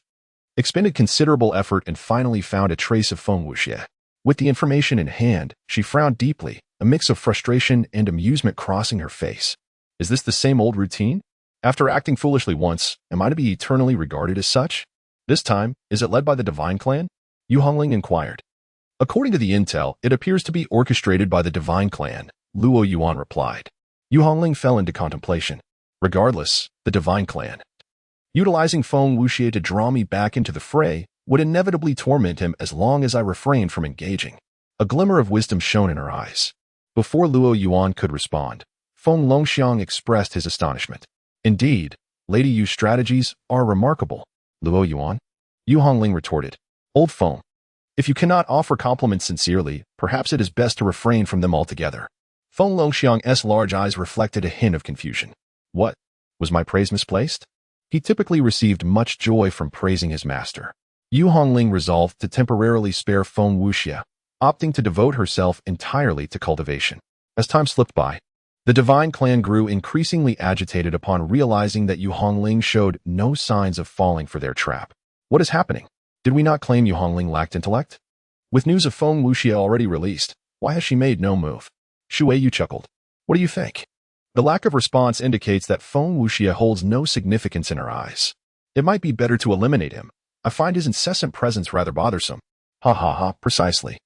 expended considerable effort and finally found a trace of Feng Wuxia. With the information in hand, she frowned deeply, a mix of frustration and amusement crossing her face. Is this the same old routine? After acting foolishly once, am I to be eternally regarded as such? This time, is it led by the Divine Clan? Yu Hongling inquired. According to the intel, it appears to be orchestrated by the Divine Clan, Luo Yuan replied. Yu Hongling fell into contemplation. Regardless, the Divine Clan, utilizing Feng Wuxia to draw me back into the fray, would inevitably torment him as long as I refrained from engaging. A glimmer of wisdom shone in her eyes. Before Luo Yuan could respond, Feng Longxiang expressed his astonishment. Indeed, Lady Yu's strategies are remarkable, Luo Yuan. Yu Hongling retorted. Old Feng, if you cannot offer compliments sincerely, perhaps it is best to refrain from them altogether. Feng Longxiang's large eyes reflected a hint of confusion. What? Was my praise misplaced? He typically received much joy from praising his master. Yu Hongling resolved to temporarily spare Feng Wuxia, opting to devote herself entirely to cultivation. As time slipped by, the Divine Clan grew increasingly agitated upon realizing that Yu Hongling showed no signs of falling for their trap. What is happening? Did we not claim Yu Hongling lacked intellect? With news of Feng Wuxia already released, why has she made no move? Shu Yu chuckled. What do you think? The lack of response indicates that Feng Wuxia holds no significance in her eyes. It might be better to eliminate him. I find his incessant presence rather bothersome. Ha ha ha, precisely.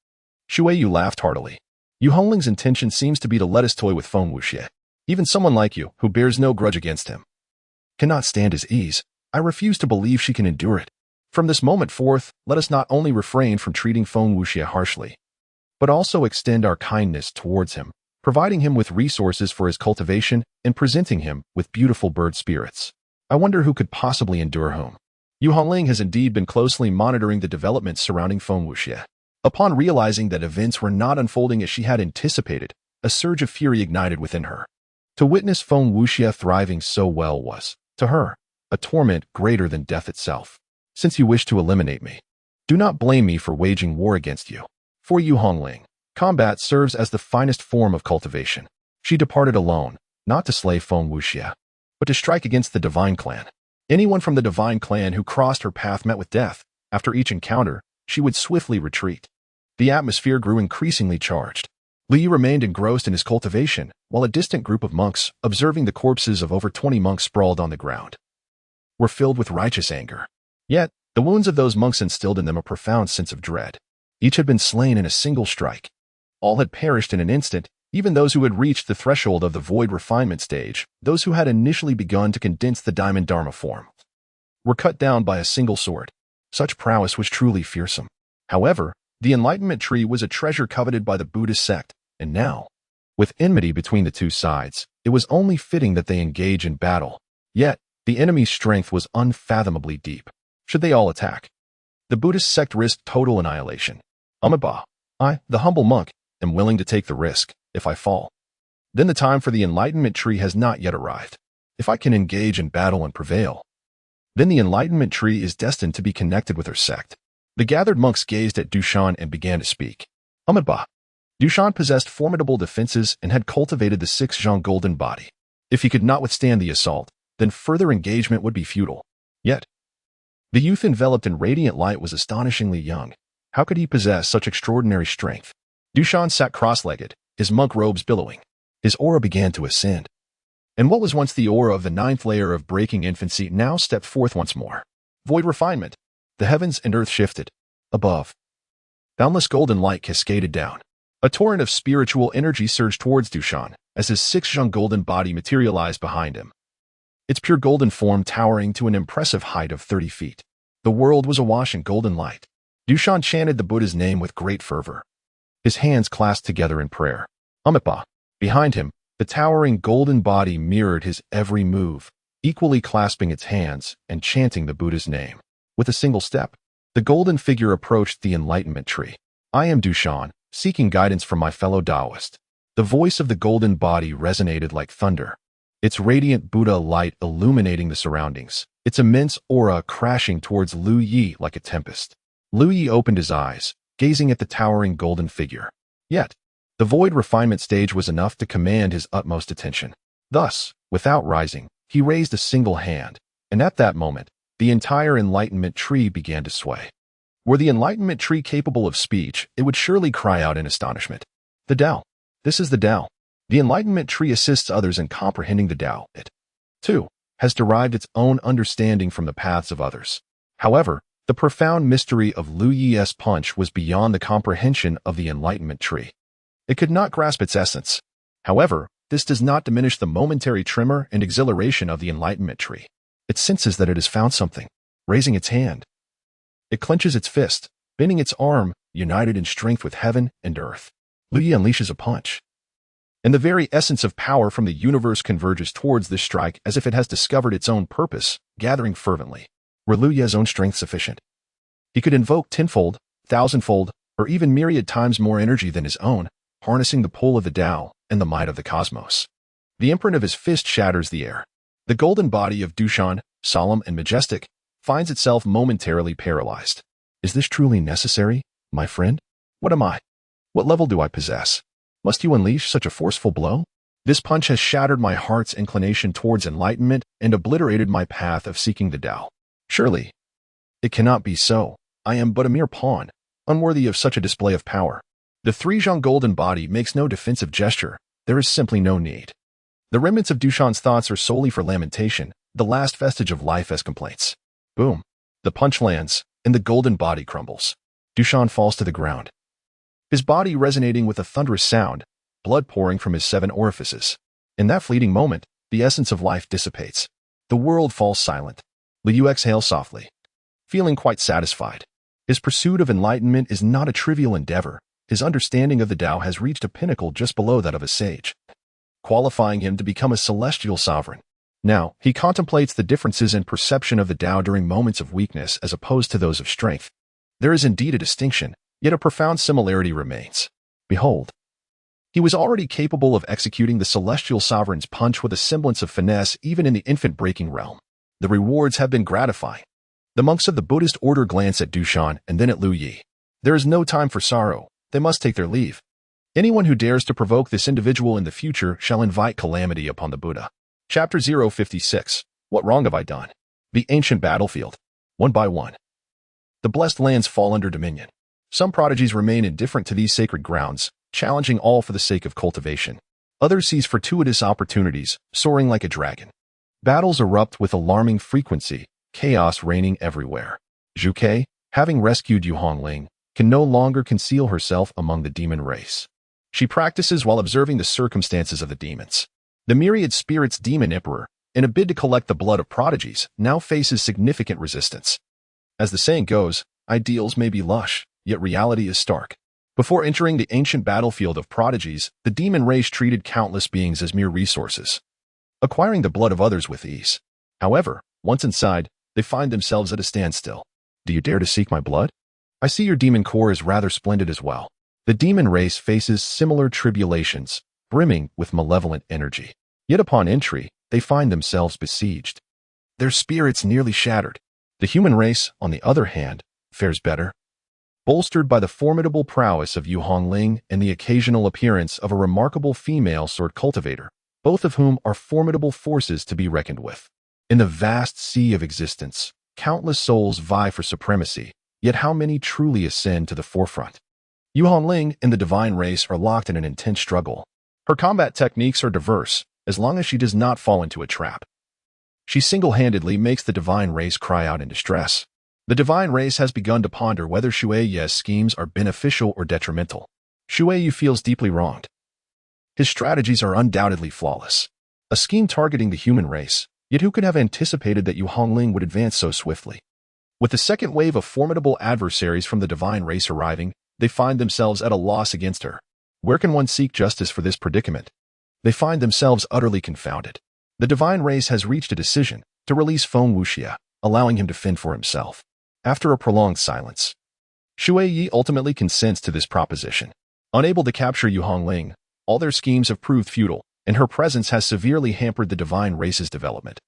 Shui Yu laughed heartily. Yu Hongling's intention seems to be to let us toy with Feng Wuxie. Even someone like you, who bears no grudge against him, cannot stand his ease. I refuse to believe she can endure it. From this moment forth, let us not only refrain from treating Feng Wuxie harshly, but also extend our kindness towards him, providing him with resources for his cultivation and presenting him with beautiful bird spirits. I wonder who could possibly endure whom. Yu Hongling has indeed been closely monitoring the developments surrounding Feng Wuxie. Upon realizing that events were not unfolding as she had anticipated, a surge of fury ignited within her. To witness Feng Wuxie thriving so well was, to her, a torment greater than death itself. Since you wish to eliminate me, do not blame me for waging war against you. For Yu Hongling, combat serves as the finest form of cultivation. She departed alone, not to slay Feng Wuxie, but to strike against the Divine Clan. Anyone from the Divine Clan who crossed her path met with death. After each encounter, she would swiftly retreat. The atmosphere grew increasingly charged. Li remained engrossed in his cultivation, while a distant group of monks, observing the corpses of over 20 monks sprawled on the ground, were filled with righteous anger. Yet, the wounds of those monks instilled in them a profound sense of dread. Each had been slain in a single strike. All had perished in an instant, even those who had reached the threshold of the void refinement stage, those who had initially begun to condense the diamond dharma form, were cut down by a single sword. Such prowess was truly fearsome. However, the enlightenment tree was a treasure coveted by the Buddhist sect, and now, with enmity between the two sides, it was only fitting that they engage in battle. Yet, the enemy's strength was unfathomably deep. Should they all attack, the Buddhist sect risked total annihilation. Amitabha, I, the humble monk, am willing to take the risk. If I fall, then the time for the enlightenment tree has not yet arrived. If I can engage in battle and prevail, then the enlightenment tree is destined to be connected with her sect. The gathered monks gazed at Dushan and began to speak. Amitabha. Dushan possessed formidable defenses and had cultivated the 6 golden body. If he could not withstand the assault, then further engagement would be futile. Yet, the youth enveloped in radiant light was astonishingly young. How could he possess such extraordinary strength? Dushan sat cross-legged, his monk robes billowing. His aura began to ascend. And what was once the aura of the 9th layer of breaking infancy now stepped forth once more. Void refinement. The heavens and earth shifted. Above, boundless golden light cascaded down. A torrent of spiritual energy surged towards Dushan as his 6 golden body materialized behind him, its pure golden form towering to an impressive height of 30 feet. The world was awash in golden light. Dushan chanted the Buddha's name with great fervor, his hands clasped together in prayer. Amitabha. Behind him, the towering golden body mirrored his every move, equally clasping its hands and chanting the Buddha's name. With a single step, the golden figure approached the enlightenment tree. I am Dushan, seeking guidance from my fellow Taoist. The voice of the golden body resonated like thunder, its radiant Buddha light illuminating the surroundings, its immense aura crashing towards Lu Yi like a tempest. Lu Yi opened his eyes, gazing at the towering golden figure. Yet, the void refinement stage was enough to command his utmost attention. Thus, without rising, he raised a single hand, and at that moment, the entire enlightenment tree began to sway. Were the enlightenment tree capable of speech, it would surely cry out in astonishment. The Tao. This is the Tao. The enlightenment tree assists others in comprehending the Tao. It, too, has derived its own understanding from the paths of others. However, the profound mystery of Lu Yi's punch was beyond the comprehension of the enlightenment tree. It could not grasp its essence. However, this does not diminish the momentary tremor and exhilaration of the enlightenment tree. It senses that it has found something, raising its hand. It clenches its fist, bending its arm, united in strength with heaven and earth. Lu Yi unleashes a punch, and the very essence of power from the universe converges towards this strike as if it has discovered its own purpose, gathering fervently. Were Lu Yi's own strength sufficient? He could invoke tenfold, thousandfold, or even myriad times more energy than his own, harnessing the pull of the Tao and the might of the cosmos. The imprint of his fist shatters the air. The golden body of Dushan, solemn and majestic, finds itself momentarily paralyzed. Is this truly necessary, my friend? What am I? What level do I possess? Must you unleash such a forceful blow? This punch has shattered my heart's inclination towards enlightenment and obliterated my path of seeking the Tao. Surely, it cannot be so. I am but a mere pawn, unworthy of such a display of power. The 3 golden body makes no defensive gesture. There is simply no need. The remnants of Dushan's thoughts are solely for lamentation, the last vestige of life as complaints. Boom. The punch lands, and the golden body crumbles. Dushan falls to the ground, his body resonating with a thunderous sound, blood pouring from his 7 orifices. In that fleeting moment, the essence of life dissipates. The world falls silent. Liu exhales softly, feeling quite satisfied. His pursuit of enlightenment is not a trivial endeavor. His understanding of the Tao has reached a pinnacle just below that of a sage, qualifying him to become a celestial sovereign. Now, he contemplates the differences in perception of the Tao during moments of weakness as opposed to those of strength. There is indeed a distinction, yet a profound similarity remains. Behold, he was already capable of executing the celestial sovereign's punch with a semblance of finesse even in the infant-breaking realm. The rewards have been gratifying. The monks of the Buddhist order glance at Dushan and then at Liu Yi. There is no time for sorrow. They must take their leave. Anyone who dares to provoke this individual in the future shall invite calamity upon the Buddha. Chapter 056. What wrong have I done? The ancient battlefield. One by one, the blessed lands fall under dominion. Some prodigies remain indifferent to these sacred grounds, challenging all for the sake of cultivation. Others seize fortuitous opportunities, soaring like a dragon. Battles erupt with alarming frequency, chaos reigning everywhere. Zhu Ke, having rescued Yu Hongling, can no longer conceal herself among the demon race. She practices while observing the circumstances of the demons. The myriad spirits demon emperor, in a bid to collect the blood of prodigies, now faces significant resistance. As the saying goes, ideals may be lush, yet reality is stark. Before entering the ancient battlefield of prodigies, the demon race treated countless beings as mere resources, acquiring the blood of others with ease. However, once inside, they find themselves at a standstill. Do you dare to seek my blood? I see your demon core is rather splendid as well. The demon race faces similar tribulations, brimming with malevolent energy. Yet upon entry, they find themselves besieged, their spirits nearly shattered. The human race, on the other hand, fares better, bolstered by the formidable prowess of Yu Hongling and the occasional appearance of a remarkable female sword cultivator, both of whom are formidable forces to be reckoned with. In the vast sea of existence, countless souls vie for supremacy, yet how many truly ascend to the forefront? Yu Hongling and the divine race are locked in an intense struggle. Her combat techniques are diverse, as long as she does not fall into a trap. She single-handedly makes the divine race cry out in distress. The divine race has begun to ponder whether Shuai's schemes are beneficial or detrimental. Shuai feels deeply wronged. His strategies are undoubtedly flawless. A scheme targeting the human race, yet who could have anticipated that Yu Hongling would advance so swiftly? With the second wave of formidable adversaries from the divine race arriving, they find themselves at a loss against her. Where can one seek justice for this predicament? They find themselves utterly confounded. The divine race has reached a decision to release Feng Wuxia, allowing him to fend for himself. After a prolonged silence, Shuai ultimately consents to this proposition. Unable to capture Yu Hongling, all their schemes have proved futile, and her presence has severely hampered the divine race's development.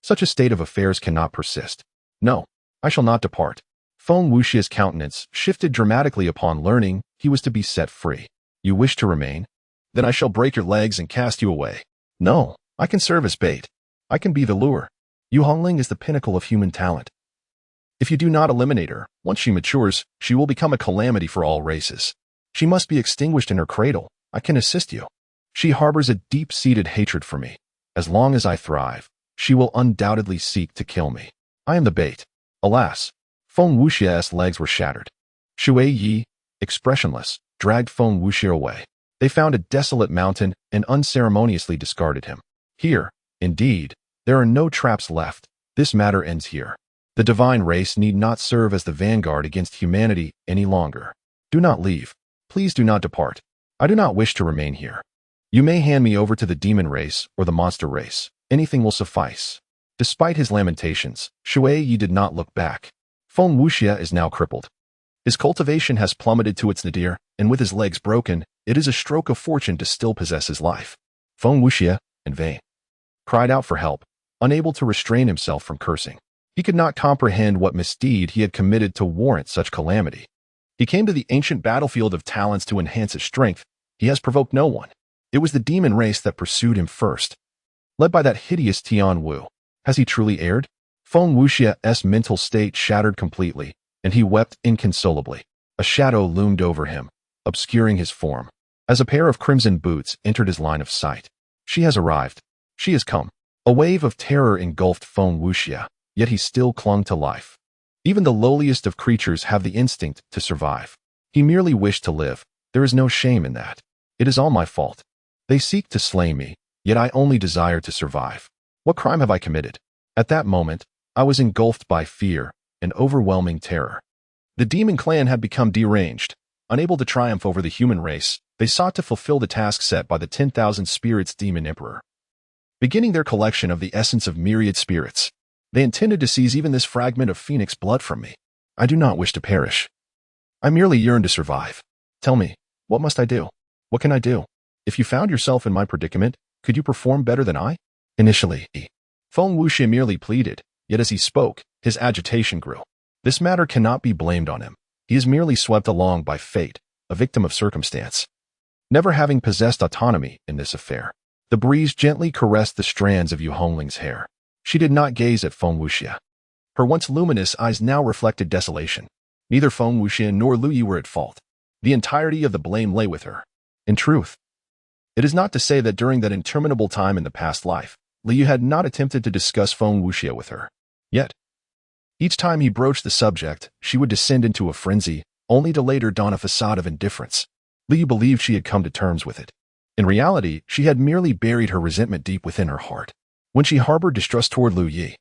Such a state of affairs cannot persist. No, I shall not depart. Feng Wuxia's countenance shifted dramatically upon learning he was to be set free. You wish to remain? Then I shall break your legs and cast you away. No, I can serve as bait. I can be the lure. Yu Hongling is the pinnacle of human talent. If you do not eliminate her, once she matures, she will become a calamity for all races. She must be extinguished in her cradle. I can assist you. She harbors a deep-seated hatred for me. As long as I thrive, she will undoubtedly seek to kill me. I am the bait. Alas, Feng Wuxia's legs were shattered. Shuai, expressionless, dragged Feng Wuxia away. They found a desolate mountain and unceremoniously discarded him. Here, indeed, there are no traps left. This matter ends here. The divine race need not serve as the vanguard against humanity any longer. Do not leave. Please do not depart. I do not wish to remain here. You may hand me over to the demon race or the monster race. Anything will suffice. Despite his lamentations, Shuai did not look back. Feng Wuxia is now crippled. His cultivation has plummeted to its nadir, and with his legs broken, it is a stroke of fortune to still possess his life. Feng Wuxia, in vain, cried out for help, unable to restrain himself from cursing. He could not comprehend what misdeed he had committed to warrant such calamity. He came to the ancient battlefield of talents to enhance his strength. He has provoked no one. It was the demon race that pursued him first, led by that hideous Tian Wu. Has he truly erred? Feng Wuxia's mental state shattered completely, and he wept inconsolably. A shadow loomed over him, obscuring his form, as a pair of crimson boots entered his line of sight. She has arrived. She has come. A wave of terror engulfed Feng Wuxia. yet he still clung to life. Even the lowliest of creatures have the instinct to survive. He merely wished to live. There is no shame in that. It is all my fault. They seek to slay me, yet I only desire to survive. What crime have I committed? At that moment, I was engulfed by fear and overwhelming terror. The demon clan had become deranged. Unable to triumph over the human race, they sought to fulfill the task set by the 10,000 spirits demon emperor. Beginning their collection of the essence of myriad spirits, they intended to seize even this fragment of phoenix blood from me. I do not wish to perish. I merely yearn to survive. Tell me, what must I do? What can I do? If you found yourself in my predicament, could you perform better than I? Initially, Feng Wuxia merely pleaded, yet as he spoke, his agitation grew. This matter cannot be blamed on him. He is merely swept along by fate, a victim of circumstance. Never having possessed autonomy in this affair, the breeze gently caressed the strands of Yu Hongling's hair. She did not gaze at Feng Wuxia. Her once luminous eyes now reflected desolation. Neither Feng Wuxia nor Lu Yi were at fault. The entirety of the blame lay with her. In truth, it is not to say that during that interminable time in the past life, Lu Yi had not attempted to discuss Feng Wuxia with her. Yet, each time he broached the subject, she would descend into a frenzy, only to later don a facade of indifference. Lu Yi believed she had come to terms with it. In reality, she had merely buried her resentment deep within her heart. When she harbored distrust toward Lu Yi,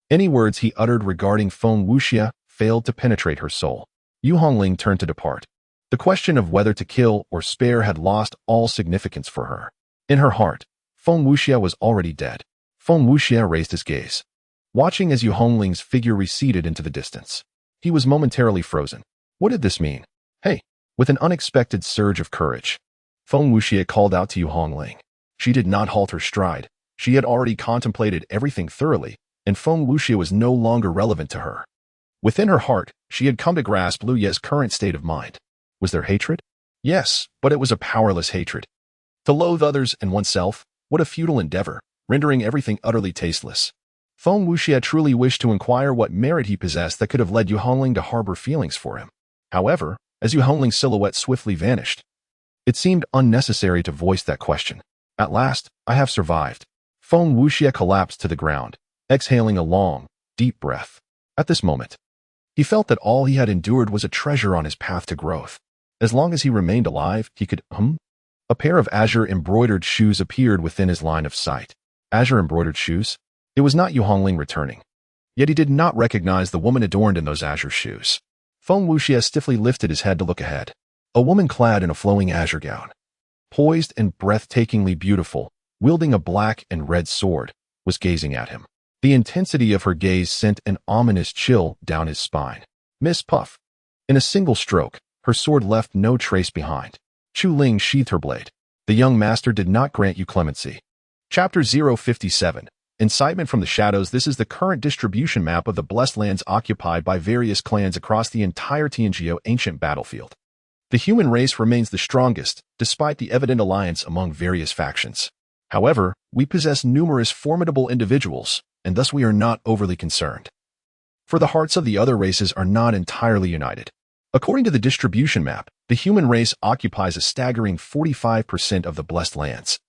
any words he uttered regarding Feng Wuxia failed to penetrate her soul. Yu Hongling turned to depart. The question of whether to kill or spare had lost all significance for her. In her heart, Feng Wuxia was already dead. Feng Wuxia raised his gaze, watching as Yu Hongling's figure receded into the distance. He was momentarily frozen. What did this mean? Hey! With an unexpected surge of courage, Feng Wuxia called out to Yu Hongling. She did not halt her stride. She had already contemplated everything thoroughly, and Feng Wuxia was no longer relevant to her. Within her heart, she had come to grasp Lu Ye's current state of mind. Was there hatred? Yes, but it was a powerless hatred. To loathe others and oneself, what a futile endeavor, rendering everything utterly tasteless. Feng Wuxia truly wished to inquire what merit he possessed that could have led Yu Hongling to harbor feelings for him. However, as Yu Hongling's silhouette swiftly vanished, it seemed unnecessary to voice that question. At last, I have survived. Feng Wuxia collapsed to the ground, exhaling a long, deep breath. At this moment, he felt that all he had endured was a treasure on his path to growth. As long as he remained alive, he could, A pair of azure-embroidered shoes appeared within his line of sight. Azure-embroidered shoes? It was not Yu Hongling returning. Yet he did not recognize the woman adorned in those azure shoes. Feng Wuxia stiffly lifted his head to look ahead. A woman clad in a flowing azure gown, poised and breathtakingly beautiful, wielding a black and red sword, was gazing at him. The intensity of her gaze sent an ominous chill down his spine. Miss Puff. In a single stroke, her sword left no trace behind. Chu Ling sheathed her blade. The young master did not grant you clemency. Chapter 057. Incitement from the Shadows. This is the current distribution map of the blessed lands occupied by various clans across the entire Tianjio ancient battlefield. The human race remains the strongest, despite the evident alliance among various factions. However, we possess numerous formidable individuals, and thus we are not overly concerned. For the hearts of the other races are not entirely united. According to the distribution map, the human race occupies a staggering 45% of the blessed lands.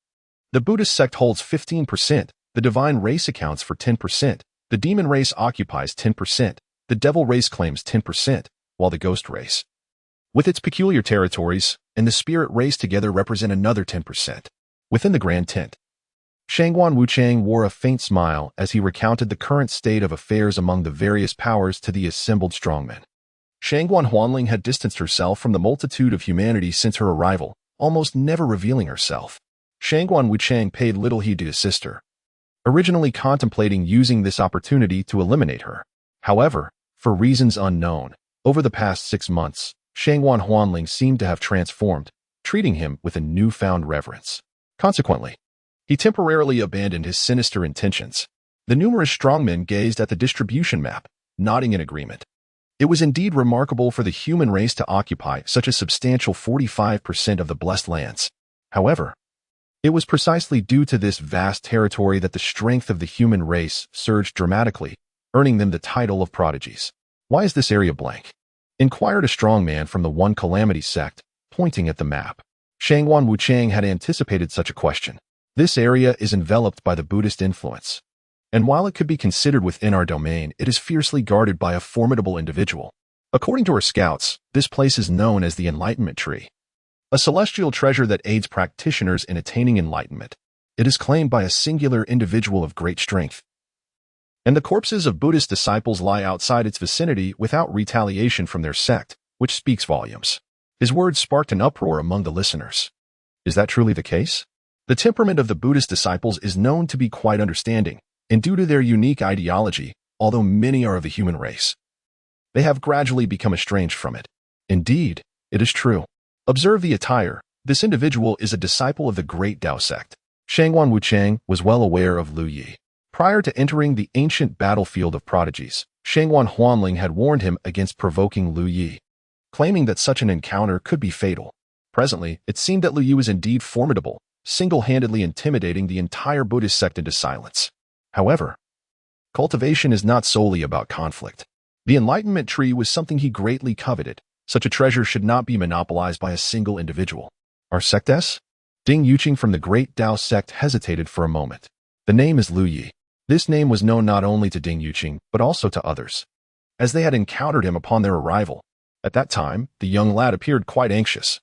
The Buddhist sect holds 15%, the divine race accounts for 10%, the demon race occupies 10%, the devil race claims 10%, while the ghost race, with its peculiar territories, and the spirit race together represent another 10%. Within the grand tent, Shangguan Wuchang wore a faint smile as he recounted the current state of affairs among the various powers to the assembled strongmen. Shangguan Huanling had distanced herself from the multitude of humanity since her arrival, almost never revealing herself. Shangguan Wuchang paid little heed to his sister, originally contemplating using this opportunity to eliminate her. However, for reasons unknown, over the past 6 months, Shangguan Huanling seemed to have transformed, treating him with a newfound reverence. Consequently, he temporarily abandoned his sinister intentions. The numerous strongmen gazed at the distribution map, nodding in agreement. It was indeed remarkable for the human race to occupy such a substantial 45% of the blessed lands. However, it was precisely due to this vast territory that the strength of the human race surged dramatically, earning them the title of prodigies. Why is this area blank? Inquired a strong man from the One Calamity sect, pointing at the map. Shangguan Wuchang had anticipated such a question. This area is enveloped by the Buddhist influence, And while it could be considered within our domain, it is fiercely guarded by a formidable individual. According to our scouts, this place is known as the Enlightenment Tree, a celestial treasure that aids practitioners in attaining enlightenment. It is claimed by a singular individual of great strength, and the corpses of Buddhist disciples lie outside its vicinity without retaliation from their sect, which speaks volumes. His words sparked an uproar among the listeners. Is that truly the case? The temperament of the Buddhist disciples is known to be quite understanding, and due to their unique ideology, although many are of the human race, they have gradually become estranged from it. Indeed, it is true. Observe the attire. This individual is a disciple of the great Tao sect. Shangguan Wuchang was well aware of Lu Yi. Prior to entering the ancient battlefield of prodigies, Shangguan Huanling had warned him against provoking Lu Yi, claiming that such an encounter could be fatal. Presently, it seemed that Lu Yi was indeed formidable, single-handedly intimidating the entire Buddhist sect into silence. However, cultivation is not solely about conflict. The Enlightenment Tree was something he greatly coveted. Such a treasure should not be monopolized by a single individual. Our sectess? Ding Yuqing from the great Tao sect hesitated for a moment. The name is Lu Yi. This name was known not only to Ding Yuqing, but also to others, as they had encountered him upon their arrival. At that time, the young lad appeared quite anxious,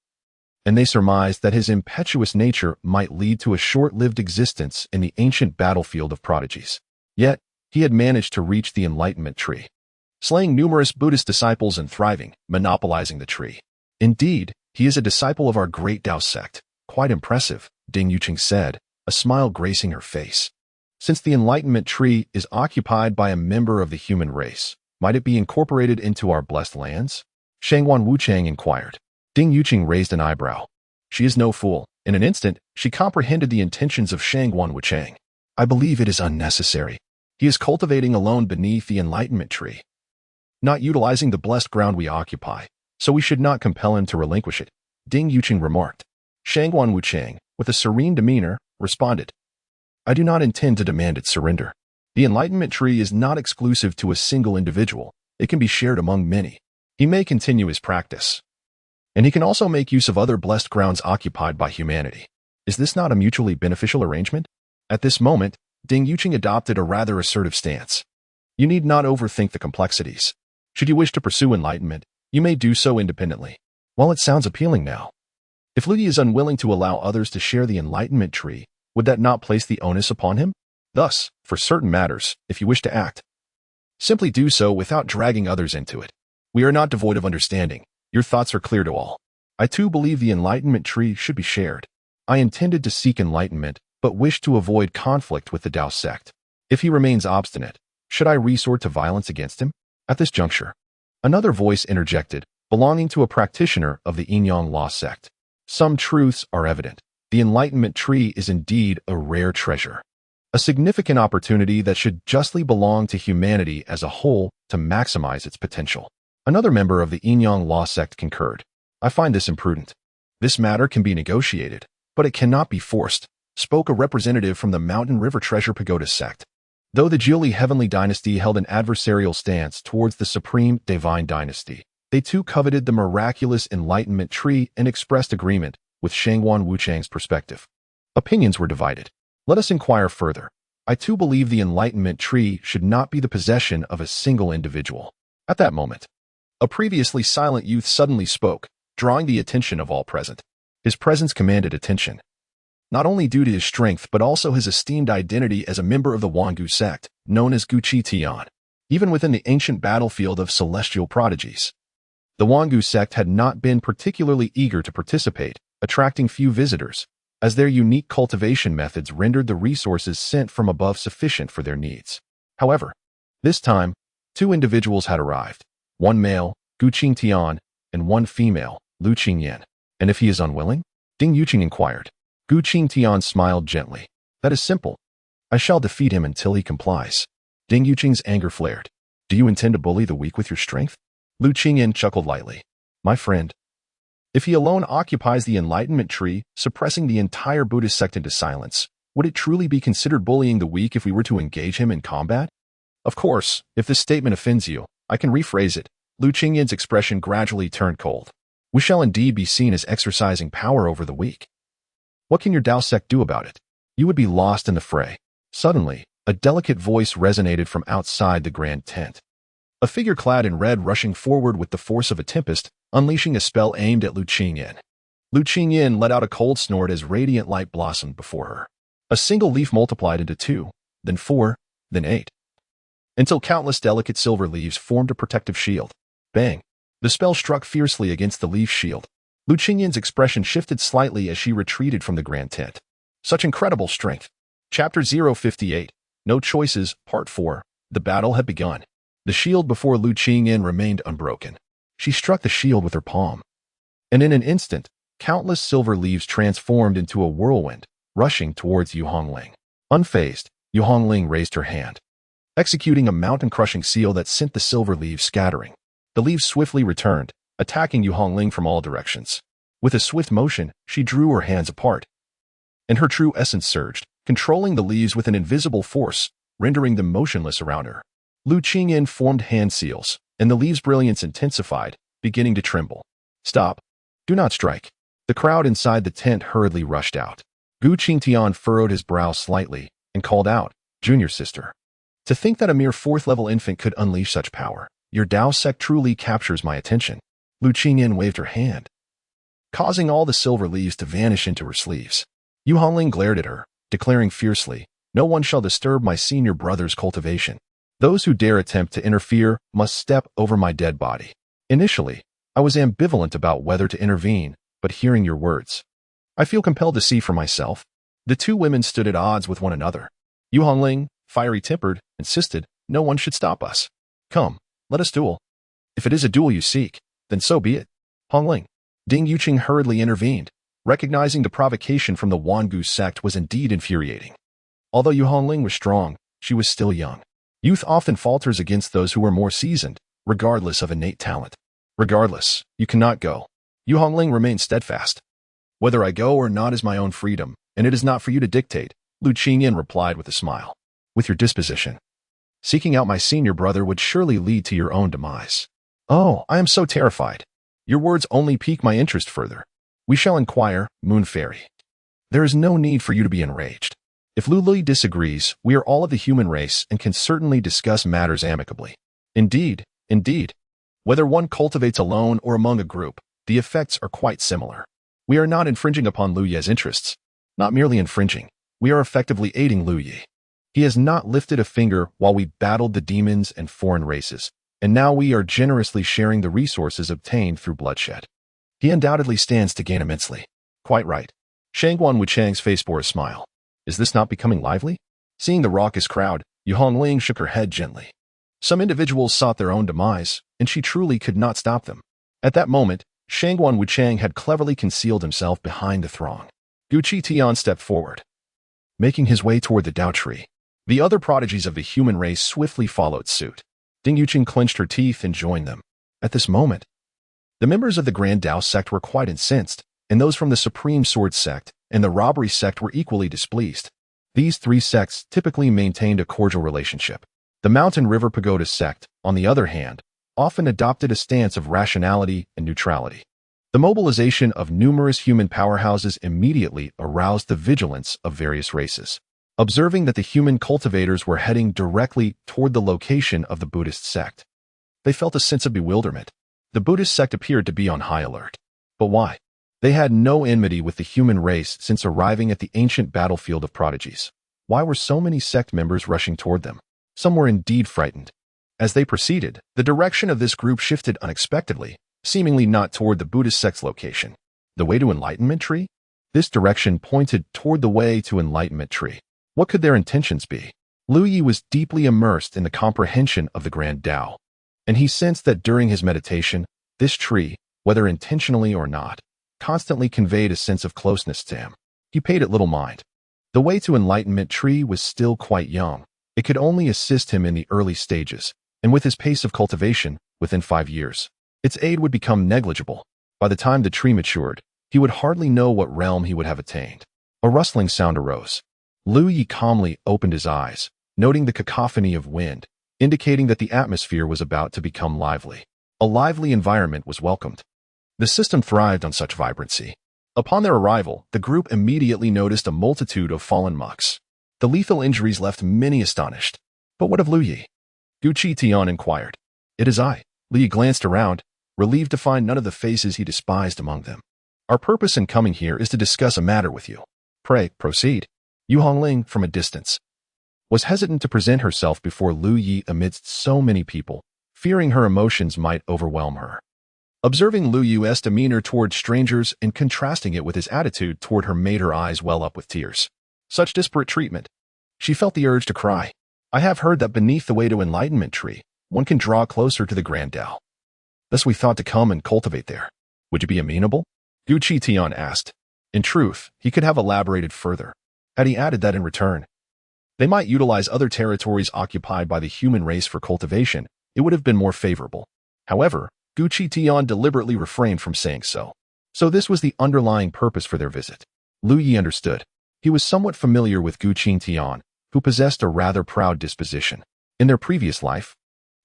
and they surmised that his impetuous nature might lead to a short-lived existence in the ancient battlefield of prodigies. Yet, he had managed to reach the Enlightenment Tree, slaying numerous Buddhist disciples and thriving, monopolizing the tree. Indeed, he is a disciple of our great Tao sect. Quite impressive, Ding Yuqing said, a smile gracing her face. Since the Enlightenment Tree is occupied by a member of the human race, might it be incorporated into our blessed lands? Shangguan Wuchang inquired. Ding Yuqing raised an eyebrow. She is no fool. In an instant, she comprehended the intentions of Shangguan Wuchang. I believe it is unnecessary. He is cultivating alone beneath the Enlightenment Tree, not utilizing the blessed ground we occupy, so we should not compel him to relinquish it, Ding Yuqing remarked. Shangguan Wuchang, with a serene demeanor, responded, I do not intend to demand its surrender. The Enlightenment Tree is not exclusive to a single individual. It can be shared among many. He may continue his practice, and he can also make use of other blessed grounds occupied by humanity. Is this not a mutually beneficial arrangement? At this moment, Ding Yuqing adopted a rather assertive stance. You need not overthink the complexities. Should you wish to pursue enlightenment, you may do so independently. While it sounds appealing now, if Lu Yi is unwilling to allow others to share the Enlightenment Tree, would that not place the onus upon him? Thus, for certain matters, if you wish to act, simply do so without dragging others into it. We are not devoid of understanding. Your thoughts are clear to all. I too believe the Enlightenment Tree should be shared. I intended to seek enlightenment, but wish to avoid conflict with the Tao sect. If he remains obstinate, should I resort to violence against him? At this juncture, another voice interjected, belonging to a practitioner of the Yin-Yang Law sect. Some truths are evident. The Enlightenment Tree is indeed a rare treasure, a significant opportunity that should justly belong to humanity as a whole to maximize its potential. Another member of the Yin-Yang Law sect concurred. I find this imprudent. This matter can be negotiated, but it cannot be forced, spoke a representative from the Mountain River Treasure Pagoda sect. Though the Jiuli Heavenly Dynasty held an adversarial stance towards the Supreme Divine Dynasty, they too coveted the miraculous Enlightenment Tree and expressed agreement with Shangguan Wuchang's perspective. Opinions were divided. Let us inquire further. I too believe the Enlightenment Tree should not be the possession of a single individual. At that moment, a previously silent youth suddenly spoke, drawing the attention of all present. His presence commanded attention, not only due to his strength but also his esteemed identity as a member of the Wangu sect, known as Guqi Tian. Even within the ancient battlefield of celestial prodigies, the Wangu sect had not been particularly eager to participate, attracting few visitors, as their unique cultivation methods rendered the resources sent from above sufficient for their needs. However, this time, two individuals had arrived, one male, Gu Qingtian, and one female, Lu Qingyan. And if he is unwilling? Ding Yuqing inquired. Gu Qingtian smiled gently. That is simple. I shall defeat him until he complies. Ding Yuqing's anger flared. Do you intend to bully the weak with your strength? Lu Qingyan chuckled lightly. My friend, if he alone occupies the Enlightenment Tree, suppressing the entire Buddhist sect into silence, would it truly be considered bullying the weak if we were to engage him in combat? Of course, if this statement offends you, I can rephrase it. Lu Qingyan's expression gradually turned cold. We shall indeed be seen as exercising power over the weak. What can your Tao sect do about it? You would be lost in the fray. Suddenly, A delicate voice resonated from outside the grand tent. A figure clad in red rushing forward with the force of a tempest, unleashing a spell aimed at Lu Qingyin. Lu Qingyin let out a cold snort as radiant light blossomed before her. A single leaf multiplied into 2, then 4, then 8. Until countless delicate silver leaves formed a protective shield. Bang! The spell struck fiercely against the leaf shield. Lu Qingyin's expression shifted slightly as she retreated from the grand tent. Such incredible strength. Chapter 058. No Choices, Part 4. The battle had begun. The shield before Lu Qingyin remained unbroken. She struck the shield with her palm. And in an instant, countless silver leaves transformed into a whirlwind, rushing towards Yu Hongling. Unfazed, Yu Hongling raised her hand, executing a mountain-crushing seal that sent the silver leaves scattering. The leaves swiftly returned, attacking Yu Hongling from all directions. With a swift motion, she drew her hands apart, and her true essence surged, controlling the leaves with an invisible force, rendering them motionless around her. Lu Qingyin formed hand seals, and the leaves' brilliance intensified, beginning to tremble. Stop. Do not strike. The crowd inside the tent hurriedly rushed out. Gu Qingtian furrowed his brow slightly and called out, "Junior sister. To think that a mere 4th-level infant could unleash such power. Your Dao sect truly captures my attention." Lu Qingyin waved her hand, causing all the silver leaves to vanish into her sleeves. Yu Hongling glared at her, declaring fiercely, "No one shall disturb my senior brother's cultivation. Those who dare attempt to interfere must step over my dead body." Initially, I was ambivalent about whether to intervene, but hearing your words, I feel compelled to see for myself. The two women stood at odds with one another. Yu Hongling, fiery-tempered, insisted, "No one should stop us. Come, let us duel. If it is a duel you seek, then so be it." Hongling. Ding Yuqing hurriedly intervened, recognizing the provocation from the Wangu sect was indeed infuriating. Although Yu Hongling was strong, she was still young. Youth often falters against those who are more seasoned, regardless of innate talent. "Regardless, you cannot go." Yu Hongling remained steadfast. "Whether I go or not is my own freedom, and it is not for you to dictate," Lu Qingyin replied with a smile. "With your disposition, seeking out my senior brother would surely lead to your own demise." "Oh, I am so terrified. Your words only pique my interest further. We shall inquire, Moon Fairy. There is no need for you to be enraged. If Luli disagrees, we are all of the human race and can certainly discuss matters amicably." Indeed. Whether one cultivates alone or among a group, the effects are quite similar. We are not infringing upon Lu Ye's interests. Not merely infringing, we are effectively aiding Lu Ye. He has not lifted a finger while we battled the demons and foreign races, and now we are generously sharing the resources obtained through bloodshed. He undoubtedly stands to gain immensely. Quite right. Shangguan Wuchang's face bore a smile. Is this not becoming lively? Seeing the raucous crowd, Yu Hongling shook her head gently. Some individuals sought their own demise, and she truly could not stop them. At that moment, Shangguan Wuchang had cleverly concealed himself behind the throng. Gu Qitian stepped forward, making his way toward the Dao tree. The other prodigies of the human race swiftly followed suit. Ding Yuqing clenched her teeth and joined them. At this moment, the members of the Grand Dao sect were quite incensed, and those from the Supreme Sword sect and the Robbery sect were equally displeased. These three sects typically maintained a cordial relationship. The Mountain River Pagoda sect, on the other hand, often adopted a stance of rationality and neutrality. The mobilization of numerous human powerhouses immediately aroused the vigilance of various races. Observing that the human cultivators were heading directly toward the location of the Buddhist sect, they felt a sense of bewilderment. The Buddhist sect appeared to be on high alert. But why? They had no enmity with the human race since arriving at the ancient battlefield of prodigies. Why were so many sect members rushing toward them? Some were indeed frightened. As they proceeded, the direction of this group shifted unexpectedly, seemingly not toward the Buddhist sect's location. The way to Enlightenment Tree? This direction pointed toward the way to Enlightenment Tree. What could their intentions be? Lu Yi was deeply immersed in the comprehension of the Grand Tao, and he sensed that during his meditation, this tree, whether intentionally or not, constantly conveyed a sense of closeness to him. He paid it little mind. The way to Enlightenment Tree was still quite young. It could only assist him in the early stages, and with his pace of cultivation, within 5 years, its aid would become negligible. By the time the tree matured, he would hardly know what realm he would have attained. A rustling sound arose. Lu Yi calmly opened his eyes, noting the cacophony of wind, indicating that the atmosphere was about to become lively. A lively environment was welcomed. The system thrived on such vibrancy. Upon their arrival, the group immediately noticed a multitude of fallen monks. The lethal injuries left many astonished. But what of Lu Yi? Gu Qitian inquired. It is I. Lu Yi glanced around, relieved to find none of the faces he despised among them. Our purpose in coming here is to discuss a matter with you. Pray, proceed. Yu Hongling, from a distance, was hesitant to present herself before Lu Yi amidst so many people, fearing her emotions might overwhelm her. Observing Lu Yu's demeanor toward strangers and contrasting it with his attitude toward her made her eyes well up with tears. Such disparate treatment. She felt the urge to cry. I have heard that beneath the way to enlightenment tree, one can draw closer to the Grand Tao. Thus we thought to come and cultivate there. Would you be amenable? Gu Qitian asked. In truth, he could have elaborated further, had he added that in return they might utilize other territories occupied by the human race for cultivation, it would have been more favorable. However, Gu Qitian deliberately refrained from saying so. So this was the underlying purpose for their visit. Lu Yi understood. He was somewhat familiar with Gu Qitian, who possessed a rather proud disposition. In their previous life,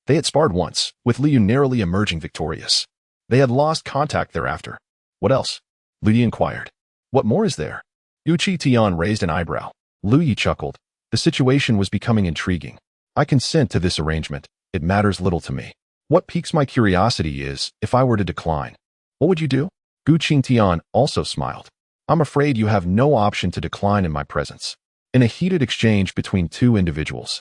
they had sparred once, with Liu narrowly emerging victorious. They had lost contact thereafter. What else? Lu Yi inquired. What more is there? Gu Qitian raised an eyebrow. Lu Yi chuckled. The situation was becoming intriguing. I consent to this arrangement. It matters little to me. What piques my curiosity is, if I were to decline, what would you do? Gu Qitian also smiled. I'm afraid you have no option to decline in my presence. In a heated exchange between two individuals,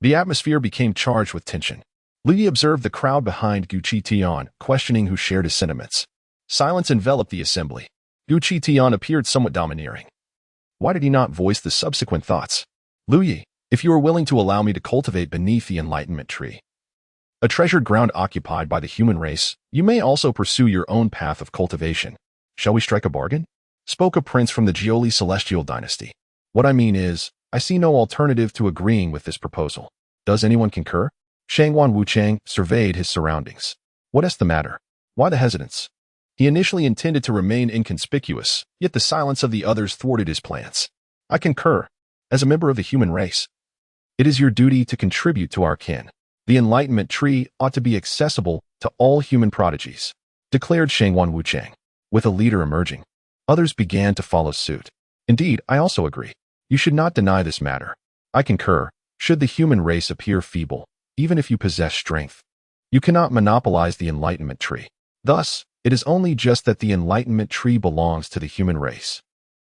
the atmosphere became charged with tension. Lu Yi observed the crowd behind Gu Qitian, questioning who shared his sentiments. Silence enveloped the assembly. Gu Qitian appeared somewhat domineering. Why did he not voice the subsequent thoughts? Lu Yi, if you are willing to allow me to cultivate beneath the enlightenment tree, a treasured ground occupied by the human race, you may also pursue your own path of cultivation. Shall we strike a bargain? Spoke a prince from the Jioli celestial dynasty. What I mean is, I see no alternative to agreeing with this proposal. Does anyone concur? Shangwan Wuchang surveyed his surroundings. What is the matter? Why the hesitance? He initially intended to remain inconspicuous, yet the silence of the others thwarted his plans. I concur. As a member of the human race, it is your duty to contribute to our kin. The enlightenment tree ought to be accessible to all human prodigies, declared Shangwan Wuchang. With a leader emerging, others began to follow suit. Indeed, I also agree. You should not deny this matter. I concur. Should the human race appear feeble, even if you possess strength, you cannot monopolize the enlightenment tree. Thus, it is only just that the enlightenment tree belongs to the human race.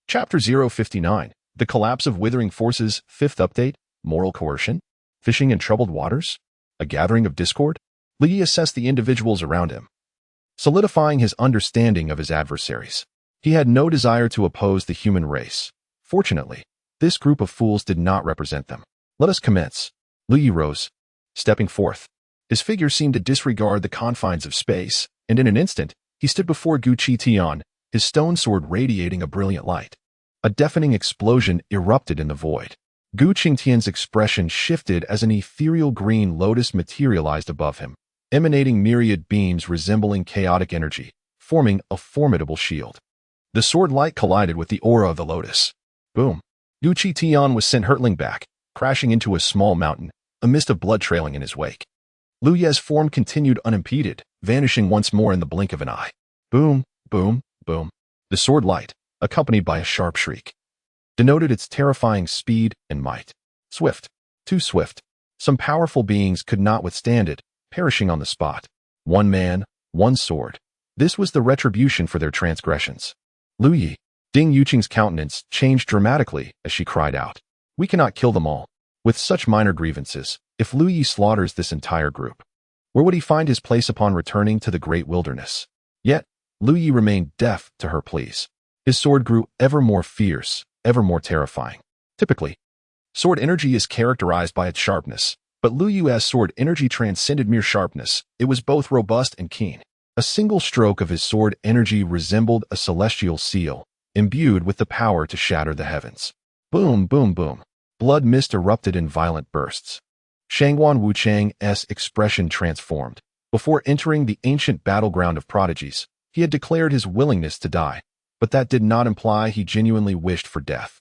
Chapter 059. The Collapse of Withering Forces, 5th Update, Moral Coercion, Fishing in Troubled Waters, A Gathering of Discord. Lu Yi assessed the individuals around him, solidifying his understanding of his adversaries. He had no desire to oppose the human race. Fortunately, this group of fools did not represent them. Let us commence. Lu Yi rose, stepping forth. His figure seemed to disregard the confines of space, and in an instant, he stood before Gu Qitian, his stone sword radiating a brilliant light. A deafening explosion erupted in the void. Gu Qingtian's expression shifted as an ethereal green lotus materialized above him, emanating myriad beams resembling chaotic energy, forming a formidable shield. The sword light collided with the aura of the lotus. Boom! Gu Qitian was sent hurtling back, crashing into a small mountain, a mist of blood trailing in his wake. Lu Ye's form continued unimpeded, vanishing once more in the blink of an eye. Boom, boom, boom. The sword light, accompanied by a sharp shriek, denoted its terrifying speed and might. Swift, too swift. Some powerful beings could not withstand it, perishing on the spot. One man, one sword. This was the retribution for their transgressions. Lu Yi, Ding Yuqing's countenance changed dramatically as she cried out. We cannot kill them all. With such minor grievances, if Lu Yi slaughters this entire group, where would he find his place upon returning to the great wilderness? Yet, Lu Yi remained deaf to her pleas. His sword grew ever more fierce, ever more terrifying. Typically, sword energy is characterized by its sharpness, but Lu Yu's sword energy transcended mere sharpness. It was both robust and keen. A single stroke of his sword energy resembled a celestial seal, imbued with the power to shatter the heavens. Boom, boom, boom. Blood mist erupted in violent bursts. Shangwan Wuchang's expression transformed. Before entering the ancient battleground of prodigies, he had declared his willingness to die, but that did not imply he genuinely wished for death.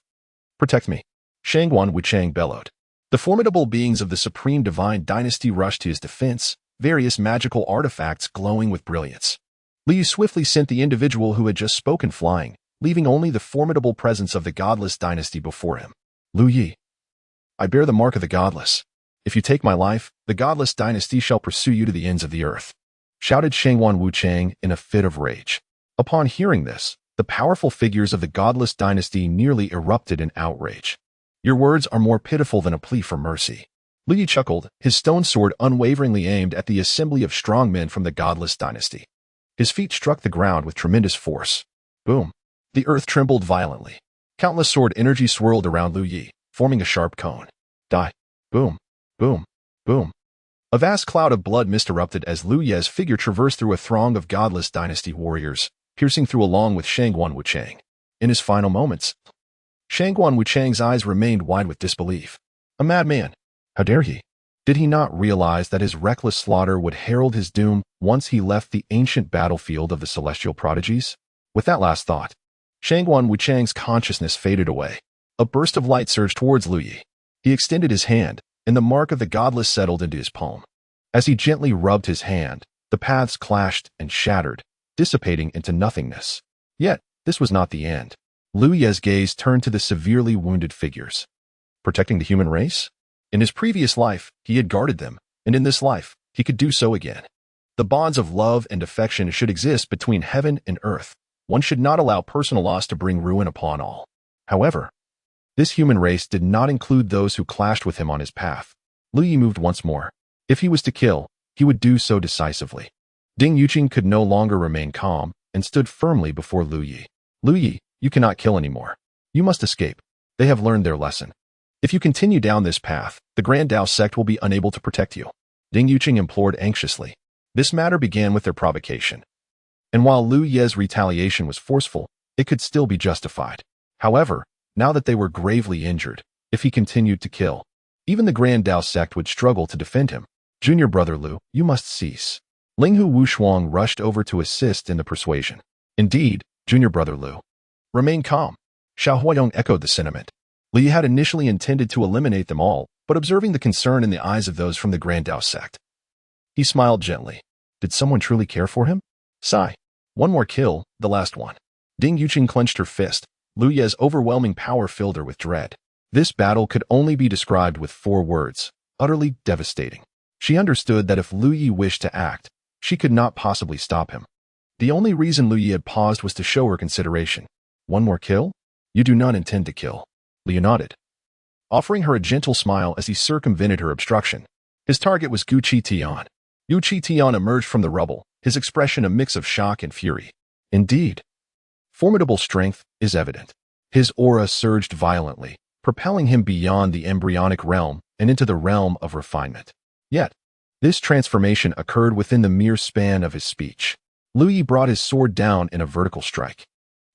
Protect me, Shangwan Wuchang bellowed. The formidable beings of the Supreme Divine Dynasty rushed to his defense, various magical artifacts glowing with brilliance. Lu Yi swiftly sent the individual who had just spoken flying, leaving only the formidable presence of the godless dynasty before him. Lu Yi, I bear the mark of the godless. If you take my life, the godless dynasty shall pursue you to the ends of the earth," shouted Shangwan Wuchang in a fit of rage. Upon hearing this, the powerful figures of the godless dynasty nearly erupted in outrage. "Your words are more pitiful than a plea for mercy." Lu Yi chuckled, his stone sword unwaveringly aimed at the assembly of strong men from the godless dynasty. His feet struck the ground with tremendous force. Boom! The earth trembled violently. Countless sword energy swirled around Lu Yi, forming a sharp cone. Die! Boom! Boom! Boom! A vast cloud of blood mist erupted as Lu Ye's figure traversed through a throng of godless dynasty warriors, piercing through along with Shangwan Wuchang. In his final moments, Shangwan Wuchang's eyes remained wide with disbelief. A madman! How dare he? Did he not realize that his reckless slaughter would herald his doom once he left the ancient battlefield of the celestial prodigies? With that last thought, Shangwan Wuchang's consciousness faded away. A burst of light surged towards Lu Yi. He extended his hand, and the mark of the godless settled into his palm. As he gently rubbed his hand, the paths clashed and shattered, dissipating into nothingness. Yet, this was not the end. Lu Ye's gaze turned to the severely wounded figures. Protecting the human race? In his previous life, he had guarded them, and in this life, he could do so again. The bonds of love and affection should exist between heaven and earth. One should not allow personal loss to bring ruin upon all. However, this human race did not include those who clashed with him on his path. Lu Yi moved once more. If he was to kill, he would do so decisively. Ding Yuqing could no longer remain calm and stood firmly before Lu Yi. "Lu Yi, you cannot kill anymore. You must escape. They have learned their lesson. If you continue down this path, the Grand Dao sect will be unable to protect you," Ding Yuqing implored anxiously. This matter began with their provocation. And while Lu Ye's retaliation was forceful, it could still be justified. However, now that they were gravely injured, if he continued to kill, even the Grand Dao sect would struggle to defend him. "Junior brother Lu, you must cease." Linghu Wushuang rushed over to assist in the persuasion. "Indeed, junior brother Lu. Remain calm." Xiao Huayong echoed the sentiment. Li had initially intended to eliminate them all, but observing the concern in the eyes of those from the Grand Dao sect, he smiled gently. Did someone truly care for him? Sigh. One more kill, the last one. Ding Yuqing clenched her fist. Lu Ye's overwhelming power filled her with dread. This battle could only be described with 4 words: utterly devastating. She understood that if Lu Yi wished to act, she could not possibly stop him. The only reason Lu Yi had paused was to show her consideration. One more kill? You do not intend to kill. Liu nodded, offering her a gentle smile as he circumvented her obstruction. His target was Gu Qi Tian. Gu Qi Tian emerged from the rubble, his expression a mix of shock and fury. Indeed, formidable strength is evident. His aura surged violently, propelling him beyond the embryonic realm and into the realm of refinement. Yet, this transformation occurred within the mere span of his speech. Lu Yi brought his sword down in a vertical strike.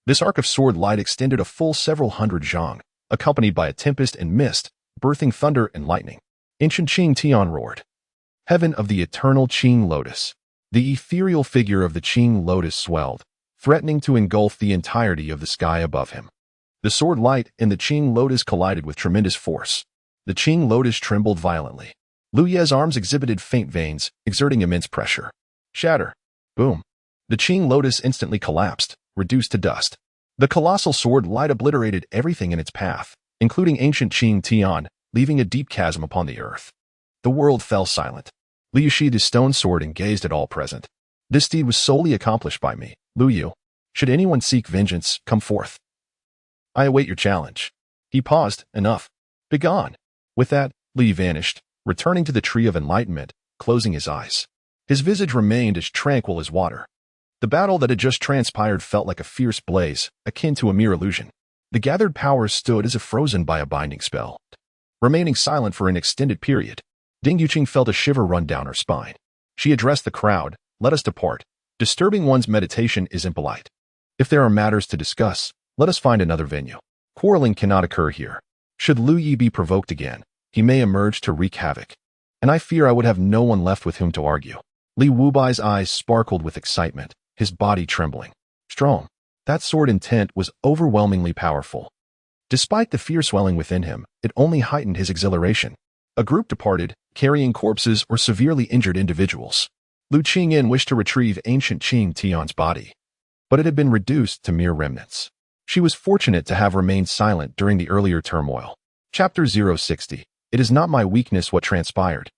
This arc of sword light extended a full several hundred zhang, accompanied by a tempest and mist, birthing thunder and lightning. Ancient Qing Tian roared. Heaven of the eternal Qing lotus. The ethereal figure of the Qing lotus swelled, threatening to engulf the entirety of the sky above him. The sword light and the Qing lotus collided with tremendous force. The Qing lotus trembled violently. Lu Ye's arms exhibited faint veins, exerting immense pressure. Shatter. Boom. The Qing lotus instantly collapsed, reduced to dust. The colossal sword light obliterated everything in its path, including ancient Qing Tian, leaving a deep chasm upon the earth. The world fell silent. Liu sheathed his stone sword and gazed at all present. This deed was solely accomplished by me, Lu Yu. Should anyone seek vengeance, come forth. I await your challenge. He paused. Enough. Begone. With that, Li vanished, returning to the tree of enlightenment, closing his eyes. His visage remained as tranquil as water. The battle that had just transpired felt like a fierce blaze, akin to a mere illusion. The gathered powers stood as if frozen by a binding spell, remaining silent for an extended period. Ding Yuqing felt a shiver run down her spine. She addressed the crowd. Let us depart. Disturbing one's meditation is impolite. If there are matters to discuss, let us find another venue. Quarreling cannot occur here. Should Lu Yi be provoked again, he may emerge to wreak havoc. And I fear I would have no one left with whom to argue. Li Wubai's eyes sparkled with excitement, his body trembling. Strong. That sword intent was overwhelmingly powerful. Despite the fear swelling within him, it only heightened his exhilaration. A group departed, carrying corpses or severely injured individuals. Lu Qingyan wished to retrieve ancient Qing Tian's body, but it had been reduced to mere remnants. She was fortunate to have remained silent during the earlier turmoil. Chapter 060. It is not my weakness what transpired.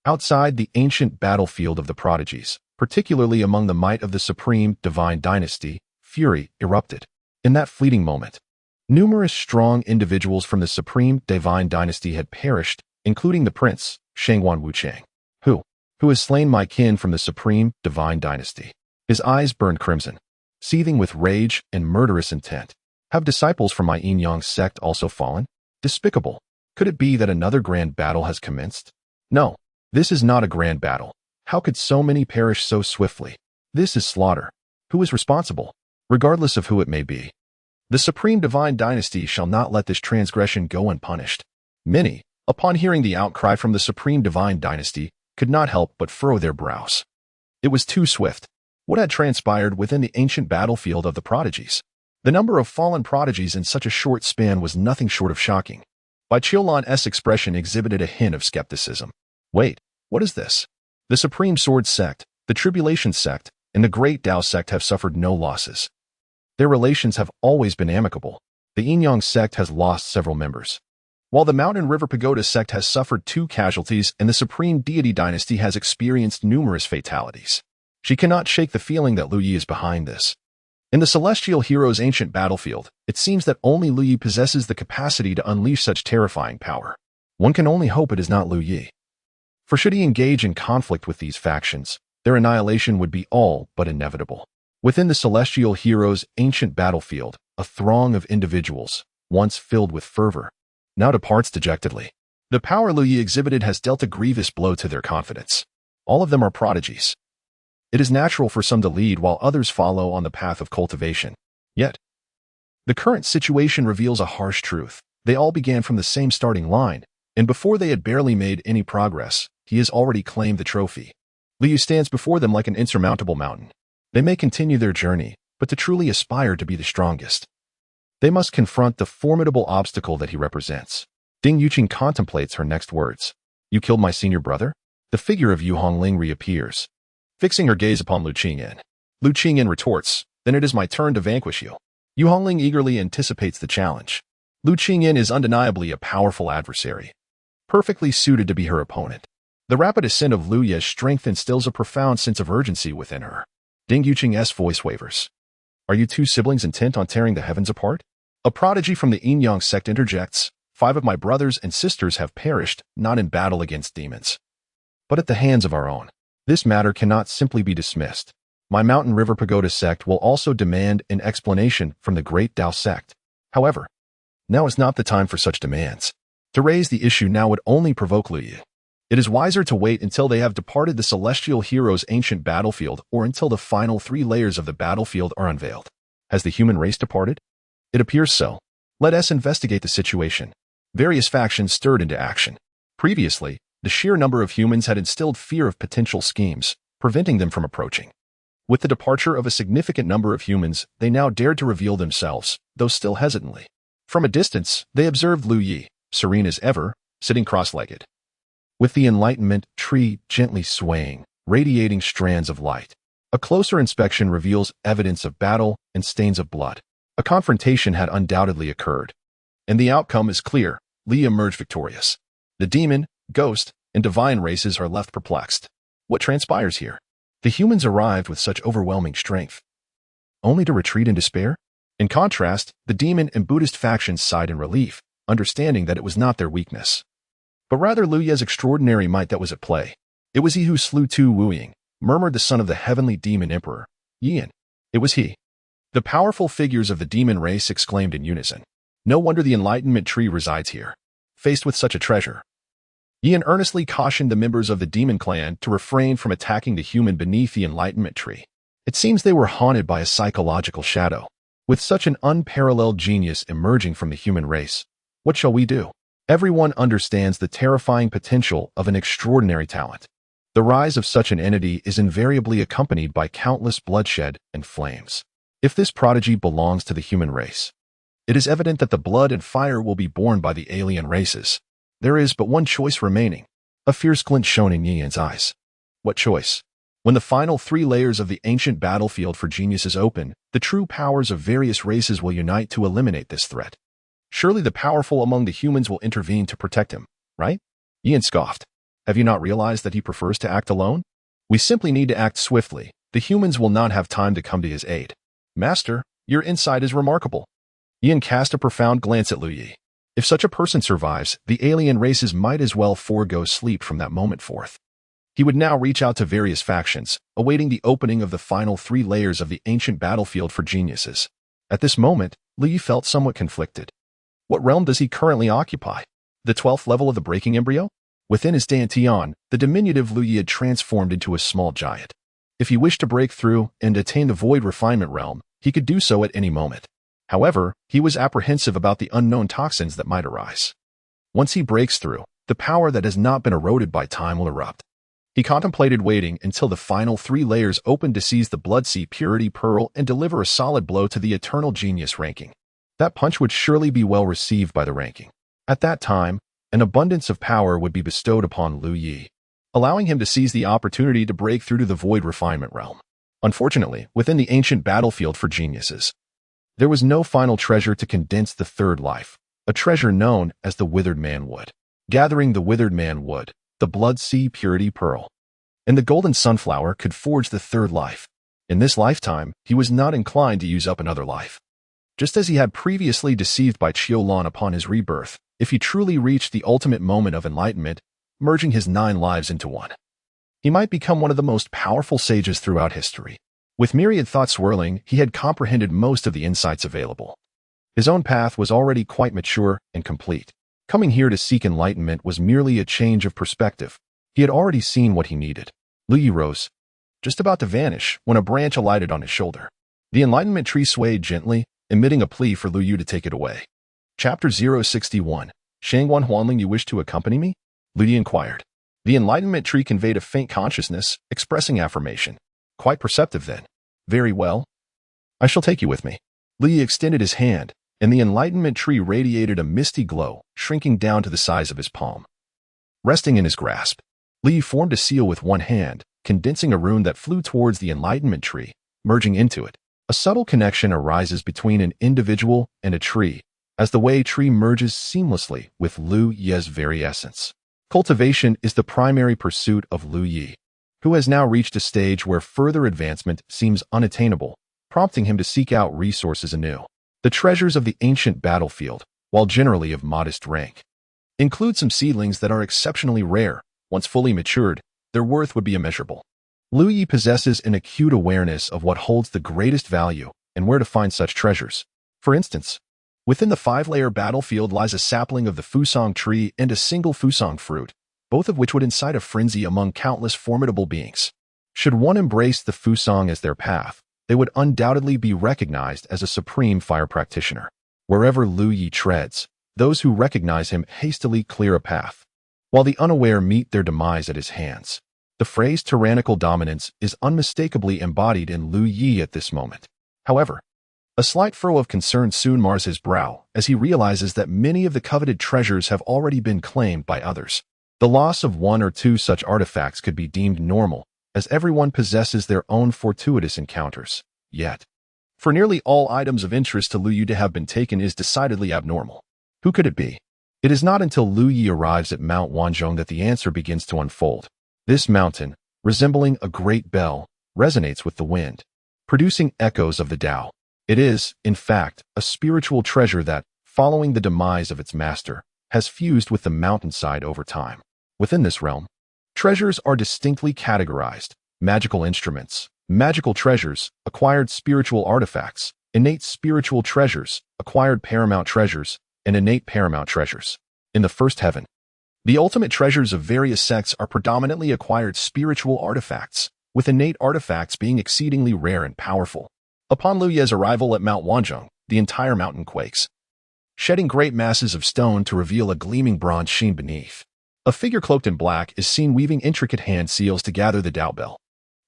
Outside the ancient battlefield of the prodigies, particularly among the might of the supreme divine dynasty, fury erupted. In that fleeting moment, numerous strong individuals from the supreme divine dynasty had perished, including the prince, Shangwan Wuchang, who has slain my kin from the supreme divine dynasty. His eyes burned crimson, seething with rage and murderous intent. Have disciples from my yin-yang sect also fallen? Despicable. Could it be that another grand battle has commenced? No, this is not a grand battle. How could so many perish so swiftly? This is slaughter. Who is responsible? Regardless of who it may be, the supreme divine dynasty shall not let this transgression go unpunished. Many, upon hearing the outcry from the supreme divine dynasty, could not help but furrow their brows. It was too swift. What had transpired within the ancient battlefield of the prodigies? The number of fallen prodigies in such a short span was nothing short of shocking. Bai Qiulan's expression exhibited a hint of skepticism. Wait, what is this? The Supreme Sword Sect, the Tribulation Sect, and the Great Tao Sect have suffered no losses. Their relations have always been amicable. The Yin-Yang Sect has lost several members, while the Mountain River Pagoda Sect has suffered 2 casualties and the Supreme Deity Dynasty has experienced numerous fatalities. She cannot shake the feeling that Lu Yi is behind this. In the Celestial Hero's ancient battlefield, it seems that only Lu Yi possesses the capacity to unleash such terrifying power. One can only hope it is not Lu Yi. For should he engage in conflict with these factions, their annihilation would be all but inevitable. Within the Celestial Hero's ancient battlefield, a throng of individuals, once filled with fervor, now departs dejectedly. The power Lu Yi exhibited has dealt a grievous blow to their confidence. All of them are prodigies. It is natural for some to lead while others follow on the path of cultivation. Yet, the current situation reveals a harsh truth. They all began from the same starting line, and before they had barely made any progress, he has already claimed the trophy. Lu Yi stands before them like an insurmountable mountain. They may continue their journey, but to truly aspire to be the strongest, they must confront the formidable obstacle that he represents. Ding Yuqing contemplates her next words. You killed my senior brother? The figure of Yu Hongling reappears, fixing her gaze upon Lu Qingyan. Lu Qingyan retorts, then it is my turn to vanquish you. Yu Hongling eagerly anticipates the challenge. Lu Qingyan is undeniably a powerful adversary, perfectly suited to be her opponent. The rapid ascent of Lu Ye's strength instills a profound sense of urgency within her. Ding Yuqing's voice wavers. Are you 2 siblings intent on tearing the heavens apart? A prodigy from the Yin-Yang sect interjects. 5 of my brothers and sisters have perished, not in battle against demons, but at the hands of our own. This matter cannot simply be dismissed. My Mountain River Pagoda sect will also demand an explanation from the Great Tao sect. However, now is not the time for such demands. To raise the issue now would only provoke Lu Yi. It is wiser to wait until they have departed the Celestial Hero's ancient battlefield or until the final 3 layers of the battlefield are unveiled. Has the human race departed? It appears so. Let us investigate the situation. Various factions stirred into action. Previously, the sheer number of humans had instilled fear of potential schemes, preventing them from approaching. With the departure of a significant number of humans, they now dared to reveal themselves, though still hesitantly. From a distance, they observed Lu Yi, serene as ever, sitting cross-legged, with the enlightenment tree gently swaying, radiating strands of light. A closer inspection reveals evidence of battle and stains of blood. A confrontation had undoubtedly occurred, and the outcome is clear. Li emerged victorious. The demon, ghost, and divine races are left perplexed. What transpires here? The humans arrived with such overwhelming strength, only to retreat in despair? In contrast, the demon and Buddhist factions sighed in relief, understanding that it was not their weakness, but rather Lu Ye's extraordinary might that was at play. It was he who slew Tu Wuying, murmured the son of the heavenly demon emperor, Yian. It was he. The powerful figures of the demon race exclaimed in unison. No wonder the enlightenment tree resides here. Faced with such a treasure, Yian earnestly cautioned the members of the demon clan to refrain from attacking the human beneath the enlightenment tree. It seems they were haunted by a psychological shadow. With such an unparalleled genius emerging from the human race, what shall we do? Everyone understands the terrifying potential of an extraordinary talent. The rise of such an entity is invariably accompanied by countless bloodshed and flames. If this prodigy belongs to the human race, it is evident that the blood and fire will be borne by the alien races. There is but one choice remaining. A fierce glint shone in Yian's eyes. What choice? When the final 3 layers of the ancient battlefield for geniuses open, the true powers of various races will unite to eliminate this threat. Surely the powerful among the humans will intervene to protect him, right? Ian scoffed. Have you not realized that he prefers to act alone? We simply need to act swiftly. The humans will not have time to come to his aid. Master, your insight is remarkable. Ian cast a profound glance at Lu Yi. If such a person survives, the alien races might as well forego sleep from that moment forth. He would now reach out to various factions, awaiting the opening of the final 3 layers of the ancient battlefield for geniuses. At this moment, Lu Yi felt somewhat conflicted. What realm does he currently occupy? The 12th level of the breaking embryo? Within his Dantian, the diminutive Lu Yi had transformed into a small giant. If he wished to break through and attain the void refinement realm, he could do so at any moment. However, he was apprehensive about the unknown toxins that might arise. Once he breaks through, the power that has not been eroded by time will erupt. He contemplated waiting until the final 3 layers opened to seize the Blood Sea Purity Pearl and deliver a solid blow to the Eternal Genius ranking. That punch would surely be well received by the ranking. At that time, an abundance of power would be bestowed upon Lu Yi, allowing him to seize the opportunity to break through to the void refinement realm. Unfortunately, within the ancient battlefield for geniuses, there was no final treasure to condense the third life, a treasure known as the Withered Man Wood. Gathering the Withered Man Wood, the Blood Sea Purity Pearl, and the Golden Sunflower could forge the third life. In this lifetime, he was not inclined to use up another life. Just as he had previously deceived by Qiulan upon his rebirth, if he truly reached the ultimate moment of enlightenment, merging his 9 lives into one, he might become one of the most powerful sages throughout history. With myriad thoughts swirling, he had comprehended most of the insights available. His own path was already quite mature and complete. Coming here to seek enlightenment was merely a change of perspective. He had already seen what he needed. Lu Yi rose, just about to vanish, when a branch alighted on his shoulder. The enlightenment tree swayed gently, emitting a plea for Lu Yi to take it away. Chapter 061. Shangguan Huanling, you wish to accompany me? Lu Yi inquired. The enlightenment tree conveyed a faint consciousness, expressing affirmation. Quite perceptive then. Very well. I shall take you with me. Lu Yi extended his hand, and the enlightenment tree radiated a misty glow, shrinking down to the size of his palm. Resting in his grasp, Lu Yi formed a seal with one hand, condensing a rune that flew towards the enlightenment tree, merging into it. A subtle connection arises between an individual and a tree, as the way tree merges seamlessly with Lu Yi's very essence. Cultivation is the primary pursuit of Lu Yi, who has now reached a stage where further advancement seems unattainable, prompting him to seek out resources anew. The treasures of the ancient battlefield, while generally of modest rank, include some seedlings that are exceptionally rare. Once fully matured, their worth would be immeasurable. Lu Yi possesses an acute awareness of what holds the greatest value and where to find such treasures. For instance, within the 5-layer battlefield lies a sapling of the Fusong tree and a single Fusong fruit, both of which would incite a frenzy among countless formidable beings. Should one embrace the Fusong as their path, they would undoubtedly be recognized as a supreme fire practitioner. Wherever Lu Yi treads, those who recognize him hastily clear a path, while the unaware meet their demise at his hands. The phrase tyrannical dominance is unmistakably embodied in Lu Yi at this moment. However, a slight furrow of concern soon mars his brow as he realizes that many of the coveted treasures have already been claimed by others. The loss of 1 or 2 such artifacts could be deemed normal, as everyone possesses their own fortuitous encounters. Yet, for nearly all items of interest to Lu Yi to have been taken is decidedly abnormal. Who could it be? It is not until Lu Yi arrives at Mount Wanzhong that the answer begins to unfold. This mountain, resembling a great bell, resonates with the wind, producing echoes of the Tao. It is, in fact, a spiritual treasure that, following the demise of its master, has fused with the mountainside over time. Within this realm, treasures are distinctly categorized: magical instruments, magical treasures, acquired spiritual artifacts, innate spiritual treasures, acquired paramount treasures, and innate paramount treasures. In the first heaven, the ultimate treasures of various sects are predominantly acquired spiritual artifacts, with innate artifacts being exceedingly rare and powerful. Upon Lu Yi's arrival at Mount Wanzhong, the entire mountain quakes, shedding great masses of stone to reveal a gleaming bronze sheen beneath. A figure cloaked in black is seen weaving intricate hand seals to gather the Tao bell.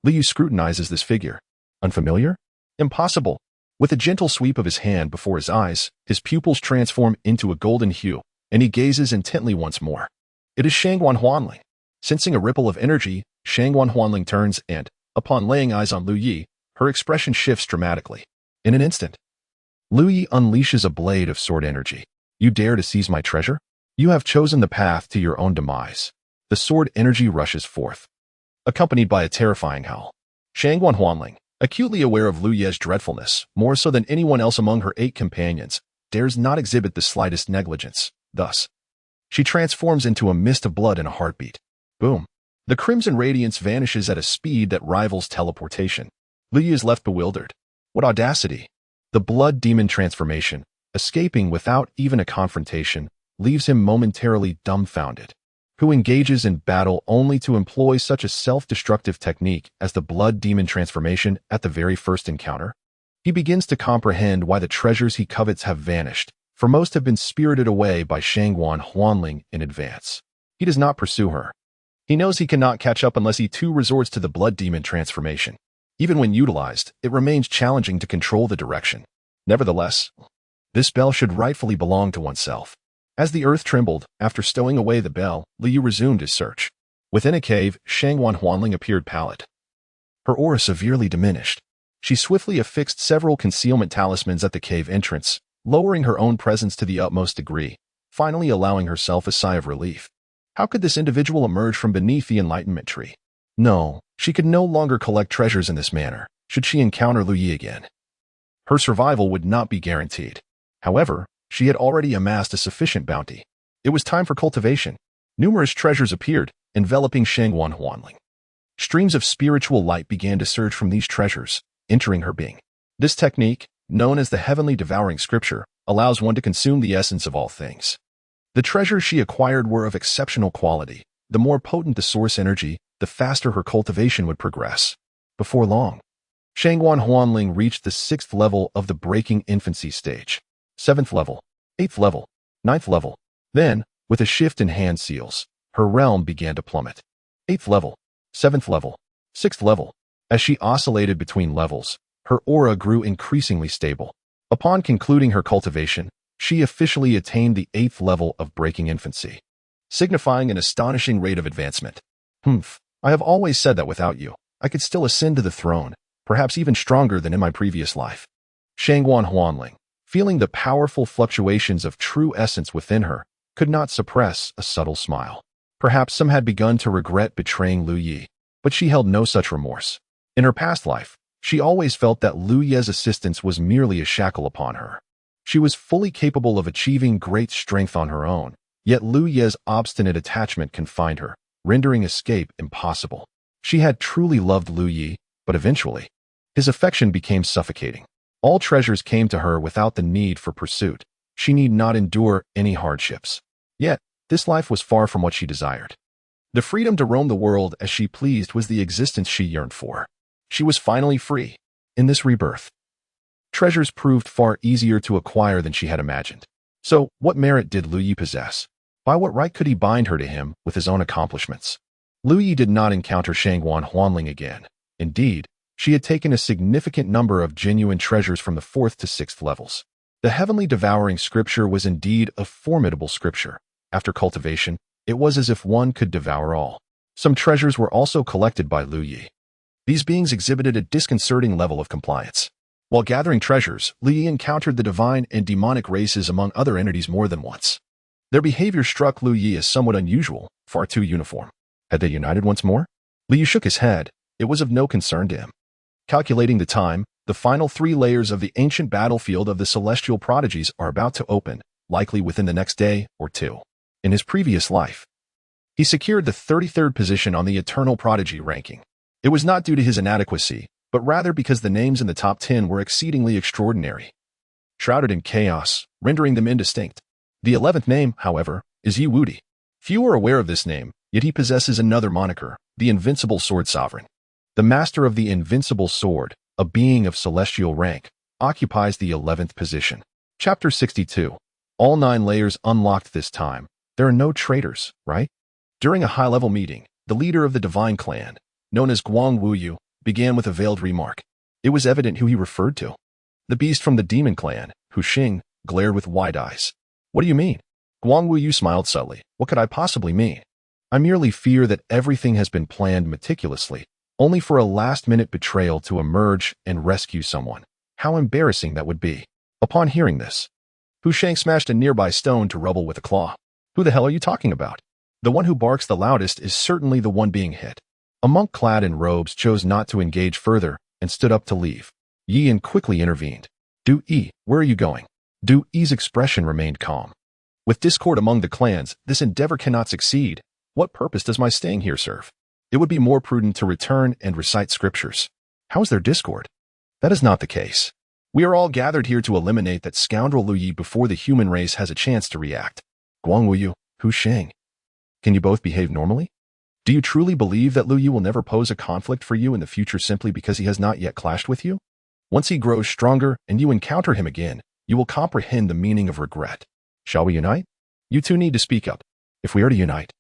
Lu Yi scrutinizes this figure. Unfamiliar? Impossible. With a gentle sweep of his hand before his eyes, his pupils transform into a golden hue, and he gazes intently once more. It is Shangguan Huanling. Sensing a ripple of energy, Shangguan Huanling turns and, upon laying eyes on Lu Yi, her expression shifts dramatically. In an instant, Lu Yi unleashes a blade of sword energy. You dare to seize my treasure? You have chosen the path to your own demise. The sword energy rushes forth, accompanied by a terrifying howl. Shangguan Huanling, acutely aware of Lu Ye's dreadfulness, more so than anyone else among her 8 companions, dares not exhibit the slightest negligence. Thus, she transforms into a mist of blood in a heartbeat. Boom. The crimson radiance vanishes at a speed that rivals teleportation. Lu Ye is left bewildered. What audacity! The blood demon transformation, escaping without even a confrontation, leaves him momentarily dumbfounded. Who engages in battle only to employ such a self-destructive technique as the blood demon transformation at the very first encounter? He begins to comprehend why the treasures he covets have vanished, for most have been spirited away by Shangguan Huanling in advance. He does not pursue her. He knows he cannot catch up unless he too resorts to the blood demon transformation. Even when utilized, it remains challenging to control the direction. Nevertheless, this bell should rightfully belong to oneself. As the earth trembled, after stowing away the bell, Liu resumed his search. Within a cave, Shangguan Huanling appeared pallid. Her aura severely diminished. She swiftly affixed several concealment talismans at the cave entrance, lowering her own presence to the utmost degree, finally allowing herself a sigh of relief. How could this individual emerge from beneath the enlightenment tree? No, she could no longer collect treasures in this manner, should she encounter Lu Yi again. Her survival would not be guaranteed. However, she had already amassed a sufficient bounty. It was time for cultivation. Numerous treasures appeared, enveloping Shangguan Huanling. Streams of spiritual light began to surge from these treasures, entering her being. This technique, known as the Heavenly Devouring Scripture, allows one to consume the essence of all things. The treasures she acquired were of exceptional quality. The more potent the source energy, the faster her cultivation would progress. Before long, Shangguan Huanling reached the 6th level of the breaking infancy stage. 7th level, 8th level, 9th level. Then, with a shift in hand seals, her realm began to plummet. 8th level, 7th level, 6th level. As she oscillated between levels, her aura grew increasingly stable. Upon concluding her cultivation, she officially attained the 8th level of breaking infancy, signifying an astonishing rate of advancement. I have always said that without you, I could still ascend to the throne, perhaps even stronger than in my previous life. Shangguan Huanling, feeling the powerful fluctuations of true essence within her, could not suppress a subtle smile. Perhaps some had begun to regret betraying Lu Yi, but she held no such remorse. In her past life, she always felt that Lu Ye's assistance was merely a shackle upon her. She was fully capable of achieving great strength on her own, yet Lu Ye's obstinate attachment confined her, rendering escape impossible. She had truly loved Lu Yi, but eventually, his affection became suffocating. All treasures came to her without the need for pursuit. She need not endure any hardships. Yet, this life was far from what she desired. The freedom to roam the world as she pleased was the existence she yearned for. She was finally free. In this rebirth, treasures proved far easier to acquire than she had imagined. So, what merit did Lu Yi possess? By what right could he bind her to him with his own accomplishments? Lu Yi did not encounter Shangguan Huanling again. Indeed, she had taken a significant number of genuine treasures from the 4th to 6th levels. The Heavenly Devouring Scripture was indeed a formidable scripture. After cultivation, it was as if one could devour all. Some treasures were also collected by Lu Yi. These beings exhibited a disconcerting level of compliance. While gathering treasures, Lu Yi encountered the divine and demonic races among other entities more than once. Their behavior struck Lu Yi as somewhat unusual, far too uniform. Had they united once more? Lu Yi shook his head. It was of no concern to him. Calculating the time, the final 3 layers of the ancient battlefield of the celestial prodigies are about to open, likely within the next day or 2. In his previous life, he secured the 33rd position on the Eternal Prodigy ranking. It was not due to his inadequacy, but rather because the names in the top 10 were exceedingly extraordinary, shrouded in chaos, rendering them indistinct. The 11th name, however, is Yi Wudi. Few are aware of this name, yet he possesses another moniker, the Invincible Sword Sovereign. The master of the Invincible Sword, a being of celestial rank, occupies the 11th position. Chapter 62. All 9 layers unlocked this time. There are no traitors, right? During a high-level meeting, the leader of the Divine Clan, known as Guang Wuyu, began with a veiled remark. It was evident who he referred to. The beast from the Demon Clan, Hu Xing, glared with wide eyes. What do you mean? Guang Wuyu smiled subtly. What could I possibly mean? I merely fear that everything has been planned meticulously, only for a last-minute betrayal to emerge and rescue someone. How embarrassing that would be. Upon hearing this, Hu Shang smashed a nearby stone to rubble with a claw. Who the hell are you talking about? The one who barks the loudest is certainly the one being hit. A monk clad in robes chose not to engage further and stood up to leave. Yi Yin quickly intervened. Du Yi, where are you going? Du Yi's expression remained calm. With discord among the clans, this endeavor cannot succeed. What purpose does my staying here serve? It would be more prudent to return and recite scriptures. How is there discord? That is not the case. We are all gathered here to eliminate that scoundrel Lu Yi before the human race has a chance to react. Guang Wuyu, Hu Shang. Can you both behave normally? Do you truly believe that Lu Yi will never pose a conflict for you in the future simply because he has not yet clashed with you? Once he grows stronger and you encounter him again, you will comprehend the meaning of regret. Shall we unite? You two need to speak up. If we are to unite,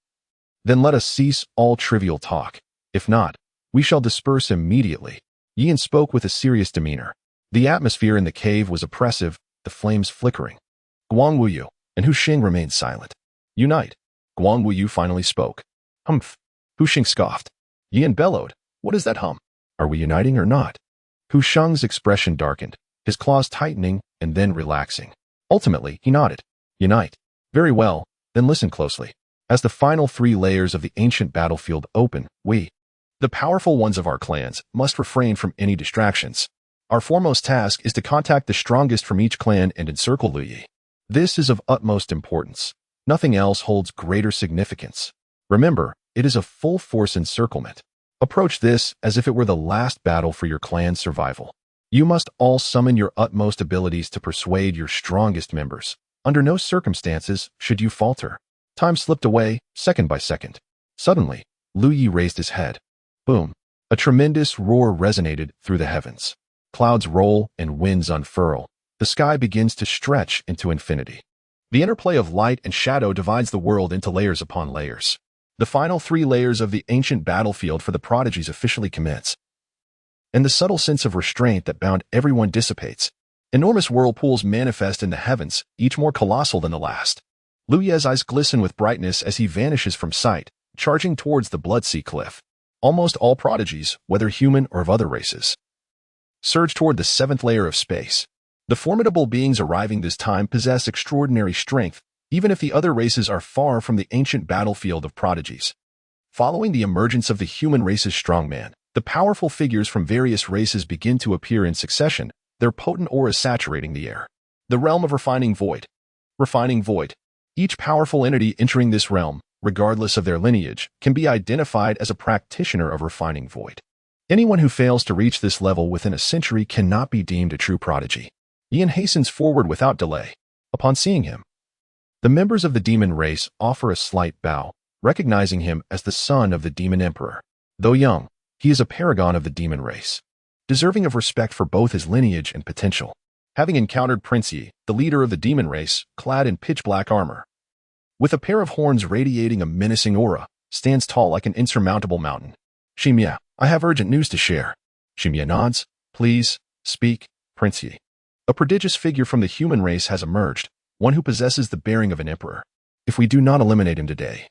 then let us cease all trivial talk. If not, we shall disperse immediately. Yi Yin spoke with a serious demeanor. The atmosphere in the cave was oppressive, the flames flickering. Guang Wuyu and Hu Shang remained silent. Unite. Guang Wuyu finally spoke. Humph. Hu Shang scoffed. Yi Yin bellowed. What is that hum? Are we uniting or not? Hu Shang's expression darkened, his claws tightening and then relaxing. Ultimately, he nodded. Unite. Very well, then listen closely. As the final 3 layers of the ancient battlefield open, we, the powerful ones of our clans, must refrain from any distractions. Our foremost task is to contact the strongest from each clan and encircle Lu Yi. This is of utmost importance. Nothing else holds greater significance. Remember, it is a full-force encirclement. Approach this as if it were the last battle for your clan's survival. You must all summon your utmost abilities to persuade your strongest members. Under no circumstances should you falter. Time slipped away, second by second. Suddenly, Lu Yi raised his head. Boom! A tremendous roar resonated through the heavens. Clouds roll and winds unfurl. The sky begins to stretch into infinity. The interplay of light and shadow divides the world into layers upon layers. The final 3 layers of the ancient battlefield for the prodigies officially commence. And the subtle sense of restraint that bound everyone dissipates. Enormous whirlpools manifest in the heavens, each more colossal than the last. Lu Yi's eyes glisten with brightness as he vanishes from sight, charging towards the Bloodsea Cliff. Almost all prodigies, whether human or of other races, surge toward the 7th layer of space. The formidable beings arriving this time possess extraordinary strength, even if the other races are far from the ancient battlefield of prodigies. Following the emergence of the human race's strongman, the powerful figures from various races begin to appear in succession, their potent auras saturating the air. The realm of refining void. Refining void. Each powerful entity entering this realm, regardless of their lineage, can be identified as a practitioner of refining void. Anyone who fails to reach this level within a century cannot be deemed a true prodigy. Yi Yin hastens forward without delay. Upon seeing him, the members of the demon race offer a slight bow, recognizing him as the son of the demon emperor. Though young, he is a paragon of the demon race, deserving of respect for both his lineage and potential. Having encountered Prince Yi, the leader of the demon race, clad in pitch-black armor, with a pair of horns radiating a menacing aura, stands tall like an insurmountable mountain. Shimia, I have urgent news to share. Shimia nods. Please, speak, Prince Yi. A prodigious figure from the human race has emerged, one who possesses the bearing of an emperor. If we do not eliminate him today,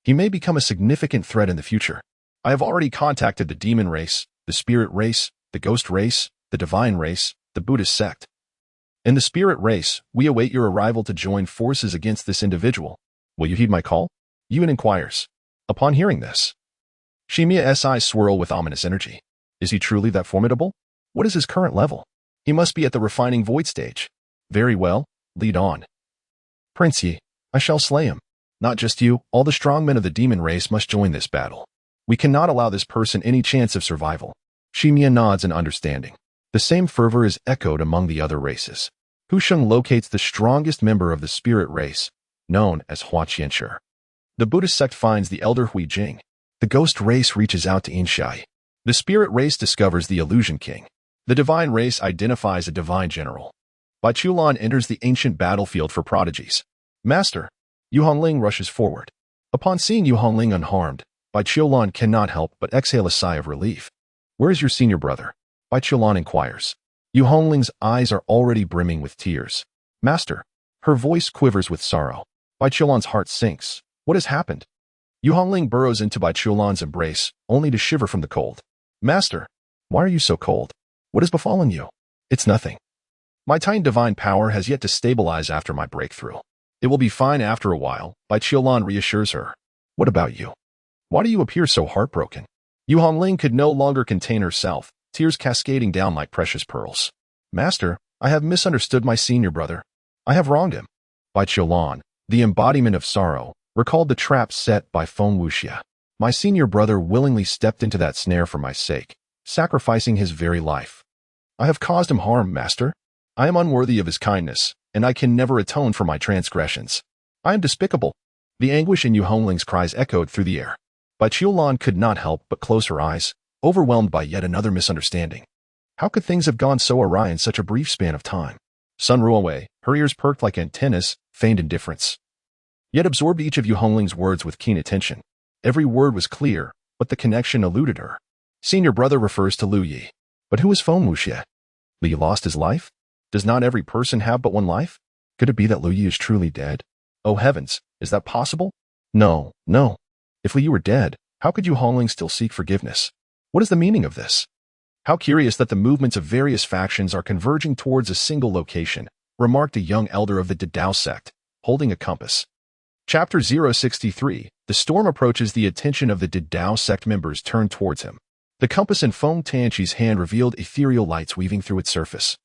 he may become a significant threat in the future. I have already contacted the demon race, the spirit race, the ghost race, the divine race, the Buddhist sect. In the spirit race, we await your arrival to join forces against this individual. Will you heed my call? Yu Yin inquires. Upon hearing this, Shimia's eyes swirl with ominous energy. Is he truly that formidable? What is his current level? He must be at the refining void stage. Very well, lead on. Prince Yi, I shall slay him. Not just you, all the strong men of the demon race must join this battle. We cannot allow this person any chance of survival. Shimia nods in understanding. The same fervor is echoed among the other races. Hu Sheng locates the strongest member of the spirit race, known as Hua Qianshi. The Buddhist sect finds the elder Hui Jing. The ghost race reaches out to Inshai. The spirit race discovers the illusion king. The divine race identifies a divine general. Bai Chulan enters the ancient battlefield for prodigies. Master, Yu Hongling rushes forward. Upon seeing Yu Hongling unharmed, Bai Chulan cannot help but exhale a sigh of relief. Where is your senior brother? Bai Chulan inquires. Yu Hongling's eyes are already brimming with tears. Master, her voice quivers with sorrow. Bai Chulan's heart sinks. What has happened? Yu Hongling burrows into Bai Chulan's embrace, only to shiver from the cold. Master, why are you so cold? What has befallen you? It's nothing. My tiny divine power has yet to stabilize after my breakthrough. It will be fine after a while, Bai Qiulan reassures her. What about you? Why do you appear so heartbroken? Yu Hongling could no longer contain herself, tears cascading down like precious pearls. Master, I have misunderstood my senior brother. I have wronged him. Bai Qiulan, the embodiment of sorrow, recalled the trap set by Feng Wuxia. My senior brother willingly stepped into that snare for my sake, sacrificing his very life. I have caused him harm, Master. I am unworthy of his kindness, and I can never atone for my transgressions. I am despicable. The anguish in Yu Hongling's cries echoed through the air. Bai Qiulan could not help but close her eyes, overwhelmed by yet another misunderstanding. How could things have gone so awry in such a brief span of time? Sun Ruowei, her ears perked like antennas, feigned indifference. Yet absorbed each of Yu Hongling's words with keen attention. Every word was clear, but the connection eluded her. Senior brother refers to Lu Yi. But who is Feng Wuxia? Li Yi lost his life? Does not every person have but one life? Could it be that Lu Yi is truly dead? Oh heavens, is that possible? No, no. If Li Yi were dead, how could Yu Hongling still seek forgiveness? What is the meaning of this? How curious that the movements of various factions are converging towards a single location, remarked a young elder of the Didao sect, holding a compass. Chapter 063, the storm approaches. The attention of the Didao sect members turned towards him. The compass in Feng Tanqi's hand revealed ethereal lights weaving through its surface,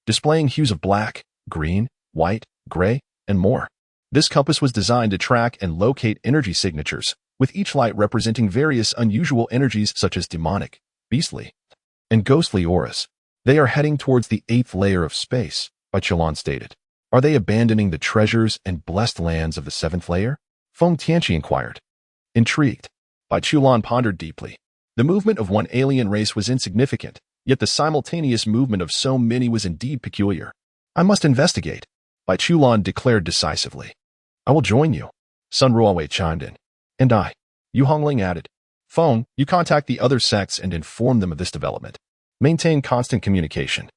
displaying hues of black, green, white, gray, and more. This compass was designed to track and locate energy signatures, with each light representing various unusual energies such as demonic, beastly, and ghostly auras. They are heading towards the 8th layer of space, Bai Qiulan stated. Are they abandoning the treasures and blessed lands of the 7th layer? Feng Tianqi inquired. Intrigued, Bai Qiulan pondered deeply. The movement of one alien race was insignificant, yet the simultaneous movement of so many was indeed peculiar. I must investigate, Bai Qiulan declared decisively. I will join you, Sun Ruowei chimed in. And I, Yu Hongling added. Feng, you contact the other sects and inform them of this development. Maintain constant communication.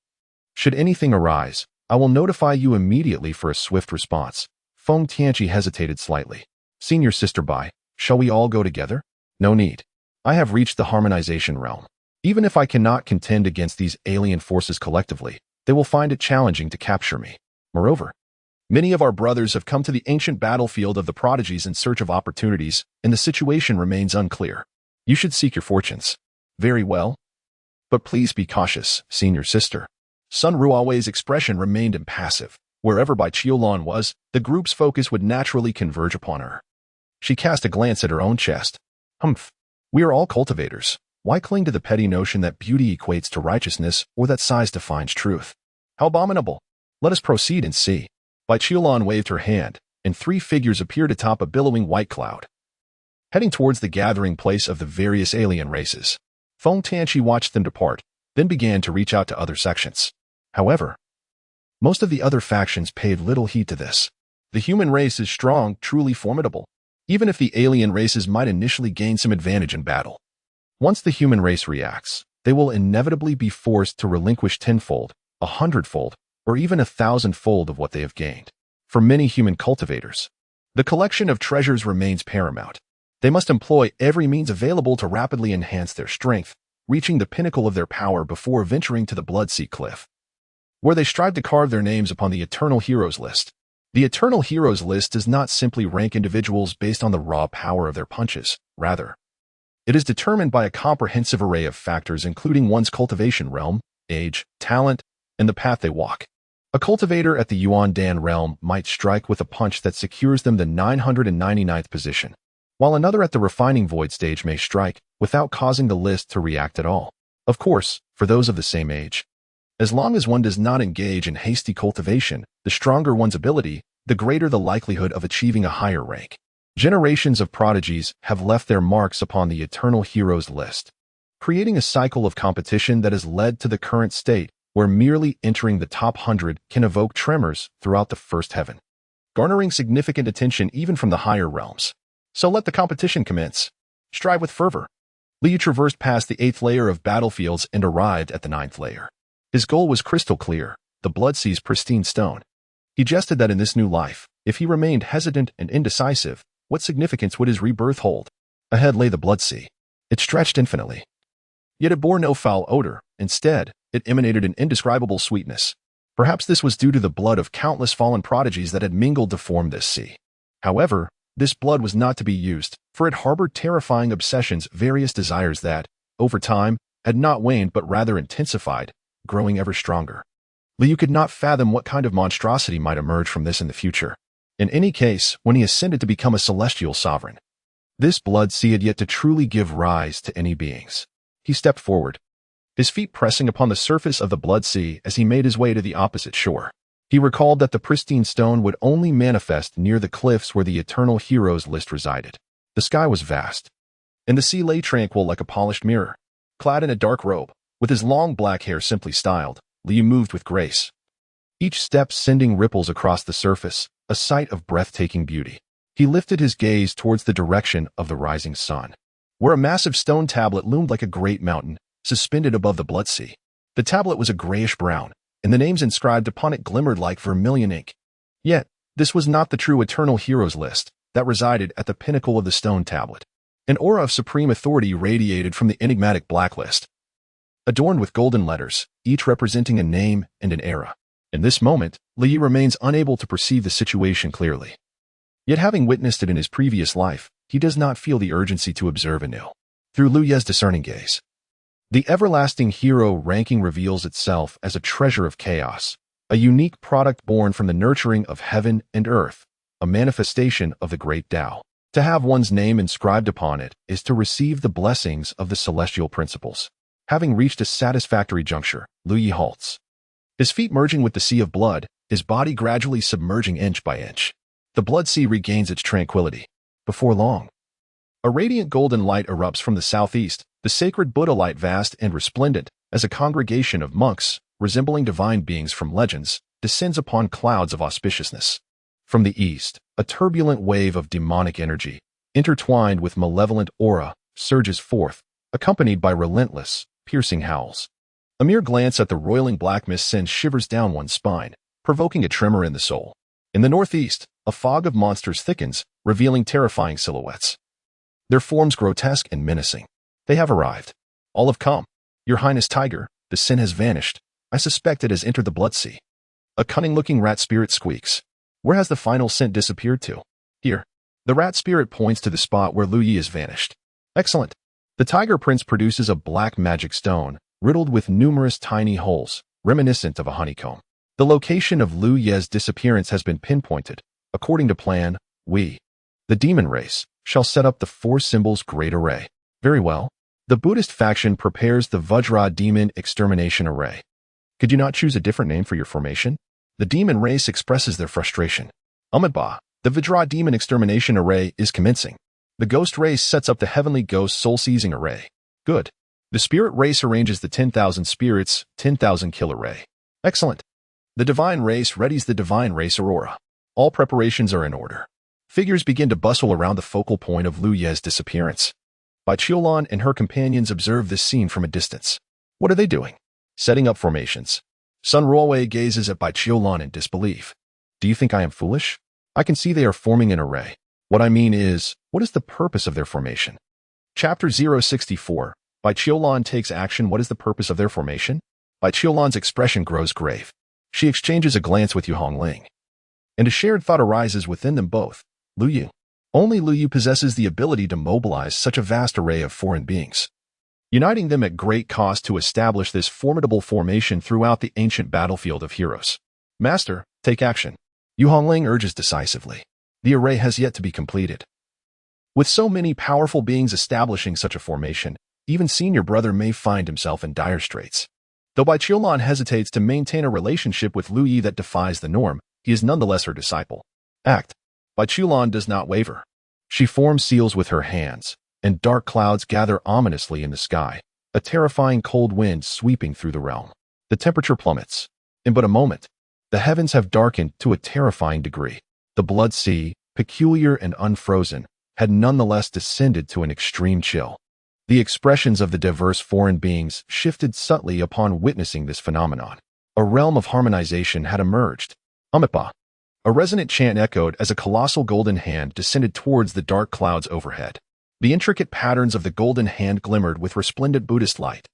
Should anything arise, I will notify you immediately for a swift response. Feng Tianqi hesitated slightly. Senior Sister Bai, shall we all go together? No need. I have reached the harmonization realm. Even if I cannot contend against these alien forces collectively, they will find it challenging to capture me. Moreover, many of our brothers have come to the ancient battlefield of the prodigies in search of opportunities, and the situation remains unclear. You should seek your fortunes. Very well. But please be cautious, senior sister. Sun Ruowei's expression remained impassive. Wherever Bai Qiulan was, the group's focus would naturally converge upon her. She cast a glance at her own chest. Humph. We are all cultivators. Why cling to the petty notion that beauty equates to righteousness or that size defines truth? How abominable. Let us proceed and see. Bai Qiulan waved her hand, and 3 figures appeared atop a billowing white cloud, heading towards the gathering place of the various alien races. Feng Tianqi watched them depart, then began to reach out to other sections. However, most of the other factions paid little heed to this. The human race is strong, truly formidable, even if the alien races might initially gain some advantage in battle. Once the human race reacts, they will inevitably be forced to relinquish 10-fold, 100-fold, or even 1,000-fold of what they have gained. For many human cultivators, the collection of treasures remains paramount. They must employ every means available to rapidly enhance their strength, reaching the pinnacle of their power before venturing to the Bloodsea Cliff, where they strive to carve their names upon the Eternal Heroes list. The Eternal Heroes list does not simply rank individuals based on the raw power of their punches. Rather, it is determined by a comprehensive array of factors including one's cultivation realm, age, talent, and the path they walk. A cultivator at the Yuan Dan realm might strike with a punch that secures them the 999th position, while another at the refining void stage may strike without causing the list to react at all. Of course, for those of the same age. As long as one does not engage in hasty cultivation, the stronger one's ability, the greater the likelihood of achieving a higher rank. Generations of prodigies have left their marks upon the Eternal Heroes list, creating a cycle of competition that has led to the current state, where merely entering the top 100 can evoke tremors throughout the first heaven, garnering significant attention even from the higher realms. So let the competition commence. Strive with fervor. Li traversed past the 8th layer of battlefields and arrived at the 9th layer. His goal was crystal clear, the Bloodsea's pristine stone. He jested that in this new life, if he remained hesitant and indecisive, what significance would his rebirth hold? Ahead lay the Bloodsea. It stretched infinitely. Yet it bore no foul odor. Instead, it emanated an indescribable sweetness. Perhaps this was due to the blood of countless fallen prodigies that had mingled to form this sea. However, this blood was not to be used, for it harbored terrifying obsessions, various desires that, over time, had not waned but rather intensified, growing ever stronger. Liu could not fathom what kind of monstrosity might emerge from this in the future. In any case, when he ascended to become a celestial sovereign, this blood sea had yet to truly give rise to any beings. He stepped forward, his feet pressing upon the surface of the blood sea as he made his way to the opposite shore. He recalled that the pristine stone would only manifest near the cliffs where the eternal heroes list resided. The sky was vast, and the sea lay tranquil like a polished mirror. Clad in a dark robe, with his long black hair simply styled, Liu moved with grace, each step sending ripples across the surface, a sight of breathtaking beauty. He lifted his gaze towards the direction of the rising sun, where a massive stone tablet loomed like a great mountain, suspended above the blood sea. The tablet was a grayish-brown, and the names inscribed upon it glimmered like vermilion ink. Yet, this was not the true eternal heroes list that resided at the pinnacle of the stone tablet. An aura of supreme authority radiated from the enigmatic blacklist, adorned with golden letters, each representing a name and an era. In this moment, Liu remains unable to perceive the situation clearly. Yet having witnessed it in his previous life, he does not feel the urgency to observe anew. Through Liu Ye's discerning gaze, the everlasting hero ranking reveals itself as a treasure of chaos, a unique product born from the nurturing of heaven and earth, a manifestation of the great Tao. To have one's name inscribed upon it is to receive the blessings of the celestial principles. Having reached a satisfactory juncture, Liu halts, his feet merging with the sea of blood, his body gradually submerging inch by inch. The blood sea regains its tranquility. Before long, a radiant golden light erupts from the southeast, the sacred Buddha light vast and resplendent, as a congregation of monks, resembling divine beings from legends, descends upon clouds of auspiciousness. From the east, a turbulent wave of demonic energy, intertwined with malevolent aura, surges forth, accompanied by relentless, piercing howls. A mere glance at the roiling black mist sends shivers down one's spine, provoking a tremor in the soul. In the northeast, a fog of monsters thickens, revealing terrifying silhouettes. Their forms grotesque and menacing. They have arrived. All have come. Your Highness Tiger, the sin has vanished. I suspect it has entered the blood sea. A cunning-looking rat spirit squeaks. Where has the final scent disappeared to? Here. The rat spirit points to the spot where Liu Yi has vanished. Excellent. The tiger prince produces a black magic stone, riddled with numerous tiny holes, reminiscent of a honeycomb. The location of Liu Ye's disappearance has been pinpointed. According to plan, we, the demon race, shall set up the four symbols great array. Very well. The Buddhist faction prepares the Vajra demon extermination array. Could you not choose a different name for your formation? The demon race expresses their frustration. Amitabha, the Vajra demon extermination array is commencing. The ghost race sets up the heavenly ghost soul-seizing array. Good. The spirit race arranges the 10,000 spirits, 10,000 kill array. Excellent. The divine race readies the divine race aurora. All preparations are in order. Figures begin to bustle around the focal point of Liu Ye's disappearance. Bai Qiulan and her companions observe this scene from a distance. What are they doing? Setting up formations. Sun Ruowei gazes at Bai Qiulan in disbelief. Do you think I am foolish? I can see they are forming an array. What I mean is, what is the purpose of their formation? Chapter 064. Bai Qiulan takes action. What is the purpose of their formation? Bai Qiulan's expression grows grave. She exchanges a glance with Yu Hongling, and a shared thought arises within them both. Liu Yu. Only Liu Yu possesses the ability to mobilize such a vast array of foreign beings, uniting them at great cost to establish this formidable formation throughout the ancient battlefield of heroes. Master, take action. Yu Hongling urges decisively. The array has yet to be completed. With so many powerful beings establishing such a formation, even senior brother may find himself in dire straits. Though Bai Qiulan hesitates to maintain a relationship with Liu Yi that defies the norm, he is nonetheless her disciple. Act. Bai Qiulan does not waver. She forms seals with her hands, and dark clouds gather ominously in the sky, a terrifying cold wind sweeping through the realm. The temperature plummets. In but a moment, the heavens have darkened to a terrifying degree. The blood sea, peculiar and unfrozen, had nonetheless descended to an extreme chill. The expressions of the diverse foreign beings shifted subtly upon witnessing this phenomenon. A realm of harmonization had emerged. Amitabha. A resonant chant echoed as a colossal golden hand descended towards the dark clouds overhead. The intricate patterns of the golden hand glimmered with resplendent Buddhist light.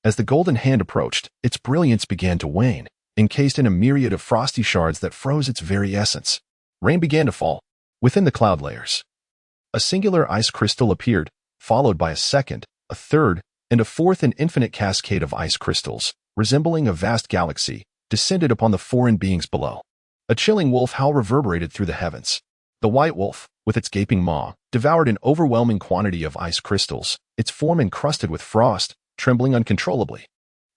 As the golden hand approached, its brilliance began to wane, encased in a myriad of frosty shards that froze its very essence. Rain began to fall within the cloud layers. A singular ice crystal appeared, followed by a second, a third, and a fourth. An infinite cascade of ice crystals, resembling a vast galaxy, descended upon the foreign beings below. A chilling wolf howl reverberated through the heavens. The white wolf, with its gaping maw, devoured an overwhelming quantity of ice crystals, its form encrusted with frost, trembling uncontrollably.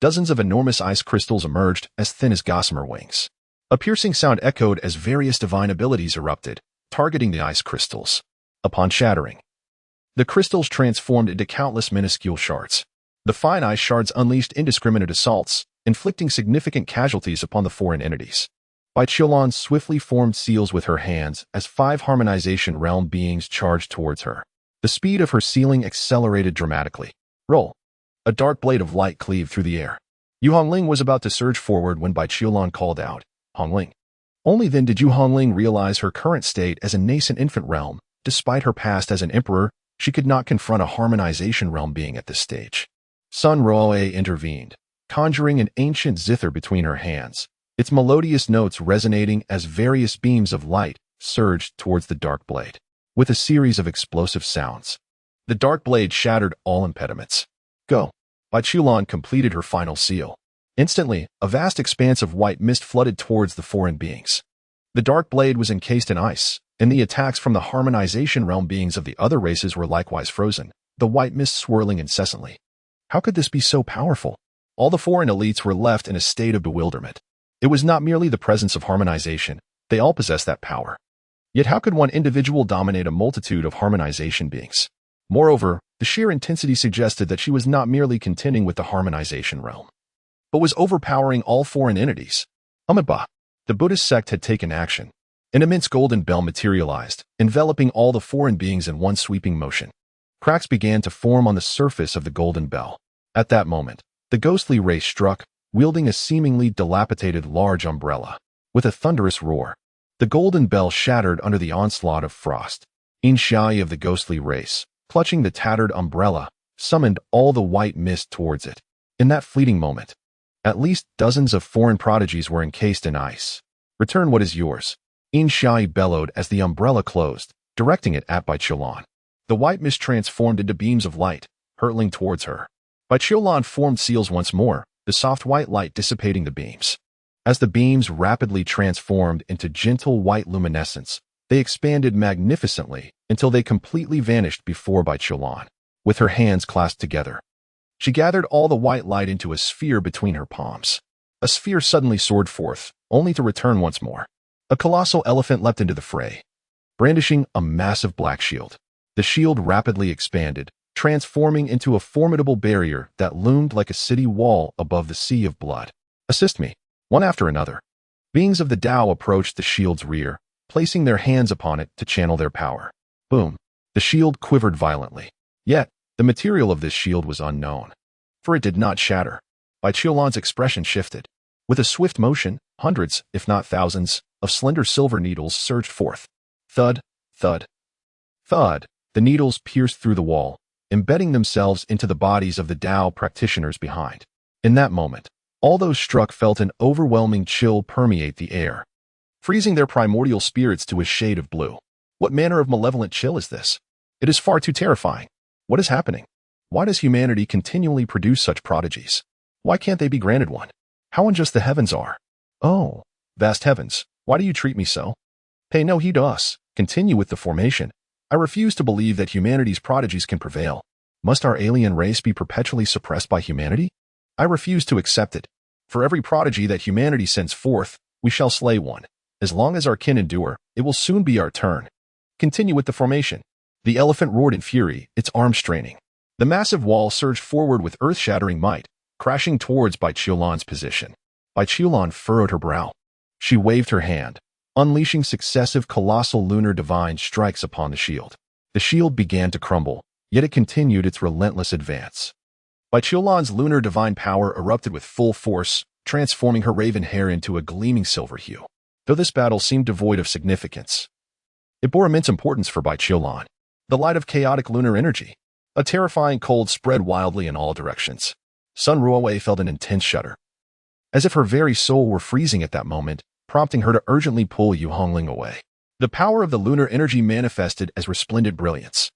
Dozens of enormous ice crystals emerged, as thin as gossamer wings. A piercing sound echoed as various divine abilities erupted, targeting the ice crystals. Upon shattering, the crystals transformed into countless minuscule shards. The fine ice shards unleashed indiscriminate assaults, inflicting significant casualties upon the foreign entities. Baiqiulan swiftly formed seals with her hands as 5 harmonization realm beings charged towards her. The speed of her sealing accelerated dramatically. Roll. A dark blade of light cleaved through the air. Yu Hongling was about to surge forward when Baiqiulan called out, "Hongling." Only then did Yu Hongling realize her current state as a nascent infant realm. Despite her past as an emperor, she could not confront a harmonization realm being at this stage. Sun Roe intervened, conjuring an ancient zither between her hands, its melodious notes resonating as various beams of light surged towards the dark blade. With a series of explosive sounds, the dark blade shattered all impediments. Go. Baiqiulan completed her final seal. Instantly, a vast expanse of white mist flooded towards the foreign beings. The dark blade was encased in ice, and the attacks from the harmonization realm beings of the other races were likewise frozen, the white mist swirling incessantly. How could this be so powerful? All the foreign elites were left in a state of bewilderment. It was not merely the presence of harmonization, they all possessed that power. Yet how could one individual dominate a multitude of harmonization beings? Moreover, the sheer intensity suggested that she was not merely contending with the harmonization realm, but was overpowering all foreign entities. Amitabha. The Buddhist sect had taken action. An immense golden bell materialized, enveloping all the foreign beings in one sweeping motion. Cracks began to form on the surface of the golden bell. At that moment, the ghostly race struck, wielding a seemingly dilapidated large umbrella. With a thunderous roar, the golden bell shattered under the onslaught of frost. In Xiai of the ghostly race, clutching the tattered umbrella, summoned all the white mist towards it. In that fleeting moment, at least dozens of foreign prodigies were encased in ice. Return what is yours. In Xiai bellowed as the umbrella closed, directing it at Baiqiulan. The white mist transformed into beams of light, hurtling towards her. Baiqiulan formed seals once more, the soft white light dissipating the beams. As the beams rapidly transformed into gentle white luminescence, they expanded magnificently until they completely vanished before Baiqiulan. With her hands clasped together, she gathered all the white light into a sphere between her palms. A sphere suddenly soared forth, only to return once more. A colossal elephant leapt into the fray, brandishing a massive black shield. The shield rapidly expanded, transforming into a formidable barrier that loomed like a city wall above the sea of blood. Assist me. One after another, beings of the Tao approached the shield's rear, placing their hands upon it to channel their power. Boom. The shield quivered violently. Yet, the material of this shield was unknown, for it did not shatter. Baiqiulan's expression shifted. With a swift motion, hundreds, if not thousands, of slender silver needles surged forth. Thud, thud, thud. The needles pierced through the wall, embedding themselves into the bodies of the Tao practitioners behind. In that moment, all those struck felt an overwhelming chill permeate the air, freezing their primordial spirits to a shade of blue. What manner of malevolent chill is this? It is far too terrifying. What is happening? Why does humanity continually produce such prodigies? Why can't they be granted one? How unjust the heavens are. Oh, vast heavens, why do you treat me so? Pay no heed to us. Continue with the formation. I refuse to believe that humanity's prodigies can prevail. Must our alien race be perpetually suppressed by humanity? I refuse to accept it. For every prodigy that humanity sends forth, we shall slay one. As long as our kin endure, it will soon be our turn. Continue with the formation. The elephant roared in fury, its arms straining. The massive wall surged forward with earth-shattering might, crashing towards Baiqiulan's position. Baiqiulan furrowed her brow. She waved her hand, unleashing successive colossal lunar divine strikes upon the shield. The shield began to crumble, yet it continued its relentless advance. Baiqiulan's lunar divine power erupted with full force, transforming her raven hair into a gleaming silver hue. Though this battle seemed devoid of significance, it bore immense importance for Baiqiulan. The light of chaotic lunar energy. A terrifying cold spread wildly in all directions. Sun Ruowei felt an intense shudder. as if her very soul were freezing at that moment, prompting her to urgently pull Yu Hongling away. The power of the lunar energy manifested as resplendent brilliance,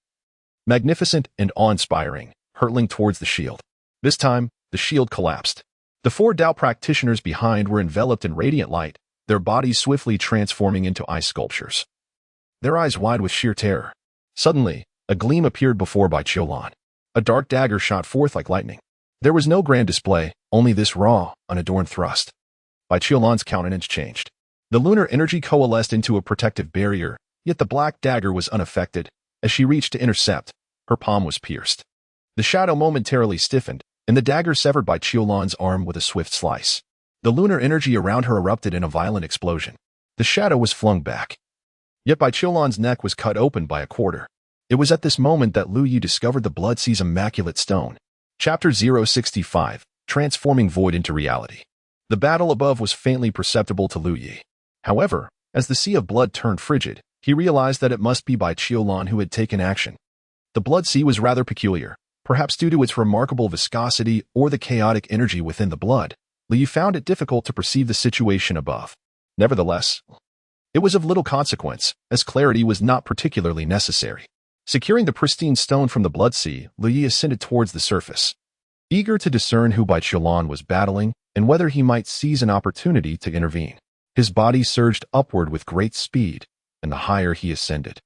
magnificent and awe-inspiring, hurtling towards the shield. This time, the shield collapsed. The 4 Tao practitioners behind were enveloped in radiant light, their bodies swiftly transforming into ice sculptures, their eyes wide with sheer terror. Suddenly, a gleam appeared before Bai Qiulan. A dark dagger shot forth like lightning. There was no grand display, only this raw, unadorned thrust. Bai Qiulan's countenance changed. The lunar energy coalesced into a protective barrier, yet the black dagger was unaffected. As she reached to intercept, her palm was pierced. The shadow momentarily stiffened, and the dagger severed Bai Qiulan's arm with a swift slice. The lunar energy around her erupted in a violent explosion. The shadow was flung back. Yet Bai Qiulan's neck was cut open by a quarter. It was at this moment that Lu Yi discovered the Blood Sea's immaculate stone. Chapter 065, Transforming Void into Reality. The battle above was faintly perceptible to Lu Yi. However, as the sea of blood turned frigid, he realized that it must be Bai Qiulan who had taken action. The Blood Sea was rather peculiar, perhaps due to its remarkable viscosity or the chaotic energy within the blood. Lu Yi found it difficult to perceive the situation above. Nevertheless, it was of little consequence, as clarity was not particularly necessary. Securing the pristine stone from the Blood Sea, Lu Yi ascended towards the surface, eager to discern who Bai Qiulan was battling and whether he might seize an opportunity to intervene. His body surged upward with great speed, and the higher he ascended,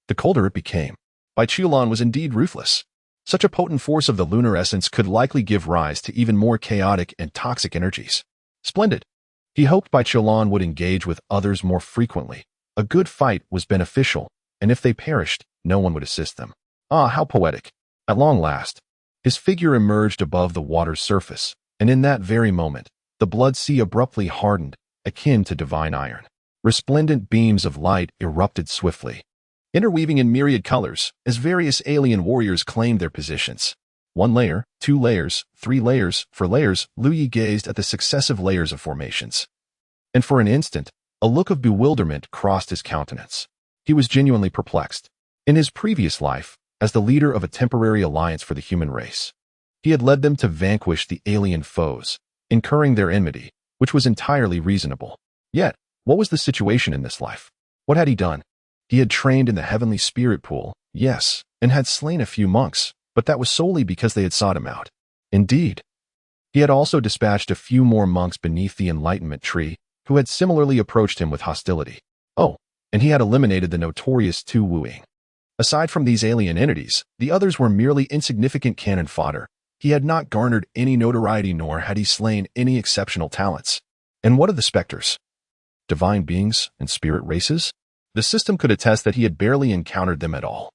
the colder it became. Bai Qiulan was indeed ruthless. Such a potent force of the lunar essence could likely give rise to even more chaotic and toxic energies. Splendid. He hoped Bai Qiulan would engage with others more frequently. A good fight was beneficial, and if they perished, no one would assist them. Ah, how poetic. At long last, his figure emerged above the water's surface, and in that very moment, the Blood Sea abruptly hardened, akin to divine iron. Resplendent beams of light erupted swiftly, interweaving in myriad colors as various alien warriors claimed their positions. 1 layer, 2 layers, 3 layers. For layers, Lu Yi gazed at the successive layers of formations. And for an instant, a look of bewilderment crossed his countenance. He was genuinely perplexed. In his previous life, as the leader of a temporary alliance for the human race, he had led them to vanquish the alien foes, incurring their enmity, which was entirely reasonable. Yet, what was the situation in this life? What had he done? He had trained in the heavenly spirit pool, yes, and had slain a few monks, but that was solely because they had sought him out. Indeed, he had also dispatched a few more monks beneath the enlightenment tree, who had similarly approached him with hostility. Oh, and he had eliminated the notorious Tu Wuing. Aside from these alien entities, the others were merely insignificant cannon fodder. He had not garnered any notoriety, nor had he slain any exceptional talents. And what of the specters? Divine beings and spirit races? The system could attest that he had barely encountered them at all.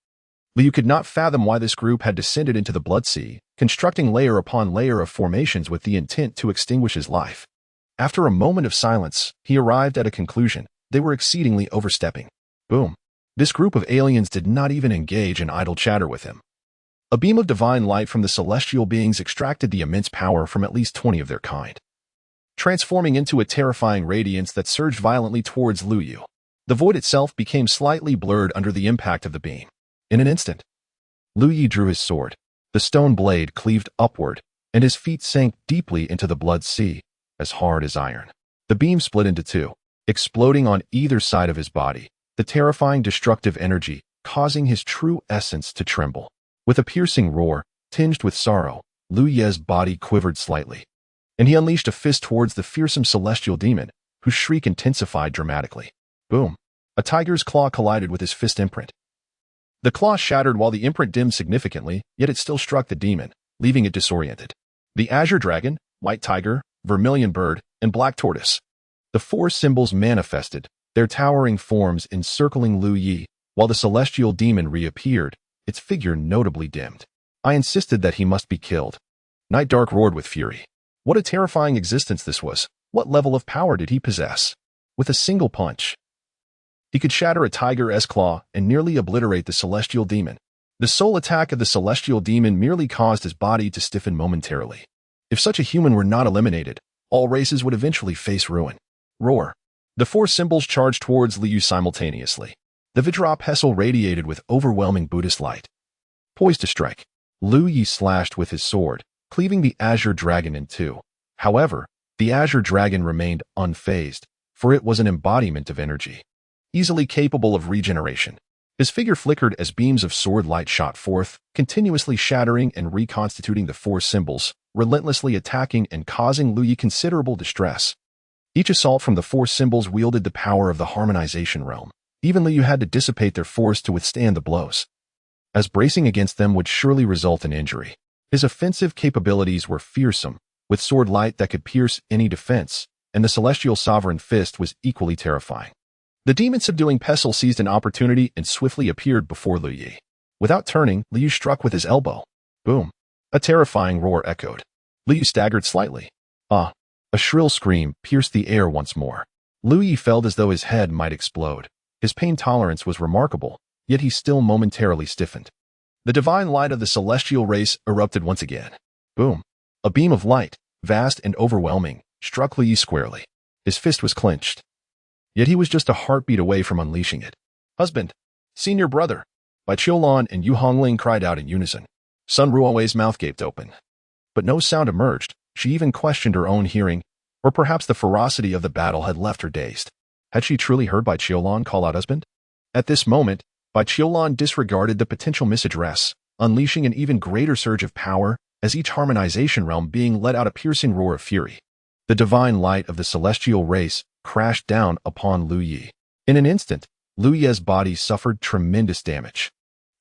Liu could not fathom why this group had descended into the Blood Sea, constructing layer upon layer of formations with the intent to extinguish his life. After a moment of silence, he arrived at a conclusion. They were exceedingly overstepping. Boom. This group of aliens did not even engage in idle chatter with him. A beam of divine light from the celestial beings extracted the immense power from at least 20 of their kind, transforming into a terrifying radiance that surged violently towards Lu Yu. The void itself became slightly blurred under the impact of the beam. In an instant, Lu Yi drew his sword. The stone blade cleaved upward, and his feet sank deeply into the Blood Sea, as hard as iron. The beam split into two, exploding on either side of his body, the terrifying destructive energy causing his true essence to tremble. With a piercing roar, tinged with sorrow, Lu Ye's body quivered slightly, and he unleashed a fist towards the fearsome celestial demon, whose shriek intensified dramatically. Boom! A tiger's claw collided with his fist imprint. The claw shattered while the imprint dimmed significantly, yet it still struck the demon, leaving it disoriented. The azure dragon, white tiger, vermilion bird, and black tortoise. The four symbols manifested, their towering forms encircling Lu Yi, while the celestial demon reappeared, its figure notably dimmed. I insisted that he must be killed. Night Dark roared with fury. What a terrifying existence this was. What level of power did he possess? With a single punch, he could shatter a tiger's claw and nearly obliterate the celestial demon. The sole attack of the celestial demon merely caused his body to stiffen momentarily. If such a human were not eliminated, all races would eventually face ruin. Roar. The four symbols charged towards Liu simultaneously. The Vajra pestle radiated with overwhelming Buddhist light. Poised to strike, Lu Yi slashed with his sword, cleaving the azure dragon in two. However, The azure dragon remained unfazed, for it was an embodiment of energy, easily capable of regeneration. His figure flickered as beams of sword light shot forth, continuously shattering and reconstituting the four symbols, relentlessly attacking and causing Lu Yi considerable distress. Each assault from the four symbols wielded the power of the harmonization realm. Even Lu Yi had to dissipate their force to withstand the blows, as bracing against them would surely result in injury. His offensive capabilities were fearsome, with sword light that could pierce any defense, and the celestial sovereign fist was equally terrifying. The demon-subduing pestle seized an opportunity and swiftly appeared before Lu Yi. Without turning, Lu Yi struck with his elbow. Boom! A terrifying roar echoed. Lu Yi staggered slightly. Ah! A shrill scream pierced the air once more. Lu Yi felt as though his head might explode. His pain tolerance was remarkable, yet he still momentarily stiffened. The divine light of the celestial race erupted once again. Boom! A beam of light, vast and overwhelming, struck Lu Yi squarely. His fist was clenched. Yet he was just a heartbeat away from unleashing it. Husband! Senior brother! Bai Qiulan and Yu Hongling cried out in unison. Sun Ruowei's mouth gaped open. But no sound emerged. She even questioned her own hearing, or perhaps the ferocity of the battle had left her dazed. Had she truly heard Bai Qiulan call out husband? At this moment, Bai Qiulan disregarded the potential misaddress, unleashing an even greater surge of power as each harmonization realm being let out a piercing roar of fury. The divine light of the celestial race crashed down upon Lu Yi. In an instant, Lu Yi's body suffered tremendous damage.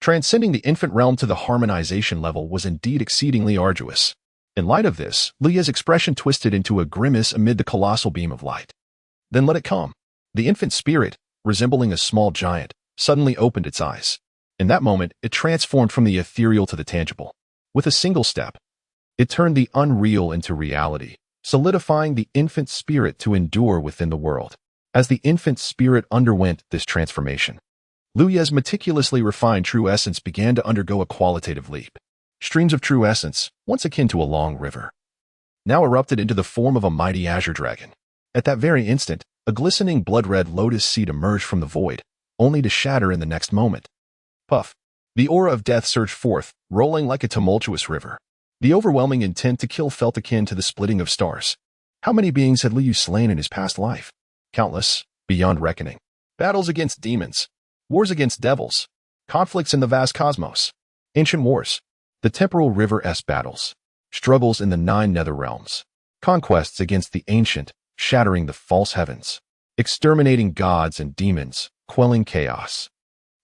Transcending the infant realm to the harmonization level was indeed exceedingly arduous. In light of this, Lu Yi's expression twisted into a grimace amid the colossal beam of light. Then let it come. The infant spirit, resembling a small giant, suddenly opened its eyes. In that moment, it transformed from the ethereal to the tangible. With a single step, it turned the unreal into reality, solidifying the infant spirit to endure within the world. As the infant spirit underwent this transformation, Lu Yi's meticulously refined true essence began to undergo a qualitative leap. Streams of true essence, once akin to a long river, now erupted into the form of a mighty azure dragon. At that very instant, a glistening blood-red lotus seed emerged from the void, only to shatter in the next moment. Puff! The aura of death surged forth, rolling like a tumultuous river. The overwhelming intent to kill felt akin to the splitting of stars. How many beings had Lu Yi slain in his past life? Countless, beyond reckoning. Battles against demons, wars against devils, conflicts in the vast cosmos, ancient wars, the temporal river-s battles, struggles in the 9 nether realms, conquests against the ancient, shattering the false heavens, exterminating gods and demons, quelling chaos.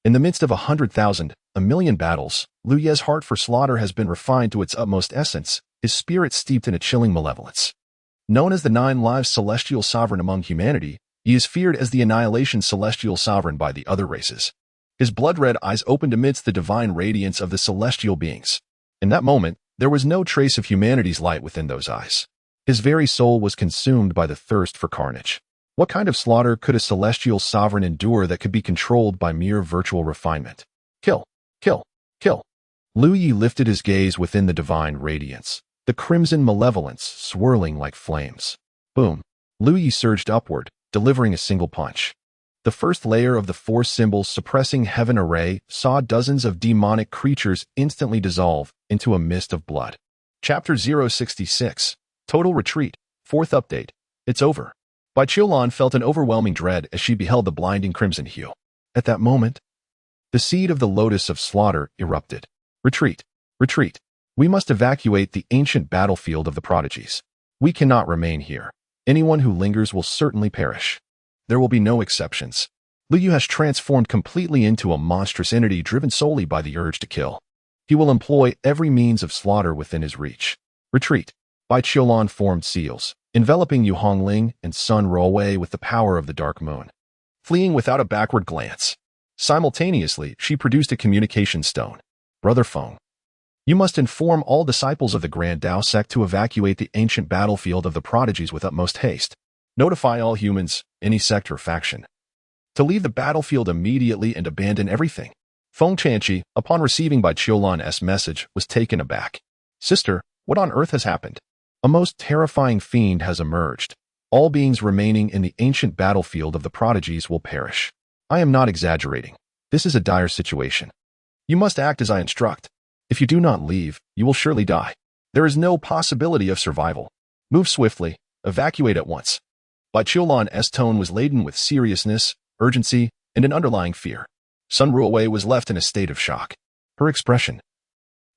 In the midst of 100,000, a million battles, Lu Yi's heart for slaughter has been refined to its utmost essence, his spirit steeped in a chilling malevolence. Known as the 9 Lives Celestial Sovereign among humanity, he is feared as the Annihilation Celestial Sovereign by the other races. His blood-red eyes opened amidst the divine radiance of the celestial beings. In that moment, there was no trace of humanity's light within those eyes. His very soul was consumed by the thirst for carnage. What kind of slaughter could a celestial sovereign endure that could be controlled by mere virtual refinement? Kill! Kill! Kill! Lu Yi lifted his gaze within the divine radiance, the crimson malevolence swirling like flames. Boom! Lu Yi surged upward, delivering a single punch. The first layer of the 4 symbols suppressing heaven array saw dozens of demonic creatures instantly dissolve into a mist of blood. Chapter 066. Total Retreat. 4th Update. It's over. Bai Qiulan felt an overwhelming dread as she beheld the blinding crimson hue. At that moment, the seed of the lotus of slaughter erupted. Retreat. Retreat. We must evacuate the ancient battlefield of the prodigies. We cannot remain here. Anyone who lingers will certainly perish. There will be no exceptions. Lu Yi has transformed completely into a monstrous entity driven solely by the urge to kill. He will employ every means of slaughter within his reach. Retreat. Bai Qiulan formed seals, enveloping Yu Hongling and Sun Ruowei with the power of the dark moon, fleeing without a backward glance. Simultaneously, she produced a communication stone. Brother Feng, you must inform all disciples of the Grand Dao sect to evacuate the ancient battlefield of the prodigies with utmost haste. Notify all humans, any sect or faction, to leave the battlefield immediately and abandon everything. Feng Chanqi, upon receiving Bai Qiulan's message, was taken aback. Sister, what on earth has happened? A most terrifying fiend has emerged. All beings remaining in the ancient battlefield of the prodigies will perish. I am not exaggerating. This is a dire situation. You must act as I instruct. If you do not leave, you will surely die. There is no possibility of survival. Move swiftly. Evacuate at once. Bai Qiulan's tone was laden with seriousness, urgency, and an underlying fear. Sun Ruowei was left in a state of shock. Her expression,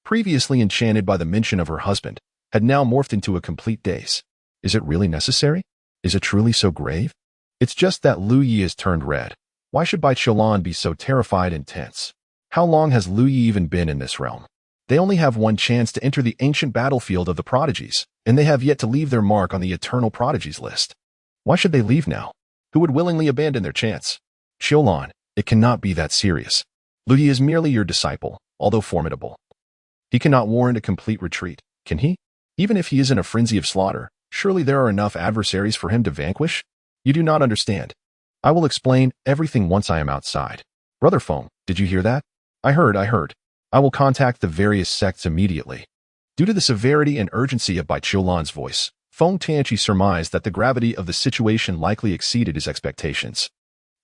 previously enchanted by the mention of her husband, had now morphed into a complete daze. Is it really necessary? Is it truly so grave? It's just that Lu Yi has turned red. Why should Bai Qiulan be so terrified and tense? How long has Lu Yi even been in this realm? They only have one chance to enter the ancient battlefield of the prodigies, and they have yet to leave their mark on the eternal prodigies list. Why should they leave now? Who would willingly abandon their chance? Qiulan, it cannot be that serious. Lu Yi is merely your disciple, although formidable. He cannot warrant a complete retreat, can he? Even if he is in a frenzy of slaughter, surely there are enough adversaries for him to vanquish? You do not understand. I will explain everything once I am outside. Brother Feng, did you hear that? I heard. I will contact the various sects immediately. Due to the severity and urgency of Bai Qiulan's voice, Feng Tianqi surmised that the gravity of the situation likely exceeded his expectations.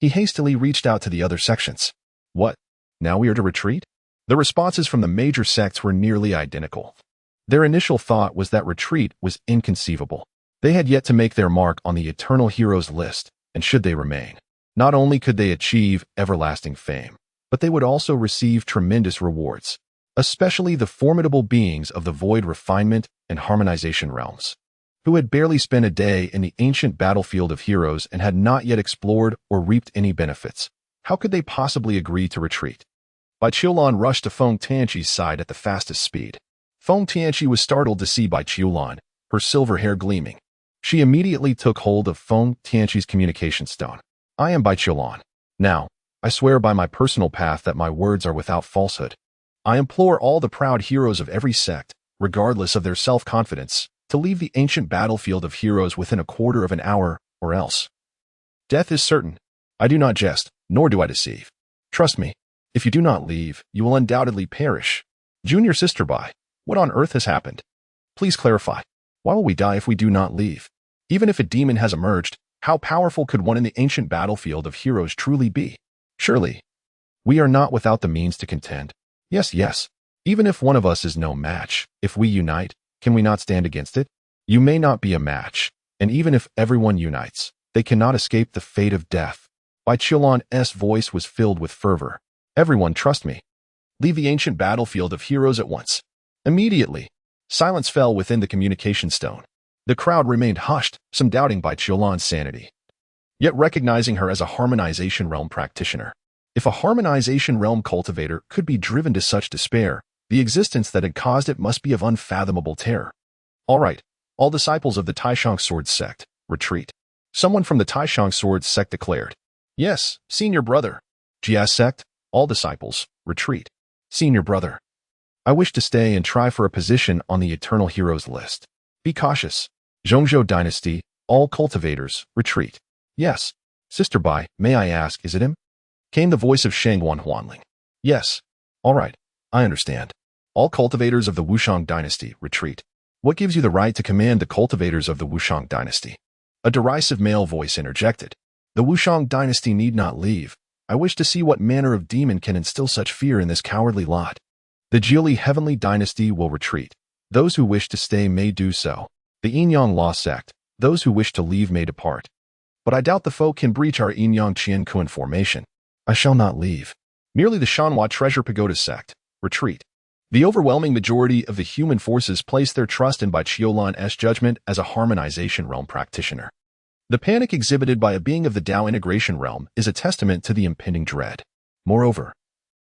He hastily reached out to the other sections. What? Now we are to retreat? The responses from the major sects were nearly identical. Their initial thought was that retreat was inconceivable. They had yet to make their mark on the eternal heroes list, and should they remain, not only could they achieve everlasting fame, but they would also receive tremendous rewards, especially the formidable beings of the void refinement and harmonization realms, who had barely spent a day in the ancient battlefield of heroes and had not yet explored or reaped any benefits. How could they possibly agree to retreat? Bai Qiulan rushed to Feng Tianqi's side at the fastest speed. Feng Tianqi was startled to see Bai Qiulan, her silver hair gleaming. She immediately took hold of Feng Tianqi's communication stone. I am Bai Qiulan. Now, I swear by my personal path that my words are without falsehood. I implore all the proud heroes of every sect, regardless of their self-confidence, to leave the ancient battlefield of heroes within a quarter of an hour, or else. Death is certain. I do not jest, nor do I deceive. Trust me, if you do not leave, you will undoubtedly perish. Junior Sister Bai, what on earth has happened? Please clarify. Why will we die if we do not leave? Even if a demon has emerged, how powerful could one in the ancient battlefield of heroes truly be? Surely, we are not without the means to contend. Yes. Even if one of us is no match, if we unite, can we not stand against it? You may not be a match, and even if everyone unites, they cannot escape the fate of death. Bai Qiulan's voice was filled with fervor. Everyone, trust me. Leave the ancient battlefield of heroes at once. Immediately, silence fell within the communication stone. The crowd remained hushed, some doubting Bai Qiulan's sanity, yet recognizing her as a harmonization realm practitioner. If a harmonization realm cultivator could be driven to such despair, the existence that had caused it must be of unfathomable terror. All right, all disciples of the Taishang Sword sect, retreat. Someone from the Taishang Sword sect declared. Yes, senior brother. Jia sect, all disciples, retreat. Senior brother. I wish to stay and try for a position on the eternal heroes list. Be cautious. Zhongzhou dynasty, all cultivators, retreat. Yes. Sister Bai, may I ask, is it him? Came the voice of Shangguan Huanling. Yes. All right, I understand. All cultivators of the Wushang dynasty, retreat. What gives you the right to command the cultivators of the Wushang dynasty? A derisive male voice interjected. The Wushang dynasty need not leave. I wish to see what manner of demon can instill such fear in this cowardly lot. The Jili Heavenly dynasty will retreat. Those who wish to stay may do so. The Yinyang Law sect, those who wish to leave may depart. But I doubt the foe can breach our Yinyang Qian Kuan formation. I shall not leave. Merely the Shanhua Treasure Pagoda sect, retreat. The overwhelming majority of the human forces place their trust in Bai Qiulan's judgment as a harmonization realm practitioner. The panic exhibited by a being of the Dao integration realm is a testament to the impending dread. Moreover,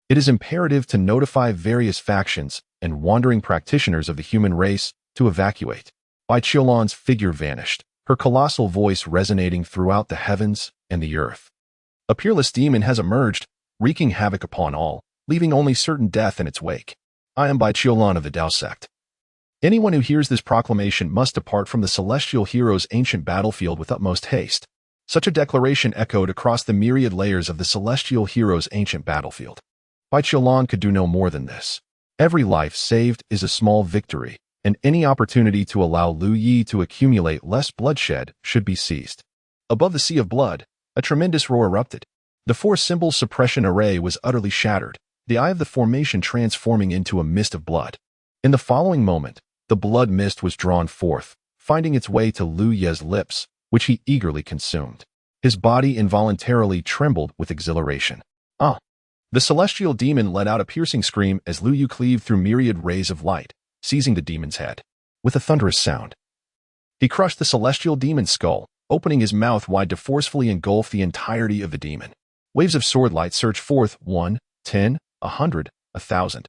it is imperative to notify various factions and wandering practitioners of the human race to evacuate. Bai Qiulan's figure vanished, her colossal voice resonating throughout the heavens and the earth. A peerless demon has emerged, wreaking havoc upon all, leaving only certain death in its wake. I am Bai Qiulan of the Dao sect. Anyone who hears this proclamation must depart from the celestial hero's ancient battlefield with utmost haste. Such a declaration echoed across the myriad layers of the celestial hero's ancient battlefield. Bai Qiulan could do no more than this. Every life saved is a small victory, and any opportunity to allow Lu Yi to accumulate less bloodshed should be seized. Above the sea of blood, a tremendous roar erupted. The four-symbol suppression array was utterly shattered, the eye of the formation transforming into a mist of blood. In the following moment, the blood mist was drawn forth, finding its way to Lu Ye's lips, which he eagerly consumed. His body involuntarily trembled with exhilaration. Ah! The celestial demon let out a piercing scream as Lu Yu cleaved through myriad rays of light, seizing the demon's head. With a thunderous sound, he crushed the celestial demon's skull, opening his mouth wide to forcefully engulf the entirety of the demon. Waves of sword light surged forth, 1, 10, 100, 1,000,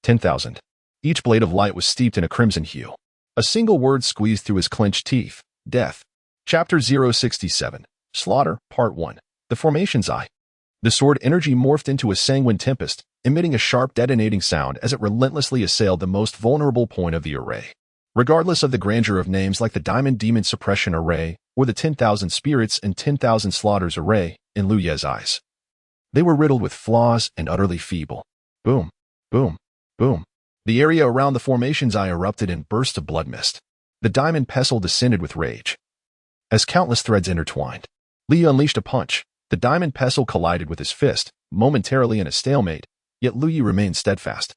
10,000. Each blade of light was steeped in a crimson hue. A single word squeezed through his clenched teeth: death. Chapter 067. Slaughter, Part 1. The Formation's Eye. The sword energy morphed into a sanguine tempest, emitting a sharp detonating sound as it relentlessly assailed the most vulnerable point of the array. Regardless of the grandeur of names like the Diamond Demon Suppression Array or the 10,000 Spirits and 10,000 Slaughters Array, in Lu Ye's eyes, they were riddled with flaws and utterly feeble. Boom, boom, boom. The area around the Formation's Eye erupted in bursts of blood mist. The diamond pestle descended with rage. As countless threads intertwined, Li unleashed a punch. The diamond pestle collided with his fist, momentarily in a stalemate, yet Lu Yi remained steadfast,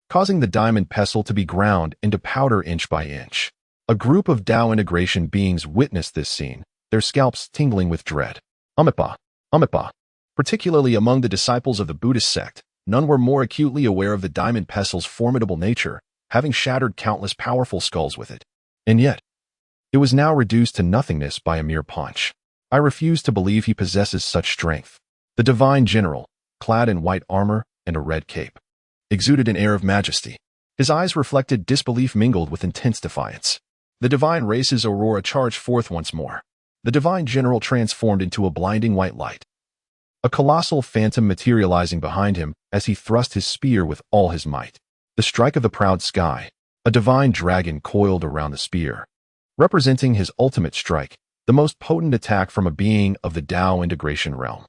causing the diamond pestle to be ground into powder inch by inch. A group of Tao integration beings witnessed this scene, their scalps tingling with dread. Amipa, Amipa. Particularly among the disciples of the Buddhist sect, none were more acutely aware of the diamond pestle's formidable nature, having shattered countless powerful skulls with it. And yet, it was now reduced to nothingness by a mere punch. I refuse to believe he possesses such strength. The divine general, clad in white armor and a red cape, exuded an air of majesty. His eyes reflected disbelief mingled with intense defiance. The divine race's aurora charged forth once more. The divine general transformed into a blinding white light, a colossal phantom materializing behind him as he thrust his spear with all his might. The strike of the proud sky, a divine dragon coiled around the spear, representing his ultimate strike, the most potent attack from a being of the Tao integration realm.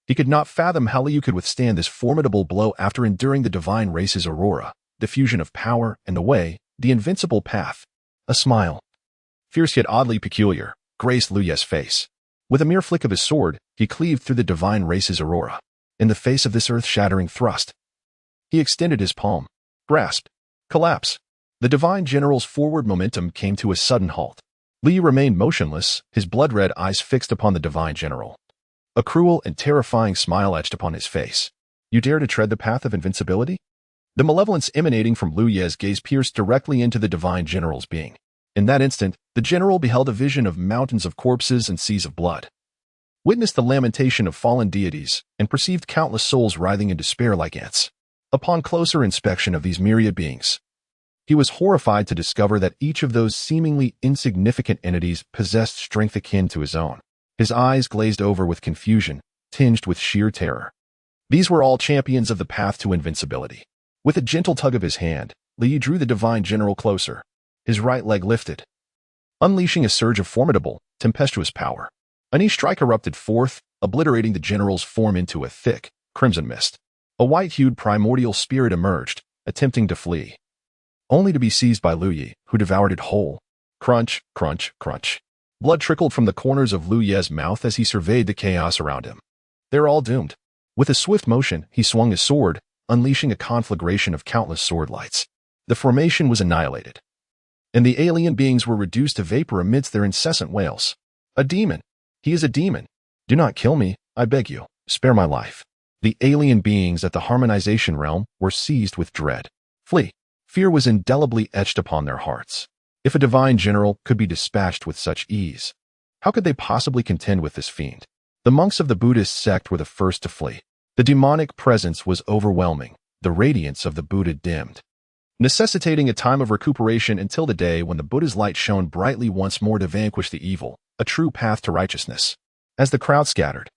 He could not fathom how Liu could withstand this formidable blow after enduring the divine race's aurora, the fusion of power and the way, the invincible path. A smile, fierce yet oddly peculiar, graced Lu Ye's face. With a mere flick of his sword, he cleaved through the divine race's aurora. In the face of this earth-shattering thrust, he extended his palm, grasped, collapse. The divine general's forward momentum came to a sudden halt. Li remained motionless, his blood-red eyes fixed upon the divine general. A cruel and terrifying smile etched upon his face. You dare to tread the path of invincibility? The malevolence emanating from Lu Ye's gaze pierced directly into the divine general's being. In that instant, the general beheld a vision of mountains of corpses and seas of blood, witnessed the lamentation of fallen deities, and perceived countless souls writhing in despair like ants. Upon closer inspection of these myriad beings, he was horrified to discover that each of those seemingly insignificant entities possessed strength akin to his own. His eyes glazed over with confusion, tinged with sheer terror. These were all champions of the path to invincibility. With a gentle tug of his hand, Li drew the divine general closer. His right leg lifted, unleashing a surge of formidable, tempestuous power. A knee strike erupted forth, obliterating the general's form into a thick, crimson mist. A white-hued primordial spirit emerged, attempting to flee, only to be seized by Lu Yi, who devoured it whole. Crunch, crunch, crunch. Blood trickled from the corners of Lu Ye's mouth as he surveyed the chaos around him. They're all doomed. With a swift motion, he swung his sword, unleashing a conflagration of countless sword lights. The formation was annihilated, and the alien beings were reduced to vapor amidst their incessant wails. A demon! He is a demon! Do not kill me, I beg you. Spare my life. The alien beings at the harmonization realm were seized with dread. Flee! Fear was indelibly etched upon their hearts. If a divine general could be dispatched with such ease, how could they possibly contend with this fiend? The monks of the Buddhist sect were the first to flee. The demonic presence was overwhelming. The radiance of the Buddha dimmed, necessitating a time of recuperation until the day when the Buddha's light shone brightly once more to vanquish the evil, a true path to righteousness. As the crowd scattered,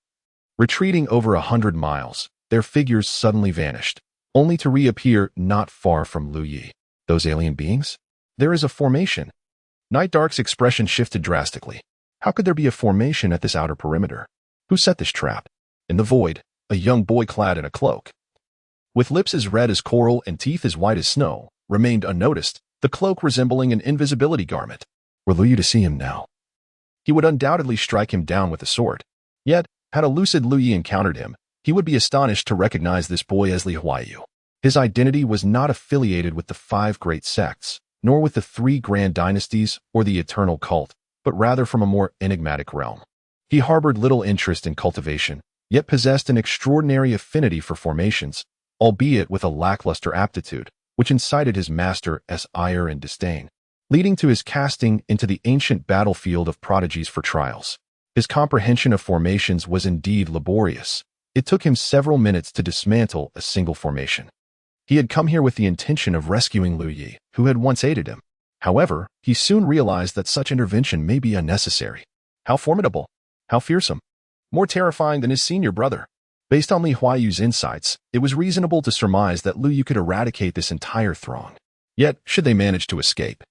retreating over 100 miles, their figures suddenly vanished, only to reappear not far from Lu Yi. Those alien beings? There is a formation. Night Dark's expression shifted drastically. How could there be a formation at this outer perimeter? Who set this trap? In the void, a young boy clad in a cloak, with lips as red as coral and teeth as white as snow, remained unnoticed, the cloak resembling an invisibility garment. Were Lu Yi to see him now, he would undoubtedly strike him down with a sword. Yet, had a lucid Lu Yi encountered him, he would be astonished to recognize this boy as Li Huaiyu. His identity was not affiliated with the 5 great sects, nor with the three grand dynasties or the eternal cult, but rather from a more enigmatic realm. He harbored little interest in cultivation, yet possessed an extraordinary affinity for formations, albeit with a lackluster aptitude, which incited his master's ire and disdain, leading to his casting into the ancient battlefield of prodigies for trials. His comprehension of formations was indeed laborious. It took him several minutes to dismantle a single formation. He had come here with the intention of rescuing Lu Yi, who had once aided him. However, he soon realized that such intervention may be unnecessary. How formidable! How fearsome! More terrifying than his senior brother. Based on Li Huayu's insights, it was reasonable to surmise that Lu Yi could eradicate this entire throng. Yet, should they manage to escape,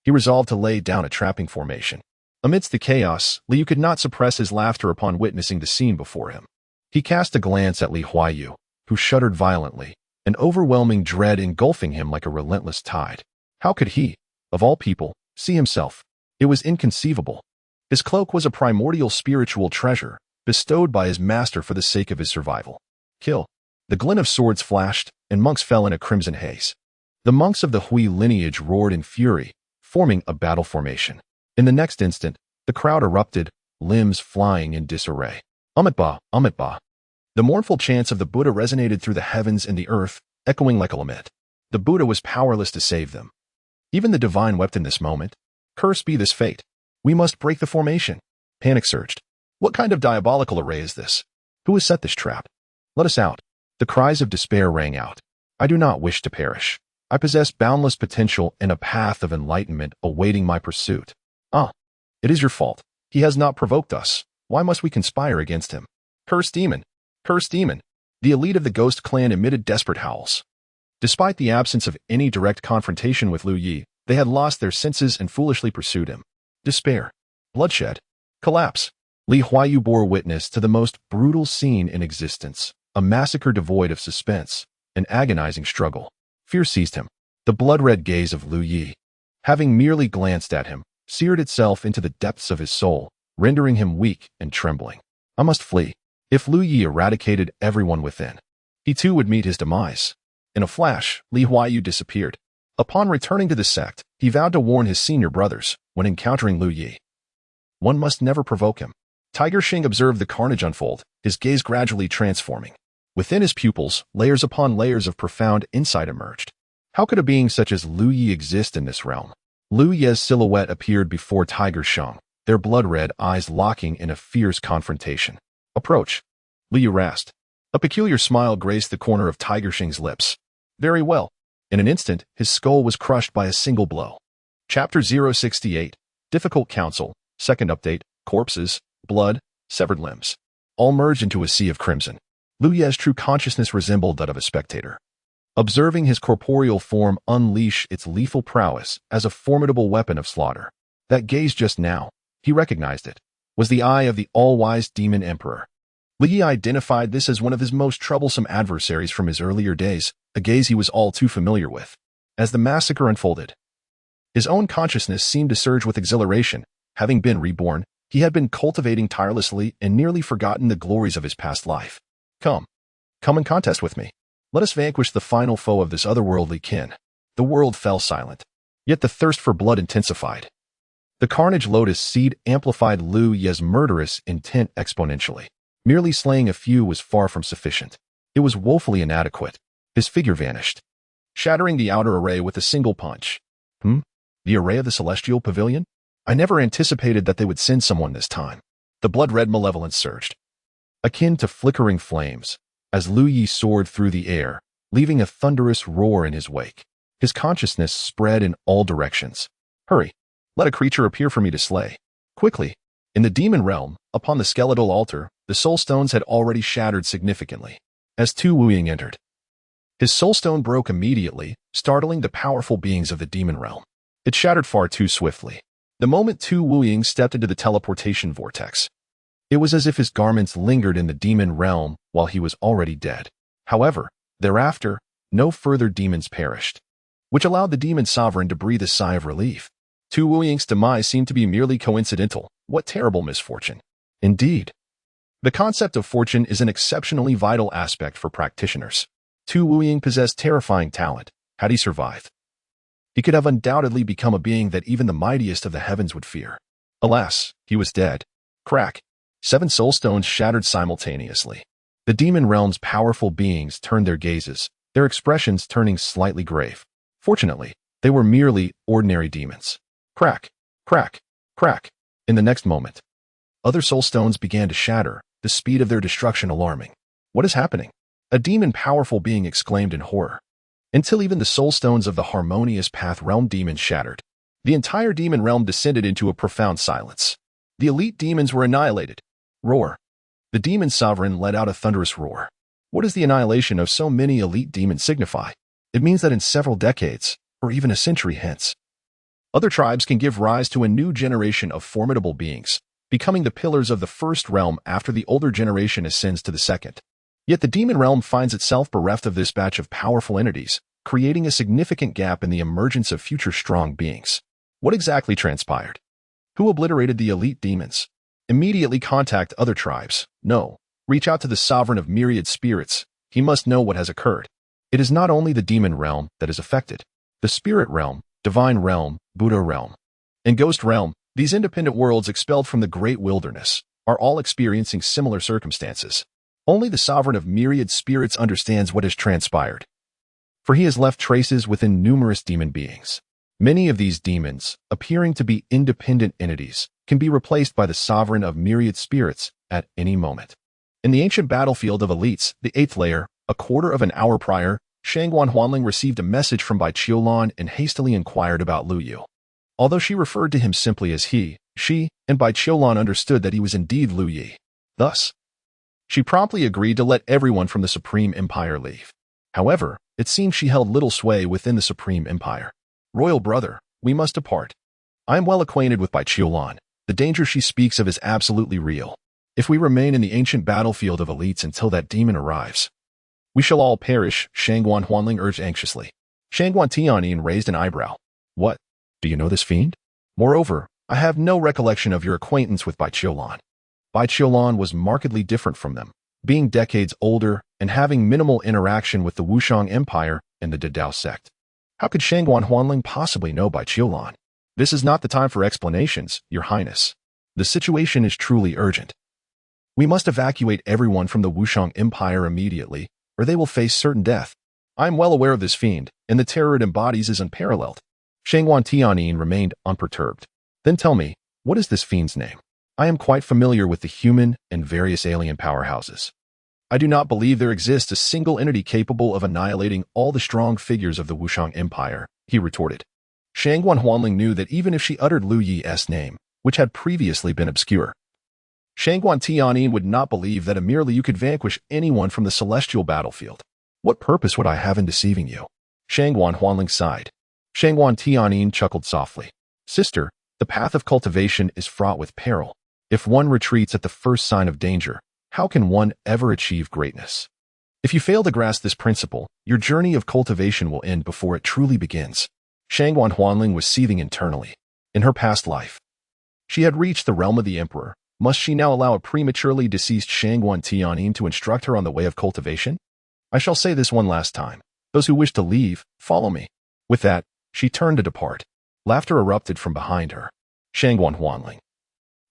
he resolved to lay down a trapping formation. Amidst the chaos, Liu could not suppress his laughter upon witnessing the scene before him. He cast a glance at Li Huayu, who shuddered violently, an overwhelming dread engulfing him like a relentless tide. How could he, of all people, see himself? It was inconceivable. His cloak was a primordial spiritual treasure, bestowed by his master for the sake of his survival. Kill. The glint of swords flashed, and monks fell in a crimson haze. The monks of the Hui lineage roared in fury, forming a battle formation. In the next instant, the crowd erupted, limbs flying in disarray. Amitba, Amitba. The mournful chants of the Buddha resonated through the heavens and the earth, echoing like a lament. The Buddha was powerless to save them. Even the divine wept in this moment. Cursed be this fate. We must break the formation. Panic surged. What kind of diabolical array is this? Who has set this trap? Let us out. The cries of despair rang out. I do not wish to perish. I possess boundless potential and a path of enlightenment awaiting my pursuit. Ah, it is your fault. He has not provoked us. Why must we conspire against him? Curse demon! Curse demon! The elite of the ghost clan emitted desperate howls. Despite the absence of any direct confrontation with Lu Yi, they had lost their senses and foolishly pursued him. Despair. Bloodshed. Collapse. Li Huayu bore witness to the most brutal scene in existence, a massacre devoid of suspense, an agonizing struggle. Fear seized him. The blood-red gaze of Lu Yi, having merely glanced at him, seared itself into the depths of his soul, rendering him weak and trembling. I must flee. If Lu Yi eradicated everyone within, he too would meet his demise. In a flash, Li Huayu disappeared. Upon returning to the sect, he vowed to warn his senior brothers when encountering Lu Yi. One must never provoke him. Tiger Xing observed the carnage unfold, his gaze gradually transforming. Within his pupils, layers upon layers of profound insight emerged. How could a being such as Lu Yi exist in this realm? Lu Yi's silhouette appeared before Tiger Xing, their blood-red eyes locking in a fierce confrontation. Approach. Lu Yi rasped. A peculiar smile graced the corner of Tiger Xing's lips. Very well. In an instant, his skull was crushed by a single blow. Chapter 068. Difficult Counsel. Second update. Corpses, blood, severed limbs. All merged into a sea of crimson. Lu Yi's true consciousness resembled that of a spectator. Observing his corporeal form unleash its lethal prowess as a formidable weapon of slaughter. That gaze just now, he recognized it, was the eye of the all-wise demon emperor. Lu Yi identified this as one of his most troublesome adversaries from his earlier days, a gaze he was all too familiar with. As the massacre unfolded, his own consciousness seemed to surge with exhilaration. Having been reborn, he had been cultivating tirelessly and nearly forgotten the glories of his past life. Come and contest with me. Let us vanquish the final foe of this otherworldly kin. The world fell silent. Yet the thirst for blood intensified. The carnage lotus seed amplified Lu Yi's murderous intent exponentially. Merely slaying a few was far from sufficient. It was woefully inadequate. His figure vanished, shattering the outer array with a single punch. The array of the celestial pavilion? I never anticipated that they would send someone this time. The blood-red malevolence surged, akin to flickering flames, as Lu Yi soared through the air, leaving a thunderous roar in his wake. His consciousness spread in all directions. Hurry! Let a creature appear for me to slay. Quickly! In the demon realm, upon the skeletal altar, the soul stones had already shattered significantly. As Tu Wuying entered, his soul stone broke immediately, startling the powerful beings of the demon realm. It shattered far too swiftly. The moment Tu Wuying stepped into the teleportation vortex, it was as if his garments lingered in the demon realm while he was already dead. However, thereafter, no further demons perished, which allowed the demon sovereign to breathe a sigh of relief. Tu Wuying's demise seemed to be merely coincidental. What terrible misfortune. Indeed. The concept of fortune is an exceptionally vital aspect for practitioners. Tu Wuying possessed terrifying talent. Had he survived, He could have undoubtedly become a being that even the mightiest of the heavens would fear. Alas, he was dead. Crack. 7 soul stones shattered simultaneously. The demon realm's powerful beings turned their gazes, their expressions turning slightly grave. Fortunately, they were merely ordinary demons. Crack, crack, crack. In the next moment, other soul stones began to shatter, the speed of their destruction alarming. What is happening? A demon-powerful being exclaimed in horror. Until even the soul stones of the harmonious path realm demons shattered, the entire demon realm descended into a profound silence. The elite demons were annihilated. Roar. The demon sovereign let out a thunderous roar. What does the annihilation of so many elite demons signify? It means that in several decades, or even a century hence, other tribes can give rise to a new generation of formidable beings, becoming the pillars of the first realm after the older generation ascends to the second. Yet the demon realm finds itself bereft of this batch of powerful entities, creating a significant gap in the emergence of future strong beings. What exactly transpired? Who obliterated the elite demons? Immediately contact other tribes. No. Reach out to the sovereign of myriad spirits. He must know what has occurred. It is not only the demon realm that is affected. The spirit realm, divine realm, Buddha realm, and ghost realm, these independent worlds expelled from the great wilderness, are all experiencing similar circumstances. Only the sovereign of myriad spirits understands what has transpired, for he has left traces within numerous demon beings. Many of these demons, appearing to be independent entities, can be replaced by the sovereign of myriad spirits at any moment. In the ancient battlefield of elites, the 8th layer, a quarter of an hour prior, Shangguan Huanling received a message from Bai Qiulan and hastily inquired about Lu Yu. Although she referred to him simply as he, she, and Bai Qiulan understood that he was indeed Lu Yi. Thus, she promptly agreed to let everyone from the Supreme Empire leave. However, it seemed she held little sway within the Supreme Empire. Royal brother, we must depart. I am well acquainted with Bai Qiulan. The danger she speaks of is absolutely real. If we remain in the ancient battlefield of elites until that demon arrives, we shall all perish, Shangguan Huanling urged anxiously. Shangguan Tianyin raised an eyebrow. What? Do you know this fiend? Moreover, I have no recollection of your acquaintance with Bai Qiulan. Bai Qiulan was markedly different from them, being decades older and having minimal interaction with the Wushang Empire and the Dedao sect. How could Shangguan Huanling possibly know Bai Qiulan? This is not the time for explanations, Your Highness. The situation is truly urgent. We must evacuate everyone from the Wushang Empire immediately, or they will face certain death. I am well aware of this fiend, and the terror it embodies is unparalleled. Shangguan Tianyin remained unperturbed. Then tell me, what is this fiend's name? I am quite familiar with the human and various alien powerhouses. I do not believe there exists a single entity capable of annihilating all the strong figures of the Wushang Empire, he retorted. Shangguan Huanling knew that even if she uttered Lu Yi's name, which had previously been obscure, Shangguan Tianyin would not believe that a mere Liu could vanquish anyone from the celestial battlefield. What purpose would I have in deceiving you? Shangguan Huanling sighed. Shangguan Tianyin chuckled softly. Sister, the path of cultivation is fraught with peril. If one retreats at the first sign of danger, how can one ever achieve greatness? If you fail to grasp this principle, your journey of cultivation will end before it truly begins. Shangguan Huanling was seething internally. In her past life, she had reached the realm of the emperor. Must she now allow a prematurely deceased Shangguan Tianyin to instruct her on the way of cultivation? I shall say this one last time. Those who wish to leave, follow me. With that, she turned to depart. Laughter erupted from behind her. Shangguan Huanling.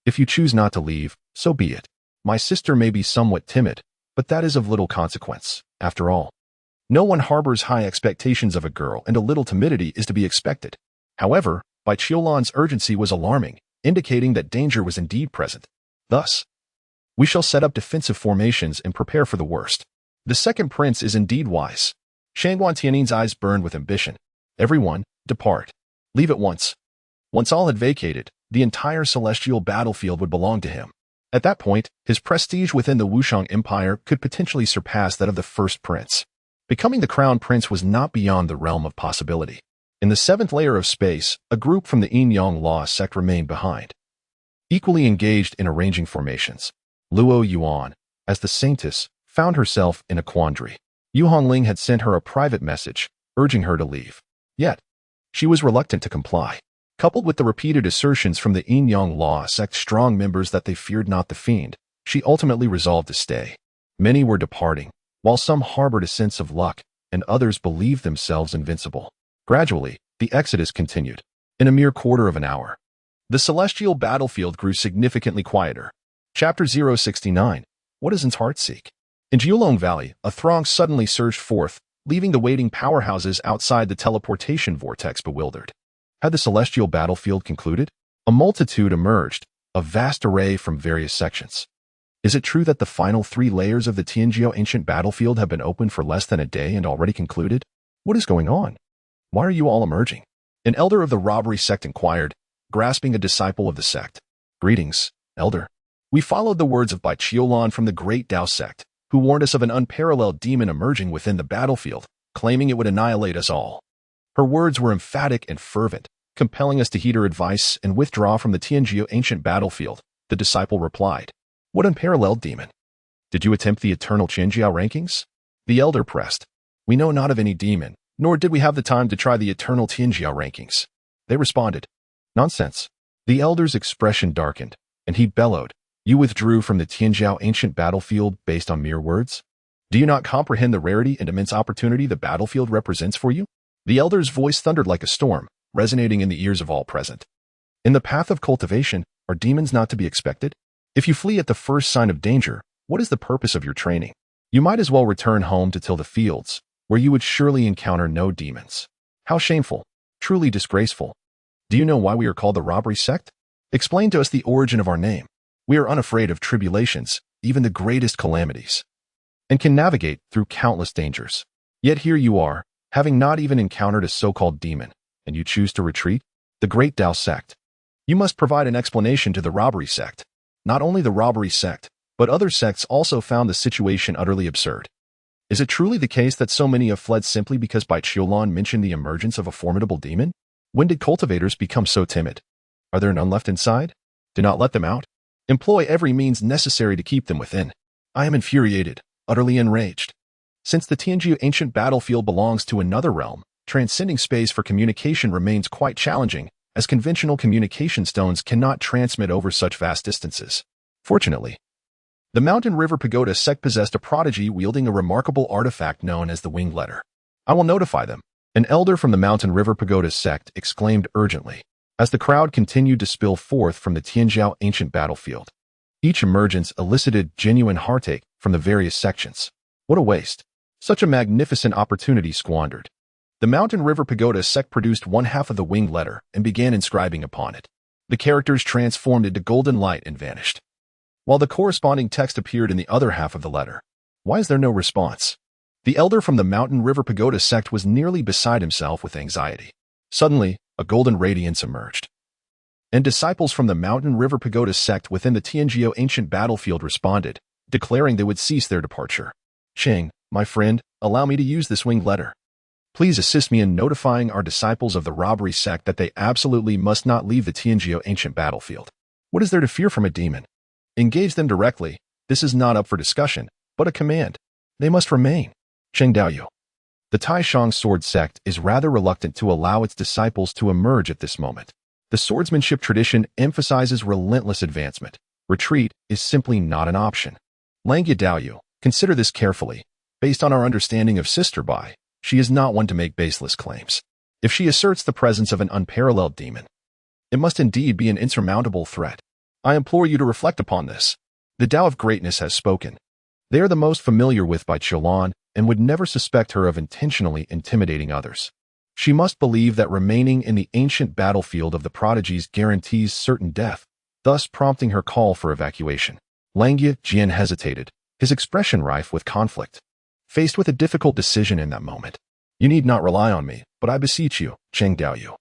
If you choose not to leave, so be it. My sister may be somewhat timid, but that is of little consequence. After all, no one harbors high expectations of a girl, and a little timidity is to be expected. However, Bai Qiulan's urgency was alarming, indicating that danger was indeed present. Thus, we shall set up defensive formations and prepare for the worst. The second prince is indeed wise. Shangguan Tianyin's eyes burned with ambition. Everyone, depart. Leave at once. Once all had vacated, the entire celestial battlefield would belong to him. At that point, his prestige within the Wushang Empire could potentially surpass that of the first prince. Becoming the crown prince was not beyond the realm of possibility. In the 7th layer of space, a group from the Yin-Yang Law sect remained behind, equally engaged in arranging formations. Luo Yuan, as the saintess, found herself in a quandary. Yu Hongling had sent her a private message, urging her to leave. Yet, she was reluctant to comply. Coupled with the repeated assertions from the Yin-Yang Law sect strong members that they feared not the fiend, she ultimately resolved to stay. Many were departing, while some harbored a sense of luck, and others believed themselves invincible. Gradually, The exodus continued. In a mere quarter of an hour, the celestial battlefield grew significantly quieter. Chapter 069. What does N's heart seek? In Jiulong Valley, a throng suddenly surged forth, leaving the waiting powerhouses outside the teleportation vortex bewildered. Had the celestial battlefield concluded? A multitude emerged, a vast array from various sections. Is it true that the final 3 layers of the Tianjiao ancient battlefield have been opened for less than a day and already concluded? What is going on? Why are you all emerging? An elder of the robbery sect inquired, grasping a disciple of the sect. Greetings, elder. We followed the words of Bai Qiulan from the Great Tao sect, who warned us of an unparalleled demon emerging within the battlefield, claiming it would annihilate us all. Her words were emphatic and fervent, compelling us to heed her advice and withdraw from the Tianjiao ancient battlefield. The disciple replied, What unparalleled demon? Did you attempt the eternal Tianjiao rankings? The elder pressed, We know not of any demon, nor did we have the time to try the eternal Tianjiao rankings. They responded, Nonsense. The elder's expression darkened, and he bellowed, You withdrew from the Tianjiao ancient battlefield based on mere words? Do you not comprehend the rarity and immense opportunity the battlefield represents for you? The elder's voice thundered like a storm, resonating in the ears of all present. In the path of cultivation, are demons not to be expected? If you flee at the first sign of danger, what is the purpose of your training? You might as well return home to till the fields, where you would surely encounter no demons. How shameful, truly disgraceful. Do you know why we are called the robbery sect? Explain to us the origin of our name. We are unafraid of tribulations, even the greatest calamities, and can navigate through countless dangers. Yet here you are, having not even encountered a so-called demon, and you choose to retreat? The Great Tao sect. You must provide an explanation to the robbery sect. Not only the robbery sect, but other sects also found the situation utterly absurd. Is it truly the case that so many have fled simply because Bai Qiulan mentioned the emergence of a formidable demon? When did cultivators become so timid? Are there none left inside? Do not let them out. Employ every means necessary to keep them within. I am infuriated, utterly enraged. Since the Tianjiao ancient battlefield belongs to another realm, transcending space for communication remains quite challenging, as conventional communication stones cannot transmit over such vast distances. Fortunately, the Mountain River Pagoda sect possessed a prodigy wielding a remarkable artifact known as the Winged Letter. I will notify them. An elder from the Mountain River Pagoda sect exclaimed urgently, as the crowd continued to spill forth from the Tianjiao ancient battlefield. Each emergence elicited genuine heartache from the various sections. What a waste. Such a magnificent opportunity squandered. The Mountain River Pagoda sect produced one half of the Winged Letter and began inscribing upon it. The characters transformed into golden light and vanished, while the corresponding text appeared in the other half of the letter. Why is there no response? The elder from the Mountain River Pagoda sect was nearly beside himself with anxiety. Suddenly, a golden radiance emerged, and disciples from the Mountain River Pagoda sect within the Tianjiao ancient battlefield responded, declaring they would cease their departure. Cheng, my friend, allow me to use this Winged Letter. Please assist me in notifying our disciples of the robbery sect that they absolutely must not leave the Tianjiao ancient battlefield. What is there to fear from a demon? Engage them directly. This is not up for discussion, but a command. They must remain. Cheng Daoyu. The Taishang sword sect is rather reluctant to allow its disciples to emerge at this moment. The swordsmanship tradition emphasizes relentless advancement. Retreat is simply not an option. Langya Daoyu, consider this carefully. Based on our understanding of Sister Bai, she is not one to make baseless claims. If she asserts the presence of an unparalleled demon, it must indeed be an insurmountable threat. I implore you to reflect upon this. The Tao of Greatness has spoken. They are the most familiar with Bai Qiulan and would never suspect her of intentionally intimidating others. She must believe that remaining in the ancient battlefield of the prodigies guarantees certain death, thus prompting her call for evacuation. Langya Jian hesitated, his expression rife with conflict. Faced with a difficult decision in that moment, you need not rely on me, but I beseech you, Cheng Daoyu,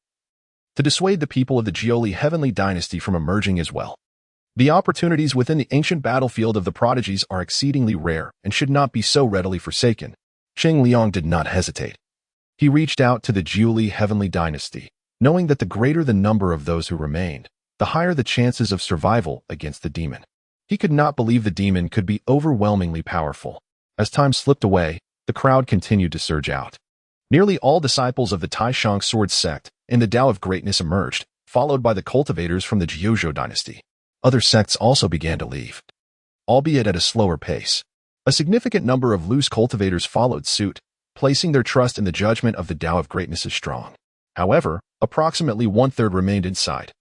to dissuade the people of the Jiuli Heavenly Dynasty from emerging as well. The opportunities within the ancient battlefield of the prodigies are exceedingly rare and should not be so readily forsaken. Cheng Liang did not hesitate. He reached out to the Jiuli Heavenly Dynasty, knowing that the greater the number of those who remained, the higher the chances of survival against the demon. He could not believe the demon could be overwhelmingly powerful. As time slipped away, the crowd continued to surge out. Nearly all disciples of the Taishang sword sect and the Tao of Greatness emerged, followed by the cultivators from the Jiuzhou dynasty. Other sects also began to leave, albeit at a slower pace. A significant number of loose cultivators followed suit, placing their trust in the judgment of the Tao of Greatness as strong. However, approximately one-third remained inside,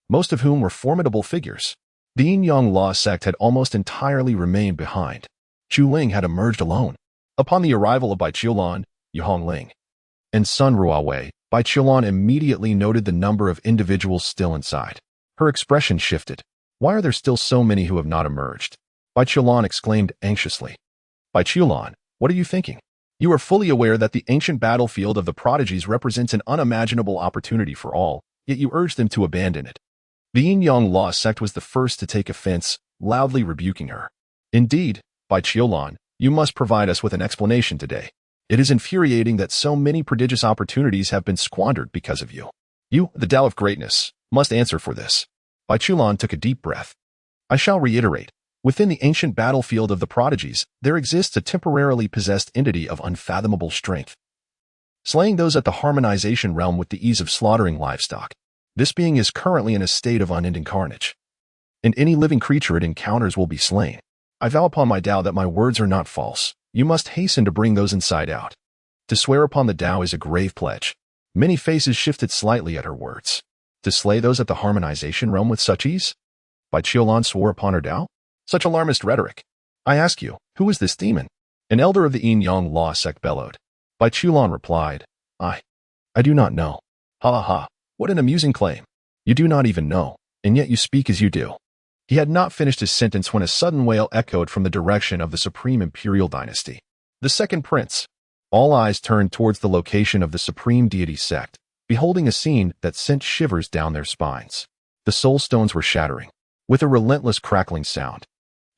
most of whom were formidable figures. The Yin-Yang Law sect had almost entirely remained behind. Chu Ling had emerged alone. Upon the arrival of Bai Qiulan, Yu Hongling, and Sun Ruowei, Bai Qiulan immediately noted the number of individuals still inside. Her expression shifted. Why are there still so many who have not emerged? Bai Qiulan exclaimed anxiously. Bai Qiulan, what are you thinking? You are fully aware that the ancient battlefield of the prodigies represents an unimaginable opportunity for all, yet you urge them to abandon it. The Yin-Yang Law sect was the first to take offense, loudly rebuking her. Indeed, Bai Qiulan, you must provide us with an explanation today. It is infuriating that so many prodigious opportunities have been squandered because of you. You, the Tao of Greatness, must answer for this. Bai Qiulan took a deep breath. I shall reiterate. Within the ancient battlefield of the prodigies, there exists a temporarily possessed entity of unfathomable strength, slaying those at the harmonization realm with the ease of slaughtering livestock. This being is currently in a state of unending carnage, and any living creature it encounters will be slain. I vow upon my Tao that my words are not false. You must hasten to bring those inside out. To swear upon the Tao is a grave pledge. Many faces shifted slightly at her words. To slay those at the harmonization realm with such ease? Bai Qiulan swore upon her Tao? Such alarmist rhetoric. I ask you, who is this demon? An elder of the Yin-Yang Law sect bellowed. Bai Qiulan replied, I do not know. Ha ha ha, what an amusing claim. You do not even know, and yet you speak as you do. He had not finished his sentence when a sudden wail echoed from the direction of the Supreme Imperial Dynasty. The second prince. All eyes turned towards the location of the Supreme Deity sect, beholding a scene that sent shivers down their spines. The soul stones were shattering, with a relentless crackling sound.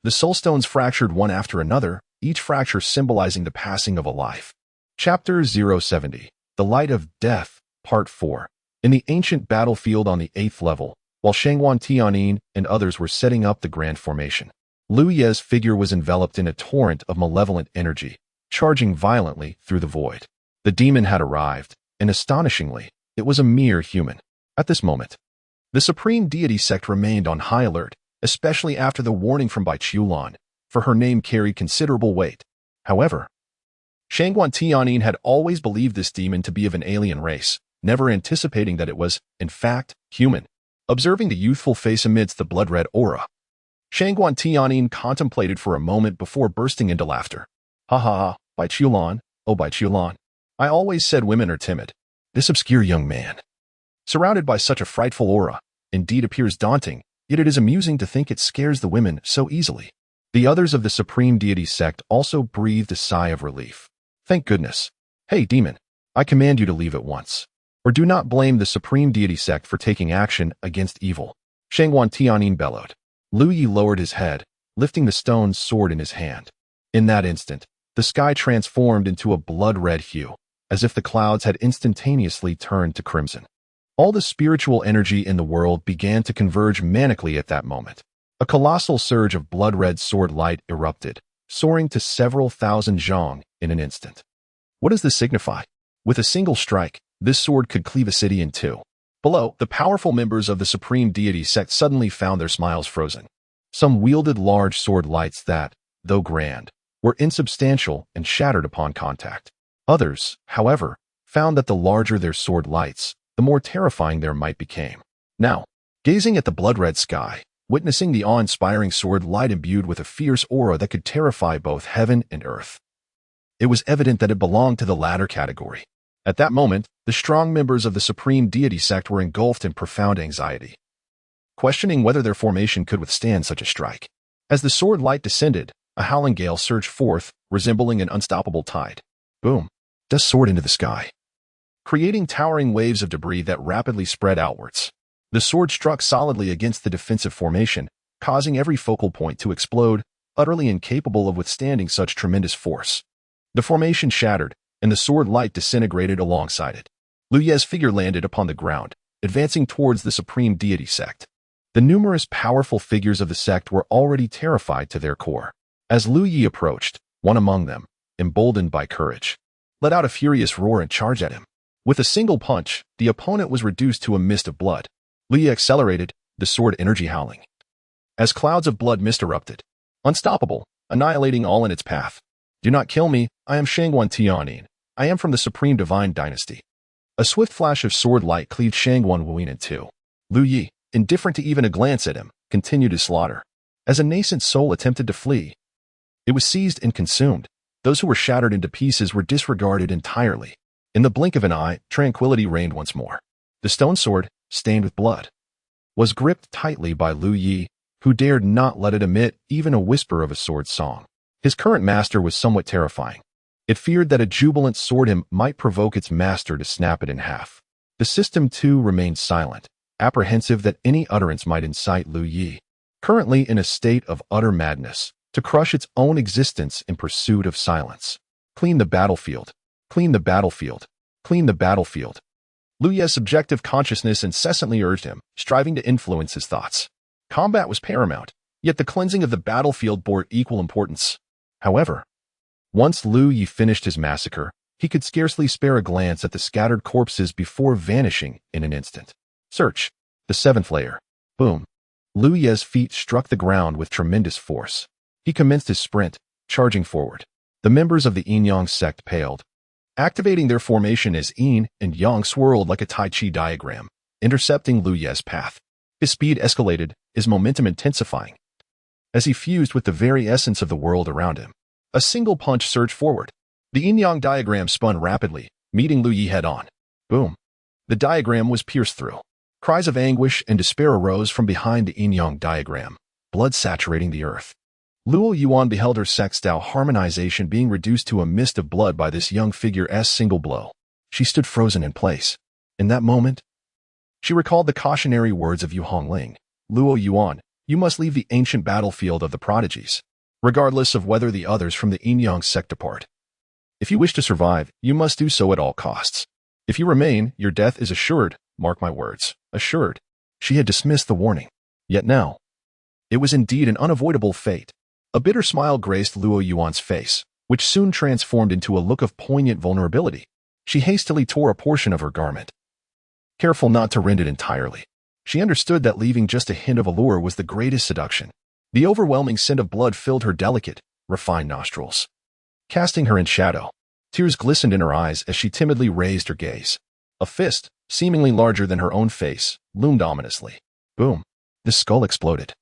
The soul stones fractured one after another, each fracture symbolizing the passing of a life. Chapter 070, The Light of Death, Part 4. In the ancient battlefield on the 8th level, while Shangguan Tianin and others were setting up the grand formation, Lu Ye's figure was enveloped in a torrent of malevolent energy, charging violently through the void. The demon had arrived, and astonishingly, it was a mere human. At this moment, the Supreme Deity sect remained on high alert, especially after the warning from Bai Qiulan, for her name carried considerable weight. However, Shangguan Tianin had always believed this demon to be of an alien race, never anticipating that it was, in fact, human. Observing the youthful face amidst the blood-red aura, Shangguan Tianin contemplated for a moment before bursting into laughter. Ha ha ha, Bai Qiulan, oh Bai Qiulan. I always said women are timid. This obscure young man, surrounded by such a frightful aura, indeed appears daunting, yet it is amusing to think it scares the women so easily. The others of the Supreme Deity sect also breathed a sigh of relief. Thank goodness. Hey, demon, I command you to leave at once. Or do not blame the Supreme Deity sect for taking action against evil. Shangguan Tianin bellowed. Lu Yi lowered his head, lifting the stone sword in his hand. In that instant, the sky transformed into a blood-red hue, as if the clouds had instantaneously turned to crimson. All the spiritual energy in the world began to converge manically at that moment. A colossal surge of blood-red sword light erupted, soaring to several thousand zhong in an instant. What does this signify? With a single strike, this sword could cleave a city in two. Below, the powerful members of the Supreme Deity sect suddenly found their smiles frozen. Some wielded large sword lights that, though grand, were insubstantial and shattered upon contact. Others, however, found that the larger their sword lights, the more terrifying their might became. Now, gazing at the blood-red sky, witnessing the awe-inspiring sword light imbued with a fierce aura that could terrify both heaven and earth, it was evident that it belonged to the latter category. At that moment, the strong members of the Supreme Deity sect were engulfed in profound anxiety, questioning whether their formation could withstand such a strike. As the sword light descended, a howling gale surged forth, resembling an unstoppable tide. Boom! Dust soared into the sky, creating towering waves of debris that rapidly spread outwards. The sword struck solidly against the defensive formation, causing every focal point to explode, utterly incapable of withstanding such tremendous force. The formation shattered, and the sword light disintegrated alongside it. Lu Ye's figure landed upon the ground, advancing towards the Supreme Deity sect. The numerous powerful figures of the sect were already terrified to their core. As Lu Yi approached, one among them, emboldened by courage, let out a furious roar and charged at him. With a single punch, the opponent was reduced to a mist of blood. Lu Yi accelerated, the sword energy howling, as clouds of blood mist erupted, unstoppable, annihilating all in its path. Do not kill me, I am Shangguan Tianin. I am from the Supreme Divine Dynasty. A swift flash of sword light cleaved Shangwan Wuyin in two. Lu Yi, indifferent to even a glance at him, continued his slaughter. As a nascent soul attempted to flee, it was seized and consumed. Those who were shattered into pieces were disregarded entirely. In the blink of an eye, tranquility reigned once more. The stone sword, stained with blood, was gripped tightly by Lu Yi, who dared not let it emit even a whisper of a sword song. His current master was somewhat terrifying. It feared that a jubilant sword hymn might provoke its master to snap it in half. The system, too, remained silent, apprehensive that any utterance might incite Lu Yi, currently in a state of utter madness, to crush its own existence in pursuit of silence. Clean the battlefield. Clean the battlefield. Clean the battlefield. Lu Yi's subjective consciousness incessantly urged him, striving to influence his thoughts. Combat was paramount, yet the cleansing of the battlefield bore equal importance. However, once Lu Yi finished his massacre, he could scarcely spare a glance at the scattered corpses before vanishing in an instant. Search. The seventh layer. Boom. Lu Yi's feet struck the ground with tremendous force. He commenced his sprint, charging forward. The members of the Yin-Yang sect paled. Activating their formation as Yin and Yang swirled like a Tai Chi diagram, intercepting Lu Yi's path. His speed escalated, his momentum intensifying, as he fused with the very essence of the world around him. A single punch surged forward. The Yin-Yang diagram spun rapidly, meeting Lu Yi head-on. Boom. The diagram was pierced through. Cries of anguish and despair arose from behind the Yin-Yang diagram, blood saturating the earth. Luo Yuan beheld her sex-style harmonization being reduced to a mist of blood by this young figure's single blow. She stood frozen in place. In that moment, she recalled the cautionary words of Yu Hongling. Luo Yuan, you must leave the ancient battlefield of the prodigies, regardless of whether the others from the Yin-Yang sect depart. If you wish to survive, you must do so at all costs. If you remain, your death is assured, mark my words, assured. She had dismissed the warning. Yet now, it was indeed an unavoidable fate. A bitter smile graced Luo Yuan's face, which soon transformed into a look of poignant vulnerability. She hastily tore a portion of her garment, careful not to rend it entirely. She understood that leaving just a hint of allure was the greatest seduction. The overwhelming scent of blood filled her delicate, refined nostrils, casting her in shadow. Tears glistened in her eyes as she timidly raised her gaze. A fist, seemingly larger than her own face, loomed ominously. Boom. The skull exploded,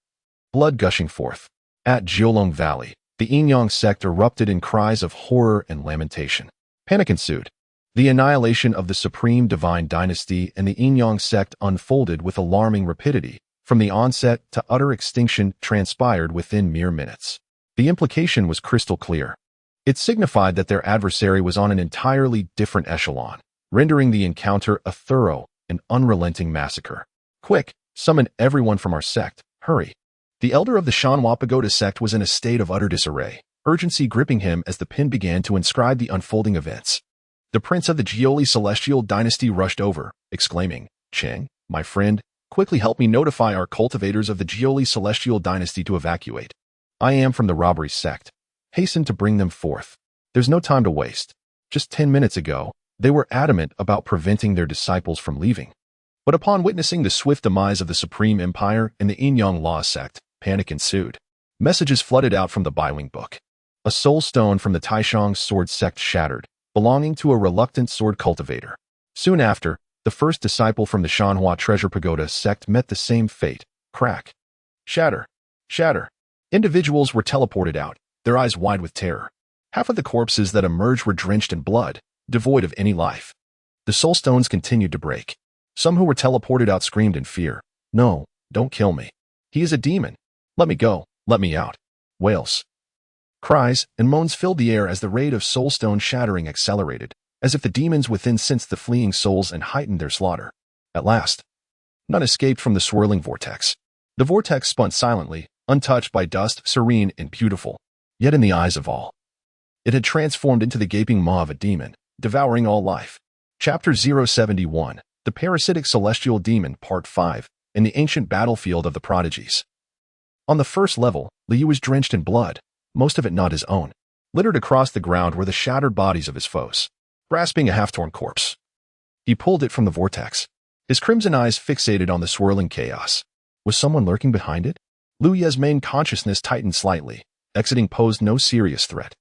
blood gushing forth. At Jiolong Valley, the Yin-Yang sect erupted in cries of horror and lamentation. Panic ensued. The annihilation of the supreme divine dynasty and the Yin-Yang sect unfolded with alarming rapidity. From the onset to utter extinction transpired within mere minutes. The implication was crystal clear. It signified that their adversary was on an entirely different echelon, rendering the encounter a thorough and unrelenting massacre. Quick, summon everyone from our sect. Hurry. The elder of the Shanhua Pagoda sect was in a state of utter disarray, urgency gripping him as the pen began to inscribe the unfolding events. The prince of the Jioli celestial dynasty rushed over, exclaiming, Cheng, my friend, quickly help me notify our cultivators of the Jioli celestial dynasty to evacuate. I am from the robbery sect. Hasten to bring them forth. There's no time to waste. Just 10 minutes ago, they were adamant about preventing their disciples from leaving. But upon witnessing the swift demise of the Supreme Empire and the Yin-Yang Law sect, panic ensued. Messages flooded out from the Baiwing book. A soul stone from the Taishang sword sect shattered, belonging to a reluctant sword cultivator. Soon after, the first disciple from the Shanhua Treasure Pagoda sect met the same fate. Crack. Shatter. Shatter. Individuals were teleported out, their eyes wide with terror. Half of the corpses that emerged were drenched in blood, devoid of any life. The soul stones continued to break. Some who were teleported out screamed in fear. No, don't kill me. He is a demon. Let me go. Let me out. Wails. Cries and moans filled the air as the rate of soulstone shattering accelerated, as if the demons within sensed the fleeing souls and heightened their slaughter. At last, none escaped from the swirling vortex. The vortex spun silently, untouched by dust, serene and beautiful. Yet in the eyes of all, it had transformed into the gaping maw of a demon, devouring all life. Chapter 071, The Parasitic Celestial Demon, Part 5, in the Ancient Battlefield of the Prodigies. On the first level, Liu was drenched in blood, most of it not his own. Littered across the ground were the shattered bodies of his foes. Grasping a half-torn corpse, he pulled it from the vortex. His crimson eyes fixated on the swirling chaos. Was someone lurking behind it? Lu Ye's main consciousness tightened slightly. Exiting posed no serious threat.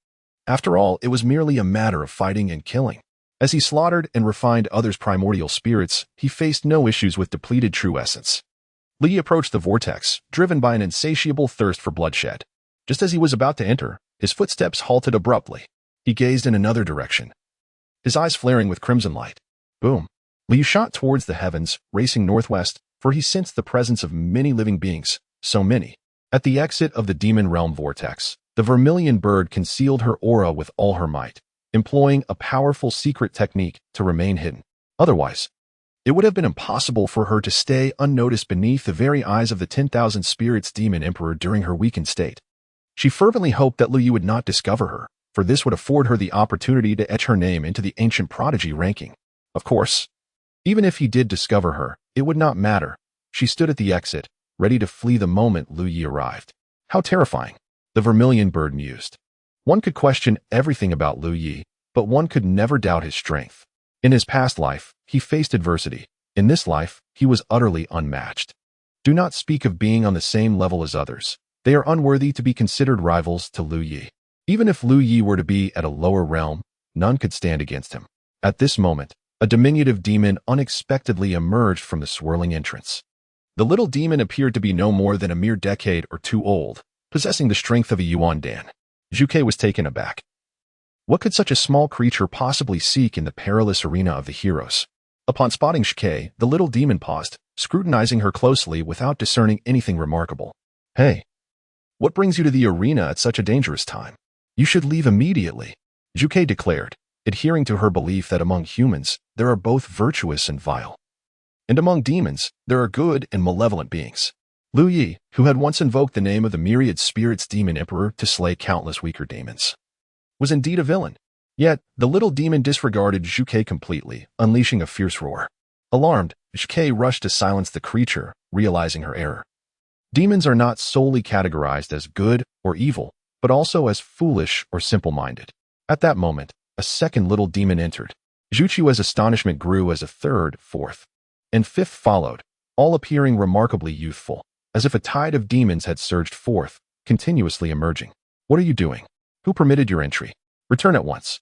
After all, it was merely a matter of fighting and killing. As he slaughtered and refined others' primordial spirits, he faced no issues with depleted true essence. Li approached the vortex, driven by an insatiable thirst for bloodshed. Just as he was about to enter, his footsteps halted abruptly. He gazed in another direction, his eyes flaring with crimson light. Boom! Li shot towards the heavens, racing northwest, for he sensed the presence of many living beings, so many. At the exit of the demon realm vortex, the vermilion bird concealed her aura with all her might, employing a powerful secret technique to remain hidden. Otherwise, it would have been impossible for her to stay unnoticed beneath the very eyes of the 10,000 spirits demon emperor during her weakened state. She fervently hoped that Lu Yi would not discover her, for this would afford her the opportunity to etch her name into the ancient prodigy ranking. Of course, even if he did discover her, it would not matter. She stood at the exit, ready to flee the moment Lu Yi arrived. How terrifying, the vermilion bird mused. One could question everything about Lu Yi, but one could never doubt his strength. In his past life, he faced adversity. In this life, he was utterly unmatched. Do not speak of being on the same level as others. They are unworthy to be considered rivals to Lu Yi. Even if Lu Yi were to be at a lower realm, none could stand against him. At this moment, a diminutive demon unexpectedly emerged from the swirling entrance. The little demon appeared to be no more than a mere decade or two old, possessing the strength of a Yuan Dan. Zhu Ke was taken aback. What could such a small creature possibly seek in the perilous arena of the heroes? Upon spotting Zhu, the little demon paused, scrutinizing her closely without discerning anything remarkable. Hey, what brings you to the arena at such a dangerous time? You should leave immediately, Zhu declared, adhering to her belief that among humans, there are both virtuous and vile. And among demons, there are good and malevolent beings. Lu Yi, who had once invoked the name of the myriad spirits demon emperor to slay countless weaker demons, was indeed a villain. Yet, the little demon disregarded Zhu completely, unleashing a fierce roar. Alarmed, Zhu rushed to silence the creature, realizing her error. Demons are not solely categorized as good or evil, but also as foolish or simple-minded. At that moment, a second little demon entered. Zhuqiu's astonishment grew as a third, fourth, and fifth followed, all appearing remarkably youthful, as if a tide of demons had surged forth, continuously emerging. What are you doing? Who permitted your entry? Return at once.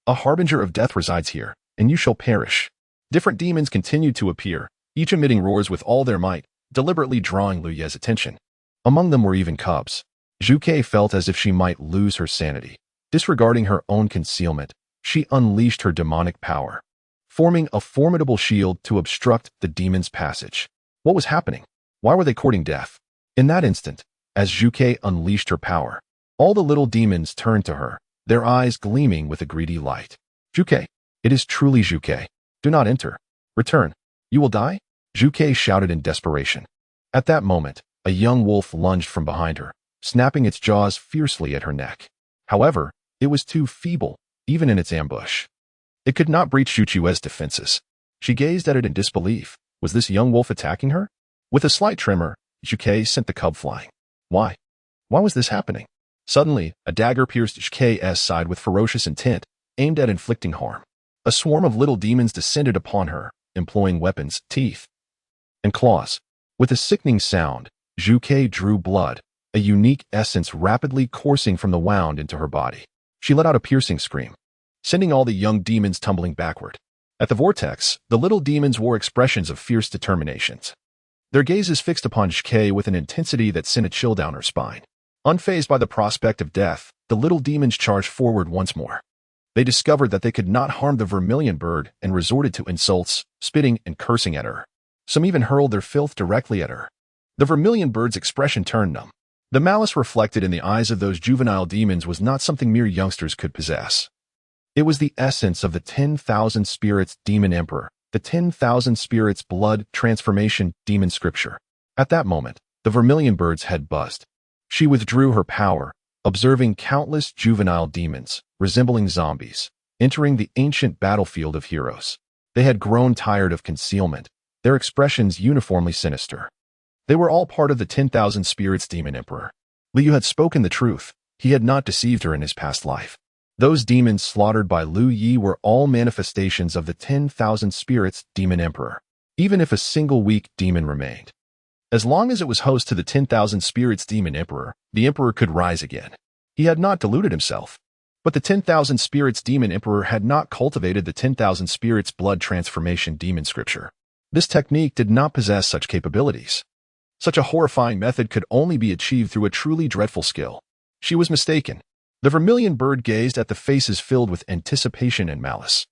A harbinger of death resides here, and you shall perish. Different demons continued to appear, each emitting roars with all their might, deliberately drawing Lu Yi's attention. Among them were even cubs. Zhu felt as if she might lose her sanity. Disregarding her own concealment, she unleashed her demonic power, forming a formidable shield to obstruct the demon's passage. What was happening? Why were they courting death? In that instant, as Zhu unleashed her power, all the little demons turned to her, their eyes gleaming with a greedy light. Zhu, it is truly Zhu. Do not enter. Return. You will die? Zhu shouted in desperation. At that moment, a young wolf lunged from behind her, snapping its jaws fiercely at her neck. However, it was too feeble, even in its ambush. It could not breach Zhuqiu's defenses. She gazed at it in disbelief. Was this young wolf attacking her? With a slight tremor, Zhu sent the cub flying. Why? Why was this happening? Suddenly, a dagger pierced Zhu's side with ferocious intent, aimed at inflicting harm. A swarm of little demons descended upon her, employing weapons, teeth, and claws. With a sickening sound, Zhu drew blood, a unique essence rapidly coursing from the wound into her body. She let out a piercing scream, sending all the young demons tumbling backward. At the vortex, the little demons wore expressions of fierce determination. Their gazes fixed upon Zhu with an intensity that sent a chill down her spine. Unfazed by the prospect of death, the little demons charged forward once more. They discovered that they could not harm the vermilion bird and resorted to insults, spitting and cursing at her. Some even hurled their filth directly at her. The vermilion bird's expression turned numb. The malice reflected in the eyes of those juvenile demons was not something mere youngsters could possess. It was the essence of the 10,000 spirits demon emperor, the 10,000 spirits blood transformation demon scripture. At that moment, the vermilion bird's head buzzed. She withdrew her power, observing countless juvenile demons, resembling zombies, entering the ancient battlefield of heroes. They had grown tired of concealment, their expressions uniformly sinister. They were all part of the 10,000 spirits demon emperor. Liu had spoken the truth. He had not deceived her in his past life. Those demons slaughtered by Lu Yi were all manifestations of the 10,000 spirits demon emperor, even if a single weak demon remained. As long as it was host to the 10,000 spirits demon emperor, the emperor could rise again. He had not deluded himself. But the 10,000 Spirits Demon Emperor had not cultivated the 10,000 Spirits Blood Transformation Demon Scripture. This technique did not possess such capabilities. Such a horrifying method could only be achieved through a truly dreadful skill. She was mistaken. The vermilion bird gazed at the faces filled with anticipation and malice.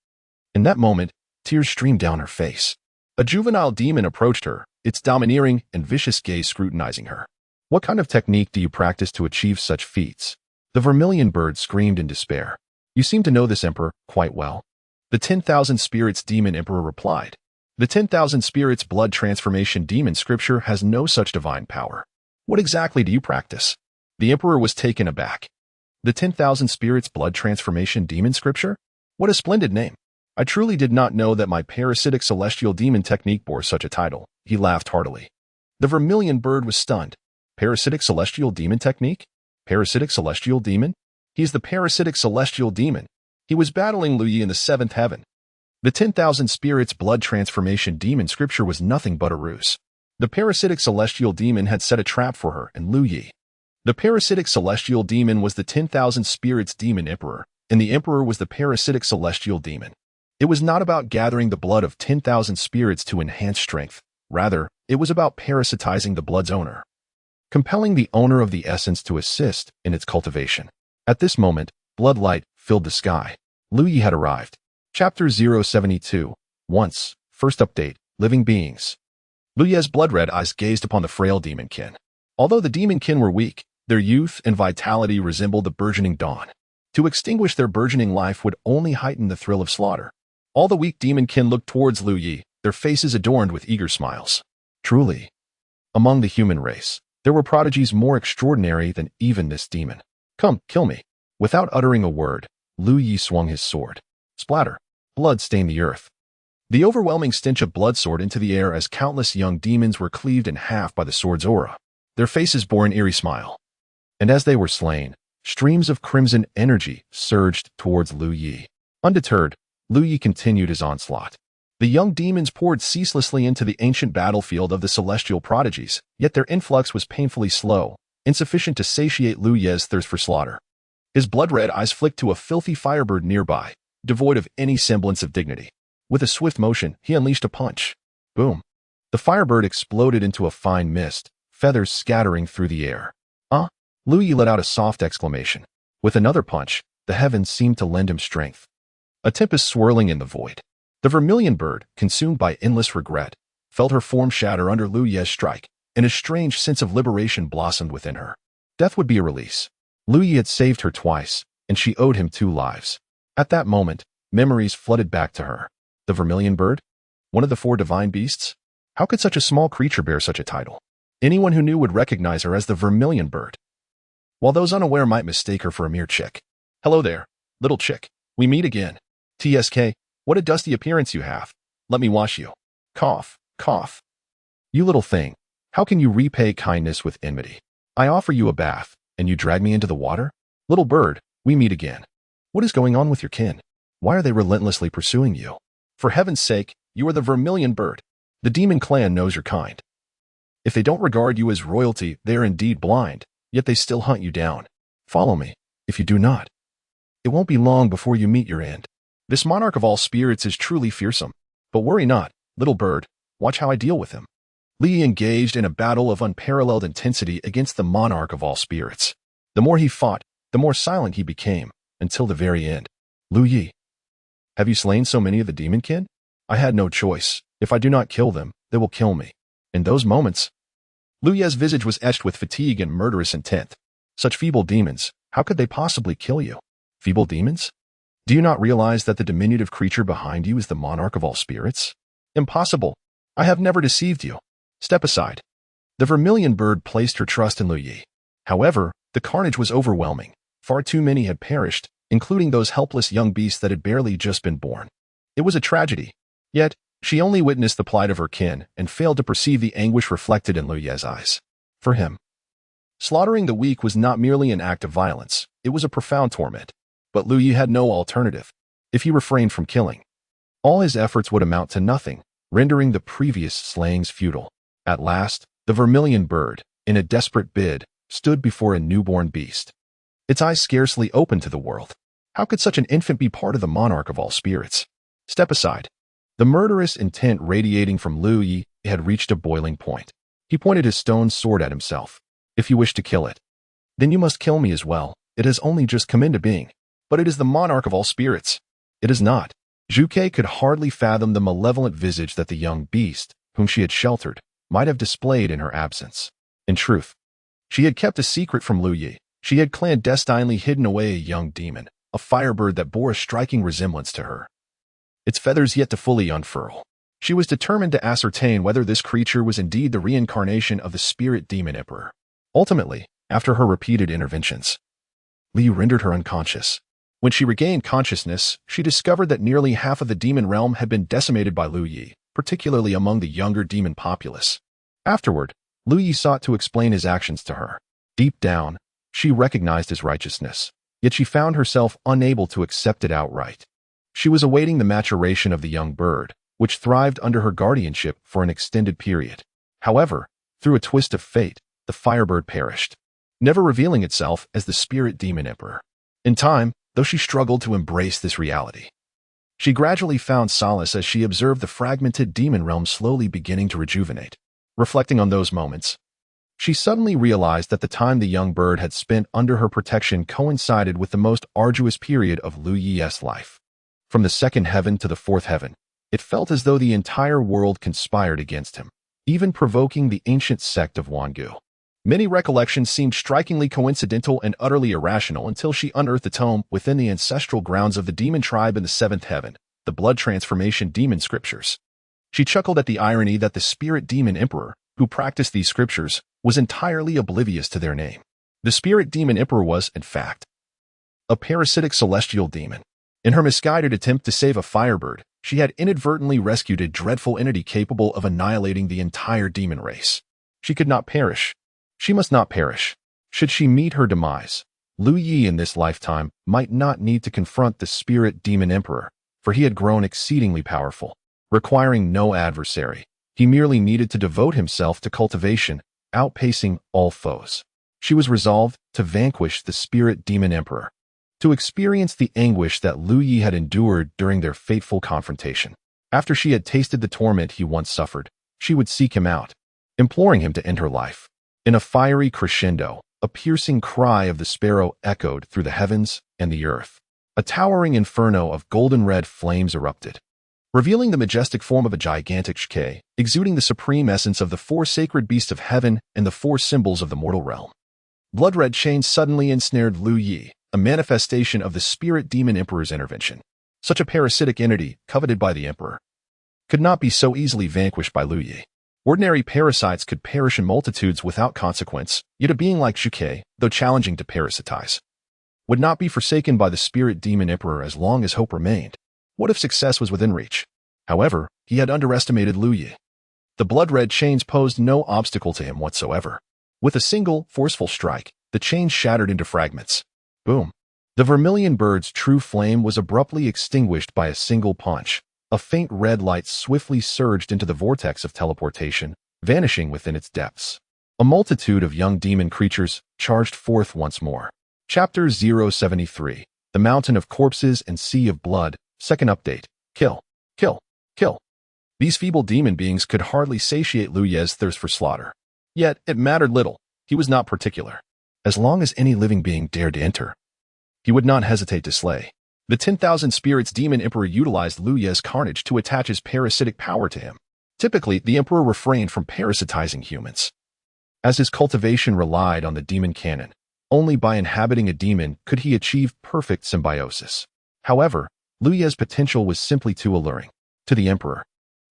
In that moment, tears streamed down her face. A juvenile demon approached her, its domineering and vicious gaze scrutinizing her. What kind of technique do you practice to achieve such feats? The vermilion bird screamed in despair. You seem to know this emperor quite well. The 10,000 Spirits Demon Emperor replied. The 10,000 Spirits Blood Transformation Demon Scripture has no such divine power. What exactly do you practice? The emperor was taken aback. The 10,000 Spirits Blood Transformation Demon Scripture? What a splendid name. I truly did not know that my parasitic celestial demon technique bore such a title. He laughed heartily. The vermilion bird was stunned. Parasitic celestial demon technique? Parasitic celestial demon? He's the parasitic celestial demon. He was battling Lu Yi in the 7th heaven. The 10,000 Spirits Blood Transformation Demon Scripture was nothing but a ruse. The parasitic celestial demon had set a trap for her and Lu Yi. The parasitic celestial demon was the 10,000 Spirits Demon Emperor, and the emperor was the parasitic celestial demon. It was not about gathering the blood of 10,000 spirits to enhance strength. Rather, it was about parasitizing the blood's owner, compelling the owner of the essence to assist in its cultivation. At this moment, blood light filled the sky. Lu Yi had arrived. Chapter 072. Once. First update. Living beings. Lu Yi's blood-red eyes gazed upon the frail demonkin. Although the demonkin were weak, their youth and vitality resembled the burgeoning dawn. To extinguish their burgeoning life would only heighten the thrill of slaughter. All the weak demonkin looked towards Lu Yi, their faces adorned with eager smiles. Truly, among the human race, there were prodigies more extraordinary than even this demon. Come, kill me. Without uttering a word, Lu Yi swung his sword. Splatter. Blood stained the earth. The overwhelming stench of blood soared into the air as countless young demons were cleaved in half by the sword's aura. Their faces bore an eerie smile. And as they were slain, streams of crimson energy surged towards Lu Yi. Undeterred, Lu Yi continued his onslaught. The young demons poured ceaselessly into the ancient battlefield of the celestial prodigies, yet their influx was painfully slow, insufficient to satiate Lu Yi's thirst for slaughter. His blood-red eyes flicked to a filthy firebird nearby, devoid of any semblance of dignity. With a swift motion, he unleashed a punch. Boom. The firebird exploded into a fine mist, feathers scattering through the air. Lu Yi let out a soft exclamation. With another punch, the heavens seemed to lend him strength. A tempest swirling in the void. The vermilion bird, consumed by endless regret, felt her form shatter under Lu Yi's strike, and a strange sense of liberation blossomed within her. Death would be a release. Lu Yi had saved her twice, and she owed him 2 lives. At that moment, memories flooded back to her. The vermilion bird? One of the 4 divine beasts? How could such a small creature bear such a title? Anyone who knew would recognize her as the vermilion bird, while those unaware might mistake her for a mere chick. Hello there, little chick. We meet again. TSK, what a dusty appearance you have. Let me wash you. Cough, cough. You little thing, how can you repay kindness with enmity? I offer you a bath, and you drag me into the water? Little bird, we meet again. What is going on with your kin? Why are they relentlessly pursuing you? For heaven's sake, you are the vermilion bird. The demon clan knows your kind. If they don't regard you as royalty, they are indeed blind, yet they still hunt you down. Follow me, if you do not. It won't be long before you meet your end. This monarch of all spirits is truly fearsome. But worry not, little bird, watch how I deal with him. Lu Yi engaged in a battle of unparalleled intensity against the monarch of all spirits. The more he fought, the more silent he became, until the very end. Lu Yi, have you slain so many of the demonkin? I had no choice. If I do not kill them, they will kill me. In those moments, Lu Yi's visage was etched with fatigue and murderous intent. Such feeble demons, how could they possibly kill you? Feeble demons? Do you not realize that the diminutive creature behind you is the monarch of all spirits? Impossible. I have never deceived you. Step aside. The vermilion bird placed her trust in Lu Yi. However, the carnage was overwhelming. Far too many had perished, including those helpless young beasts that had barely just been born. It was a tragedy. Yet, she only witnessed the plight of her kin and failed to perceive the anguish reflected in Lu Yi's eyes. For him, slaughtering the weak was not merely an act of violence, it was a profound torment. But Lu Yi had no alternative. If he refrained from killing, all his efforts would amount to nothing, rendering the previous slayings futile. At last, the vermilion bird, in a desperate bid, stood before a newborn beast. Its eyes scarcely opened to the world. How could such an infant be part of the monarch of all spirits? Step aside. The murderous intent radiating from Lu Yi had reached a boiling point. He pointed his stone sword at himself. If you wish to kill it, then you must kill me as well. It has only just come into being. But it is the monarch of all spirits. It is not. Zhu Ke could hardly fathom the malevolent visage that the young beast, whom she had sheltered, might have displayed in her absence. In truth, she had kept a secret from Lu Yi. She had clandestinely hidden away a young demon, a firebird that bore a striking resemblance to her. Its feathers yet to fully unfurl. She was determined to ascertain whether this creature was indeed the reincarnation of the spirit demon emperor. Ultimately, after her repeated interventions, Li rendered her unconscious. When she regained consciousness, she discovered that nearly half of the demon realm had been decimated by Lu Yi, particularly among the younger demon populace. Afterward, Lu Yi sought to explain his actions to her. Deep down, she recognized his righteousness, yet she found herself unable to accept it outright. She was awaiting the maturation of the young bird, which thrived under her guardianship for an extended period. However, through a twist of fate, the firebird perished, never revealing itself as the spirit demon emperor. In time, though she struggled to embrace this reality, she gradually found solace as she observed the fragmented demon realm slowly beginning to rejuvenate. Reflecting on those moments, she suddenly realized that the time the young bird had spent under her protection coincided with the most arduous period of Lu Yi's life. From the second heaven to the fourth heaven, it felt as though the entire world conspired against him, even provoking the ancient sect of Wangu. Many recollections seemed strikingly coincidental and utterly irrational until she unearthed the tome within the ancestral grounds of the demon tribe in the seventh heaven, the blood transformation demon scriptures. She chuckled at the irony that the spirit demon emperor, who practiced these scriptures, was entirely oblivious to their name. The spirit demon emperor was, in fact, a parasitic celestial demon. In her misguided attempt to save a firebird, she had inadvertently rescued a dreadful entity capable of annihilating the entire demon race. She could not perish. She must not perish. Should she meet her demise, Lu Yi in this lifetime might not need to confront the spirit demon emperor, for he had grown exceedingly powerful. Requiring no adversary, he merely needed to devote himself to cultivation, outpacing all foes. She was resolved to vanquish the spirit demon emperor, to experience the anguish that Lu Yi had endured during their fateful confrontation. After she had tasted the torment he once suffered, she would seek him out, imploring him to end her life. In a fiery crescendo, a piercing cry of the sparrow echoed through the heavens and the earth. A towering inferno of golden-red flames erupted, revealing the majestic form of a gigantic shke, exuding the supreme essence of the four sacred beasts of heaven and the four symbols of the mortal realm. Blood-red chains suddenly ensnared Lu Yi, a manifestation of the spirit demon emperor's intervention. Such a parasitic entity, coveted by the emperor, could not be so easily vanquished by Lu Yi. Ordinary parasites could perish in multitudes without consequence, yet a being like Shuke, though challenging to parasitize, would not be forsaken by the spirit demon emperor as long as hope remained. What if success was within reach? However, he had underestimated Lu Yi. The blood-red chains posed no obstacle to him whatsoever. With a single, forceful strike, the chains shattered into fragments. Boom. The vermilion bird's true flame was abruptly extinguished by a single punch. A faint red light swiftly surged into the vortex of teleportation, vanishing within its depths. A multitude of young demon creatures charged forth once more. Chapter 073. The Mountain of Corpses and Sea of Blood. Second update. Kill. Kill. Kill. These feeble demon beings could hardly satiate Lu Yi's thirst for slaughter. Yet, it mattered little. He was not particular. As long as any living being dared to enter, he would not hesitate to slay. The 10,000 Spirits Demon Emperor utilized Lu Yi's carnage to attach his parasitic power to him. Typically, the Emperor refrained from parasitizing humans, as his cultivation relied on the demon canon. Only by inhabiting a demon could he achieve perfect symbiosis. However, Lu Yi's potential was simply too alluring. To the Emperor,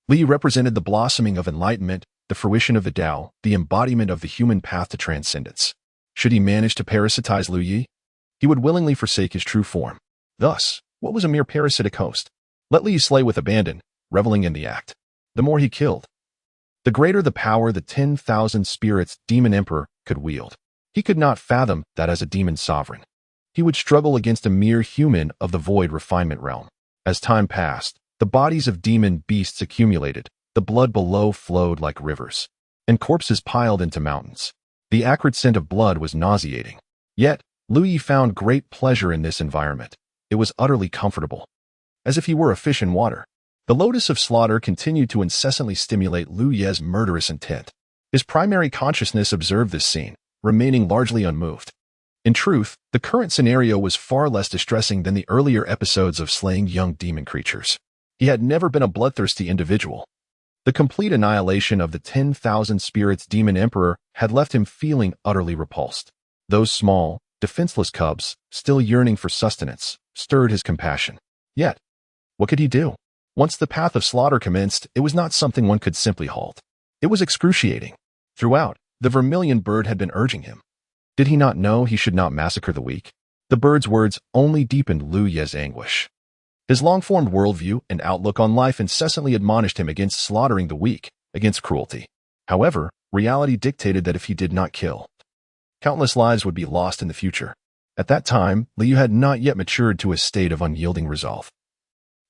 Li represented the blossoming of enlightenment, the fruition of the Tao, the embodiment of the human path to transcendence. Should he manage to parasitize Lu Yi, he would willingly forsake his true form. Thus, what was a mere parasitic host? Let Li slay with abandon, reveling in the act. The more he killed, the greater the power the 10,000 Spirits Demon Emperor could wield. He could not fathom that as a demon sovereign, he would struggle against a mere human of the void refinement realm. As time passed, the bodies of demon beasts accumulated, the blood below flowed like rivers, and corpses piled into mountains. The acrid scent of blood was nauseating. Yet, Lu Yi found great pleasure in this environment. it was utterly comfortable, as if he were a fish in water. The lotus of slaughter continued to incessantly stimulate Liu Ye's murderous intent. His primary consciousness observed this scene, remaining largely unmoved. In truth, the current scenario was far less distressing than the earlier episodes of slaying young demon creatures. He had never been a bloodthirsty individual. The complete annihilation of the 10,000 spirits demon emperor had left him feeling utterly repulsed. Those small, defenseless cubs, still yearning for sustenance, stirred his compassion. Yet, what could he do? Once the path of slaughter commenced, it was not something one could simply halt. It was excruciating. Throughout, the vermilion bird had been urging him. Did he not know he should not massacre the weak? The bird's words only deepened Liu Ye's anguish. His long-formed worldview and outlook on life incessantly admonished him against slaughtering the weak, against cruelty. However, reality dictated that if he did not kill, countless lives would be lost in the future. At that time, Liu had not yet matured to a state of unyielding resolve.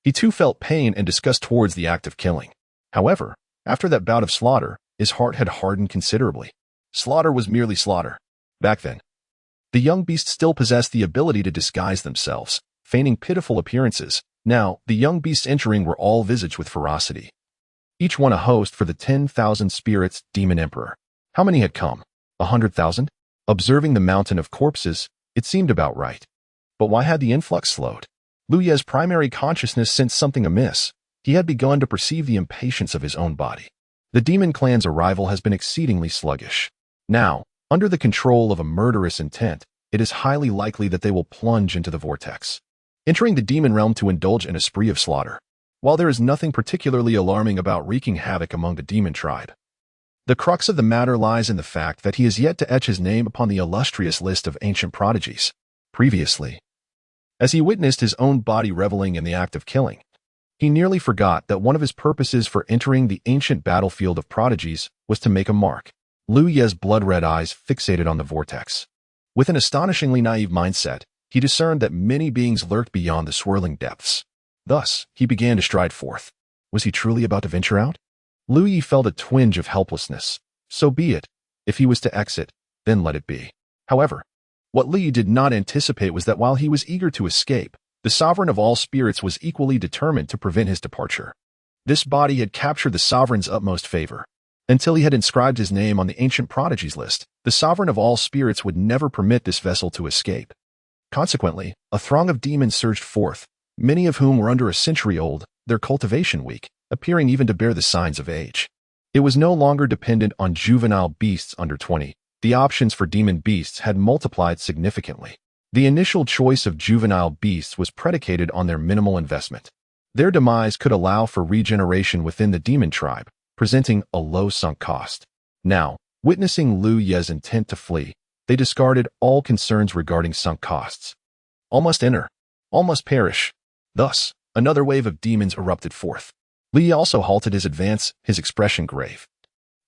He too felt pain and disgust towards the act of killing. However, after that bout of slaughter, his heart had hardened considerably. Slaughter was merely slaughter. Back then, the young beasts still possessed the ability to disguise themselves, feigning pitiful appearances. Now, the young beasts entering were all visaged with ferocity. Each one a host for the 10,000 spirits demon emperor. How many had come? 100,000? Observing the mountain of corpses, it seemed about right. But why had the influx slowed? Liu Ye's primary consciousness sensed something amiss. He had begun to perceive the impatience of his own body. The demon clan's arrival has been exceedingly sluggish. Now, under the control of a murderous intent, it is highly likely that they will plunge into the vortex, entering the demon realm to indulge in a spree of slaughter. While there is nothing particularly alarming about wreaking havoc among the demon tribe, the crux of the matter lies in the fact that he has yet to etch his name upon the illustrious list of ancient prodigies. Previously, as he witnessed his own body reveling in the act of killing, he nearly forgot that one of his purposes for entering the ancient battlefield of prodigies was to make a mark. Liu Ye's blood-red eyes fixated on the vortex. With an astonishingly naive mindset, he discerned that many beings lurked beyond the swirling depths. Thus, he began to stride forth. Was he truly about to venture out? Liu Ye felt a twinge of helplessness. So be it. If he was to exit, then let it be. However, what Liu Ye did not anticipate was that while he was eager to escape, the sovereign of all spirits was equally determined to prevent his departure. This body had captured the sovereign's utmost favor. Until he had inscribed his name on the ancient prodigies list, the sovereign of all spirits would never permit this vessel to escape. Consequently, a throng of demons surged forth, many of whom were under a century old, their cultivation weak, appearing even to bear the signs of age. It was no longer dependent on juvenile beasts under 20. The options for demon beasts had multiplied significantly. The initial choice of juvenile beasts was predicated on their minimal investment. Their demise could allow for regeneration within the demon tribe, presenting a low sunk cost. Now, witnessing Liu Ye's intent to flee, they discarded all concerns regarding sunk costs. All must enter. All must perish. Thus, another wave of demons erupted forth. Liu Ye also halted his advance, his expression grave,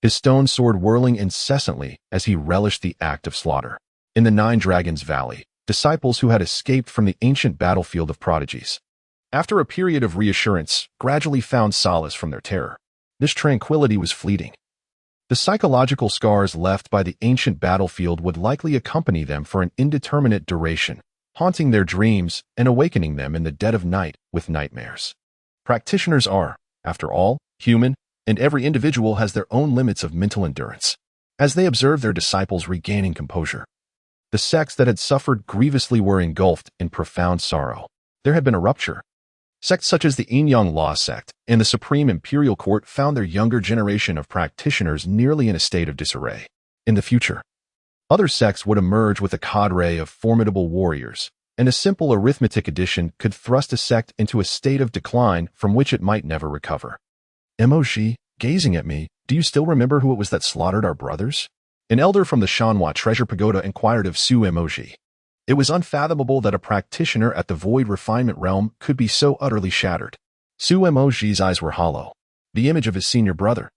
his stone sword whirling incessantly as he relished the act of slaughter. In the Nine Dragons Valley, disciples who had escaped from the ancient battlefield of prodigies, after a period of reassurance, gradually found solace from their terror. This tranquility was fleeting. The psychological scars left by the ancient battlefield would likely accompany them for an indeterminate duration, haunting their dreams and awakening them in the dead of night with nightmares. Practitioners are, after all, human, and every individual has their own limits of mental endurance. As they observed their disciples regaining composure, the sects that had suffered grievously were engulfed in profound sorrow. There had been a rupture. Sects such as the Yin-Yang Law sect and the Supreme Imperial Court found their younger generation of practitioners nearly in a state of disarray. In the future, other sects would emerge with a cadre of formidable warriors, and a simple arithmetic addition could thrust a sect into a state of decline from which it might never recover. Mog, gazing at me, do you still remember who it was that slaughtered our brothers? An elder from the Shanhua Treasure Pagoda inquired of Su Mog. It was unfathomable that a practitioner at the Void Refinement Realm could be so utterly shattered. Su Mog's eyes were hollow. The image of his senior brother,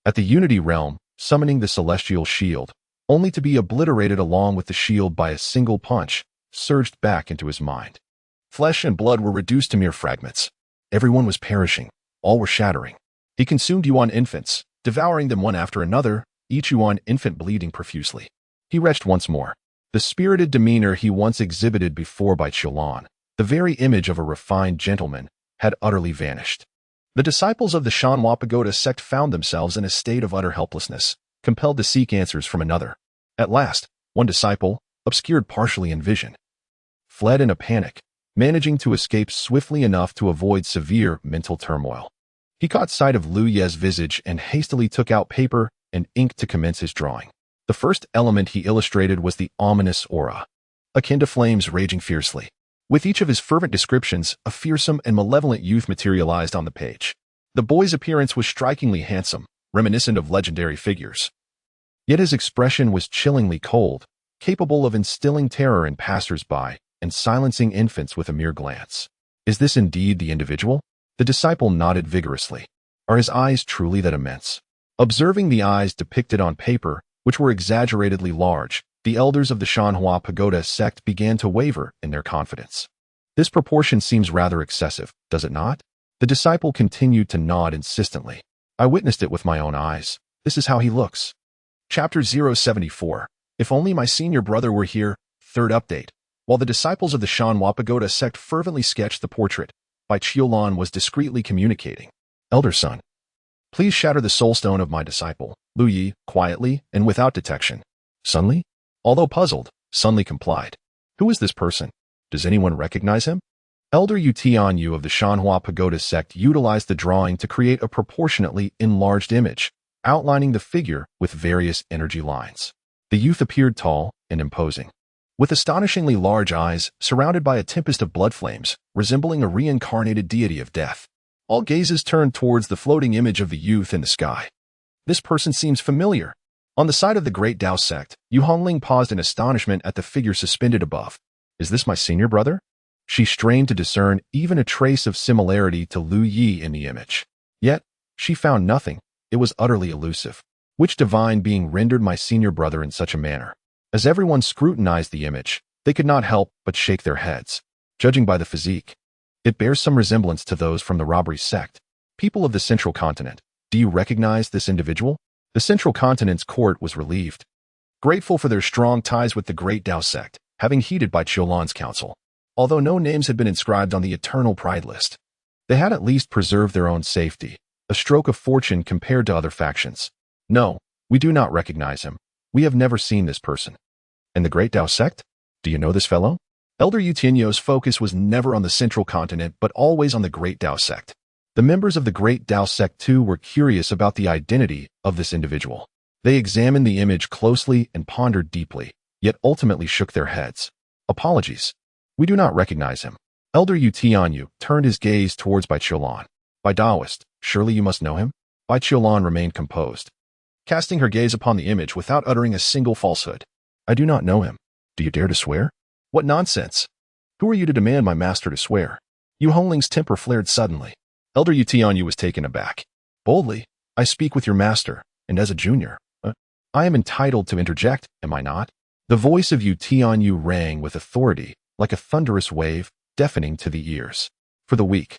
at the Unity Realm, summoning the Celestial Shield, only to be obliterated along with the shield by a single punch, surged back into his mind. Flesh and blood were reduced to mere fragments. Everyone was perishing. All were shattering. He consumed Yuan infants, devouring them one after another, each Yuan infant bleeding profusely. He retched once more. The spirited demeanor he once exhibited before by Chilan, The very image of a refined gentleman had utterly vanished. The disciples of the Shanhua Pagoda sect found themselves in a state of utter helplessness, compelled to seek answers from another. At last, one disciple, obscured partially in vision, fled in a panic, managing to escape swiftly enough to avoid severe mental turmoil. He caught sight of Lu Ye's visage and hastily took out paper and ink to commence his drawing. The first element he illustrated was the ominous aura, akin to flames raging fiercely. With each of his fervent descriptions, a fearsome and malevolent youth materialized on the page. The boy's appearance was strikingly handsome, reminiscent of legendary figures. Yet his expression was chillingly cold, capable of instilling terror in passers-by and silencing infants with a mere glance. Is this indeed the individual? The disciple nodded vigorously. Are his eyes truly that immense? Observing the eyes depicted on paper, which were exaggeratedly large, the elders of the Shanhua Pagoda sect began to waver in their confidence. This proportion seems rather excessive, does it not? The disciple continued to nod insistently. I witnessed it with my own eyes. This is how he looks. Chapter 074. If only my senior brother were here. Third update. While the disciples of the Shanhua Pagoda sect fervently sketched the portrait, Bai Qiulan was discreetly communicating. Elder son, please shatter the soul stone of my disciple, Lu Yi, quietly and without detection. Sunli? Although puzzled, Sunli complied. Who is this person? Does anyone recognize him? Elder Yu Tianyu of the Shanhua Pagoda sect utilized the drawing to create a proportionately enlarged image, outlining the figure with various energy lines. The youth appeared tall and imposing, with astonishingly large eyes surrounded by a tempest of blood flames, resembling a reincarnated deity of death. All gazes turned towards the floating image of the youth in the sky. This person seems familiar. On the side of the Great Tao sect, Yu Hongling paused in astonishment at the figure suspended above. Is this my senior brother? She strained to discern even a trace of similarity to Lu Yi in the image. Yet, she found nothing. It was utterly elusive. Which divine being rendered my senior brother in such a manner? As everyone scrutinized the image, they could not help but shake their heads. Judging by the physique, it bears some resemblance to those from the robbery sect. People of the Central Continent, do you recognize this individual? The Central Continent's court was relieved, grateful for their strong ties with the Great Tao sect, having heeded Bai Qiulan's counsel. Although no names had been inscribed on the eternal pride list, they had at least preserved their own safety, a stroke of fortune compared to other factions. No, we do not recognize him. We have never seen this person. And the Great Tao sect? Do you know this fellow? Elder Yu Tianyu's focus was never on the Central Continent, but always on the Great Tao sect. The members of the Great Tao sect too were curious about the identity of this individual. They examined the image closely and pondered deeply, yet ultimately shook their heads. Apologies. We do not recognize him. Elder Yu Tianyu turned his gaze towards Bai Qiulan. By Taoist, surely you must know him? Bai Qiulan remained composed, casting her gaze upon the image without uttering a single falsehood. I do not know him. Do you dare to swear? What nonsense! Who are you to demand my master to swear? Yu Hongling's temper flared suddenly. Elder Yu Tianyu was taken aback. Boldly, I speak with your master, and as a junior. I am entitled to interject, am I not? The voice of Yu Tianyu rang with authority, like a thunderous wave, deafening to the ears. For the weak,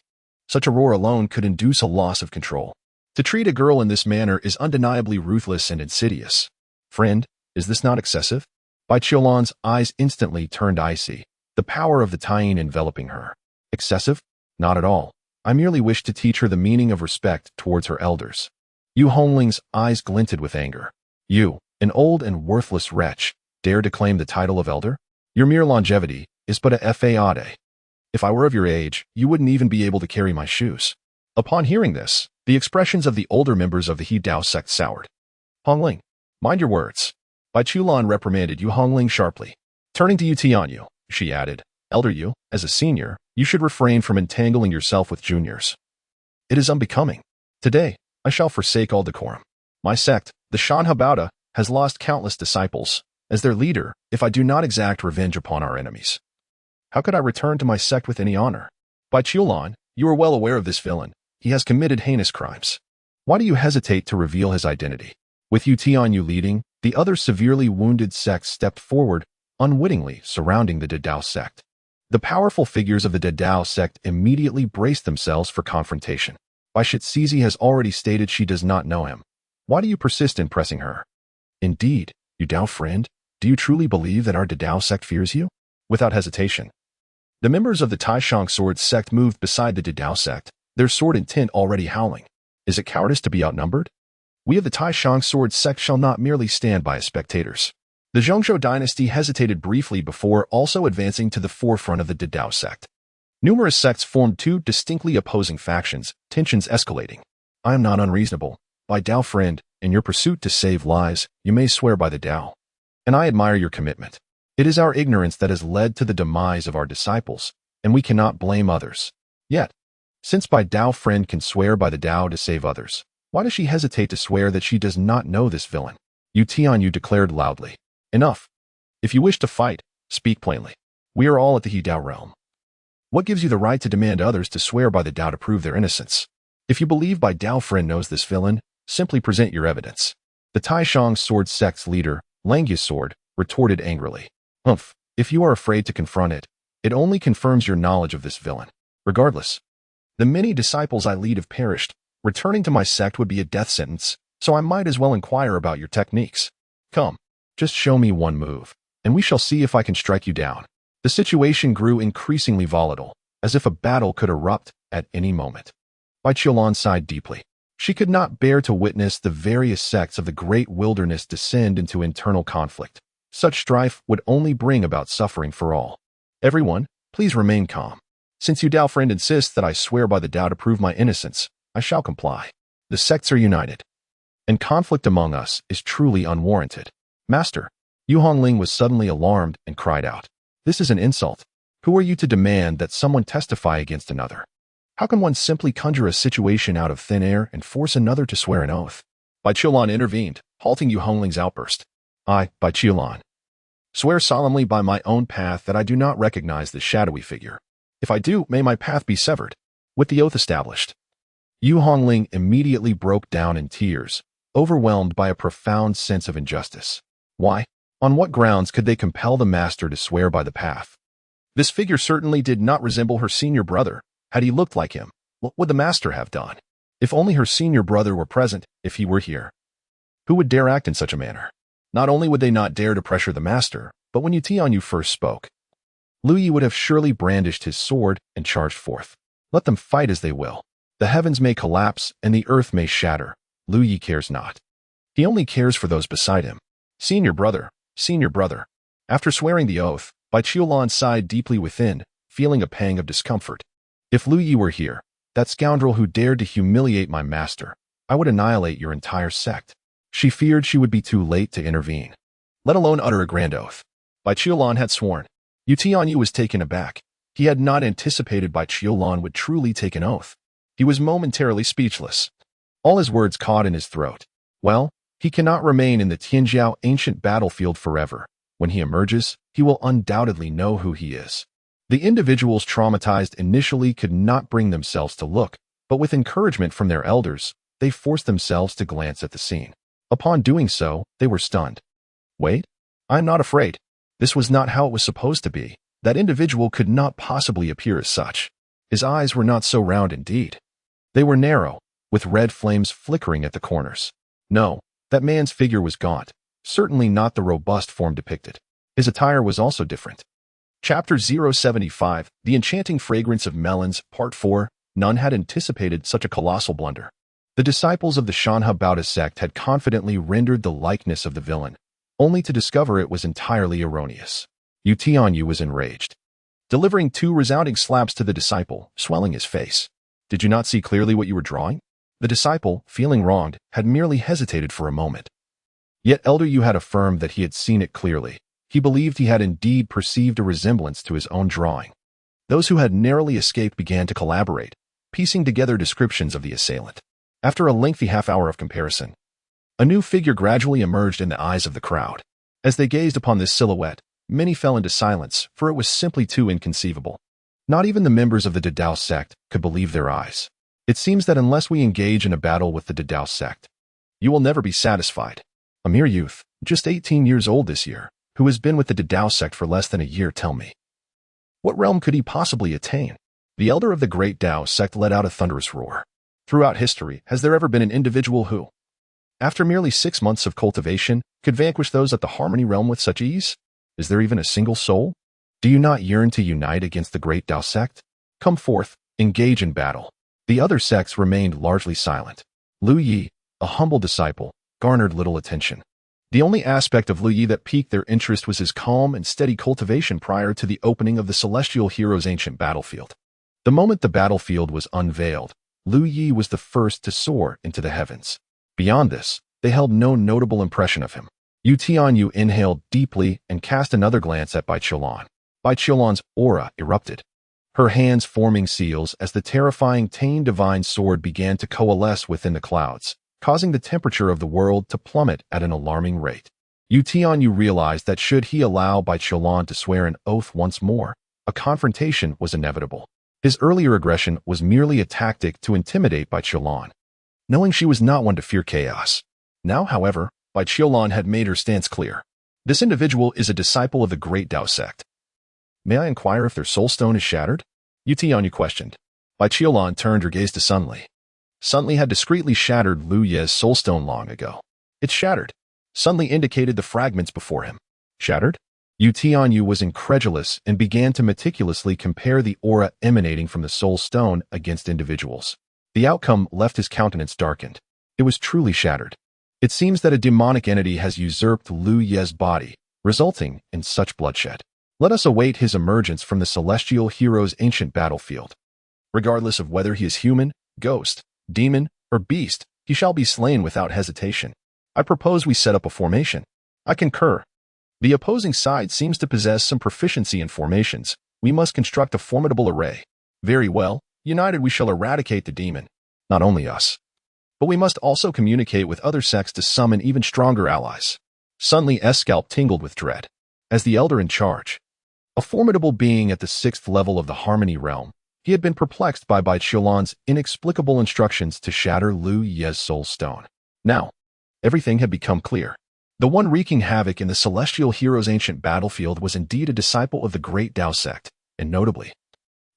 such a roar alone could induce a loss of control. To treat a girl in this manner is undeniably ruthless and insidious. Friend, is this not excessive? Bai Qiulan's eyes instantly turned icy, the power of the Taiyin enveloping her. Excessive? Not at all. I merely wish to teach her the meaning of respect towards her elders. Yu Hongling's eyes glinted with anger. You, an old and worthless wretch, dare to claim the title of elder? Your mere longevity is but a fade. If I were of your age, you wouldn't even be able to carry my shoes. Upon hearing this, the expressions of the older members of the He Dao sect soured. Hongling, mind your words. Bai Qiulan reprimanded Yu Hongling sharply. Turning to Yu Tianyu, she added, Elder Yu, as a senior, you should refrain from entangling yourself with juniors. It is unbecoming. Today, I shall forsake all decorum. My sect, the Shanhua, has lost countless disciples. As their leader, if I do not exact revenge upon our enemies, how could I return to my sect with any honor? Bai Qiulan, you are well aware of this villain. He has committed heinous crimes. Why do you hesitate to reveal his identity? With Yu Tianyu leading, the other severely wounded sects stepped forward, unwittingly surrounding the Dao sect. The powerful figures of the Dao sect immediately braced themselves for confrontation. Bai Shizizi has already stated she does not know him. Why do you persist in pressing her? Indeed, Yu Dao friend, do you truly believe that our Dao sect fears you? Without hesitation, The members of the Taishang sword sect moved beside the Didao sect, their sword intent already howling. Is it cowardice to be outnumbered? We of the Taishang sword sect shall not merely stand by as spectators. The Zhongzhou dynasty hesitated briefly before also advancing to the forefront of the Didao sect. Numerous sects formed two distinctly opposing factions, tensions escalating. I am not unreasonable. By Dao friend, in your pursuit to save lives, you may swear by the Dao. And I admire your commitment. It is our ignorance that has led to the demise of our disciples, and we cannot blame others. Yet, since by Dao friend can swear by the Dao to save others, why does she hesitate to swear that she does not know this villain? Yu Tianyu declared loudly. Enough. If you wish to fight, speak plainly. We are all at the He Dao realm. What gives you the right to demand others to swear by the Dao to prove their innocence? If you believe by Dao friend knows this villain, simply present your evidence. The Taishang sword sect's leader, Langya's sword, retorted angrily. Humph, if you are afraid to confront it, it only confirms your knowledge of this villain. Regardless, the many disciples I lead have perished. Returning to my sect would be a death sentence, so I might as well inquire about your techniques. Come, just show me one move, and we shall see if I can strike you down. The situation grew increasingly volatile, as if a battle could erupt at any moment. Bai Qiulan sighed deeply. She could not bear to witness the various sects of the great wilderness descend into internal conflict. Such strife would only bring about suffering for all. Everyone, please remain calm. Since you Dao friend insists that I swear by the Dao to prove my innocence, I shall comply. The sects are united, and conflict among us is truly unwarranted. Master, Yu Hongling was suddenly alarmed and cried out. This is an insult. Who are you to demand that someone testify against another? How can one simply conjure a situation out of thin air and force another to swear an oath? Bai Qiulan intervened, halting Yu Hongling's outburst. I, Bai Qiulan, swear solemnly by my own path that I do not recognize this shadowy figure. If I do, may my path be severed. With the oath established, Yu Hongling immediately broke down in tears, overwhelmed by a profound sense of injustice. Why? On what grounds could they compel the master to swear by the path? This figure certainly did not resemble her senior brother. Had he looked like him, what would the master have done? If only her senior brother were present, if he were here. Who would dare act in such a manner? Not only would they not dare to pressure the master, but when Yu Tianyu first spoke, Lu Yi would have surely brandished his sword and charged forth. Let them fight as they will. The heavens may collapse and the earth may shatter. Lu Yi cares not. He only cares for those beside him. Senior brother, senior brother. After swearing the oath, Bai Qiulan sighed deeply within, feeling a pang of discomfort. If Lu Yi were here, that scoundrel who dared to humiliate my master, I would annihilate your entire sect. She feared she would be too late to intervene, let alone utter a grand oath. Bai Qiulan had sworn. Yu Tianyu was taken aback. He had not anticipated Bai Qiulan would truly take an oath. He was momentarily speechless. All his words caught in his throat. Well, he cannot remain in the Tianjiao ancient battlefield forever. When he emerges, he will undoubtedly know who he is. The individuals traumatized initially could not bring themselves to look, but with encouragement from their elders, they forced themselves to glance at the scene. Upon doing so, they were stunned. Wait, I am not afraid. This was not how it was supposed to be. That individual could not possibly appear as such. His eyes were not so round indeed. They were narrow, with red flames flickering at the corners. No, that man's figure was gaunt, certainly not the robust form depicted. His attire was also different. Chapter 075, The Enchanting Fragrance of Melons, Part 4, None had anticipated such a colossal blunder. The disciples of the Shanha Baoda sect had confidently rendered the likeness of the villain, only to discover it was entirely erroneous. Yu Tianyu was enraged, delivering 2 resounding slaps to the disciple, swelling his face. Did you not see clearly what you were drawing? The disciple, feeling wronged, had merely hesitated for a moment. Yet Elder Yu had affirmed that he had seen it clearly. He believed he had indeed perceived a resemblance to his own drawing. Those who had narrowly escaped began to collaborate, piecing together descriptions of the assailant. After a lengthy half-hour of comparison, a new figure gradually emerged in the eyes of the crowd. As they gazed upon this silhouette, many fell into silence, for it was simply too inconceivable. Not even the members of the Didao sect could believe their eyes. It seems that unless we engage in a battle with the Didao sect, you will never be satisfied. A mere youth, just 18 years old this year, who has been with the Didao sect for less than a year, tell me. What realm could he possibly attain? The elder of the great Dao sect let out a thunderous roar. Throughout history, has there ever been an individual who, after merely 6 months of cultivation, could vanquish those at the Harmony realm with such ease? Is there even a single soul? Do you not yearn to unite against the great Tao sect? Come forth, engage in battle. The other sects remained largely silent. Lu Yi, a humble disciple, garnered little attention. The only aspect of Lu Yi that piqued their interest was his calm and steady cultivation prior to the opening of the Celestial Hero's ancient battlefield. The moment the battlefield was unveiled, Lu Yi was the first to soar into the heavens. Beyond this, they held no notable impression of him. Yu Tianyu inhaled deeply and cast another glance at Bai Qiulan. Bai Qiulan's aura erupted, her hands forming seals as the terrifying Tane Divine Sword began to coalesce within the clouds, causing the temperature of the world to plummet at an alarming rate. Yu Tianyu realized that should he allow Bai Qiulan to swear an oath once more, a confrontation was inevitable. His earlier aggression was merely a tactic to intimidate Bai Qiulan, knowing she was not one to fear chaos. Now, however, Bai Qiulan had made her stance clear. This individual is a disciple of the Great Tao sect. May I inquire if their soul stone is shattered? Yu Tianyu questioned. Bai Qiulan turned her gaze to Sun Li. Sun Li had discreetly shattered Lu Ye's soul stone long ago. It's shattered. Sun Li indicated the fragments before him. Shattered? Yu Tianyu was incredulous and began to meticulously compare the aura emanating from the soul stone against individuals. The outcome left his countenance darkened. It was truly shattered. It seems that a demonic entity has usurped Lu Ye's body, resulting in such bloodshed. Let us await his emergence from the Celestial Hero's ancient battlefield. Regardless of whether he is human, ghost, demon, or beast, he shall be slain without hesitation. I propose we set up a formation. I concur. The opposing side seems to possess some proficiency in formations. We must construct a formidable array. Very well, united we shall eradicate the demon. Not only us, but we must also communicate with other sects to summon even stronger allies. Sun Li's scalp tingled with dread. As the elder in charge, a formidable being at the 6th level of the Harmony Realm, he had been perplexed by Bai Qiulan's inexplicable instructions to shatter Lu Ye's soul stone. Now, everything had become clear. The one wreaking havoc in the Celestial Hero's ancient battlefield was indeed a disciple of the Great Tao sect, and notably,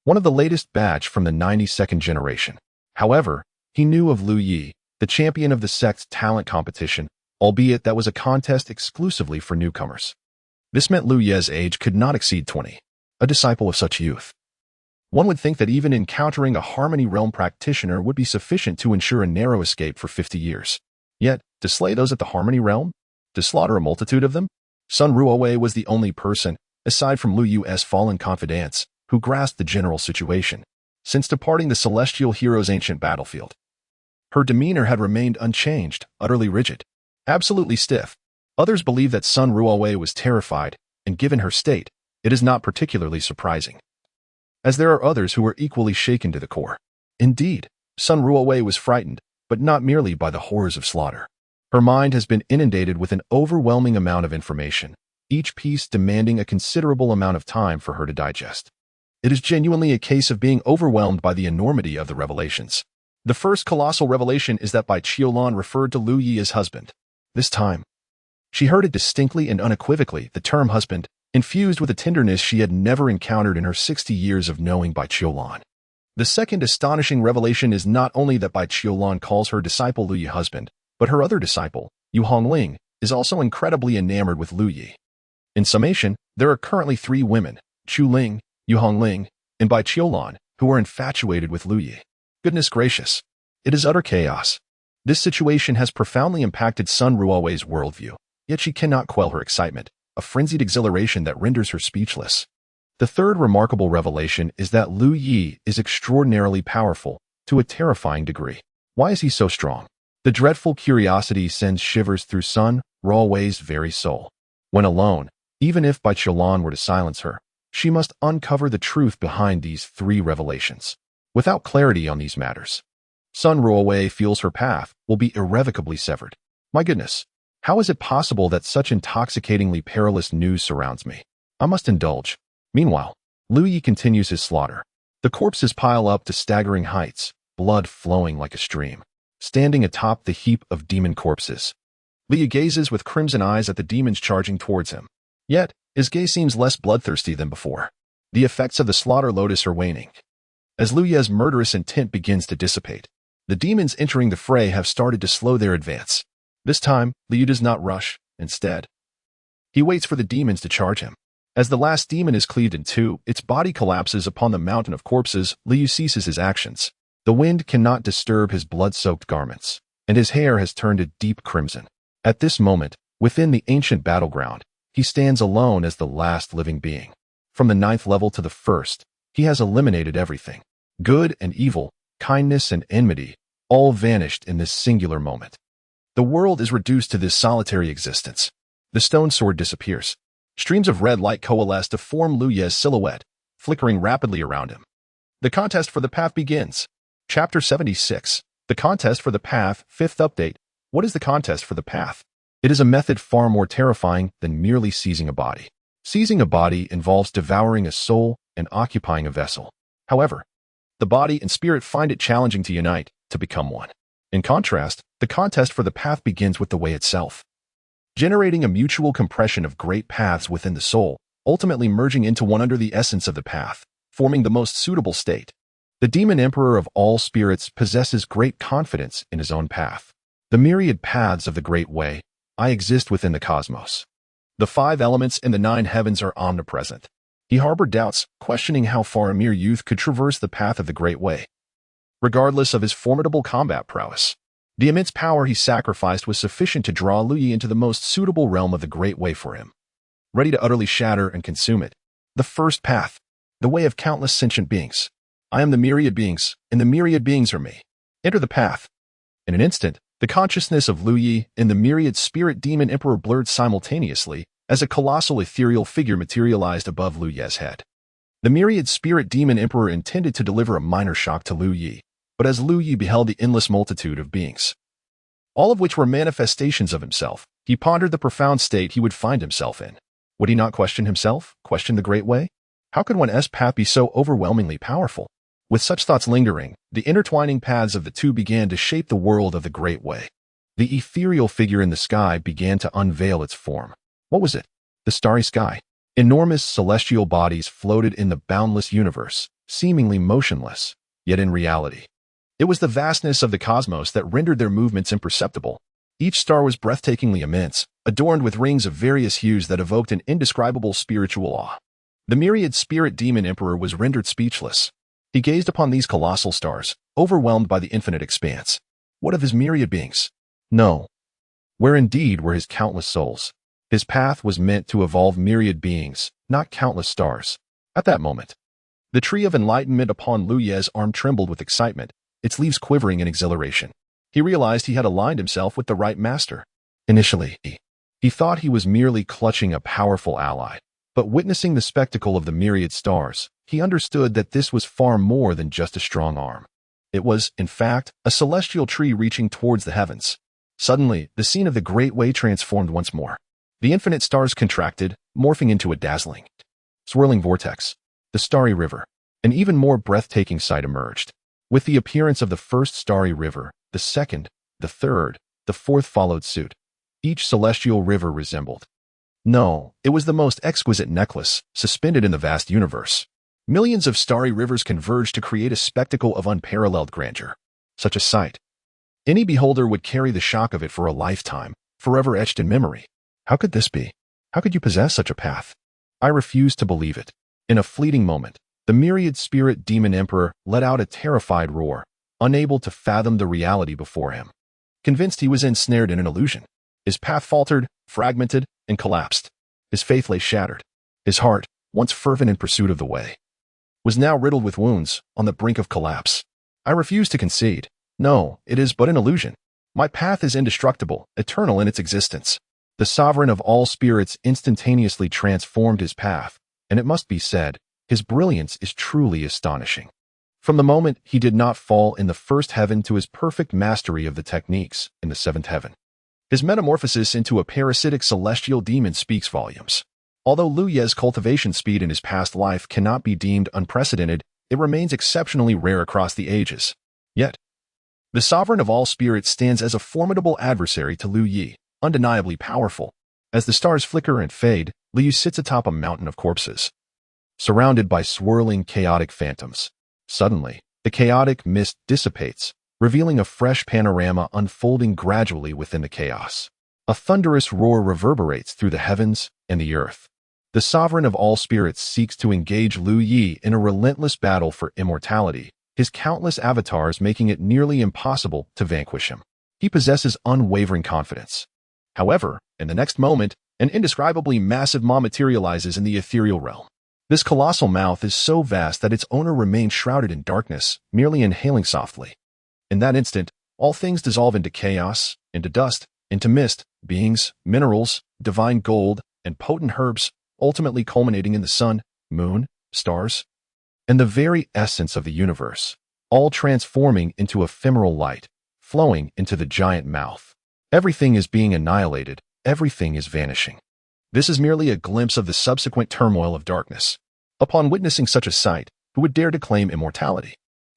one of the latest batch from the 92nd generation. However, he knew of Lu Yi, the champion of the sect's talent competition, albeit that was a contest exclusively for newcomers. This meant Lu Ye's age could not exceed 20, a disciple of such youth. One would think that even encountering a Harmony Realm practitioner would be sufficient to ensure a narrow escape for 50 years. Yet, to slay those at the Harmony Realm? To slaughter a multitude of them? Sun Ruowei was the only person, aside from Lu Yu's fallen confidants, who grasped the general situation. Since departing the Celestial Hero's ancient battlefield, her demeanor had remained unchanged, utterly rigid, absolutely stiff. Others believe that Sun Ruowei was terrified, and given her state, it is not particularly surprising, as there are others who were equally shaken to the core. Indeed, Sun Ruowei was frightened, but not merely by the horrors of slaughter. Her mind has been inundated with an overwhelming amount of information, each piece demanding a considerable amount of time for her to digest. It is genuinely a case of being overwhelmed by the enormity of the revelations. The first colossal revelation is that Bai Qiulan referred to Lu Yi as husband. This time, she heard it distinctly and unequivocally, the term husband, infused with a tenderness she had never encountered in her 60 years of knowing Bai Qiulan. The second astonishing revelation is not only that Bai Qiulan calls her disciple Lu Yi husband, but her other disciple, Yu Hongling, is also incredibly enamored with Lu Yi. In summation, there are currently 3 women, Chu Ling, Yu Hongling, and Bai Qiulan, who are infatuated with Lu Yi. Goodness gracious, it is utter chaos. This situation has profoundly impacted Sun Ruowei's worldview, yet she cannot quell her excitement, a frenzied exhilaration that renders her speechless. The third remarkable revelation is that Lu Yi is extraordinarily powerful, to a terrifying degree. Why is he so strong? The dreadful curiosity sends shivers through Sun Ruowei's very soul. When alone, even if Bai Qiulan were to silence her, she must uncover the truth behind these 3 revelations. Without clarity on these matters, Sun Ruowei feels her path will be irrevocably severed. My goodness, how is it possible that such intoxicatingly perilous news surrounds me? I must indulge. Meanwhile, Lu Yi continues his slaughter. The corpses pile up to staggering heights, blood flowing like a stream. Standing atop the heap of demon corpses, Lu Yi gazes with crimson eyes at the demons charging towards him. Yet, his gaze seems less bloodthirsty than before. The effects of the slaughter lotus are waning. As Lu Ye's murderous intent begins to dissipate, the demons entering the fray have started to slow their advance. This time, Lu Yi does not rush. Instead, he waits for the demons to charge him. As the last demon is cleaved in two, its body collapses upon the mountain of corpses. Liu ceases his actions. The wind cannot disturb his blood-soaked garments, and his hair has turned a deep crimson. At this moment, within the ancient battleground, he stands alone as the last living being. From the 9th level to the 1st, he has eliminated everything. Good and evil, kindness and enmity, all vanished in this singular moment. The world is reduced to this solitary existence. The stone sword disappears. Streams of red light coalesce to form Liu Ye's silhouette, flickering rapidly around him. The contest for the path begins. Chapter 76. The contest for the path, 5th update. What is the contest for the path? It is a method far more terrifying than merely seizing a body. Seizing a body involves devouring a soul and occupying a vessel. However, the body and spirit find it challenging to unite, to become one. In contrast, the contest for the path begins with the way itself, generating a mutual compression of great paths within the soul, ultimately merging into one under the essence of the path, forming the most suitable state. The demon emperor of all spirits possesses great confidence in his own path. The myriad paths of the great way, I exist within the cosmos. The 5 elements and the 9 heavens are omnipresent. He harbored doubts, questioning how far a mere youth could traverse the path of the great way. Regardless of his formidable combat prowess, the immense power he sacrificed was sufficient to draw Liu Yi into the most suitable realm of the great way for him, ready to utterly shatter and consume it. The first path, the way of countless sentient beings. I am the myriad beings, and the myriad beings are me. Enter the path. In an instant, the consciousness of Liu Yi and the myriad spirit demon emperor blurred simultaneously as a colossal ethereal figure materialized above Liu Yi's head. The myriad spirit demon emperor intended to deliver a minor shock to Liu Yi, but as Liu Yi beheld the endless multitude of beings, all of which were manifestations of himself, he pondered the profound state he would find himself in. Would he not question himself, question the great way? How could one's path be so overwhelmingly powerful? With such thoughts lingering, the intertwining paths of the two began to shape the world of the great way. The ethereal figure in the sky began to unveil its form. What was it? The starry sky. Enormous celestial bodies floated in the boundless universe, seemingly motionless, yet in reality, it was the vastness of the cosmos that rendered their movements imperceptible. Each star was breathtakingly immense, adorned with rings of various hues that evoked an indescribable spiritual awe. The myriad spirit demon emperor was rendered speechless. He gazed upon these colossal stars, overwhelmed by the infinite expanse. What of his myriad beings? No. Where indeed were his countless souls? His path was meant to evolve myriad beings, not countless stars. At that moment, the tree of enlightenment upon Liu Ye's arm trembled with excitement, its leaves quivering in exhilaration. He realized he had aligned himself with the right master. Initially, he thought he was merely clutching a powerful ally, but witnessing the spectacle of the myriad stars, he understood that this was far more than just a strong arm. It was, in fact, a celestial tree reaching towards the heavens. Suddenly, the scene of the great way transformed once more. The infinite stars contracted, morphing into a dazzling, swirling vortex. The starry river. An even more breathtaking sight emerged. With the appearance of the first starry river, the second, the third, the fourth followed suit. Each celestial river resembled. No, it was the most exquisite necklace, suspended in the vast universe. Millions of starry rivers converged to create a spectacle of unparalleled grandeur. Such a sight, any beholder would carry the shock of it for a lifetime, forever etched in memory. How could this be? How could you possess such a path? I refused to believe it. In a fleeting moment, the myriad spirit demon emperor let out a terrified roar, unable to fathom the reality before him. Convinced he was ensnared in an illusion, his path faltered, fragmented, and collapsed. His faith lay shattered. His heart, once fervent in pursuit of the way, was now riddled with wounds, on the brink of collapse. I refuse to concede. No, it is but an illusion. My path is indestructible, eternal in its existence. The sovereign of all spirits instantaneously transformed his path, and it must be said, his brilliance is truly astonishing. From the moment he did not fall in the first heaven to his perfect mastery of the techniques in the 7th heaven, his metamorphosis into a parasitic celestial demon speaks volumes. Although Liu Ye's cultivation speed in his past life cannot be deemed unprecedented, it remains exceptionally rare across the ages. Yet, the sovereign of all spirits stands as a formidable adversary to Liu Yi, undeniably powerful. As the stars flicker and fade, Liu sits atop a mountain of corpses, surrounded by swirling chaotic phantoms. Suddenly, the chaotic mist dissipates, revealing a fresh panorama unfolding gradually within the chaos. A thunderous roar reverberates through the heavens and the earth. The sovereign of all spirits seeks to engage Lu Yi in a relentless battle for immortality, his countless avatars making it nearly impossible to vanquish him. He possesses unwavering confidence. However, in the next moment, an indescribably massive maw materializes in the ethereal realm. This colossal mouth is so vast that its owner remains shrouded in darkness, merely inhaling softly. In that instant, all things dissolve into chaos, into dust, into mist, beings, minerals, divine gold, and potent herbs, ultimately culminating in the sun, moon, stars, and the very essence of the universe, all transforming into ephemeral light, flowing into the giant mouth. Everything is being annihilated, everything is vanishing. This is merely a glimpse of the subsequent turmoil of darkness. Upon witnessing such a sight, who would dare to claim immortality?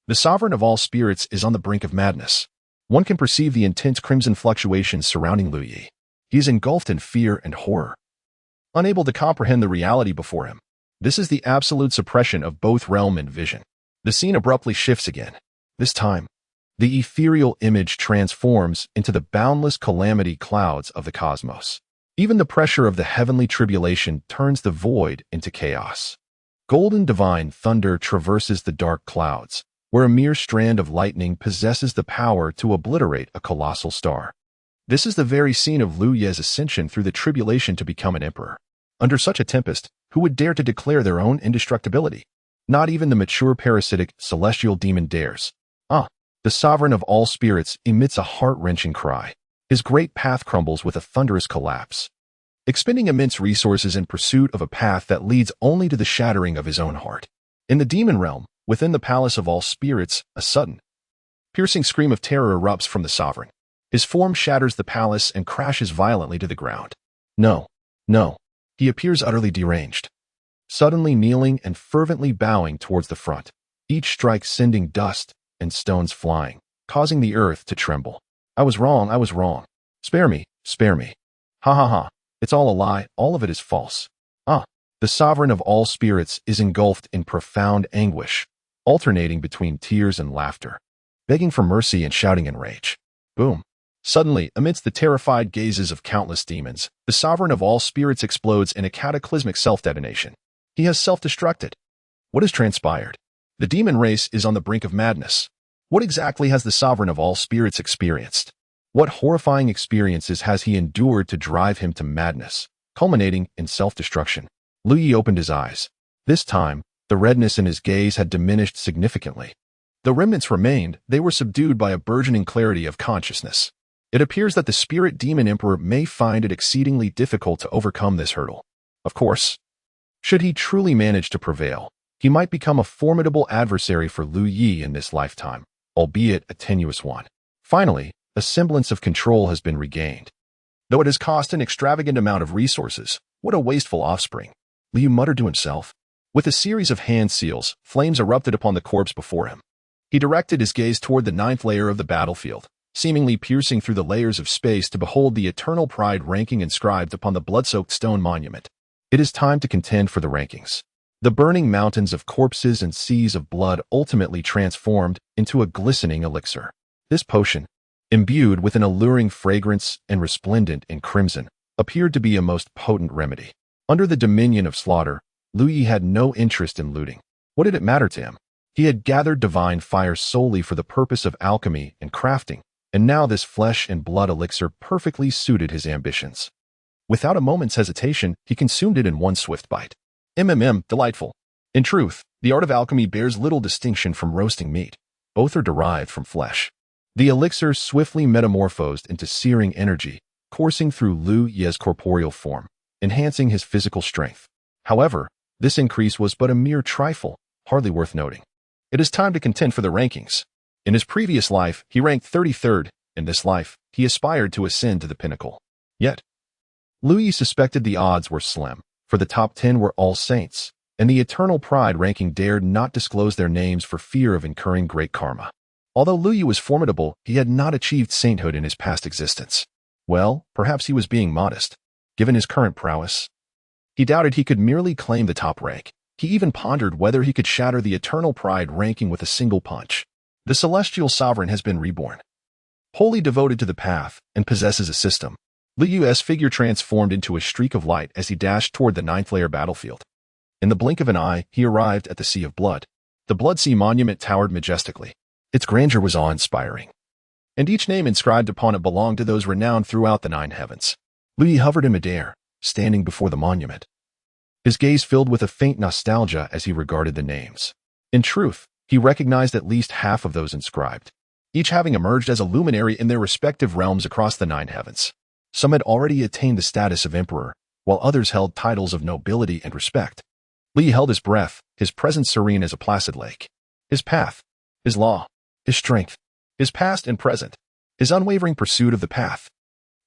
The sovereign of all spirits is on the brink of madness. One can perceive the intense crimson fluctuations surrounding Lu Yi. He is engulfed in fear and horror, unable to comprehend the reality before him. This is the absolute suppression of both realm and vision. The scene abruptly shifts again. This time, the ethereal image transforms into the boundless calamity clouds of the cosmos. Even the pressure of the heavenly tribulation turns the void into chaos. Golden divine thunder traverses the dark clouds, where a mere strand of lightning possesses the power to obliterate a colossal star. This is the very scene of Lu Ye's ascension through the tribulation to become an emperor. Under such a tempest, who would dare to declare their own indestructibility? Not even the mature parasitic celestial demon dares. The sovereign of all spirits emits a heart-wrenching cry. His great path crumbles with a thunderous collapse, expending immense resources in pursuit of a path that leads only to the shattering of his own heart. In the demon realm, within the palace of all spirits, a sudden, piercing scream of terror erupts from the sovereign. His form shatters the palace and crashes violently to the ground. No. He appears utterly deranged, suddenly kneeling and fervently bowing towards the front, each strike sending dust and stones flying, causing the earth to tremble. I was wrong. Spare me. Ha. It's all a lie, all of it is false. The sovereign of all spirits is engulfed in profound anguish, alternating between tears and laughter, begging for mercy and shouting in rage. Boom. Suddenly, amidst the terrified gazes of countless demons, the sovereign of all spirits explodes in a cataclysmic self-detonation. He has self-destructed. What has transpired? The demon race is on the brink of madness. What exactly has the sovereign of all spirits experienced? What horrifying experiences has he endured to drive him to madness, culminating in self-destruction? Lu Yi opened his eyes. This time, the redness in his gaze had diminished significantly. The remnants remained, they were subdued by a burgeoning clarity of consciousness. It appears that the spirit demon emperor may find it exceedingly difficult to overcome this hurdle. Of course, should he truly manage to prevail, he might become a formidable adversary for Lu Yi in this lifetime, albeit a tenuous one. Finally, a semblance of control has been regained. Though it has cost an extravagant amount of resources, what a wasteful offspring, Lu Yi muttered to himself. With a series of hand seals, flames erupted upon the corpse before him. He directed his gaze toward the ninth layer of the battlefield, seemingly piercing through the layers of space to behold the eternal pride ranking inscribed upon the blood-soaked stone monument. It is time to contend for the rankings. The burning mountains of corpses and seas of blood ultimately transformed into a glistening elixir. This potion, imbued with an alluring fragrance and resplendent in crimson, appeared to be a most potent remedy. Under the dominion of slaughter, Lu Yi had no interest in looting. What did it matter to him? He had gathered divine fire solely for the purpose of alchemy and crafting, and now this flesh and blood elixir perfectly suited his ambitions. Without a moment's hesitation, he consumed it in one swift bite. Delightful. In truth, the art of alchemy bears little distinction from roasting meat. Both are derived from flesh. The elixir swiftly metamorphosed into searing energy, coursing through Lu Yi's corporeal form, enhancing his physical strength. However, this increase was but a mere trifle, hardly worth noting. It is time to contend for the rankings. In his previous life, he ranked 33rd. In this life, he aspired to ascend to the pinnacle. Yet, Lu Yi suspected the odds were slim, for the top 10 were all saints, and the eternal pride ranking dared not disclose their names for fear of incurring great karma. Although Lu Yi was formidable, he had not achieved sainthood in his past existence. Well, perhaps he was being modest. Given his current prowess, he doubted he could merely claim the top rank. He even pondered whether he could shatter the eternal pride ranking with a single punch. The celestial sovereign has been reborn, wholly devoted to the path, and possesses a system, Li Yu's figure transformed into a streak of light as he dashed toward the ninth-layer battlefield. In the blink of an eye, he arrived at the Sea of Blood. The Blood Sea Monument towered majestically. Its grandeur was awe-inspiring, and each name inscribed upon it belonged to those renowned throughout the nine heavens. Li Yu hovered in midair, standing before the monument. His gaze filled with a faint nostalgia as he regarded the names. In truth, he recognized at least half of those inscribed, each having emerged as a luminary in their respective realms across the nine heavens. Some had already attained the status of emperor, while others held titles of nobility and respect. Li held his breath, his presence serene as a placid lake. His path, his law, his strength, his past and present, his unwavering pursuit of the path.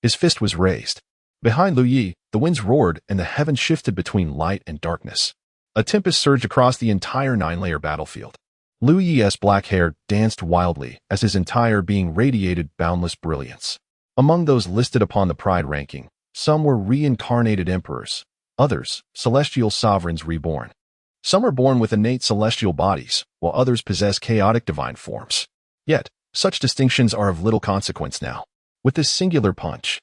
His fist was raised. Behind Li Yu, the winds roared and the heavens shifted between light and darkness. A tempest surged across the entire nine-layer battlefield. Li Yu's black hair danced wildly as his entire being radiated boundless brilliance. Among those listed upon the pride ranking, some were reincarnated emperors, others celestial sovereigns reborn. Some are born with innate celestial bodies, while others possess chaotic divine forms. Yet, such distinctions are of little consequence now. With this singular punch,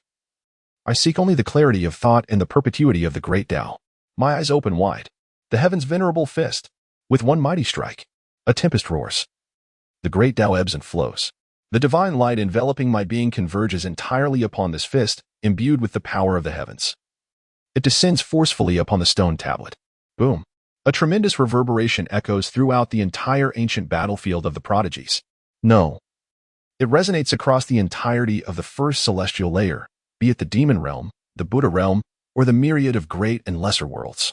I seek only the clarity of thought and the perpetuity of the great Tao. My eyes open wide. The heaven's venerable fist. With one mighty strike, a tempest roars. The great Tao ebbs and flows. The divine light enveloping my being converges entirely upon this fist, imbued with the power of the heavens. It descends forcefully upon the stone tablet. Boom. A tremendous reverberation echoes throughout the entire ancient battlefield of the prodigies. No. It resonates across the entirety of the first celestial layer, be it the demon realm, the Buddha realm, or the myriad of great and lesser worlds.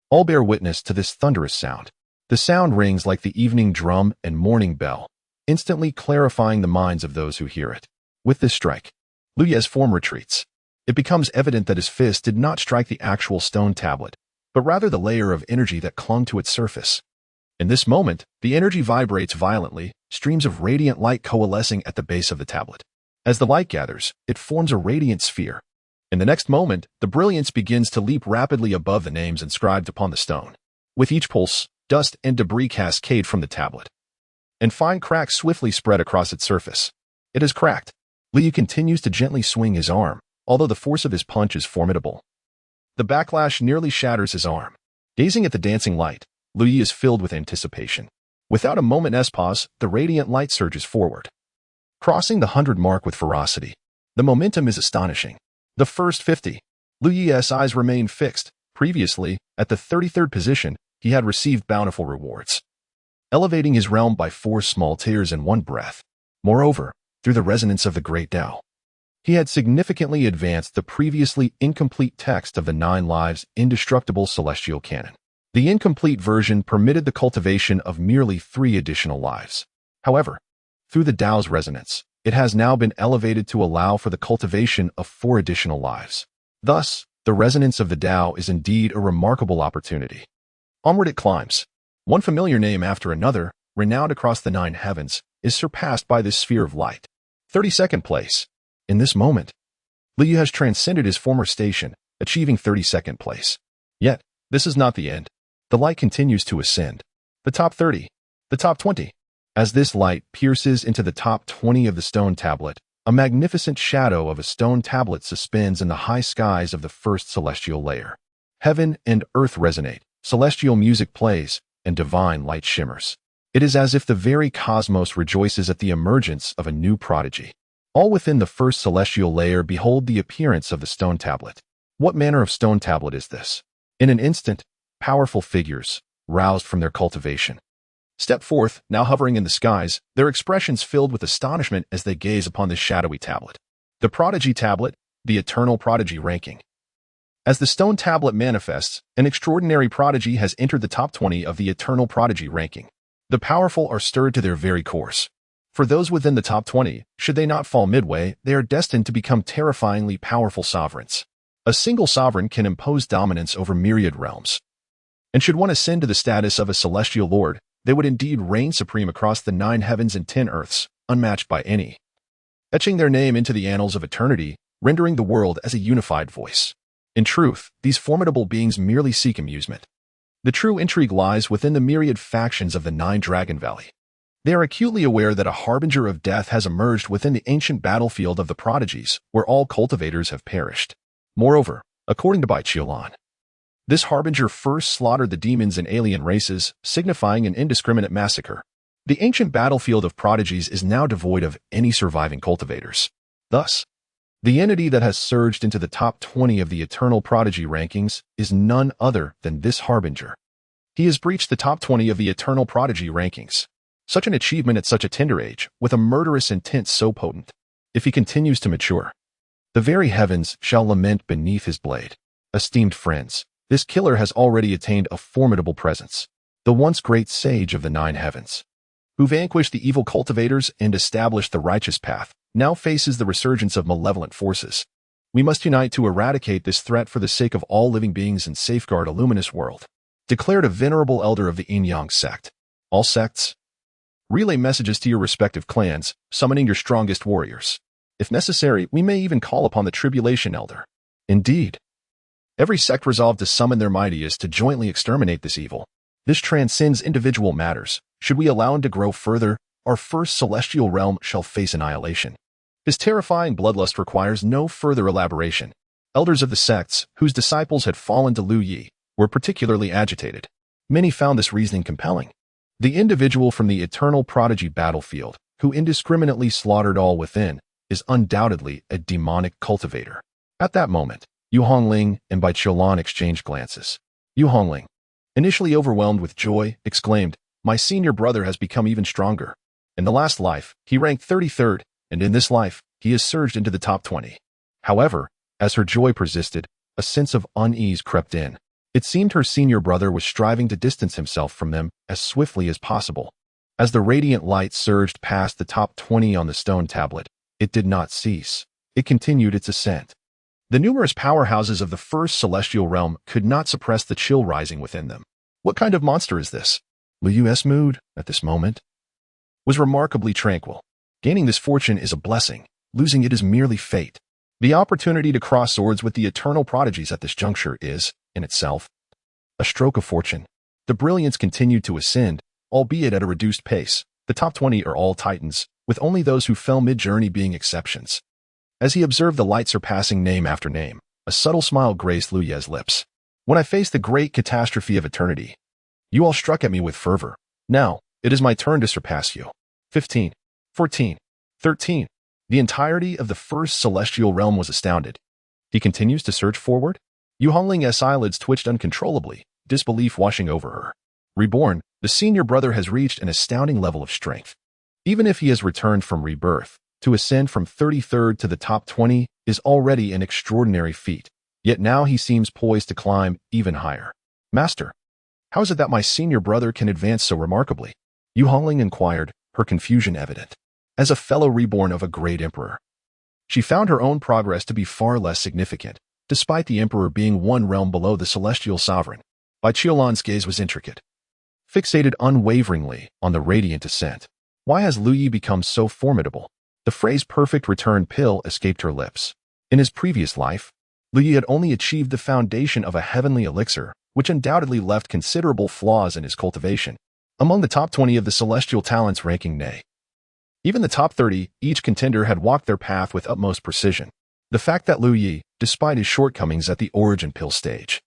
All bear witness to this thunderous sound. The sound rings like the evening drum and morning bell, instantly clarifying the minds of those who hear it. With this strike, Li Yu's form retreats. It becomes evident that his fist did not strike the actual stone tablet, but rather the layer of energy that clung to its surface. In this moment, the energy vibrates violently, streams of radiant light coalescing at the base of the tablet. As the light gathers, it forms a radiant sphere. In the next moment, the brilliance begins to leap rapidly above the names inscribed upon the stone. With each pulse, dust and debris cascade from the tablet, and fine cracks swiftly spread across its surface. It is cracked. Li Yu continues to gently swing his arm, although the force of his punch is formidable. The backlash nearly shatters his arm. Gazing at the dancing light, Li Yu is filled with anticipation. Without a moment's pause, the radiant light surges forward, crossing the 100 mark with ferocity. The momentum is astonishing. The first 50. Li Yu's eyes remain fixed. Previously, at the 33rd position, he had received bountiful rewards, elevating his realm by 4 small tiers in one breath. Moreover, through the resonance of the great Tao, he had significantly advanced the previously incomplete text of the 9 lives indestructible celestial canon. The incomplete version permitted the cultivation of merely 3 additional lives. However, through the Tao's resonance, it has now been elevated to allow for the cultivation of 4 additional lives. Thus, the resonance of the Tao is indeed a remarkable opportunity. Onward it climbs. One familiar name after another, renowned across the 9 heavens, is surpassed by this sphere of light. 32nd place. In this moment, Li Yu has transcended his former station, achieving 32nd place. Yet, this is not the end. The light continues to ascend. The top 30. The top 20. As this light pierces into the top 20 of the stone tablet, a magnificent shadow of a stone tablet suspends in the high skies of the first celestial layer. Heaven and earth resonate, celestial music plays, and divine light shimmers. It is as if the very cosmos rejoices at the emergence of a new prodigy. All within the first celestial layer behold the appearance of the stone tablet. What manner of stone tablet is this? In an instant, powerful figures, roused from their cultivation, step forth, now hovering in the skies, their expressions filled with astonishment as they gaze upon this shadowy tablet. The prodigy tablet, the eternal prodigy ranking. As the stone tablet manifests, an extraordinary prodigy has entered the top 20 of the eternal prodigy ranking. The powerful are stirred to their very cores. For those within the top 20, should they not fall midway, they are destined to become terrifyingly powerful sovereigns. A single sovereign can impose dominance over myriad realms. And should one ascend to the status of a celestial lord, they would indeed reign supreme across the 9 heavens and 10 earths, unmatched by any, etching their name into the annals of eternity, rendering the world as a unified voice. In truth, these formidable beings merely seek amusement. The true intrigue lies within the myriad factions of the 9 Dragon Valley. They are acutely aware that a harbinger of death has emerged within the ancient battlefield of the prodigies, where all cultivators have perished. Moreover, according to Bai Qiulan, this harbinger first slaughtered the demons and alien races, signifying an indiscriminate massacre. The ancient battlefield of prodigies is now devoid of any surviving cultivators. Thus, the entity that has surged into the top 20 of the eternal prodigy rankings is none other than this harbinger. He has breached the top 20 of the eternal prodigy rankings. Such an achievement at such a tender age, with a murderous intent so potent. If he continues to mature, the very heavens shall lament beneath his blade. Esteemed friends, this killer has already attained a formidable presence. The once great sage of the 9 heavens, who vanquished the evil cultivators and established the righteous path, now faces the resurgence of malevolent forces. We must unite to eradicate this threat for the sake of all living beings and safeguard a luminous world, declared a venerable elder of the Yin-Yang sect. All sects, relay messages to your respective clans, summoning your strongest warriors. If necessary, we may even call upon the Tribulation Elder. Indeed, every sect resolved to summon their mightiest to jointly exterminate this evil. This transcends individual matters. Should we allow him to grow further, our first celestial realm shall face annihilation. His terrifying bloodlust requires no further elaboration. Elders of the sects, whose disciples had fallen to Lu Yi, were particularly agitated. Many found this reasoning compelling. The individual from the eternal prodigy battlefield, who indiscriminately slaughtered all within, is undoubtedly a demonic cultivator. At that moment, Yu Hongling and Bai Qiulan exchanged glances. Yu Hongling, initially overwhelmed with joy, exclaimed, "My senior brother has become even stronger. In the last life, he ranked 33rd, and in this life, he has surged into the top 20. However, as her joy persisted, a sense of unease crept in. It seemed her senior brother was striving to distance himself from them as swiftly as possible. As the radiant light surged past the top 20 on the stone tablet, it did not cease. It continued its ascent. The numerous powerhouses of the first celestial realm could not suppress the chill rising within them. What kind of monster is this? Lu Yu's mood, at this moment, was remarkably tranquil. Gaining this fortune is a blessing. Losing it is merely fate. The opportunity to cross swords with the eternal prodigies at this juncture is, in itself, a stroke of fortune. The brilliance continued to ascend, albeit at a reduced pace. The top 20 are all titans, with only those who fell mid-journey being exceptions. As he observed the light surpassing name after name, a subtle smile graced Lu Ye's lips. When I faced the great catastrophe of eternity, you all struck at me with fervor. Now, it is my turn to surpass you. 15, 14, 13. The entirety of the first celestial realm was astounded. He continues to surge forward? Yu Hongling's eyelids twitched uncontrollably, disbelief washing over her. Reborn, the senior brother has reached an astounding level of strength. Even if he has returned from rebirth, to ascend from 33rd to the top 20 is already an extraordinary feat. Yet now he seems poised to climb even higher. Master, how is it that my senior brother can advance so remarkably? Yu Hongling inquired, her confusion evident. As a fellow reborn of a great emperor, she found her own progress to be far less significant, despite the emperor being one realm below the celestial sovereign. Bai Qiulan's gaze was intricate, fixated unwaveringly on the radiant ascent. Why has Lu Yi become so formidable? The phrase perfect return pill escaped her lips. In his previous life, Lu Yi had only achieved the foundation of a heavenly elixir, which undoubtedly left considerable flaws in his cultivation. Among the top 20 of the celestial talents ranking nay, even the top 30, each contender had walked their path with utmost precision. The fact that Lu Yi, despite his shortcomings at the origin pill stage,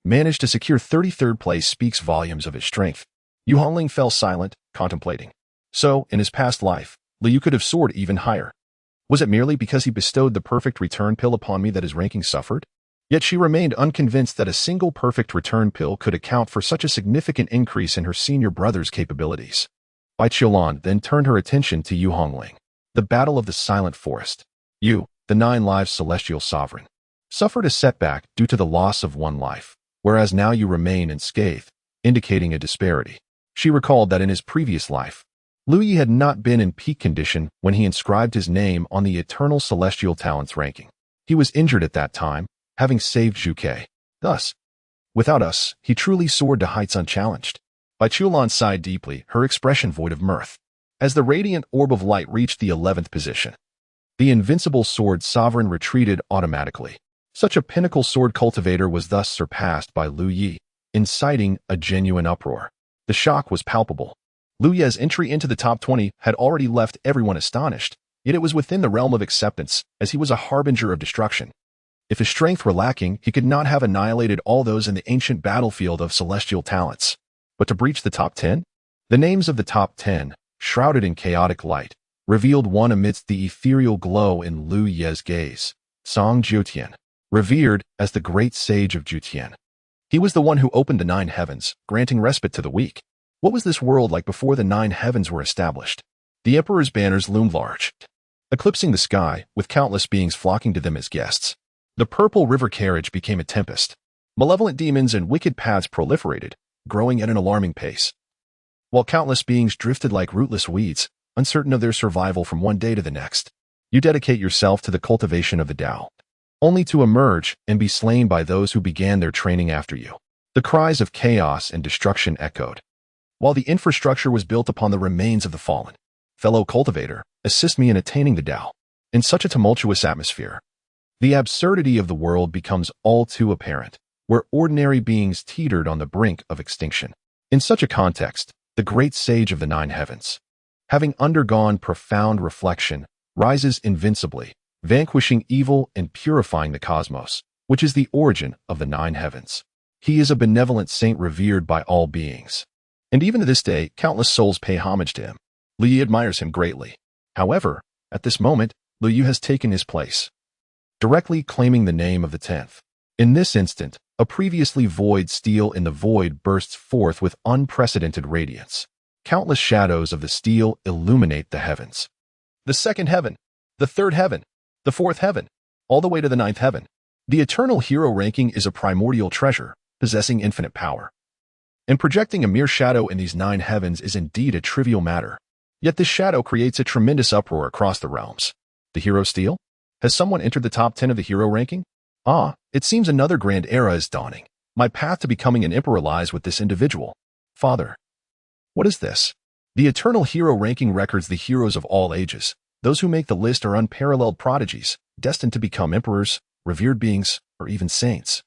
managed to secure 33rd place speaks volumes of his strength. Yu Hongling fell silent, contemplating. So, in his past life, Lu Yi could have soared even higher. Was it merely because he bestowed the perfect return pill upon me that his ranking suffered? Yet she remained unconvinced that a single perfect return pill could account for such a significant increase in her senior brother's capabilities. Bai Qiulan then turned her attention to Yu Hongling. The Battle of the Silent Forest. You, the 9 lives celestial sovereign, suffered a setback due to the loss of 1 life, whereas now you remain unscathed, indicating a disparity. She recalled that in his previous life, Lu Yi had not been in peak condition when he inscribed his name on the eternal celestial talents ranking. He was injured at that time, having saved Zhu Ke. Thus, without us, he truly soared to heights unchallenged. Bai Qiulan sighed deeply, her expression void of mirth. As the radiant orb of light reached the 11th position, the invincible sword sovereign retreated automatically. Such a pinnacle sword cultivator was thus surpassed by Lu Yi, inciting a genuine uproar. The shock was palpable. Liu Ye's entry into the top 20 had already left everyone astonished, yet it was within the realm of acceptance, as he was a harbinger of destruction. If his strength were lacking, he could not have annihilated all those in the ancient battlefield of celestial talents. But to breach the top 10? The names of the top 10, shrouded in chaotic light, revealed one amidst the ethereal glow in Liu Ye's gaze. Song Jiutian, revered as the great sage of Jiutian. He was the one who opened the 9 heavens, granting respite to the weak. What was this world like before the 9 heavens were established? The emperor's banners loomed large, eclipsing the sky, with countless beings flocking to them as guests. The purple river carriage became a tempest. Malevolent demons and wicked paths proliferated, growing at an alarming pace. While countless beings drifted like rootless weeds, uncertain of their survival from one day to the next, you dedicate yourself to the cultivation of the Tao, only to emerge and be slain by those who began their training after you. The cries of chaos and destruction echoed. While the infrastructure was built upon the remains of the fallen, fellow cultivator, assist me in attaining the Tao. In such a tumultuous atmosphere, the absurdity of the world becomes all too apparent, where ordinary beings teetered on the brink of extinction. In such a context, the great sage of the 9 heavens, having undergone profound reflection, rises invincibly, vanquishing evil and purifying the cosmos, which is the origin of the 9 heavens. He is a benevolent saint revered by all beings. And even to this day, countless souls pay homage to him. Liu admires him greatly. However, at this moment, Liu has taken his place, directly claiming the name of the 10th. In this instant, a previously void steel in the void bursts forth with unprecedented radiance. Countless shadows of the steel illuminate the heavens. The 2nd heaven, the 3rd heaven, the 4th heaven, all the way to the 9th heaven. The eternal hero ranking is a primordial treasure, possessing infinite power. And projecting a mere shadow in these 9 heavens is indeed a trivial matter. Yet this shadow creates a tremendous uproar across the realms. The hero steel? Has someone entered the top 10 of the hero ranking? Ah, it seems another grand era is dawning. My path to becoming an emperor lies with this individual. Father. What is this? The eternal hero ranking records the heroes of all ages. Those who make the list are unparalleled prodigies, destined to become emperors, revered beings, or even saints.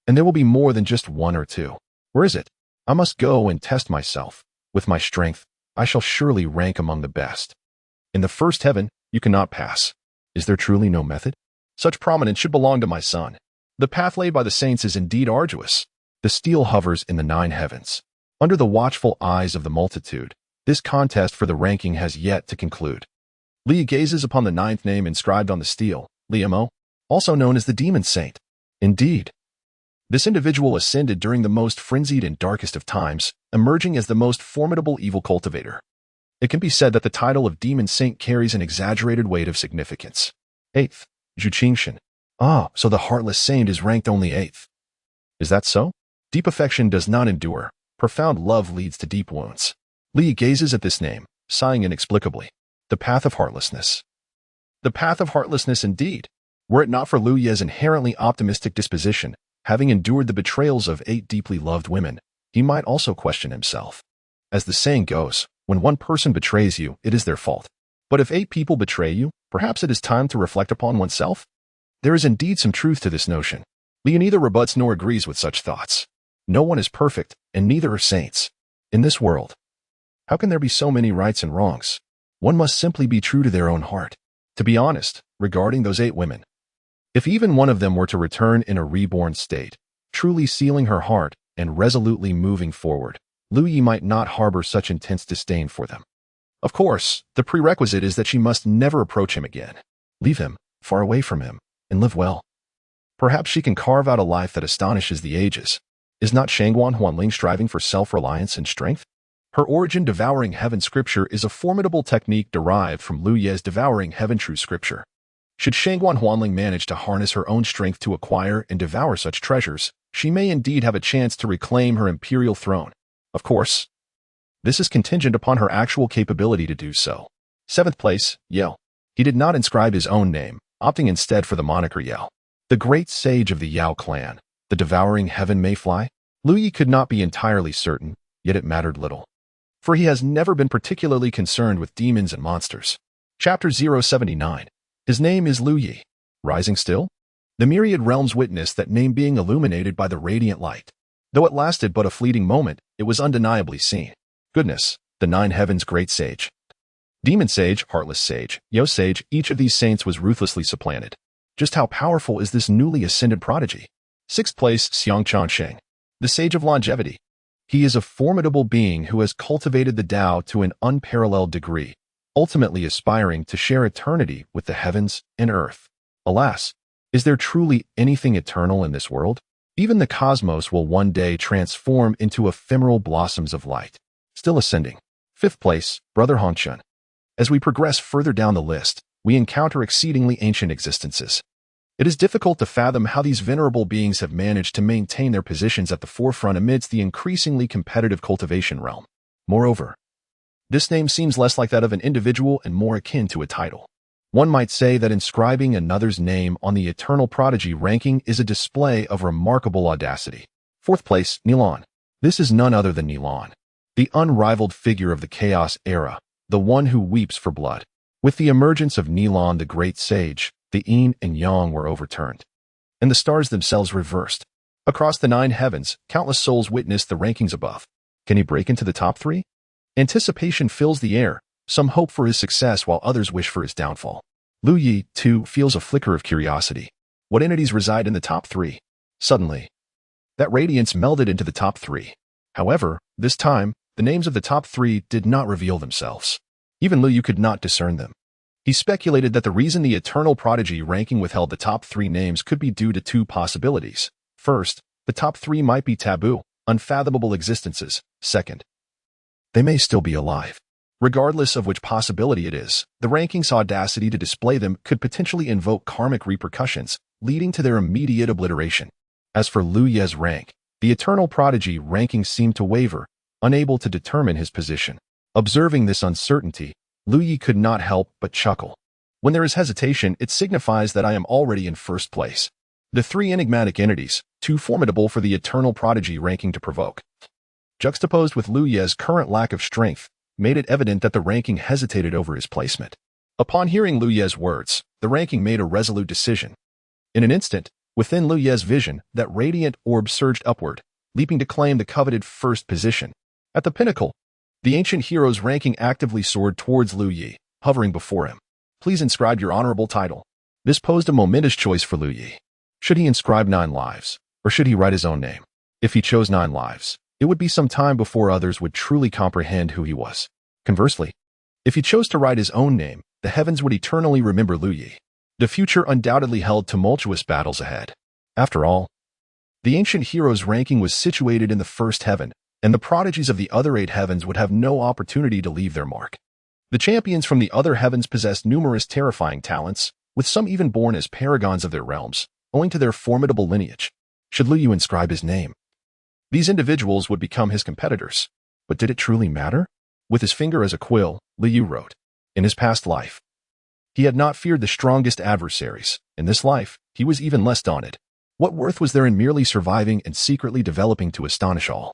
And there will be more than just 1 or 2. Where is it? I must go and test myself. With my strength, I shall surely rank among the best. In the 1st heaven, you cannot pass. Is there truly no method? Such prominence should belong to my son. The path laid by the saints is indeed arduous. The steel hovers in the 9 heavens. Under the watchful eyes of the multitude, this contest for the ranking has yet to conclude. Liu gazes upon the 9th name inscribed on the steel, Liu, also known as the Demon Saint. Indeed, this individual ascended during the most frenzied and darkest of times, emerging as the most formidable evil cultivator. It can be said that the title of Demon Saint carries an exaggerated weight of significance. 8th, Zhuqingshan. Ah, so the heartless saint is ranked only 8th. Is that so? Deep affection does not endure. Profound love leads to deep wounds. Liu gazes at this name, sighing inexplicably. The path of heartlessness. The path of heartlessness indeed. Were it not for Liu Ye's inherently optimistic disposition, having endured the betrayals of 8 deeply loved women, he might also question himself. As the saying goes, when one person betrays you, it is their fault. But if 8 people betray you, perhaps it is time to reflect upon oneself? There is indeed some truth to this notion. Liu neither rebuts nor agrees with such thoughts. No one is perfect, and neither are saints. In this world, how can there be so many rights and wrongs? One must simply be true to their own heart. To be honest, regarding those 8 women, if even one of them were to return in a reborn state, truly sealing her heart and resolutely moving forward, Liu might not harbor such intense disdain for them. Of course, the prerequisite is that she must never approach him again. Leave him, far away from him, and live well. Perhaps she can carve out a life that astonishes the ages. Is not Shangguan Huanling striving for self-reliance and strength? Her origin devouring heaven scripture is a formidable technique derived from Liu Ye's devouring heaven true scripture. Should Shangguan Huanling manage to harness her own strength to acquire and devour such treasures, she may indeed have a chance to reclaim her imperial throne. Of course, this is contingent upon her actual capability to do so. 7th place, Yao. He did not inscribe his own name, opting instead for the moniker Yao. The great sage of the Yao clan, the devouring heaven mayfly? Liu could not be entirely certain, yet it mattered little. For he has never been particularly concerned with demons and monsters. Chapter 079. His name is Liu Yi. Rising still? The myriad realms witnessed that name being illuminated by the radiant light. Though it lasted but a fleeting moment, it was undeniably seen. Goodness, the nine heavens great sage. Demon sage, heartless sage, Yo sage, each of these saints was ruthlessly supplanted. Just how powerful is this newly ascended prodigy? Sixth place, Xiangchan Sheng, the sage of longevity. He is a formidable being who has cultivated the Tao to an unparalleled degree, ultimately aspiring to share eternity with the heavens and earth. Alas, is there truly anything eternal in this world? Even the cosmos will one day transform into ephemeral blossoms of light. Still ascending. Fifth place, Brother Hongchun. As we progress further down the list, we encounter exceedingly ancient existences. It is difficult to fathom how these venerable beings have managed to maintain their positions at the forefront amidst the increasingly competitive cultivation realm. Moreover, this name seems less like that of an individual and more akin to a title. One might say that inscribing another's name on the eternal prodigy ranking is a display of remarkable audacity. Fourth place, Nilan. This is none other than Nilan, the unrivaled figure of the chaos era, the one who weeps for blood. With the emergence of Nilan the great sage, the yin and yang were overturned, and the stars themselves reversed. Across the nine heavens, countless souls witnessed the rankings above. Can he break into the top three? Anticipation fills the air. Some hope for his success while others wish for his downfall. Lu Yi, too, feels a flicker of curiosity. What entities reside in the top three? Suddenly, that radiance melded into the top three. However, this time, the names of the top three did not reveal themselves. Even Lu Yu could not discern them. He speculated that the reason the eternal prodigy ranking withheld the top three names could be due to two possibilities. First, the top three might be taboo, unfathomable existences. Second, they may still be alive. Regardless of which possibility it is, the ranking's audacity to display them could potentially invoke karmic repercussions, leading to their immediate obliteration. As for Lu Ye's rank, the eternal prodigy ranking seemed to waver, unable to determine his position. Observing this uncertainty, Lu Yi could not help but chuckle. When there is hesitation, it signifies that I am already in first place. The three enigmatic entities, too formidable for the eternal prodigy ranking to provoke, juxtaposed with Lu Ye's current lack of strength, made it evident that the ranking hesitated over his placement. Upon hearing Lu Ye's words, the ranking made a resolute decision. In an instant, within Lu Ye's vision, that radiant orb surged upward, leaping to claim the coveted first position. At the pinnacle, the ancient hero's ranking actively soared towards Lu Yi, hovering before him. Please inscribe your honorable title. This posed a momentous choice for Lu Yi. Should he inscribe 9 lives, or should he write his own name? If he chose 9 lives, it would be some time before others would truly comprehend who he was. Conversely, if he chose to write his own name, the heavens would eternally remember Lu Yi. The future undoubtedly held tumultuous battles ahead. After all, the ancient hero's ranking was situated in the first heaven, and the prodigies of the other 8 heavens would have no opportunity to leave their mark. The champions from the other heavens possessed numerous terrifying talents, with some even born as paragons of their realms, owing to their formidable lineage. Should Lu Yu inscribe his name, these individuals would become his competitors. But did it truly matter? With his finger as a quill, Lu Yu wrote, in his past life, he had not feared the strongest adversaries. In this life, he was even less daunted. What worth was there in merely surviving and secretly developing to astonish all?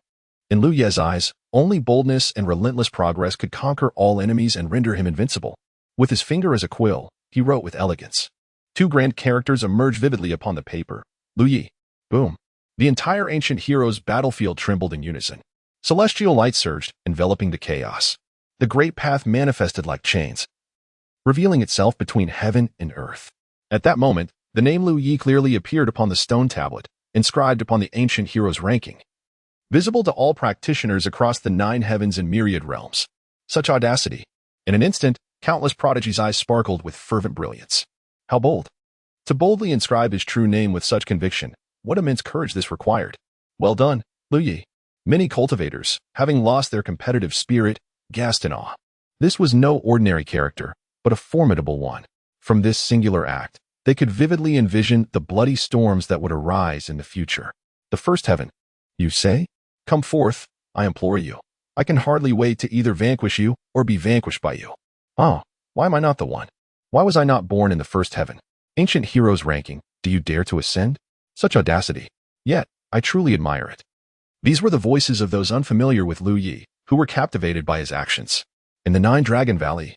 In Lu Ye's eyes, only boldness and relentless progress could conquer all enemies and render him invincible. With his finger as a quill, he wrote with elegance. 2 grand characters emerged vividly upon the paper. Lu Yi. Boom. The entire ancient hero's battlefield trembled in unison. Celestial light surged, enveloping the chaos. The great path manifested like chains, revealing itself between heaven and earth. At that moment, the name Lu Yi clearly appeared upon the stone tablet, inscribed upon the ancient hero's ranking, visible to all practitioners across the 9 heavens and myriad realms. Such audacity! In an instant, countless prodigies' eyes sparkled with fervent brilliance. How bold! To boldly inscribe his true name with such conviction, what immense courage this required. Well done, Lu Yi. Many cultivators, having lost their competitive spirit, gasped in awe. This was no ordinary character, but a formidable one. From this singular act, they could vividly envision the bloody storms that would arise in the future. The first heaven, you say? Come forth, I implore you. I can hardly wait to either vanquish you or be vanquished by you. Ah, why am I not the one? Why was I not born in the first heaven? Ancient heroes ranking, do you dare to ascend? Such audacity. Yet, I truly admire it. These were the voices of those unfamiliar with Lu Yi, who were captivated by his actions. In the 9 Dragon Valley,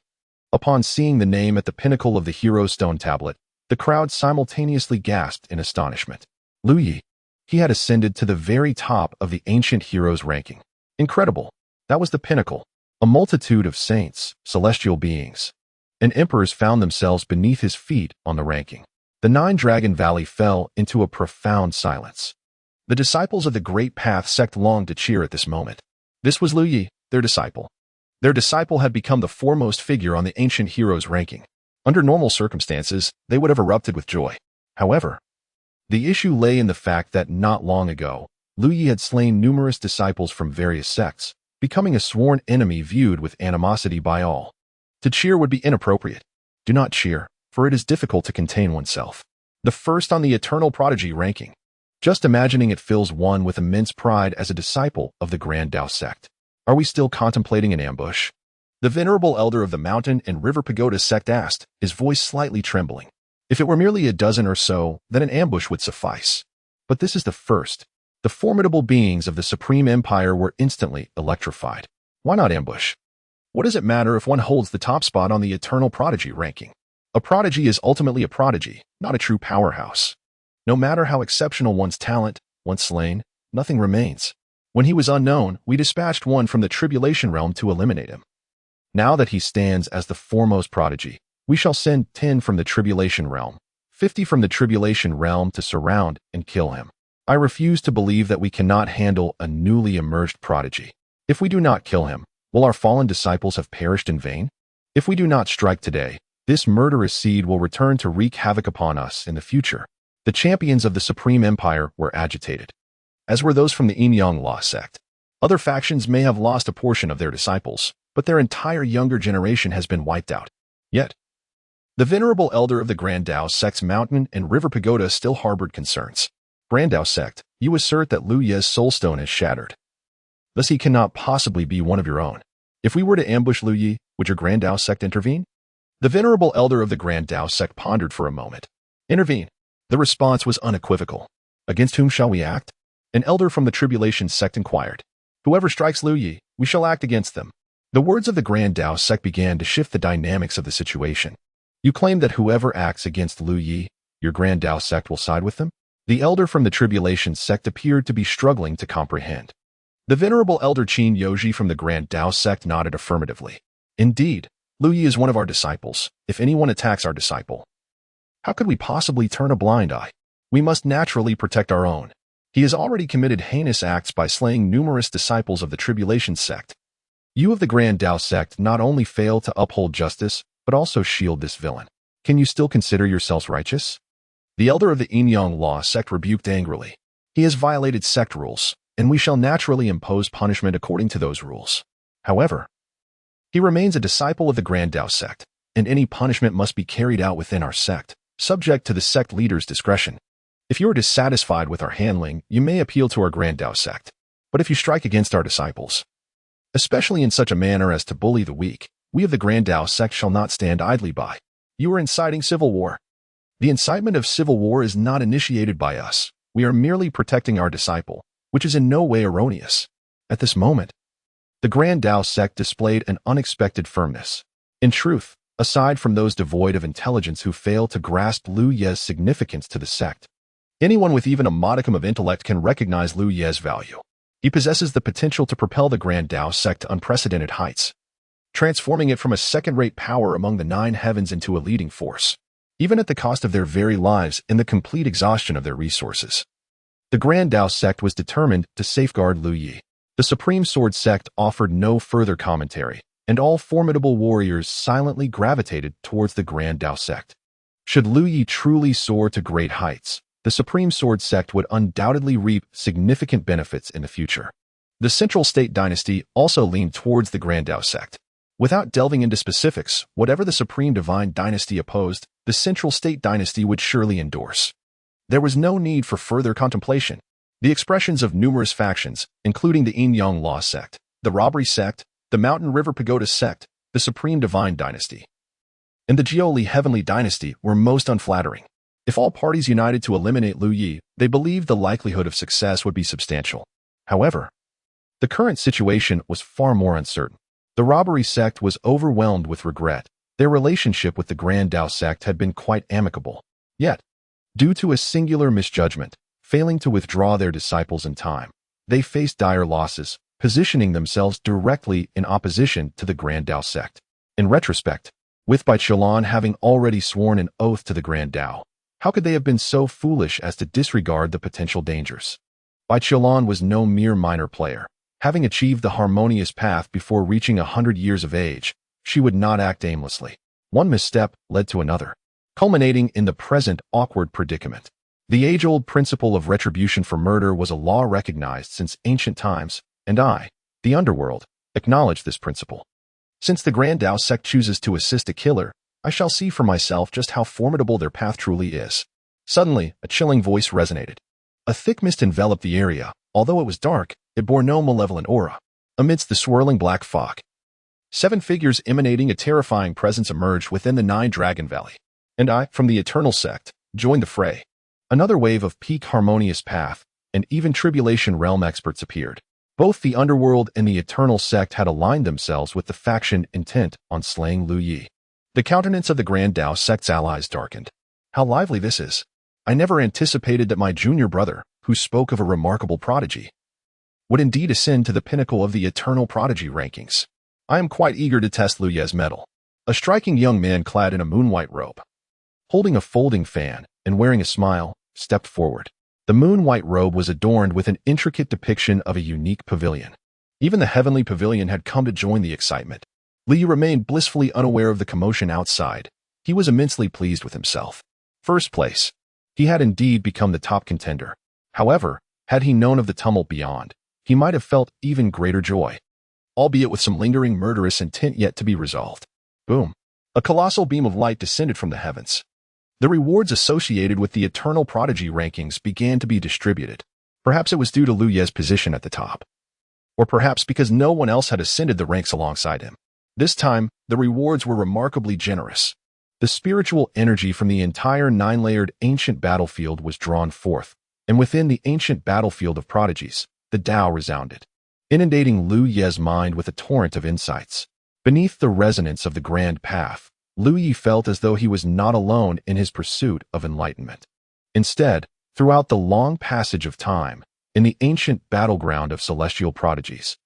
upon seeing the name at the pinnacle of the hero's stone tablet, the crowd simultaneously gasped in astonishment. Lu Yi. He had ascended to the very top of the ancient hero's ranking. Incredible. That was the pinnacle. A multitude of saints, celestial beings, and emperors found themselves beneath his feet on the ranking. The Nine-Dragon Valley fell into a profound silence. The disciples of the Great Path sect longed to cheer at this moment. This was Lu Yi, their disciple. Their disciple had become the foremost figure on the ancient heroes' ranking. Under normal circumstances, they would have erupted with joy. However, the issue lay in the fact that not long ago, Lu Yi had slain numerous disciples from various sects, becoming a sworn enemy viewed with animosity by all. To cheer would be inappropriate. Do not cheer, for it is difficult to contain oneself. The first on the eternal prodigy ranking. Just imagining it fills one with immense pride as a disciple of the Grand Tao sect. Are we still contemplating an ambush? The venerable elder of the Mountain and River Pagoda sect asked, his voice slightly trembling. If it were merely a dozen or so, then an ambush would suffice. But this is the first. The formidable beings of the Supreme Empire were instantly electrified. Why not ambush? What does it matter if one holds the top spot on the eternal prodigy ranking? A prodigy is ultimately a prodigy, not a true powerhouse. No matter how exceptional one's talent, once slain, nothing remains. When he was unknown, we dispatched one from the tribulation realm to eliminate him. Now that he stands as the foremost prodigy, we shall send 10 from the tribulation realm, 50 from the tribulation realm to surround and kill him. I refuse to believe that we cannot handle a newly emerged prodigy. If we do not kill him, will our fallen disciples have perished in vain? If we do not strike today, this murderous seed will return to wreak havoc upon us in the future. The champions of the Supreme Empire were agitated, as were those from the Yin-Yang Law sect. Other factions may have lost a portion of their disciples, but their entire younger generation has been wiped out. Yet, the venerable elder of the Grand Tao sect's Mountain and River Pagoda still harbored concerns. Grand Tao sect, you assert that Lu Ye's soulstone is shattered. Thus he cannot possibly be one of your own. If we were to ambush Lu Yi, would your Grand Tao sect intervene? The venerable elder of the Grand Tao sect pondered for a moment. Intervene. The response was unequivocal. Against whom shall we act? An elder from the tribulation sect inquired. Whoever strikes Lu Yi, we shall act against them. The words of the Grand Tao sect began to shift the dynamics of the situation. You claim that whoever acts against Lu Yi, your Grand Tao sect will side with them? The elder from the tribulation sect appeared to be struggling to comprehend. The venerable elder Qin Yoji from the Grand Tao sect nodded affirmatively. Indeed, Lu Yi is one of our disciples. If anyone attacks our disciple, how could we possibly turn a blind eye? We must naturally protect our own. He has already committed heinous acts by slaying numerous disciples of the tribulation sect. You of the Grand Tao sect not only fail to uphold justice, but also shield this villain. Can you still consider yourselves righteous? The elder of the Yin-Yang Law sect rebuked angrily. He has violated sect rules, and we shall naturally impose punishment according to those rules. However, he remains a disciple of the Grand Tao sect, and any punishment must be carried out within our sect, subject to the sect leader's discretion. If you are dissatisfied with our handling, you may appeal to our Grand Tao sect. But if you strike against our disciples, especially in such a manner as to bully the weak, we of the Grand Tao sect shall not stand idly by. You are inciting civil war. The incitement of civil war is not initiated by us. We are merely protecting our disciple, which is in no way erroneous. At this moment, the Grand Tao sect displayed an unexpected firmness. In truth, aside from those devoid of intelligence who fail to grasp Lu Ye's significance to the sect, anyone with even a modicum of intellect can recognize Lu Ye's value. He possesses the potential to propel the Grand Tao sect to unprecedented heights, transforming it from a second-rate power among the 9 heavens into a leading force, even at the cost of their very lives and the complete exhaustion of their resources. The Grand Tao sect was determined to safeguard Lu Yi. The Supreme Sword sect offered no further commentary, and all formidable warriors silently gravitated towards the Grand Tao sect. Should Lu Yi truly soar to great heights, the Supreme Sword sect would undoubtedly reap significant benefits in the future. The Central State Dynasty also leaned towards the Grand Tao sect. Without delving into specifics, whatever the Supreme Divine Dynasty opposed, the Central State Dynasty would surely endorse. There was no need for further contemplation. The expressions of numerous factions, including the Yin-Yang Law sect, the Robbery sect, the Mountain River Pagoda sect, the Supreme Divine Dynasty, and the Jioli Heavenly Dynasty were most unflattering. If all parties united to eliminate Lu Yi, they believed the likelihood of success would be substantial. However, the current situation was far more uncertain. The Robbery sect was overwhelmed with regret. Their relationship with the Grand Tao sect had been quite amicable. Yet, due to a singular misjudgment, failing to withdraw their disciples in time, they faced dire losses, positioning themselves directly in opposition to the Grand Tao sect. In retrospect, with Bai Qilan having already sworn an oath to the Grand Tao, how could they have been so foolish as to disregard the potential dangers? Bai Qilan was no mere minor player. Having achieved the harmonious path before reaching 100 years of age, she would not act aimlessly. One misstep led to another, culminating in the present awkward predicament. The age-old principle of retribution for murder was a law recognized since ancient times, and I, the underworld, acknowledge this principle. Since the Grand Tao sect chooses to assist a killer, I shall see for myself just how formidable their path truly is. Suddenly, a chilling voice resonated. A thick mist enveloped the area. Although it was dark, it bore no malevolent aura. Amidst the swirling black fog, 7 figures emanating a terrifying presence emerged within the 9 Dragon Valley. And I, from the Eternal Sect, joined the fray. Another wave of peak harmonious path, and even Tribulation Realm experts appeared. Both the Underworld and the Eternal Sect had aligned themselves with the faction intent on slaying Lu Yi. The countenance of the Grand Tao sect's allies darkened. How lively this is! I never anticipated that my junior brother, who spoke of a remarkable prodigy, would indeed ascend to the pinnacle of the eternal prodigy rankings. I am quite eager to test Lu Ye's mettle. A striking young man clad in a moon-white robe, holding a folding fan and wearing a smile, stepped forward. The moon-white robe was adorned with an intricate depiction of a unique pavilion. Even the heavenly pavilion had come to join the excitement. Lu Yi remained blissfully unaware of the commotion outside. He was immensely pleased with himself. First place. He had indeed become the top contender. However, had he known of the tumult beyond, he might have felt even greater joy, albeit with some lingering murderous intent yet to be resolved. Boom. A colossal beam of light descended from the heavens. The rewards associated with the eternal prodigy rankings began to be distributed. Perhaps it was due to Lu Ye's position at the top. Or perhaps because no one else had ascended the ranks alongside him. This time, the rewards were remarkably generous. The spiritual energy from the entire 9-layered ancient battlefield was drawn forth, and within the ancient battlefield of prodigies, the Tao resounded, inundating Lu Ye's mind with a torrent of insights. Beneath the resonance of the grand path, Lu Yi felt as though he was not alone in his pursuit of enlightenment. Instead, throughout the long passage of time, in the ancient battleground of celestial prodigies,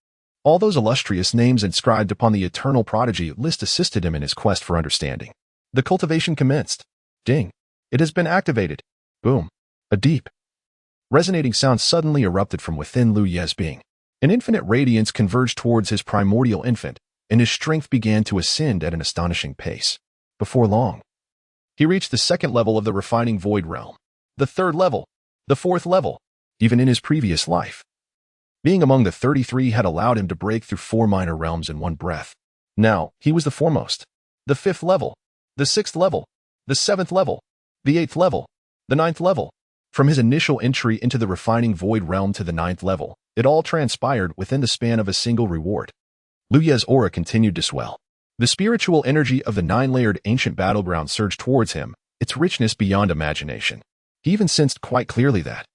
all those illustrious names inscribed upon the eternal prodigy list assisted him in his quest for understanding. The cultivation commenced. Ding. It has been activated. Boom. A deep, resonating sound suddenly erupted from within Lu Ye's being. An infinite radiance converged towards his primordial infant, and his strength began to ascend at an astonishing pace. Before long, he reached the 2nd level of the refining void realm, the 3rd level, the 4th level. Even in his previous life, being among the 33 had allowed him to break through 4 minor realms in one breath. Now, he was the foremost. The 5th level, the 6th level, the 7th level, the 8th level, the 9th level. From his initial entry into the refining void realm to the 9th level, it all transpired within the span of a single reward. Lu Ye's aura continued to swell. The spiritual energy of the 9-layered ancient battleground surged towards him, its richness beyond imagination. He even sensed quite clearly that,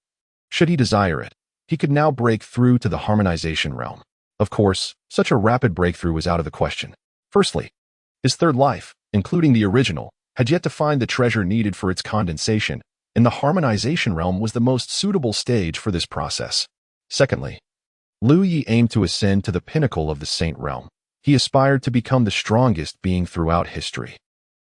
should he desire it, he could now break through to the harmonization realm. Of course, such a rapid breakthrough was out of the question. Firstly, his 3rd life, including the original, had yet to find the treasure needed for its condensation, and the harmonization realm was the most suitable stage for this process. Secondly, Lu Yi aimed to ascend to the pinnacle of the Saint realm. He aspired to become the strongest being throughout history.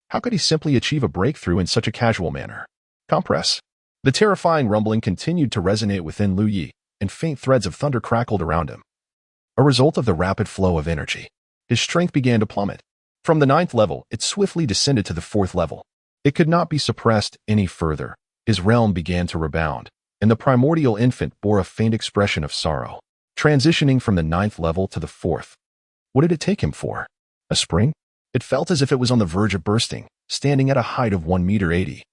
How could he simply achieve a breakthrough in such a casual manner? Compress. The terrifying rumbling continued to resonate within Lu Yi, and faint threads of thunder crackled around him. A result of the rapid flow of energy, his strength began to plummet. From the 9th level, it swiftly descended to the 4th level. It could not be suppressed any further. His realm began to rebound, and the primordial infant bore a faint expression of sorrow. Transitioning from the 9th level to the 4th. What did it take him for? A spring? It felt as if it was on the verge of bursting, standing at a height of 1.80 meters,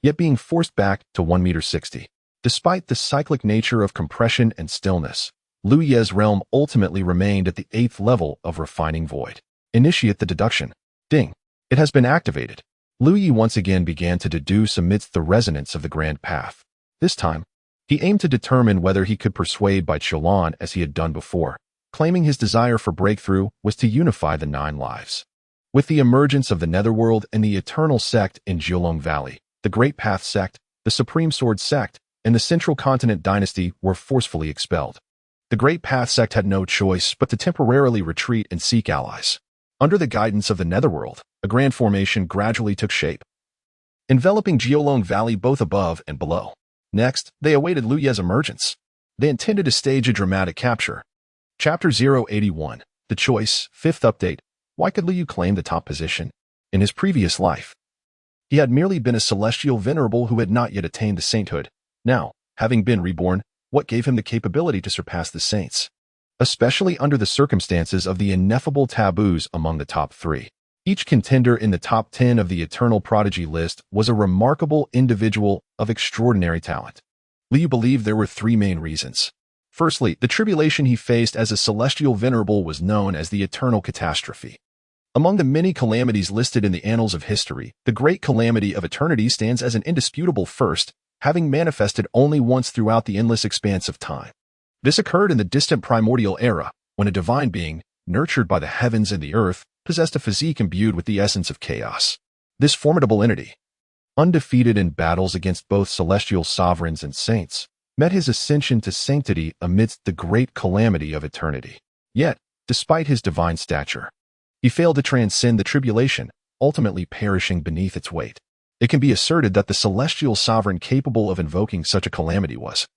yet being forced back to 1.60 meters. Despite the cyclic nature of compression and stillness, Lu Ye's realm ultimately remained at the 8th level of refining void. Initiate the deduction. Ding. It has been activated. Lu Yi once again began to deduce amidst the resonance of the grand path. This time, he aimed to determine whether he could persuade Bai Qilan as he had done before, claiming his desire for breakthrough was to unify the 9 lives. With the emergence of the Netherworld and the Eternal Sect in Jiulong Valley, the Great Path Sect, the Supreme Sword Sect, and the Central Continent Dynasty were forcefully expelled. The Great Path sect had no choice but to temporarily retreat and seek allies. Under the guidance of the Netherworld, a grand formation gradually took shape, enveloping Geolong Valley both above and below. Next, they awaited Liu Ye's emergence. They intended to stage a dramatic capture. Chapter 081, The Choice, 5th Update. Why could Liu claim the top position? In his previous life, he had merely been a celestial venerable who had not yet attained the sainthood. Now, having been reborn, what gave him the capability to surpass the saints? Especially under the circumstances of the ineffable taboos among the top 3. Each contender in the top 10 of the Eternal Prodigy list was a remarkable individual of extraordinary talent. Liu believed there were 3 main reasons. Firstly, the tribulation he faced as a celestial venerable was known as the Eternal Catastrophe. Among the many calamities listed in the annals of history, the Great Calamity of Eternity stands as an indisputable first, having manifested only once throughout the endless expanse of time. This occurred in the distant primordial era, when a divine being, nurtured by the heavens and the earth, possessed a physique imbued with the essence of chaos. This formidable entity, undefeated in battles against both celestial sovereigns and saints, met his ascension to sanctity amidst the great calamity of eternity. Yet, despite his divine stature, he failed to transcend the tribulation, ultimately perishing beneath its weight. It can be asserted that the celestial sovereign capable of invoking such a calamity was,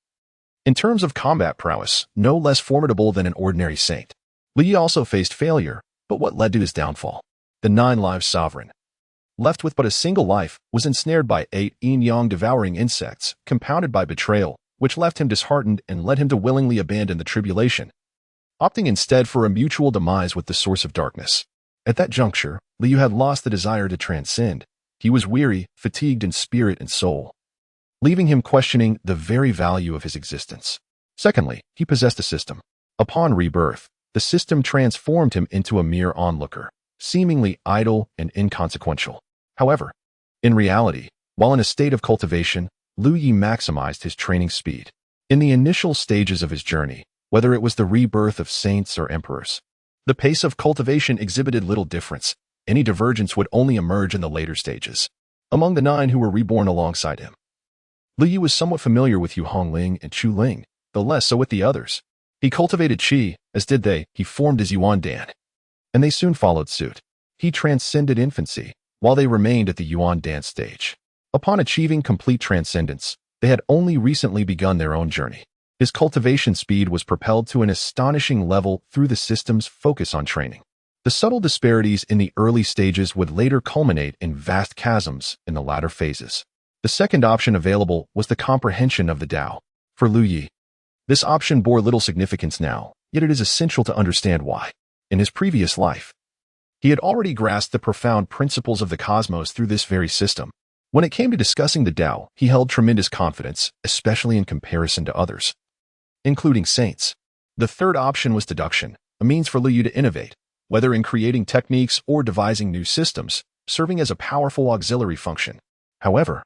in terms of combat prowess, no less formidable than an ordinary saint. Liu also faced failure, but what led to his downfall? The 9-lives sovereign, left with but a single life, was ensnared by 8 yin-yang devouring insects, compounded by betrayal, which left him disheartened and led him to willingly abandon the tribulation, opting instead for a mutual demise with the source of darkness. At that juncture, Liu had lost the desire to transcend. He was weary, fatigued in spirit and soul, leaving him questioning the very value of his existence. Secondly, he possessed a system. Upon rebirth, the system transformed him into a mere onlooker, seemingly idle and inconsequential. However, in reality, while in a state of cultivation, Liu Yi maximized his training speed. In the initial stages of his journey, whether it was the rebirth of saints or emperors, the pace of cultivation exhibited little difference. Any divergence would only emerge in the later stages. Among the 9 who were reborn alongside him, Liu Yi was somewhat familiar with Yu Hongling and Chu Ling, though less so with the others. He cultivated qi, as did they. He formed his Yuan Dan, and they soon followed suit. He transcended infancy, while they remained at the Yuan Dan stage. Upon achieving complete transcendence, they had only recently begun their own journey. His cultivation speed was propelled to an astonishing level through the system's focus on training. The subtle disparities in the early stages would later culminate in vast chasms in the latter phases. The second option available was the comprehension of the Tao. For Liu Yi, this option bore little significance now, yet it is essential to understand why. In his previous life, he had already grasped the profound principles of the cosmos through this very system. When it came to discussing the Tao, he held tremendous confidence, especially in comparison to others, including saints. The third option was deduction, a means for Liu Yi to innovate, whether in creating techniques or devising new systems, serving as a powerful auxiliary function. However,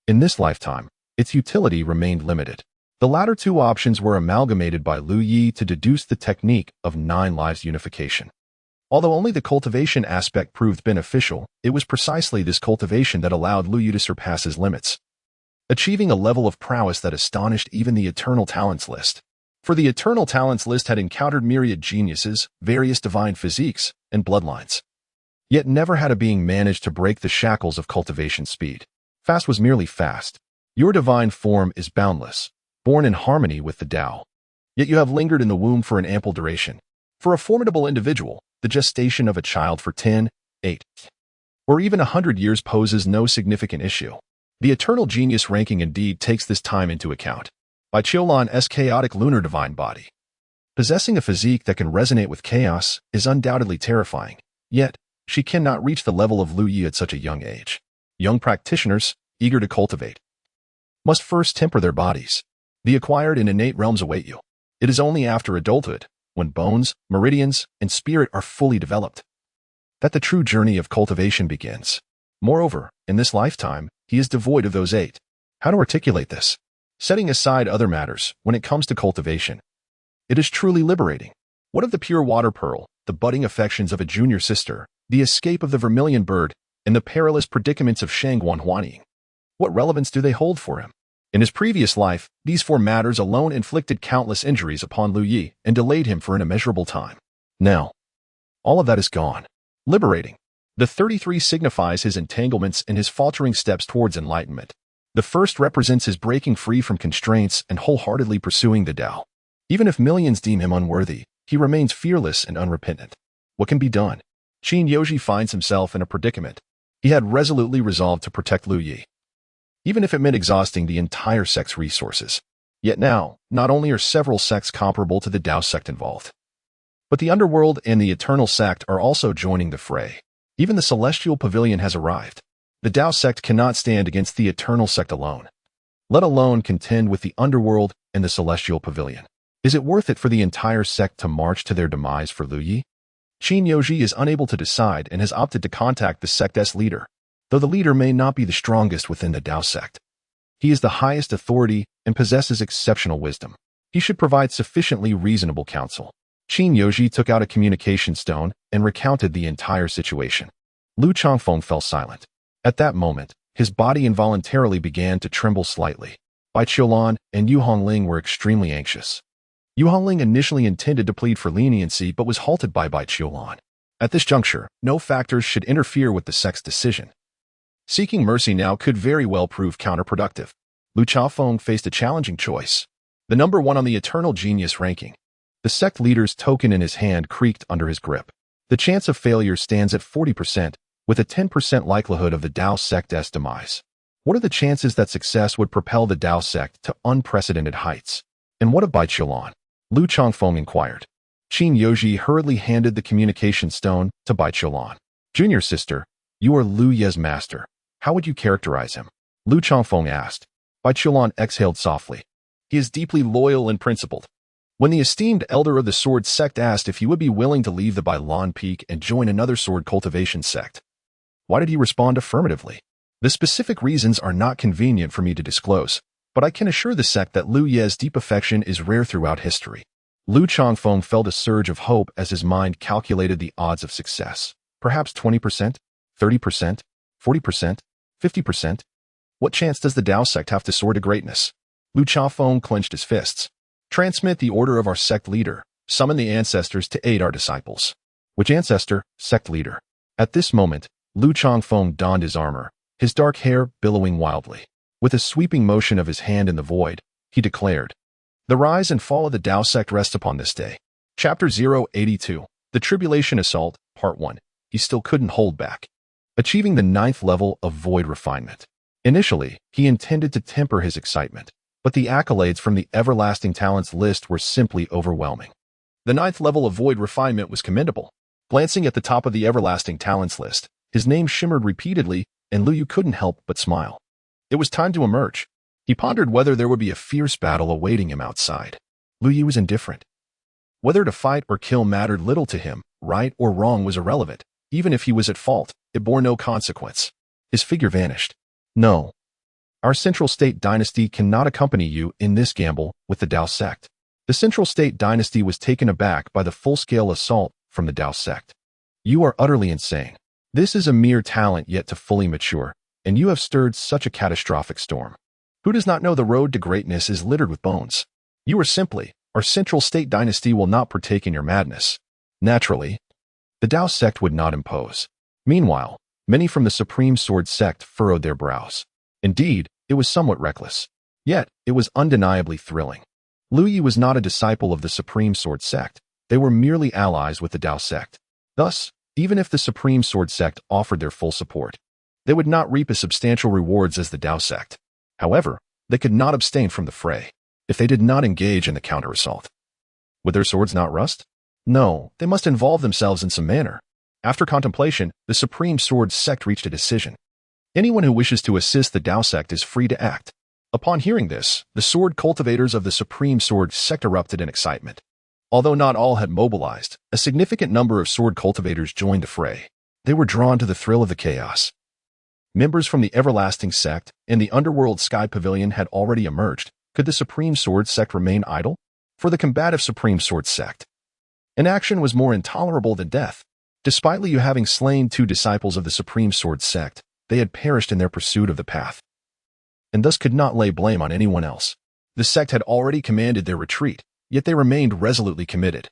in this lifetime, its utility remained limited. The latter 2 options were amalgamated by Liu Yi to deduce the technique of 9 lives unification. Although only the cultivation aspect proved beneficial, it was precisely this cultivation that allowed Liu Yi to surpass his limits, achieving a level of prowess that astonished even the Eternal Talents list. For the Eternal Talents list had encountered myriad geniuses, various divine physiques, and bloodlines. Yet never had a being managed to break the shackles of cultivation speed. Fast was merely fast. Your divine form is boundless, born in harmony with the Tao. Yet you have lingered in the womb for an ample duration. For a formidable individual, the gestation of a child for 10, 8, or even 100 years poses no significant issue. The Eternal Genius ranking indeed takes this time into account. By Qiulan's chaotic lunar divine body, possessing a physique that can resonate with chaos is undoubtedly terrifying, yet she cannot reach the level of Liu Yi at such a young age. Young practitioners, eager to cultivate, must first temper their bodies. The acquired and innate realms await you. It is only after adulthood, when bones, meridians, and spirit are fully developed, that the true journey of cultivation begins. Moreover, in this lifetime, he is devoid of those 8. How to articulate this? Setting aside other matters, when it comes to cultivation, it is truly liberating. What of the pure water pearl, the budding affections of a junior sister, the escape of the vermilion bird, and the perilous predicaments of Shangguan Huanying? What relevance do they hold for him? In his previous life, these 4 matters alone inflicted countless injuries upon Lu Yi and delayed him for an immeasurable time. Now, all of that is gone. Liberating. The 33 signifies his entanglements and his faltering steps towards enlightenment. The first represents his breaking free from constraints and wholeheartedly pursuing the Tao. Even if millions deem him unworthy, he remains fearless and unrepentant. What can be done? Qin Yoji finds himself in a predicament. He had resolutely resolved to protect Lu Yi, even if it meant exhausting the entire sect's resources. Yet now, not only are several sects comparable to the Tao sect involved, but the underworld and the eternal sect are also joining the fray. Even the celestial pavilion has arrived. The Tao sect cannot stand against the eternal sect alone, let alone contend with the underworld and the celestial pavilion. Is it worth it for the entire sect to march to their demise for Lu Yi? Qin Yoji is unable to decide and has opted to contact the sect's leader, though the leader may not be the strongest within the Tao sect. He is the highest authority and possesses exceptional wisdom. He should provide sufficiently reasonable counsel. Qin Yoji took out a communication stone and recounted the entire situation. Lu Changfeng fell silent. At that moment, his body involuntarily began to tremble slightly. Bai Qiulan and Yu Hongling were extremely anxious. Yu Hongling initially intended to plead for leniency but was halted by Bai Qiulan. At this juncture, no factors should interfere with the sect's decision. Seeking mercy now could very well prove counterproductive. Lu Changfeng faced a challenging choice. The number 1 on the Eternal Genius ranking. The sect leader's token in his hand creaked under his grip. The chance of failure stands at 40%, with a 10% likelihood of the Tao sect's demise. What are the chances that success would propel the Tao sect to unprecedented heights? And what of Bai Qiulan? Lu Changfeng inquired. Qin Yoji hurriedly handed the communication stone to Bai Qiulan. Junior sister, you are Lu Ye's master. How would you characterize him? Lu Changfeng asked. Bai Qiulan exhaled softly. He is deeply loyal and principled. When the esteemed elder of the sword sect asked if he would be willing to leave the Bailan Peak and join another sword cultivation sect, why did he respond affirmatively? The specific reasons are not convenient for me to disclose, but I can assure the sect that Lu Ye's deep affection is rare throughout history. Lu Changfeng felt a surge of hope as his mind calculated the odds of success. Perhaps 20%, 30%, 40%, 50%? What chance does the Tao sect have to soar to greatness? Lu Changfeng clenched his fists. Transmit the order of our sect leader. Summon the ancestors to aid our disciples. Which ancestor? Sect leader. At this moment, Lu Changfeng donned his armor, his dark hair billowing wildly. With a sweeping motion of his hand in the void, he declared, "The rise and fall of the Tao sect rests upon this day." Chapter 082, The Tribulation Assault, Part 1. He still couldn't hold back. Achieving the 9th level of void refinement. Initially, he intended to temper his excitement, but the accolades from the Everlasting Talents list were simply overwhelming. The 9th level of void refinement was commendable. Glancing at the top of the Everlasting Talents list, his name shimmered repeatedly, and Lu Yu couldn't help but smile. It was time to emerge. He pondered whether there would be a fierce battle awaiting him outside. Lu Yu was indifferent. Whether to fight or kill mattered little to him. Right or wrong was irrelevant. Even if he was at fault, it bore no consequence. His figure vanished. No. Our Central State Dynasty cannot accompany you in this gamble with the Tao sect. The Central State Dynasty was taken aback by the full-scale assault from the Tao sect. You are utterly insane. This is a mere talent yet to fully mature, and you have stirred such a catastrophic storm. Who does not know the road to greatness is littered with bones? You are simply, our Central State Dynasty will not partake in your madness. Naturally, the Tao sect would not impose. Meanwhile, many from the Supreme Sword sect furrowed their brows. Indeed, it was somewhat reckless. Yet, it was undeniably thrilling. Lu Yi was not a disciple of the Supreme Sword sect. They were merely allies with the Tao sect. Thus, even if the Supreme Sword sect offered their full support, they would not reap as substantial rewards as the Tao sect. However, they could not abstain from the fray if they did not engage in the counter-assault. Would their swords not rust? No, they must involve themselves in some manner. After contemplation, the Supreme Sword sect reached a decision. Anyone who wishes to assist the Tao sect is free to act. Upon hearing this, the sword cultivators of the Supreme Sword sect erupted in excitement. Although not all had mobilized, a significant number of sword cultivators joined the fray. They were drawn to the thrill of the chaos. Members from the Everlasting sect and the Underworld Sky Pavilion had already emerged. Could the Supreme Sword sect remain idle? For the combative Supreme Sword sect, inaction was more intolerable than death. Despite Liu having slain 2 disciples of the Supreme Sword sect, they had perished in their pursuit of the path. and thus could not lay blame on anyone else. The sect had already commanded their retreat, yet they remained resolutely committed.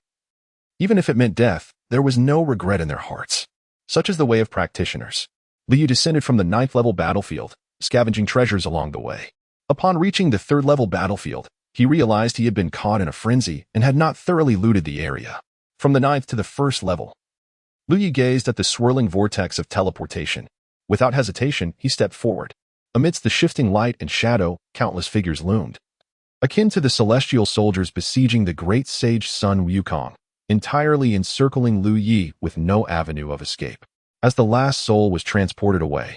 Even if it meant death, there was no regret in their hearts. Such is the way of practitioners. Liu descended from the 9th level battlefield, scavenging treasures along the way. Upon reaching the 3rd level battlefield, he realized he had been caught in a frenzy and had not thoroughly looted the area. From the 9th to the 1st level, Liu gazed at the swirling vortex of teleportation. Without hesitation, he stepped forward. Amidst the shifting light and shadow, countless figures loomed. Akin to the celestial soldiers besieging the great sage Sun Wukong, entirely encircling Liu Yi with no avenue of escape. As the last soul was transported away,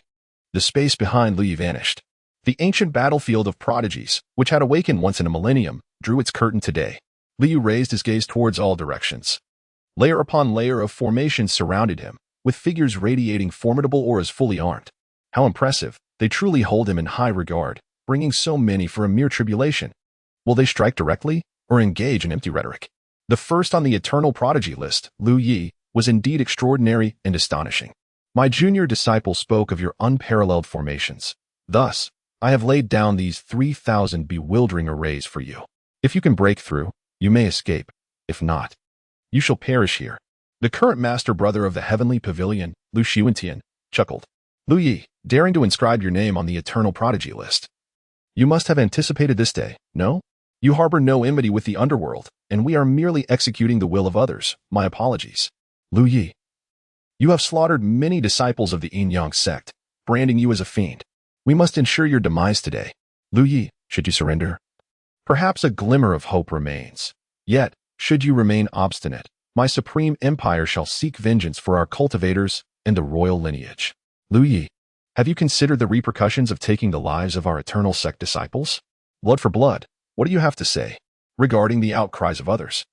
the space behind Liu Yi vanished. The ancient battlefield of prodigies, which had awakened once in a millennium, drew its curtain today. Liu raised his gaze towards all directions. Layer upon layer of formations surrounded him, with figures radiating formidable auras fully armed. How impressive! They truly hold him in high regard, bringing so many for a mere tribulation. Will they strike directly, or engage in empty rhetoric? The first on the eternal prodigy list, Liu Yi, was indeed extraordinary and astonishing. My junior disciple spoke of your unparalleled formations. Thus, I have laid down these 3,000 bewildering arrays for you. If you can break through, you may escape. If not, you shall perish here. The current master brother of the heavenly pavilion, Lu Xiuentian, chuckled. Liu Yi, daring to inscribe your name on the eternal prodigy list. You must have anticipated this day, no? You harbor no enmity with the underworld, and we are merely executing the will of others. My apologies. Liu Yi, you have slaughtered many disciples of the Yin-Yang sect, branding you as a fiend. We must ensure your demise today. Liu Yi, should you surrender? Perhaps a glimmer of hope remains. Yet, should you remain obstinate, my supreme empire shall seek vengeance for our cultivators and the royal lineage. Liu Yi, have you considered the repercussions of taking the lives of our eternal sect disciples? Blood for blood, what do you have to say regarding the outcries of others?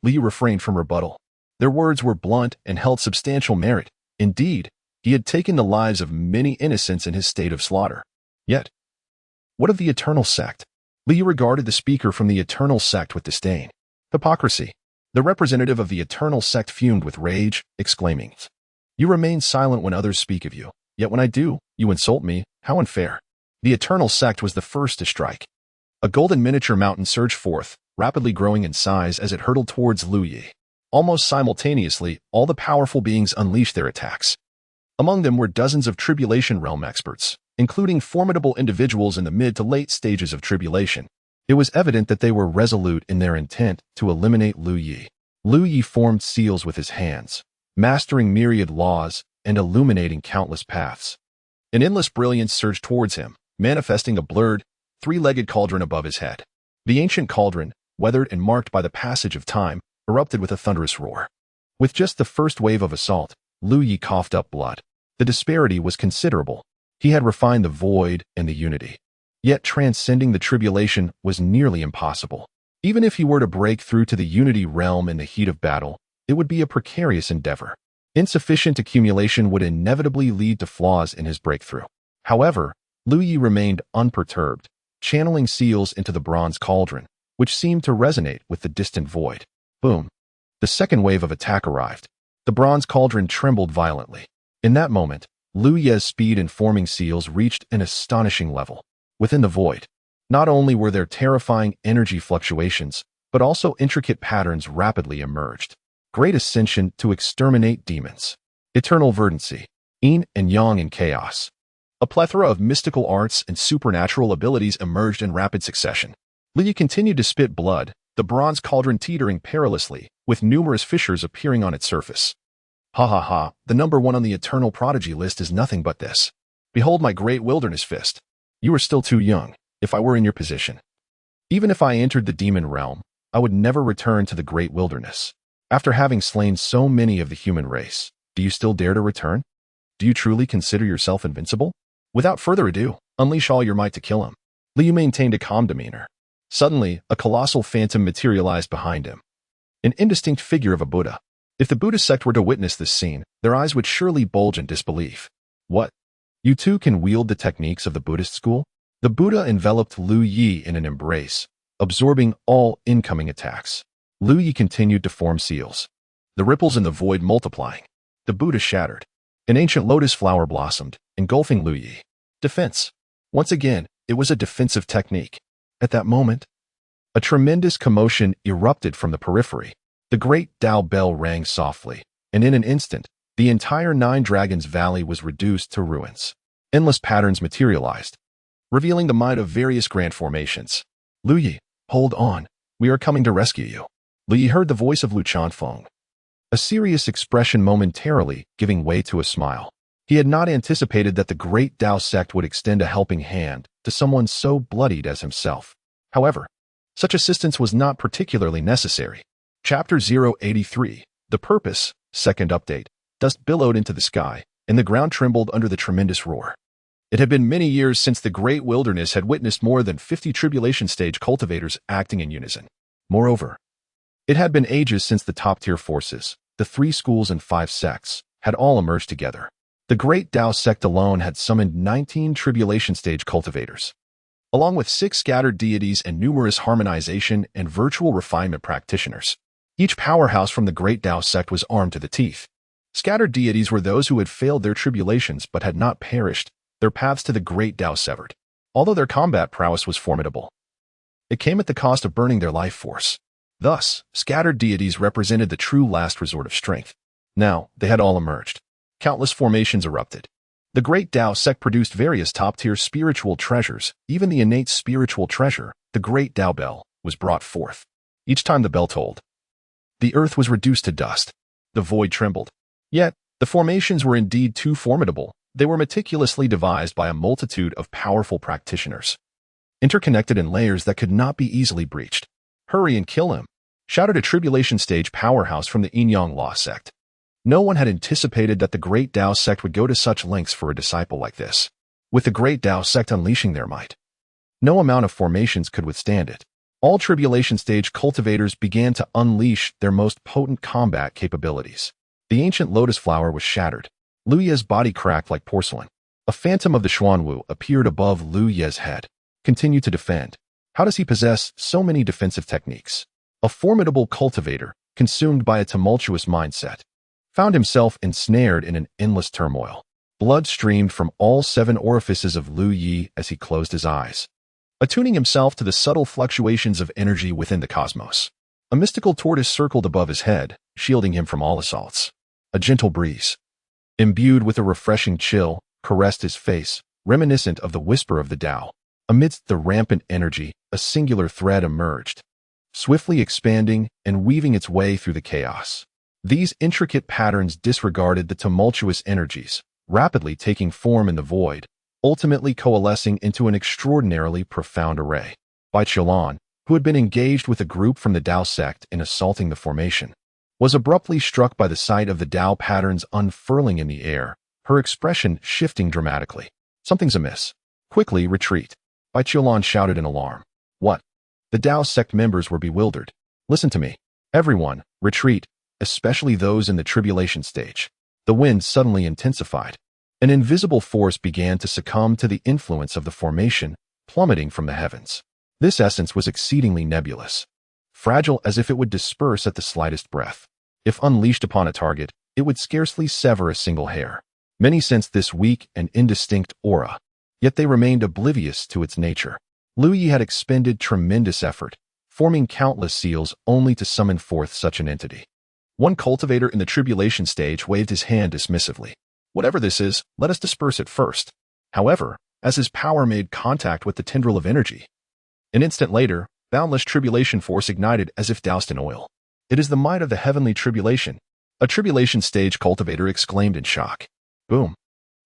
Liu refrained from rebuttal. Their words were blunt and held substantial merit. Indeed, he had taken the lives of many innocents in his state of slaughter. Yet, what of the eternal sect? Liu regarded the speaker from the eternal sect with disdain. Hypocrisy. The representative of the eternal sect fumed with rage, exclaiming, You remain silent when others speak of you, yet when I do, you insult me. How unfair. The eternal sect was the first to strike. A golden miniature mountain surged forth, rapidly growing in size as it hurtled towards Liu Yi. Almost simultaneously, all the powerful beings unleashed their attacks. Among them were dozens of Tribulation Realm experts, including formidable individuals in the mid to late stages of Tribulation. It was evident that they were resolute in their intent to eliminate Liu Yi. Liu Yi formed seals with his hands, mastering myriad laws and illuminating countless paths. An endless brilliance surged towards him, manifesting a blurred, three-legged cauldron above his head. The ancient cauldron, weathered and marked by the passage of time, erupted with a thunderous roar. With just the first wave of assault, Liu Yi coughed up blood. The disparity was considerable. He had refined the void and the unity. Yet transcending the tribulation was nearly impossible. Even if he were to break through to the unity realm in the heat of battle, it would be a precarious endeavor. Insufficient accumulation would inevitably lead to flaws in his breakthrough. However, Liu Yi remained unperturbed, channeling seals into the bronze cauldron, which seemed to resonate with the distant void. Boom. The second wave of attack arrived. The bronze cauldron trembled violently. In that moment, Liu Yi's speed in forming seals reached an astonishing level. Within the void, not only were there terrifying energy fluctuations, but also intricate patterns rapidly emerged. Great ascension to exterminate demons. Eternal verdancy. Yin and Yang in chaos. A plethora of mystical arts and supernatural abilities emerged in rapid succession. Liu Yi continued to spit blood, the bronze cauldron teetering perilously, with numerous fissures appearing on its surface. Ha ha ha, the number one on the eternal prodigy list is nothing but this. Behold my great wilderness fist. You are still too young, if I were in your position. Even if I entered the demon realm, I would never return to the great wilderness. After having slain so many of the human race, do you still dare to return? Do you truly consider yourself invincible? Without further ado, unleash all your might to kill him. Liu maintained a calm demeanor. Suddenly, a colossal phantom materialized behind him. An indistinct figure of a Buddha. If the Buddhist sect were to witness this scene, their eyes would surely bulge in disbelief. What? You too can wield the techniques of the Buddhist school? The Buddha enveloped Liu Yi in an embrace, absorbing all incoming attacks. Liu Yi continued to form seals. The ripples in the void multiplying. The Buddha shattered. An ancient lotus flower blossomed, engulfing Liu Yi. Defense. Once again, It was a defensive technique. At that moment, a tremendous commotion erupted from the periphery. The great Tao bell rang softly, and in an instant, the entire Nine Dragons Valley was reduced to ruins. Endless patterns materialized, revealing the might of various grand formations. Lu Yi, hold on. We are coming to rescue you. Lu Yi heard the voice of Lu Chanfeng, a serious expression momentarily giving way to a smile. He had not anticipated that the great Tao sect would extend a helping hand to someone so bloodied as himself. However, such assistance was not particularly necessary. Chapter 083, The Purpose, Second Update. Dust billowed into the sky, and the ground trembled under the tremendous roar. It had been many years since the great wilderness had witnessed more than 50 tribulation stage cultivators acting in unison. Moreover, it had been ages since the top-tier forces, the 3 schools and 5 sects, had all emerged together. The great Tao sect alone had summoned 19 tribulation stage cultivators, along with 6 scattered deities and numerous harmonization and virtual refinement practitioners. Each powerhouse from the great Tao sect was armed to the teeth. Scattered deities were those who had failed their tribulations but had not perished, their paths to the great Tao severed. Although their combat prowess was formidable, it came at the cost of burning their life force. Thus, scattered deities represented the true last resort of strength. Now, they had all emerged. Countless formations erupted. The great Tao sect produced various top-tier spiritual treasures. Even the innate spiritual treasure, the great Tao bell, was brought forth. Each time the bell tolled, the earth was reduced to dust. The void trembled. Yet, the formations were indeed too formidable. They were meticulously devised by a multitude of powerful practitioners, interconnected in layers that could not be easily breached. Hurry and kill him, shouted a tribulation stage powerhouse from the Yin-Yang Law sect. No one had anticipated that the great Tao sect would go to such lengths for a disciple like this. With the great Tao sect unleashing their might, no amount of formations could withstand it. All tribulation stage cultivators began to unleash their most potent combat capabilities. The ancient lotus flower was shattered. Lu Ye's body cracked like porcelain. A phantom of the Xuanwu appeared above Lu Ye's head. Continue to defend. How does he possess so many defensive techniques? A formidable cultivator, consumed by a tumultuous mindset, found himself ensnared in an endless turmoil. Blood streamed from all 7 orifices of Lu Yi as he closed his eyes, attuning himself to the subtle fluctuations of energy within the cosmos. A mystical tortoise circled above his head, shielding him from all assaults. A gentle breeze, imbued with a refreshing chill, caressed his face, reminiscent of the whisper of the Tao. Amidst the rampant energy, a singular thread emerged, swiftly expanding and weaving its way through the chaos. These intricate patterns disregarded the tumultuous energies, rapidly taking form in the void, ultimately coalescing into an extraordinarily profound array. Bai Qilan, who had been engaged with a group from the Tao sect in assaulting the formation, was abruptly struck by the sight of the Tao patterns unfurling in the air, her expression shifting dramatically. Something's amiss. Quickly retreat. Bai Qilan shouted in alarm. What? The Tao sect members were bewildered. Listen to me. Everyone, retreat, especially those in the tribulation stage. The wind suddenly intensified. An invisible force began to succumb to the influence of the formation, plummeting from the heavens. This essence was exceedingly nebulous, fragile as if it would disperse at the slightest breath. If unleashed upon a target, it would scarcely sever a single hair. Many sensed this weak and indistinct aura, yet they remained oblivious to its nature. Lu Yi had expended tremendous effort, forming countless seals only to summon forth such an entity. One cultivator in the tribulation stage waved his hand dismissively. Whatever this is, let us disperse it first. However, as his power made contact with the tendril of energy, an instant later, boundless tribulation force ignited as if doused in oil. It is the might of the heavenly tribulation, a tribulation stage cultivator exclaimed in shock. Boom.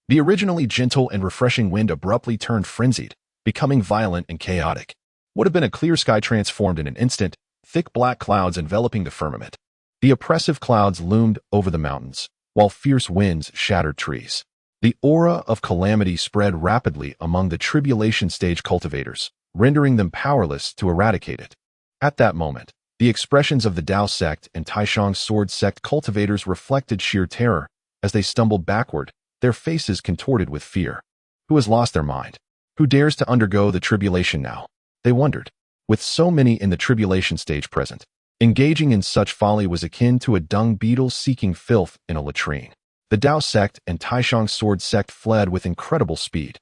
The originally gentle and refreshing wind abruptly turned frenzied, becoming violent and chaotic. Would have been a clear sky transformed in an instant, thick black clouds enveloping the firmament. The oppressive clouds loomed over the mountains, while fierce winds shattered trees. The aura of calamity spread rapidly among the tribulation stage cultivators, rendering them powerless to eradicate it. At that moment, the expressions of the Tao sect and Taishang sword sect cultivators reflected sheer terror. As they stumbled backward, their faces contorted with fear. Who has lost their mind? Who dares to undergo the tribulation now? They wondered. With so many in the tribulation stage present, engaging in such folly was akin to a dung beetle seeking filth in a latrine. The Tao sect and Taishang sword sect fled with incredible speed,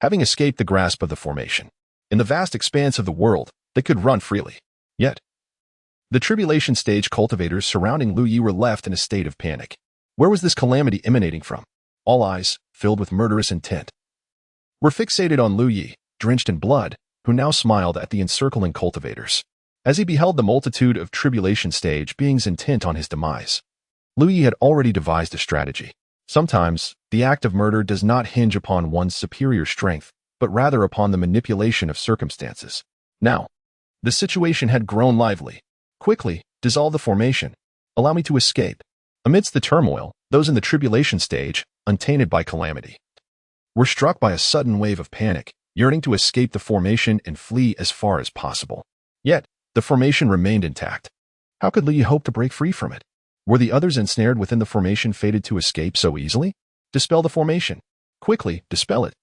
having escaped the grasp of the formation. In the vast expanse of the world, they could run freely. Yet, the tribulation stage cultivators surrounding Lu Yi were left in a state of panic. Where was this calamity emanating from? All eyes, filled with murderous intent, were fixated on Lu Yi, drenched in blood, who now smiled at the encircling cultivators. As he beheld the multitude of tribulation stage beings intent on his demise, Lu Yi had already devised a strategy. Sometimes, the act of murder does not hinge upon one's superior strength, but rather upon the manipulation of circumstances. Now, the situation had grown lively. Quickly, dissolve the formation. Allow me to escape. Amidst the turmoil, those in the tribulation stage, untainted by calamity, were struck by a sudden wave of panic, yearning to escape the formation and flee as far as possible. Yet, the formation remained intact. How could Lu Yi hope to break free from it? Were the others ensnared within the formation fated to escape so easily? Dispel the formation. Quickly, dispel it.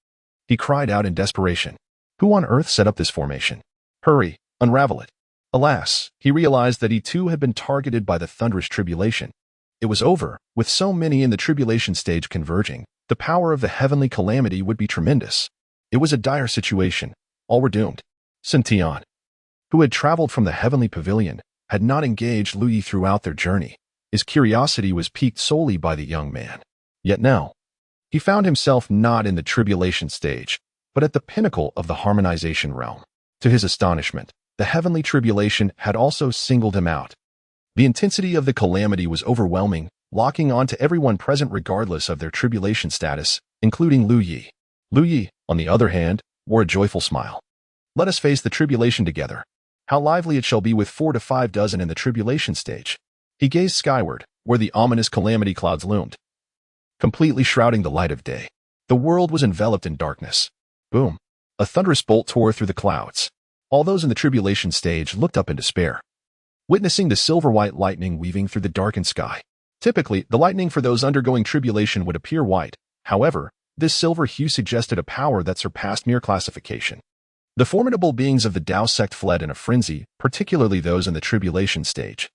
He cried out in desperation. Who on earth set up this formation? Hurry, unravel it. Alas, he realized that he too had been targeted by the thunderous tribulation. It was over. With so many in the tribulation stage converging, the power of the heavenly calamity would be tremendous. It was a dire situation. All were doomed. Sun Tian, who had traveled from the heavenly pavilion, had not engaged Lu Yi throughout their journey. His curiosity was piqued solely by the young man. Yet now, he found himself not in the tribulation stage, but at the pinnacle of the harmonization realm. To his astonishment, the heavenly tribulation had also singled him out. The intensity of the calamity was overwhelming, locking on to everyone present regardless of their tribulation status, including Lu Yi. Lu Yi, on the other hand, wore a joyful smile. Let us face the tribulation together. How lively it shall be with 4 to 5 dozen in the tribulation stage. He gazed skyward, where the ominous calamity clouds loomed, completely shrouding the light of day. The world was enveloped in darkness. Boom! A thunderous bolt tore through the clouds. All those in the tribulation stage looked up in despair, witnessing the silver-white lightning weaving through the darkened sky. Typically, the lightning for those undergoing tribulation would appear white. However, this silver hue suggested a power that surpassed mere classification. The formidable beings of the Tao sect fled in a frenzy, particularly those in the tribulation stage,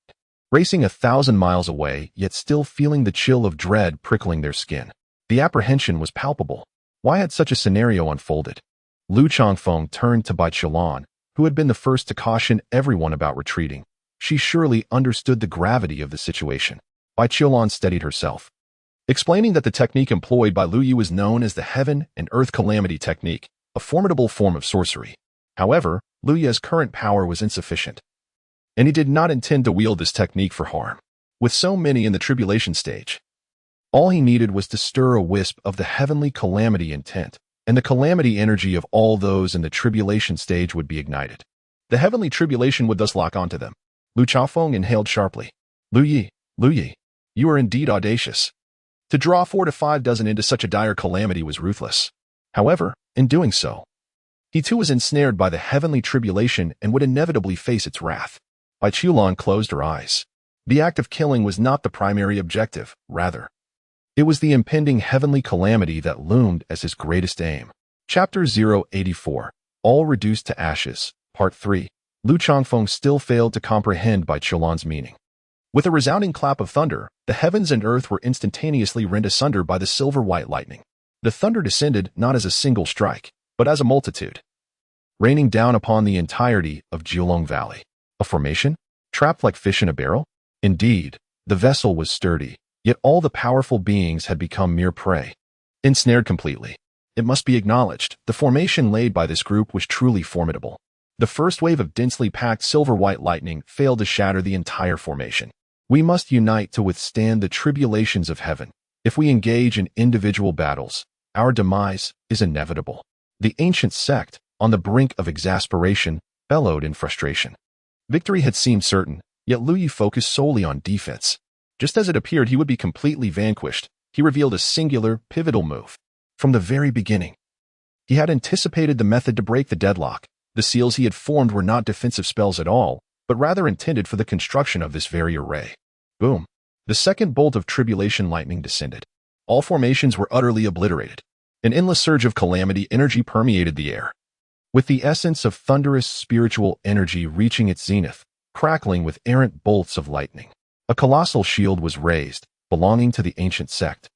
racing 1,000 miles away, yet still feeling the chill of dread prickling their skin. The apprehension was palpable. Why had such a scenario unfolded? Lu Changfeng turned to Bai Qilan, who had been the first to caution everyone about retreating. She surely understood the gravity of the situation. Bai Qilan steadied herself, explaining that the technique employed by Lu Yi was known as the Heaven and Earth Calamity Technique, a formidable form of sorcery. However, Lu Yi's current power was insufficient, and he did not intend to wield this technique for harm. With so many in the tribulation stage, all he needed was to stir a wisp of the heavenly calamity intent, and the calamity energy of all those in the tribulation stage would be ignited. The heavenly tribulation would thus lock onto them. Lu Changfeng inhaled sharply. Lu Yi, you are indeed audacious. To draw 4 to 5 dozen into such a dire calamity was ruthless. However, in doing so, he too was ensnared by the heavenly tribulation and would inevitably face its wrath. Bai Qilan closed her eyes. The act of killing was not the primary objective, rather, it was the impending heavenly calamity that loomed as his greatest aim. Chapter 084, All Reduced to Ashes, Part 3. Lu Changfeng still failed to comprehend Bai Qilan's meaning. With a resounding clap of thunder, the heavens and earth were instantaneously rent asunder by the silver-white lightning. The thunder descended not as a single strike, but as a multitude, raining down upon the entirety of Jiulong Valley. A formation? Trapped like fish in a barrel? Indeed, the vessel was sturdy, yet all the powerful beings had become mere prey, ensnared completely. It must be acknowledged, the formation laid by this group was truly formidable. The first wave of densely packed silver-white lightning failed to shatter the entire formation. We must unite to withstand the tribulations of heaven. If we engage in individual battles, our demise is inevitable. The ancient sect, on the brink of exasperation, bellowed in frustration. Victory had seemed certain, yet Lu Yi focused solely on defense. Just as it appeared he would be completely vanquished, he revealed a singular, pivotal move. From the very beginning, he had anticipated the method to break the deadlock. The seals he had formed were not defensive spells at all, but rather intended for the construction of this very array. Boom! The second bolt of tribulation lightning descended. All formations were utterly obliterated. An endless surge of calamity energy permeated the air, with the essence of thunderous spiritual energy reaching its zenith, crackling with errant bolts of lightning. A colossal shield was raised, belonging to the ancient sect,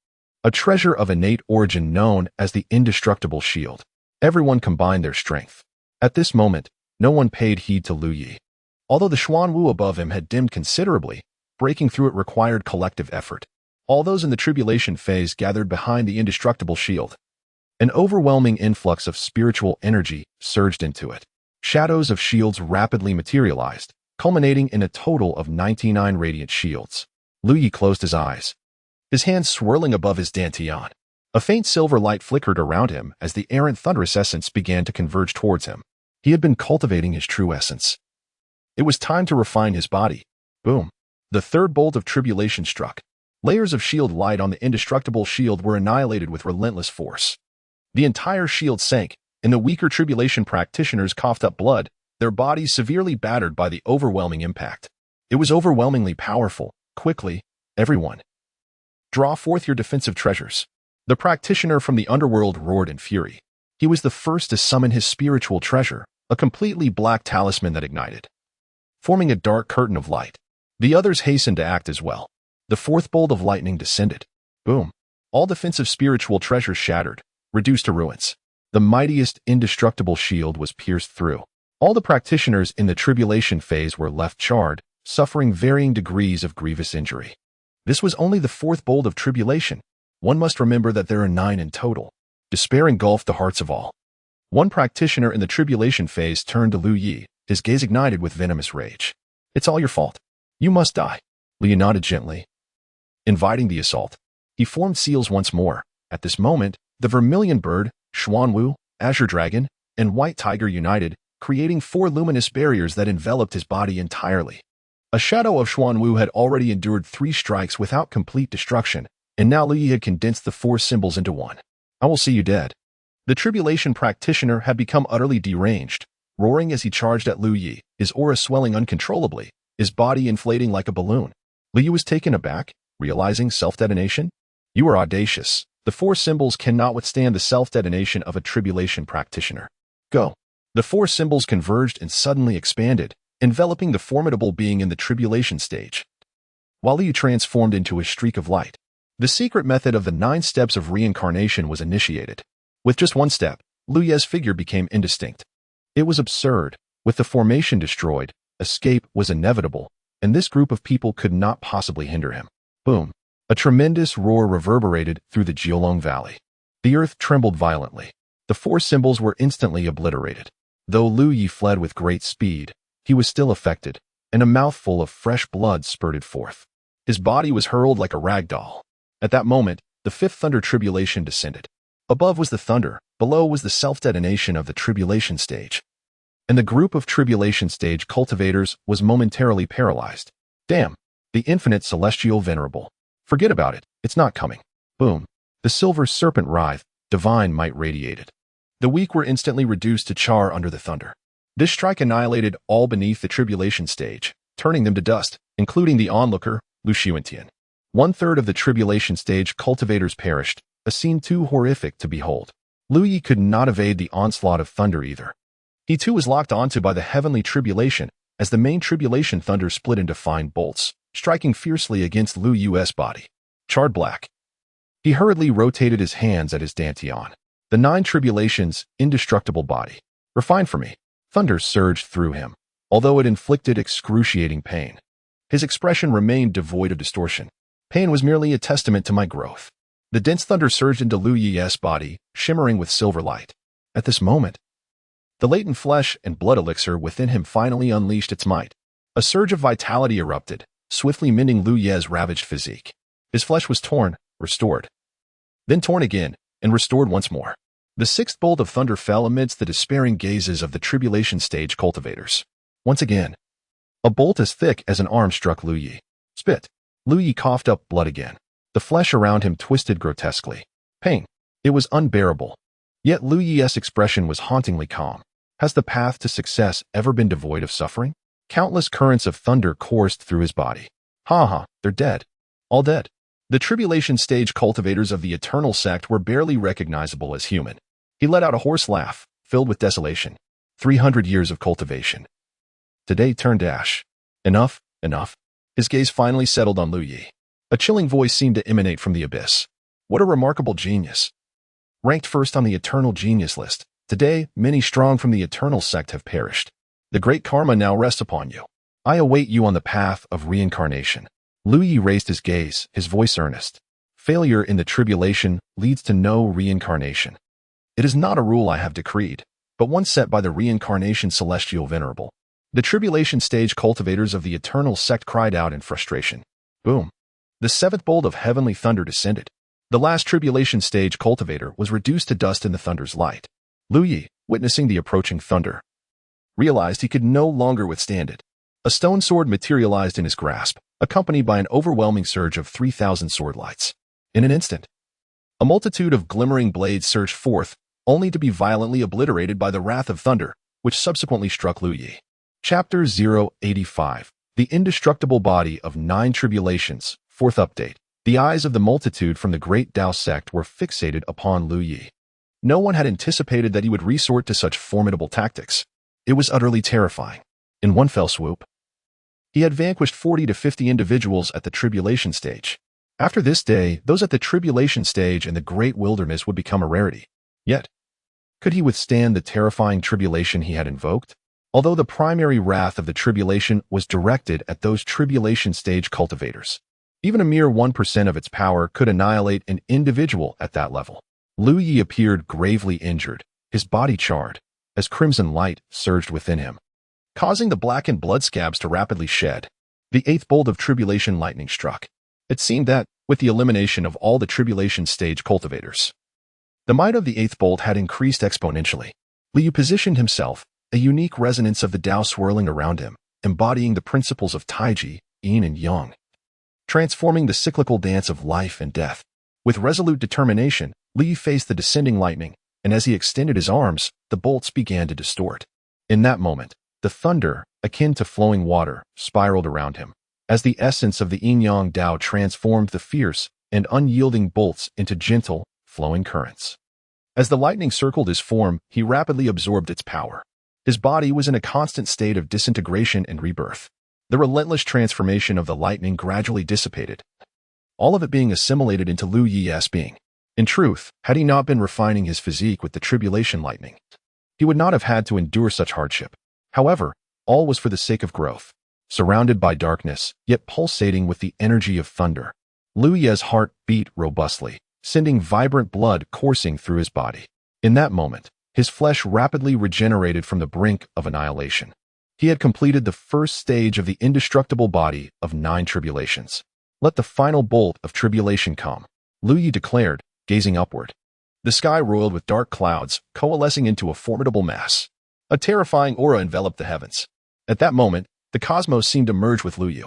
a treasure of innate origin known as the indestructible shield. Everyone combined their strength. At this moment, no one paid heed to Lu Yi. Although the Xuan Wu above him had dimmed considerably, breaking through it required collective effort. All those in the tribulation phase gathered behind the indestructible shield. An overwhelming influx of spiritual energy surged into it. Shadows of shields rapidly materialized, culminating in a total of 99 radiant shields. Lu Yi closed his eyes, his hands swirling above his dantian. A faint silver light flickered around him as the errant thunderous essence began to converge towards him. He had been cultivating his true essence. It was time to refine his body. Boom. The third bolt of tribulation struck. Layers of shield light on the indestructible shield were annihilated with relentless force. The entire shield sank, and the weaker tribulation practitioners coughed up blood, their bodies severely battered by the overwhelming impact. It was overwhelmingly powerful. Quickly, everyone, draw forth your defensive treasures. The practitioner from the underworld roared in fury. He was the first to summon his spiritual treasure, a completely black talisman that ignited, forming a dark curtain of light. The others hastened to act as well. The fourth bolt of lightning descended. Boom. All defensive spiritual treasures shattered, reduced to ruins. The mightiest indestructible shield was pierced through. All the practitioners in the tribulation phase were left charred, suffering varying degrees of grievous injury. This was only the fourth bolt of tribulation. One must remember that there are 9 in total. Despair engulfed the hearts of all. One practitioner in the tribulation phase turned to Lu Yi, his gaze ignited with venomous rage. It's all your fault. You must die. Lu Yi nodded gently, inviting the assault. He formed seals once more. At this moment, the Vermilion Bird, Xuan Wu, Azure Dragon, and White Tiger united, creating 4 luminous barriers that enveloped his body entirely. A shadow of Xuan Wu had already endured 3 strikes without complete destruction, and now Lu Yi had condensed the 4 symbols into one. I will see you dead. The tribulation practitioner had become utterly deranged, roaring as he charged at Lu Yi, his aura swelling uncontrollably, his body inflating like a balloon. Lu Yi was taken aback, realizing self-detonation. You are audacious. The 4 symbols cannot withstand the self-detonation of a tribulation practitioner. Go. The 4 symbols converged and suddenly expanded, enveloping the formidable being in the tribulation stage. While Lu Yi transformed into a streak of light, the secret method of the 9 steps of reincarnation was initiated. With just 1 step, Lu Yi's figure became indistinct. It was absurd. With the formation destroyed, escape was inevitable, and this group of people could not possibly hinder him. Boom. A tremendous roar reverberated through the Jiulong Valley. The earth trembled violently. The 4 symbols were instantly obliterated. Though Lu Yi fled with great speed, he was still affected, and a mouthful of fresh blood spurted forth. His body was hurled like a rag doll. At that moment, the 5th thunder tribulation descended. Above was the thunder, below was the self-detonation of the tribulation stage. And the group of tribulation stage cultivators was momentarily paralyzed. Damn, the infinite celestial venerable. Forget about it, it's not coming. Boom. The silver serpent writhed, divine might radiated. The weak were instantly reduced to char under the thunder. This strike annihilated all beneath the tribulation stage, turning them to dust, including the onlooker, Lu Xiuentian. 1/3 of the tribulation stage cultivators perished, a scene too horrific to behold. Lu Yi could not evade the onslaught of thunder either. He too was locked onto by the heavenly tribulation, as the main tribulation thunder split into fine bolts, striking fiercely against Lu Yu's body. Charred black. He hurriedly rotated his hands at his dantian. The 9 tribulations' indestructible body. Refine for me. Thunder surged through him, although it inflicted excruciating pain. His expression remained devoid of distortion. Pain was merely a testament to my growth. The dense thunder surged into Lu Yi's body, shimmering with silver light. At this moment, the latent flesh and blood elixir within him finally unleashed its might. A surge of vitality erupted, swiftly mending Lu Yi's ravaged physique. His flesh was torn, restored, then torn again, and restored once more. The 6th bolt of thunder fell amidst the despairing gazes of the tribulation stage cultivators. Once again, a bolt as thick as an arm struck Lu Yi. Spit. Lu Yi coughed up blood again. The flesh around him twisted grotesquely. Pain. It was unbearable. Yet Lu Yi's expression was hauntingly calm. Has the path to success ever been devoid of suffering? Countless currents of thunder coursed through his body. Ha, they're dead. All dead. The tribulation stage cultivators of the eternal sect were barely recognizable as human. He let out a hoarse laugh, filled with desolation. 300 years of cultivation. Today turned to ash. Enough, enough. His gaze finally settled on Lu Yi. A chilling voice seemed to emanate from the abyss. What a remarkable genius. Ranked first on the eternal genius list, Today, many strong from the eternal sect have perished. The great karma now rests upon you. I await you on the path of reincarnation. Lu Yi raised his gaze, his voice earnest. Failure in the tribulation leads to no reincarnation. It is not a rule I have decreed, but one set by the reincarnation celestial venerable. The tribulation stage cultivators of the eternal sect cried out in frustration. Boom. The seventh bolt of heavenly thunder descended. The last tribulation stage cultivator was reduced to dust in the thunder's light. Lu Yi, witnessing the approaching thunder, realized he could no longer withstand it. A stone sword materialized in his grasp, accompanied by an overwhelming surge of 3,000 sword lights. In an instant, a multitude of glimmering blades surged forth, only to be violently obliterated by the wrath of thunder, which subsequently struck Lu Yi. Chapter 085. The Indestructible Body of Nine Tribulations. Fourth update. The eyes of the multitude from the great Tao sect were fixated upon Lu Yi. No one had anticipated that he would resort to such formidable tactics. It was utterly terrifying. In one fell swoop, he had vanquished 40 to 50 individuals at the tribulation stage. After this day, those at the tribulation stage and the great wilderness would become a rarity. Yet, could he withstand the terrifying tribulation he had invoked? Although the primary wrath of the tribulation was directed at those tribulation stage cultivators, even a mere 1% of its power could annihilate an individual at that level. Lu Yi appeared gravely injured, his body charred, as crimson light surged within him, causing the blackened blood scabs to rapidly shed. The eighth bolt of tribulation lightning struck. It seemed that, with the elimination of all the tribulation stage cultivators, the might of the eighth bolt had increased exponentially. Lu Yi positioned himself, a unique resonance of the Tao swirling around him, embodying the principles of Taiji, Yin and Yang, transforming the cyclical dance of life and death. With resolute determination, Lu Yi faced the descending lightning, and as he extended his arms, the bolts began to distort. In that moment, the thunder, akin to flowing water, spiraled around him, as the essence of the yin-yang Tao transformed the fierce and unyielding bolts into gentle, flowing currents. As the lightning circled his form, he rapidly absorbed its power. His body was in a constant state of disintegration and rebirth. The relentless transformation of the lightning gradually dissipated, all of it being assimilated into Lu Yi's being. In truth, had he not been refining his physique with the tribulation lightning, he would not have had to endure such hardship. However, all was for the sake of growth. Surrounded by darkness, yet pulsating with the energy of thunder, Lu Yi's heart beat robustly, sending vibrant blood coursing through his body. In that moment, his flesh rapidly regenerated from the brink of annihilation. He had completed the first stage of the indestructible body of nine tribulations. Let the final bolt of tribulation come, Lu Yi declared, gazing upward. The sky roiled with dark clouds, coalescing into a formidable mass. A terrifying aura enveloped the heavens. At that moment, the cosmos seemed to merge with Lu Yi.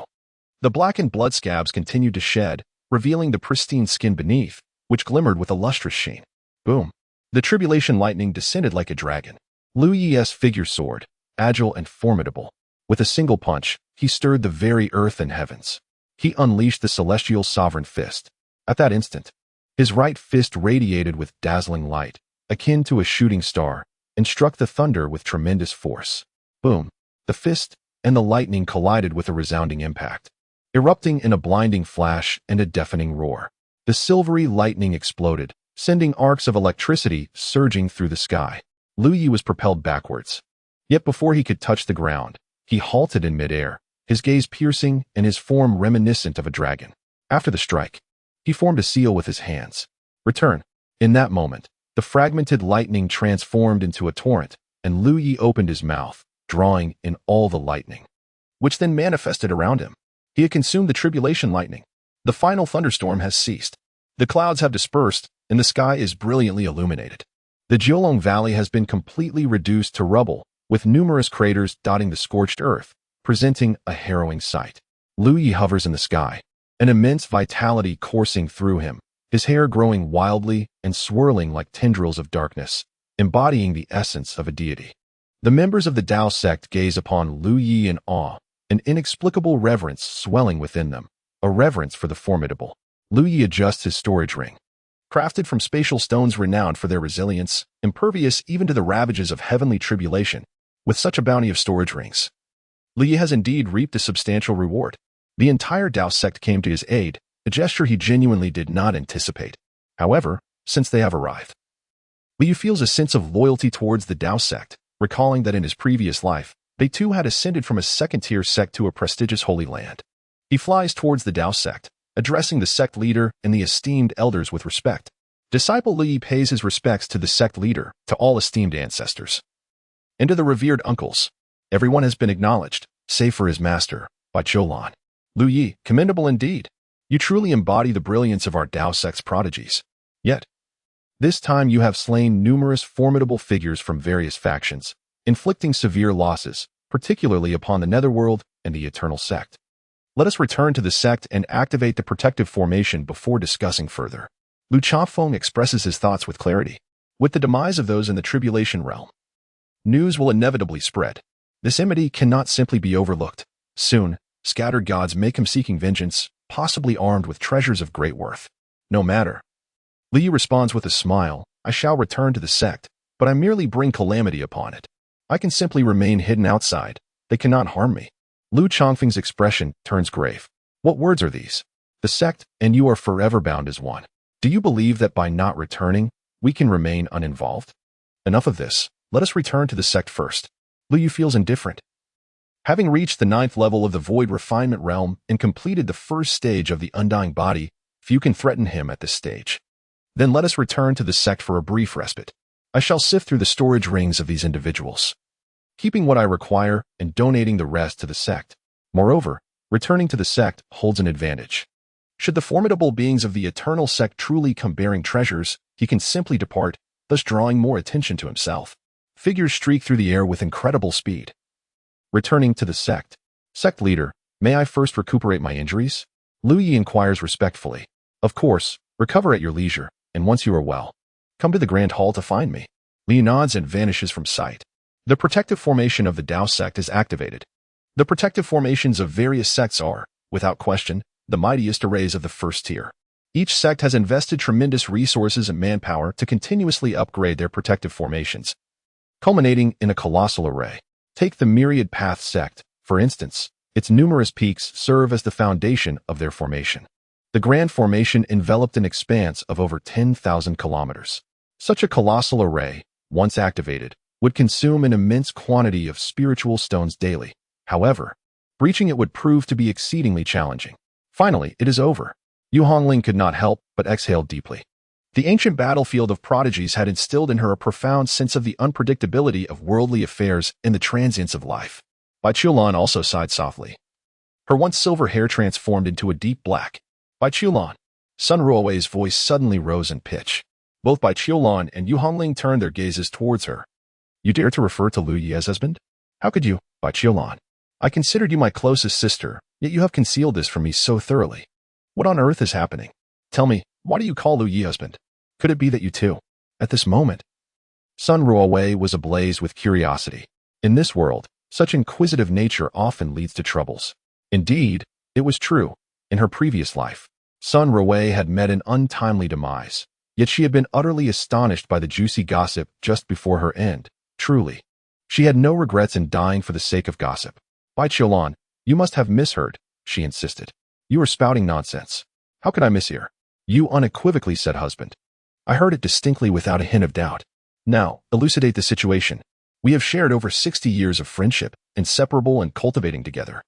The blackened blood scabs continued to shed, revealing the pristine skin beneath, which glimmered with a lustrous sheen. Boom. The tribulation lightning descended like a dragon. Lu Yi's figure soared, agile and formidable. With a single punch, he stirred the very earth and heavens. He unleashed the celestial sovereign fist. At that instant, his right fist radiated with dazzling light, akin to a shooting star, and struck the thunder with tremendous force. Boom. The fist and the lightning collided with a resounding impact, erupting in a blinding flash and a deafening roar. The silvery lightning exploded, sending arcs of electricity surging through the sky. Lu Yi was propelled backwards. Yet before he could touch the ground, he halted in midair, his gaze piercing and his form reminiscent of a dragon. After the strike, he formed a seal with his hands. Return. In that moment, the fragmented lightning transformed into a torrent, and Lu Yi opened his mouth, drawing in all the lightning, which then manifested around him. He had consumed the tribulation lightning. The final thunderstorm has ceased. The clouds have dispersed, and the sky is brilliantly illuminated. The Jiulong Valley has been completely reduced to rubble, with numerous craters dotting the scorched earth, presenting a harrowing sight. Lu Yi hovers in the sky, an immense vitality coursing through him, his hair growing wildly and swirling like tendrils of darkness, embodying the essence of a deity. The members of the Tao sect gaze upon Lu Yi in awe, an inexplicable reverence swelling within them, a reverence for the formidable. Lu Yi adjusts his storage ring. Crafted from spatial stones renowned for their resilience, impervious even to the ravages of heavenly tribulation, with such a bounty of storage rings, Lu Yi has indeed reaped a substantial reward. The entire Tao sect came to his aid, a gesture he genuinely did not anticipate. However, since they have arrived, Liu feels a sense of loyalty towards the Tao sect, recalling that in his previous life, they too had ascended from a second-tier sect to a prestigious holy land. He flies towards the Tao sect, addressing the sect leader and the esteemed elders with respect. Disciple Liu pays his respects to the sect leader, to all esteemed ancestors, and to the revered uncles. Everyone has been acknowledged, save for his master, Bai Qiulan. Liu Yi, commendable indeed. You truly embody the brilliance of our Tao sect's prodigies. Yet, this time you have slain numerous formidable figures from various factions, inflicting severe losses, particularly upon the Netherworld and the Eternal Sect. Let us return to the sect and activate the protective formation before discussing further. Lu Chafeng expresses his thoughts with clarity. With the demise of those in the Tribulation realm, news will inevitably spread. This enmity cannot simply be overlooked. Soon, scattered gods may come seeking vengeance, possibly armed with treasures of great worth. No matter. Liu responds with a smile, I shall return to the sect, but I merely bring calamity upon it. I can simply remain hidden outside. They cannot harm me. Lu Changfeng's expression turns grave. What words are these? The sect and you are forever bound as one. Do you believe that by not returning, we can remain uninvolved? Enough of this. Let us return to the sect first. Liu feels indifferent. Having reached the 9th level of the Void Refinement Realm and completed the first stage of the Undying Body, few can threaten him at this stage. Then let us return to the sect for a brief respite. I shall sift through the storage rings of these individuals, keeping what I require and donating the rest to the sect. Moreover, returning to the sect holds an advantage. Should the formidable beings of the Eternal Sect truly come bearing treasures, he can simply depart, thus drawing more attention to himself. Figures streak through the air with incredible speed. Returning to the sect. Sect leader, may I first recuperate my injuries? Liu Yi inquires respectfully. Of course, recover at your leisure, and once you are well, come to the Grand Hall to find me. Liu nods and vanishes from sight. The protective formation of the Tao sect is activated. The protective formations of various sects are, without question, the mightiest arrays of the first tier. Each sect has invested tremendous resources and manpower to continuously upgrade their protective formations, culminating in a colossal array. Take the Myriad Path sect, for instance. Its numerous peaks serve as the foundation of their formation. The Grand Formation enveloped an expanse of over 10,000 kilometers. Such a colossal array, once activated, would consume an immense quantity of spiritual stones daily. However, breaching it would prove to be exceedingly challenging. Finally, it is over. Yu Hongling could not help but exhale deeply. The ancient battlefield of prodigies had instilled in her a profound sense of the unpredictability of worldly affairs and the transience of life. Bai Qiulan also sighed softly. Her once silver hair transformed into a deep black. Bai Qiulan. Sun Ruowei's voice suddenly rose in pitch. Both Bai Qiulan and Yu Hongling turned their gazes towards her. You dare to refer to Liu Yi as husband? How could you, Bai Qiulan? I considered you my closest sister, yet you have concealed this from me so thoroughly. What on earth is happening? Tell me, why do you call Liu Yi husband? Could it be that you too, at this moment? Sun Ruowei was ablaze with curiosity. In this world, such inquisitive nature often leads to troubles. Indeed, it was true. In her previous life, Sun Ruowei had met an untimely demise, yet she had been utterly astonished by the juicy gossip just before her end. Truly, she had no regrets in dying for the sake of gossip. Bai Qiulan, you must have misheard, she insisted. You are spouting nonsense. How could I mishear? You unequivocally said husband. I heard it distinctly without a hint of doubt. Now, elucidate the situation. We have shared over 60 years of friendship, inseparable and cultivating together.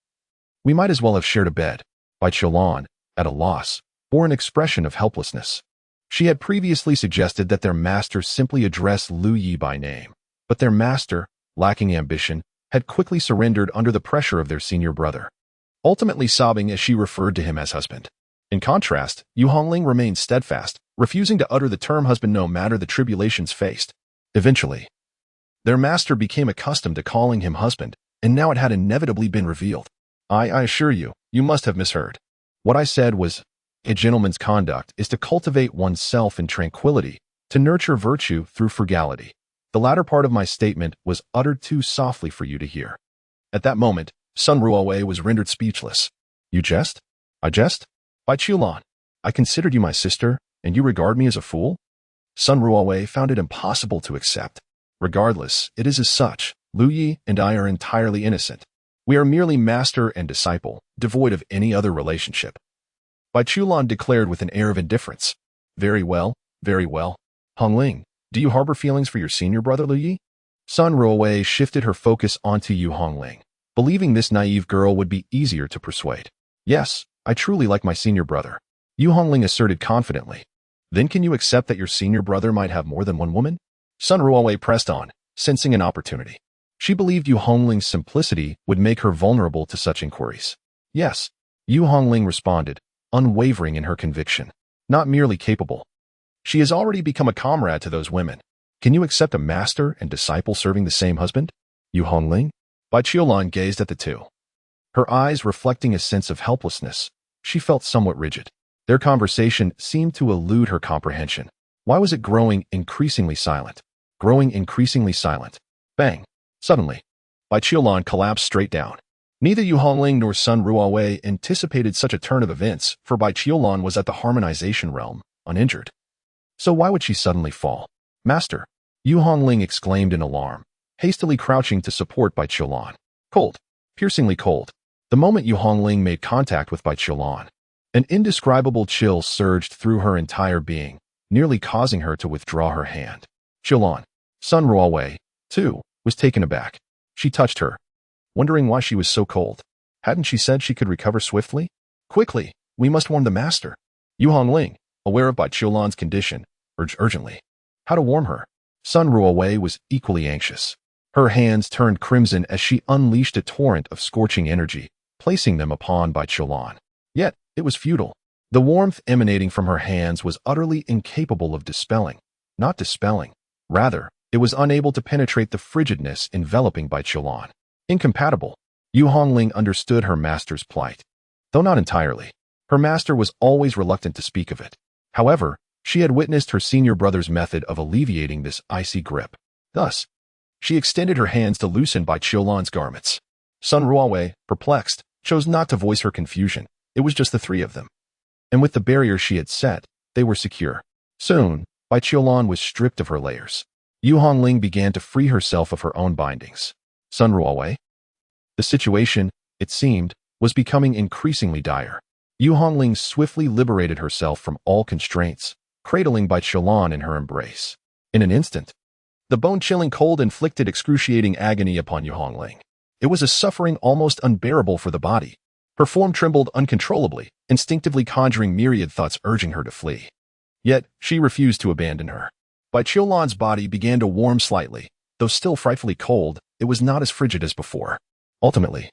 We might as well have shared a bed. Bai Qiulan, at a loss, bore an expression of helplessness. She had previously suggested that their master simply address Liu Yi by name, but their master, lacking ambition, had quickly surrendered under the pressure of their senior brother, ultimately sobbing as she referred to him as husband. In contrast, Yu Hongling remained steadfast, refusing to utter the term husband no matter the tribulations faced. Eventually, their master became accustomed to calling him husband, and now it had inevitably been revealed. I assure you, you must have misheard. What I said was, a gentleman's conduct is to cultivate oneself in tranquility, to nurture virtue through frugality. The latter part of my statement was uttered too softly for you to hear. At that moment, Sun Ruowei was rendered speechless. You jest? I jest? Bai Qiulan, I considered you my sister, and you regard me as a fool? Sun Ruowei found it impossible to accept. Regardless, it is as such. Liu Yi and I are entirely innocent. We are merely master and disciple, devoid of any other relationship. Bai Qiulan declared with an air of indifference. Very well, very well. Hongling, Do you harbor feelings for your senior brother, Lu Yi? Sun Ruowei shifted her focus onto Yu Hongling, believing this naive girl would be easier to persuade. Yes, I truly like my senior brother, Yu Hongling asserted confidently. Then can you accept that your senior brother might have more than one woman? Sun Ruowei pressed on, sensing an opportunity. She believed Yu Hongling's simplicity would make her vulnerable to such inquiries. Yes, Yu Hongling responded, unwavering in her conviction. Not merely capable. She has already become a comrade to those women. Can you accept a master and disciple serving the same husband? Yu Hongling? Bai Qiulan gazed at the two. Her eyes reflecting a sense of helplessness. She felt somewhat rigid. Their conversation seemed to elude her comprehension. Why was it growing increasingly silent? Growing increasingly silent. Bang. Suddenly, Bai Qiulan collapsed straight down. Neither Yu Hongling nor Sun Ruowei anticipated such a turn of events, for Bai Qiulan was at the harmonization realm, uninjured. So why would she suddenly fall? Master, Yu Hongling exclaimed in alarm, hastily crouching to support Bai Qiulan. Cold. Piercingly cold. The moment Yu Hongling made contact with Bai Qiulan, an indescribable chill surged through her entire being, nearly causing her to withdraw her hand. Qiulan, Sun Ruowei, too, was taken aback. She touched her, wondering why she was so cold. Hadn't she said she could recover swiftly? Quickly, we must warm the master. Yu Hongling, aware of Bai Qiulan's condition, urged urgently. How to warm her? Sun Ruowei was equally anxious. Her hands turned crimson as she unleashed a torrent of scorching energy, placing them upon Bai Qiulan. Yet, it was futile. The warmth emanating from her hands was utterly incapable of dispelling. Not dispelling. Rather, it was unable to penetrate the frigidness enveloping Bai Qiulan. Incompatible. Yu Hongling understood her master's plight. Though not entirely. Her master was always reluctant to speak of it. However, she had witnessed her senior brother's method of alleviating this icy grip. Thus, she extended her hands to loosen Bai Qiulan's garments. Sun Ruowei, perplexed, chose not to voice her confusion. It was just the three of them. And with the barrier she had set, they were secure. Soon, Bai Qiulan was stripped of her layers. Yu Hongling began to free herself of her own bindings. Sun Ruowei? The situation, it seemed, was becoming increasingly dire. Yu Hongling swiftly liberated herself from all constraints, cradling Bai Qiulan in her embrace. In an instant, the bone-chilling cold inflicted excruciating agony upon Yu Hongling. It was a suffering almost unbearable for the body. Her form trembled uncontrollably, instinctively conjuring myriad thoughts urging her to flee. Yet, she refused to abandon her. Bai Qiulan's body began to warm slightly. Though still frightfully cold, it was not as frigid as before. Ultimately,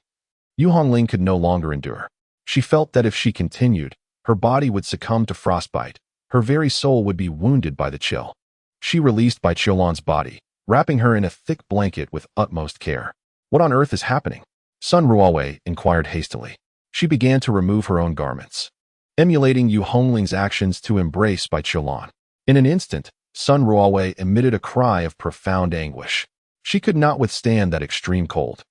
Yu Hongling could no longer endure. She felt that if she continued, her body would succumb to frostbite. Her very soul would be wounded by the chill. She released Bai Qiulan's body, wrapping her in a thick blanket with utmost care. What on earth is happening? Sun Ruowei inquired hastily. She began to remove her own garments, emulating Yu Hongling's actions to embrace Bai Qiulan. In an instant, Sun Ruowei emitted a cry of profound anguish. She could not withstand that extreme cold.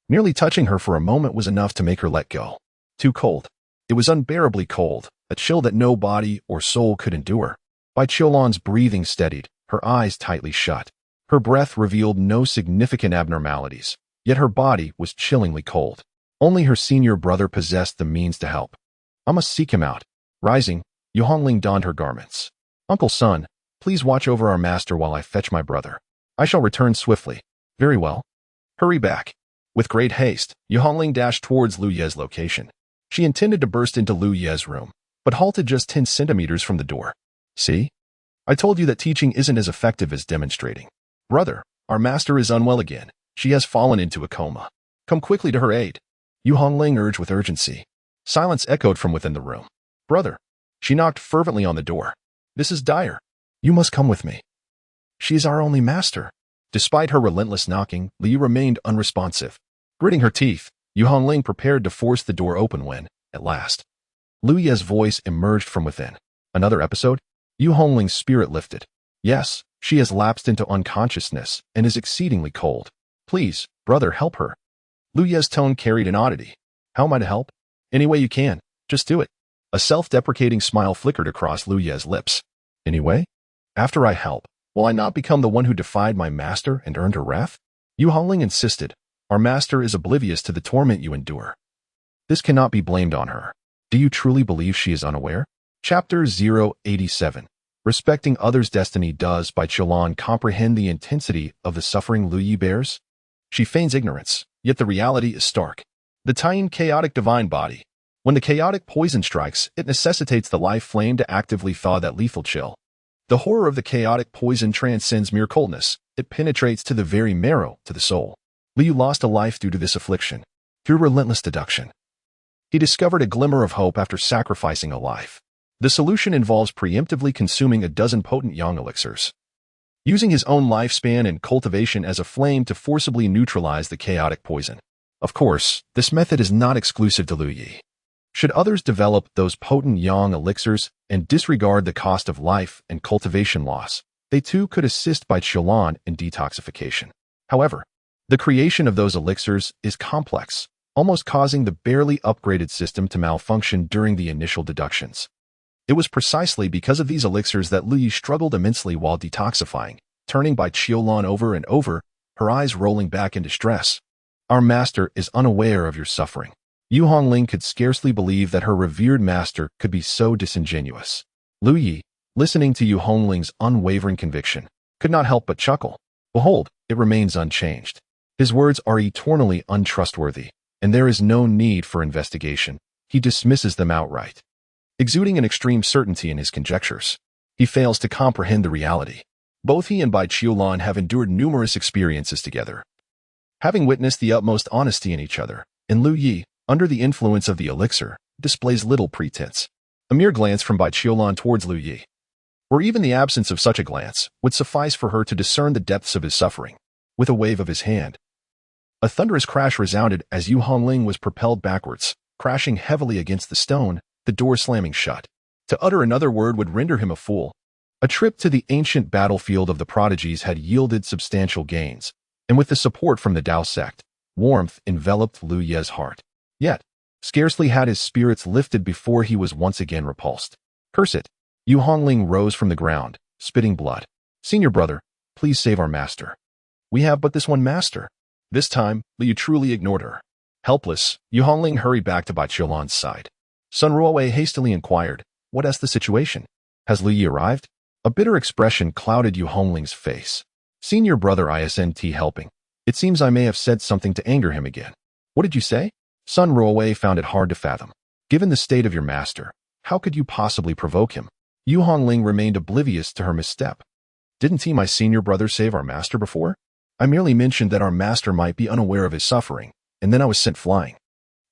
Merely touching her for a moment was enough to make her let go. Too cold. It was unbearably cold, a chill that no body or soul could endure. Bai Qiulan's breathing steadied, her eyes tightly shut. Her breath revealed no significant abnormalities, yet her body was chillingly cold. Only her senior brother possessed the means to help. I must seek him out. Rising, Yu Hongling donned her garments. Uncle Sun, please watch over our master while I fetch my brother. I shall return swiftly. Very well. Hurry back. With great haste, Yu Hongling dashed towards Lu Ye's location. She intended to burst into Lu Ye's room, but halted just 10 centimeters from the door. See? I told you that teaching isn't as effective as demonstrating. Brother, our master is unwell again. She has fallen into a coma. Come quickly to her aid. Yu Hongling urged with urgency. Silence echoed from within the room. Brother. She knocked fervently on the door. This is dire. You must come with me. She is our only master. Despite her relentless knocking, Li remained unresponsive. Gritting her teeth, Yu Hongling prepared to force the door open when, at last, Lu Ye's voice emerged from within. Another episode? Yu Hongling's spirit lifted. Yes, she has lapsed into unconsciousness and is exceedingly cold. Please, brother, help her. Lu Ye's tone carried an oddity. How am I to help? Any way you can. Just do it. A self-deprecating smile flickered across Lu Ye's lips. Anyway? After I help, will I not become the one who defied my master and earned her wrath? Yu Hongling insisted. Our master is oblivious to the torment you endure. This cannot be blamed on her. Do you truly believe she is unaware? Chapter 087. Respecting others' destiny does by Qiulan comprehend the intensity of the suffering Lu Yi bears? She feigns ignorance, yet the reality is stark. The Tian chaotic divine body. When the chaotic poison strikes, it necessitates the life flame to actively thaw that lethal chill. The horror of the chaotic poison transcends mere coldness. It penetrates to the very marrow, to the soul. Liu lost a life due to this affliction. Through relentless deduction, he discovered a glimmer of hope after sacrificing a life. The solution involves preemptively consuming a dozen potent yang elixirs, using his own lifespan and cultivation as a flame to forcibly neutralize the chaotic poison. Of course, this method is not exclusive to Lu Yi. Should others develop those potent yang elixirs and disregard the cost of life and cultivation loss, they too could assist by Qiulan in detoxification. However, the creation of those elixirs is complex, almost causing the barely upgraded system to malfunction during the initial deductions. It was precisely because of these elixirs that Lu Yi struggled immensely while detoxifying, turning by Qiulan over and over, her eyes rolling back in distress. Our master is unaware of your suffering. Yu Hongling could scarcely believe that her revered master could be so disingenuous. Lu Yi, listening to Yu Hongling's unwavering conviction, could not help but chuckle. Behold, it remains unchanged. His words are eternally untrustworthy, and there is no need for investigation. He dismisses them outright. Exuding an extreme certainty in his conjectures, he fails to comprehend the reality. Both he and Bai Qiulan have endured numerous experiences together, having witnessed the utmost honesty in each other, and Lu Yi, under the influence of the elixir, displays little pretense. A mere glance from Bai Qiulan towards Lu Yi, or even the absence of such a glance, would suffice for her to discern the depths of his suffering. With a wave of his hand, a thunderous crash resounded as Yu Hongling was propelled backwards, crashing heavily against the stone, the door slamming shut. To utter another word would render him a fool. A trip to the ancient battlefield of the prodigies had yielded substantial gains, and with the support from the Dao sect, warmth enveloped Lu Ye's heart. Yet, scarcely had his spirits lifted before he was once again repulsed. Curse it! Yu Hongling rose from the ground, spitting blood. Senior brother, please save our master. We have but this one master. This time, Liu truly ignored her. Helpless, Yu Hongling hurried back to Bai Qiulan's side. Sun Ruowei hastily inquired, what is the situation? Has Lu Yi arrived? A bitter expression clouded Yu Hongling's face. Senior brother isn't helping. It seems I may have said something to anger him again. What did you say? Sun Ruowei found it hard to fathom. Given the state of your master, how could you possibly provoke him? Yu Hongling remained oblivious to her misstep. Didn't he, my senior brother, save our master before? I merely mentioned that our master might be unaware of his suffering, and then I was sent flying.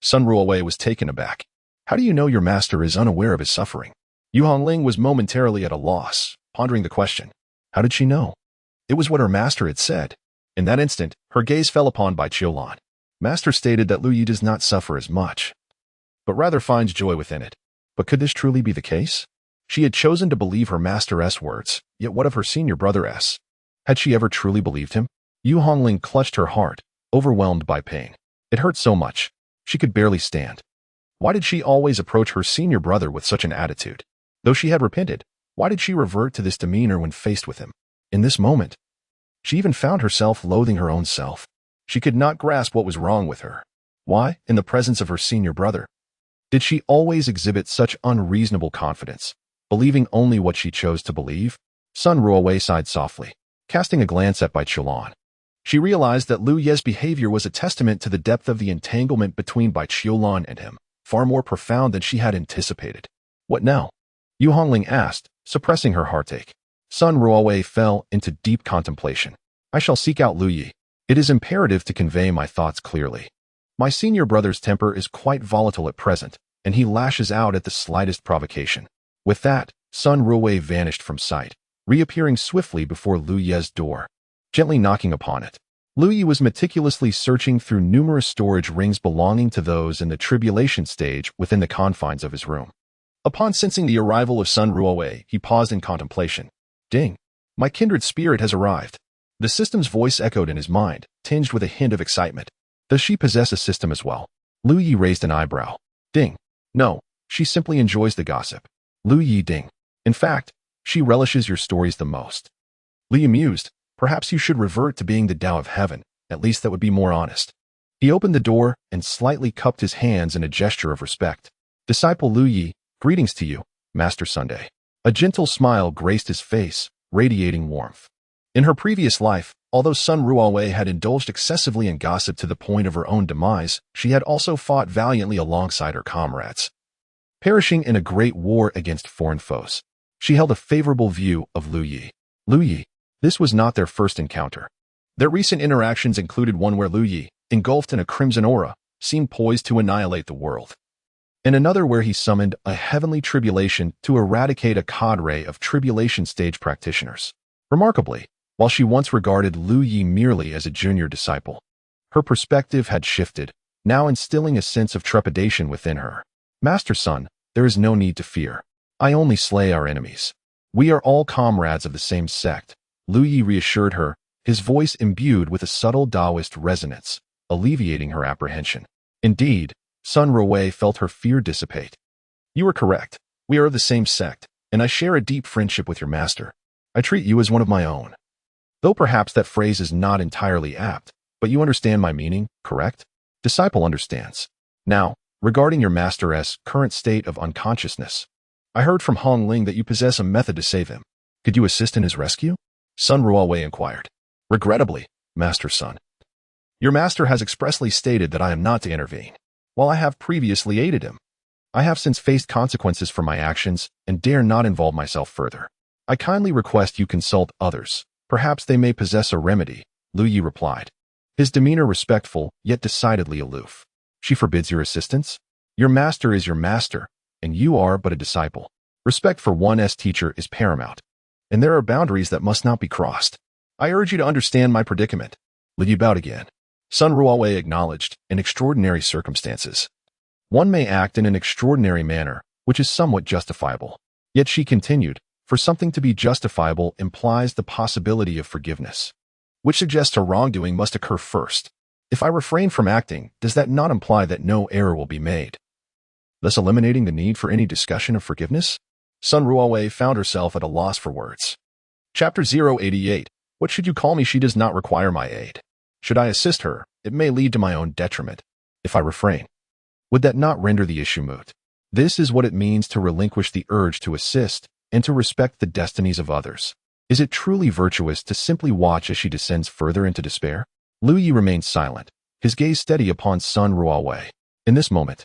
Sun Ruowei was taken aback. How do you know your master is unaware of his suffering? Yu Hongling was momentarily at a loss, pondering the question. How did she know? It was what her master had said. In that instant, her gaze fell upon Bai Qiulan. Master stated that Lu Yi does not suffer as much, but rather finds joy within it. But could this truly be the case? She had chosen to believe her master's words, yet what of her senior brother's? Had she ever truly believed him? Yu Hongling clutched her heart, overwhelmed by pain. It hurt so much, she could barely stand. Why did she always approach her senior brother with such an attitude? Though she had repented, why did she revert to this demeanor when faced with him? In this moment, she even found herself loathing her own self. She could not grasp what was wrong with her. Why, in the presence of her senior brother, did she always exhibit such unreasonable confidence, believing only what she chose to believe? Sun Ruowei sighed softly, casting a glance at Bai Qiulan. She realized that Lu Ye's behavior was a testament to the depth of the entanglement between Bai Qiulan and him, far more profound than she had anticipated. What now? Yu Hongling asked, suppressing her heartache. Sun Ruowei fell into deep contemplation. I shall seek out Lu Yi. It is imperative to convey my thoughts clearly. My senior brother's temper is quite volatile at present, and he lashes out at the slightest provocation. With that, Sun Ruowei vanished from sight, reappearing swiftly before Lu Ye's door, gently knocking upon it. Lu Yi was meticulously searching through numerous storage rings belonging to those in the tribulation stage within the confines of his room. Upon sensing the arrival of Sun Ruowei, he paused in contemplation. Ding! My kindred spirit has arrived. The system's voice echoed in his mind, tinged with a hint of excitement. Does she possess a system as well? Lu Yi raised an eyebrow. Ding! No, she simply enjoys the gossip. Lu Yi ding. In fact, she relishes your stories the most. Li amused. Perhaps you should revert to being the Tao of Heaven. At least that would be more honest. He opened the door and slightly cupped his hands in a gesture of respect. Disciple Lu Yi, greetings to you, Master Sunday. A gentle smile graced his face, radiating warmth. In her previous life, although Sun Ruowei had indulged excessively in gossip to the point of her own demise, she had also fought valiantly alongside her comrades, perishing in a great war against foreign foes. She held a favorable view of Lu Yi. Lu Yi. This was not their first encounter. Their recent interactions included one where Lu Yi, engulfed in a crimson aura, seemed poised to annihilate the world, and another where he summoned a heavenly tribulation to eradicate a cadre of tribulation stage practitioners. Remarkably, while she once regarded Lu Yi merely as a junior disciple, her perspective had shifted, now instilling a sense of trepidation within her. Master Sun, there is no need to fear. I only slay our enemies. We are all comrades of the same sect, Lu Yi reassured her, his voice imbued with a subtle Taoist resonance, alleviating her apprehension. Indeed, Sun Ruowei felt her fear dissipate. You are correct. We are of the same sect, and I share a deep friendship with your master. I treat you as one of my own. Though perhaps that phrase is not entirely apt, but you understand my meaning, correct? Disciple understands. Now, regarding your master's current state of unconsciousness, I heard from Hong Ling that you possess a method to save him. Could you assist in his rescue? Sun Ruowei inquired. Regrettably, Master Sun. Your master has expressly stated that I am not to intervene. While I have previously aided him, I have since faced consequences for my actions and dare not involve myself further. I kindly request you consult others. Perhaps they may possess a remedy, Lu Yi replied, his demeanor respectful yet decidedly aloof. She forbids your assistance? Your master is your master, and you are but a disciple. Respect for one's teacher is paramount, and there are boundaries that must not be crossed. I urge you to understand my predicament. Lu Yi bowed again. Sun Ruowei acknowledged, in extraordinary circumstances, one may act in an extraordinary manner, which is somewhat justifiable. Yet she continued, for something to be justifiable implies the possibility of forgiveness, which suggests a wrongdoing must occur first. If I refrain from acting, does that not imply that no error will be made, thus eliminating the need for any discussion of forgiveness? Sun Ruowei found herself at a loss for words. Chapter 088. What should you call me? She does not require my aid. Should I assist her, it may lead to my own detriment. If I refrain, would that not render the issue moot? This is what it means to relinquish the urge to assist and to respect the destinies of others. Is it truly virtuous to simply watch as she descends further into despair? Lu Yi remained silent, his gaze steady upon Sun Ruowei. In this moment,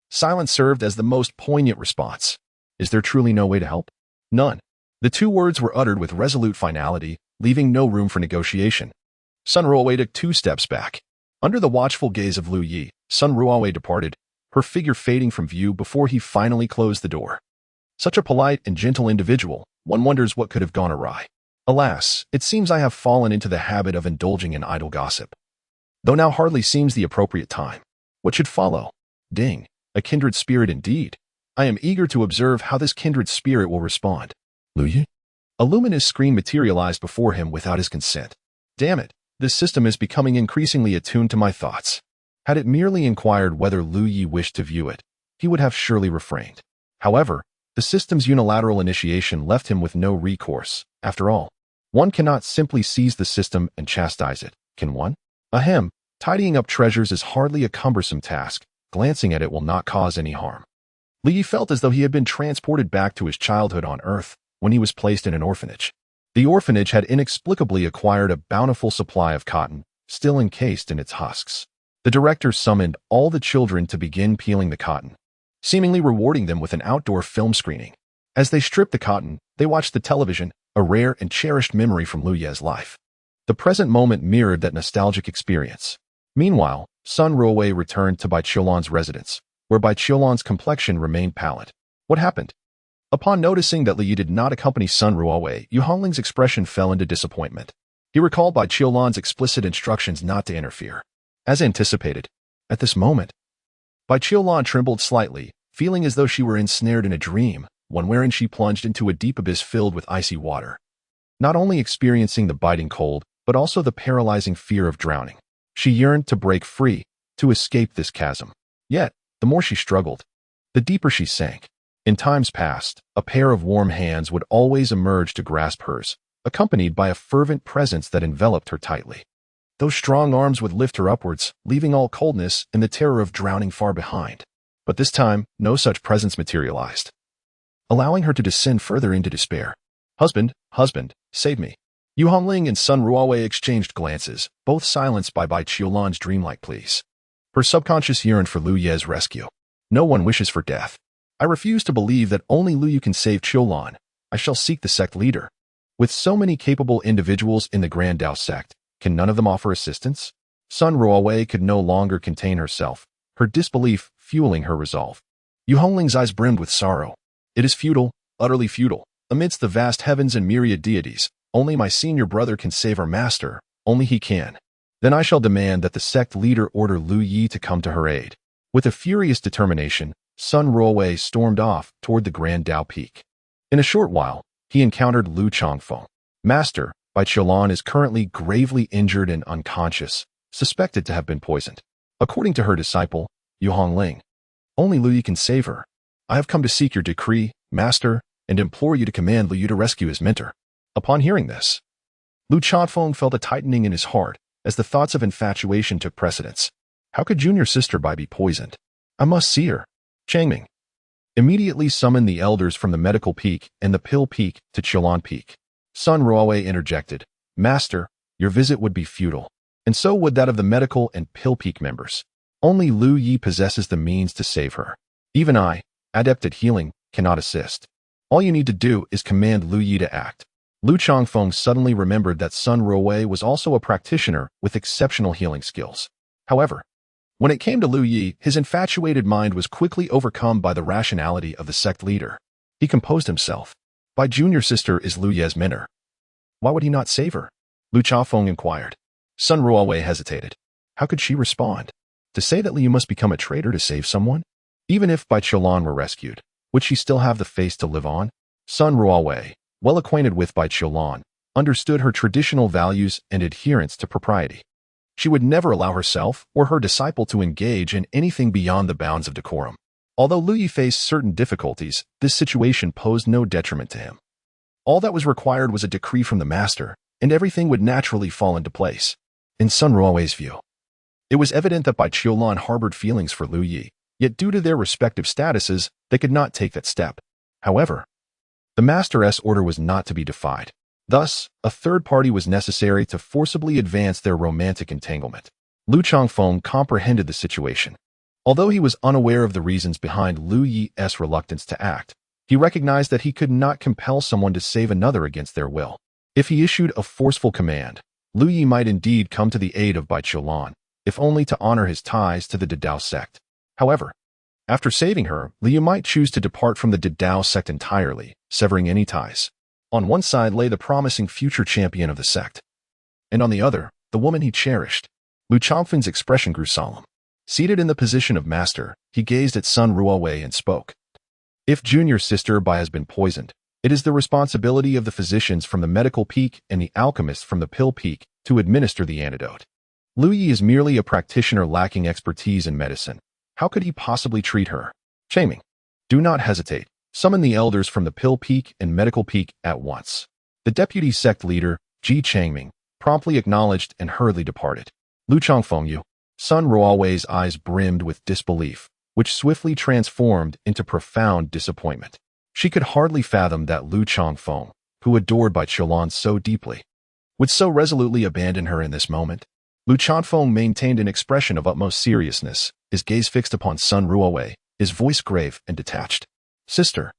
silence served as the most poignant response. Is there truly no way to help? None. The two words were uttered with resolute finality, leaving no room for negotiation. Sun Ruowei took 2 steps back. Under the watchful gaze of Lu Yi, Sun Ruowei departed, her figure fading from view before he finally closed the door. Such a polite and gentle individual, one wonders what could have gone awry. Alas, it seems I have fallen into the habit of indulging in idle gossip. Though now hardly seems the appropriate time. What should follow? Ding, a kindred spirit indeed. I am eager to observe how this kindred spirit will respond. Lu Yi? A luminous screen materialized before him without his consent. Damn it, this system is becoming increasingly attuned to my thoughts. Had it merely inquired whether Lu Yi wished to view it, he would have surely refrained. However, the system's unilateral initiation left him with no recourse. After all, one cannot simply seize the system and chastise it, can one? Ahem, tidying up treasures is hardly a cumbersome task. Glancing at it will not cause any harm. Lu Yi felt as though he had been transported back to his childhood on Earth when he was placed in an orphanage. The orphanage had inexplicably acquired a bountiful supply of cotton, still encased in its husks. The director summoned all the children to begin peeling the cotton, seemingly rewarding them with an outdoor film screening. As they stripped the cotton, they watched the television, a rare and cherished memory from Lu Yi's life. The present moment mirrored that nostalgic experience. Meanwhile, Sun Ruowei returned to Bai Qiulan's residence, where Bai Qiulan's complexion remained pallid. What happened? Upon noticing that Lu Yi did not accompany Sun Ruowei, Yu Hongling's expression fell into disappointment. He recalled Bai Qiulan's explicit instructions not to interfere. As anticipated, at this moment, Bai Qiulan trembled slightly, feeling as though she were ensnared in a dream, one wherein she plunged into a deep abyss filled with icy water, not only experiencing the biting cold, but also the paralyzing fear of drowning. She yearned to break free, to escape this chasm. Yet, the more she struggled, the deeper she sank. In times past, a pair of warm hands would always emerge to grasp hers, accompanied by a fervent presence that enveloped her tightly. Those strong arms would lift her upwards, leaving all coldness and the terror of drowning far behind. But this time, no such presence materialized. allowing her to descend further into despair. Husband, husband, save me. Yu Hongling and Sun Ruowei exchanged glances, both silenced by Bai Qiulan's dreamlike pleas. Her subconscious yearned for Lu Ye's rescue. No one wishes for death. I refuse to believe that only Lu Yu can save Qiulan. I shall seek the sect leader. With so many capable individuals in the Grand Dao sect, can none of them offer assistance? Sun Ruowei could no longer contain herself, her disbelief fueling her resolve. Yu Hongling's eyes brimmed with sorrow. It is futile, utterly futile. Amidst the vast heavens and myriad deities, only my senior brother can save our master, only he can. Then I shall demand that the sect leader order Lu Yi to come to her aid. With a furious determination, Sun Ruowei stormed off toward the Grand Dao Peak. In a short while, he encountered Lu Changfeng. Master, Bai Qiulan is currently gravely injured and unconscious, suspected to have been poisoned. According to her disciple, Yu Hongling, only Lu Yi can save her. I have come to seek your decree, Master, and implore you to command Lu Yu to rescue his mentor. Upon hearing this, Lu Changfeng felt a tightening in his heart as the thoughts of infatuation took precedence. How could junior sister Bai be poisoned? I must see her. Changming immediately summoned the elders from the Medical Peak and the Pill Peak to Qiulan Peak. Sun Ruowei interjected, Master, your visit would be futile, and so would that of the Medical and Pill Peak members. Only Lu Yi possesses the means to save her. Even I, adept at healing, cannot assist. All you need to do is command Lu Yi to act. Lu Changfeng suddenly remembered that Sun Ruowei was also a practitioner with exceptional healing skills. However, when it came to Lu Yi, his infatuated mind was quickly overcome by the rationality of the sect leader. He composed himself. Bai junior sister is Lu Ye's mentor. Why would he not save her? Lu Changfeng inquired. Sun Ruowei hesitated. How could she respond? To say that Lu Yu must become a traitor to save someone? Even if Bai Qiulan were rescued, would she still have the face to live on? Sun Ruowei, well acquainted with Bai Qiulan, understood her traditional values and adherence to propriety. She would never allow herself or her disciple to engage in anything beyond the bounds of decorum. Although Lu Yi faced certain difficulties, this situation posed no detriment to him. All that was required was a decree from the master, and everything would naturally fall into place. In Sun Ruowei's view, it was evident that Bai Qiulan harbored feelings for Lu Yi, yet due to their respective statuses, they could not take that step. However, the master's order was not to be defied. Thus, a third party was necessary to forcibly advance their romantic entanglement. Lu Changfeng comprehended the situation. Although he was unaware of the reasons behind Lu Yi's reluctance to act, he recognized that he could not compel someone to save another against their will. If he issued a forceful command, Lu Yi might indeed come to the aid of Bai Qiulan, if only to honor his ties to the Dao sect. However, after saving her, Lu Yu might choose to depart from the Dao sect entirely, severing any ties. On one side lay the promising future champion of the sect, and on the other, the woman he cherished. Lu Changfeng's expression grew solemn. Seated in the position of master, he gazed at Sun Ruowei and spoke. If junior sister Bai has been poisoned, it is the responsibility of the physicians from the Medical Peak and the alchemists from the Pill Peak to administer the antidote. Lu Yi is merely a practitioner lacking expertise in medicine. How could he possibly treat her? Changming, do not hesitate. Summon the elders from the Pill Peak and Medical Peak at once. The deputy sect leader, Ji Changming, promptly acknowledged and hurriedly departed. Lu Changfeng, Sun Ruowei's eyes brimmed with disbelief, which swiftly transformed into profound disappointment. She could hardly fathom that Lu Changfeng, who adored Bai Qiulan so deeply, would so resolutely abandon her in this moment. Lu Changfeng maintained an expression of utmost seriousness, his gaze fixed upon Sun Ruowei, his voice grave and detached. Sister,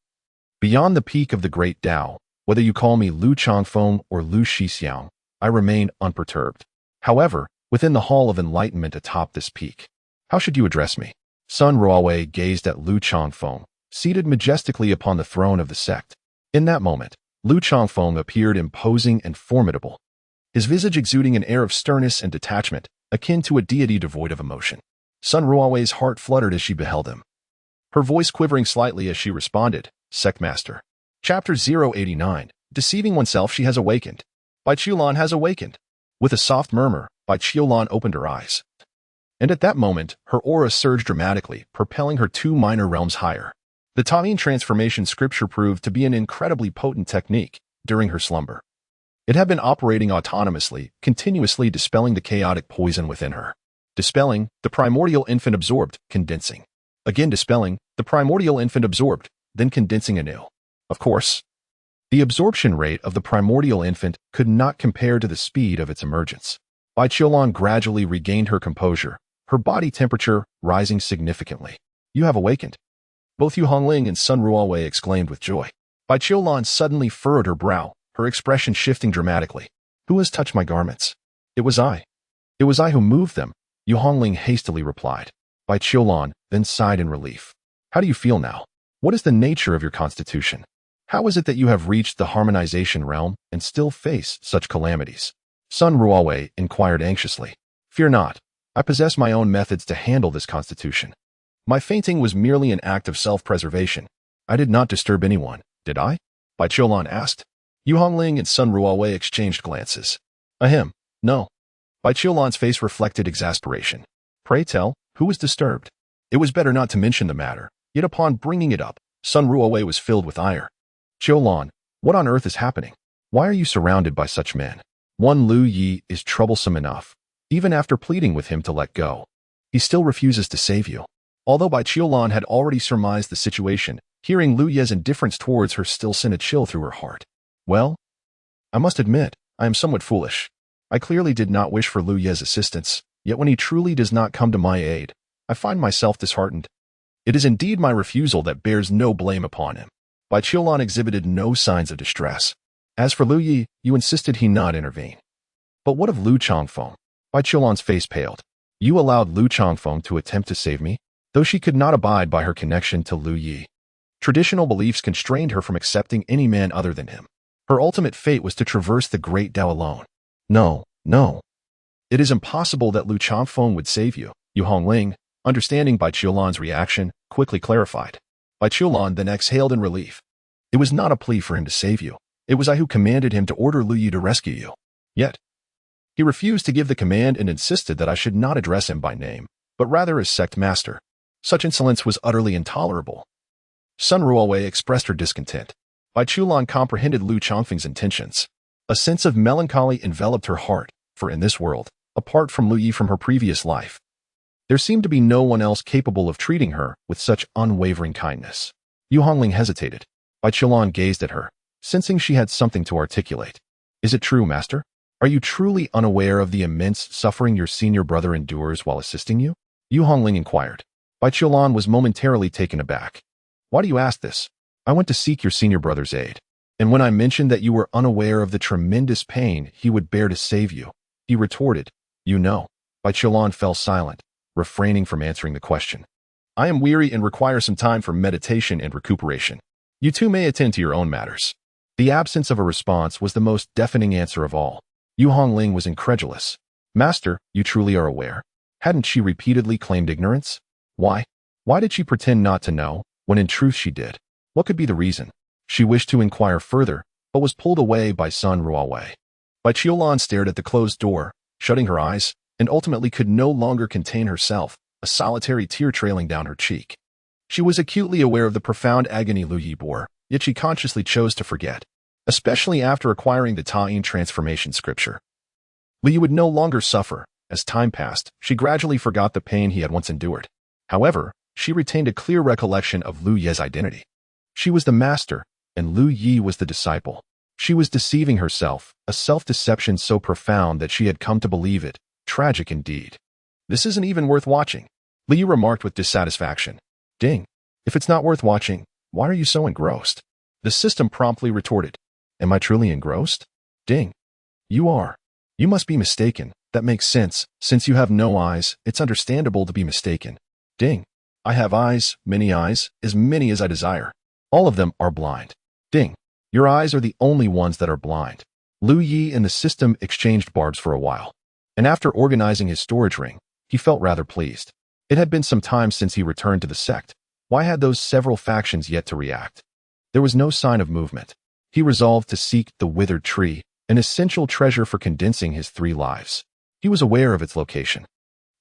beyond the peak of the great Tao, whether you call me Lu Changfeng or Lu Shixiang, I remain unperturbed. However, within the hall of enlightenment atop this peak, how should you address me? Sun Ruowei gazed at Lu Changfeng, seated majestically upon the throne of the sect. In that moment, Lu Changfeng appeared imposing and formidable, his visage exuding an air of sternness and detachment, akin to a deity devoid of emotion. Sun Ruowei's heart fluttered as she beheld him, her voice quivering slightly as she responded, Sectmaster. Chapter 089, Deceiving Oneself. She has awakened. Bai Qiulan has awakened. With a soft murmur, Bai Qiulan opened her eyes. And at that moment, her aura surged dramatically, propelling her 2 minor realms higher. The Ta'in transformation scripture proved to be an incredibly potent technique during her slumber. It had been operating autonomously, continuously dispelling the chaotic poison within her. Dispelling, the primordial infant absorbed, condensing. Again dispelling, the primordial infant absorbed, then condensing anew. Of course, the absorption rate of the primordial infant could not compare to the speed of its emergence. Bai Qiulan gradually regained her composure, her body temperature rising significantly. You have awakened. Both Yu Hongling and Sun Ruowei exclaimed with joy. Bai Qiulan suddenly furrowed her brow, her expression shifting dramatically. Who has touched my garments? It was I. It was I who moved them, Yu Hongling hastily replied. Bai Qiulan then sighed in relief. How do you feel now? What is the nature of your constitution? How is it that you have reached the harmonization realm and still face such calamities? Sun Ruowei inquired anxiously. Fear not. I possess my own methods to handle this constitution. My fainting was merely an act of self-preservation. I did not disturb anyone, did I? Bai Qiulan asked. Yu Hongling and Sun Ruowei exchanged glances. Ahem, no. Bai Qiulan's face reflected exasperation. Pray tell, who was disturbed? It was better not to mention the matter, yet upon bringing it up, Sun Ruowei was filled with ire. Qiulan, what on earth is happening? Why are you surrounded by such men? One Lu Yi is troublesome enough. Even after pleading with him to let go, he still refuses to save you. Although Bai Qiulan had already surmised the situation, hearing Lu Ye's indifference towards her still sent a chill through her heart. Well, I must admit, I am somewhat foolish. I clearly did not wish for Lu Ye's assistance, yet when he truly does not come to my aid, I find myself disheartened. It is indeed my refusal that bears no blame upon him. Bai Qiulan exhibited no signs of distress. As for Lu Yi, you insisted he not intervene. But what of Lu Changfeng? Bai Qiulan's face paled. You allowed Lu Changfeng to attempt to save me, though she could not abide by her connection to Lu Yi. Traditional beliefs constrained her from accepting any man other than him. Her ultimate fate was to traverse the Great Tao alone. No, no. It is impossible that Lu Changfeng would save you, Yu Hongling, understanding Bai Qiulan's reaction, quickly clarified. Bai Qiulan then exhaled in relief. It was not a plea for him to save you. It was I who commanded him to order Lu Yi to rescue you. Yet, he refused to give the command and insisted that I should not address him by name, but rather as sect master. Such insolence was utterly intolerable. Sun Ruowei expressed her discontent. Bai Qiulan comprehended Lu Changfeng's intentions. A sense of melancholy enveloped her heart, for in this world, apart from Lu Yi from her previous life, there seemed to be no one else capable of treating her with such unwavering kindness. Yu Hongling hesitated. Bai Qiulan gazed at her, sensing she had something to articulate. Is it true, master? Are you truly unaware of the immense suffering your senior brother endures while assisting you? Yu Hongling inquired. Bai Qiulan was momentarily taken aback. Why do you ask this? I went to seek your senior brother's aid, and when I mentioned that you were unaware of the tremendous pain he would bear to save you, he retorted, you know. Bai Qiulan fell silent, refraining from answering the question. I am weary and require some time for meditation and recuperation. You too may attend to your own matters. The absence of a response was the most deafening answer of all. Yu Hongling was incredulous. Master, you truly are aware? Hadn't she repeatedly claimed ignorance? Why? Why did she pretend not to know, when in truth she did? What could be the reason? She wished to inquire further, but was pulled away by Sun Ruowei. Bai Qiulan stared at the closed door, shutting her eyes, and ultimately could no longer contain herself, a solitary tear trailing down her cheek. She was acutely aware of the profound agony Lu Yi bore, yet she consciously chose to forget, especially after acquiring the Ta'in transformation scripture. Lu Yi would no longer suffer. As time passed, she gradually forgot the pain he had once endured. However, she retained a clear recollection of Lu Ye's identity. She was the master, and Lu Yi was the disciple. She was deceiving herself, a self-deception so profound that she had come to believe it. Tragic indeed. This isn't even worth watching, Lu Yi remarked with dissatisfaction. Ding. If it's not worth watching, why are you so engrossed? The system promptly retorted. Am I truly engrossed? Ding. You are. You must be mistaken. That makes sense. Since you have no eyes, it's understandable to be mistaken. Ding. I have eyes, as many as I desire. All of them are blind. Ding. Your eyes are the only ones that are blind. Lu Yi and the system exchanged barbs for a while, and after organizing his storage ring, he felt rather pleased. It had been some time since he returned to the sect. Why had those several factions yet to react? There was no sign of movement. He resolved to seek the withered tree, an essential treasure for condensing his 3 lives. He was aware of its location.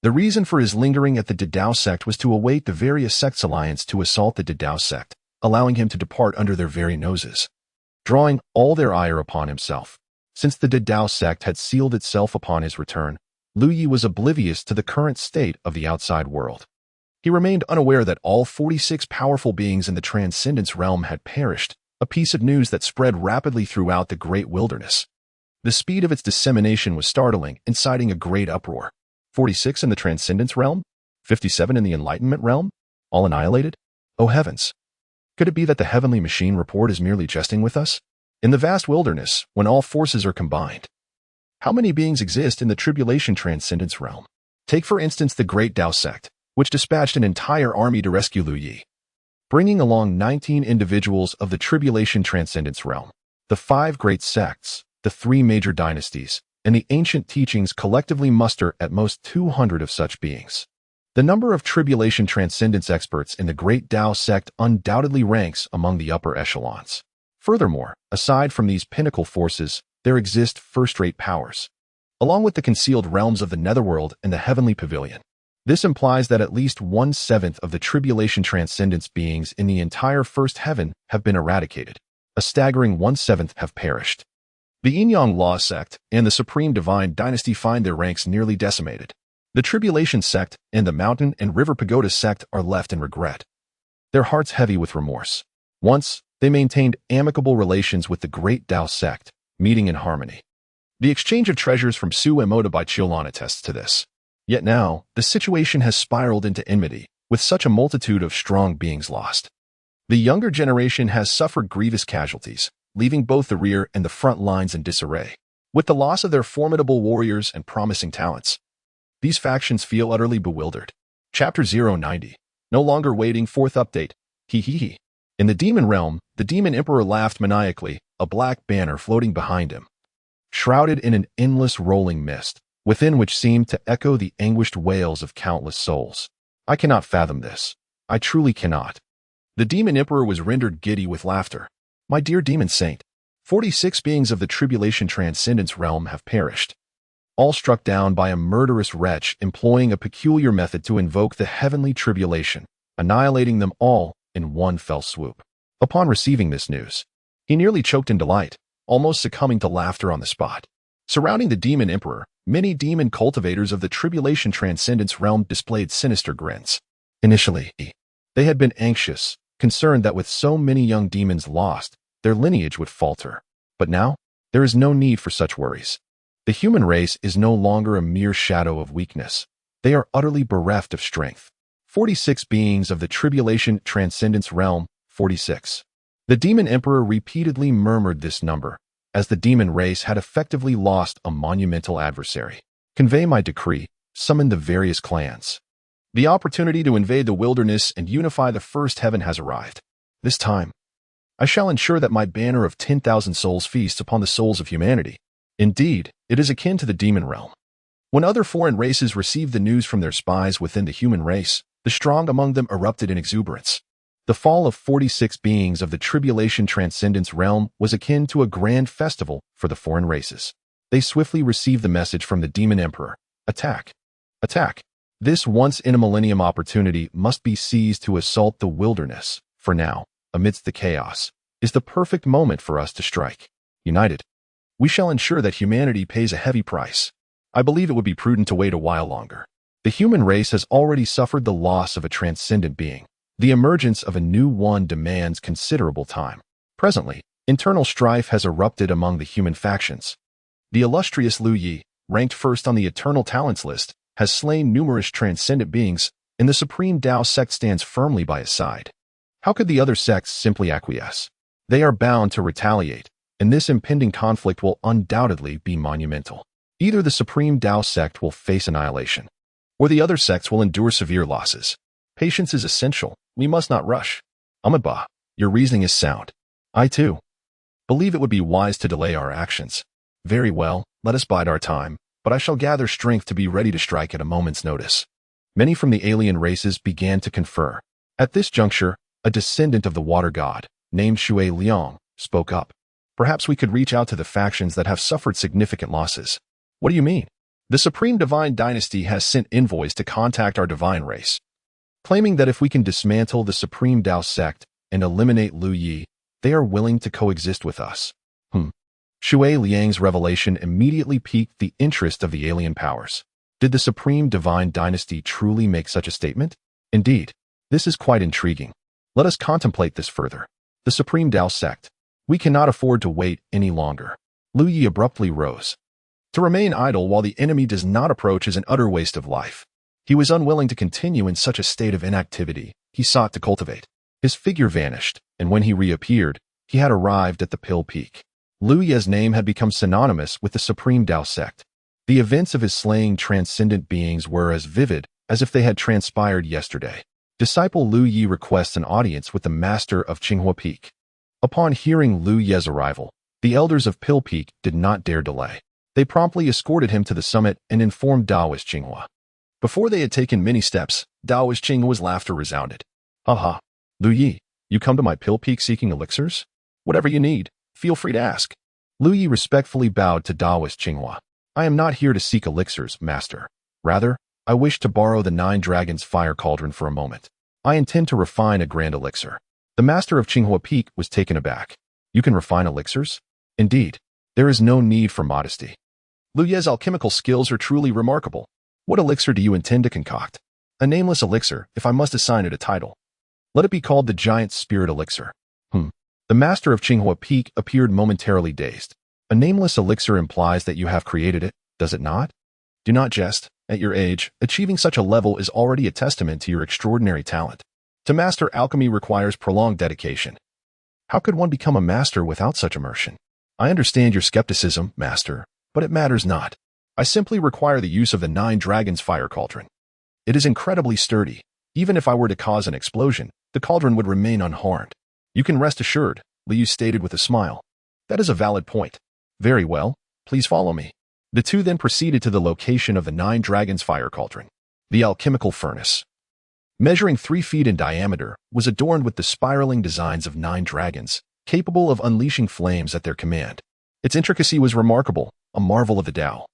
The reason for his lingering at the Didao sect was to await the various sects' alliance to assault the Didao sect, allowing him to depart under their very noses, drawing all their ire upon himself. Since the Didao sect had sealed itself upon his return, Lu Yi was oblivious to the current state of the outside world. He remained unaware that all 46 powerful beings in the transcendence realm had perished, a piece of news that spread rapidly throughout the great wilderness. The speed of its dissemination was startling, inciting a great uproar. 46 in the Transcendence realm? 57 in the Enlightenment realm? All annihilated? Oh heavens! Could it be that the heavenly machine report is merely jesting with us? In the vast wilderness, when all forces are combined, how many beings exist in the Tribulation Transcendence realm? Take for instance the Great Tao sect, which dispatched an entire army to rescue Lu Yi, bringing along 19 individuals of the Tribulation Transcendence realm. The 5 great sects, the 3 major dynasties, and the ancient teachings collectively muster at most 200 of such beings. The number of Tribulation Transcendence experts in the Great Tao sect undoubtedly ranks among the upper echelons. Furthermore, aside from these pinnacle forces, there exist first-rate powers, along with the concealed realms of the Netherworld and the Heavenly Pavilion. This implies that at least 1/7 of the Tribulation Transcendence beings in the entire First Heaven have been eradicated. A staggering 1/7 have perished. The Yin-Yang Law sect and the Supreme Divine Dynasty find their ranks nearly decimated. The Tribulation sect and the Mountain and River Pagoda sect are left in regret, their hearts heavy with remorse. Once, they maintained amicable relations with the Great Tao sect, meeting in harmony. The exchange of treasures from Su Emoda by Chilan attests to this. Yet now, the situation has spiraled into enmity, with such a multitude of strong beings lost. The younger generation has suffered grievous casualties, leaving both the rear and the front lines in disarray. With the loss of their formidable warriors and promising talents, these factions feel utterly bewildered. Chapter 090. No longer waiting, 4th update. Hee. In the demon realm, the demon emperor laughed maniacally, a black banner floating behind him, shrouded in an endless rolling mist, within which seemed to echo the anguished wails of countless souls. I cannot fathom this. I truly cannot. The demon emperor was rendered giddy with laughter. My dear demon saint, 46 beings of the Tribulation Transcendence realm have perished, all struck down by a murderous wretch employing a peculiar method to invoke the heavenly tribulation, annihilating them all in one fell swoop. Upon receiving this news, he nearly choked in delight, almost succumbing to laughter on the spot. Surrounding the demon emperor, many demon cultivators of the Tribulation Transcendence realm displayed sinister grins. Initially, they had been anxious, concerned that with so many young demons lost, their lineage would falter. But now, there is no need for such worries. The human race is no longer a mere shadow of weakness. They are utterly bereft of strength. 46 beings of the Tribulation Transcendence realm, 46. The demon emperor repeatedly murmured this number, as the demon race had effectively lost a monumental adversary. Convey my decree, summon the various clans. The opportunity to invade the wilderness and unify the First Heaven has arrived. This time, I shall ensure that my banner of 10,000 souls feasts upon the souls of humanity. Indeed, it is akin to the demon realm. When other foreign races received the news from their spies within the human race, the strong among them erupted in exuberance. The fall of 46 beings of the Tribulation Transcendence realm was akin to a grand festival for the foreign races. They swiftly received the message from the demon emperor. Attack! Attack! This once-in-a-millennium opportunity must be seized to assault the wilderness, for now, amidst the chaos, is the perfect moment for us to strike. United, we shall ensure that humanity pays a heavy price. I believe it would be prudent to wait a while longer. The human race has already suffered the loss of a transcendent being. The emergence of a new one demands considerable time. Presently, internal strife has erupted among the human factions. The illustrious Lu Yi, ranked first on the Eternal Talents list, has slain numerous transcendent beings, and the Supreme Tao sect stands firmly by his side. How could the other sects simply acquiesce? They are bound to retaliate, and this impending conflict will undoubtedly be monumental. Either the Supreme Tao sect will face annihilation, or the other sects will endure severe losses. Patience is essential. We must not rush. Ahmedba, your reasoning is sound. I, too, believe it would be wise to delay our actions. Very well, let us bide our time, but I shall gather strength to be ready to strike at a moment's notice. Many from the alien races began to confer. At this juncture, a descendant of the water god, named Shui Liang, spoke up. Perhaps we could reach out to the factions that have suffered significant losses. What do you mean? The Supreme Divine Dynasty has sent envoys to contact our divine race, claiming that if we can dismantle the Supreme Tao sect and eliminate Lu Yi, they are willing to coexist with us. Shui Liang's revelation immediately piqued the interest of the alien powers. Did the Supreme Divine Dynasty truly make such a statement? Indeed, this is quite intriguing. Let us contemplate this further. The Supreme Tao sect, We cannot afford to wait any longer. Lu Yi abruptly rose. To remain idle while the enemy does not approach is an utter waste of life. He was unwilling to continue in such a state of inactivity he sought to cultivate. His figure vanished, and when he reappeared, he had arrived at the Pill Peak. Lu Yi's name had become synonymous with the Supreme Tao sect. The events of his slaying transcendent beings were as vivid as if they had transpired yesterday. Disciple Lu Yi requests an audience with the master of Qinghua Peak. Upon hearing Lu Yi's arrival, the elders of Pill Peak did not dare delay. They promptly escorted him to the summit and informed Taoist Qinghua. Before they had taken many steps, Taoist Qinghua's laughter resounded. Ha ha, Lu Yi, you come to my Pill Peak seeking elixirs? Whatever you need, feel free to ask. Lu Yi respectfully bowed to Taoist Qinghua. I am not here to seek elixirs, master. Rather, I wish to borrow the 9 Dragons fire cauldron for a moment. I intend to refine a grand elixir. The master of Qinghua Peak was taken aback. You can refine elixirs? Indeed, there is no need for modesty. Lu Yi's alchemical skills are truly remarkable. What elixir do you intend to concoct? A nameless elixir, if I must assign it a title. Let it be called the Giant Spirit Elixir. The master of Qinghua Peak appeared momentarily dazed. A nameless elixir implies that you have created it, does it not? Do not jest. At your age, achieving such a level is already a testament to your extraordinary talent. To master alchemy requires prolonged dedication. How could one become a master without such immersion? I understand your skepticism, master, but it matters not. I simply require the use of the 9 Dragons fire cauldron. It is incredibly sturdy. Even if I were to cause an explosion, the cauldron would remain unharmed. You can rest assured, Liu stated with a smile. That is a valid point. Very well, please follow me. The two then proceeded to the location of the 9 Dragons fire cauldron. The alchemical furnace, measuring 3 feet in diameter, was adorned with the spiraling designs of 9 dragons, capable of unleashing flames at their command. Its intricacy was remarkable, a marvel of the Tao,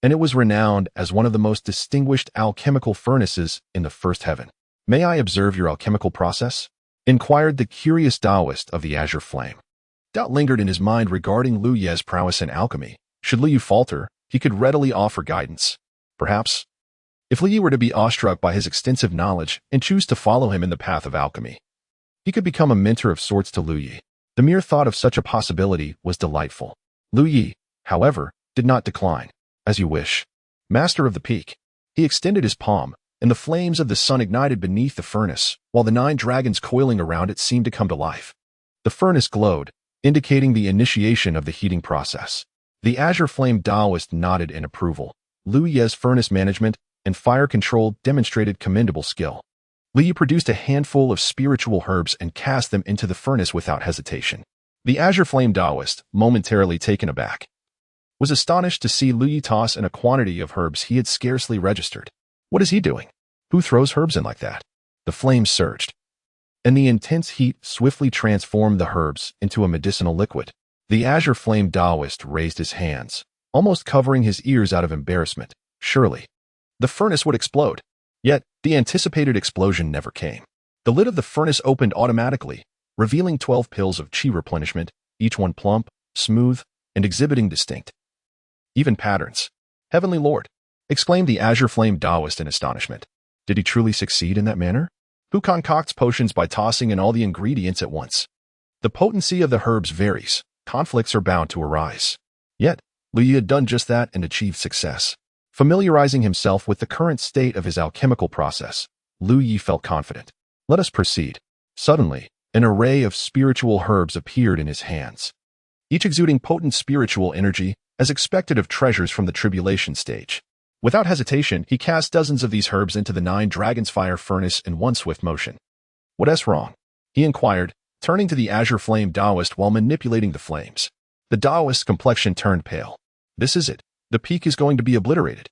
and it was renowned as one of the most distinguished alchemical furnaces in the first heaven. May I observe your alchemical process? Inquired the curious Taoist of the azure flame. Doubt lingered in his mind regarding Lu Yi's prowess in alchemy. Should Liu falter, he could readily offer guidance. Perhaps, if Liu were to be awestruck by his extensive knowledge and choose to follow him in the path of alchemy, he could become a mentor of sorts to Lu Yi. The mere thought of such a possibility was delightful. Lu Yi, however, did not decline. As you wish, master of the peak. He extended his palm, and the flames of the sun ignited beneath the furnace, while the 9 dragons coiling around it seemed to come to life. The furnace glowed, indicating the initiation of the heating process. The azure flame Taoist nodded in approval. Lu Yi's furnace management and fire control demonstrated commendable skill. Lu Yi produced a handful of spiritual herbs and cast them into the furnace without hesitation. The azure flame Taoist, momentarily taken aback, was astonished to see Lu Yi toss in a quantity of herbs he had scarcely registered. What is he doing? Who throws herbs in like that? The flames surged, and the intense heat swiftly transformed the herbs into a medicinal liquid. The azure flame Taoist raised his hands, almost covering his ears out of embarrassment. Surely, the furnace would explode. Yet, the anticipated explosion never came. The lid of the furnace opened automatically, revealing 12 pills of qi replenishment, each one plump, smooth, and exhibiting distinct, even patterns. Heavenly Lord, exclaimed the azure flame Taoist in astonishment. Did he truly succeed in that manner? Who concocts potions by tossing in all the ingredients at once? The potency of the herbs varies. Conflicts are bound to arise. Yet, Lu Yi had done just that and achieved success. Familiarizing himself with the current state of his alchemical process, Lu Yi felt confident. Let us proceed. Suddenly, an array of spiritual herbs appeared in his hands, each exuding potent spiritual energy, as expected of treasures from the tribulation stage. Without hesitation, he cast dozens of these herbs into the 9 dragons fire furnace in one swift motion. What is wrong? He inquired, turning to the azure flame Taoist while manipulating the flames. The Taoist's complexion turned pale. This is it. The peak is going to be obliterated.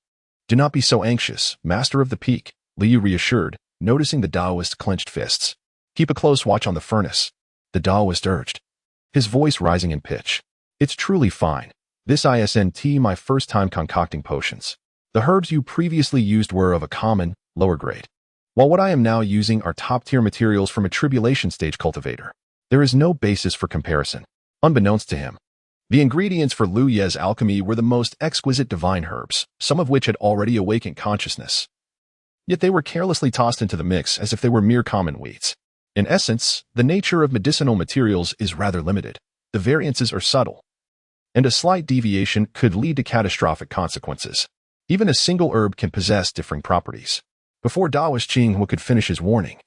Do not be so anxious, master of the peak, Liu reassured, noticing the Taoist's clenched fists. Keep a close watch on the furnace, the Taoist urged, his voice rising in pitch. It's truly fine. This isn't my first time concocting potions. The herbs you previously used were of a common, lower grade, while what I am now using are top-tier materials from a tribulation stage cultivator. There is no basis for comparison. Unbeknownst to him, the ingredients for Lu Yi's alchemy were the most exquisite divine herbs, some of which had already awakened consciousness. Yet they were carelessly tossed into the mix as if they were mere common weeds. In essence, the nature of medicinal materials is rather limited. the variances are subtle, and a slight deviation could lead to catastrophic consequences. Even a single herb can possess differing properties. Before Daoist Qinghua could finish his warning,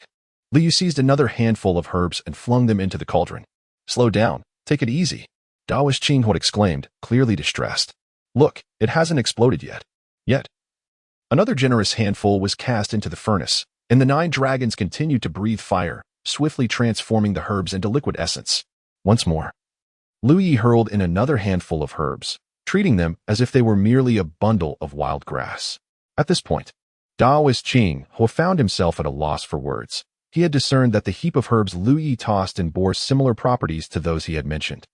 Liu seized another handful of herbs and flung them into the cauldron. "Slow down, take it easy," Daoist Qinghua exclaimed, clearly distressed. "Look, it hasn't exploded yet." Another generous handful was cast into the furnace, and the 9 dragons continued to breathe fire, swiftly transforming the herbs into liquid essence. Once more, Liu Yi hurled in another handful of herbs, treating them as if they were merely a bundle of wild grass. At this point, Daoist Qinghua found himself at a loss for words. He had discerned that the heap of herbs Liu Yi tossed in bore similar properties to those he had mentioned.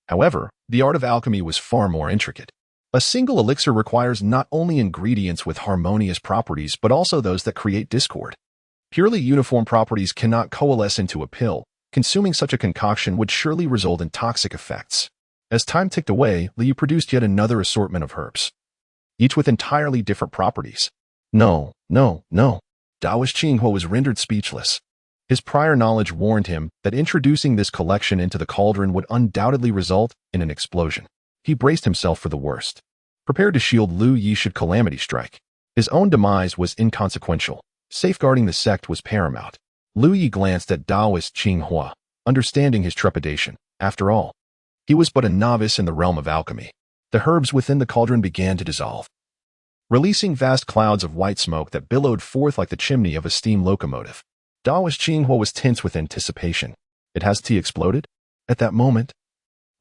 However, the art of alchemy was far more intricate. A single elixir requires not only ingredients with harmonious properties but also those that create discord. Purely uniform properties cannot coalesce into a pill. Consuming such a concoction would surely result in toxic effects. As time ticked away, Liu produced yet another assortment of herbs, each with entirely different properties. No. Daoist Qinghua was rendered speechless. His prior knowledge warned him that introducing this collection into the cauldron would undoubtedly result in an explosion. He braced himself for the worst, prepared to shield Liu Yi should calamity strike. His own demise was inconsequential. Safeguarding the sect was paramount. Liu Yi glanced at Daoist Qinghua, understanding his trepidation. After all, he was but a novice in the realm of alchemy. The herbs within the cauldron began to dissolve, releasing vast clouds of white smoke that billowed forth like the chimney of a steam locomotive. Daoist Qinghua was tense with anticipation. Has tea exploded? At that moment,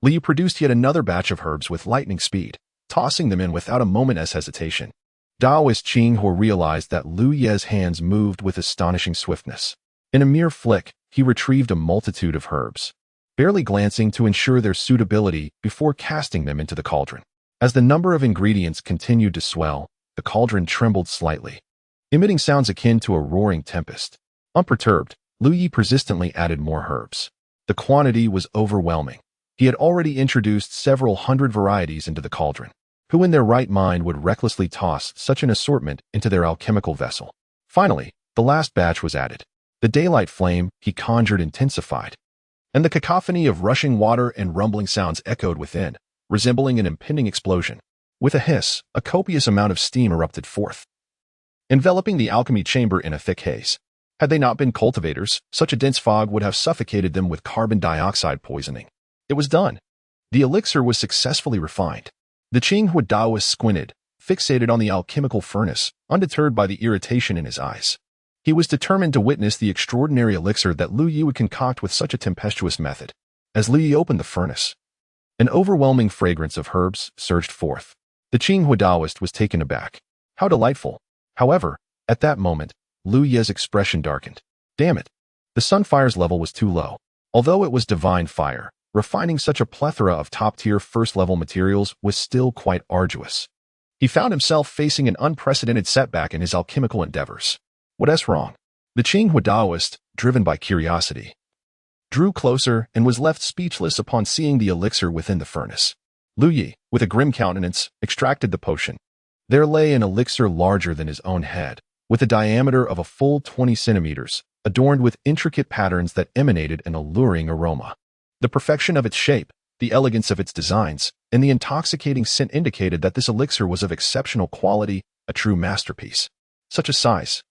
Liu produced yet another batch of herbs with lightning speed, tossing them in without a moment's hesitation. Daoist Qinghua realized that Liu Ye's hands moved with astonishing swiftness. In a mere flick, he retrieved a multitude of herbs, barely glancing to ensure their suitability before casting them into the cauldron. As the number of ingredients continued to swell, the cauldron trembled slightly, emitting sounds akin to a roaring tempest. Unperturbed, Liu Yi persistently added more herbs. The quantity was overwhelming. He had already introduced several hundred varieties into the cauldron. Who in their right mind would recklessly toss such an assortment into their alchemical vessel? Finally, the last batch was added. The daylight flame he conjured intensified, and the cacophony of rushing water and rumbling sounds echoed within, resembling an impending explosion. With a hiss, a copious amount of steam erupted forth, enveloping the alchemy chamber in a thick haze. Had they not been cultivators, such a dense fog would have suffocated them with carbon dioxide poisoning. It was done. The elixir was successfully refined. The Qinghua Daoist squinted, fixated on the alchemical furnace, undeterred by the irritation in his eyes. He was determined to witness the extraordinary elixir that Liu Yi would concoct with such a tempestuous method. As Liu Yi opened the furnace, an overwhelming fragrance of herbs surged forth. The Qinghua Daoist was taken aback. How delightful! However, at that moment, Liu Ye's expression darkened. Damn it! The sunfire's level was too low. Although it was divine fire, refining such a plethora of top-tier first-level materials was still quite arduous. He found himself facing an unprecedented setback in his alchemical endeavors. What's wrong? The Qinghua Daoist, driven by curiosity, drew closer and was left speechless upon seeing the elixir within the furnace. Liu Yi, with a grim countenance, extracted the potion. There lay an elixir larger than his own head, with a diameter of a full 20 centimeters, adorned with intricate patterns that emanated an alluring aroma. The perfection of its shape, the elegance of its designs, and the intoxicating scent indicated that this elixir was of exceptional quality, a true masterpiece. Such a size.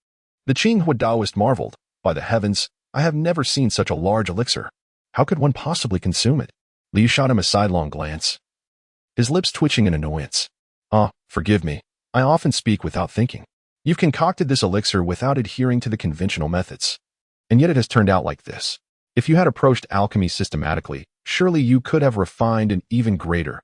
The Qinghua Daoist marveled. By the heavens, I have never seen such a large elixir. How could one possibly consume it? Liu shot him a sidelong glance, his lips twitching in annoyance. Forgive me. I often speak without thinking. You've concocted this elixir without adhering to the conventional methods. And yet it has turned out like this. If you had approached alchemy systematically, surely you could have refined an even greater.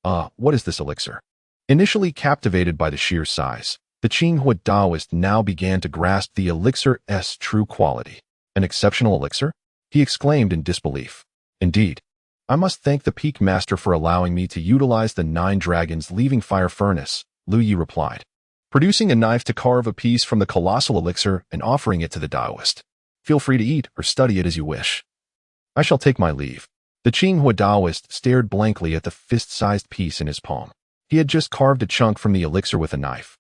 What is this elixir? Initially captivated by the sheer size, the Qinghua Daoist now began to grasp the elixir's true quality. An exceptional elixir? He exclaimed in disbelief. Indeed. I must thank the Peak Master for allowing me to utilize the 9 dragons leaving fire furnace, Liu Yi replied, producing a knife to carve a piece from the colossal elixir and offering it to the Daoist. Feel free to eat or study it as you wish. I shall take my leave. The Qinghua Daoist stared blankly at the fist-sized piece in his palm. He had just carved a chunk from the elixir with a knife,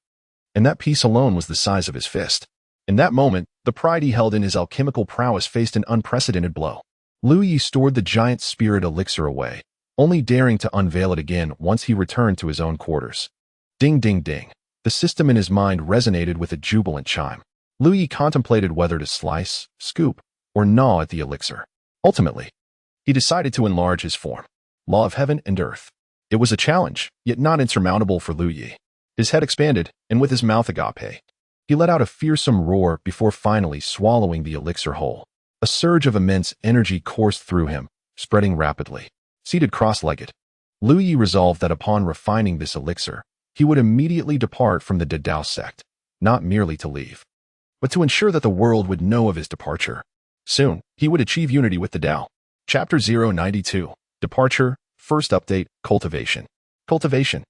and that piece alone was the size of his fist. In that moment, the pride he held in his alchemical prowess faced an unprecedented blow. Lu Yi stored the giant spirit elixir away, only daring to unveil it again once he returned to his own quarters. Ding ding ding. The system in his mind resonated with a jubilant chime. Lu Yi contemplated whether to slice, scoop, or gnaw at the elixir. Ultimately, he decided to enlarge his form. Law of heaven and earth. It was a challenge, yet not insurmountable for Lu Yi. His head expanded, and with his mouth agape, he let out a fearsome roar before finally swallowing the elixir whole. A surge of immense energy coursed through him, spreading rapidly. Seated cross-legged, Lu Yi resolved that upon refining this elixir, he would immediately depart from the Dao sect, not merely to leave, but to ensure that the world would know of his departure. Soon, he would achieve unity with the Dao. Chapter 092. Departure, First Update, Cultivation. Cultivation.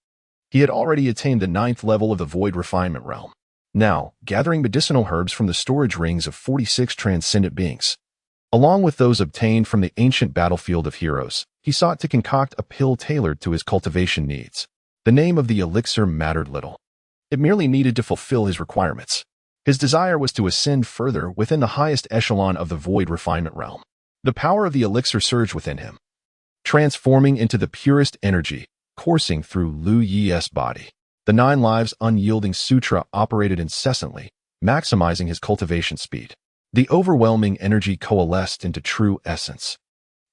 He had already attained the 9th level of the Void Refinement Realm. Now, gathering medicinal herbs from the storage rings of 46 transcendent beings, along with those obtained from the ancient battlefield of heroes, he sought to concoct a pill tailored to his cultivation needs. The name of the elixir mattered little. It merely needed to fulfill his requirements. His desire was to ascend further within the highest echelon of the Void Refinement Realm. The power of the elixir surged within him, transforming into the purest energy, coursing through Lu Yi's body. The 9 Lives Unyielding Sutra operated incessantly, maximizing his cultivation speed. The overwhelming energy coalesced into true essence,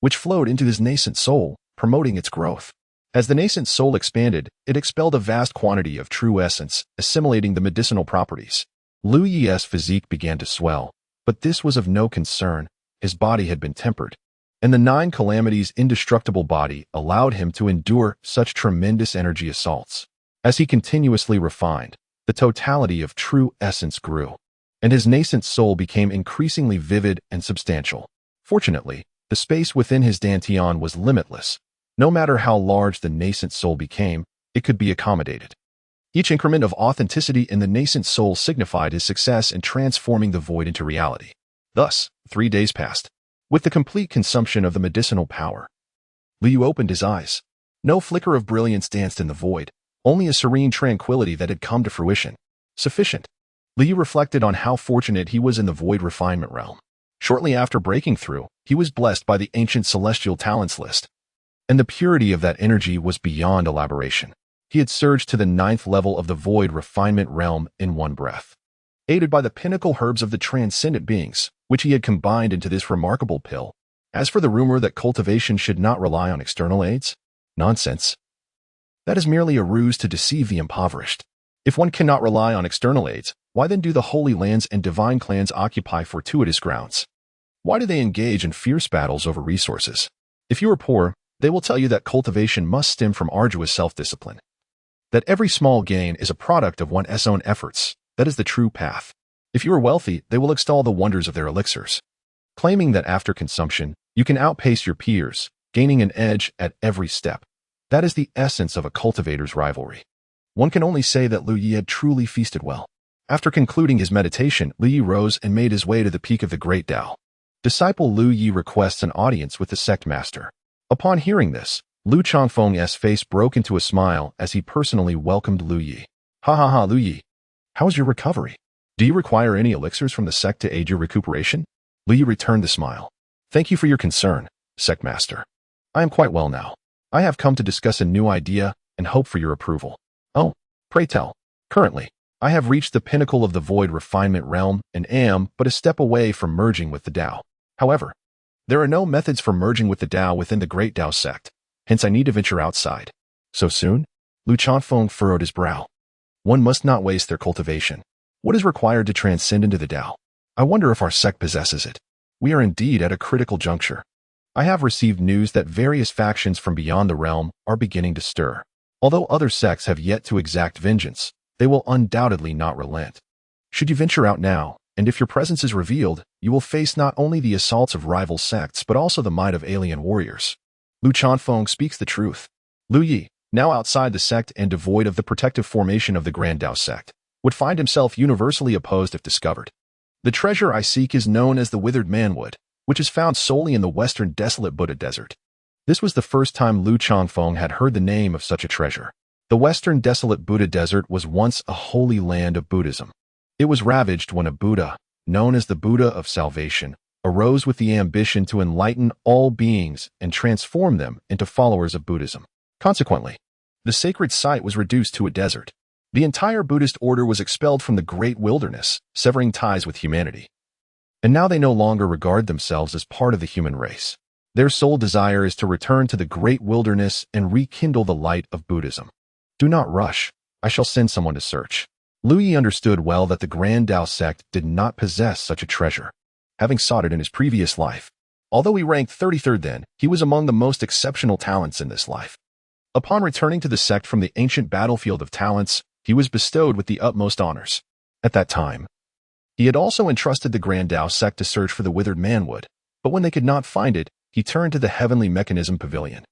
which flowed into his nascent soul, promoting its growth. As the nascent soul expanded, it expelled a vast quantity of true essence, assimilating the medicinal properties. Lu Yi's physique began to swell, but this was of no concern. His body had been tempered, and the 9 calamities' indestructible body allowed him to endure such tremendous energy assaults. As he continuously refined, the totality of true essence grew, and his nascent soul became increasingly vivid and substantial. Fortunately, the space within his dantian was limitless. No matter how large the nascent soul became, it could be accommodated. Each increment of authenticity in the nascent soul signified his success in transforming the void into reality. Thus, 3 days passed. With the complete consumption of the medicinal power, Liu opened his eyes. No flicker of brilliance danced in the void, only a serene tranquility that had come to fruition. Sufficient. Liu reflected on how fortunate he was in the Void Refinement Realm. Shortly after breaking through, he was blessed by the ancient celestial talents list, and the purity of that energy was beyond elaboration. He had surged to the 9th level of the Void Refinement Realm in one breath. Aided by the pinnacle herbs of the transcendent beings, which he had combined into this remarkable pill. As for the rumor that cultivation should not rely on external aids, nonsense. That is merely a ruse to deceive the impoverished. If one cannot rely on external aids, why then do the Holy Lands and Divine Clans occupy fortuitous grounds? Why do they engage in fierce battles over resources? If you are poor, they will tell you that cultivation must stem from arduous self-discipline. That every small gain is a product of one's own efforts. That is the true path. If you are wealthy, they will extol the wonders of their elixirs, claiming that after consumption, you can outpace your peers, gaining an edge at every step. That is the essence of a cultivator's rivalry. One can only say that Lu Yi had truly feasted well. After concluding his meditation, Lu Yi rose and made his way to the peak of the Great Tao. Disciple Lu Yi requests an audience with the sect master. Upon hearing this, Lu Changfeng's face broke into a smile as he personally welcomed Lu Yi. Ha ha ha, Lu Yi. How is your recovery? Do you require any elixirs from the sect to aid your recuperation? Lu Yi returned the smile. Thank you for your concern, sect master. I am quite well now. I have come to discuss a new idea and hope for your approval. Oh, pray tell. Currently, I have reached the pinnacle of the Void Refinement Realm and am but a step away from merging with the Tao. However, there are no methods for merging with the Tao within the Great Tao sect, hence I need to venture outside. So soon? Lu Changfeng furrowed his brow. One must not waste their cultivation. What is required to transcend into the Tao? I wonder if our sect possesses it. We are indeed at a critical juncture. I have received news that various factions from beyond the realm are beginning to stir. Although other sects have yet to exact vengeance, they will undoubtedly not relent. Should you venture out now, and if your presence is revealed, you will face not only the assaults of rival sects but also the might of alien warriors. Lu Changfeng speaks the truth. Lu Yi, now outside the sect and devoid of the protective formation of the Grand Tao sect, would find himself universally opposed if discovered. The treasure I seek is known as the Withered Manwood, which is found solely in the western desolate Buddha Desert. This was the first time Lu Changfeng had heard the name of such a treasure. The western desolate Buddha Desert was once a holy land of Buddhism. It was ravaged when a Buddha, known as the Buddha of Salvation, arose with the ambition to enlighten all beings and transform them into followers of Buddhism. Consequently, the sacred site was reduced to a desert. The entire Buddhist order was expelled from the great wilderness, severing ties with humanity. And now they no longer regard themselves as part of the human race. Their sole desire is to return to the great wilderness and rekindle the light of Buddhism. Do not rush. I shall send someone to search. Lu Yi understood well that the Grand Tao sect did not possess such a treasure, having sought it in his previous life. Although he ranked 33rd then, he was among the most exceptional talents in this life. Upon returning to the sect from the ancient battlefield of talents, he was bestowed with the utmost honors. At that time, he had also entrusted the Grand Tao sect to search for the withered manwood, but when they could not find it, he turned to the Heavenly Mechanism Pavilion,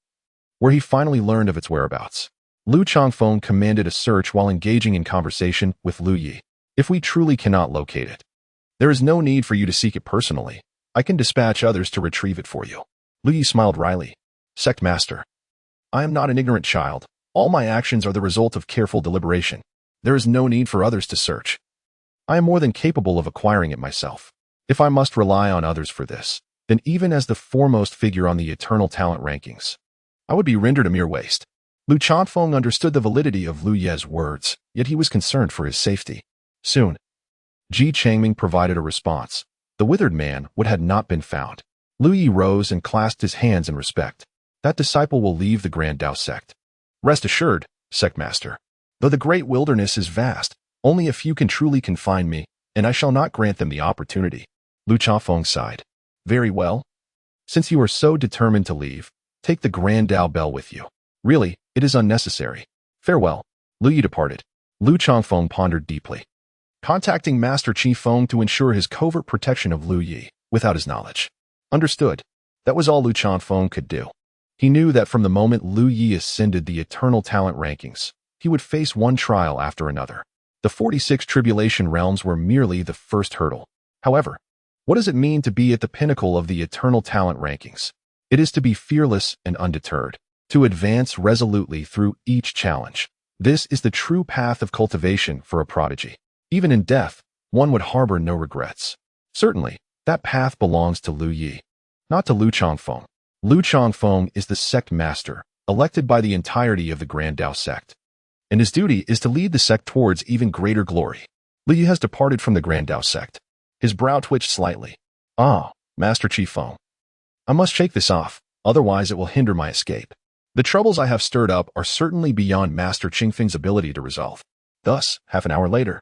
where he finally learned of its whereabouts. Lu Changfeng commanded a search while engaging in conversation with Lu Yi. If we truly cannot locate it, there is no need for you to seek it personally. I can dispatch others to retrieve it for you. Lu Yi smiled wryly. Sect Master, I am not an ignorant child. All my actions are the result of careful deliberation. There is no need for others to search. I am more than capable of acquiring it myself. If I must rely on others for this, then even as the foremost figure on the eternal talent rankings, I would be rendered a mere waste. Lu Changfeng understood the validity of Lu Ye's words, yet he was concerned for his safety. Soon, Ji Changming provided a response. The withered man had not been found. Lu Yi rose and clasped his hands in respect. That disciple will leave the Grand Tao sect. Rest assured, Sect Master. Though the great wilderness is vast, only a few can truly confine me, and I shall not grant them the opportunity. Lu Changfeng sighed. Very well. Since you are so determined to leave, take the Grand Tao bell with you. Really, it is unnecessary. Farewell. Lu Yi departed. Lu Changfeng pondered deeply, contacting Master Qi Feng to ensure his covert protection of Lu Yi, without his knowledge. Understood. That was all Lu Changfeng could do. He knew that from the moment Lu Yi ascended the eternal talent rankings, he would face one trial after another. The 46 tribulation realms were merely the first hurdle. However, what does it mean to be at the pinnacle of the eternal talent rankings? It is to be fearless and undeterred, to advance resolutely through each challenge. This is the true path of cultivation for a prodigy. Even in death, one would harbor no regrets. Certainly, that path belongs to Lu Yi, not to Lu Changfeng. Lu Changfeng is the sect master, elected by the entirety of the Grand Tao sect, and his duty is to lead the sect towards even greater glory. Lu Yi has departed from the Grand Tao sect. His brow twitched slightly. Ah, Master Qi Feng. I must shake this off, otherwise it will hinder my escape. The troubles I have stirred up are certainly beyond Master Qingfeng's ability to resolve. Thus, half an hour later,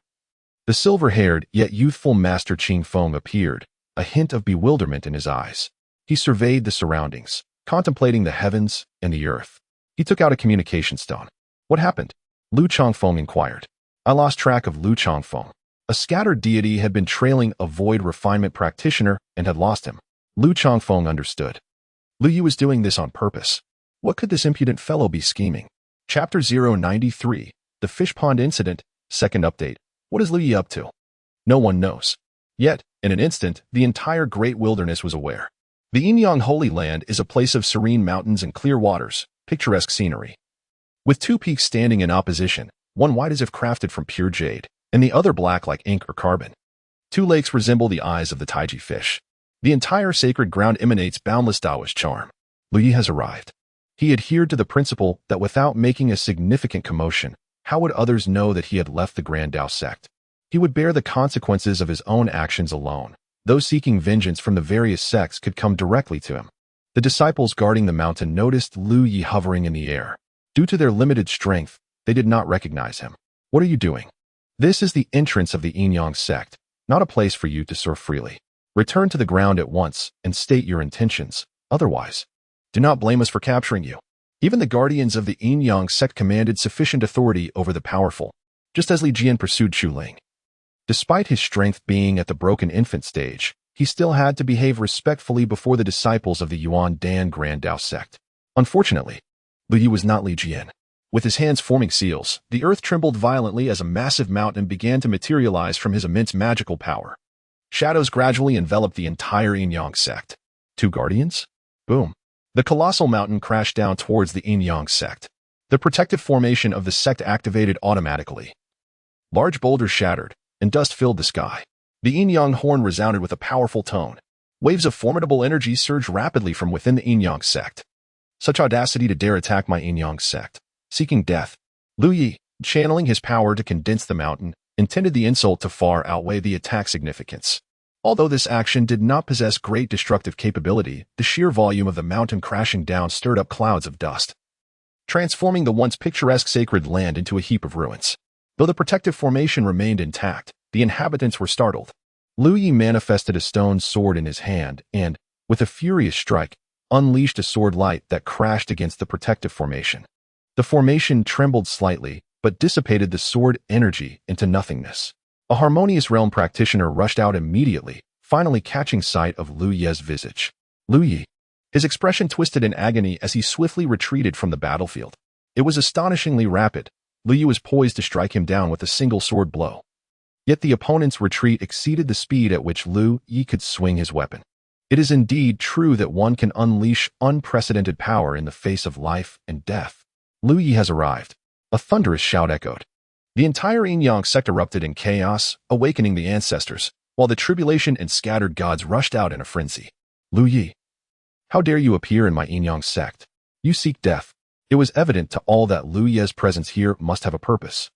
the silver-haired yet youthful Master Qingfeng appeared, a hint of bewilderment in his eyes. He surveyed the surroundings, contemplating the heavens and the earth. He took out a communication stone. What happened? Lu Changfeng inquired. I lost track of Lu Changfeng. A scattered deity had been trailing a void refinement practitioner and had lost him. Lu Changfeng understood. Lu Yi was doing this on purpose. What could this impudent fellow be scheming? Chapter 093, The Fish Pond Incident, Second Update. What is Lu Yi up to? No one knows. Yet, in an instant, the entire great wilderness was aware. The Yinyang Holy Land is a place of serene mountains and clear waters, picturesque scenery. With two peaks standing in opposition, one white as if crafted from pure jade, and the other black like ink or carbon. Two lakes resemble the eyes of the Taiji fish. The entire sacred ground emanates boundless Taoist charm. Lu Yi has arrived. He adhered to the principle that without making a significant commotion, how would others know that he had left the Grand Tao sect? He would bear the consequences of his own actions alone. Those seeking vengeance from the various sects could come directly to him. The disciples guarding the mountain noticed Lu Yi hovering in the air. Due to their limited strength, they did not recognize him. What are you doing? This is the entrance of the Yinyang sect, not a place for you to soar freely. Return to the ground at once and state your intentions. Otherwise, do not blame us for capturing you. Even the guardians of the Yinyang sect commanded sufficient authority over the powerful, just as Li Jian pursued Chu Ling. Despite his strength being at the broken infant stage, he still had to behave respectfully before the disciples of the Yuan Dan Grand Tao sect. Unfortunately, Lu Yi was not Li Jian. With his hands forming seals, the earth trembled violently as a massive mountain began to materialize from his immense magical power. Shadows gradually enveloped the entire Yinyang sect. Two guardians? Boom. The colossal mountain crashed down towards the Yinyang sect. The protective formation of the sect activated automatically. Large boulders shattered, and dust filled the sky. The Yinyang horn resounded with a powerful tone. Waves of formidable energy surged rapidly from within the Yin-Yang sect. Such audacity to dare attack my Yin-Yang sect. Seeking death. Lu Yi, channeling his power to condense the mountain, intended the insult to far outweigh the attack's significance. Although this action did not possess great destructive capability, the sheer volume of the mountain crashing down stirred up clouds of dust, transforming the once picturesque sacred land into a heap of ruins. Though the protective formation remained intact, the inhabitants were startled. Lu Yi manifested a stone sword in his hand and, with a furious strike, unleashed a sword light that crashed against the protective formation. The formation trembled slightly, but dissipated the sword energy into nothingness. A harmonious realm practitioner rushed out immediately, finally catching sight of Lu Ye's visage. Lu Yi. His expression twisted in agony as he swiftly retreated from the battlefield. It was astonishingly rapid. Lu Yi was poised to strike him down with a single sword blow. Yet the opponent's retreat exceeded the speed at which Lu Yi could swing his weapon. It is indeed true that one can unleash unprecedented power in the face of life and death. Lu Yi has arrived. A thunderous shout echoed. The entire Yin-Yang sect erupted in chaos, awakening the ancestors, while the tribulation and scattered gods rushed out in a frenzy. Lu Yi. How dare you appear in my Yin-Yang sect? You seek death. It was evident to all that Lu Ye's presence here must have a purpose.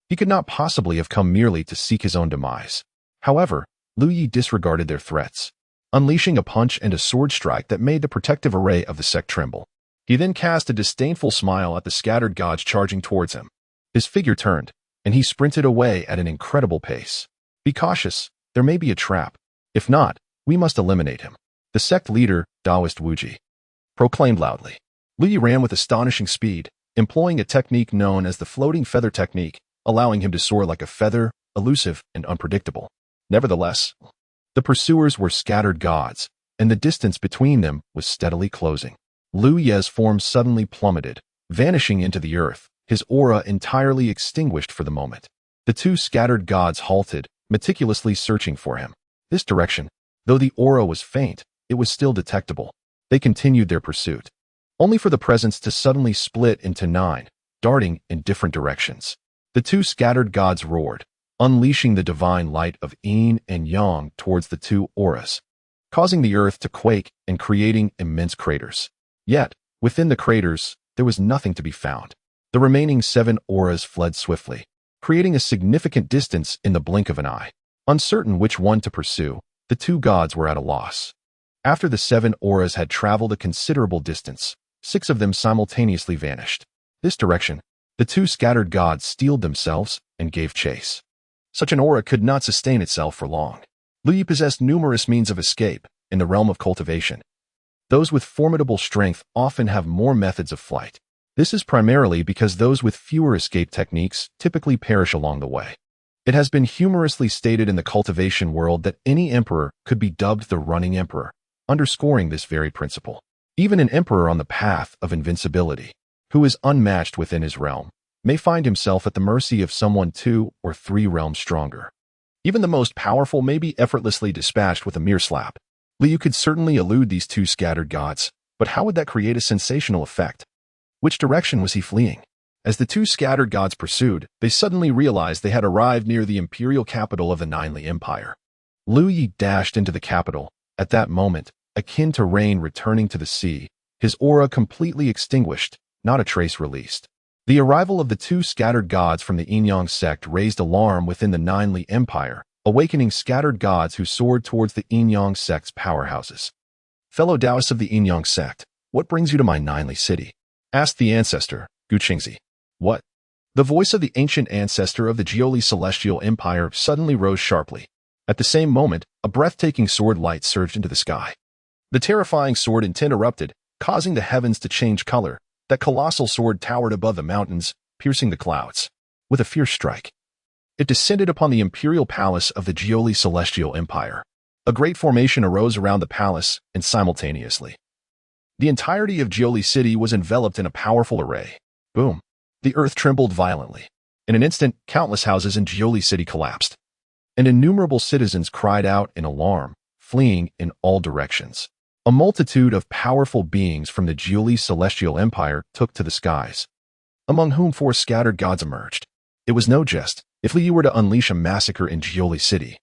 He could not possibly have come merely to seek his own demise. However, Lu Yi disregarded their threats, unleashing a punch and a sword strike that made the protective array of the sect tremble. He then cast a disdainful smile at the scattered gods charging towards him. His figure turned, and he sprinted away at an incredible pace. Be cautious, there may be a trap. If not, we must eliminate him. The sect leader, Taoist Wuji, proclaimed loudly. Lu Yi ran with astonishing speed, employing a technique known as the floating feather technique, allowing him to soar like a feather, elusive and unpredictable. Nevertheless, the pursuers were scattered gods, and the distance between them was steadily closing. Lu Ye's form suddenly plummeted, vanishing into the earth, his aura entirely extinguished for the moment. The two scattered gods halted, meticulously searching for him. This direction, though the aura was faint, it was still detectable. They continued their pursuit, only for the presence to suddenly split into 9, darting in different directions. The two scattered gods roared, unleashing the divine light of Yin and Yang towards the two auras, causing the earth to quake and creating immense craters. Yet, within the craters, there was nothing to be found. The remaining 7 auras fled swiftly, creating a significant distance in the blink of an eye. Uncertain which one to pursue, the two gods were at a loss. After the 7 auras had traveled a considerable distance, 6 of them simultaneously vanished. This direction, the two scattered gods steeled themselves and gave chase. Such an aura could not sustain itself for long. Lu Yi possessed numerous means of escape in the realm of cultivation. Those with formidable strength often have more methods of flight. This is primarily because those with fewer escape techniques typically perish along the way. It has been humorously stated in the cultivation world that any emperor could be dubbed the running emperor, underscoring this very principle. Even an emperor on the path of invincibility, who is unmatched within his realm, may find himself at the mercy of someone 2 or 3 realms stronger. Even the most powerful may be effortlessly dispatched with a mere slap. Lu Yi could certainly elude these two scattered gods, but how would that create a sensational effect? Which direction was he fleeing? As the two scattered gods pursued, they suddenly realized they had arrived near the imperial capital of the Ninely Empire. Lu Yi dashed into the capital. At that moment, akin to rain returning to the sea, his aura completely extinguished, not a trace released. The arrival of the two scattered gods from the Yin-Yang sect raised alarm within the Ninely Empire, awakening scattered gods who soared towards the Yin-Yang sect's powerhouses. Fellow Taoists of the Yin-Yang sect, what brings you to my Ninely city? Asked the ancestor, Gu Qingzi. What? The voice of the ancient ancestor of the Jiuli celestial empire suddenly rose sharply. At the same moment, a breathtaking sword light surged into the sky. The terrifying sword intent erupted, causing the heavens to change color. That colossal sword towered above the mountains, piercing the clouds. With a fierce strike, it descended upon the imperial palace of the Jiuli celestial empire. A great formation arose around the palace, and simultaneously, the entirety of Jiuli city was enveloped in a powerful array. Boom! The earth trembled violently. In an instant, countless houses in Jiuli city collapsed, and innumerable citizens cried out in alarm, fleeing in all directions. A multitude of powerful beings from the Jiuli celestial empire took to the skies, among whom 4 scattered gods emerged. It was no jest if Lu Yi were to unleash a massacre in Jiuli city.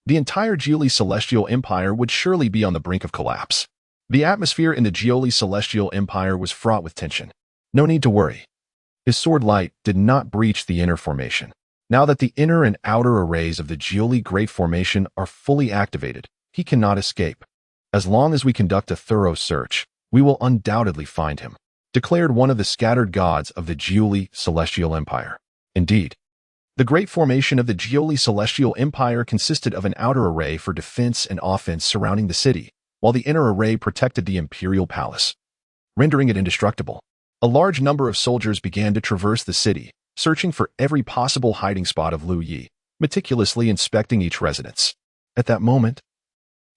the entire Jiuli Celestial Empire would surely be on the brink of collapse. The atmosphere in the Jiuli Celestial Empire was fraught with tension. No need to worry. His sword light did not breach the inner formation. Now that the inner and outer arrays of the Jiuli Great Formation are fully activated, he cannot escape. As long as we conduct a thorough search, we will undoubtedly find him, declared one of the scattered gods of the Jiuli Celestial Empire. Indeed, the Great Formation of the Jiuli Celestial Empire consisted of an outer array for defense and offense surrounding the city, while the inner array protected the imperial palace, rendering it indestructible. A large number of soldiers began to traverse the city, searching for every possible hiding spot of Lu Yi, meticulously inspecting each residence. At that moment,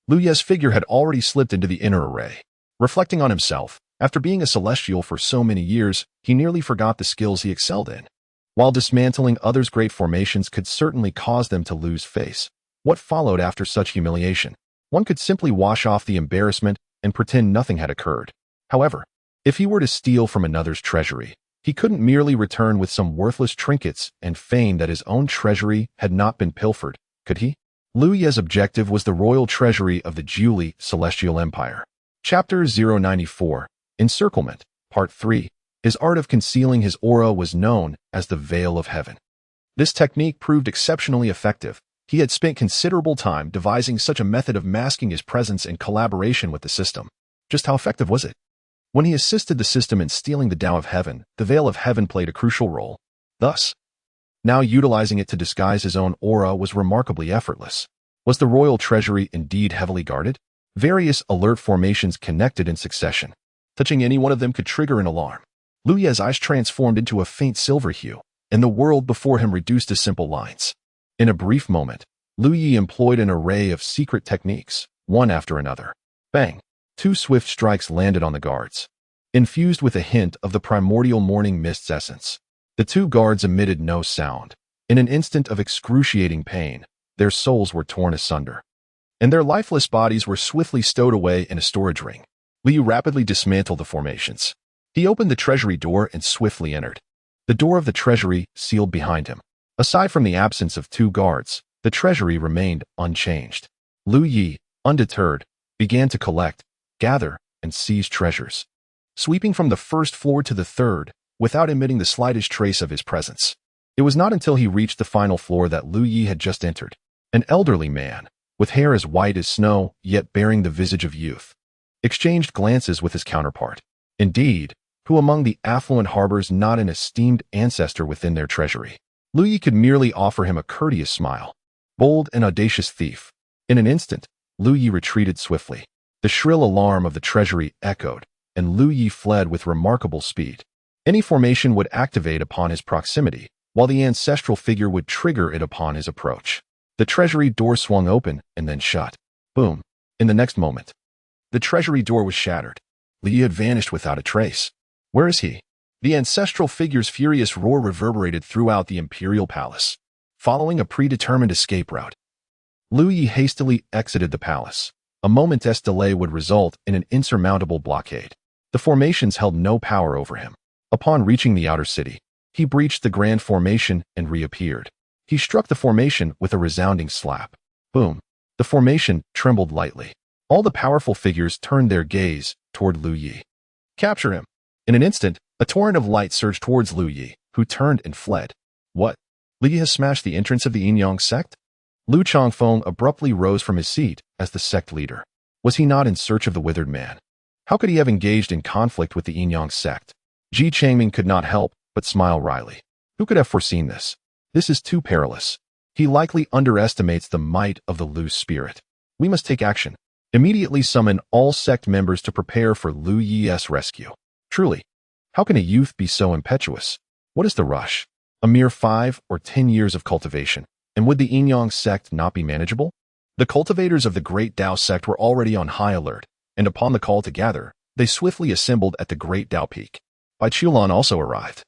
Lu Yi's figure had already slipped into the inner array. Reflecting on himself, after being a celestial for so many years, he nearly forgot the skills he excelled in. While dismantling others' great formations could certainly cause them to lose face, what followed after such humiliation? One could simply wash off the embarrassment and pretend nothing had occurred. However, if he were to steal from another's treasury, he couldn't merely return with some worthless trinkets and feign that his own treasury had not been pilfered, could he? Lu Yi's objective was the royal treasury of the Jiuli Celestial Empire. Chapter 094, Encirclement, Part 3. His art of concealing his aura was known as the Veil of Heaven. This technique proved exceptionally effective. He had spent considerable time devising such a method of masking his presence in collaboration with the system. Just how effective was it? When he assisted the system in stealing the Tao of Heaven, the Veil of Heaven played a crucial role. Thus, now utilizing it to disguise his own aura was remarkably effortless. Was the royal treasury indeed heavily guarded? Various alert formations connected in succession. Touching any one of them could trigger an alarm. Lu Yi's eyes transformed into a faint silver hue, and the world before him reduced to simple lines. In a brief moment, Lu Yi employed an array of secret techniques, one after another. Bang! 2 swift strikes landed on the guards. Infused with a hint of the primordial morning mist's essence, the 2 guards emitted no sound. In an instant of excruciating pain, their souls were torn asunder, and their lifeless bodies were swiftly stowed away in a storage ring. Liu rapidly dismantled the formations. He opened the treasury door and swiftly entered. The door of the treasury sealed behind him. Aside from the absence of 2 guards, the treasury remained unchanged. Lu Yi, undeterred, began to collect, gather, and seize treasures, sweeping from the first floor to the 3rd, without emitting the slightest trace of his presence. It was not until he reached the final floor that Lu Yi had just entered. An elderly man, with hair as white as snow, yet bearing the visage of youth, exchanged glances with his counterpart. Indeed, who among the affluent harbors not an esteemed ancestor within their treasury? Lu Yi could merely offer him a courteous smile. Bold and audacious thief. In an instant, Lu Yi retreated swiftly. The shrill alarm of the treasury echoed, and Lu Yi fled with remarkable speed. Any formation would activate upon his proximity, while the ancestral figure would trigger it upon his approach. The treasury door swung open and then shut. Boom. In the next moment, the treasury door was shattered. Lu Yi had vanished without a trace. Where is he? The ancestral figure's furious roar reverberated throughout the imperial palace. Following a predetermined escape route, Lu Yi hastily exited the palace. A moment's delay would result in an insurmountable blockade. The formations held no power over him. Upon reaching the outer city, he breached the grand formation and reappeared. He struck the formation with a resounding slap. Boom. The formation trembled lightly. All the powerful figures turned their gaze toward Lu Yi. Capture him. In an instant, a torrent of light surged towards Lu Yi, who turned and fled. What? Lu Yi has smashed the entrance of the Yin-Yang sect? Lu Changfeng abruptly rose from his seat as the sect leader. Was he not in search of the withered man? How could he have engaged in conflict with the Yin-Yang sect? Ji Changming could not help but smile wryly. Who could have foreseen this? This is too perilous. He likely underestimates the might of the Lu spirit. We must take action. Immediately summon all sect members to prepare for Lu Yi's rescue. Truly, how can a youth be so impetuous? What is the rush? A mere 5 or 10 years of cultivation, and would the Yin-Yang sect not be manageable? The cultivators of the Great Tao sect were already on high alert, and upon the call to gather, they swiftly assembled at the Great Tao Peak. Bai Chulan also arrived.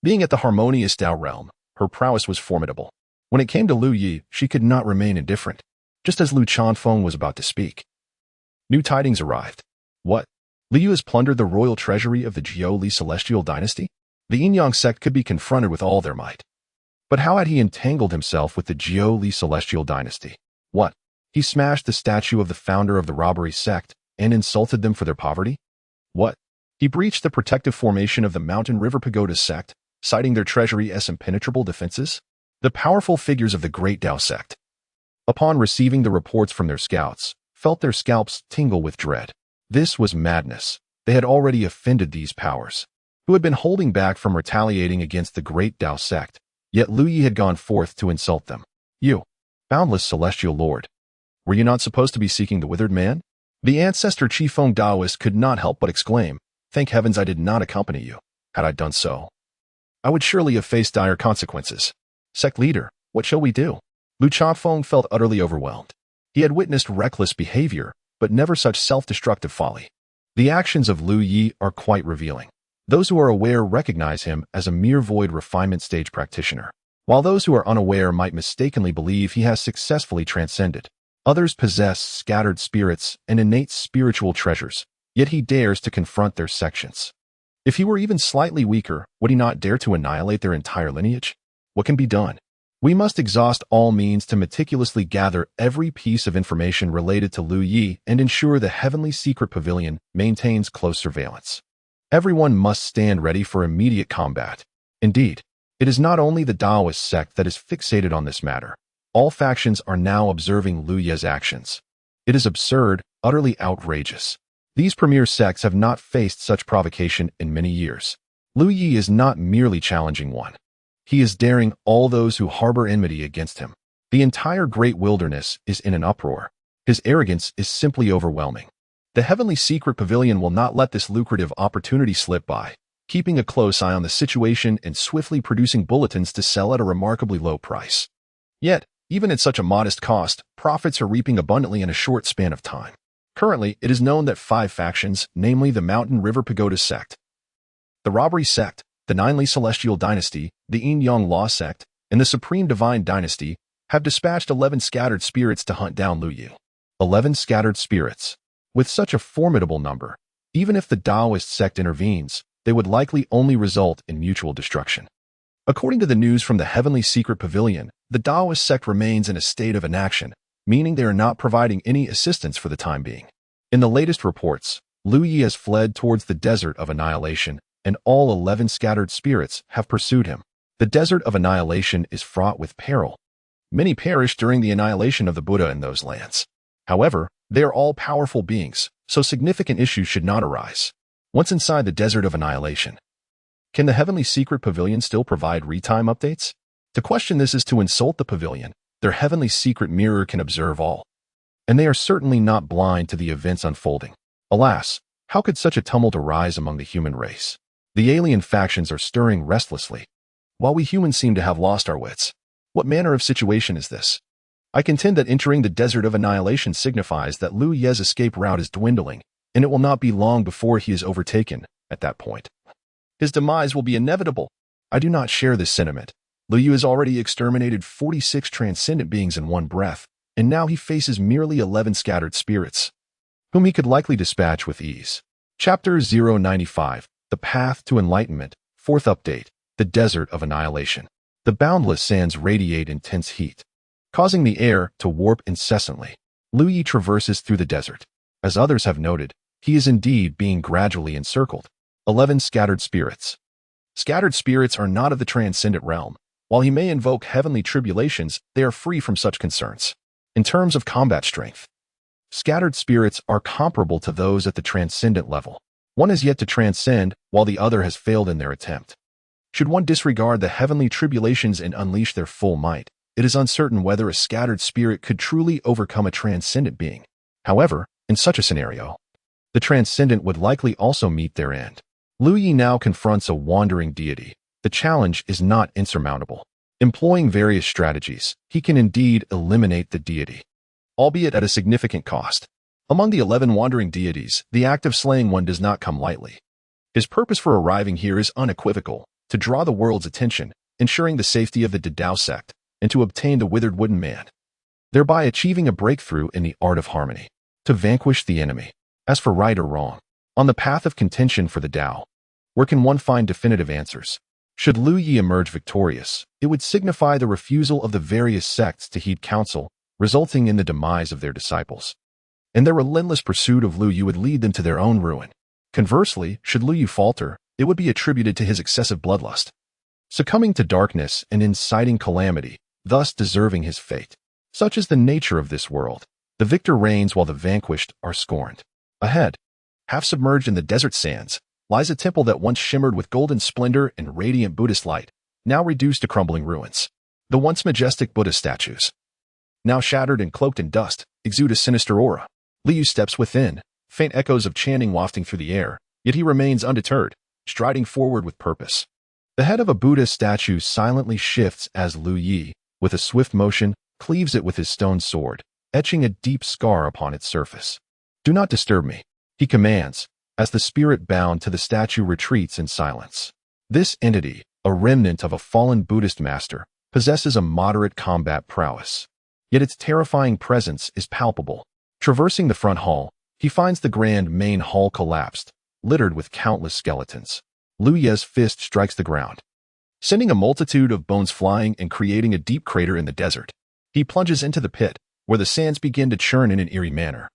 Being at the harmonious Tao realm, her prowess was formidable. When it came to Lu Yi, she could not remain indifferent. Just as Lu Changfeng was about to speak, new tidings arrived. What? Liu has plundered the royal treasury of the Jiuli Celestial Dynasty? The Yin-Yang sect could be confronted with all their might. But how had he entangled himself with the Jiuli Celestial Dynasty? What? He smashed the statue of the founder of the robbery sect and insulted them for their poverty? What? He breached the protective formation of the Mountain River Pagoda sect, citing their treasury as impenetrable defenses? The powerful figures of the Great Tao sect, upon receiving the reports from their scouts, felt their scalps tingle with dread. This was madness. They had already offended these powers, who had been holding back from retaliating against the Great Tao sect, yet Lu Yi had gone forth to insult them. You, boundless celestial lord, were you not supposed to be seeking the withered man? The ancestor Qifeng Taoist could not help but exclaim, thank heavens I did not accompany you. Had I done so, I would surely have faced dire consequences. Sect leader, what shall we do? Lu Chafeng felt utterly overwhelmed. He had witnessed reckless behavior, but never such self-destructive folly. The actions of Lu Yi are quite revealing. Those who are aware recognize him as a mere void refinement stage practitioner, while those who are unaware might mistakenly believe he has successfully transcended. Others possess scattered spirits and innate spiritual treasures, yet he dares to confront their sections. If he were even slightly weaker, would he not dare to annihilate their entire lineage? What can be done? We must exhaust all means to meticulously gather every piece of information related to Lu Yi and ensure the Heavenly Secret Pavilion maintains close surveillance. Everyone must stand ready for immediate combat. Indeed, it is not only the Taoist sect that is fixated on this matter. All factions are now observing Lu Yi's actions. It is absurd, utterly outrageous. These premier sects have not faced such provocation in many years. Lu Yi is not merely challenging one. He is daring all those who harbor enmity against him. The entire great wilderness is in an uproar. His arrogance is simply overwhelming. The Heavenly Secret Pavilion will not let this lucrative opportunity slip by, keeping a close eye on the situation and swiftly producing bulletins to sell at a remarkably low price. Yet, even at such a modest cost, profits are reaping abundantly in a short span of time. Currently, it is known that 5 factions, namely the Mountain River Pagoda sect, the Robbery sect, the Ninely Celestial Dynasty, the Yin-Yang Law sect, and the Supreme Divine Dynasty, have dispatched 11 scattered spirits to hunt down Lu Yi. 11 scattered spirits. With such a formidable number, even if the Taoist sect intervenes, they would likely only result in mutual destruction. According to the news from the Heavenly Secret Pavilion, the Taoist sect remains in a state of inaction, meaning they are not providing any assistance for the time being. In the latest reports, Lu Yi has fled towards the Desert of Annihilation, and all 11 scattered spirits have pursued him. The Desert of Annihilation is fraught with peril. Many perished during the annihilation of the Buddha in those lands. However, they are all powerful beings, so significant issues should not arise. Once inside the Desert of Annihilation, can the Heavenly Secret Pavilion still provide retime updates? To question this is to insult the pavilion. Their Heavenly Secret Mirror can observe all, and they are certainly not blind to the events unfolding. Alas, how could such a tumult arise among the human race? The alien factions are stirring restlessly, while we humans seem to have lost our wits. What manner of situation is this? I contend that entering the Desert of Annihilation signifies that Lu Yi's escape route is dwindling, and it will not be long before he is overtaken. At that point, his demise will be inevitable. I do not share this sentiment. Lu Yi has already exterminated 46 transcendent beings in one breath, and now he faces merely 11 scattered spirits, whom he could likely dispatch with ease. Chapter 095, The Path to Enlightenment, 4th Update, The Desert of Annihilation. The boundless sands radiate intense heat, causing the air to warp incessantly. Lu Yi traverses through the desert. As others have noted, he is indeed being gradually encircled. 11 scattered spirits. Scattered spirits are not of the transcendent realm. While he may invoke heavenly tribulations, they are free from such concerns. In terms of combat strength, scattered spirits are comparable to those at the transcendent level. One has yet to transcend, while the other has failed in their attempt. Should one disregard the heavenly tribulations and unleash their full might, it is uncertain whether a scattered spirit could truly overcome a transcendent being. However, in such a scenario, the transcendent would likely also meet their end. Lu Yi now confronts a wandering deity. The challenge is not insurmountable. Employing various strategies, he can indeed eliminate the deity, albeit at a significant cost. Among the 11 wandering deities, the act of slaying one does not come lightly. His purpose for arriving here is unequivocal: to draw the world's attention, ensuring the safety of the Tao sect, and to obtain the withered wooden man, thereby achieving a breakthrough in the art of harmony, to vanquish the enemy. As for right or wrong, on the path of contention for the Tao, where can one find definitive answers? Should Lu Yi emerge victorious, it would signify the refusal of the various sects to heed counsel resulting in the demise of their disciples. And their relentless pursuit of Lu Yu would lead them to their own ruin. Conversely, should Lu Yu falter, it would be attributed to his excessive bloodlust, succumbing to darkness and inciting calamity, thus deserving his fate. Such is the nature of this world. The victor reigns while the vanquished are scorned. Ahead, half submerged in the desert sands, lies a temple that once shimmered with golden splendor and radiant Buddhist light, now reduced to crumbling ruins. The once majestic Buddha statues, now shattered and cloaked in dust, exude a sinister aura. Lu Yu steps within, faint echoes of chanting wafting through the air, yet he remains undeterred, striding forward with purpose. The head of a Buddha statue silently shifts as Lu Yi, with a swift motion, cleaves it with his stone sword, etching a deep scar upon its surface. "Do not disturb me," he commands, as the spirit bound to the statue retreats in silence. This entity, a remnant of a fallen Buddhist master, possesses a moderate combat prowess. Yet its terrifying presence is palpable. Traversing the front hall, he finds the grand main hall collapsed, littered with countless skeletons. Lu Ye's fist strikes the ground, sending a multitude of bones flying and creating a deep crater in the desert. He plunges into the pit, where the sands begin to churn in an eerie manner,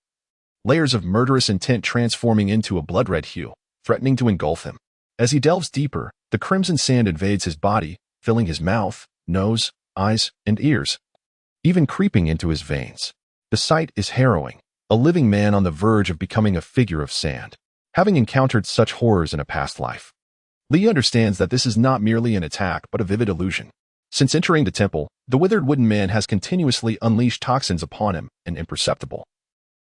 layers of murderous intent transforming into a blood-red hue, threatening to engulf him. As he delves deeper, the crimson sand invades his body, filling his mouth, nose, eyes, and ears, even creeping into his veins. The sight is harrowing, a living man on the verge of becoming a figure of sand. Having encountered such horrors in a past life, Li understands that this is not merely an attack but a vivid illusion. Since entering the temple, the withered wooden man has continuously unleashed toxins upon him, an imperceptible,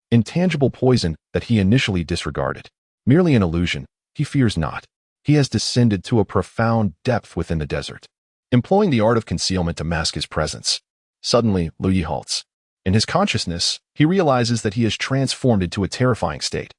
intangible poison that he initially disregarded. Merely an illusion, he fears not. He has descended to a profound depth within the desert, employing the art of concealment to mask his presence. Suddenly, Lu Yi halts. In his consciousness, he realizes that he is transformed into a terrifying state,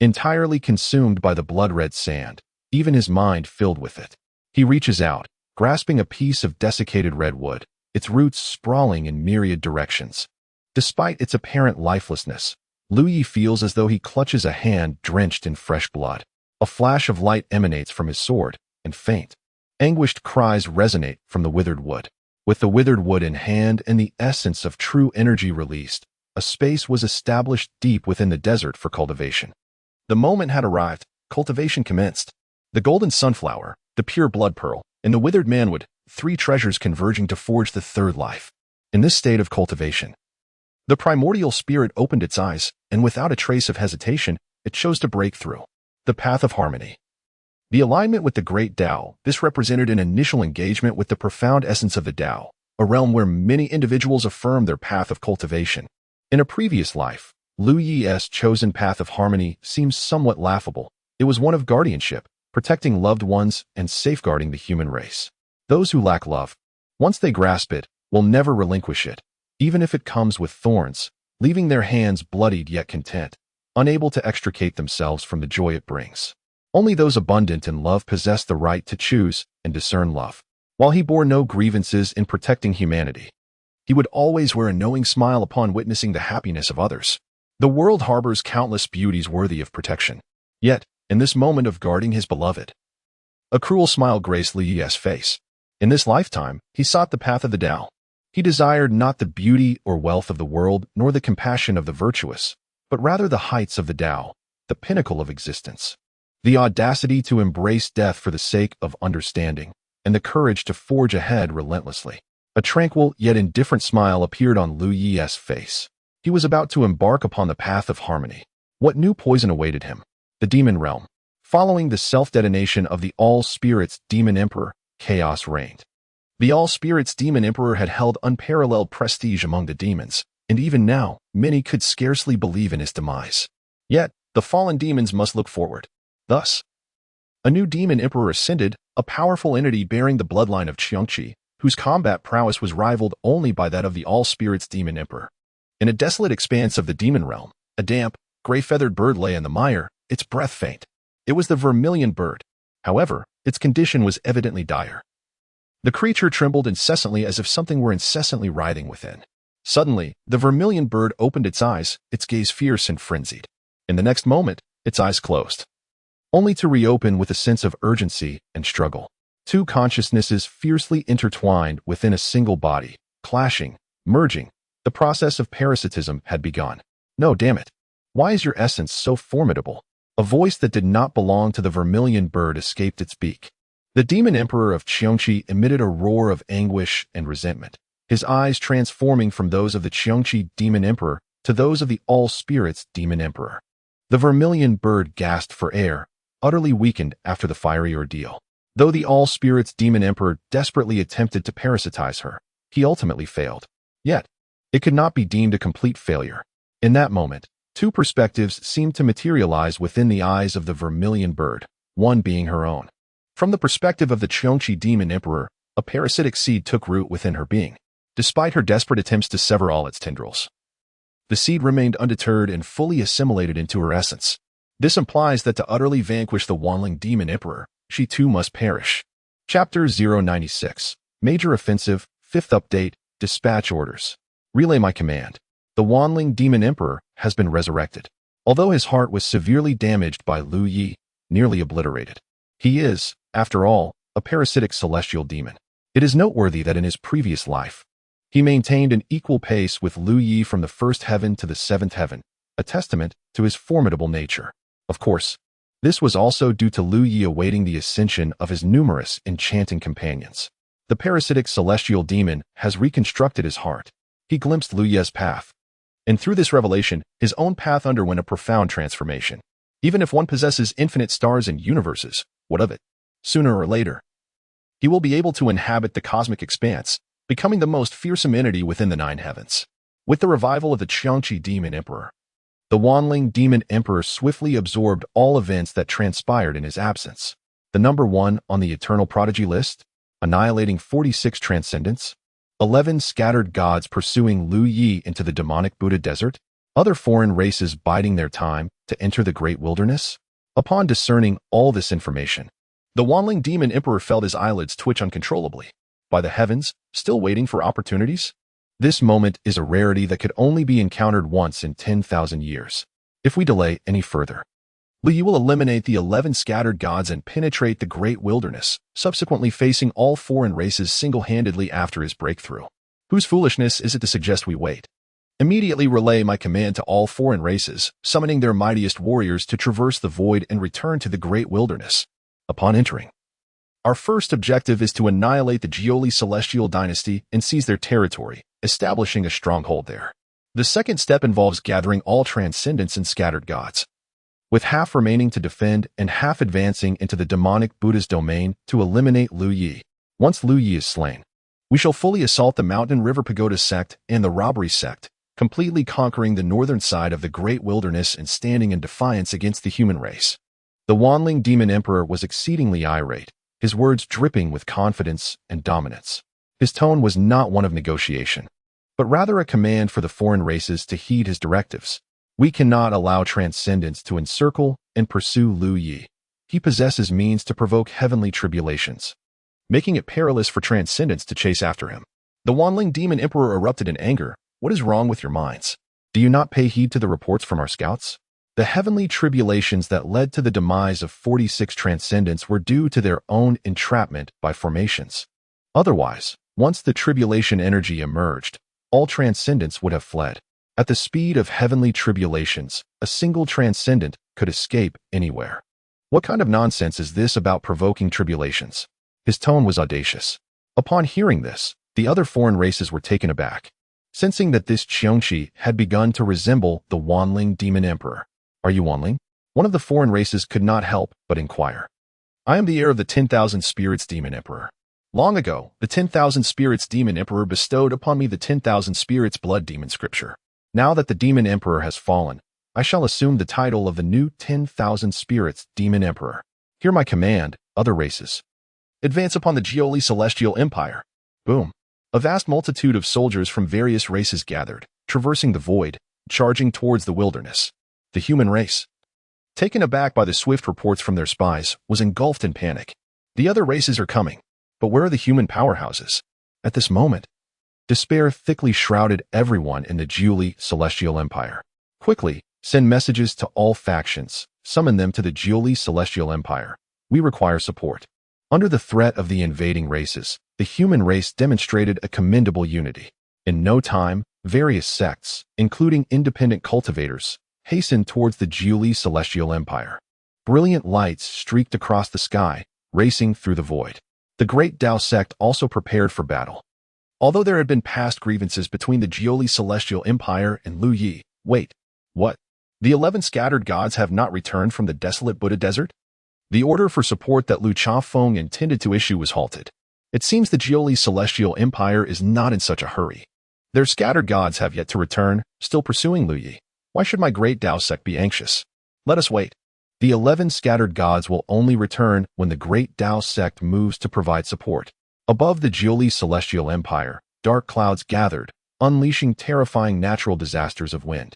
entirely consumed by the blood-red sand, even his mind filled with it. He reaches out, grasping a piece of desiccated redwood, its roots sprawling in myriad directions. Despite its apparent lifelessness, Lu Yi feels as though he clutches a hand drenched in fresh blood. A flash of light emanates from his sword, and faint, anguished cries resonate from the withered wood. With the withered wood in hand and the essence of true energy released, a space was established deep within the desert for cultivation. The moment had arrived, cultivation commenced. The golden sunflower, the pure blood pearl, and the withered manwood, three treasures converging to forge the third life. In this state of cultivation, the primordial spirit opened its eyes, and without a trace of hesitation, it chose to break through. The path of harmony. The alignment with the great Tao, this represented an initial engagement with the profound essence of the Tao, a realm where many individuals affirm their path of cultivation. In a previous life, Lu Yi's chosen path of harmony seems somewhat laughable. It was one of guardianship, protecting loved ones and safeguarding the human race. Those who lack love, once they grasp it, will never relinquish it, even if it comes with thorns, leaving their hands bloodied yet content, unable to extricate themselves from the joy it brings. Only those abundant in love possess the right to choose and discern love. While he bore no grievances in protecting humanity, he would always wear a knowing smile upon witnessing the happiness of others. The world harbors countless beauties worthy of protection. Yet, in this moment of guarding his beloved, a cruel smile graced Lu Yi's face. In this lifetime, he sought the path of the Tao. He desired not the beauty or wealth of the world, nor the compassion of the virtuous, but rather the heights of the Tao, the pinnacle of existence. The audacity to embrace death for the sake of understanding, and the courage to forge ahead relentlessly. A tranquil yet indifferent smile appeared on Lu Yi's face. He was about to embark upon the path of harmony. What new poison awaited him? The demon realm. Following the self-detonation of the All-Spirits Demon Emperor, chaos reigned. The All-Spirits Demon Emperor had held unparalleled prestige among the demons, and even now, many could scarcely believe in his demise. Yet, the fallen demons must look forward. Thus, a new demon emperor ascended, a powerful entity bearing the bloodline of Qiangqi, whose combat prowess was rivaled only by that of the All-Spirits Demon Emperor. In a desolate expanse of the demon realm, a damp, gray-feathered bird lay in the mire, its breath faint. It was the vermilion bird. However, its condition was evidently dire. The creature trembled incessantly as if something were incessantly writhing within. Suddenly, the vermilion bird opened its eyes, its gaze fierce and frenzied. In the next moment, its eyes closed, only to reopen with a sense of urgency and struggle. Two consciousnesses fiercely intertwined within a single body, clashing, merging, The process of parasitism had begun. No, damn it. Why is your essence so formidable? A voice that did not belong to the vermilion bird escaped its beak. The demon emperor of Cheongchi emitted a roar of anguish and resentment, his eyes transforming from those of the Cheongchi demon emperor to those of the all-spirits demon emperor. The vermilion bird gasped for air, utterly weakened after the fiery ordeal. Though the all-spirits demon emperor desperately attempted to parasitize her, he ultimately failed. Yet, it could not be deemed a complete failure. In that moment, two perspectives seemed to materialize within the eyes of the vermilion bird, one being her own. From the perspective of the Cheongchi demon emperor, a parasitic seed took root within her being. Despite her desperate attempts to sever all its tendrils, the seed remained undeterred and fully assimilated into her essence. This implies that to utterly vanquish the Wanling demon emperor, she too must perish. Chapter 096. Major Offensive, 5th Update, Dispatch Orders. Relay my command. The Wanling demon emperor has been resurrected. Although his heart was severely damaged by Lu Yi, nearly obliterated. He is, after all, a parasitic celestial demon. It is noteworthy that in his previous life, he maintained an equal pace with Lu Yi from the 1st heaven to the 7th heaven, a testament to his formidable nature. Of course, this was also due to Lu Yi awaiting the ascension of his numerous enchanting companions. The parasitic celestial demon has reconstructed his heart. He glimpsed Lu Yi's path, and through this revelation, his own path underwent a profound transformation. Even if one possesses infinite stars and universes, what of it? Sooner or later, he will be able to inhabit the cosmic expanse, becoming the most fearsome entity within the 9 heavens. With the revival of the Cheongchi demon emperor, the Wanling demon emperor swiftly absorbed all events that transpired in his absence. The number 1 on the eternal prodigy list, annihilating 46 transcendents, 11 scattered gods pursuing Lu Yi into the demonic Buddha desert, other foreign races biding their time to enter the great wilderness. Upon discerning all this information, the Wanling demon emperor felt his eyelids twitch uncontrollably. By the heavens, still waiting for opportunities? This moment is a rarity that could only be encountered once in 10,000 years. If we delay any further, Lu Yi will eliminate the 11 scattered gods and penetrate the great wilderness, subsequently facing all foreign races single-handedly after his breakthrough. Whose foolishness is it to suggest we wait? Immediately relay my command to all foreign races, summoning their mightiest warriors to traverse the void and return to the great wilderness. Upon entering, our first objective is to annihilate the Jioli celestial dynasty and seize their territory, establishing a stronghold there. The second step involves gathering all transcendents and scattered gods, with half remaining to defend and half advancing into the demonic Buddha's domain to eliminate Lu Yi. Once Lu Yi is slain, we shall fully assault the Mountain River Pagoda sect and the Robbery sect, completely conquering the northern side of the great wilderness and standing in defiance against the human race. The Wanling demon emperor was exceedingly irate, his words dripping with confidence and dominance. His tone was not one of negotiation, but rather a command for the foreign races to heed his directives. We cannot allow transcendence to encircle and pursue Lu Yi. He possesses means to provoke heavenly tribulations, making it perilous for transcendence to chase after him. The Wanling demon emperor erupted in anger. What is wrong with your minds? Do you not pay heed to the reports from our scouts? The heavenly tribulations that led to the demise of 46 transcendents were due to their own entrapment by formations. Otherwise, once the tribulation energy emerged, all transcendents would have fled. At the speed of heavenly tribulations, a single transcendent could escape anywhere. What kind of nonsense is this about provoking tribulations? His tone was audacious. Upon hearing this, the other foreign races were taken aback, sensing that this Cheongchi had begun to resemble the Wanling demon emperor. Are you Wanling? One of the foreign races could not help but inquire. I am the heir of the 10,000 spirits demon emperor. Long ago, the 10,000 spirits demon emperor bestowed upon me the 10,000 spirits blood demon scripture. Now that the demon emperor has fallen, I shall assume the title of the new 10,000 spirits demon emperor. Hear my command, other races. Advance upon the Jioli celestial empire. Boom. A vast multitude of soldiers from various races gathered, traversing the void, charging towards the wilderness. The human race, taken aback by the swift reports from their spies, was engulfed in panic. The other races are coming, but where are the human powerhouses? At this moment, despair thickly shrouded everyone in the Jioli celestial empire. Quickly, send messages to all factions, summon them to the Jioli celestial empire. We require support. Under the threat of the invading races, the human race demonstrated a commendable unity. In no time, Various sects, including independent cultivators, hastened towards the Jiuli celestial empire. Brilliant lights streaked across the sky, racing through the void. The Great Tao sect also prepared for battle. Although there had been past grievances between the Jiuli celestial empire and Lu Yi, wait, what? The 11 scattered gods have not returned from the desolate Buddha desert? The order for support that Lu Chafeng intended to issue was halted. It seems the Jiuli celestial empire is not in such a hurry. Their scattered gods have yet to return, still pursuing Lu Yi. Why should my Great Tao sect be anxious? Let us wait. The 11 scattered gods will only return when the Great Tao sect moves to provide support. Above the Jiuli celestial empire, dark clouds gathered, unleashing terrifying natural disasters of wind,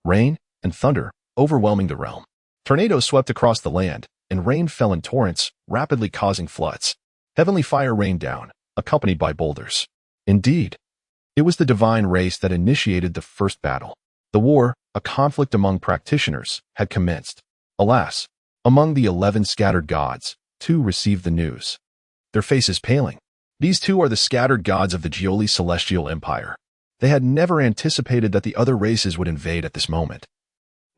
rain, and thunder, overwhelming the realm. Tornadoes swept across the land, and rain fell in torrents, rapidly causing floods. Heavenly fire rained down, accompanied by boulders. Indeed, it was the divine race that initiated the first battle. The war, a conflict among practitioners, had commenced. Alas, among the 11 scattered gods, 2 received the news. Their faces paling. These 2 are the scattered gods of the Jiuli celestial empire. They had never anticipated that the other races would invade at this moment.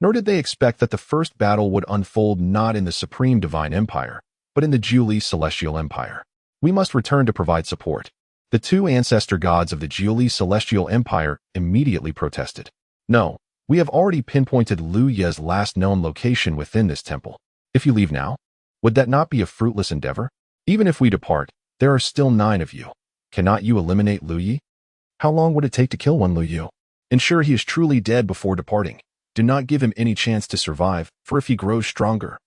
Nor did they expect that the first battle would unfold not in the supreme divine empire, but in the Jiuli celestial empire. We must return to provide support. The 2 ancestor gods of the Jiuli celestial empire immediately protested. No, we have already pinpointed Lu Ye's last known location within this temple. If you leave now, would that not be a fruitless endeavor? Even if we depart, there are still 9 of you. Cannot you eliminate Lu Yi? How long would it take to kill one Lu Yu? Ensure he is truly dead before departing. Do not give him any chance to survive, for if he grows stronger,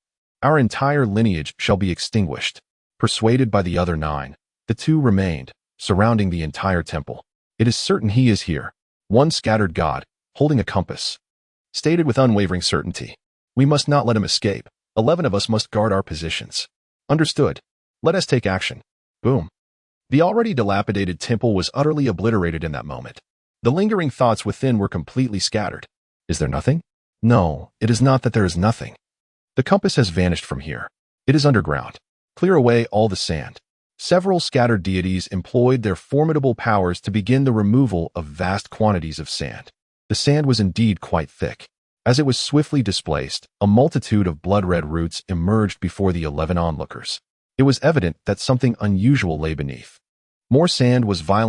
our entire lineage shall be extinguished. Persuaded by the other 9, the 2 remained, surrounding the entire temple. It is certain he is here. One scattered god, holding a compass, stated with unwavering certainty. We must not let him escape. 11 of us must guard our positions. Understood. Let us take action. Boom. The already dilapidated temple was utterly obliterated in that moment. The lingering thoughts within were completely scattered. Is there nothing? No, it is not that there is nothing. The compass has vanished from here. It is underground. Clear away all the sand. Several scattered deities employed their formidable powers to begin the removal of vast quantities of sand. The sand was indeed quite thick. As it was swiftly displaced, a multitude of blood-red roots emerged before the 11 onlookers. It was evident that something unusual lay beneath. More sand was violently